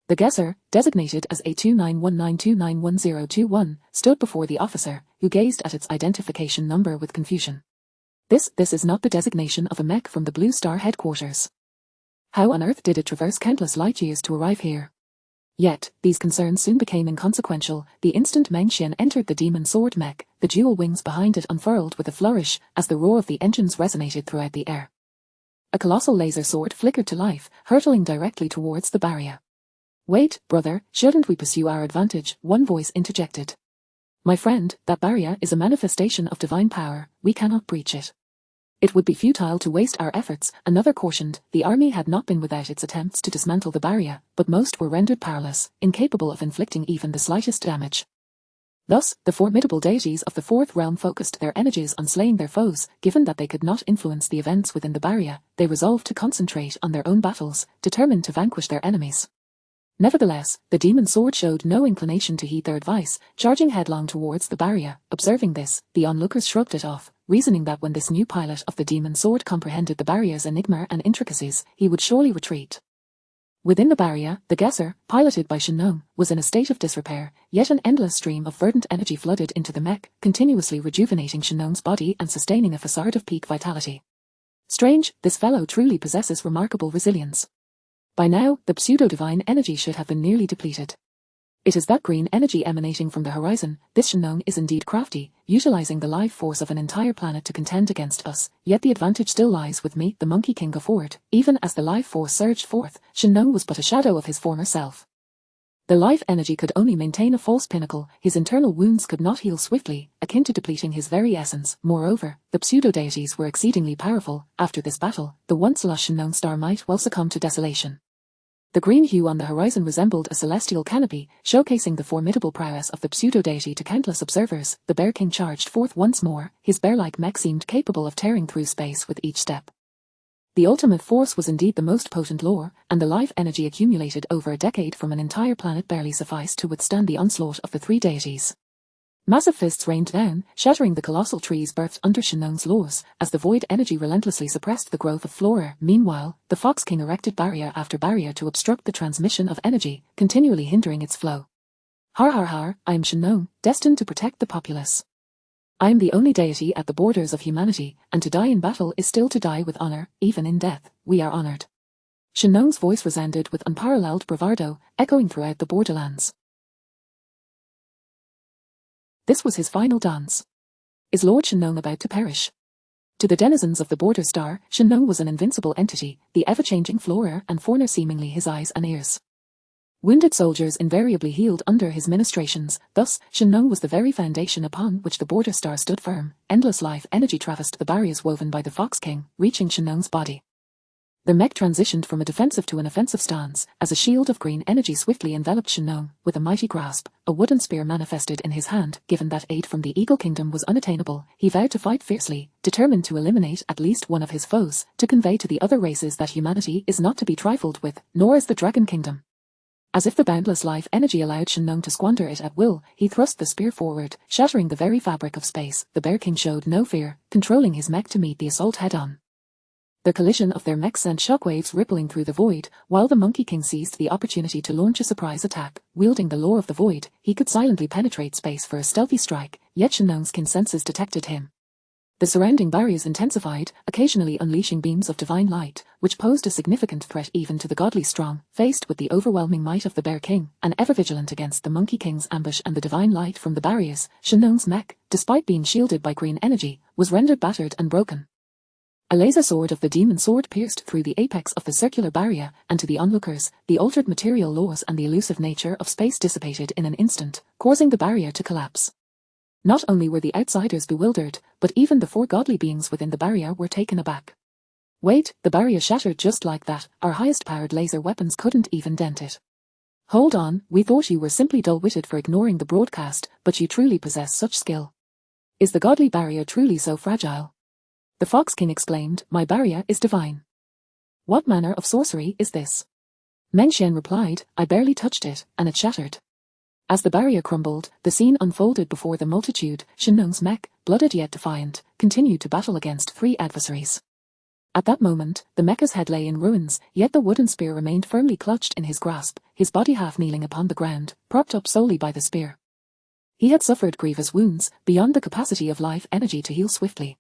The guesser, designated as A2919291021, stood before the officer, who gazed at its identification number with confusion. This is not the designation of a mech from the Blue Star headquarters. How on earth did it traverse countless light years to arrive here? Yet, these concerns soon became inconsequential. The instant Mengxian entered the demon sword mech, the dual wings behind it unfurled with a flourish, as the roar of the engines resonated throughout the air. A colossal laser sword flickered to life, hurtling directly towards the barrier. "Wait, brother, shouldn't we pursue our advantage?" one voice interjected. "My friend, that barrier is a manifestation of divine power. We cannot breach it." "It would be futile to waste our efforts," another cautioned. The army had not been without its attempts to dismantle the barrier, but most were rendered powerless, incapable of inflicting even the slightest damage. Thus, the formidable deities of the fourth realm focused their energies on slaying their foes. Given that they could not influence the events within the barrier, they resolved to concentrate on their own battles, determined to vanquish their enemies. Nevertheless, the demon sword showed no inclination to heed their advice, charging headlong towards the barrier. Observing this, the onlookers shrugged it off, reasoning that when this new pilot of the demon sword comprehended the barrier's enigma and intricacies, he would surely retreat. Within the barrier, the guesser, piloted by Shinong, was in a state of disrepair, yet an endless stream of verdant energy flooded into the mech, continuously rejuvenating Shinong's body and sustaining a facade of peak vitality. Strange, this fellow truly possesses remarkable resilience. By now, the pseudo-divine energy should have been nearly depleted. It is that green energy emanating from the horizon. This Shinong is indeed crafty, utilizing the life force of an entire planet to contend against us, yet the advantage still lies with me. The Monkey King forward. Even as the life force surged forth, Shinong was but a shadow of his former self. The life energy could only maintain a false pinnacle. His internal wounds could not heal swiftly, akin to depleting his very essence. Moreover, the pseudo-deities were exceedingly powerful. After this battle, the once lush Shinong star might well succumb to desolation. The green hue on the horizon resembled a celestial canopy, showcasing the formidable prowess of the pseudo-deity to countless observers. The Bear King charged forth once more. His bear-like mech seemed capable of tearing through space with each step. The ultimate force was indeed the most potent lore, and the life energy accumulated over a decade from an entire planet barely sufficed to withstand the onslaught of the three deities. Massive fists rained down, shattering the colossal trees birthed under Shinong's laws, as the void energy relentlessly suppressed the growth of flora. Meanwhile, the Fox King erected barrier after barrier to obstruct the transmission of energy, continually hindering its flow. Har har har, I am Shinong, destined to protect the populace. I am the only deity at the borders of humanity, and to die in battle is still to die with honor. Even in death, we are honored. Shinong's voice resounded with unparalleled bravado, echoing throughout the borderlands. This was his final dance. Is Lord Shinong about to perish? To the denizens of the border star, Shinong was an invincible entity, the ever-changing flora and fauna seemingly his eyes and ears. Wounded soldiers invariably healed under his ministrations. Thus, Shinong was the very foundation upon which the border star stood firm. Endless life energy traversed the barriers woven by the Fox King, reaching Shinong's body. The mech transitioned from a defensive to an offensive stance, as a shield of green energy swiftly enveloped Shinong. With a mighty grasp, a wooden spear manifested in his hand. Given that aid from the Eagle Kingdom was unattainable, he vowed to fight fiercely, determined to eliminate at least one of his foes, to convey to the other races that humanity is not to be trifled with, nor is the Dragon Kingdom. As if the boundless life energy allowed Shin to squander it at will, he thrust the spear forward, shattering the very fabric of space. The Bear King showed no fear, controlling his mech to meet the assault head-on. The collision of their mechs sent shockwaves rippling through the void, while the Monkey King seized the opportunity to launch a surprise attack. Wielding the law of the void, he could silently penetrate space for a stealthy strike, yet Shin keen senses detected him. The surrounding barriers intensified, occasionally unleashing beams of divine light, which posed a significant threat even to the godly strong. Faced with the overwhelming might of the Bear King, and ever vigilant against the Monkey King's ambush and the divine light from the barriers, Shin mech, despite being shielded by green energy, was rendered battered and broken. A laser sword of the demon sword pierced through the apex of the circular barrier, and to the onlookers, the altered material laws and the elusive nature of space dissipated in an instant, causing the barrier to collapse. Not only were the outsiders bewildered, but even the 4 godly beings within the barrier were taken aback. Wait, the barrier shattered just like that, our highest-powered laser weapons couldn't even dent it. Hold on, we thought you were simply dull-witted for ignoring the broadcast, but you truly possess such skill. Is the godly barrier truly so fragile? The Fox King exclaimed, my barrier is divine. What manner of sorcery is this? Meng Xian replied, I barely touched it, and it shattered. As the barrier crumbled, the scene unfolded before the multitude. Shin mech, blooded yet defiant, continued to battle against 3 adversaries. At that moment, the mecha's head lay in ruins, yet the wooden spear remained firmly clutched in his grasp, his body half kneeling upon the ground, propped up solely by the spear. He had suffered grievous wounds, beyond the capacity of life energy to heal swiftly.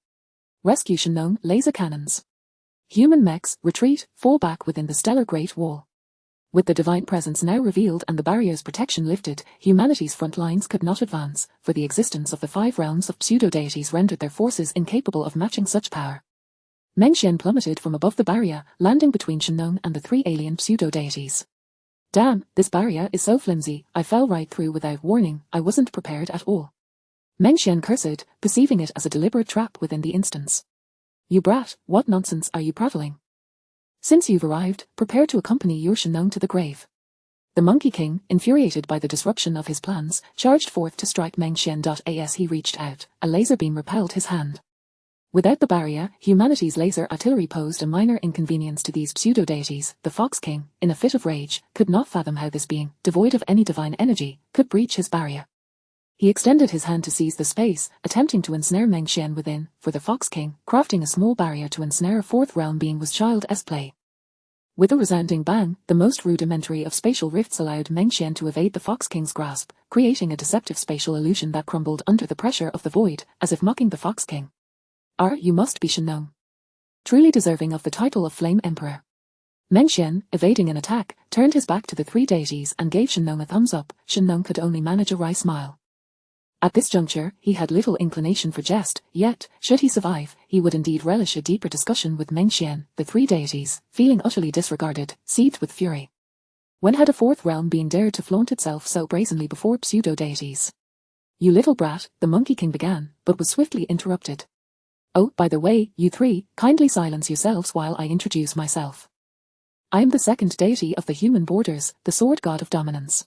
Rescue Shin laser cannons. Human mechs, retreat, fall back within the stellar Great Wall. With the divine presence now revealed and the barrier's protection lifted, humanity's front lines could not advance, for the existence of the 5 realms of pseudo-deities rendered their forces incapable of matching such power. Meng Xian plummeted from above the barrier, landing between Shin and the 3 alien pseudo-deities. Damn, this barrier is so flimsy, I fell right through without warning, I wasn't prepared at all. Meng Xian cursed, perceiving it as a deliberate trap within the instance. You brat, what nonsense are you prattling? Since you've arrived, prepare to accompany your Shin to the grave. The Monkey King, infuriated by the disruption of his plans, charged forth to strike Meng Xian. As he reached out, a laser beam repelled his hand. Without the barrier, humanity's laser artillery posed a minor inconvenience to these pseudo-deities. The Fox King, in a fit of rage, could not fathom how this being, devoid of any divine energy, could breach his barrier. He extended his hand to seize the space, attempting to ensnare Meng Xian within. For the Fox King, crafting a small barrier to ensnare a 4th realm being was child's play. With a resounding bang, the most rudimentary of spatial rifts allowed Meng Xian to evade the Fox King's grasp, creating a deceptive spatial illusion that crumbled under the pressure of the void, as if mocking the Fox King. You must be Shin, truly deserving of the title of Flame Emperor. Meng Xian, evading an attack, turned his back to the 3 deities and gave Shin a thumbs up. Shin could only manage a wry smile. At this juncture, he had little inclination for jest, yet, should he survive, he would indeed relish a deeper discussion with Meng Xian. The 3 deities, feeling utterly disregarded, seethed with fury. When had a 4th realm being dared to flaunt itself so brazenly before pseudo-deities? You little brat, the Monkey King began, but was swiftly interrupted. Oh, by the way, you 3, kindly silence yourselves while I introduce myself. I am the 2nd deity of the human borders, the sword god of dominance.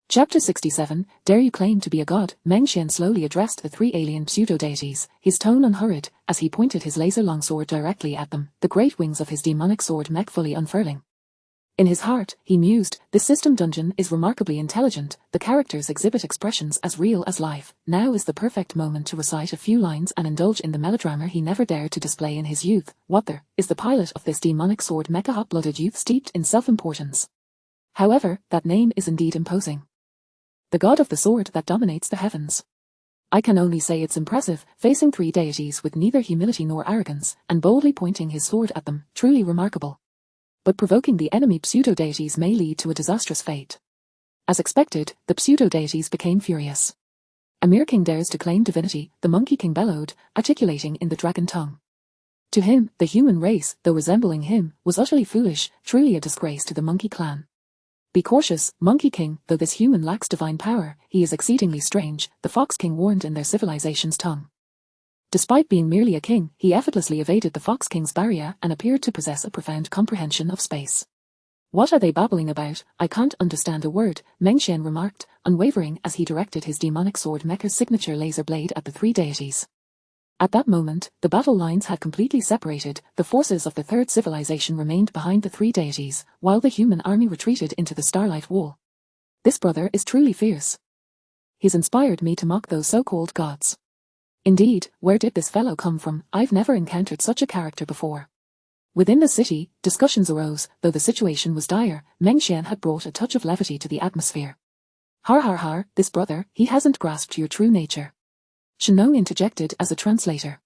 Chapter 67, Dare You Claim to be a God? Meng Xian slowly addressed the 3 alien pseudo-deities, his tone unhurried, as he pointed his laser longsword directly at them, the great wings of his demonic sword mech fully unfurling. In his heart, he mused, this system dungeon is remarkably intelligent, the characters exhibit expressions as real as life. Now is the perfect moment to recite a few lines and indulge in the melodrama he never dared to display in his youth. What there is the pilot of this demonic sword mecha hot-blooded youth steeped in self-importance. However, that name is indeed imposing. The god of the sword that dominates the heavens. I can only say it's impressive, facing 3 deities with neither humility nor arrogance, and boldly pointing his sword at them, truly remarkable. But provoking the enemy pseudo-deities may lead to a disastrous fate. As expected, the pseudo-deities became furious. A mere king dares to claim divinity, the Monkey King bellowed, articulating in the dragon tongue. To him, the human race, though resembling him, was utterly foolish, truly a disgrace to the Monkey clan. Be cautious, Monkey King, though this human lacks divine power, he is exceedingly strange, the Fox King warned in their civilization's tongue. Despite being merely a king, he effortlessly evaded the Fox King's barrier and appeared to possess a profound comprehension of space. What are they babbling about? I can't understand a word, Meng Xian remarked, unwavering as he directed his demonic sword mecha's signature laser blade at the 3 deities. At that moment, the battle lines had completely separated, the forces of the 3rd civilization remained behind the 3 deities, while the human army retreated into the Starlight Wall. This brother is truly fierce. He's inspired me to mock those so-called gods. Indeed, where did this fellow come from? I've never encountered such a character before. Within the city, discussions arose. Though the situation was dire, Meng Xian had brought a touch of levity to the atmosphere. Har har har, this brother, he hasn't grasped your true nature. Shenong interjected as a translator.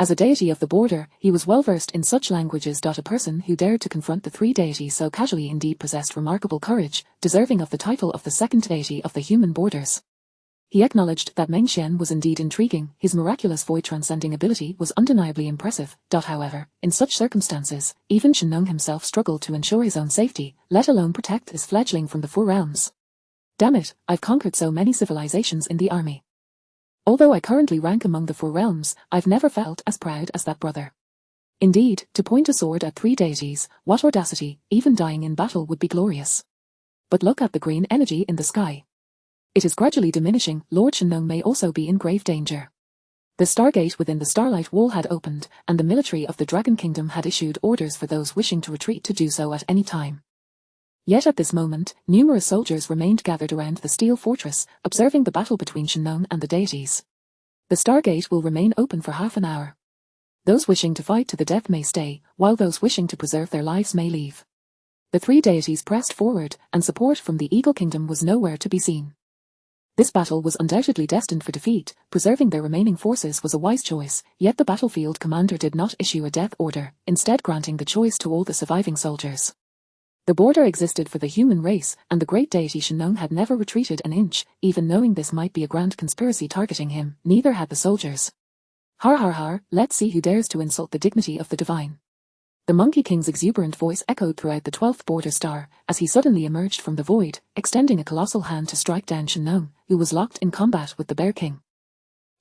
As a deity of the border, he was well versed in such languages. A person who dared to confront the three deities so casually indeed possessed remarkable courage, deserving of the title of the second deity of the human borders. He acknowledged that Meng Xian was indeed intriguing. His miraculous void-transcending ability was undeniably impressive. However, in such circumstances, even Shenong himself struggled to ensure his own safety, let alone protect his fledgling from the Four Realms. Damn it, I've conquered so many civilizations in the army. Although I currently rank among the Four Realms, I've never felt as proud as that brother. Indeed, to point a sword at three deities, what audacity, even dying in battle would be glorious. But look at the green energy in the sky. It is gradually diminishing. Lord Shenong may also be in grave danger. The stargate within the Starlight Wall had opened, and the military of the Dragon Kingdom had issued orders for those wishing to retreat to do so at any time. Yet at this moment, numerous soldiers remained gathered around the steel fortress, observing the battle between Shenong and the deities. The stargate will remain open for half an hour. Those wishing to fight to the death may stay, while those wishing to preserve their lives may leave. The three deities pressed forward, and support from the Eagle Kingdom was nowhere to be seen. This battle was undoubtedly destined for defeat. Preserving their remaining forces was a wise choice, yet the battlefield commander did not issue a death order, instead granting the choice to all the surviving soldiers. The border existed for the human race, and the great deity Shenong had never retreated an inch, even knowing this might be a grand conspiracy targeting him. Neither had the soldiers. Har har har, let's see who dares to insult the dignity of the divine. The Monkey King's exuberant voice echoed throughout the 12th border star, as he suddenly emerged from the void, extending a colossal hand to strike down Shenong, who was locked in combat with the Bear King.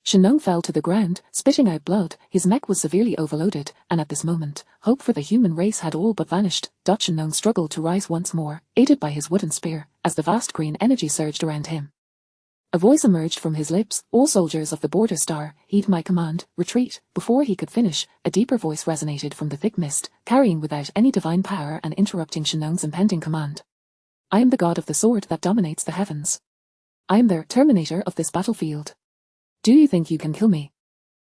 Shenong fell to the ground, spitting out blood. His mech was severely overloaded, and at this moment, hope for the human race had all but vanished. Shenong struggled to rise once more, aided by his wooden spear, as the vast green energy surged around him. A voice emerged from his lips. All soldiers of the border star, heed my command, retreat. Before he could finish, a deeper voice resonated from the thick mist, carrying without any divine power and interrupting Shenong's impending command. I am the god of the sword that dominates the heavens. I am the terminator of this battlefield. Do you think you can kill me?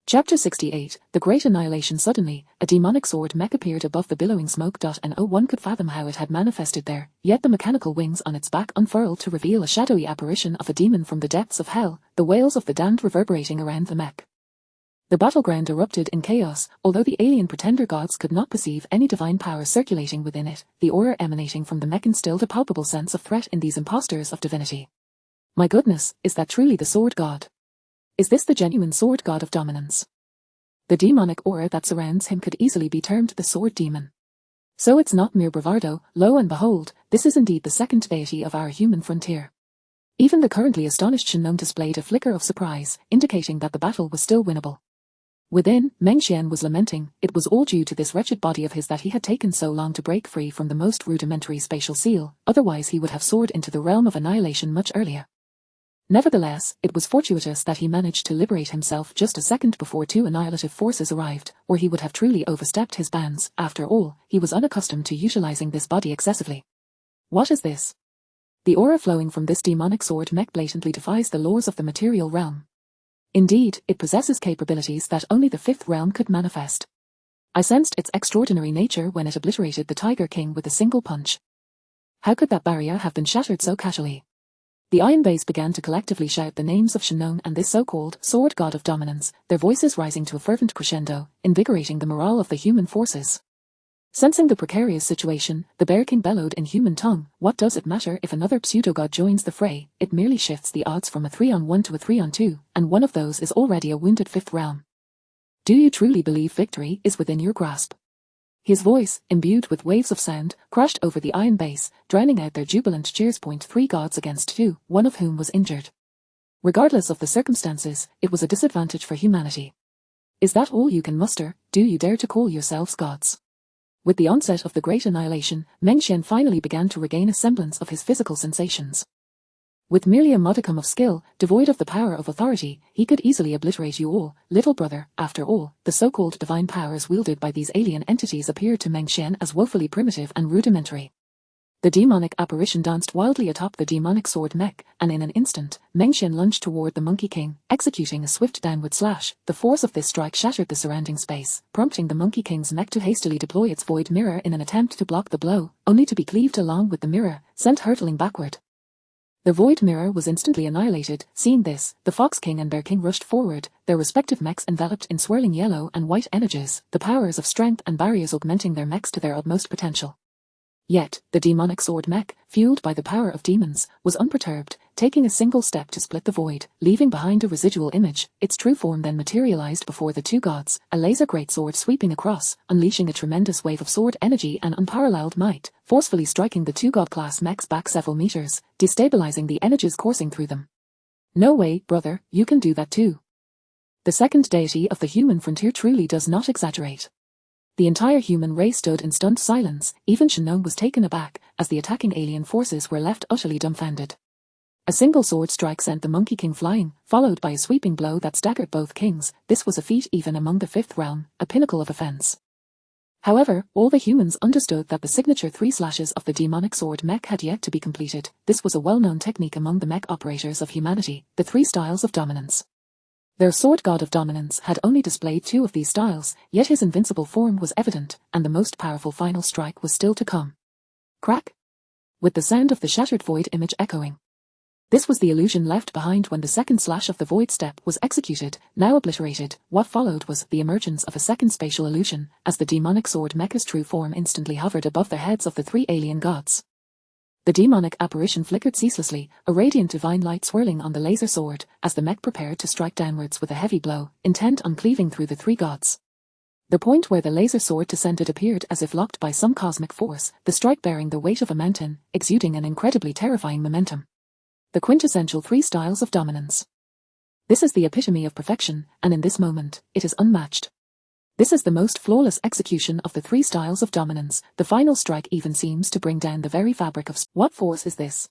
Chapter 68, The Great Annihilation. Suddenly, a demonic sword mech appeared above the billowing smoke. No one could fathom how it had manifested there, yet the mechanical wings on its back unfurled to reveal a shadowy apparition of a demon from the depths of hell, the wails of the damned reverberating around the mech. The battleground erupted in chaos. Although the alien pretender gods could not perceive any divine power circulating within it, the aura emanating from the mech instilled a palpable sense of threat in these impostors of divinity. My goodness, is that truly the sword god? Is this the genuine sword god of dominance? The demonic aura that surrounds him could easily be termed the sword demon. So it's not mere bravado. Lo and behold, this is indeed the second deity of our human frontier. Even the currently astonished Shenong displayed a flicker of surprise, indicating that the battle was still winnable. Within, Meng Xian was lamenting. It was all due to this wretched body of his that he had taken so long to break free from the most rudimentary spatial seal, otherwise he would have soared into the realm of annihilation much earlier. Nevertheless, it was fortuitous that he managed to liberate himself just a second before two annihilative forces arrived, or he would have truly overstepped his bounds. After all, he was unaccustomed to utilizing this body excessively. What is this? The aura flowing from this demonic sword mech blatantly defies the laws of the material realm. Indeed, it possesses capabilities that only the fifth realm could manifest. I sensed its extraordinary nature when it obliterated the Tiger King with a single punch. How could that barrier have been shattered so casually? The Iron Base began to collectively shout the names of Shenong and this so-called sword god of dominance, their voices rising to a fervent crescendo, invigorating the morale of the human forces. Sensing the precarious situation, the Bear King bellowed in human tongue, what does it matter if another pseudo-god joins the fray? It merely shifts the odds from a 3-on-1 to a 3-on-2, and one of those is already a wounded fifth realm. Do you truly believe victory is within your grasp? His voice, imbued with waves of sound, crashed over the Iron Base, drowning out their jubilant cheers. 3 gods against 2, one of whom was injured. Regardless of the circumstances, it was a disadvantage for humanity. Is that all you can muster? Do you dare to call yourselves gods? With the onset of the Great Annihilation, Meng Xian finally began to regain a semblance of his physical sensations. With merely a modicum of skill, devoid of the power of authority, he could easily obliterate you all. Little brother, after all, the so-called divine powers wielded by these alien entities appeared to Meng Xian as woefully primitive and rudimentary. The demonic apparition danced wildly atop the demonic sword mech, and in an instant, Mengxian lunged toward the Monkey King, executing a swift downward slash. The force of this strike shattered the surrounding space, prompting the Monkey King's mech to hastily deploy its void mirror in an attempt to block the blow, only to be cleaved along with the mirror, sent hurtling backward. The void mirror was instantly annihilated. Seeing this, the Fox King and Bear King rushed forward, their respective mechs enveloped in swirling yellow and white energies, the powers of strength and barriers augmenting their mechs to their utmost potential. Yet, the demonic sword mech, fueled by the power of demons, was unperturbed, taking a single step to split the void, leaving behind a residual image. Its true form then materialized before the two gods, a laser greatsword sweeping across, unleashing a tremendous wave of sword energy and unparalleled might, forcefully striking the two god-class mechs back several meters, destabilizing the energies coursing through them. No way, brother, you can do that too. The second deity of the human frontier truly does not exaggerate. The entire human race stood in stunned silence. Even Shannon was taken aback, as the attacking alien forces were left utterly dumbfounded. A single sword strike sent the Monkey King flying, followed by a sweeping blow that staggered both kings. This was a feat even among the fifth realm, a pinnacle of offense. However, all the humans understood that the signature 3 slashes of the demonic sword mech had yet to be completed. This was a well-known technique among the mech operators of humanity, the 3 styles of dominance. Their sword god of dominance had only displayed 2 of these styles, yet his invincible form was evident, and the most powerful final strike was still to come. Crack! With the sound of the shattered void image echoing. This was the illusion left behind when the second slash of the void step was executed, now obliterated. What followed was the emergence of a second spatial illusion, as the demonic sword mecha's true form instantly hovered above the heads of the 3 alien gods. The demonic apparition flickered ceaselessly, a radiant divine light swirling on the laser sword, as the mech prepared to strike downwards with a heavy blow, intent on cleaving through the 3 gods. The point where the laser sword descended appeared as if locked by some cosmic force, the strike bearing the weight of a mountain, exuding an incredibly terrifying momentum. The quintessential 3 styles of dominance. This is the epitome of perfection, and in this moment, it is unmatched. This is the most flawless execution of the 3 styles of dominance. The final strike even seems to bring down the very fabric of what force is this?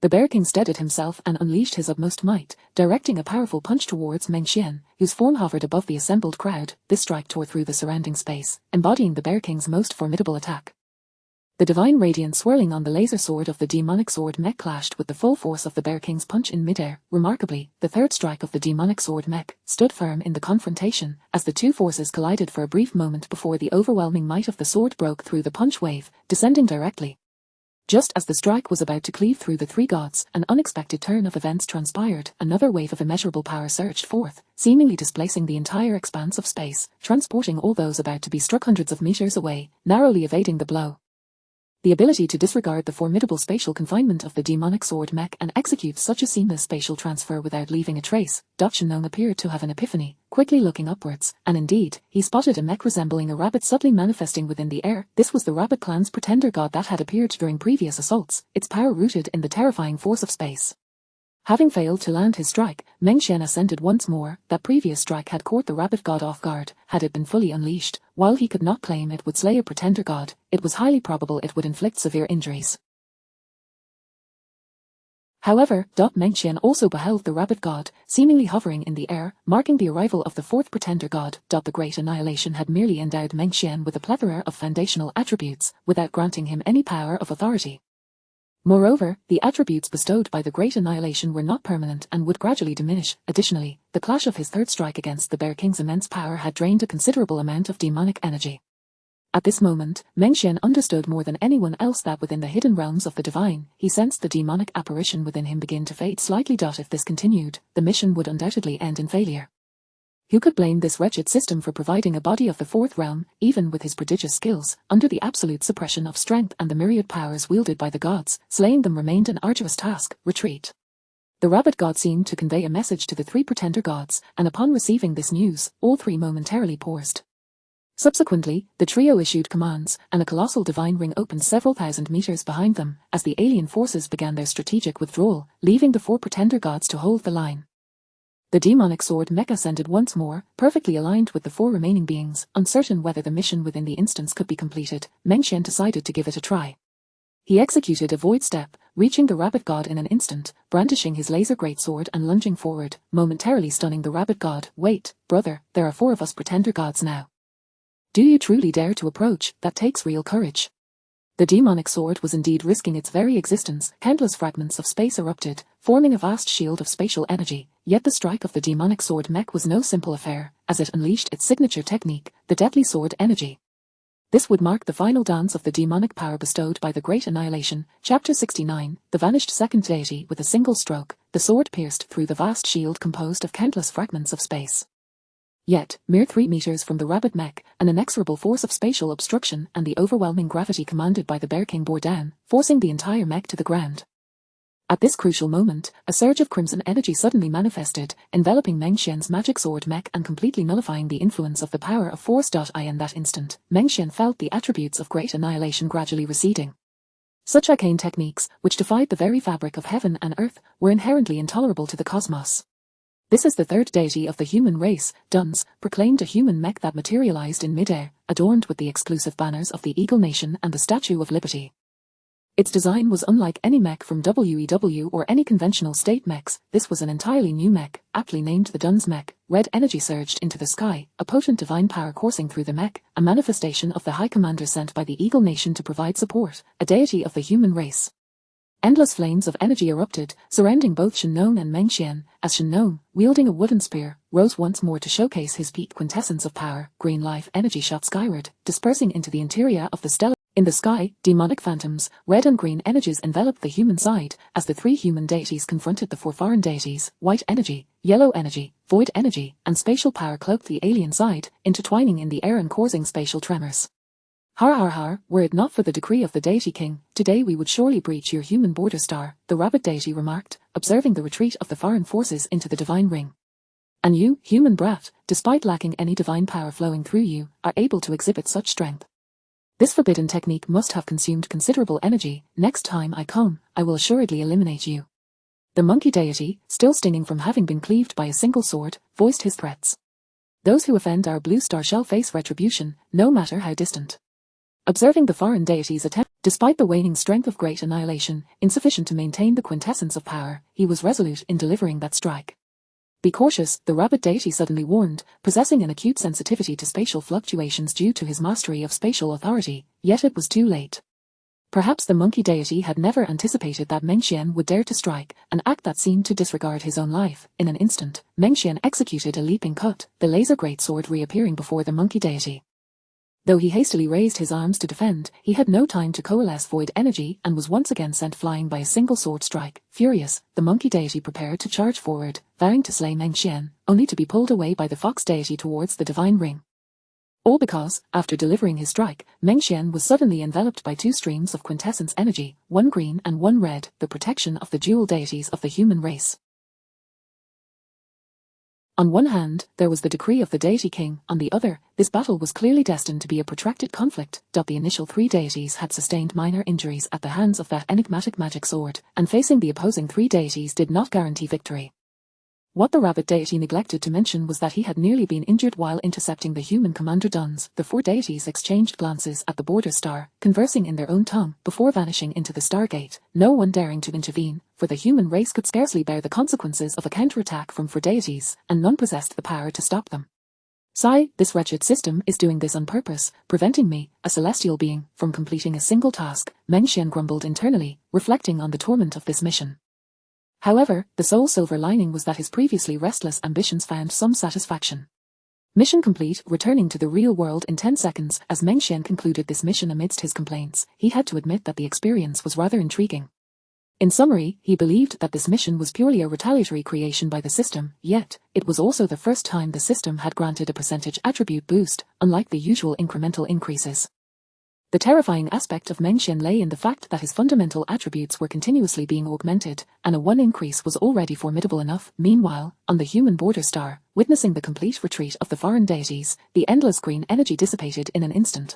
The Bear King steadied himself and unleashed his utmost might, directing a powerful punch towards Mengxian, whose form hovered above the assembled crowd. This strike tore through the surrounding space, embodying the Bear King's most formidable attack. The divine radiance swirling on the laser sword of the demonic sword mech clashed with the full force of the Bear King's punch in midair. Remarkably, the third strike of the demonic sword mech stood firm in the confrontation, as the 2 forces collided for a brief moment before the overwhelming might of the sword broke through the punch wave, descending directly. Just as the strike was about to cleave through the 3 gods, an unexpected turn of events transpired. Another wave of immeasurable power surged forth, seemingly displacing the entire expanse of space, transporting all those about to be struck hundreds of meters away, narrowly evading the blow. The ability to disregard the formidable spatial confinement of the demonic sword mech and execute such a seamless spatial transfer without leaving a trace. Shenong appeared to have an epiphany, quickly looking upwards, and indeed, he spotted a mech resembling a rabbit subtly manifesting within the air. This was the Rabbit clan's pretender god that had appeared during previous assaults, its power rooted in the terrifying force of space. Having failed to land his strike, Mengxian ascended once more. That previous strike had caught the rabbit god off guard. Had it been fully unleashed, while he could not claim it would slay a pretender god, it was highly probable it would inflict severe injuries. However, Mengxian also beheld the rabbit god, seemingly hovering in the air, marking the arrival of the 4th pretender god. The Great Annihilation had merely endowed Mengxian with a plethora of foundational attributes, without granting him any power of authority. Moreover, the attributes bestowed by the Great Annihilation were not permanent and would gradually diminish. Additionally, the clash of his third strike against the Bear King's immense power had drained a considerable amount of demonic energy. At this moment, Mengxian understood more than anyone else that within the hidden realms of the divine, he sensed the demonic apparition within him begin to fade slightly. If this continued, the mission would undoubtedly end in failure. Who could blame this wretched system for providing a body of the 4th realm, even with his prodigious skills, under the absolute suppression of strength and the myriad powers wielded by the gods? Slaying them remained an arduous task. Retreat. The rabbit god seemed to convey a message to the 3 pretender gods, and upon receiving this news, all 3 momentarily paused. Subsequently, the trio issued commands, and a colossal divine ring opened several thousand meters behind them, as the alien forces began their strategic withdrawal, leaving the 4 pretender gods to hold the line. The demonic sword Mecha ascended once more, perfectly aligned with the 4 remaining beings. Uncertain whether the mission within the instance could be completed, Mengxian decided to give it a try. He executed a void step, reaching the rabbit god in an instant, brandishing his laser greatsword and lunging forward, momentarily stunning the rabbit god. Wait, brother, there are 4 of us pretender gods now. Do you truly dare to approach? That takes real courage. The demonic sword was indeed risking its very existence. Countless fragments of space erupted, forming a vast shield of spatial energy, yet the strike of the demonic sword mech was no simple affair, as it unleashed its signature technique, the deadly sword energy. This would mark the final dance of the demonic power bestowed by the Great Annihilation. Chapter 69, the vanished second deity. With a single stroke, the sword pierced through the vast shield composed of countless fragments of space. Yet, mere 3 meters from the rabid mech, an inexorable force of spatial obstruction and the overwhelming gravity commanded by the Bear King bore down, forcing the entire mech to the ground. At this crucial moment, a surge of crimson energy suddenly manifested, enveloping Meng Xian's magic sword mech and completely nullifying the influence of the power of Force. In that instant, Meng Xian felt the attributes of Great Annihilation gradually receding. Such arcane techniques, which defied the very fabric of heaven and earth, were inherently intolerable to the cosmos. This is the third deity of the human race, Duns, proclaimed a human mech that materialized in midair, adorned with the exclusive banners of the Eagle Nation and the Statue of Liberty. Its design was unlike any mech from WEW or any conventional state mechs. This was an entirely new mech, aptly named the Duns mech. Red energy surged into the sky, a potent divine power coursing through the mech, a manifestation of the High Commander sent by the Eagle Nation to provide support, a deity of the human race. Endless flames of energy erupted, surrounding both Shen Nong and Meng Xian, as Shen Nong, wielding a wooden spear, rose once more to showcase his peak quintessence of power. Green life energy shot skyward, dispersing into the interior of the stellar. In the sky, demonic phantoms, red and green energies enveloped the human side, as the 3 human deities confronted the 4 foreign deities. White energy, yellow energy, void energy, and spatial power cloaked the alien side, intertwining in the air and causing spatial tremors. Har har har, were it not for the decree of the deity king, today we would surely breach your human border star, the rabbit deity remarked, observing the retreat of the foreign forces into the divine ring. And you, human brat, despite lacking any divine power flowing through you, are able to exhibit such strength. This forbidden technique must have consumed considerable energy. Next time I come, I will assuredly eliminate you. The monkey deity, still stinging from having been cleaved by a single sword, voiced his threats. Those who offend our blue star shall face retribution, no matter how distant. Observing the foreign deity's attempt, despite the waning strength of Great Annihilation, insufficient to maintain the quintessence of power, he was resolute in delivering that strike. Be cautious, the rabbit deity suddenly warned, possessing an acute sensitivity to spatial fluctuations due to his mastery of spatial authority, yet it was too late. Perhaps the monkey deity had never anticipated that Meng Xian would dare to strike, an act that seemed to disregard his own life. In an instant, Meng Xian executed a leaping cut, the laser greatsword reappearing before the monkey deity. Though he hastily raised his arms to defend, he had no time to coalesce void energy and was once again sent flying by a single sword strike. Furious, the monkey deity prepared to charge forward, vowing to slay Meng Xian, only to be pulled away by the fox deity towards the divine ring. All because, after delivering his strike, Meng Xian was suddenly enveloped by 2 streams of quintessence energy, one green and one red, the protection of the dual deities of the human race. On one hand, there was the decree of the deity king, on the other, this battle was clearly destined to be a protracted conflict. The initial 3 deities had sustained minor injuries at the hands of that enigmatic magic sword, and facing the opposing 3 deities did not guarantee victory. What the rabbit deity neglected to mention was that he had nearly been injured while intercepting the human commander Duns. The 4 deities exchanged glances at the border star, conversing in their own tongue, before vanishing into the stargate, no one daring to intervene, for the human race could scarcely bear the consequences of a counterattack from 4 deities, and none possessed the power to stop them. Sigh, this wretched system is doing this on purpose, preventing me, a celestial being, from completing a single task, Meng Xian grumbled internally, reflecting on the torment of this mission. However, the sole silver lining was that his previously restless ambitions found some satisfaction. Mission complete, returning to the real world in 10 seconds. As Meng Xian concluded this mission amidst his complaints, he had to admit that the experience was rather intriguing. In summary, he believed that this mission was purely a retaliatory creation by the system, yet, it was also the first time the system had granted a percentage attribute boost, unlike the usual incremental increases. The terrifying aspect of Meng Xian lay in the fact that his fundamental attributes were continuously being augmented, and a 1 increase was already formidable enough. Meanwhile, on the human border star, witnessing the complete retreat of the foreign deities, the endless green energy dissipated in an instant.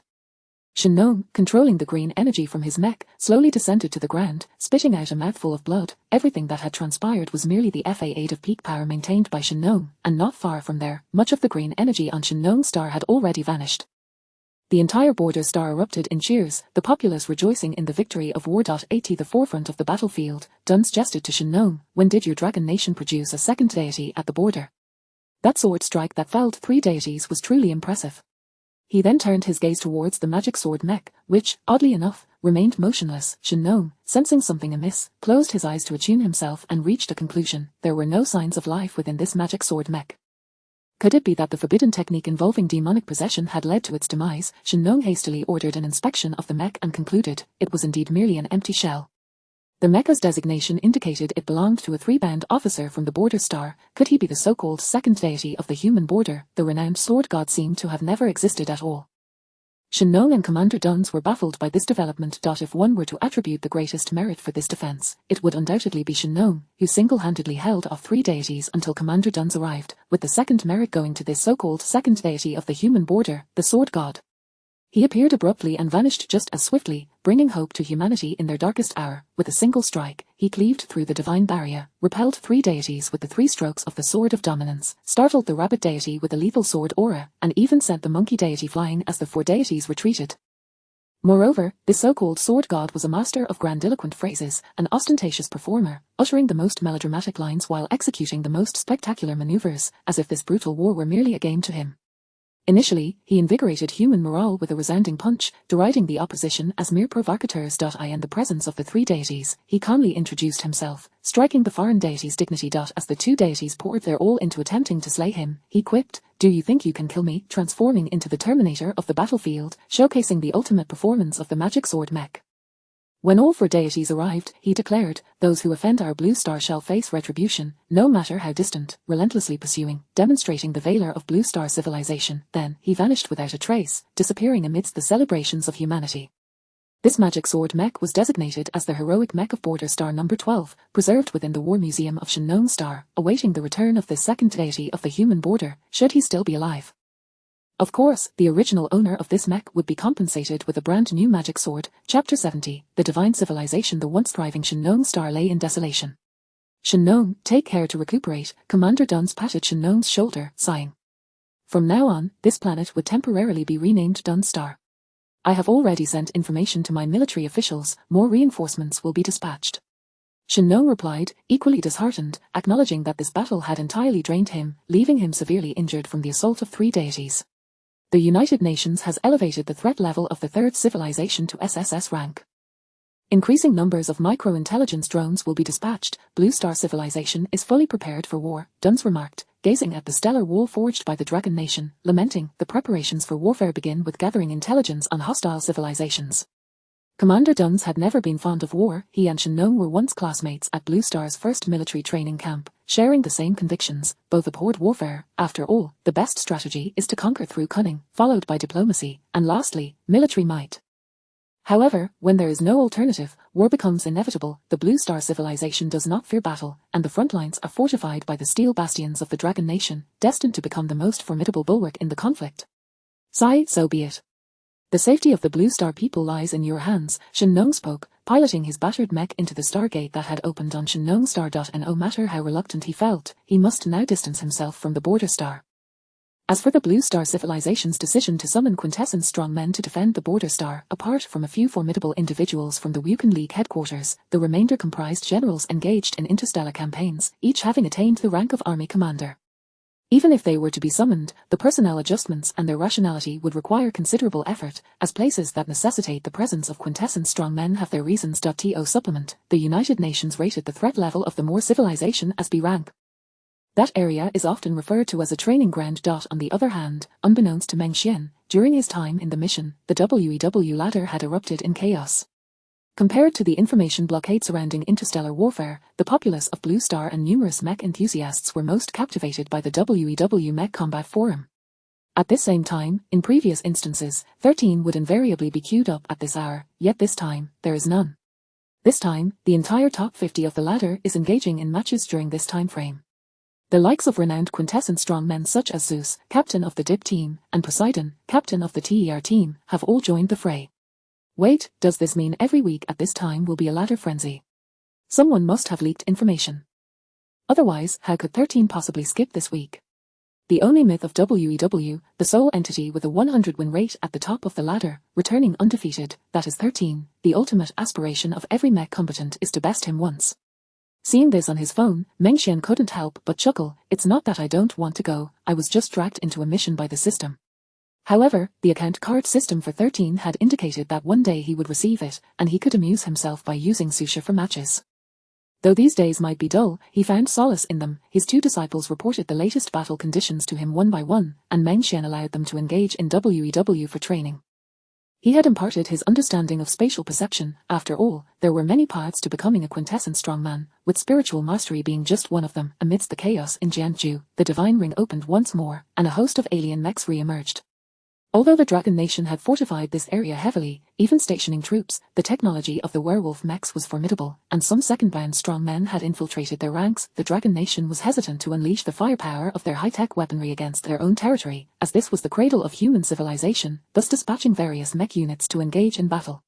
Shen Nong, controlling the green energy from his mech, slowly descended to the ground, spitting out a mouthful of blood. Everything that had transpired was merely the FA8 of peak power maintained by Shen Nong, and not far from there, much of the green energy on Shen Nong's star had already vanished. The entire border star erupted in cheers, the populace rejoicing in the victory of War. At the forefront of the battlefield, Duns gestured to Shen Nong, when did your dragon nation produce a second deity at the border? That sword strike that felled 3 deities was truly impressive. He then turned his gaze towards the magic sword mech, which, oddly enough, remained motionless. Shin Nong, sensing something amiss, closed his eyes to attune himself and reached a conclusion. There were no signs of life within this magic sword mech. Could it be that the forbidden technique involving demonic possession had led to its demise? Shin Nong hastily ordered an inspection of the mech and concluded it was indeed merely an empty shell. The mecha's designation indicated it belonged to a three-band officer from the Border Star. Could he be the so-called second deity of the human border? The renowned sword god seemed to have never existed at all. Shin Nong and Commander Duns were baffled by this development. If one were to attribute the greatest merit for this defense, it would undoubtedly be Shin Nong, who single-handedly held off three deities until Commander Duns arrived, with the second merit going to this so-called second deity of the human border, the sword god. He appeared abruptly and vanished just as swiftly, bringing hope to humanity in their darkest hour. With a single strike, he cleaved through the divine barrier, repelled three deities with the three strokes of the Sword of Dominance, startled the rabbit deity with a lethal sword aura, and even sent the monkey deity flying as the four deities retreated. Moreover, this so-called sword god was a master of grandiloquent phrases, an ostentatious performer, uttering the most melodramatic lines while executing the most spectacular maneuvers, as if this brutal war were merely a game to him. Initially, he invigorated human morale with a resounding punch, deriding the opposition as mere provocateurs. In the presence of the three deities, he calmly introduced himself, striking the foreign deity's dignity. As the two deities poured their all into attempting to slay him, he quipped, "Do you think you can kill me?" transforming into the Terminator of the battlefield, showcasing the ultimate performance of the magic sword mech. When all four deities arrived, he declared, "Those who offend our blue star shall face retribution, no matter how distant," relentlessly pursuing, demonstrating the valor of blue star civilization. Then, he vanished without a trace, disappearing amidst the celebrations of humanity. This magic sword mech was designated as the heroic mech of Border Star No. 12, preserved within the War Museum of Shin Nong Star, awaiting the return of this second deity of the human border, should he still be alive. Of course, the original owner of this mech would be compensated with a brand new magic sword. Chapter 70, The Divine Civilization. The once thriving Shin Nong Star lay in desolation. "Shin Nong, take care to recuperate," Commander Duns patted Shin Nong's shoulder, sighing. "From now on, this planet would temporarily be renamed Duns Star. I have already sent information to my military officials, more reinforcements will be dispatched." Shin Nong replied, equally disheartened, acknowledging that this battle had entirely drained him, leaving him severely injured from the assault of three deities. The United Nations has elevated the threat level of the third civilization to SSS rank. Increasing numbers of micro-intelligence drones will be dispatched. Blue Star civilization is fully prepared for war, Duns remarked, gazing at the stellar wall forged by the Dragon Nation, lamenting, "The preparations for warfare begin with gathering intelligence on hostile civilizations." Commander Duns had never been fond of war. He and Shin Nong were once classmates at Blue Star's first military training camp, sharing the same convictions. Both abhorred warfare. After all, the best strategy is to conquer through cunning, followed by diplomacy, and lastly, military might. However, when there is no alternative, war becomes inevitable. The Blue Star civilization does not fear battle, and the front lines are fortified by the steel bastions of the Dragon Nation, destined to become the most formidable bulwark in the conflict. "Sigh, so be it. The safety of the Blue Star people lies in your hands," Shin Nong spoke, piloting his battered mech into the stargate that had opened on Shin Nong Star. No matter how reluctant he felt, he must now distance himself from the Border Star. As for the Blue Star civilization's decision to summon quintessence strong men to defend the Border Star, apart from a few formidable individuals from the Wukan League headquarters, the remainder comprised generals engaged in interstellar campaigns, each having attained the rank of army commander. Even if they were to be summoned, the personnel adjustments and their rationality would require considerable effort, as places that necessitate the presence of quintessence strong men have their reasons. To supplement, the United Nations rated the threat level of the Moor civilization as B rank. That area is often referred to as a training ground. On the other hand, unbeknownst to Meng Xian, during his time in the mission, the WEW ladder had erupted in chaos. Compared to the information blockade surrounding interstellar warfare, the populace of Blue Star and numerous mech enthusiasts were most captivated by the WEW Mech Combat Forum. At this same time, in previous instances, 13 would invariably be queued up at this hour, yet this time, there is none. This time, the entire top 50 of the ladder is engaging in matches during this time frame. The likes of renowned quintessence strongmen such as Zeus, captain of the DIP team, and Poseidon, captain of the TER team, have all joined the fray. Wait, does this mean every week at this time will be a ladder frenzy? Someone must have leaked information. Otherwise, how could 13 possibly skip this week? The only myth of WEW, the sole entity with a 100 win rate at the top of the ladder, returning undefeated, that is 13, the ultimate aspiration of every mech combatant is to best him once. Seeing this on his phone, Meng Xian couldn't help but chuckle. "It's not that I don't want to go, I was just dragged into a mission by the system." However, the account card system for 13 had indicated that one day he would receive it, and he could amuse himself by using sushi for matches. Though these days might be dull, he found solace in them. His two disciples reported the latest battle conditions to him one by one, and Meng Xian allowed them to engage in WEW for training. He had imparted his understanding of spatial perception. After all, there were many paths to becoming a quintessent strongman, with spiritual mastery being just one of them. Amidst the chaos in Jianzhou, the divine ring opened once more, and a host of alien mechs re-emerged. Although the Dragon Nation had fortified this area heavily, even stationing troops, the technology of the werewolf mechs was formidable, and some second-bound strong men had infiltrated their ranks. The Dragon Nation was hesitant to unleash the firepower of their high-tech weaponry against their own territory, as this was the cradle of human civilization, thus dispatching various mech units to engage in battle.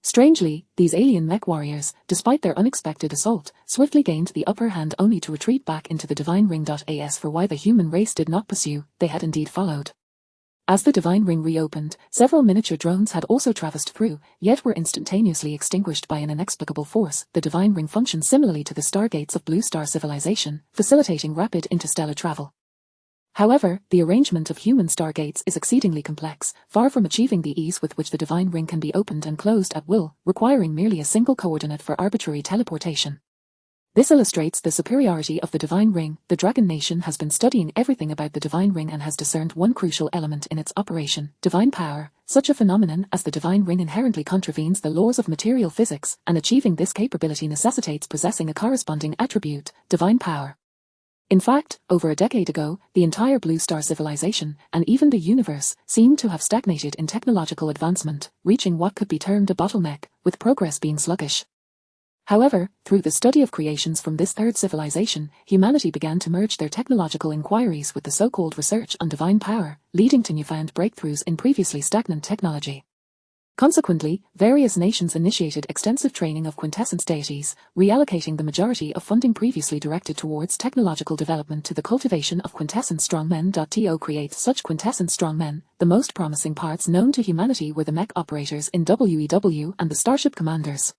Strangely, these alien mech warriors, despite their unexpected assault, swiftly gained the upper hand only to retreat back into the Divine Ring. As for why the human race did not pursue, they had indeed followed. As the Divine Ring reopened, several miniature drones had also traversed through, yet were instantaneously extinguished by an inexplicable force. The Divine Ring functioned similarly to the stargates of Blue Star civilization, facilitating rapid interstellar travel. However, the arrangement of human stargates is exceedingly complex, far from achieving the ease with which the Divine Ring can be opened and closed at will, requiring merely a single coordinate for arbitrary teleportation. This illustrates the superiority of the Divine Ring. The Dragon Nation has been studying everything about the Divine Ring and has discerned one crucial element in its operation: divine power. Such a phenomenon as the Divine Ring inherently contravenes the laws of material physics, and achieving this capability necessitates possessing a corresponding attribute, divine power. In fact, over a decade ago, the entire Blue Star civilization, and even the universe, seemed to have stagnated in technological advancement, reaching what could be termed a bottleneck, with progress being sluggish. However, through the study of creations from this third civilization, humanity began to merge their technological inquiries with the so-called research on divine power, leading to newfound breakthroughs in previously stagnant technology. Consequently, various nations initiated extensive training of quintessence deities, reallocating the majority of funding previously directed towards technological development to the cultivation of quintessence strongmen. To create such quintessence strongmen, the most promising parts known to humanity were the mech operators in WEW and the starship commanders.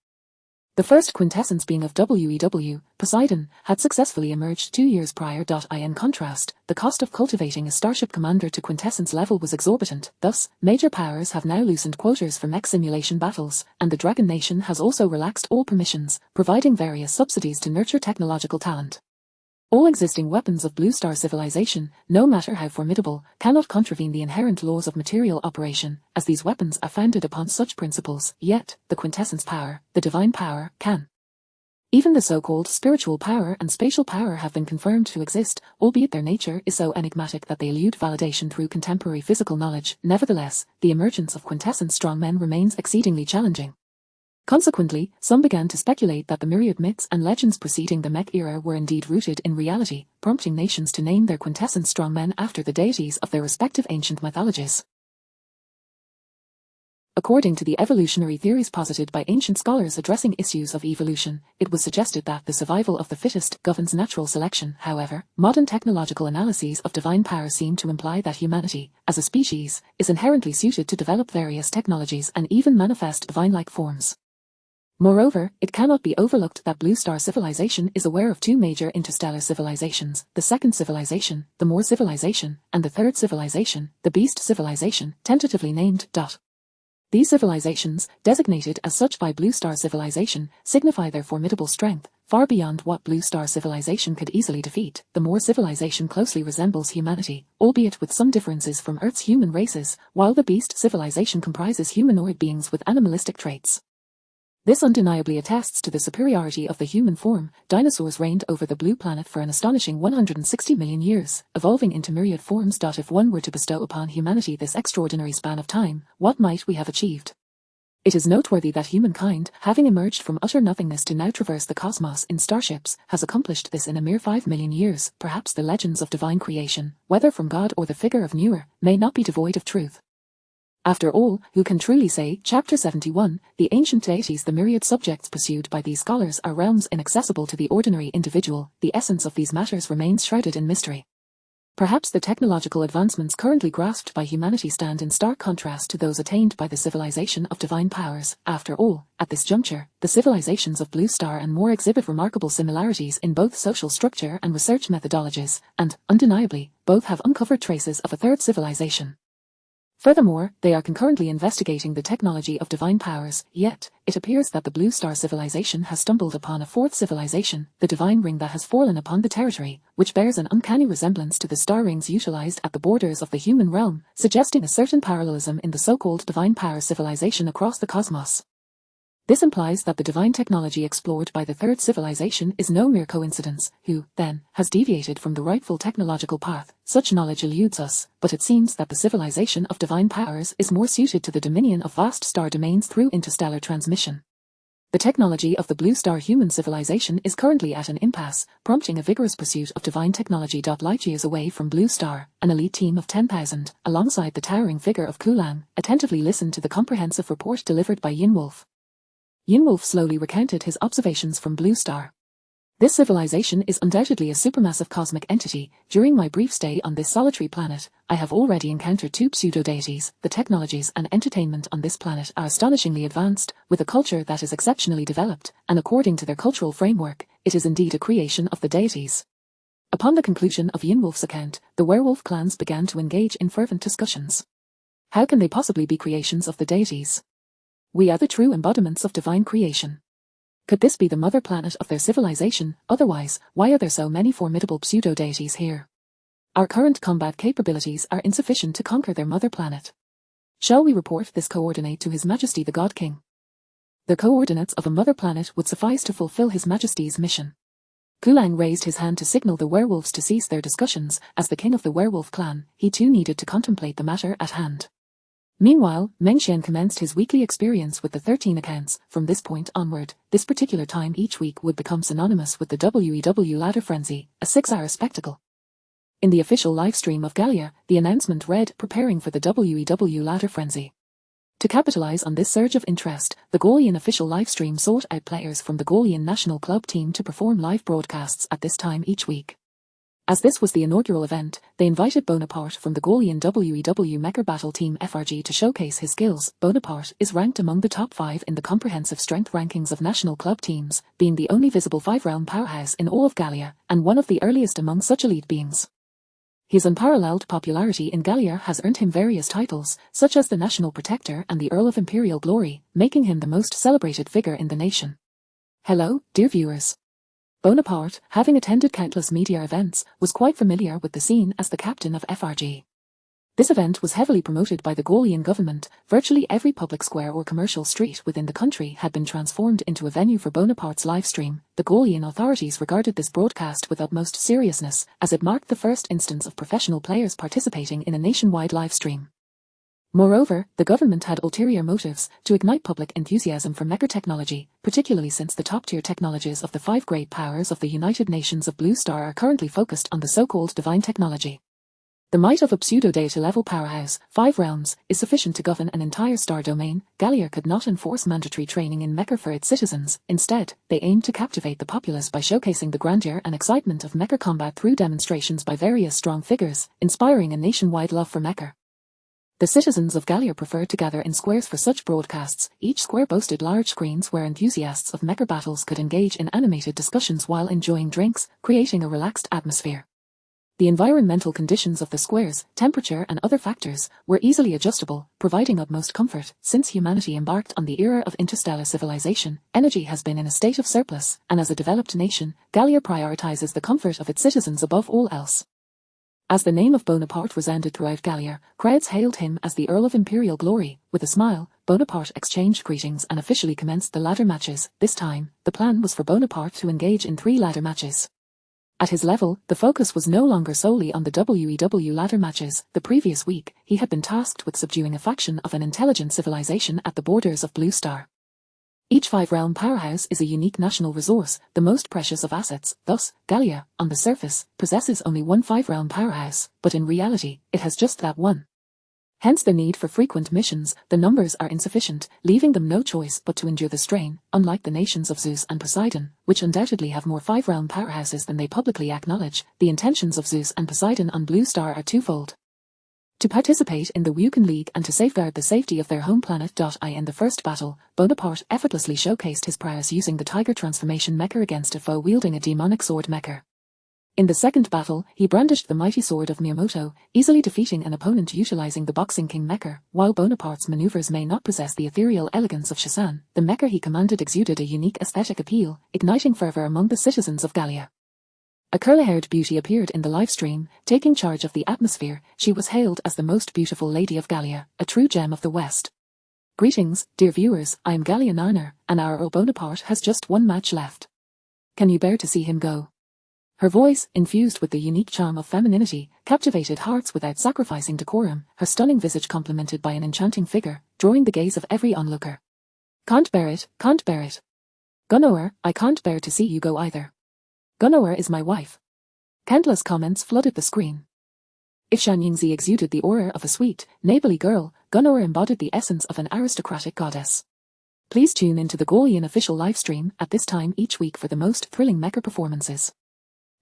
The first quintessence being of WEW, Poseidon, had successfully emerged 2 years prior. In contrast, the cost of cultivating a starship commander to quintessence level was exorbitant. Thus, major powers have now loosened quotas for mech simulation battles, and the Dragon Nation has also relaxed all permissions, providing various subsidies to nurture technological talent. All existing weapons of Blue Star civilization, no matter how formidable, cannot contravene the inherent laws of material operation, as these weapons are founded upon such principles. Yet, the quintessence power, the divine power, can. Even the so-called spiritual power and spatial power have been confirmed to exist, albeit their nature is so enigmatic that they elude validation through contemporary physical knowledge. Nevertheless, the emergence of quintessence strongmen remains exceedingly challenging. Consequently, some began to speculate that the myriad myths and legends preceding the mech era were indeed rooted in reality, prompting nations to name their quintessence strongmen after the deities of their respective ancient mythologies. According to the evolutionary theories posited by ancient scholars addressing issues of evolution, it was suggested that the survival of the fittest governs natural selection. However, modern technological analyses of divine power seem to imply that humanity, as a species, is inherently suited to develop various technologies and even manifest divine-like forms. Moreover, it cannot be overlooked that Blue Star civilization is aware of two major interstellar civilizations: the second civilization, the Moor civilization, and the third civilization, the Beast civilization, tentatively named. These civilizations, designated as such by Blue Star civilization, signify their formidable strength, far beyond what Blue Star civilization could easily defeat. The Moor civilization closely resembles humanity, albeit with some differences from Earth's human races, while the Beast civilization comprises humanoid beings with animalistic traits. This undeniably attests to the superiority of the human form. Dinosaurs reigned over the blue planet for an astonishing 160 million years, evolving into myriad forms. If one were to bestow upon humanity this extraordinary span of time, what might we have achieved? It is noteworthy that humankind, having emerged from utter nothingness to now traverse the cosmos in starships, has accomplished this in a mere 5 million years. Perhaps the legends of divine creation, whether from God or the figure of Nuer, may not be devoid of truth. After all, who can truly say? Chapter 71, the ancient deities. The myriad subjects pursued by these scholars are realms inaccessible to the ordinary individual. The essence of these matters remains shrouded in mystery. Perhaps the technological advancements currently grasped by humanity stand in stark contrast to those attained by the civilization of divine powers. After all, at this juncture, the civilizations of Blue Star and Moor exhibit remarkable similarities in both social structure and research methodologies, and, undeniably, both have uncovered traces of a third civilization. Furthermore, they are concurrently investigating the technology of divine powers, yet, it appears that the Blue Star civilization has stumbled upon a fourth civilization, the divine ring that has fallen upon the territory, which bears an uncanny resemblance to the star rings utilized at the borders of the human realm, suggesting a certain parallelism in the so-called divine power civilization across the cosmos. This implies that the divine technology explored by the third civilization is no mere coincidence, who, then, has deviated from the rightful technological path. Such knowledge eludes us, but it seems that the civilization of divine powers is more suited to the dominion of vast star domains through interstellar transmission. The technology of the Blue Star human civilization is currently at an impasse, prompting a vigorous pursuit of divine technology. Light years away from Blue Star, an elite team of 10,000, alongside the towering figure of Kulang, attentively listened to the comprehensive report delivered by Yinwolf. Yinwolf slowly recounted his observations from Blue Star. This civilization is undoubtedly a supermassive cosmic entity. During my brief stay on this solitary planet, I have already encountered two pseudo-deities. The technologies and entertainment on this planet are astonishingly advanced, with a culture that is exceptionally developed, and according to their cultural framework, it is indeed a creation of the deities. Upon the conclusion of Yinwolf's account, the werewolf clans began to engage in fervent discussions. How can they possibly be creations of the deities? We are the true embodiments of divine creation. Could this be the mother planet of their civilization? Otherwise, why are there so many formidable pseudo-deities here? Our current combat capabilities are insufficient to conquer their mother planet. Shall we report this coordinate to His Majesty the God King? The coordinates of a mother planet would suffice to fulfill His Majesty's mission. Kulang raised his hand to signal the werewolves to cease their discussions. As the king of the werewolf clan, he too needed to contemplate the matter at hand. Meanwhile, Mengxian commenced his weekly experience with the 13 accounts. From this point onward, this particular time each week would become synonymous with the WEW Ladder Frenzy, a 6-hour spectacle. In the official livestream of Gallia, the announcement read, "Preparing for the WEW Ladder Frenzy." To capitalize on this surge of interest, the Gallian official livestream sought out players from the Gallian national club team to perform live broadcasts at this time each week. As this was the inaugural event, they invited Bonaparte from the Gallian WEW Mecha Battle Team FRG to showcase his skills. Bonaparte is ranked among the top 5 in the comprehensive strength rankings of national club teams, being the only visible 5-realm powerhouse in all of Gallia, and one of the earliest among such elite beings. His unparalleled popularity in Gallia has earned him various titles, such as the National Protector and the Earl of Imperial Glory, making him the most celebrated figure in the nation. Hello, dear viewers. Bonaparte, having attended countless media events, was quite familiar with the scene as the captain of FRG. This event was heavily promoted by the Gallian government. Virtually every public square or commercial street within the country had been transformed into a venue for Bonaparte's livestream. The Gallian authorities regarded this broadcast with utmost seriousness, as it marked the first instance of professional players participating in a nationwide livestream. Moreover, the government had ulterior motives to ignite public enthusiasm for mecha technology, particularly since the top-tier technologies of the 5 great powers of the United Nations of Blue Star are currently focused on the so-called divine technology. The might of a pseudo-data-level powerhouse, 5 realms, is sufficient to govern an entire star domain. Gallia could not enforce mandatory training in mecha for its citizens. Instead, they aimed to captivate the populace by showcasing the grandeur and excitement of mecha combat through demonstrations by various strong figures, inspiring a nationwide love for mecha. The citizens of Gallia preferred to gather in squares for such broadcasts. Each square boasted large screens where enthusiasts of mecha battles could engage in animated discussions while enjoying drinks, creating a relaxed atmosphere. The environmental conditions of the squares, temperature and other factors, were easily adjustable, providing utmost comfort. Since humanity embarked on the era of interstellar civilization, energy has been in a state of surplus, and as a developed nation, Gallia prioritizes the comfort of its citizens above all else. As the name of Bonaparte resounded throughout Gallia, crowds hailed him as the Earl of Imperial Glory. With a smile, Bonaparte exchanged greetings and officially commenced the ladder matches. This time, the plan was for Bonaparte to engage in 3 ladder matches. At his level, the focus was no longer solely on the WEW ladder matches. The previous week, he had been tasked with subduing a faction of an intelligent civilization at the borders of Blue Star. Each 5-realm powerhouse is a unique national resource, the most precious of assets. Thus, Gallia, on the surface, possesses only one 5-realm powerhouse, but in reality, it has just that one. Hence the need for frequent missions. The numbers are insufficient, leaving them no choice but to endure the strain. Unlike the nations of Zeus and Poseidon, which undoubtedly have more 5-realm powerhouses than they publicly acknowledge, the intentions of Zeus and Poseidon on Blue Star are twofold. To participate in the Wukan League and to safeguard the safety of their home planet. In the first battle, Bonaparte effortlessly showcased his prowess using the Tiger transformation mecha against a foe wielding a demonic sword mecha. In the second battle, he brandished the mighty sword of Miyamoto, easily defeating an opponent utilizing the Boxing King Mecha. While Bonaparte's maneuvers may not possess the ethereal elegance of Shazan, the mecha he commanded exuded a unique aesthetic appeal, igniting fervor among the citizens of Gallia. A curly-haired beauty appeared in the livestream, taking charge of the atmosphere. She was hailed as the most beautiful lady of Gallia, a true gem of the West. Greetings, dear viewers, I am Gallia Niner, and our Bonaparte has just one match left. Can you bear to see him go? Her voice, infused with the unique charm of femininity, captivated hearts without sacrificing decorum, her stunning visage complemented by an enchanting figure, drawing the gaze of every onlooker. Can't bear it, can't bear it. Gunnower, I can't bear to see you go either. Gunnower is my wife. Countless comments flooded the screen. If Shan Yingzi exuded the aura of a sweet, neighborly girl, Gunnower embodied the essence of an aristocratic goddess. Please tune into the Golian official livestream at this time each week for the most thrilling mecha performances.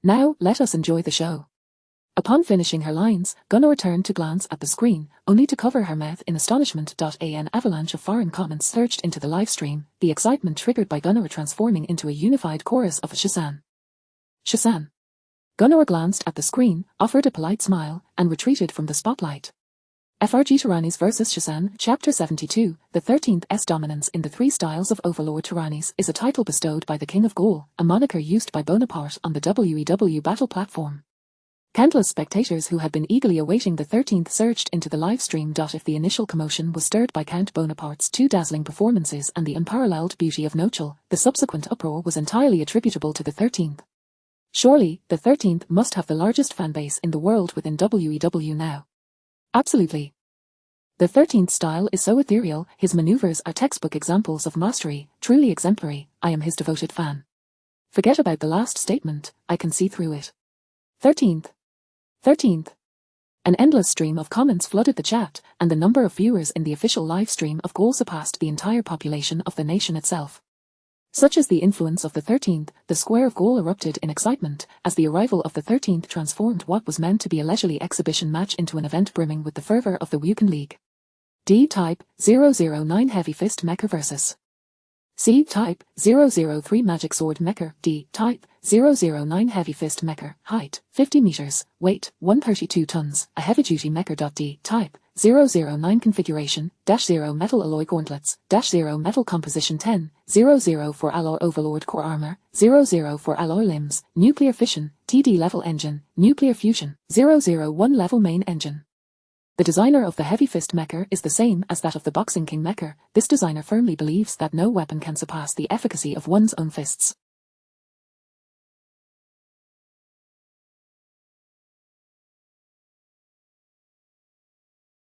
Now, let us enjoy the show. Upon finishing her lines, Gunnower turned to glance at the screen, only to cover her mouth in astonishment. An avalanche of foreign comments surged into the livestream, the excitement triggered by Gunnower transforming into a unified chorus of Shazan. Shazan. Gunnower glanced at the screen, offered a polite smile, and retreated from the spotlight. FRG Tyrannies vs Shazan, Chapter 72, the 13th S Dominance in the Three Styles of Overlord Tyrannies is a title bestowed by the King of Gaul, a moniker used by Bonaparte on the WEW battle platform. Countless spectators who had been eagerly awaiting the 13th surged into the livestream. If the initial commotion was stirred by Count Bonaparte's two dazzling performances and the unparalleled beauty of Nochal, the subsequent uproar was entirely attributable to the 13th. Surely, the 13th must have the largest fanbase in the world within WEW now. Absolutely. The 13th style is so ethereal, his maneuvers are textbook examples of mastery, truly exemplary. I am his devoted fan. Forget about the last statement, I can see through it. 13th. 13th. An endless stream of comments flooded the chat, and the number of viewers in the official live stream of Gaul surpassed the entire population of the nation itself. Such is the influence of the 13th, the square of Gaul erupted in excitement, as the arrival of the 13th transformed what was meant to be a leisurely exhibition match into an event brimming with the fervor of the Wukan League. D-Type, 009 Heavy Fist Mecha vs. C-Type, 003 Magic Sword Mecha. D-Type, 009 Heavy Fist Mecha. Height, 50 meters. Weight, 132 tons. A heavy-duty mecha. D-Type, 009 Configuration, -0 Metal Alloy Gauntlets, -0 Metal Composition 10, 00 for Alloy Overlord Core Armor, 00 for Alloy Limbs, Nuclear Fission, TD Level Engine, Nuclear Fusion, 001 Level Main Engine. The designer of the Heavy Fist Mecha is the same as that of the Boxing King Mecha. This designer firmly believes that no weapon can surpass the efficacy of one's own fists.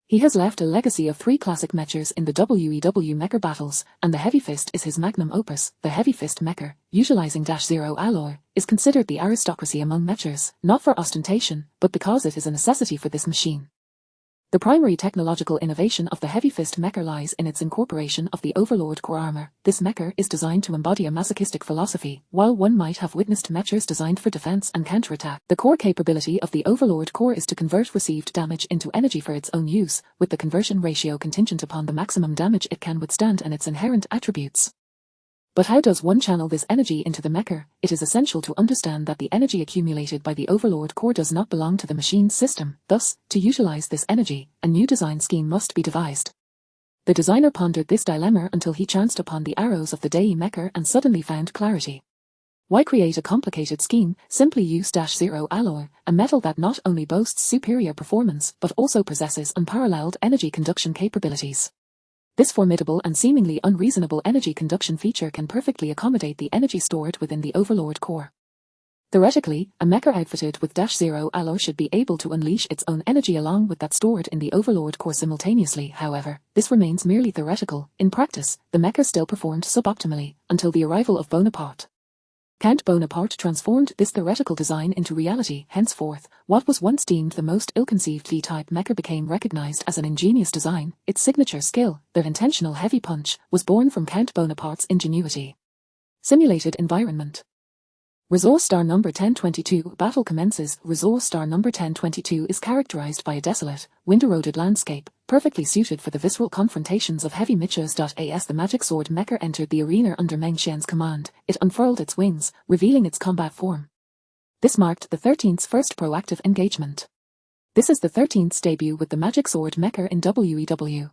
He has left a legacy of 3 classic mechas in the WEW mecha battles, and the Heavy Fist is his magnum opus. The Heavy Fist Mecha, utilizing -0 alloy, is considered the aristocracy among mechas, not for ostentation, but because it is a necessity for this machine. The primary technological innovation of the Heavy Fist Mecha lies in its incorporation of the Overlord Core Armor. This mecha is designed to embody a masochistic philosophy. While one might have witnessed mechas designed for defense and counterattack, the core capability of the Overlord Core is to convert received damage into energy for its own use, with the conversion ratio contingent upon the maximum damage it can withstand and its inherent attributes. But how does one channel this energy into the mecha? It is essential to understand that the energy accumulated by the Overlord Core does not belong to the machine's system. Thus, to utilize this energy, a new design scheme must be devised. The designer pondered this dilemma until he chanced upon the arrows of the Dei Mecha and suddenly found clarity. Why create a complicated scheme? Simply use -0 alloy, a metal that not only boasts superior performance but also possesses unparalleled energy conduction capabilities. This formidable and seemingly unreasonable energy conduction feature can perfectly accommodate the energy stored within the Overlord Core. Theoretically, a mecha outfitted with -0 alloy should be able to unleash its own energy along with that stored in the Overlord Core simultaneously. However, this remains merely theoretical. In practice, the mecha still performed suboptimally, until the arrival of Bonaparte. Count Bonaparte transformed this theoretical design into reality. Henceforth, what was once deemed the most ill-conceived D-type mecha became recognized as an ingenious design. Its signature skill, the intentional heavy punch, was born from Count Bonaparte's ingenuity. Simulated environment. Resource star number 1022 battle commences. Resource star number 1022 is characterized by a desolate, wind-eroded landscape, perfectly suited for the visceral confrontations of heavy mechas. As the magic sword mecha entered the arena under Meng Xian's command, it unfurled its wings, revealing its combat form. This marked the 13th's first proactive engagement. This is the 13th's debut with the Magic Sword Mecha in WEW.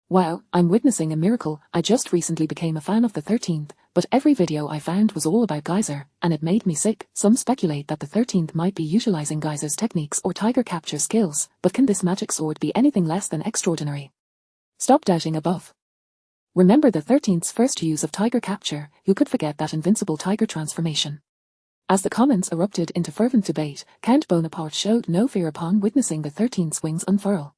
Wow, I'm witnessing a miracle. I just recently became a fan of the 13th, but every video I found was all about Geyser, and it made me sick. Some speculate that the 13th might be utilizing Geyser's techniques or Tiger Capture skills, but can this magic sword be anything less than extraordinary? Stop doubting above. Remember the 13th's first use of Tiger Capture. Who could forget that invincible tiger transformation? As the comments erupted into fervent debate, Count Bonaparte showed no fear upon witnessing the 13th's wings unfurl.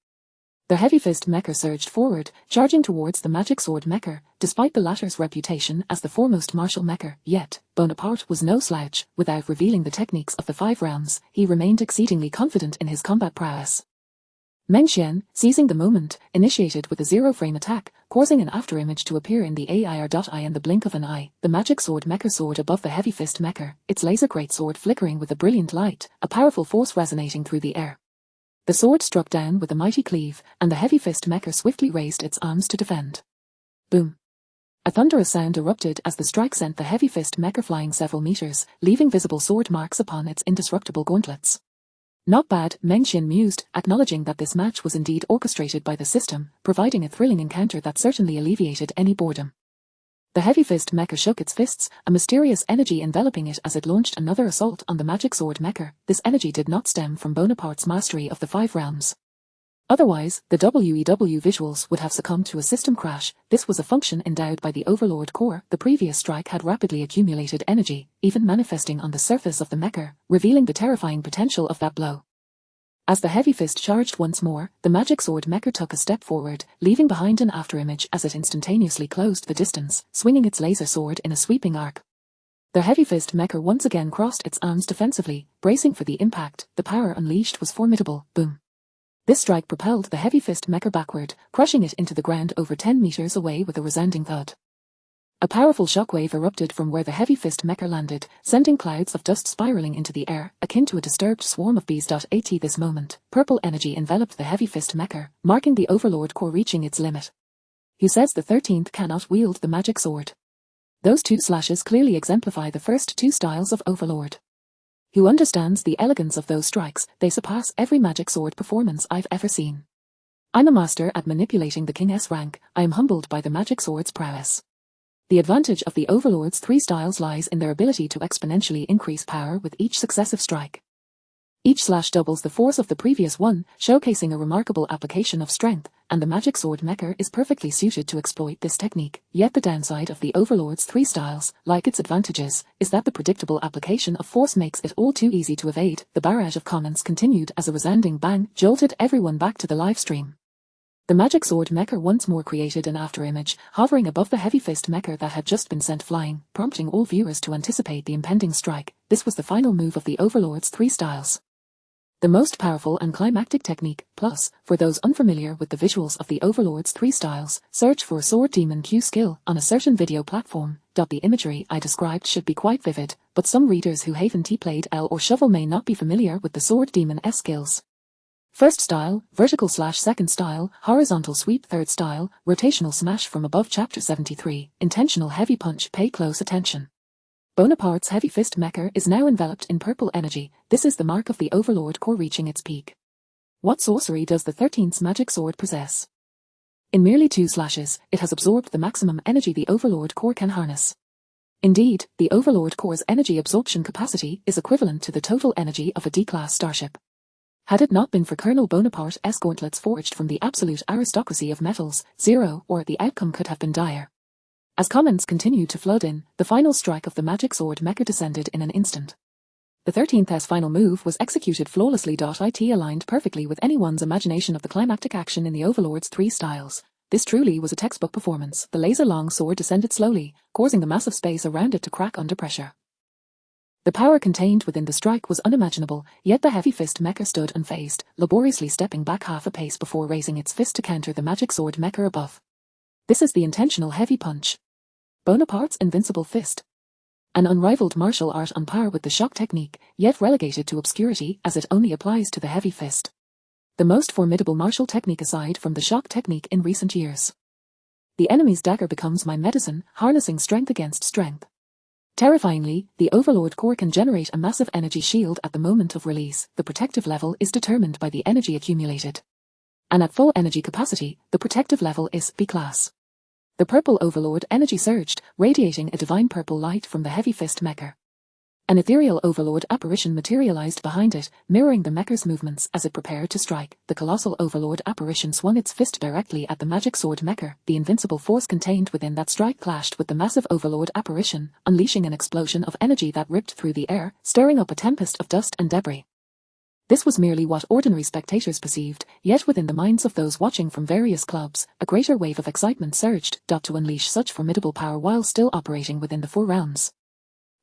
The Heavy Fist Mecha surged forward, charging towards the Magic Sword Mecha, despite the latter's reputation as the foremost martial mecha. Yet, Bonaparte was no slouch. Without revealing the techniques of the 5 rounds, he remained exceedingly confident in his combat prowess. Meng Xian, seizing the moment, initiated with a zero-frame attack, causing an afterimage to appear in the AIR.I in the blink of an eye. The Magic Sword Mecha soared above the Heavy Fist Mecha, its laser greatsword flickering with a brilliant light, a powerful force resonating through the air. The sword struck down with a mighty cleave, and the Heavy Fist Mecha swiftly raised its arms to defend. Boom! A thunderous sound erupted as the strike sent the Heavy Fist Mecha flying several meters, leaving visible sword marks upon its indestructible gauntlets. Not bad, Meng Xian mused, acknowledging that this match was indeed orchestrated by the system, providing a thrilling encounter that certainly alleviated any boredom. The Heavy Fist Mecha shook its fists, a mysterious energy enveloping it as it launched another assault on the Magic Sword Mecha. This energy did not stem from Bonaparte's mastery of the 5 realms. Otherwise, the WEW visuals would have succumbed to a system crash. This was a function endowed by the Overlord core. The previous strike had rapidly accumulated energy, even manifesting on the surface of the mecha, revealing the terrifying potential of that blow. As the Heavy Fist charged once more, the Magic Sword Mecha took a step forward, leaving behind an afterimage as it instantaneously closed the distance, swinging its laser sword in a sweeping arc. The Heavy Fist Mecha once again crossed its arms defensively, bracing for the impact. The power unleashed was formidable. Boom! This strike propelled the Heavy Fist Mecha backward, crushing it into the ground over 10 meters away with a resounding thud. A powerful shockwave erupted from where the Heavy Fist Mecha landed, sending clouds of dust spiraling into the air, akin to a disturbed swarm of bees. At this moment, purple energy enveloped the Heavy Fist Mecha, marking the Overlord core reaching its limit. Who says the 13th cannot wield the magic sword? Those 2 slashes clearly exemplify the first 2 styles of Overlord. Who understands the elegance of those strikes? They surpass every magic sword performance I've ever seen. I'm a master at manipulating the King's rank. I am humbled by the magic sword's prowess. The advantage of the Overlord's 3 styles lies in their ability to exponentially increase power with each successive strike. Each slash doubles the force of the previous one, showcasing a remarkable application of strength, and the Magic Sword Mecha is perfectly suited to exploit this technique. Yet the downside of the Overlord's 3 styles, like its advantages, is that the predictable application of force makes it all too easy to evade. The barrage of comments continued as a resounding bang jolted everyone back to the live stream. The Magic Sword Mecha once more created an afterimage, hovering above the Heavy Fist Mecha that had just been sent flying, prompting all viewers to anticipate the impending strike. This was the final move of the Overlord's 3 styles. The most powerful and climactic technique. Plus, for those unfamiliar with the visuals of the Overlord's 3 styles, search for Sword Demon Q skill on a certain video platform. The imagery I described should be quite vivid, but some readers who haven't played L or Shovel may not be familiar with the Sword Demon S skills. First style, vertical slash second style, horizontal sweep third style, rotational smash from above chapter 73, intentional heavy punch. Pay close attention. Bonaparte's Heavy Fist Mecha is now enveloped in purple energy. This is the mark of the Overlord core reaching its peak. What sorcery does the 13th's magic sword possess? In merely 2 slashes, it has absorbed the maximum energy the Overlord core can harness. Indeed, the Overlord core's energy absorption capacity is equivalent to the total energy of a D-class starship. Had it not been for Colonel Bonaparte's gauntlets forged from the absolute aristocracy of metals, 0, or the outcome could have been dire. As comments continued to flood in, the final strike of the Magic Sword Mecha descended in an instant. The 13th's final move was executed flawlessly. It aligned perfectly with anyone's imagination of the climactic action in the Overlord's 3 styles. This truly was a textbook performance. The laser-long sword descended slowly, causing the massive space around it to crack under pressure. The power contained within the strike was unimaginable, yet the Heavy Fist Mecha stood unfazed, laboriously stepping back half a pace before raising its fist to counter the Magic Sword Mecha above. This is the intentional heavy punch. Bonaparte's invincible fist. An unrivaled martial art on par with the shock technique, yet relegated to obscurity as it only applies to the heavy fist. The most formidable martial technique aside from the shock technique in recent years. The enemy's dagger becomes my medicine, harnessing strength against strength. Terrifyingly, the Overlord core can generate a massive energy shield at the moment of release. The protective level is determined by the energy accumulated. And at full energy capacity, the protective level is B class. The purple Overlord energy surged, radiating a divine purple light from the heavy fist Mecha. An ethereal Overlord apparition materialized behind it, mirroring the Mecha's movements as it prepared to strike. The colossal Overlord apparition swung its fist directly at the magic sword Mecha. The invincible force contained within that strike clashed with the massive Overlord apparition, unleashing an explosion of energy that ripped through the air, stirring up a tempest of dust and debris. This was merely what ordinary spectators perceived, yet within the minds of those watching from various clubs, a greater wave of excitement surged, to unleash such formidable power while still operating within the 4 realms.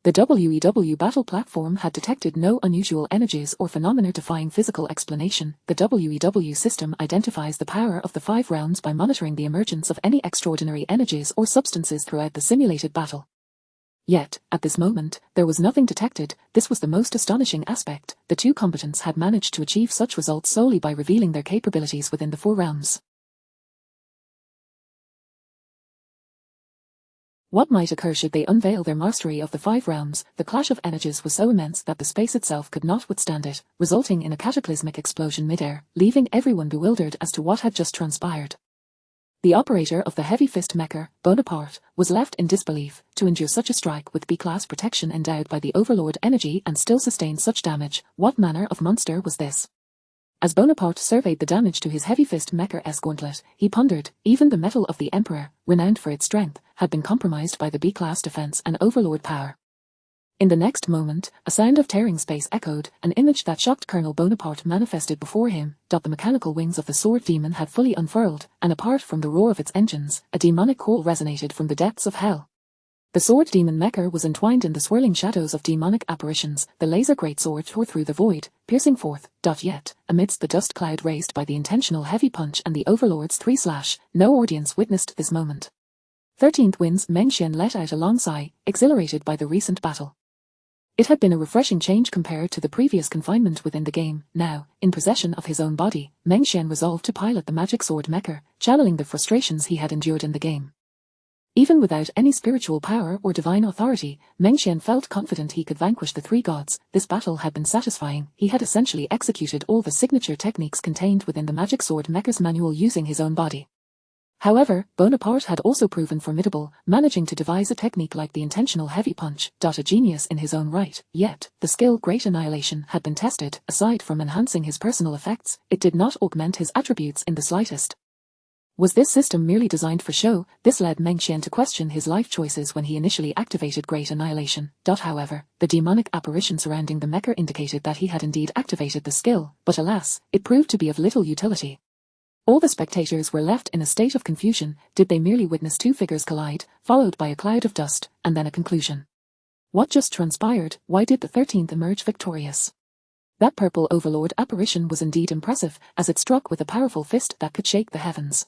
The WEW battle platform had detected no unusual energies or phenomena defying physical explanation. The WEW system identifies the power of the 5 realms by monitoring the emergence of any extraordinary energies or substances throughout the simulated battle. Yet, at this moment, there was nothing detected. This was the most astonishing aspect. The 2 combatants had managed to achieve such results solely by revealing their capabilities within the 4 realms. What might occur should they unveil their mastery of the 5 realms? The clash of energies was so immense that the space itself could not withstand it, resulting in a cataclysmic explosion mid-air, leaving everyone bewildered as to what had just transpired. The operator of the heavy fist Mecha, Bonaparte, was left in disbelief. To endure such a strike with B-class protection endowed by the Overlord energy and still sustain such damage, what manner of monster was this? As Bonaparte surveyed the damage to his heavy fist Mecha-esque gauntlet, he pondered, even the metal of the Emperor, renowned for its strength, had been compromised by the B-class defense and Overlord power. In the next moment, a sound of tearing space echoed, an image that shocked Colonel Bonaparte manifested before him. The mechanical wings of the sword demon had fully unfurled, and apart from the roar of its engines, a demonic call resonated from the depths of hell. The sword demon Mecha was entwined in the swirling shadows of demonic apparitions. The laser greatsword tore through the void, piercing forth. Yet, amidst the dust cloud raised by the intentional heavy punch and the Overlord's 3 slash, no audience witnessed this moment. 13th Win's Meng Xian let out a long sigh, exhilarated by the recent battle. It had been a refreshing change compared to the previous confinement within the game. Now, in possession of his own body, Meng Xian resolved to pilot the magic sword Mecha, channeling the frustrations he had endured in the game. Even without any spiritual power or divine authority, Meng Xian felt confident he could vanquish the 3 gods. This battle had been satisfying. He had essentially executed all the signature techniques contained within the magic sword Mecha's manual using his own body. However, Bonaparte had also proven formidable, managing to devise a technique like the intentional heavy punch. A genius in his own right. Yet, the skill Great Annihilation had been tested. Aside from enhancing his personal effects, it did not augment his attributes in the slightest. Was this system merely designed for show? This led Meng Xian to question his life choices when he initially activated Great Annihilation. However, the demonic apparition surrounding the Mecha indicated that he had indeed activated the skill, but alas, it proved to be of little utility. All the spectators were left in a state of confusion. Did they merely witness 2 figures collide, followed by a cloud of dust, and then a conclusion? What just transpired? Why did the 13th emerge victorious? That purple Overlord apparition was indeed impressive, as it struck with a powerful fist that could shake the heavens.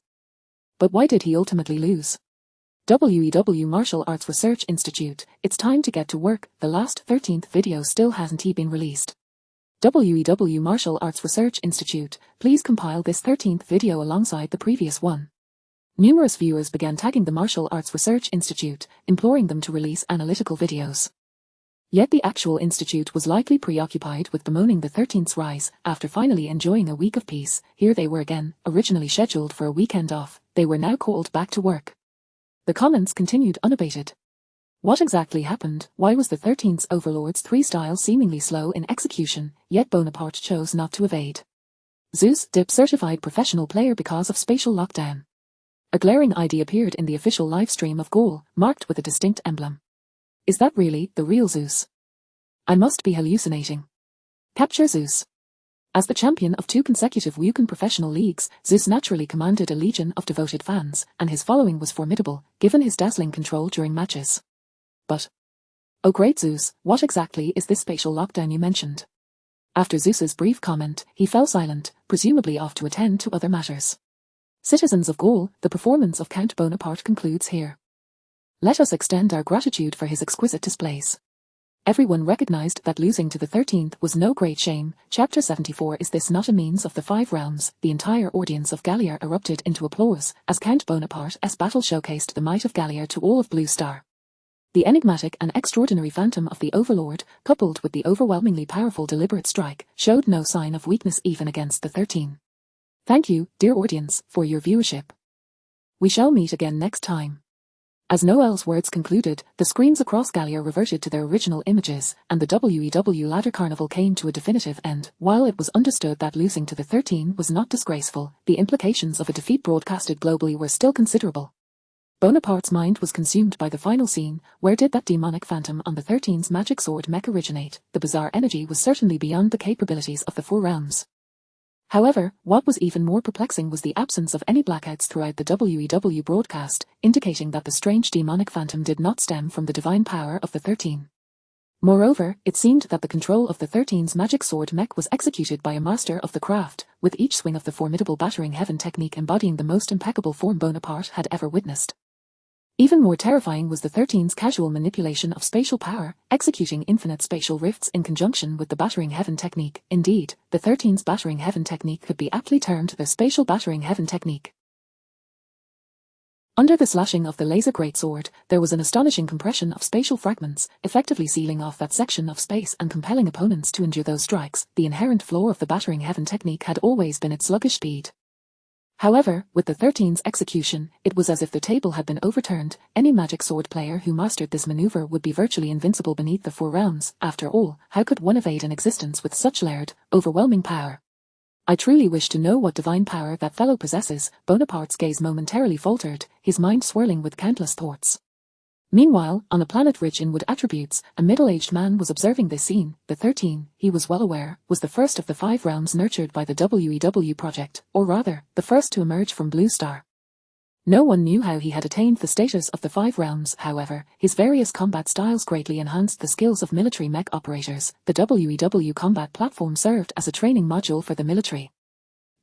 But why did he ultimately lose? WEW Martial Arts Research Institute, it's time to get to work. The last 13th video still hasn't been released. WEW Martial Arts Research Institute, please compile this 13th video alongside the previous one. Numerous viewers began tagging the Martial Arts Research Institute, imploring them to release analytical videos. Yet the actual institute was likely preoccupied with bemoaning the 13th's rise. After finally enjoying a week of peace, here they were again, originally scheduled for a weekend off. They were now called back to work. The comments continued unabated. What exactly happened? Why was the 13th's Overlord's 3 style seemingly slow in execution, yet Bonaparte chose not to evade? Zeus, DIP certified professional player because of spatial lockdown. A glaring ID appeared in the official livestream of Gaul, marked with a distinct emblem. Is that really the real Zeus? I must be hallucinating. Capture Zeus. As the champion of 2 consecutive Wukong professional leagues, Zeus naturally commanded a legion of devoted fans, and his following was formidable, given his dazzling control during matches. But, oh great Zeus, what exactly is this spatial lockdown you mentioned? After Zeus's brief comment, he fell silent, presumably off to attend to other matters. Citizens of Gaul, the performance of Count Bonaparte concludes here. Let us extend our gratitude for his exquisite displays. Everyone recognized that losing to the 13th was no great shame. Chapter 74. Is this not a means of the 5 realms? The entire audience of Gallia erupted into applause, as Count Bonaparte's battle showcased the might of Gallia to all of Blue Star. The enigmatic and extraordinary phantom of the Overlord, coupled with the overwhelmingly powerful deliberate strike, showed no sign of weakness even against the 13. Thank you, dear audience, for your viewership. We shall meet again next time. As Noel's words concluded, the screens across Gallia reverted to their original images, and the WEW Ladder Carnival came to a definitive end. While it was understood that losing to the 13 was not disgraceful, the implications of a defeat broadcasted globally were still considerable. Bonaparte's mind was consumed by the final scene. Where did that demonic phantom on the 13's magic sword mech originate? The bizarre energy was certainly beyond the capabilities of the Four Realms. However, what was even more perplexing was the absence of any blackouts throughout the WEW broadcast, indicating that the strange demonic phantom did not stem from the divine power of the 13. Moreover, it seemed that the control of the 13's magic sword mech was executed by a master of the craft, with each swing of the formidable battering heaven technique embodying the most impeccable form Bonaparte had ever witnessed. Even more terrifying was the 13's casual manipulation of spatial power, executing infinite spatial rifts in conjunction with the battering heaven technique. Indeed, the 13's battering heaven technique could be aptly termed the spatial battering heaven technique. Under the slashing of the laser greatsword, there was an astonishing compression of spatial fragments, effectively sealing off that section of space and compelling opponents to endure those strikes. The inherent flaw of the battering heaven technique had always been its sluggish speed. However, with the 13's execution, it was as if the table had been overturned. Any magic sword player who mastered this maneuver would be virtually invincible beneath the Four Realms. After all, how could one evade an existence with such layered, overwhelming power? I truly wish to know what divine power that fellow possesses. Bonaparte's gaze momentarily faltered, his mind swirling with countless thoughts. Meanwhile, on a planet rich in wood attributes, a middle-aged man was observing this scene. The 13, he was well aware, was the first of the 5 realms nurtured by the WEW project, or rather, the first to emerge from Blue Star. No one knew how he had attained the status of the 5 realms. However, his various combat styles greatly enhanced the skills of military mech operators. The WEW combat platform served as a training module for the military.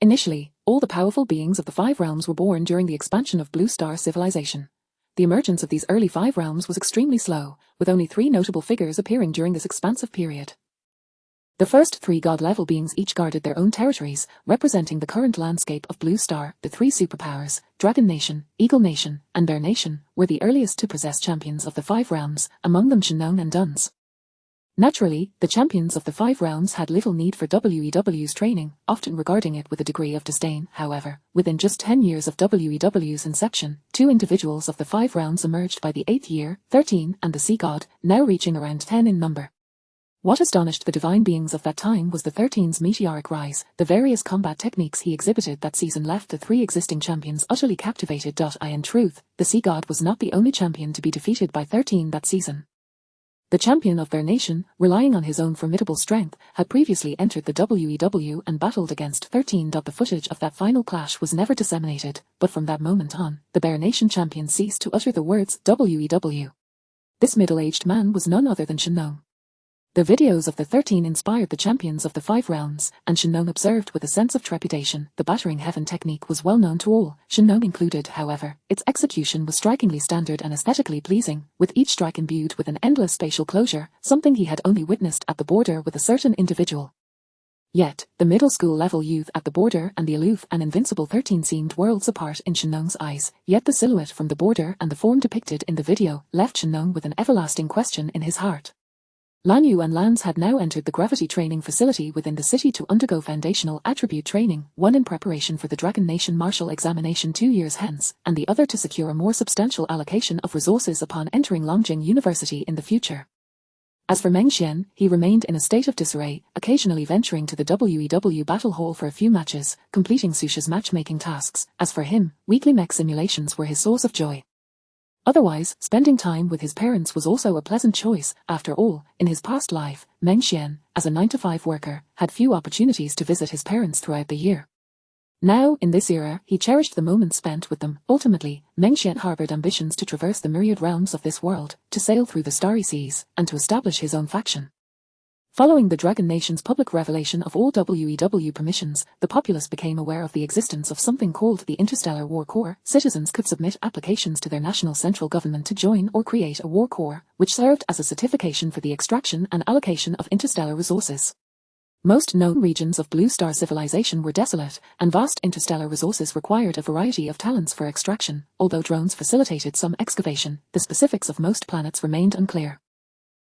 Initially, all the powerful beings of the 5 realms were born during the expansion of Blue Star civilization. The emergence of these early 5 realms was extremely slow, with only 3 notable figures appearing during this expansive period. The first 3 god-level beings each guarded their own territories, representing the current landscape of Blue Star. The 3 superpowers, Dragon Nation, Eagle Nation, and Bear Nation, were the earliest to possess champions of the 5 realms, among them Shinnong and Duns. Naturally, the champions of the 5 realms had little need for WEW's training, often regarding it with a degree of disdain. However, within just 10 years of WEW's inception, 2 individuals of the 5 realms emerged by the 8th year, 13 and the Sea God, now reaching around 10 in number. What astonished the divine beings of that time was the 13's meteoric rise. The various combat techniques he exhibited that season left the 3 existing champions utterly captivated. In truth, the Sea God was not the only champion to be defeated by 13 that season. The champion of their nation, relying on his own formidable strength, had previously entered the WEW and battled against 13. The footage of that final clash was never disseminated, but from that moment on, the Bear Nation champion ceased to utter the words WEW. This middle-aged man was none other than Shinnong. The videos of the 13 inspired the champions of the 5 realms, and Shinnong observed with a sense of trepidation. The battering heaven technique was well known to all, Shinnong included. However, its execution was strikingly standard and aesthetically pleasing, with each strike imbued with an endless spatial closure, something he had only witnessed at the border with a certain individual. Yet, the middle school level youth at the border and the aloof and invincible 13 seemed worlds apart in Shinnong's eyes. Yet the silhouette from the border and the form depicted in the video left Shinnong with an everlasting question in his heart. Lan Yu and Lance had now entered the gravity training facility within the city to undergo foundational attribute training, one in preparation for the Dragon Nation martial examination 2 years hence, and the other to secure a more substantial allocation of resources upon entering Longjing University in the future. As for Meng Xian, he remained in a state of disarray, occasionally venturing to the WEW battle hall for a few matches, completing Susha's matchmaking tasks. As for him, weekly mech simulations were his source of joy. Otherwise, spending time with his parents was also a pleasant choice. After all, in his past life, Meng Xian, as a 9-to-5 worker, had few opportunities to visit his parents throughout the year. Now, in this era, he cherished the moments spent with them. Ultimately, Meng Xian harbored ambitions to traverse the myriad realms of this world, to sail through the starry seas, and to establish his own faction. Following the Dragon Nation's public revelation of all WEW permissions, the populace became aware of the existence of something called the Interstellar War Corps. Citizens could submit applications to their national central government to join or create a war corps, which served as a certification for the extraction and allocation of interstellar resources. Most known regions of Blue Star civilization were desolate, and vast interstellar resources required a variety of talents for extraction. Although drones facilitated some excavation, the specifics of most planets remained unclear.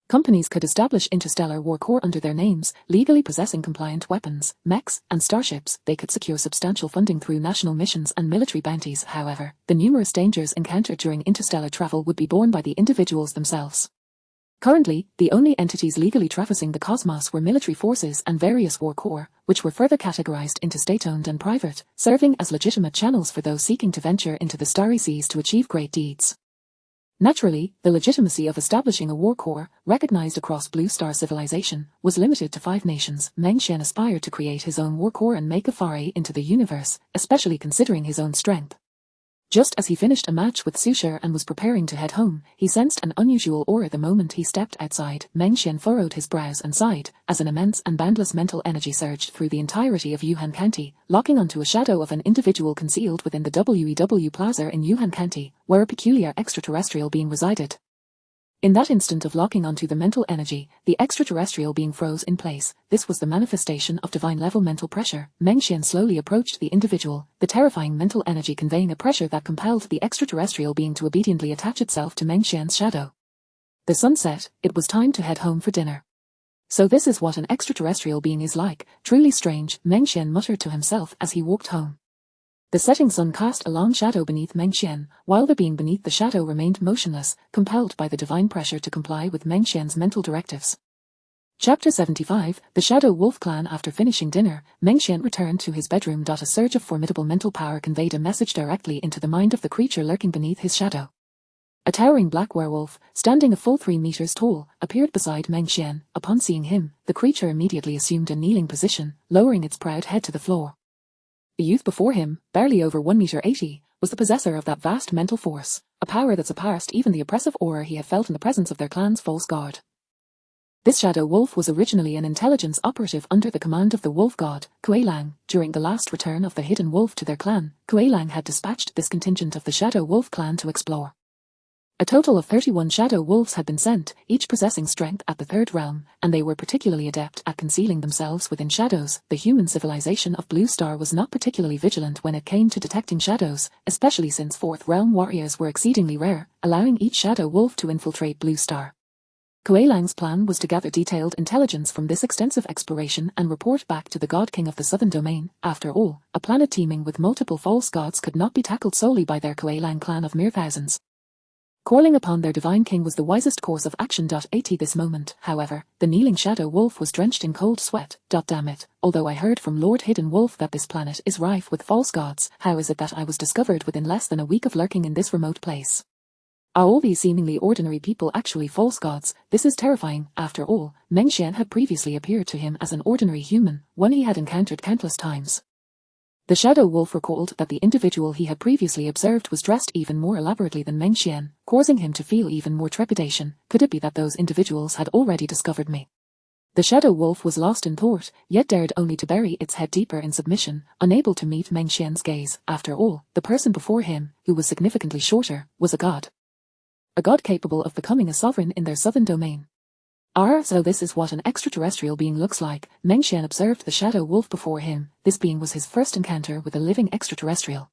Companies could establish interstellar war corps under their names, legally possessing compliant weapons, mechs, and starships. They could secure substantial funding through national missions and military bounties. However, the numerous dangers encountered during interstellar travel would be borne by the individuals themselves. Currently, the only entities legally traversing the cosmos were military forces and various war corps, which were further categorized into state-owned and private, serving as legitimate channels for those seeking to venture into the starry seas to achieve great deeds. Naturally, the legitimacy of establishing a war corps, recognized across Blue Star civilization, was limited to 5 nations. Meng Xian aspired to create his own war corps and make a foray into the universe, especially considering his own strength. Just as he finished a match with Su Shi and was preparing to head home, he sensed an unusual aura the moment he stepped outside. Meng Xian furrowed his brows and sighed, as an immense and boundless mental energy surged through the entirety of Yuhan County, locking onto a shadow of an individual concealed within the WEW Plaza in Yuhan County, where a peculiar extraterrestrial being resided. In that instant of locking onto the mental energy, the extraterrestrial being froze in place. This was the manifestation of divine-level mental pressure. Meng Xian slowly approached the individual, the terrifying mental energy conveying a pressure that compelled the extraterrestrial being to obediently attach itself to Meng Xian's shadow. The sun set, it was time to head home for dinner. So this is what an extraterrestrial being is like, truly strange, Meng Xian muttered to himself as he walked home. The setting sun cast a long shadow beneath Meng Xian, while the being beneath the shadow remained motionless, compelled by the divine pressure to comply with Meng Xian's mental directives. Chapter 75, The Shadow Wolf Clan. After finishing dinner, Meng Xian returned to his bedroom. A surge of formidable mental power conveyed a message directly into the mind of the creature lurking beneath his shadow. A towering black werewolf, standing a full 3 meters tall, appeared beside Meng Xian. Upon seeing him, the creature immediately assumed a kneeling position, lowering its proud head to the floor. The youth before him, barely over 1.80 meters, was the possessor of that vast mental force, a power that surpassed even the oppressive aura he had felt in the presence of their clan's false god. This shadow wolf was originally an intelligence operative under the command of the wolf god, Kuei Lang. During the last return of the hidden wolf to their clan, Kuei Lang had dispatched this contingent of the shadow wolf clan to explore. A total of 31 shadow wolves had been sent, each possessing strength at the 3rd realm, and they were particularly adept at concealing themselves within shadows. The human civilization of Blue Star was not particularly vigilant when it came to detecting shadows, especially since 4th realm warriors were exceedingly rare, allowing each shadow wolf to infiltrate Blue Star. Kuei Lang's plan was to gather detailed intelligence from this extensive exploration and report back to the God King of the Southern Domain. After all, a planet teeming with multiple false gods could not be tackled solely by their Kuei Lang clan of mere thousands. Calling upon their divine king was the wisest course of action. At this moment, however, the kneeling shadow wolf was drenched in cold sweat. Damn it, although I heard from Lord Hidden Wolf that this planet is rife with false gods, how is it that I was discovered within less than a week of lurking in this remote place? Are all these seemingly ordinary people actually false gods? This is terrifying. After all, Meng Xian had previously appeared to him as an ordinary human, one he had encountered countless times. The shadow wolf recalled that the individual he had previously observed was dressed even more elaborately than Meng Xian, causing him to feel even more trepidation. Could it be that those individuals had already discovered me? The shadow wolf was lost in thought, yet dared only to bury its head deeper in submission, unable to meet Meng Xian's gaze. After all, the person before him, who was significantly shorter, was a god. A god capable of becoming a sovereign in their southern domain. So this is what an extraterrestrial being looks like. Meng Xian observed the shadow wolf before him. This being was his first encounter with a living extraterrestrial.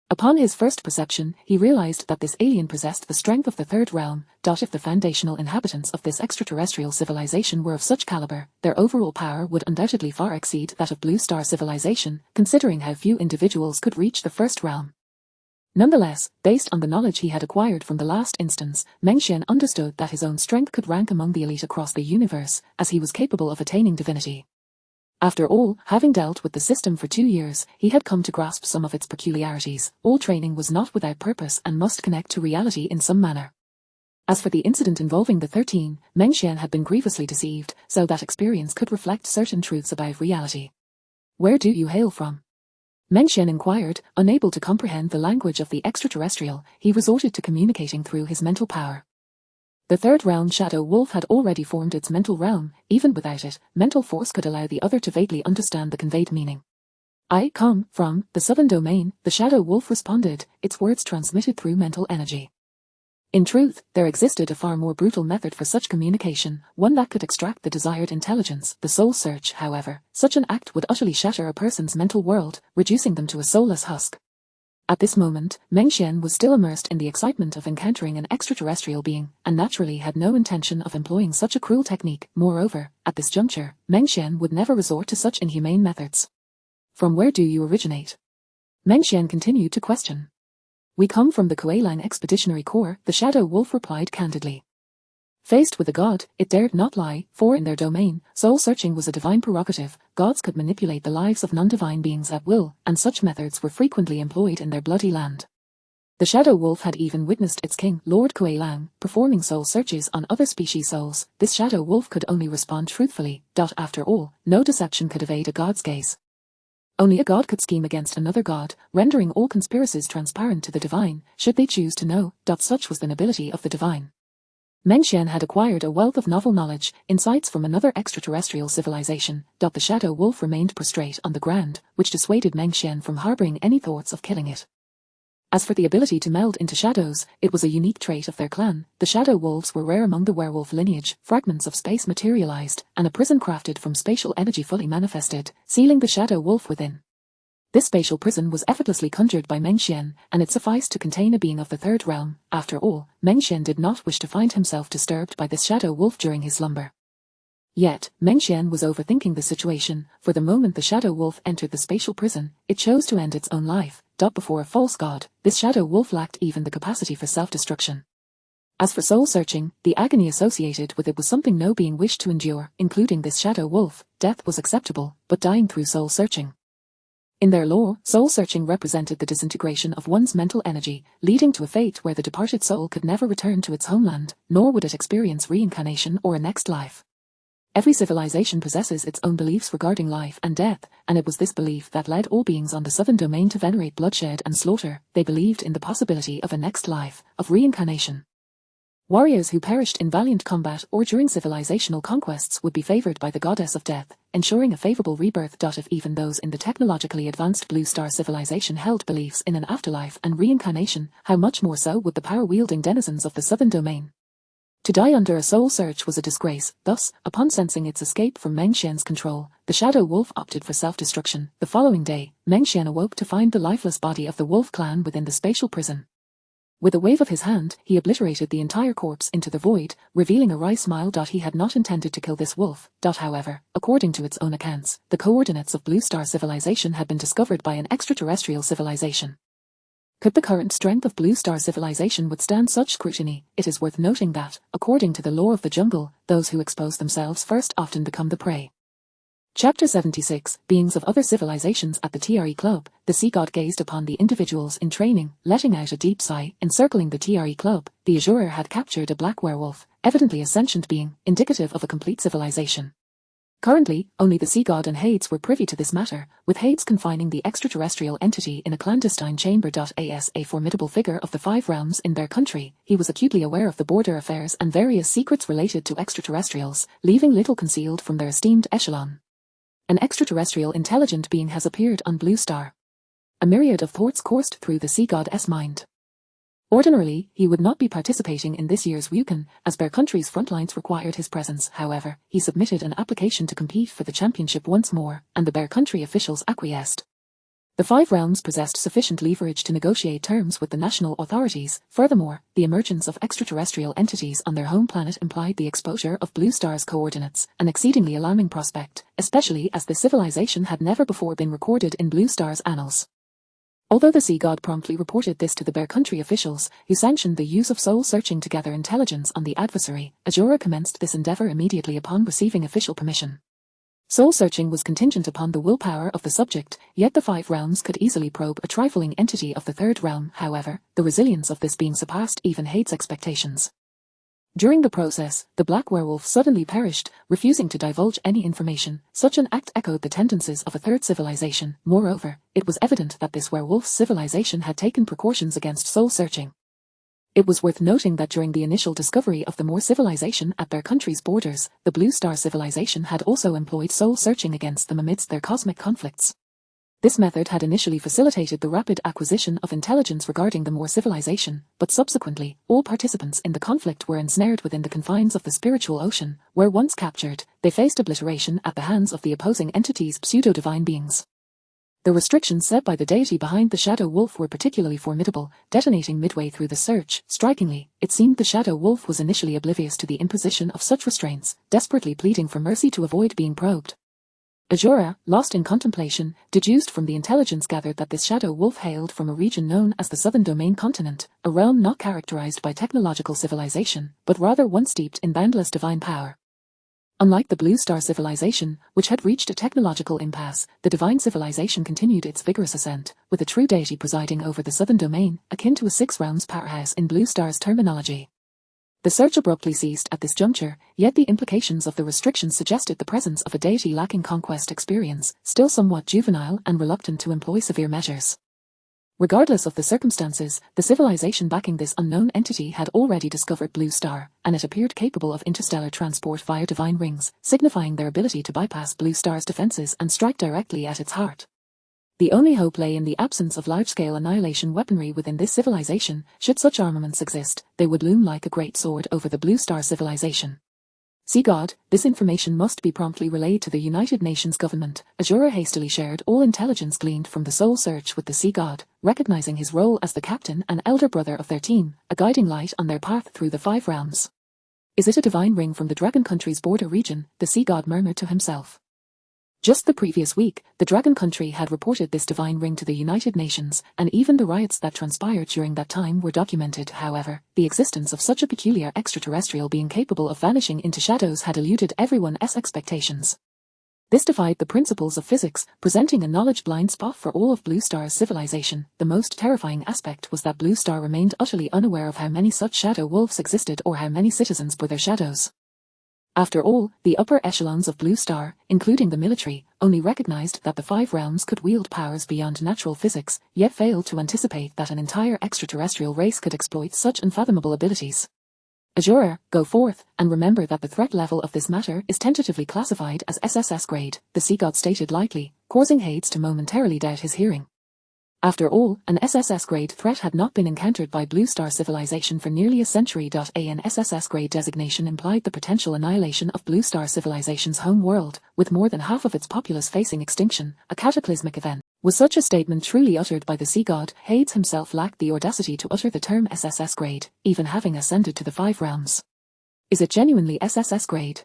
Upon his first perception, he realized that this alien possessed the strength of the 3rd realm. If the foundational inhabitants of this extraterrestrial civilization were of such caliber, their overall power would undoubtedly far exceed that of Blue Star civilization, considering how few individuals could reach the 1st realm. Nonetheless, based on the knowledge he had acquired from the last instance, Meng Xian understood that his own strength could rank among the elite across the universe, as he was capable of attaining divinity. After all, having dealt with the system for 2 years, he had come to grasp some of its peculiarities. All training was not without purpose and must connect to reality in some manner. As for the incident involving the 13, Meng Xian had been grievously deceived, so that experience could reflect certain truths about reality. Where do you hail from? Meng Xian inquired, unable to comprehend the language of the extraterrestrial. He resorted to communicating through his mental power. The 3rd realm shadow wolf had already formed its mental realm. Even without it, mental force could allow the other to vaguely understand the conveyed meaning. I come from the southern domain, the shadow wolf responded, its words transmitted through mental energy. In truth, there existed a far more brutal method for such communication, one that could extract the desired intelligence, the soul search. However, such an act would utterly shatter a person's mental world, reducing them to a soulless husk. At this moment, Meng Xian was still immersed in the excitement of encountering an extraterrestrial being, and naturally had no intention of employing such a cruel technique. Moreover, at this juncture, Meng Xian would never resort to such inhumane methods. From where do you originate? Meng Xian continued to question. We come from the Kuei-Lang Expeditionary Corps, the Shadow Wolf replied candidly. Faced with a god, it dared not lie, for in their domain, soul-searching was a divine prerogative. Gods could manipulate the lives of non-divine beings at will, and such methods were frequently employed in their bloody land. The Shadow Wolf had even witnessed its king, Lord Kuei-Lang, performing soul searches on other species' souls. This Shadow Wolf could only respond truthfully. After all, no deception could evade a god's gaze. Only a god could scheme against another god, rendering all conspiracies transparent to the divine, should they choose to know. Such was the nobility of the divine. Meng Xian had acquired a wealth of novel knowledge, insights from another extraterrestrial civilization. The Shadow Wolf remained prostrate on the ground, which dissuaded Meng Xian from harboring any thoughts of killing it. As for the ability to meld into shadows, it was a unique trait of their clan. The Shadow Wolves were rare among the werewolf lineage. Fragments of space materialized, and a prison crafted from spatial energy fully manifested, sealing the Shadow Wolf within. This spatial prison was effortlessly conjured by Meng Xian, and it sufficed to contain a being of the third realm. After all, Meng Xian did not wish to find himself disturbed by this Shadow Wolf during his slumber. Yet, Meng Xian was overthinking the situation, for the moment the Shadow Wolf entered the spatial prison, it chose to end its own life. Before a false god, this Shadow Wolf lacked even the capacity for self-destruction. As for soul-searching, the agony associated with it was something no being wished to endure, including this Shadow Wolf. Death was acceptable, but dying through soul-searching. In their lore, soul-searching represented the disintegration of one's mental energy, leading to a fate where the departed soul could never return to its homeland, nor would it experience reincarnation or a next life. Every civilization possesses its own beliefs regarding life and death, and it was this belief that led all beings on the southern domain to venerate bloodshed and slaughter. They believed in the possibility of a next life, of reincarnation. Warriors who perished in valiant combat or during civilizational conquests would be favored by the goddess of death, ensuring a favorable rebirth. If even those in the technologically advanced Blue Star civilization held beliefs in an afterlife and reincarnation, how much more so would the power-wielding denizens of the southern domain? To die under a soul search was a disgrace. Thus, upon sensing its escape from Meng Xian's control, the Shadow Wolf opted for self-destruction. The following day, Meng Xian awoke to find the lifeless body of the wolf clan within the spatial prison. With a wave of his hand, he obliterated the entire corpse into the void, revealing a wry smile. He had not intended to kill this wolf. However, according to its own accounts, the coordinates of Blue Star civilization had been discovered by an extraterrestrial civilization. Could the current strength of Blue Star civilization withstand such scrutiny? It is worth noting that, according to the law of the jungle, those who expose themselves first often become the prey. Chapter 76, Beings of Other Civilizations. At the TRE Club, the sea god gazed upon the individuals in training, letting out a deep sigh. Encircling the TRE Club, the Azure had captured a black werewolf, evidently a sentient being, indicative of a complete civilization. Currently, only the sea god and Hades were privy to this matter, with Hades confining the extraterrestrial entity in a clandestine chamber. As a formidable figure of the five realms in their country, he was acutely aware of the border affairs and various secrets related to extraterrestrials, leaving little concealed from their esteemed echelon. An extraterrestrial intelligent being has appeared on Blue Star. A myriad of thoughts coursed through the sea god's mind. Ordinarily, he would not be participating in this year's Wukan, as Bear Country's front lines required his presence. However, he submitted an application to compete for the championship once more, and the Bear Country officials acquiesced. The five realms possessed sufficient leverage to negotiate terms with the national authorities. Furthermore, the emergence of extraterrestrial entities on their home planet implied the exposure of Blue Star's coordinates, an exceedingly alarming prospect, especially as the civilization had never before been recorded in Blue Star's annals. Although the sea god promptly reported this to the Bear Country officials, who sanctioned the use of soul-searching to gather intelligence on the adversary, Azura commenced this endeavor immediately upon receiving official permission. Soul-searching was contingent upon the willpower of the subject, yet the five realms could easily probe a trifling entity of the third realm. However, the resilience of this being surpassed even Hades' expectations. During the process, the black werewolf suddenly perished, refusing to divulge any information. Such an act echoed the tendencies of a third civilization. Moreover, it was evident that this werewolf's civilization had taken precautions against soul-searching. It was worth noting that during the initial discovery of the Moor civilization at their country's borders, the Blue Star civilization had also employed soul-searching against them amidst their cosmic conflicts. This method had initially facilitated the rapid acquisition of intelligence regarding the Moor civilization, but subsequently, all participants in the conflict were ensnared within the confines of the spiritual ocean, where once captured, they faced obliteration at the hands of the opposing entities' pseudo-divine beings. The restrictions set by the deity behind the Shadow Wolf were particularly formidable, detonating midway through the search. Strikingly, it seemed the Shadow Wolf was initially oblivious to the imposition of such restraints, desperately pleading for mercy to avoid being probed. Azura, lost in contemplation, deduced from the intelligence gathered that this Shadow Wolf hailed from a region known as the Southern Domain Continent, a realm not characterized by technological civilization, but rather one steeped in boundless divine power. Unlike the Blue Star civilization, which had reached a technological impasse, the divine civilization continued its vigorous ascent, with a true deity presiding over the Southern Domain, akin to a six realms powerhouse in Blue Star's terminology. The search abruptly ceased at this juncture, yet the implications of the restrictions suggested the presence of a deity lacking conquest experience, still somewhat juvenile and reluctant to employ severe measures. Regardless of the circumstances, the civilization backing this unknown entity had already discovered Blue Star, and it appeared capable of interstellar transport via divine rings, signifying their ability to bypass Blue Star's defenses and strike directly at its heart. The only hope lay in the absence of large-scale annihilation weaponry within this civilization. Should such armaments exist, they would loom like a great sword over the Blue Star civilization. Sea God, this information must be promptly relayed to the United Nations government. Azura hastily shared all intelligence gleaned from the soul search with the Sea God, recognizing his role as the captain and elder brother of their team, a guiding light on their path through the 5 realms. Is it a divine ring from the Dragon Country's border region? The Sea God murmured to himself. Just the previous week, the Dragon Country had reported this divine ring to the United Nations, and even the riots that transpired during that time were documented. However, the existence of such a peculiar extraterrestrial being capable of vanishing into shadows had eluded everyone's expectations. This defied the principles of physics, presenting a knowledge blind spot for all of Blue Star's civilization. The most terrifying aspect was that Blue Star remained utterly unaware of how many such shadow wolves existed or how many citizens bore their shadows. After all, the upper echelons of Blue Star, including the military, only recognized that the 5 realms could wield powers beyond natural physics, yet failed to anticipate that an entire extraterrestrial race could exploit such unfathomable abilities. Azura, go forth, and remember that the threat level of this matter is tentatively classified as SSS grade, the Sea God stated lightly, causing Hades to momentarily doubt his hearing. After all, an SSS-grade threat had not been encountered by Blue Star civilization for nearly a century. An SSS-grade designation implied the potential annihilation of Blue Star civilization's home world, with more than half of its populace facing extinction, a cataclysmic event. Was such a statement truly uttered by the Sea God? Hades himself lacked the audacity to utter the term SSS-grade, even having ascended to the 5 realms. Is it genuinely SSS-grade?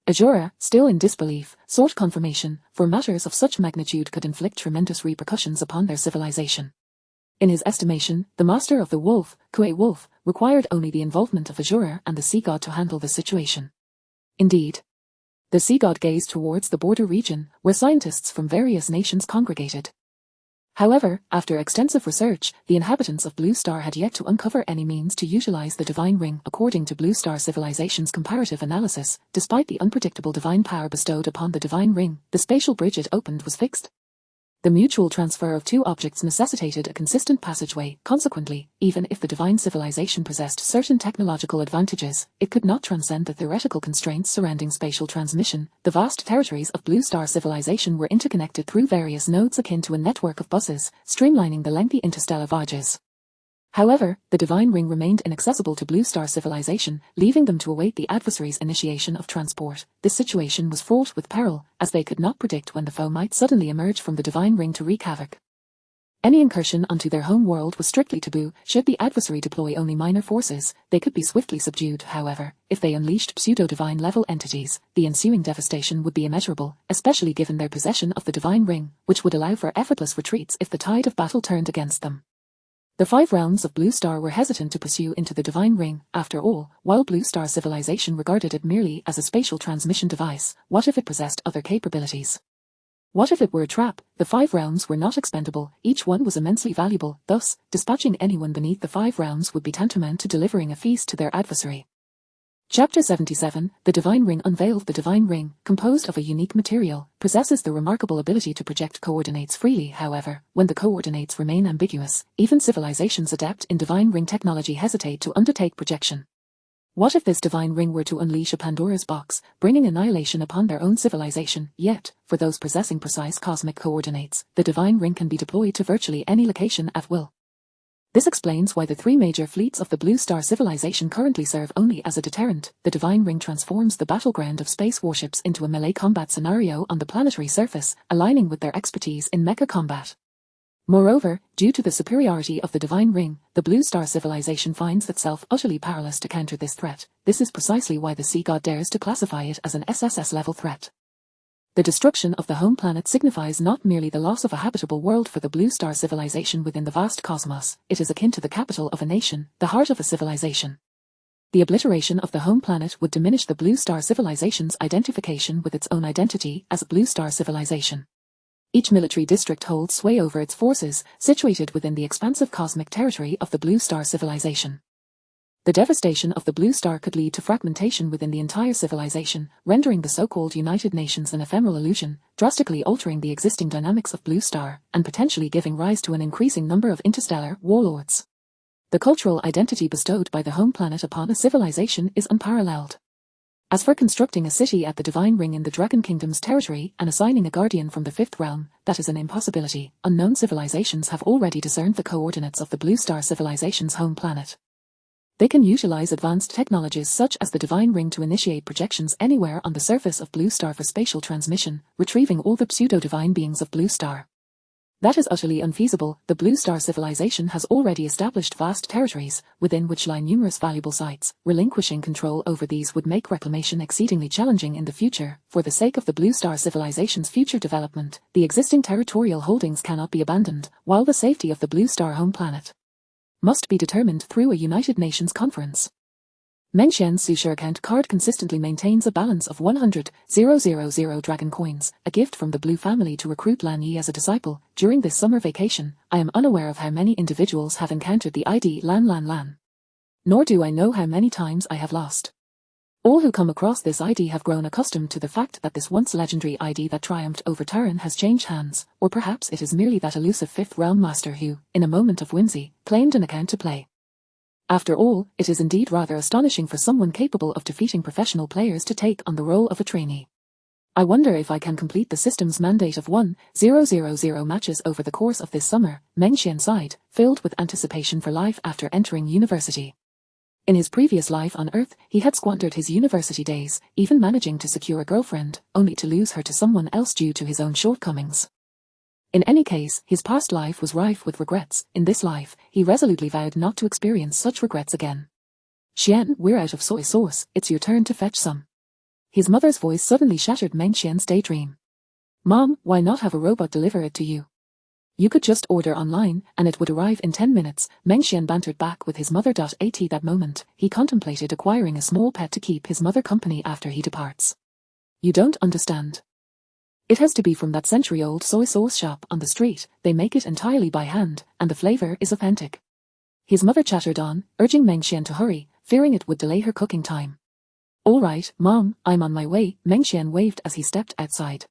Azura, still in disbelief, sought confirmation, for matters of such magnitude could inflict tremendous repercussions upon their civilization. In his estimation, the master of the wolf, Kue Wolf, required only the involvement of Azura and the Sea God to handle the situation. Indeed. The Sea God gazed towards the border region, where scientists from various nations congregated. However, after extensive research, the inhabitants of Blue Star had yet to uncover any means to utilize the divine ring. According to Blue Star civilization's comparative analysis, despite the unpredictable divine power bestowed upon the divine ring, the spatial bridge it opened was fixed. The mutual transfer of 2 objects necessitated a consistent passageway. Consequently, even if the divine civilization possessed certain technological advantages, it could not transcend the theoretical constraints surrounding spatial transmission. The vast territories of Blue Star civilization were interconnected through various nodes akin to a network of buses, streamlining the lengthy interstellar voyages. However, the divine ring remained inaccessible to Blue Star civilization, leaving them to await the adversary's initiation of transport. This situation was fraught with peril, as they could not predict when the foe might suddenly emerge from the divine ring to wreak havoc. Any incursion onto their home world was strictly taboo. Should the adversary deploy only minor forces, they could be swiftly subdued. However, if they unleashed pseudo-divine level entities, the ensuing devastation would be immeasurable, especially given their possession of the divine ring, which would allow for effortless retreats if the tide of battle turned against them. The 5 realms of Blue Star were hesitant to pursue into the divine ring. After all, while Blue Star civilization regarded it merely as a spatial transmission device, what if it possessed other capabilities? What if it were a trap? The 5 realms were not expendable, each one was immensely valuable, thus, dispatching anyone beneath the 5 realms would be tantamount to delivering a feast to their adversary. Chapter 77, The Divine Ring unveiled. The divine ring, composed of a unique material, possesses the remarkable ability to project coordinates freely. However, when the coordinates remain ambiguous, even civilizations adept in divine ring technology hesitate to undertake projection. What if this divine ring were to unleash a Pandora's box, bringing annihilation upon their own civilization? Yet, for those possessing precise cosmic coordinates, the divine ring can be deployed to virtually any location at will. This explains why the three major fleets of the Blue Star civilization currently serve only as a deterrent. The divine ring transforms the battleground of space warships into a melee combat scenario on the planetary surface, aligning with their expertise in mecha combat. Moreover, due to the superiority of the divine ring, the Blue Star civilization finds itself utterly powerless to counter this threat. This is precisely why the Sea God dares to classify it as an SSS-level threat. The destruction of the home planet signifies not merely the loss of a habitable world for the Blue Star civilization within the vast cosmos, it is akin to the capital of a nation, the heart of a civilization. The obliteration of the home planet would diminish the Blue Star civilization's identification with its own identity as a Blue Star civilization. Each military district holds sway over its forces, situated within the expansive cosmic territory of the Blue Star civilization. The devastation of the Blue Star could lead to fragmentation within the entire civilization, rendering the so-called United Nations an ephemeral illusion, drastically altering the existing dynamics of Blue Star, and potentially giving rise to an increasing number of interstellar warlords. The cultural identity bestowed by the home planet upon a civilization is unparalleled. As for constructing a city at the Divine Ring in the Dragon Kingdom's territory and assigning a guardian from the Fifth Realm, that is an impossibility. Unknown civilizations have already discerned the coordinates of the Blue Star civilization's home planet. They can utilize advanced technologies such as the Divine Ring to initiate projections anywhere on the surface of Blue Star for spatial transmission, retrieving all the pseudo-divine beings of Blue Star. That is utterly unfeasible. The Blue Star civilization has already established vast territories, within which lie numerous valuable sites. Relinquishing control over these would make reclamation exceedingly challenging in the future. For the sake of the Blue Star civilization's future development, the existing territorial holdings cannot be abandoned, while the safety of the Blue Star home planet must be determined through a United Nations conference. Meng Xian's Sushar account card consistently maintains a balance of 100,000 dragon coins, a gift from the Blue family to recruit Lan Yi as a disciple. During this summer vacation, I am unaware of how many individuals have encountered the ID Lan. Nor do I know how many times I have lost. All who come across this ID have grown accustomed to the fact that this once legendary ID that triumphed over Turin has changed hands, or perhaps it is merely that elusive Fifth Realm master who, in a moment of whimsy, claimed an account to play. After all, it is indeed rather astonishing for someone capable of defeating professional players to take on the role of a trainee. I wonder if I can complete the system's mandate of 1,000 matches over the course of this summer. Meng Xian sighed, filled with anticipation for life after entering university. In his previous life on Earth, he had squandered his university days, even managing to secure a girlfriend, only to lose her to someone else due to his own shortcomings. In any case, his past life was rife with regrets. In this life, he resolutely vowed not to experience such regrets again. Xian, we're out of soy sauce, it's your turn to fetch some. His mother's voice suddenly shattered Meng Xian's daydream. Mom, why not have a robot deliver it to you? You could just order online, and it would arrive in 10 minutes, Meng Xian bantered back with his mother. At that moment, he contemplated acquiring a small pet to keep his mother company after he departs. You don't understand. It has to be from that century-old soy sauce shop on the street. They make it entirely by hand, and the flavor is authentic. His mother chattered on, urging Meng Xian to hurry, fearing it would delay her cooking time. All right, Mom, I'm on my way, Meng Xian waved as he stepped outside.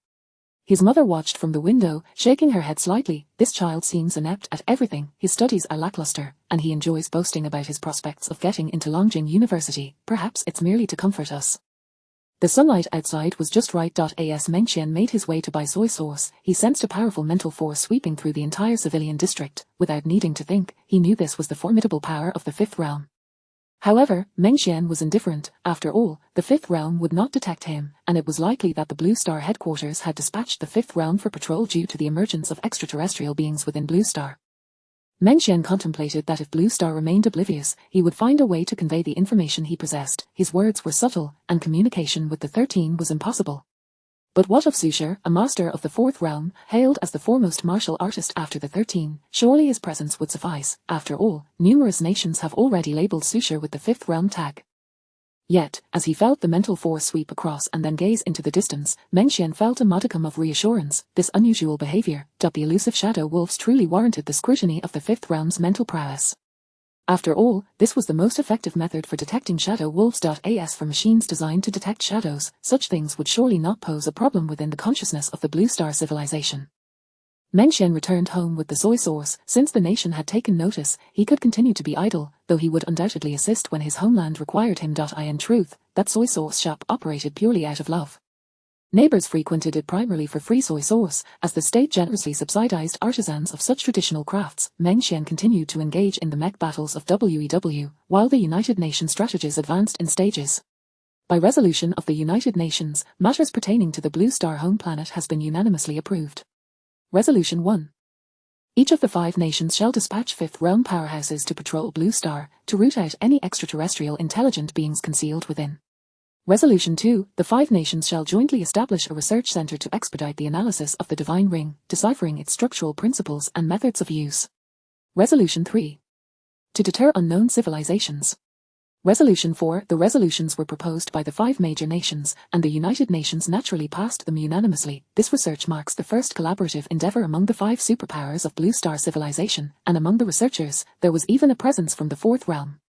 His mother watched from the window, shaking her head slightly. This child seems inept at everything. His studies are lackluster, and he enjoys boasting about his prospects of getting into Longjing University. Perhaps it's merely to comfort us. The sunlight outside was just right. As Meng Xian made his way to buy soy sauce, he sensed a powerful mental force sweeping through the entire civilian district. Without needing to think, he knew this was the formidable power of the Fifth Realm. However, Meng Xian was indifferent. After all, the Fifth Realm would not detect him, and it was likely that the Blue Star headquarters had dispatched the Fifth Realm for patrol due to the emergence of extraterrestrial beings within Blue Star. Meng Xian contemplated that if Blue Star remained oblivious, he would find a way to convey the information he possessed. His words were subtle, and communication with the 13 was impossible. But what of Sushar, a master of the Fourth Realm, hailed as the foremost martial artist after the 13? Surely his presence would suffice. After all, numerous nations have already labeled Sushar with the Fifth Realm tag. Yet, as he felt the mental force sweep across and then gaze into the distance, Meng Xian felt a modicum of reassurance. This unusual behavior, the elusive shadow wolves, truly warranted the scrutiny of the Fifth Realm's mental prowess. After all, this was the most effective method for detecting shadow wolves. As for machines designed to detect shadows, such things would surely not pose a problem within the consciousness of the Blue Star civilization. Meng Xian returned home with the soy sauce. Since the nation had taken notice, he could continue to be idle, though he would undoubtedly assist when his homeland required him. In truth, that soy sauce shop operated purely out of love. Neighbors frequented it primarily for free soy sauce, as the state generously subsidized artisans of such traditional crafts. Meng Xian continued to engage in the mech battles of WEW, while the United Nations strategies advanced in stages. By resolution of the United Nations, matters pertaining to the Blue Star home planet has been unanimously approved. Resolution 1. Each of the 5 nations shall dispatch Fifth Realm powerhouses to patrol Blue Star, to root out any extraterrestrial intelligent beings concealed within. Resolution 2. The 5 nations shall jointly establish a research center to expedite the analysis of the Divine Ring, deciphering its structural principles and methods of use. Resolution 3. To deter unknown civilizations. Resolution 4. The resolutions were proposed by the 5 major nations, and the United Nations naturally passed them unanimously. This research marks the first collaborative endeavor among the 5 superpowers of Blue Star civilization, and among the researchers, there was even a presence from the 4th realm.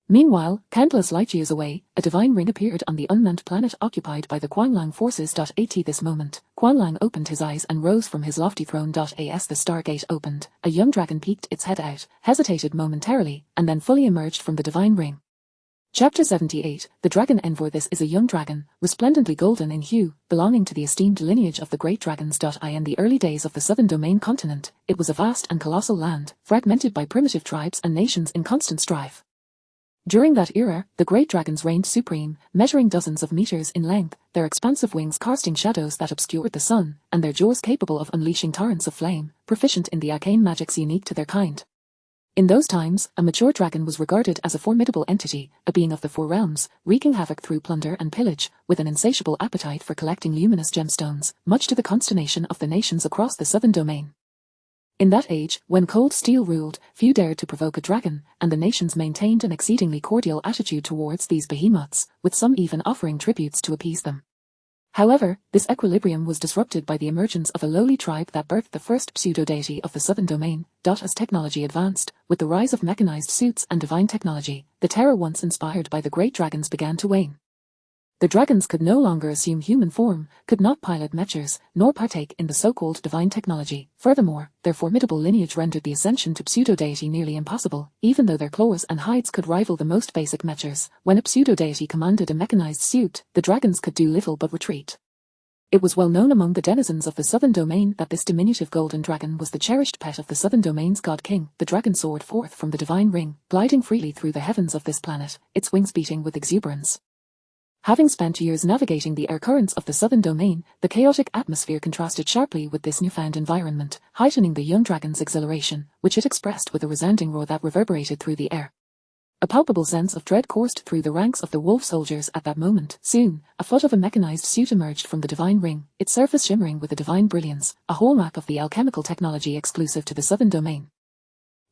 Meanwhile, countless light years away, a divine ring appeared on the unmanned planet occupied by the Quanlang forces. At this moment, Quanlang opened his eyes and rose from his lofty throne. As the stargate opened, a young dragon peeked its head out, hesitated momentarily, and then fully emerged from the divine ring. Chapter 78, The Dragon Envoy. This is a young dragon, resplendently golden in hue, belonging to the esteemed lineage of the great dragons. In the early days of the Southern Domain continent, it was a vast and colossal land, fragmented by primitive tribes and nations in constant strife. During that era, the great dragons reigned supreme, measuring dozens of meters in length, their expansive wings casting shadows that obscured the sun, and their jaws capable of unleashing torrents of flame, proficient in the arcane magics unique to their kind. In those times, a mature dragon was regarded as a formidable entity, a being of the 4 realms, wreaking havoc through plunder and pillage, with an insatiable appetite for collecting luminous gemstones, much to the consternation of the nations across the Southern Domain. In that age, when cold steel ruled, few dared to provoke a dragon, and the nations maintained an exceedingly cordial attitude towards these behemoths, with some even offering tributes to appease them. However, this equilibrium was disrupted by the emergence of a lowly tribe that birthed the first pseudo-deity of the Southern Domain. As technology advanced, with the rise of mechanized suits and divine technology, the terror once inspired by the great dragons began to wane. The dragons could no longer assume human form, could not pilot mechas, nor partake in the so-called divine technology. Furthermore, their formidable lineage rendered the ascension to pseudo-deity nearly impossible, even though their claws and hides could rival the most basic mechas. When a pseudo-deity commanded a mechanized suit, the dragons could do little but retreat. It was well known among the denizens of the Southern Domain that this diminutive golden dragon was the cherished pet of the Southern Domain's god king. The dragon soared forth from the divine ring, gliding freely through the heavens of this planet, its wings beating with exuberance. Having spent years navigating the air currents of the Southern Domain, the chaotic atmosphere contrasted sharply with this newfound environment, heightening the young dragon's exhilaration, which it expressed with a resounding roar that reverberated through the air. A palpable sense of dread coursed through the ranks of the wolf soldiers at that moment. Soon, a foot of a mechanized suit emerged from the divine ring, its surface shimmering with a divine brilliance, a hallmark of the alchemical technology exclusive to the Southern Domain.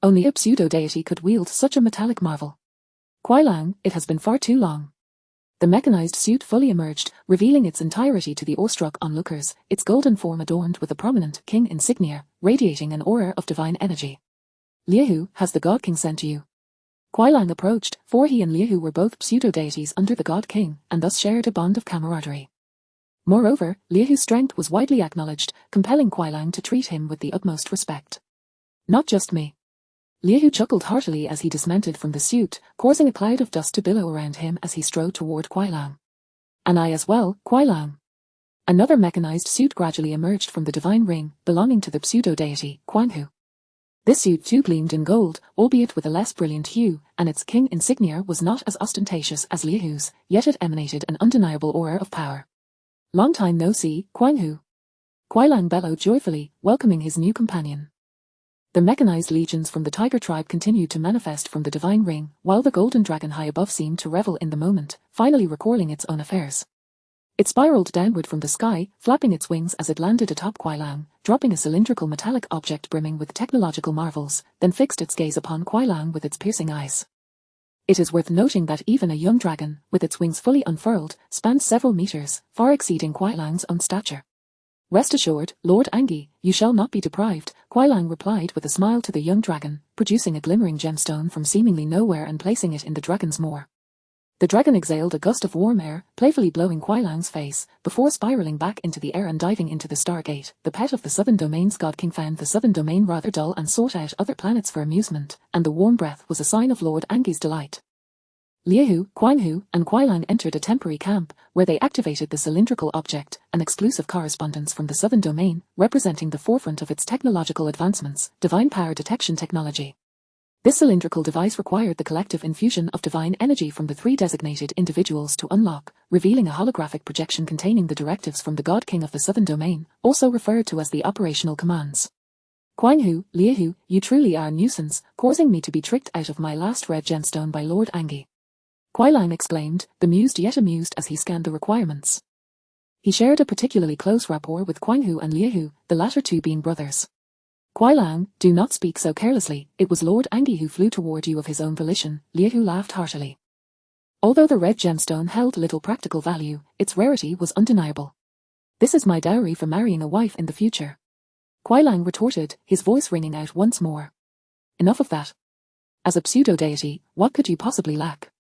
Only a pseudo-deity could wield such a metallic marvel. Quailang, it has been far too long. The mechanized suit fully emerged, revealing its entirety to the awestruck onlookers, its golden form adorned with a prominent king insignia, radiating an aura of divine energy. Liehu, has the God King sent you? Quailang approached, for he and Liehu were both pseudo-deities under the God King, and thus shared a bond of camaraderie. Moreover, Liehu's strength was widely acknowledged, compelling Quailang to treat him with the utmost respect. Not just me. Liehu chuckled heartily as he dismounted from the suit, causing a cloud of dust to billow around him as he strode toward Quailang. And I as well, Quailang. Another mechanized suit gradually emerged from the divine ring, belonging to the pseudo-deity, Quanghu. This suit too gleamed in gold, albeit with a less brilliant hue, and its king insignia was not as ostentatious as Liehu's, yet it emanated an undeniable aura of power. Long time no see, Quanghu. Quailang bellowed joyfully, welcoming his new companion. The mechanized legions from the tiger tribe continued to manifest from the divine ring, while the golden dragon high above seemed to revel in the moment, finally recalling its own affairs. It spiraled downward from the sky, flapping its wings as it landed atop Quailang, dropping a cylindrical metallic object brimming with technological marvels, then fixed its gaze upon Quailang with its piercing eyes. It is worth noting that even a young dragon, with its wings fully unfurled, spanned several meters, far exceeding Quailang's own stature. Rest assured, Lord Angi, you shall not be deprived, Quailang replied with a smile to the young dragon, producing a glimmering gemstone from seemingly nowhere and placing it in the dragon's maw. The dragon exhaled a gust of warm air, playfully blowing Kuai-Lang's face, before spiraling back into the air and diving into the Stargate. The pet of the Southern Domain's God King found the Southern Domain rather dull and sought out other planets for amusement, and the warm breath was a sign of Lord Angi's delight. Liehu, Kuai-Hu, and Kuai-Lang entered a temporary camp, where they activated the cylindrical object, an exclusive correspondence from the Southern Domain, representing the forefront of its technological advancements, divine power detection technology. This cylindrical device required the collective infusion of divine energy from the three designated individuals to unlock, revealing a holographic projection containing the directives from the God King of the Southern Domain, also referred to as the operational commands. Kuai-Hu, Liehu, you truly are a nuisance, causing me to be tricked out of my last red gemstone by Lord Angi. Kuai-Lang exclaimed, bemused yet amused as he scanned the requirements. He shared a particularly close rapport with Kuai-Hu and Liehu, the latter two being brothers. Kuai-Lang, do not speak so carelessly, it was Lord Angi who flew toward you of his own volition, Liehu laughed heartily. Although the red gemstone held little practical value, its rarity was undeniable. This is my dowry for marrying a wife in the future. Kuai-Lang retorted, his voice ringing out once more. Enough of that. As a pseudo-deity, what could you possibly lack?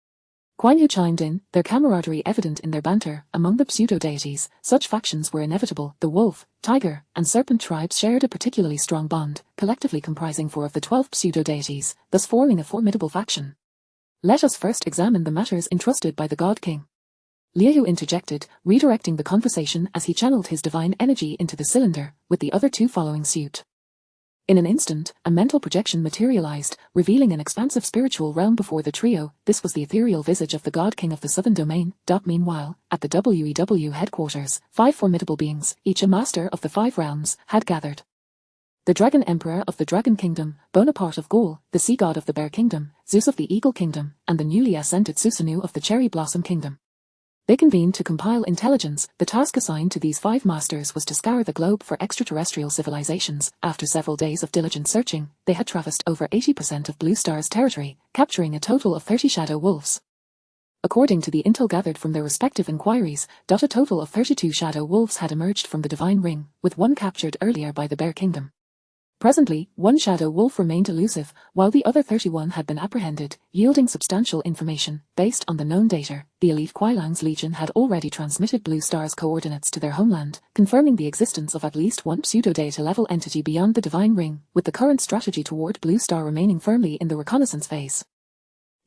Kuai-Hu chimed in, their camaraderie evident in their banter. Among the pseudo-deities, such factions were inevitable. The wolf, tiger, and serpent tribes shared a particularly strong bond, collectively comprising 4 of the 12 pseudo-deities, thus forming a formidable faction. Let us first examine the matters entrusted by the God King. Liehu interjected, redirecting the conversation as he channeled his divine energy into the cylinder, with the other two following suit. In an instant, a mental projection materialized, revealing an expansive spiritual realm before the trio. This was the ethereal visage of the God King of the Southern Domain. Meanwhile, at the WEW headquarters, 5 formidable beings, each a master of the 5 realms, had gathered. The Dragon Emperor of the Dragon Kingdom, Bonaparte of Gaul, the Sea God of the Bear Kingdom, Zeus of the Eagle Kingdom, and the newly ascended Susanoo of the Cherry Blossom Kingdom. They convened to compile intelligence. The task assigned to these 5 masters was to scour the globe for extraterrestrial civilizations. After several days of diligent searching, they had traversed over 80% of Blue Star's territory, capturing a total of 30 shadow wolves. According to the intel gathered from their respective inquiries, a total of 32 shadow wolves had emerged from the Divine Ring, with 1 captured earlier by the Bear Kingdom. Presently, 1 shadow wolf remained elusive, while the other 31 had been apprehended, yielding substantial information. Based on the known data, the elite Kuai-Lang's Legion had already transmitted Blue Star's coordinates to their homeland, confirming the existence of at least 1 pseudo-data-level entity beyond the Divine Ring, with the current strategy toward Blue Star remaining firmly in the reconnaissance phase.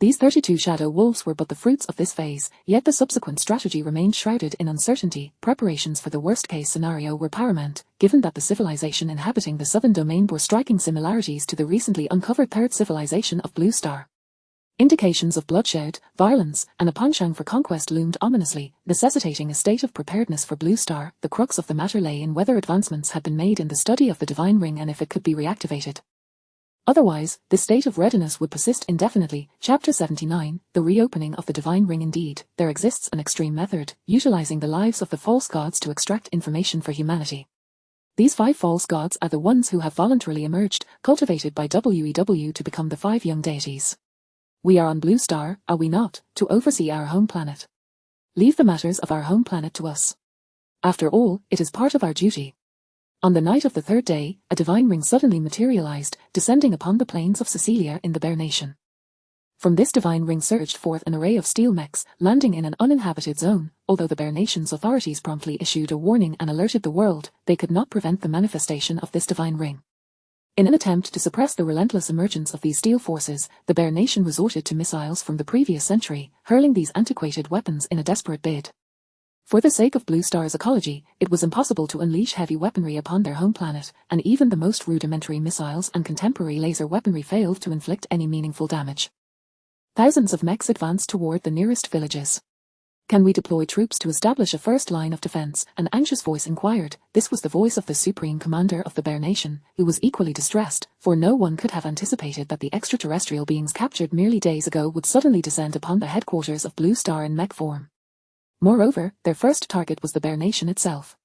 These 32 shadow wolves were but the fruits of this phase, yet the subsequent strategy remained shrouded in uncertainty. Preparations for the worst-case scenario were paramount, given that the civilization inhabiting the Southern Domain bore striking similarities to the recently uncovered third civilization of Blue Star. Indications of bloodshed, violence, and a penchant for conquest loomed ominously, necessitating a state of preparedness for Blue Star. The crux of the matter lay in whether advancements had been made in the study of the Divine Ring and if it could be reactivated. Otherwise, this state of readiness would persist indefinitely. Chapter 79, The Reopening of the Divine Ring. Indeed, there exists an extreme method, utilizing the lives of the false gods to extract information for humanity. These 5 false gods are the ones who have voluntarily emerged, cultivated by WEW to become the 5 young deities. We are on Blue Star, are we not, to oversee our home planet? Leave the matters of our home planet to us. After all, it is part of our duty. On the night of the 3rd day, a divine ring suddenly materialized, descending upon the plains of Sicilia in the Bear Nation. From this divine ring surged forth an array of steel mechs, landing in an uninhabited zone. Although the Bear Nation's authorities promptly issued a warning and alerted the world, they could not prevent the manifestation of this divine ring. In an attempt to suppress the relentless emergence of these steel forces, the Bear Nation resorted to missiles from the previous century, hurling these antiquated weapons in a desperate bid. For the sake of Blue Star's ecology, it was impossible to unleash heavy weaponry upon their home planet, and even the most rudimentary missiles and contemporary laser weaponry failed to inflict any meaningful damage. Thousands of mechs advanced toward the nearest villages. Can we deploy troops to establish a first line of defense? An anxious voice inquired. This was the voice of the supreme commander of the Bear Nation, who was equally distressed, for no one could have anticipated that the extraterrestrial beings captured merely days ago would suddenly descend upon the headquarters of Blue Star in mech form. Moreover, their first target was the Bear Nation itself.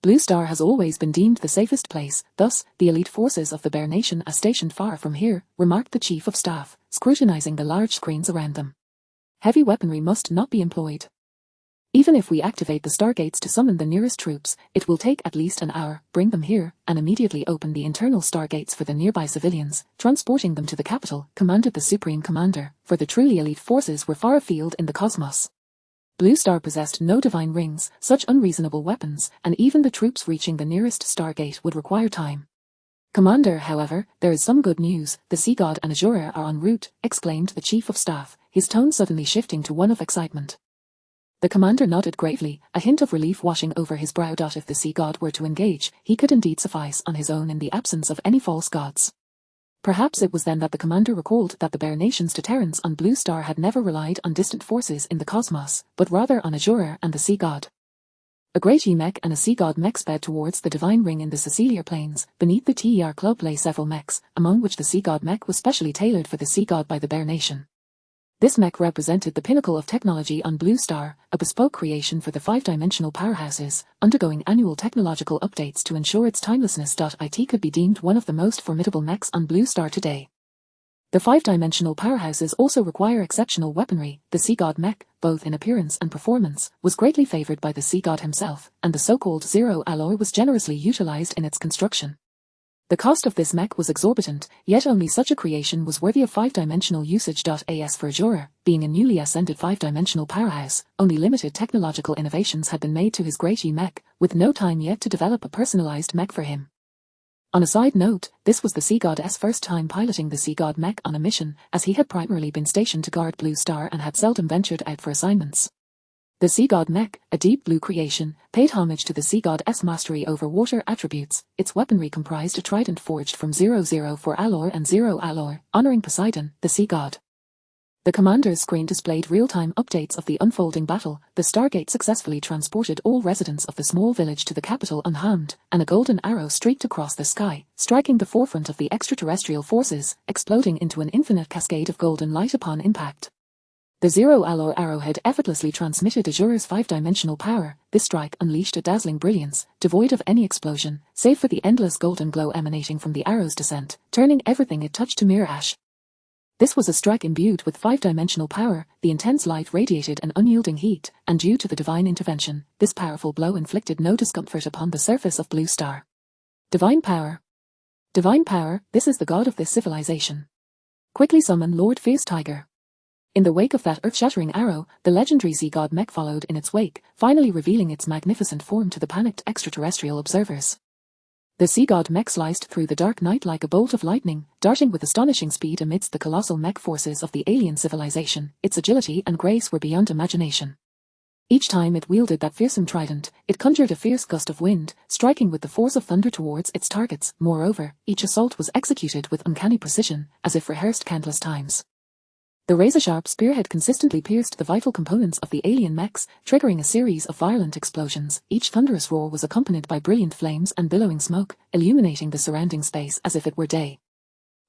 Blue Star has always been deemed the safest place, thus, the elite forces of the Bear Nation are stationed far from here, remarked the Chief of Staff, scrutinizing the large screens around them. Heavy weaponry must not be employed. Even if we activate the stargates to summon the nearest troops, it will take at least an hour, bring them here, and immediately open the internal stargates for the nearby civilians, transporting them to the capital, commanded the Supreme Commander, for the truly elite forces were far afield in the cosmos. Blue Star possessed no divine rings, such unreasonable weapons, and even the troops reaching the nearest stargate would require time. Commander, however, there is some good news. The Sea God and Azura are en route, exclaimed the Chief of Staff, his tone suddenly shifting to one of excitement. The commander nodded gravely, a hint of relief washing over his brow. If the Sea God were to engage, he could indeed suffice on his own in the absence of any false gods. Perhaps it was then that the commander recalled that the Bear Nation's deterrence on Blue Star had never relied on distant forces in the cosmos, but rather on Azura and the Sea God. A great mech and a Sea God mech sped towards the Divine Ring in the Siciliar Plains. Beneath the TER Club lay several mechs, among which the Sea God mech was specially tailored for the Sea God by the Bear Nation. This mech represented the pinnacle of technology on Blue Star, a bespoke creation for the five-dimensional powerhouses, undergoing annual technological updates to ensure its timelessness. It could be deemed one of the most formidable mechs on Blue Star today. The five-dimensional powerhouses also require exceptional weaponry. The Sea God mech, both in appearance and performance, was greatly favored by the Sea God himself, and the so-called zero alloy was generously utilized in its construction. The cost of this mech was exorbitant, yet only such a creation was worthy of five-dimensional usage. As for Azura, being a newly ascended five-dimensional powerhouse, only limited technological innovations had been made to his great mech, with no time yet to develop a personalized mech for him. On a side note, this was the Sea God's first time piloting the Sea God mech on a mission, as he had primarily been stationed to guard Blue Star and had seldom ventured out for assignments. The Sea God mech, a deep blue creation, paid homage to the Sea God's mastery over water attributes. Its weaponry comprised a trident forged from 004 alloy and 0 alloy, honoring Poseidon, the Sea God. The commander's screen displayed real-time updates of the unfolding battle. The Stargate successfully transported all residents of the small village to the capital unharmed, and a golden arrow streaked across the sky, striking the forefront of the extraterrestrial forces, exploding into an infinite cascade of golden light upon impact. The zero alloy arrowhead effortlessly transmitted Azura's five-dimensional power. This strike unleashed a dazzling brilliance, devoid of any explosion, save for the endless golden glow emanating from the arrow's descent, turning everything it touched to mere ash. This was a strike imbued with five-dimensional power. The intense light radiated an unyielding heat, and due to the divine intervention, this powerful blow inflicted no discomfort upon the surface of Blue Star. Divine power. Divine power, this is the god of this civilization. Quickly summon Lord Fierce Tiger. In the wake of that earth-shattering arrow, the legendary Sea God mech followed in its wake, finally revealing its magnificent form to the panicked extraterrestrial observers. The Sea God mech sliced through the dark night like a bolt of lightning, darting with astonishing speed amidst the colossal mech forces of the alien civilization. Its agility and grace were beyond imagination. Each time it wielded that fearsome trident, it conjured a fierce gust of wind, striking with the force of thunder towards its targets. Moreover, each assault was executed with uncanny precision, as if rehearsed countless times. The razor-sharp spearhead consistently pierced the vital components of the alien mechs, triggering a series of violent explosions. Each thunderous roar was accompanied by brilliant flames and billowing smoke, illuminating the surrounding space as if it were day.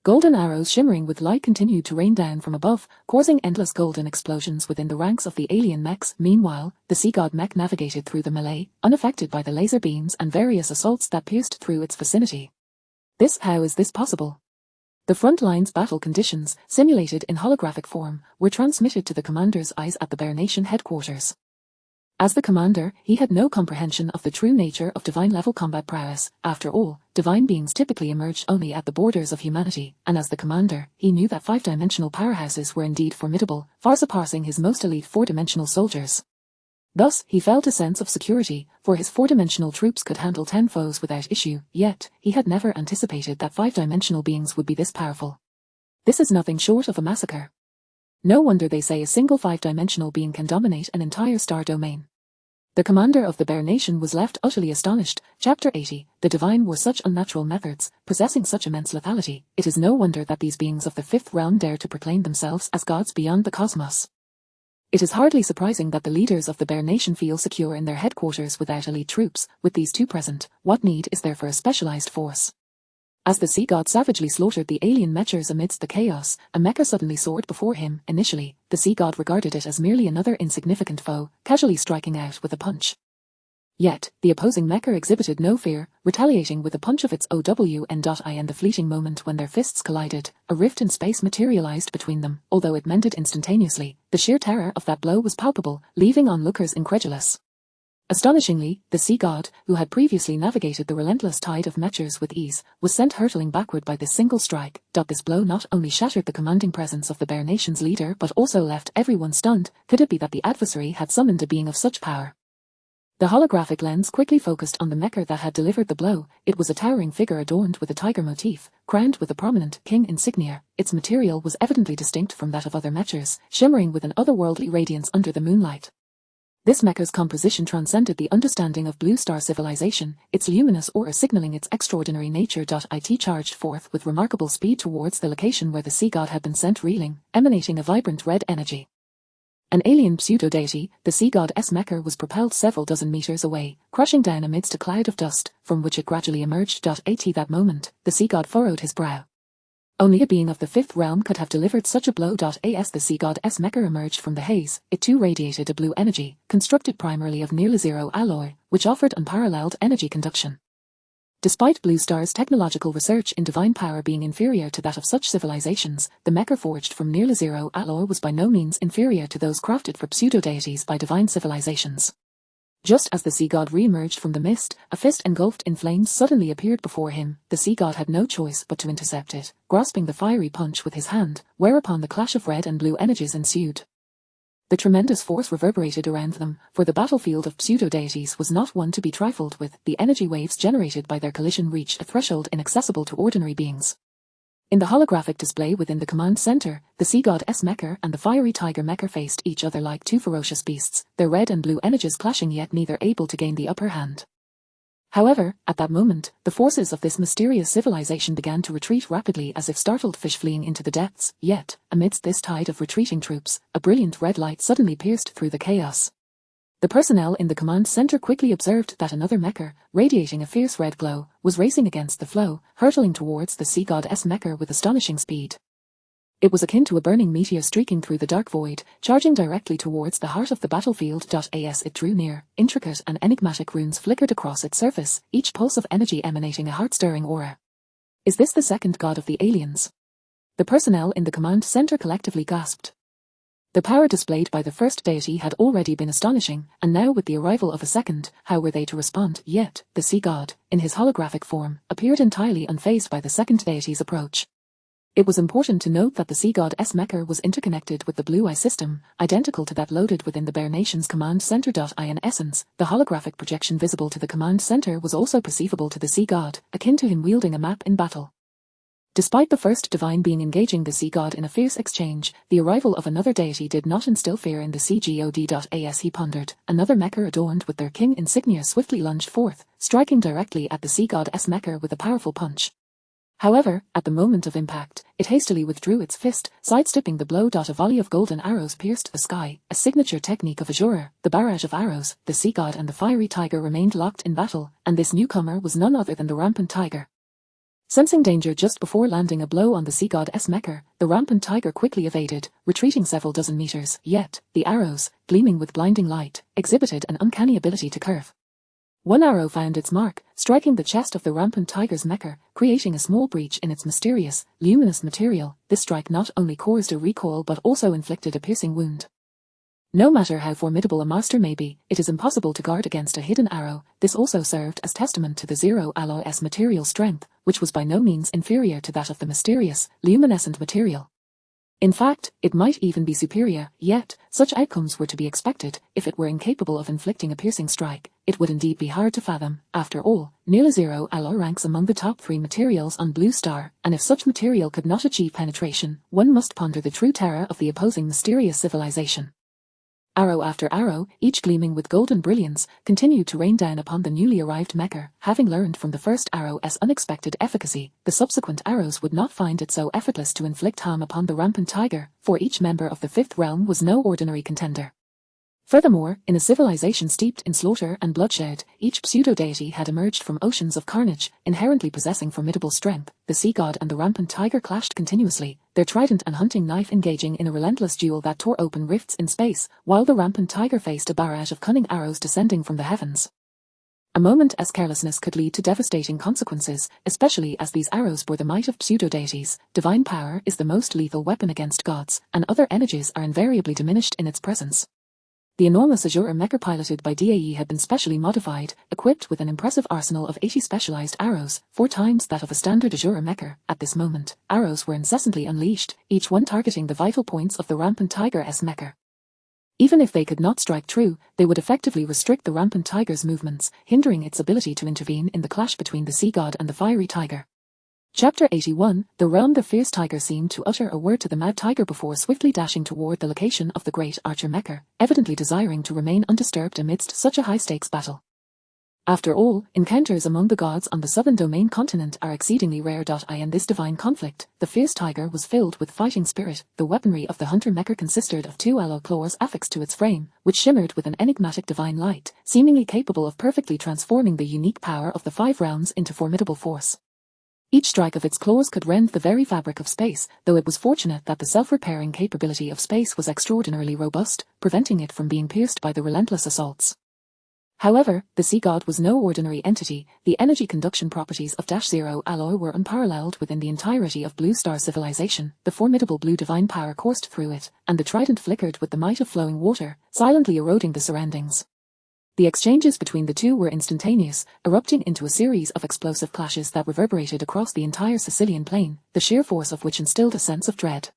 Golden arrows shimmering with light continued to rain down from above, causing endless golden explosions within the ranks of the alien mechs. Meanwhile, the Sea God mech navigated through the melee, unaffected by the laser beams and various assaults that pierced through its vicinity. How is this possible? The front line's battle conditions, simulated in holographic form, were transmitted to the commander's eyes at the Bear Nation headquarters. As the commander, he had no comprehension of the true nature of divine-level combat prowess. After all, divine beings typically emerged only at the borders of humanity, and as the commander, he knew that five-dimensional powerhouses were indeed formidable, far surpassing his most elite four-dimensional soldiers. Thus, he felt a sense of security, for his four-dimensional troops could handle 10 foes without issue, yet, he had never anticipated that five-dimensional beings would be this powerful. This is nothing short of a massacre. No wonder they say a single five-dimensional being can dominate an entire star domain. The commander of the Bear Nation was left utterly astonished. Chapter 80, the divine were such unnatural methods, possessing such immense lethality. It is no wonder that these beings of the fifth realm dare to proclaim themselves as gods beyond the cosmos. It is hardly surprising that the leaders of the Bear Nation feel secure in their headquarters without elite troops. With these two present, what need is there for a specialized force? As the Sea God savagely slaughtered the alien mechers amidst the chaos, a mecha suddenly soared before him. Initially, the Sea God regarded it as merely another insignificant foe, casually striking out with a punch. Yet, the opposing Mecha exhibited no fear, retaliating with a punch of its OWN.I. In the fleeting moment when their fists collided, a rift in space materialized between them. Although it mended instantaneously, the sheer terror of that blow was palpable, leaving onlookers incredulous. Astonishingly, the sea god, who had previously navigated the relentless tide of mechas with ease, was sent hurtling backward by this single strike. This blow not only shattered the commanding presence of the Bear Nation's leader but also left everyone stunned. Could it be that the adversary had summoned a being of such power? The holographic lens quickly focused on the mecha that had delivered the blow. It was a towering figure adorned with a tiger motif, crowned with a prominent king insignia. Its material was evidently distinct from that of other mechas, shimmering with an otherworldly radiance under the moonlight. This mecha's composition transcended the understanding of Blue Star civilization, its luminous aura signaling its extraordinary nature. It charged forth with remarkable speed towards the location where the sea god had been sent, reeling, emanating a vibrant red energy. An alien pseudo-deity, the sea god's mecha was propelled several dozen meters away, crashing down amidst a cloud of dust, from which it gradually emerged. At that moment, the sea god furrowed his brow. Only a being of the fifth realm could have delivered such a blow. As the sea god's mecha emerged from the haze, it too radiated a blue energy, constructed primarily of nearly zero alloy, which offered unparalleled energy conduction. Despite Blue Star's technological research in divine power being inferior to that of such civilizations, the mecha forged from nearly zero alloy was by no means inferior to those crafted for pseudo-deities by divine civilizations. Just as the sea god re-emerged from the mist, a fist engulfed in flames suddenly appeared before him. The sea god had no choice but to intercept it, grasping the fiery punch with his hand, whereupon the clash of red and blue energies ensued. The tremendous force reverberated around them, for the battlefield of pseudo-deities was not one to be trifled with. The energy waves generated by their collision reached a threshold inaccessible to ordinary beings. In the holographic display within the command center, the sea god's mecha and the fiery tiger mecha faced each other like two ferocious beasts, their red and blue energies clashing, yet neither able to gain the upper hand. However, at that moment, the forces of this mysterious civilization began to retreat rapidly as if startled fish fleeing into the depths. Yet, amidst this tide of retreating troops, a brilliant red light suddenly pierced through the chaos. The personnel in the command center quickly observed that another mecha, radiating a fierce red glow, was racing against the flow, hurtling towards the sea god's mecha with astonishing speed. It was akin to a burning meteor streaking through the dark void, charging directly towards the heart of the battlefield. As it drew near, intricate and enigmatic runes flickered across its surface, each pulse of energy emanating a heart-stirring aura. Is this the second god of the aliens? The personnel in the command center collectively gasped. The power displayed by the first deity had already been astonishing, and now with the arrival of a second, how were they to respond? Yet, the sea god, in his holographic form, appeared entirely unfazed by the second deity's approach. It was important to note that the sea god's mecha was interconnected with the Blue Eye system, identical to that loaded within the Bear Nation's command center. In essence, the holographic projection visible to the command center was also perceivable to the sea god, akin to him wielding a map in battle. Despite the first divine being engaging the sea god in a fierce exchange, the arrival of another deity did not instill fear in the sea god. As he pondered, another mecha adorned with their king insignia swiftly lunged forth, striking directly at the sea god's mecha with a powerful punch. However, at the moment of impact, it hastily withdrew its fist, sidestepping the blow. A volley of golden arrows pierced the sky, a signature technique of Azura, the barrage of arrows. The sea god and the fiery tiger remained locked in battle, and this newcomer was none other than the rampant tiger. Sensing danger just before landing a blow on the sea god's mecha, the rampant tiger quickly evaded, retreating several dozen meters. Yet, the arrows, gleaming with blinding light, exhibited an uncanny ability to curve. One arrow found its mark, striking the chest of the rampant tiger's mecha, creating a small breach in its mysterious, luminous material. This strike not only caused a recoil but also inflicted a piercing wound. No matter how formidable a master may be, it is impossible to guard against a hidden arrow. This also served as testament to the zero alloy's material strength, which was by no means inferior to that of the mysterious, luminescent material. In fact, it might even be superior, yet, such outcomes were to be expected. If it were incapable of inflicting a piercing strike, it would indeed be hard to fathom. After all, nearly zero alloy ranks among the top 3 materials on Blue Star, and if such material could not achieve penetration, one must ponder the true terror of the opposing mysterious civilization. Arrow after arrow, each gleaming with golden brilliance, continued to rain down upon the newly arrived mecha. Having learned from the first arrow's unexpected efficacy, the subsequent arrows would not find it so effortless to inflict harm upon the rampant tiger, for each member of the fifth realm was no ordinary contender. Furthermore, in a civilization steeped in slaughter and bloodshed, each pseudo-deity had emerged from oceans of carnage, inherently possessing formidable strength. The sea god and the rampant tiger clashed continuously, their trident and hunting knife engaging in a relentless duel that tore open rifts in space, while the rampant tiger faced a barrage of cunning arrows descending from the heavens. A moment's carelessness could lead to devastating consequences, especially as these arrows bore the might of pseudo-deities. Divine power is the most lethal weapon against gods, and other energies are invariably diminished in its presence. The enormous Azure Mecha piloted by DAE had been specially modified, equipped with an impressive arsenal of 80 specialized arrows, 4 times that of a standard Azure Mecha. At this moment, arrows were incessantly unleashed, each one targeting the vital points of the rampant Tiger-S Mecha. Even if they could not strike true, they would effectively restrict the rampant tiger's movements, hindering its ability to intervene in the clash between the sea god and the fiery tiger. Chapter 81, The Realm. The fierce tiger seemed to utter a word to the mad tiger before swiftly dashing toward the location of the great archer Mecha, evidently desiring to remain undisturbed amidst such a high-stakes battle. After all, encounters among the gods on the southern domain continent are exceedingly rare. In this divine conflict, the fierce tiger was filled with fighting spirit. The weaponry of the hunter Mecha consisted of 2 aloe claws affixed to its frame, which shimmered with an enigmatic divine light, seemingly capable of perfectly transforming the unique power of the 5 realms into formidable force. Each strike of its claws could rend the very fabric of space, though it was fortunate that the self-repairing capability of space was extraordinarily robust, preventing it from being pierced by the relentless assaults. However, the sea god was no ordinary entity. The energy conduction properties of -0 alloy were unparalleled within the entirety of Blue Star civilization. The formidable blue divine power coursed through it, and the trident flickered with the might of flowing water, silently eroding the surroundings. The exchanges between the two were instantaneous, erupting into a series of explosive clashes that reverberated across the entire Sicilian plain, the sheer force of which instilled a sense of dread.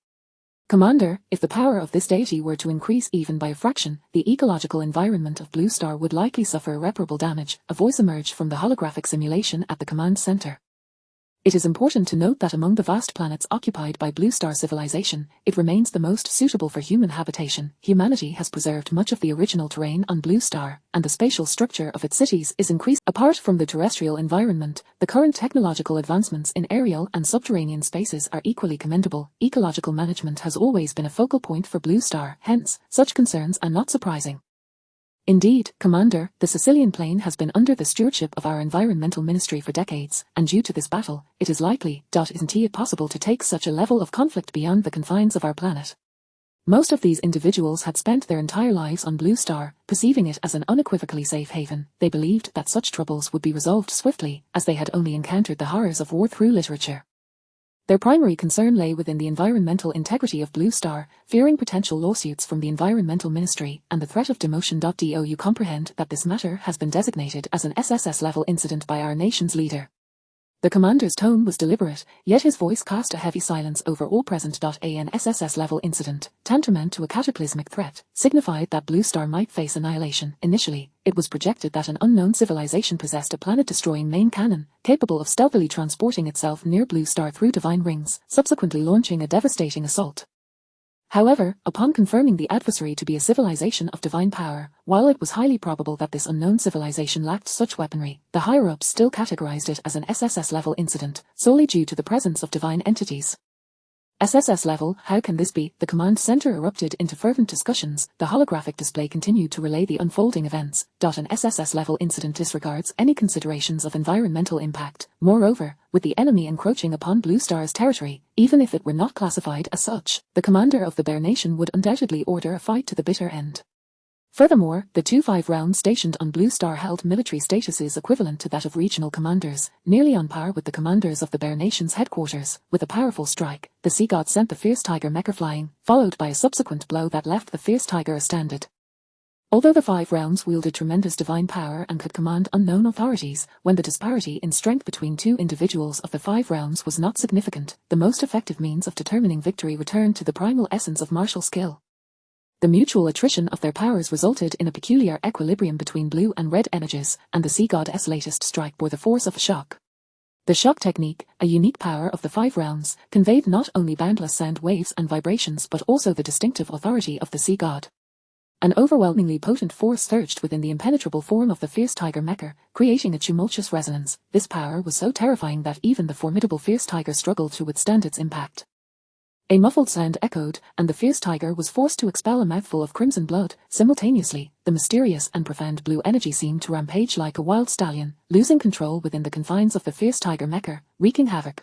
Commander, if the power of this deity were to increase even by a fraction, the ecological environment of Blue Star would likely suffer irreparable damage. A voice emerged from the holographic simulation at the command center. It is important to note that among the vast planets occupied by Blue Star civilization, it remains the most suitable for human habitation. Humanity has preserved much of the original terrain on Blue Star, and the spatial structure of its cities is increased. Apart from the terrestrial environment, the current technological advancements in aerial and subterranean spaces are equally commendable. Ecological management has always been a focal point for Blue Star, hence, such concerns are not surprising. Indeed, Commander, the Sicilian plain has been under the stewardship of our environmental ministry for decades, and due to this battle, it is likely, isn't it possible to take such a level of conflict beyond the confines of our planet? Most of these individuals had spent their entire lives on Blue Star, perceiving it as an unequivocally safe haven. They believed that such troubles would be resolved swiftly, as they had only encountered the horrors of war through literature. Their primary concern lay within the environmental integrity of Blue Star, fearing potential lawsuits from the Environmental Ministry and the threat of demotion. Do you comprehend that this matter has been designated as an SSS-level incident by our nation's leader? The commander's tone was deliberate, yet his voice cast a heavy silence over all present. An SSS-level incident, tantamount to a cataclysmic threat, signified that Blue Star might face annihilation. Initially, it was projected that an unknown civilization possessed a planet-destroying main cannon, capable of stealthily transporting itself near Blue Star through divine rings, subsequently launching a devastating assault. However, upon confirming the adversary to be a civilization of divine power, while it was highly probable that this unknown civilization lacked such weaponry, the higher-ups still categorized it as an SSS-level incident, solely due to the presence of divine entities. SSS level, how can this be? The command center erupted into fervent discussions. The holographic display continued to relay the unfolding events. An SSS level incident disregards any considerations of environmental impact. Moreover, with the enemy encroaching upon Blue Star's territory, even if it were not classified as such, the commander of the Bear Nation would undoubtedly order a fight to the bitter end. Furthermore, the 2 5 rounds stationed on Blue Star held military statuses equivalent to that of regional commanders, nearly on par with the commanders of the Bear Nation's headquarters. With a powerful strike, the sea god sent the fierce tiger Mecha flying, followed by a subsequent blow that left the fierce tiger astounded. Although the 5 rounds wielded tremendous divine power and could command unknown authorities, when the disparity in strength between 2 individuals of the 5 rounds was not significant, the most effective means of determining victory returned to the primal essence of martial skill. The mutual attrition of their powers resulted in a peculiar equilibrium between blue and red energies, and the sea god's latest strike bore the force of a shock. The shock technique, a unique power of the 5 rounds, conveyed not only boundless sound waves and vibrations but also the distinctive authority of the sea god. An overwhelmingly potent force surged within the impenetrable form of the fierce tiger Mecha, creating a tumultuous resonance. This power was so terrifying that even the formidable fierce tiger struggled to withstand its impact. A muffled sound echoed, and the fierce tiger was forced to expel a mouthful of crimson blood. Simultaneously, the mysterious and profound blue energy seemed to rampage like a wild stallion, losing control within the confines of the fierce tiger Mecha, wreaking havoc.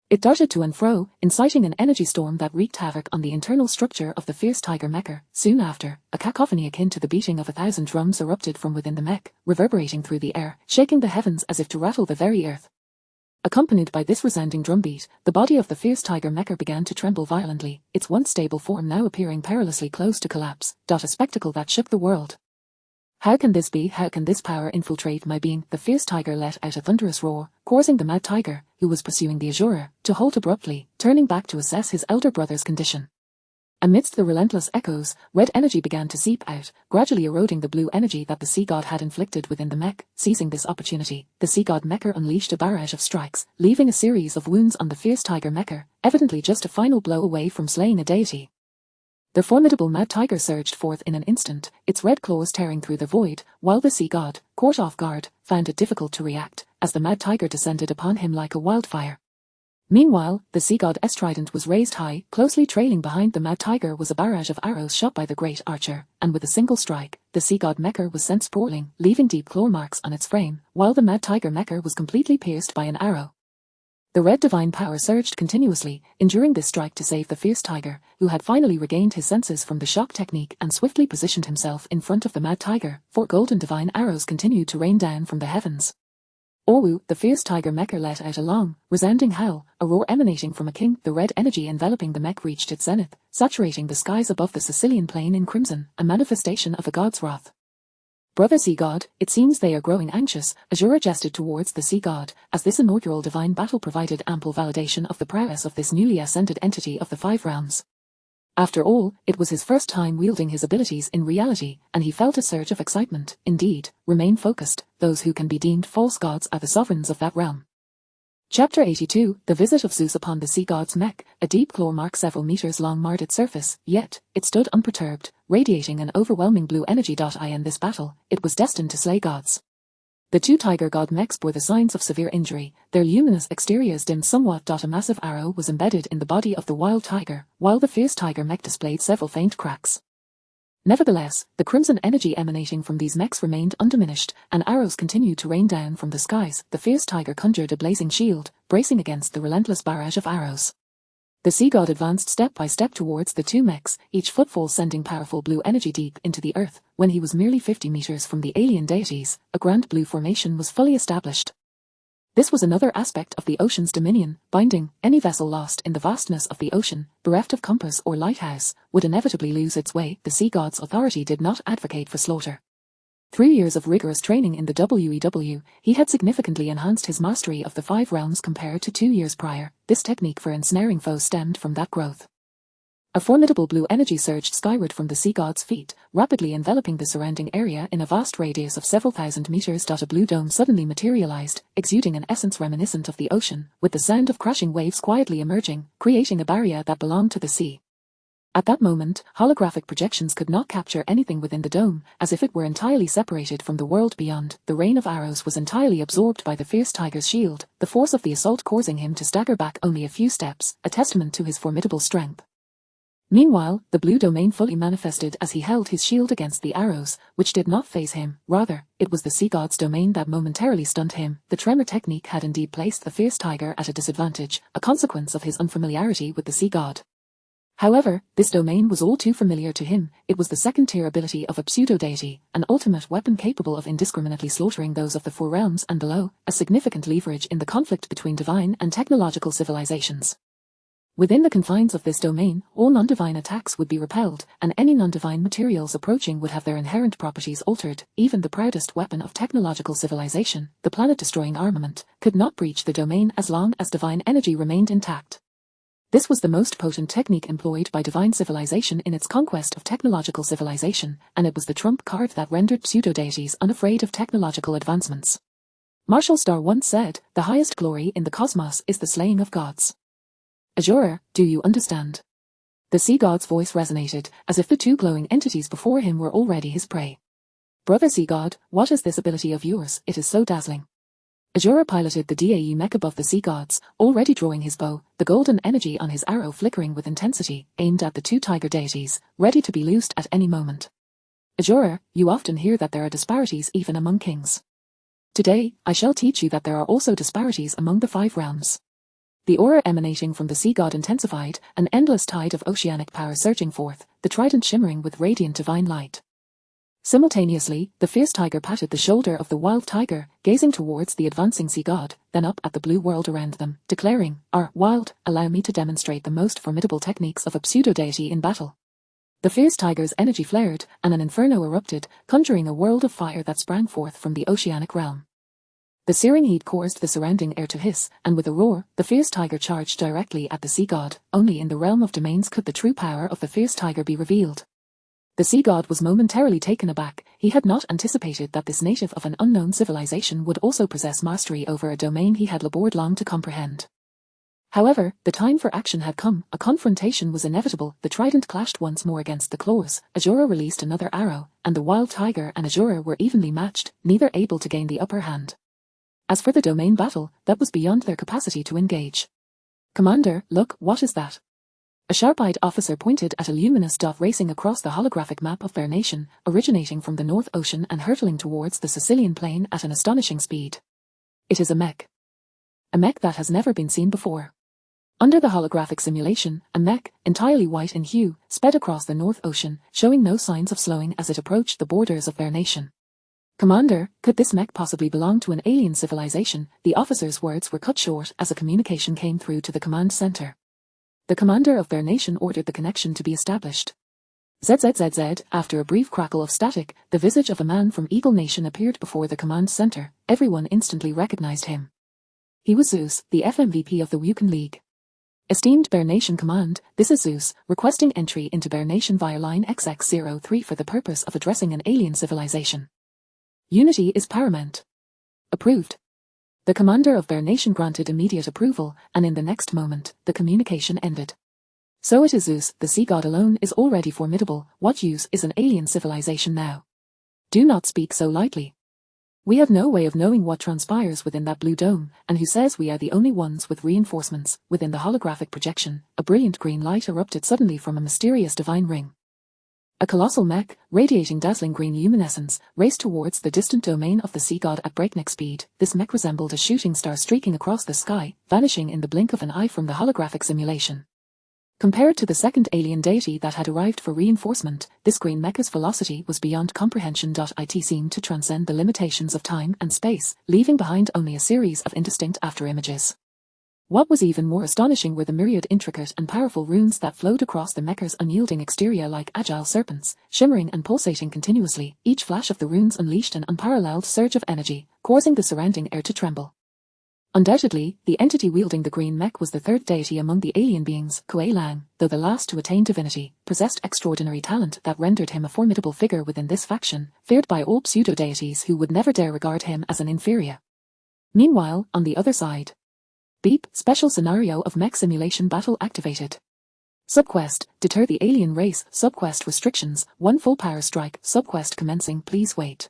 It darted to and fro, inciting an energy storm that wreaked havoc on the internal structure of the fierce tiger mecha. Soon after, a cacophony akin to the beating of 1,000 drums erupted from within the mech, reverberating through the air, shaking the heavens as if to rattle the very earth. Accompanied by this resounding drumbeat, the body of the fierce tiger mecha began to tremble violently, its once stable form now appearing perilously close to collapse. A spectacle that shook the world. How can this be? How can this power infiltrate my being? The fierce tiger let out a thunderous roar, causing the mad tiger, who was pursuing the Azura, to halt abruptly, turning back to assess his elder brother's condition. Amidst the relentless echoes, red energy began to seep out, gradually eroding the blue energy that the sea god had inflicted within the mech. Seizing this opportunity, the sea god mecha unleashed a barrage of strikes, leaving a series of wounds on the fierce tiger mecha, evidently just a final blow away from slaying a deity. The formidable mad tiger surged forth in an instant, its red claws tearing through the void, while the sea god, caught off guard, found it difficult to react, as the mad tiger descended upon him like a wildfire. Meanwhile, the sea god's trident was raised high, closely trailing behind the mad tiger was a barrage of arrows shot by the great archer, and with a single strike, the sea god mecha was sent sprawling, leaving deep claw marks on its frame, while the mad tiger mecha was completely pierced by an arrow. The red divine power surged continuously, enduring this strike to save the fierce tiger, who had finally regained his senses from the shock technique and swiftly positioned himself in front of the mad tiger. 4 golden divine arrows continued to rain down from the heavens. Owu, the fierce tiger mecha let out a long, resounding howl, a roar emanating from a king. The red energy enveloping the mech reached its zenith, saturating the skies above the Sicilian plain in crimson, a manifestation of a god's wrath. Brother sea god, it seems they are growing anxious. Azura gestured towards the sea god, as this inaugural divine battle provided ample validation of the prowess of this newly ascended entity of the 5 realms. After all, it was his first time wielding his abilities in reality, and he felt a surge of excitement. Indeed, remain focused, those who can be deemed false gods are the sovereigns of that realm. Chapter 82, The Visit of Zeus upon the sea god's mech. A deep claw mark several meters long marred its surface, yet, it stood unperturbed, radiating an overwhelming blue energy. In this battle, it was destined to slay gods. The 2 tiger god mechs bore the signs of severe injury, their luminous exteriors dimmed somewhat. A massive arrow was embedded in the body of the wild tiger, while the fierce tiger mech displayed several faint cracks. Nevertheless, the crimson energy emanating from these mechs remained undiminished, and arrows continued to rain down from the skies. The fierce tiger conjured a blazing shield, bracing against the relentless barrage of arrows. The sea god advanced step by step towards the 2 mechs, each footfall sending powerful blue energy deep into the earth. When he was merely 50 meters from the alien deities, a grand blue formation was fully established. This was another aspect of the ocean's dominion, binding. Any vessel lost in the vastness of the ocean, bereft of compass or lighthouse, would inevitably lose its way. The sea god's authority did not advocate for slaughter. 3 years of rigorous training in the WEW, he had significantly enhanced his mastery of the 5 realms compared to 2 years prior. This technique for ensnaring foes stemmed from that growth. A formidable blue energy surged skyward from the sea god's feet, rapidly enveloping the surrounding area in a vast radius of several thousand meters. A blue dome suddenly materialized, exuding an essence reminiscent of the ocean, with the sound of crashing waves quietly emerging, creating a barrier that belonged to the sea. At that moment, holographic projections could not capture anything within the dome, as if it were entirely separated from the world beyond. The rain of arrows was entirely absorbed by the fierce tiger's shield, the force of the assault causing him to stagger back only a few steps, a testament to his formidable strength. Meanwhile, the blue domain fully manifested as he held his shield against the arrows, which did not faze him. Rather, it was the sea god's domain that momentarily stunned him. The tremor technique had indeed placed the fierce tiger at a disadvantage, a consequence of his unfamiliarity with the sea god. However, this domain was all too familiar to him. It was the second-tier ability of a pseudo-deity, an ultimate weapon capable of indiscriminately slaughtering those of the 4 realms and below, a significant leverage in the conflict between divine and technological civilizations. Within the confines of this domain, all non-divine attacks would be repelled, and any non-divine materials approaching would have their inherent properties altered. Even the proudest weapon of technological civilization, the planet-destroying armament, could not breach the domain as long as divine energy remained intact. This was the most potent technique employed by divine civilization in its conquest of technological civilization, and it was the trump card that rendered pseudo-deities unafraid of technological advancements. Marshall Starr once said, "The highest glory in the cosmos is the slaying of gods." Azura, do you understand? The sea god's voice resonated, as if the 2 glowing entities before him were already his prey. Brother sea god, what is this ability of yours? It is so dazzling. Azura piloted the DAE mech above the sea gods, already drawing his bow, the golden energy on his arrow flickering with intensity, aimed at the 2 tiger deities, ready to be loosed at any moment. Azura, you often hear that there are disparities even among kings. Today, I shall teach you that there are also disparities among the 5 realms. The aura emanating from the sea god intensified, an endless tide of oceanic power surging forth, the trident shimmering with radiant divine light. Simultaneously, the fierce tiger patted the shoulder of the wild tiger, gazing towards the advancing sea god, then up at the blue world around them, declaring, Wild, allow me to demonstrate the most formidable techniques of a pseudo-deity in battle. The fierce tiger's energy flared, and an inferno erupted, conjuring a world of fire that sprang forth from the oceanic realm. The searing heat caused the surrounding air to hiss, and with a roar, the fierce tiger charged directly at the sea god. Only in the realm of domains could the true power of the fierce tiger be revealed. The sea god was momentarily taken aback. He had not anticipated that this native of an unknown civilization would also possess mastery over a domain he had labored long to comprehend. However, the time for action had come. A confrontation was inevitable. The trident clashed once more against the claws. Azura released another arrow, and the wild tiger and Azura were evenly matched, neither able to gain the upper hand. As for the domain battle, that was beyond their capacity to engage. Commander, look, what is that? A sharp-eyed officer pointed at a luminous dot racing across the holographic map of their nation, originating from the North Ocean and hurtling towards the Sicilian plain at an astonishing speed. It is a mech. A mech that has never been seen before. Under the holographic simulation, a mech, entirely white in hue, sped across the North Ocean, showing no signs of slowing as it approached the borders of their nation. Commander, could this mech possibly belong to an alien civilization? The officer's words were cut short as a communication came through to the command center. The commander of their nation ordered the connection to be established. ZZZZ, after a brief crackle of static, the visage of a man from Eagle Nation appeared before the command center. Everyone instantly recognized him. He was Zeus, the FMVP of the Wukan League. Esteemed Bear Nation Command, this is Zeus, requesting entry into Bear Nation via line XX03 for the purpose of addressing an alien civilization. Unity is paramount. Approved. The commander of Bear Nation granted immediate approval, and in the next moment, the communication ended. So it is Zeus, the sea god alone is already formidable. What use is an alien civilization now? Do not speak so lightly. We have no way of knowing what transpires within that blue dome, and who says we are the only ones with reinforcements? Within the holographic projection, a brilliant green light erupted suddenly from a mysterious divine ring. A colossal mech, radiating dazzling green luminescence, raced towards the distant domain of the sea god at breakneck speed. This mech resembled a shooting star streaking across the sky, vanishing in the blink of an eye from the holographic simulation. Compared to the second alien deity that had arrived for reinforcement, this green mecha's velocity was beyond comprehension. It seemed to transcend the limitations of time and space, leaving behind only a series of indistinct afterimages. What was even more astonishing were the myriad intricate and powerful runes that flowed across the mecha's unyielding exterior like agile serpents, shimmering and pulsating continuously. Each flash of the runes unleashed an unparalleled surge of energy, causing the surrounding air to tremble. Undoubtedly, the entity wielding the green mech was the third deity among the alien beings. Kuei Lang, though the last to attain divinity, possessed extraordinary talent that rendered him a formidable figure within this faction, feared by all pseudo-deities who would never dare regard him as an inferior. Meanwhile, on the other side. Beep, special scenario of mech simulation battle activated. Subquest, deter the alien race. Subquest restrictions, 1 full power strike. Subquest commencing, please wait.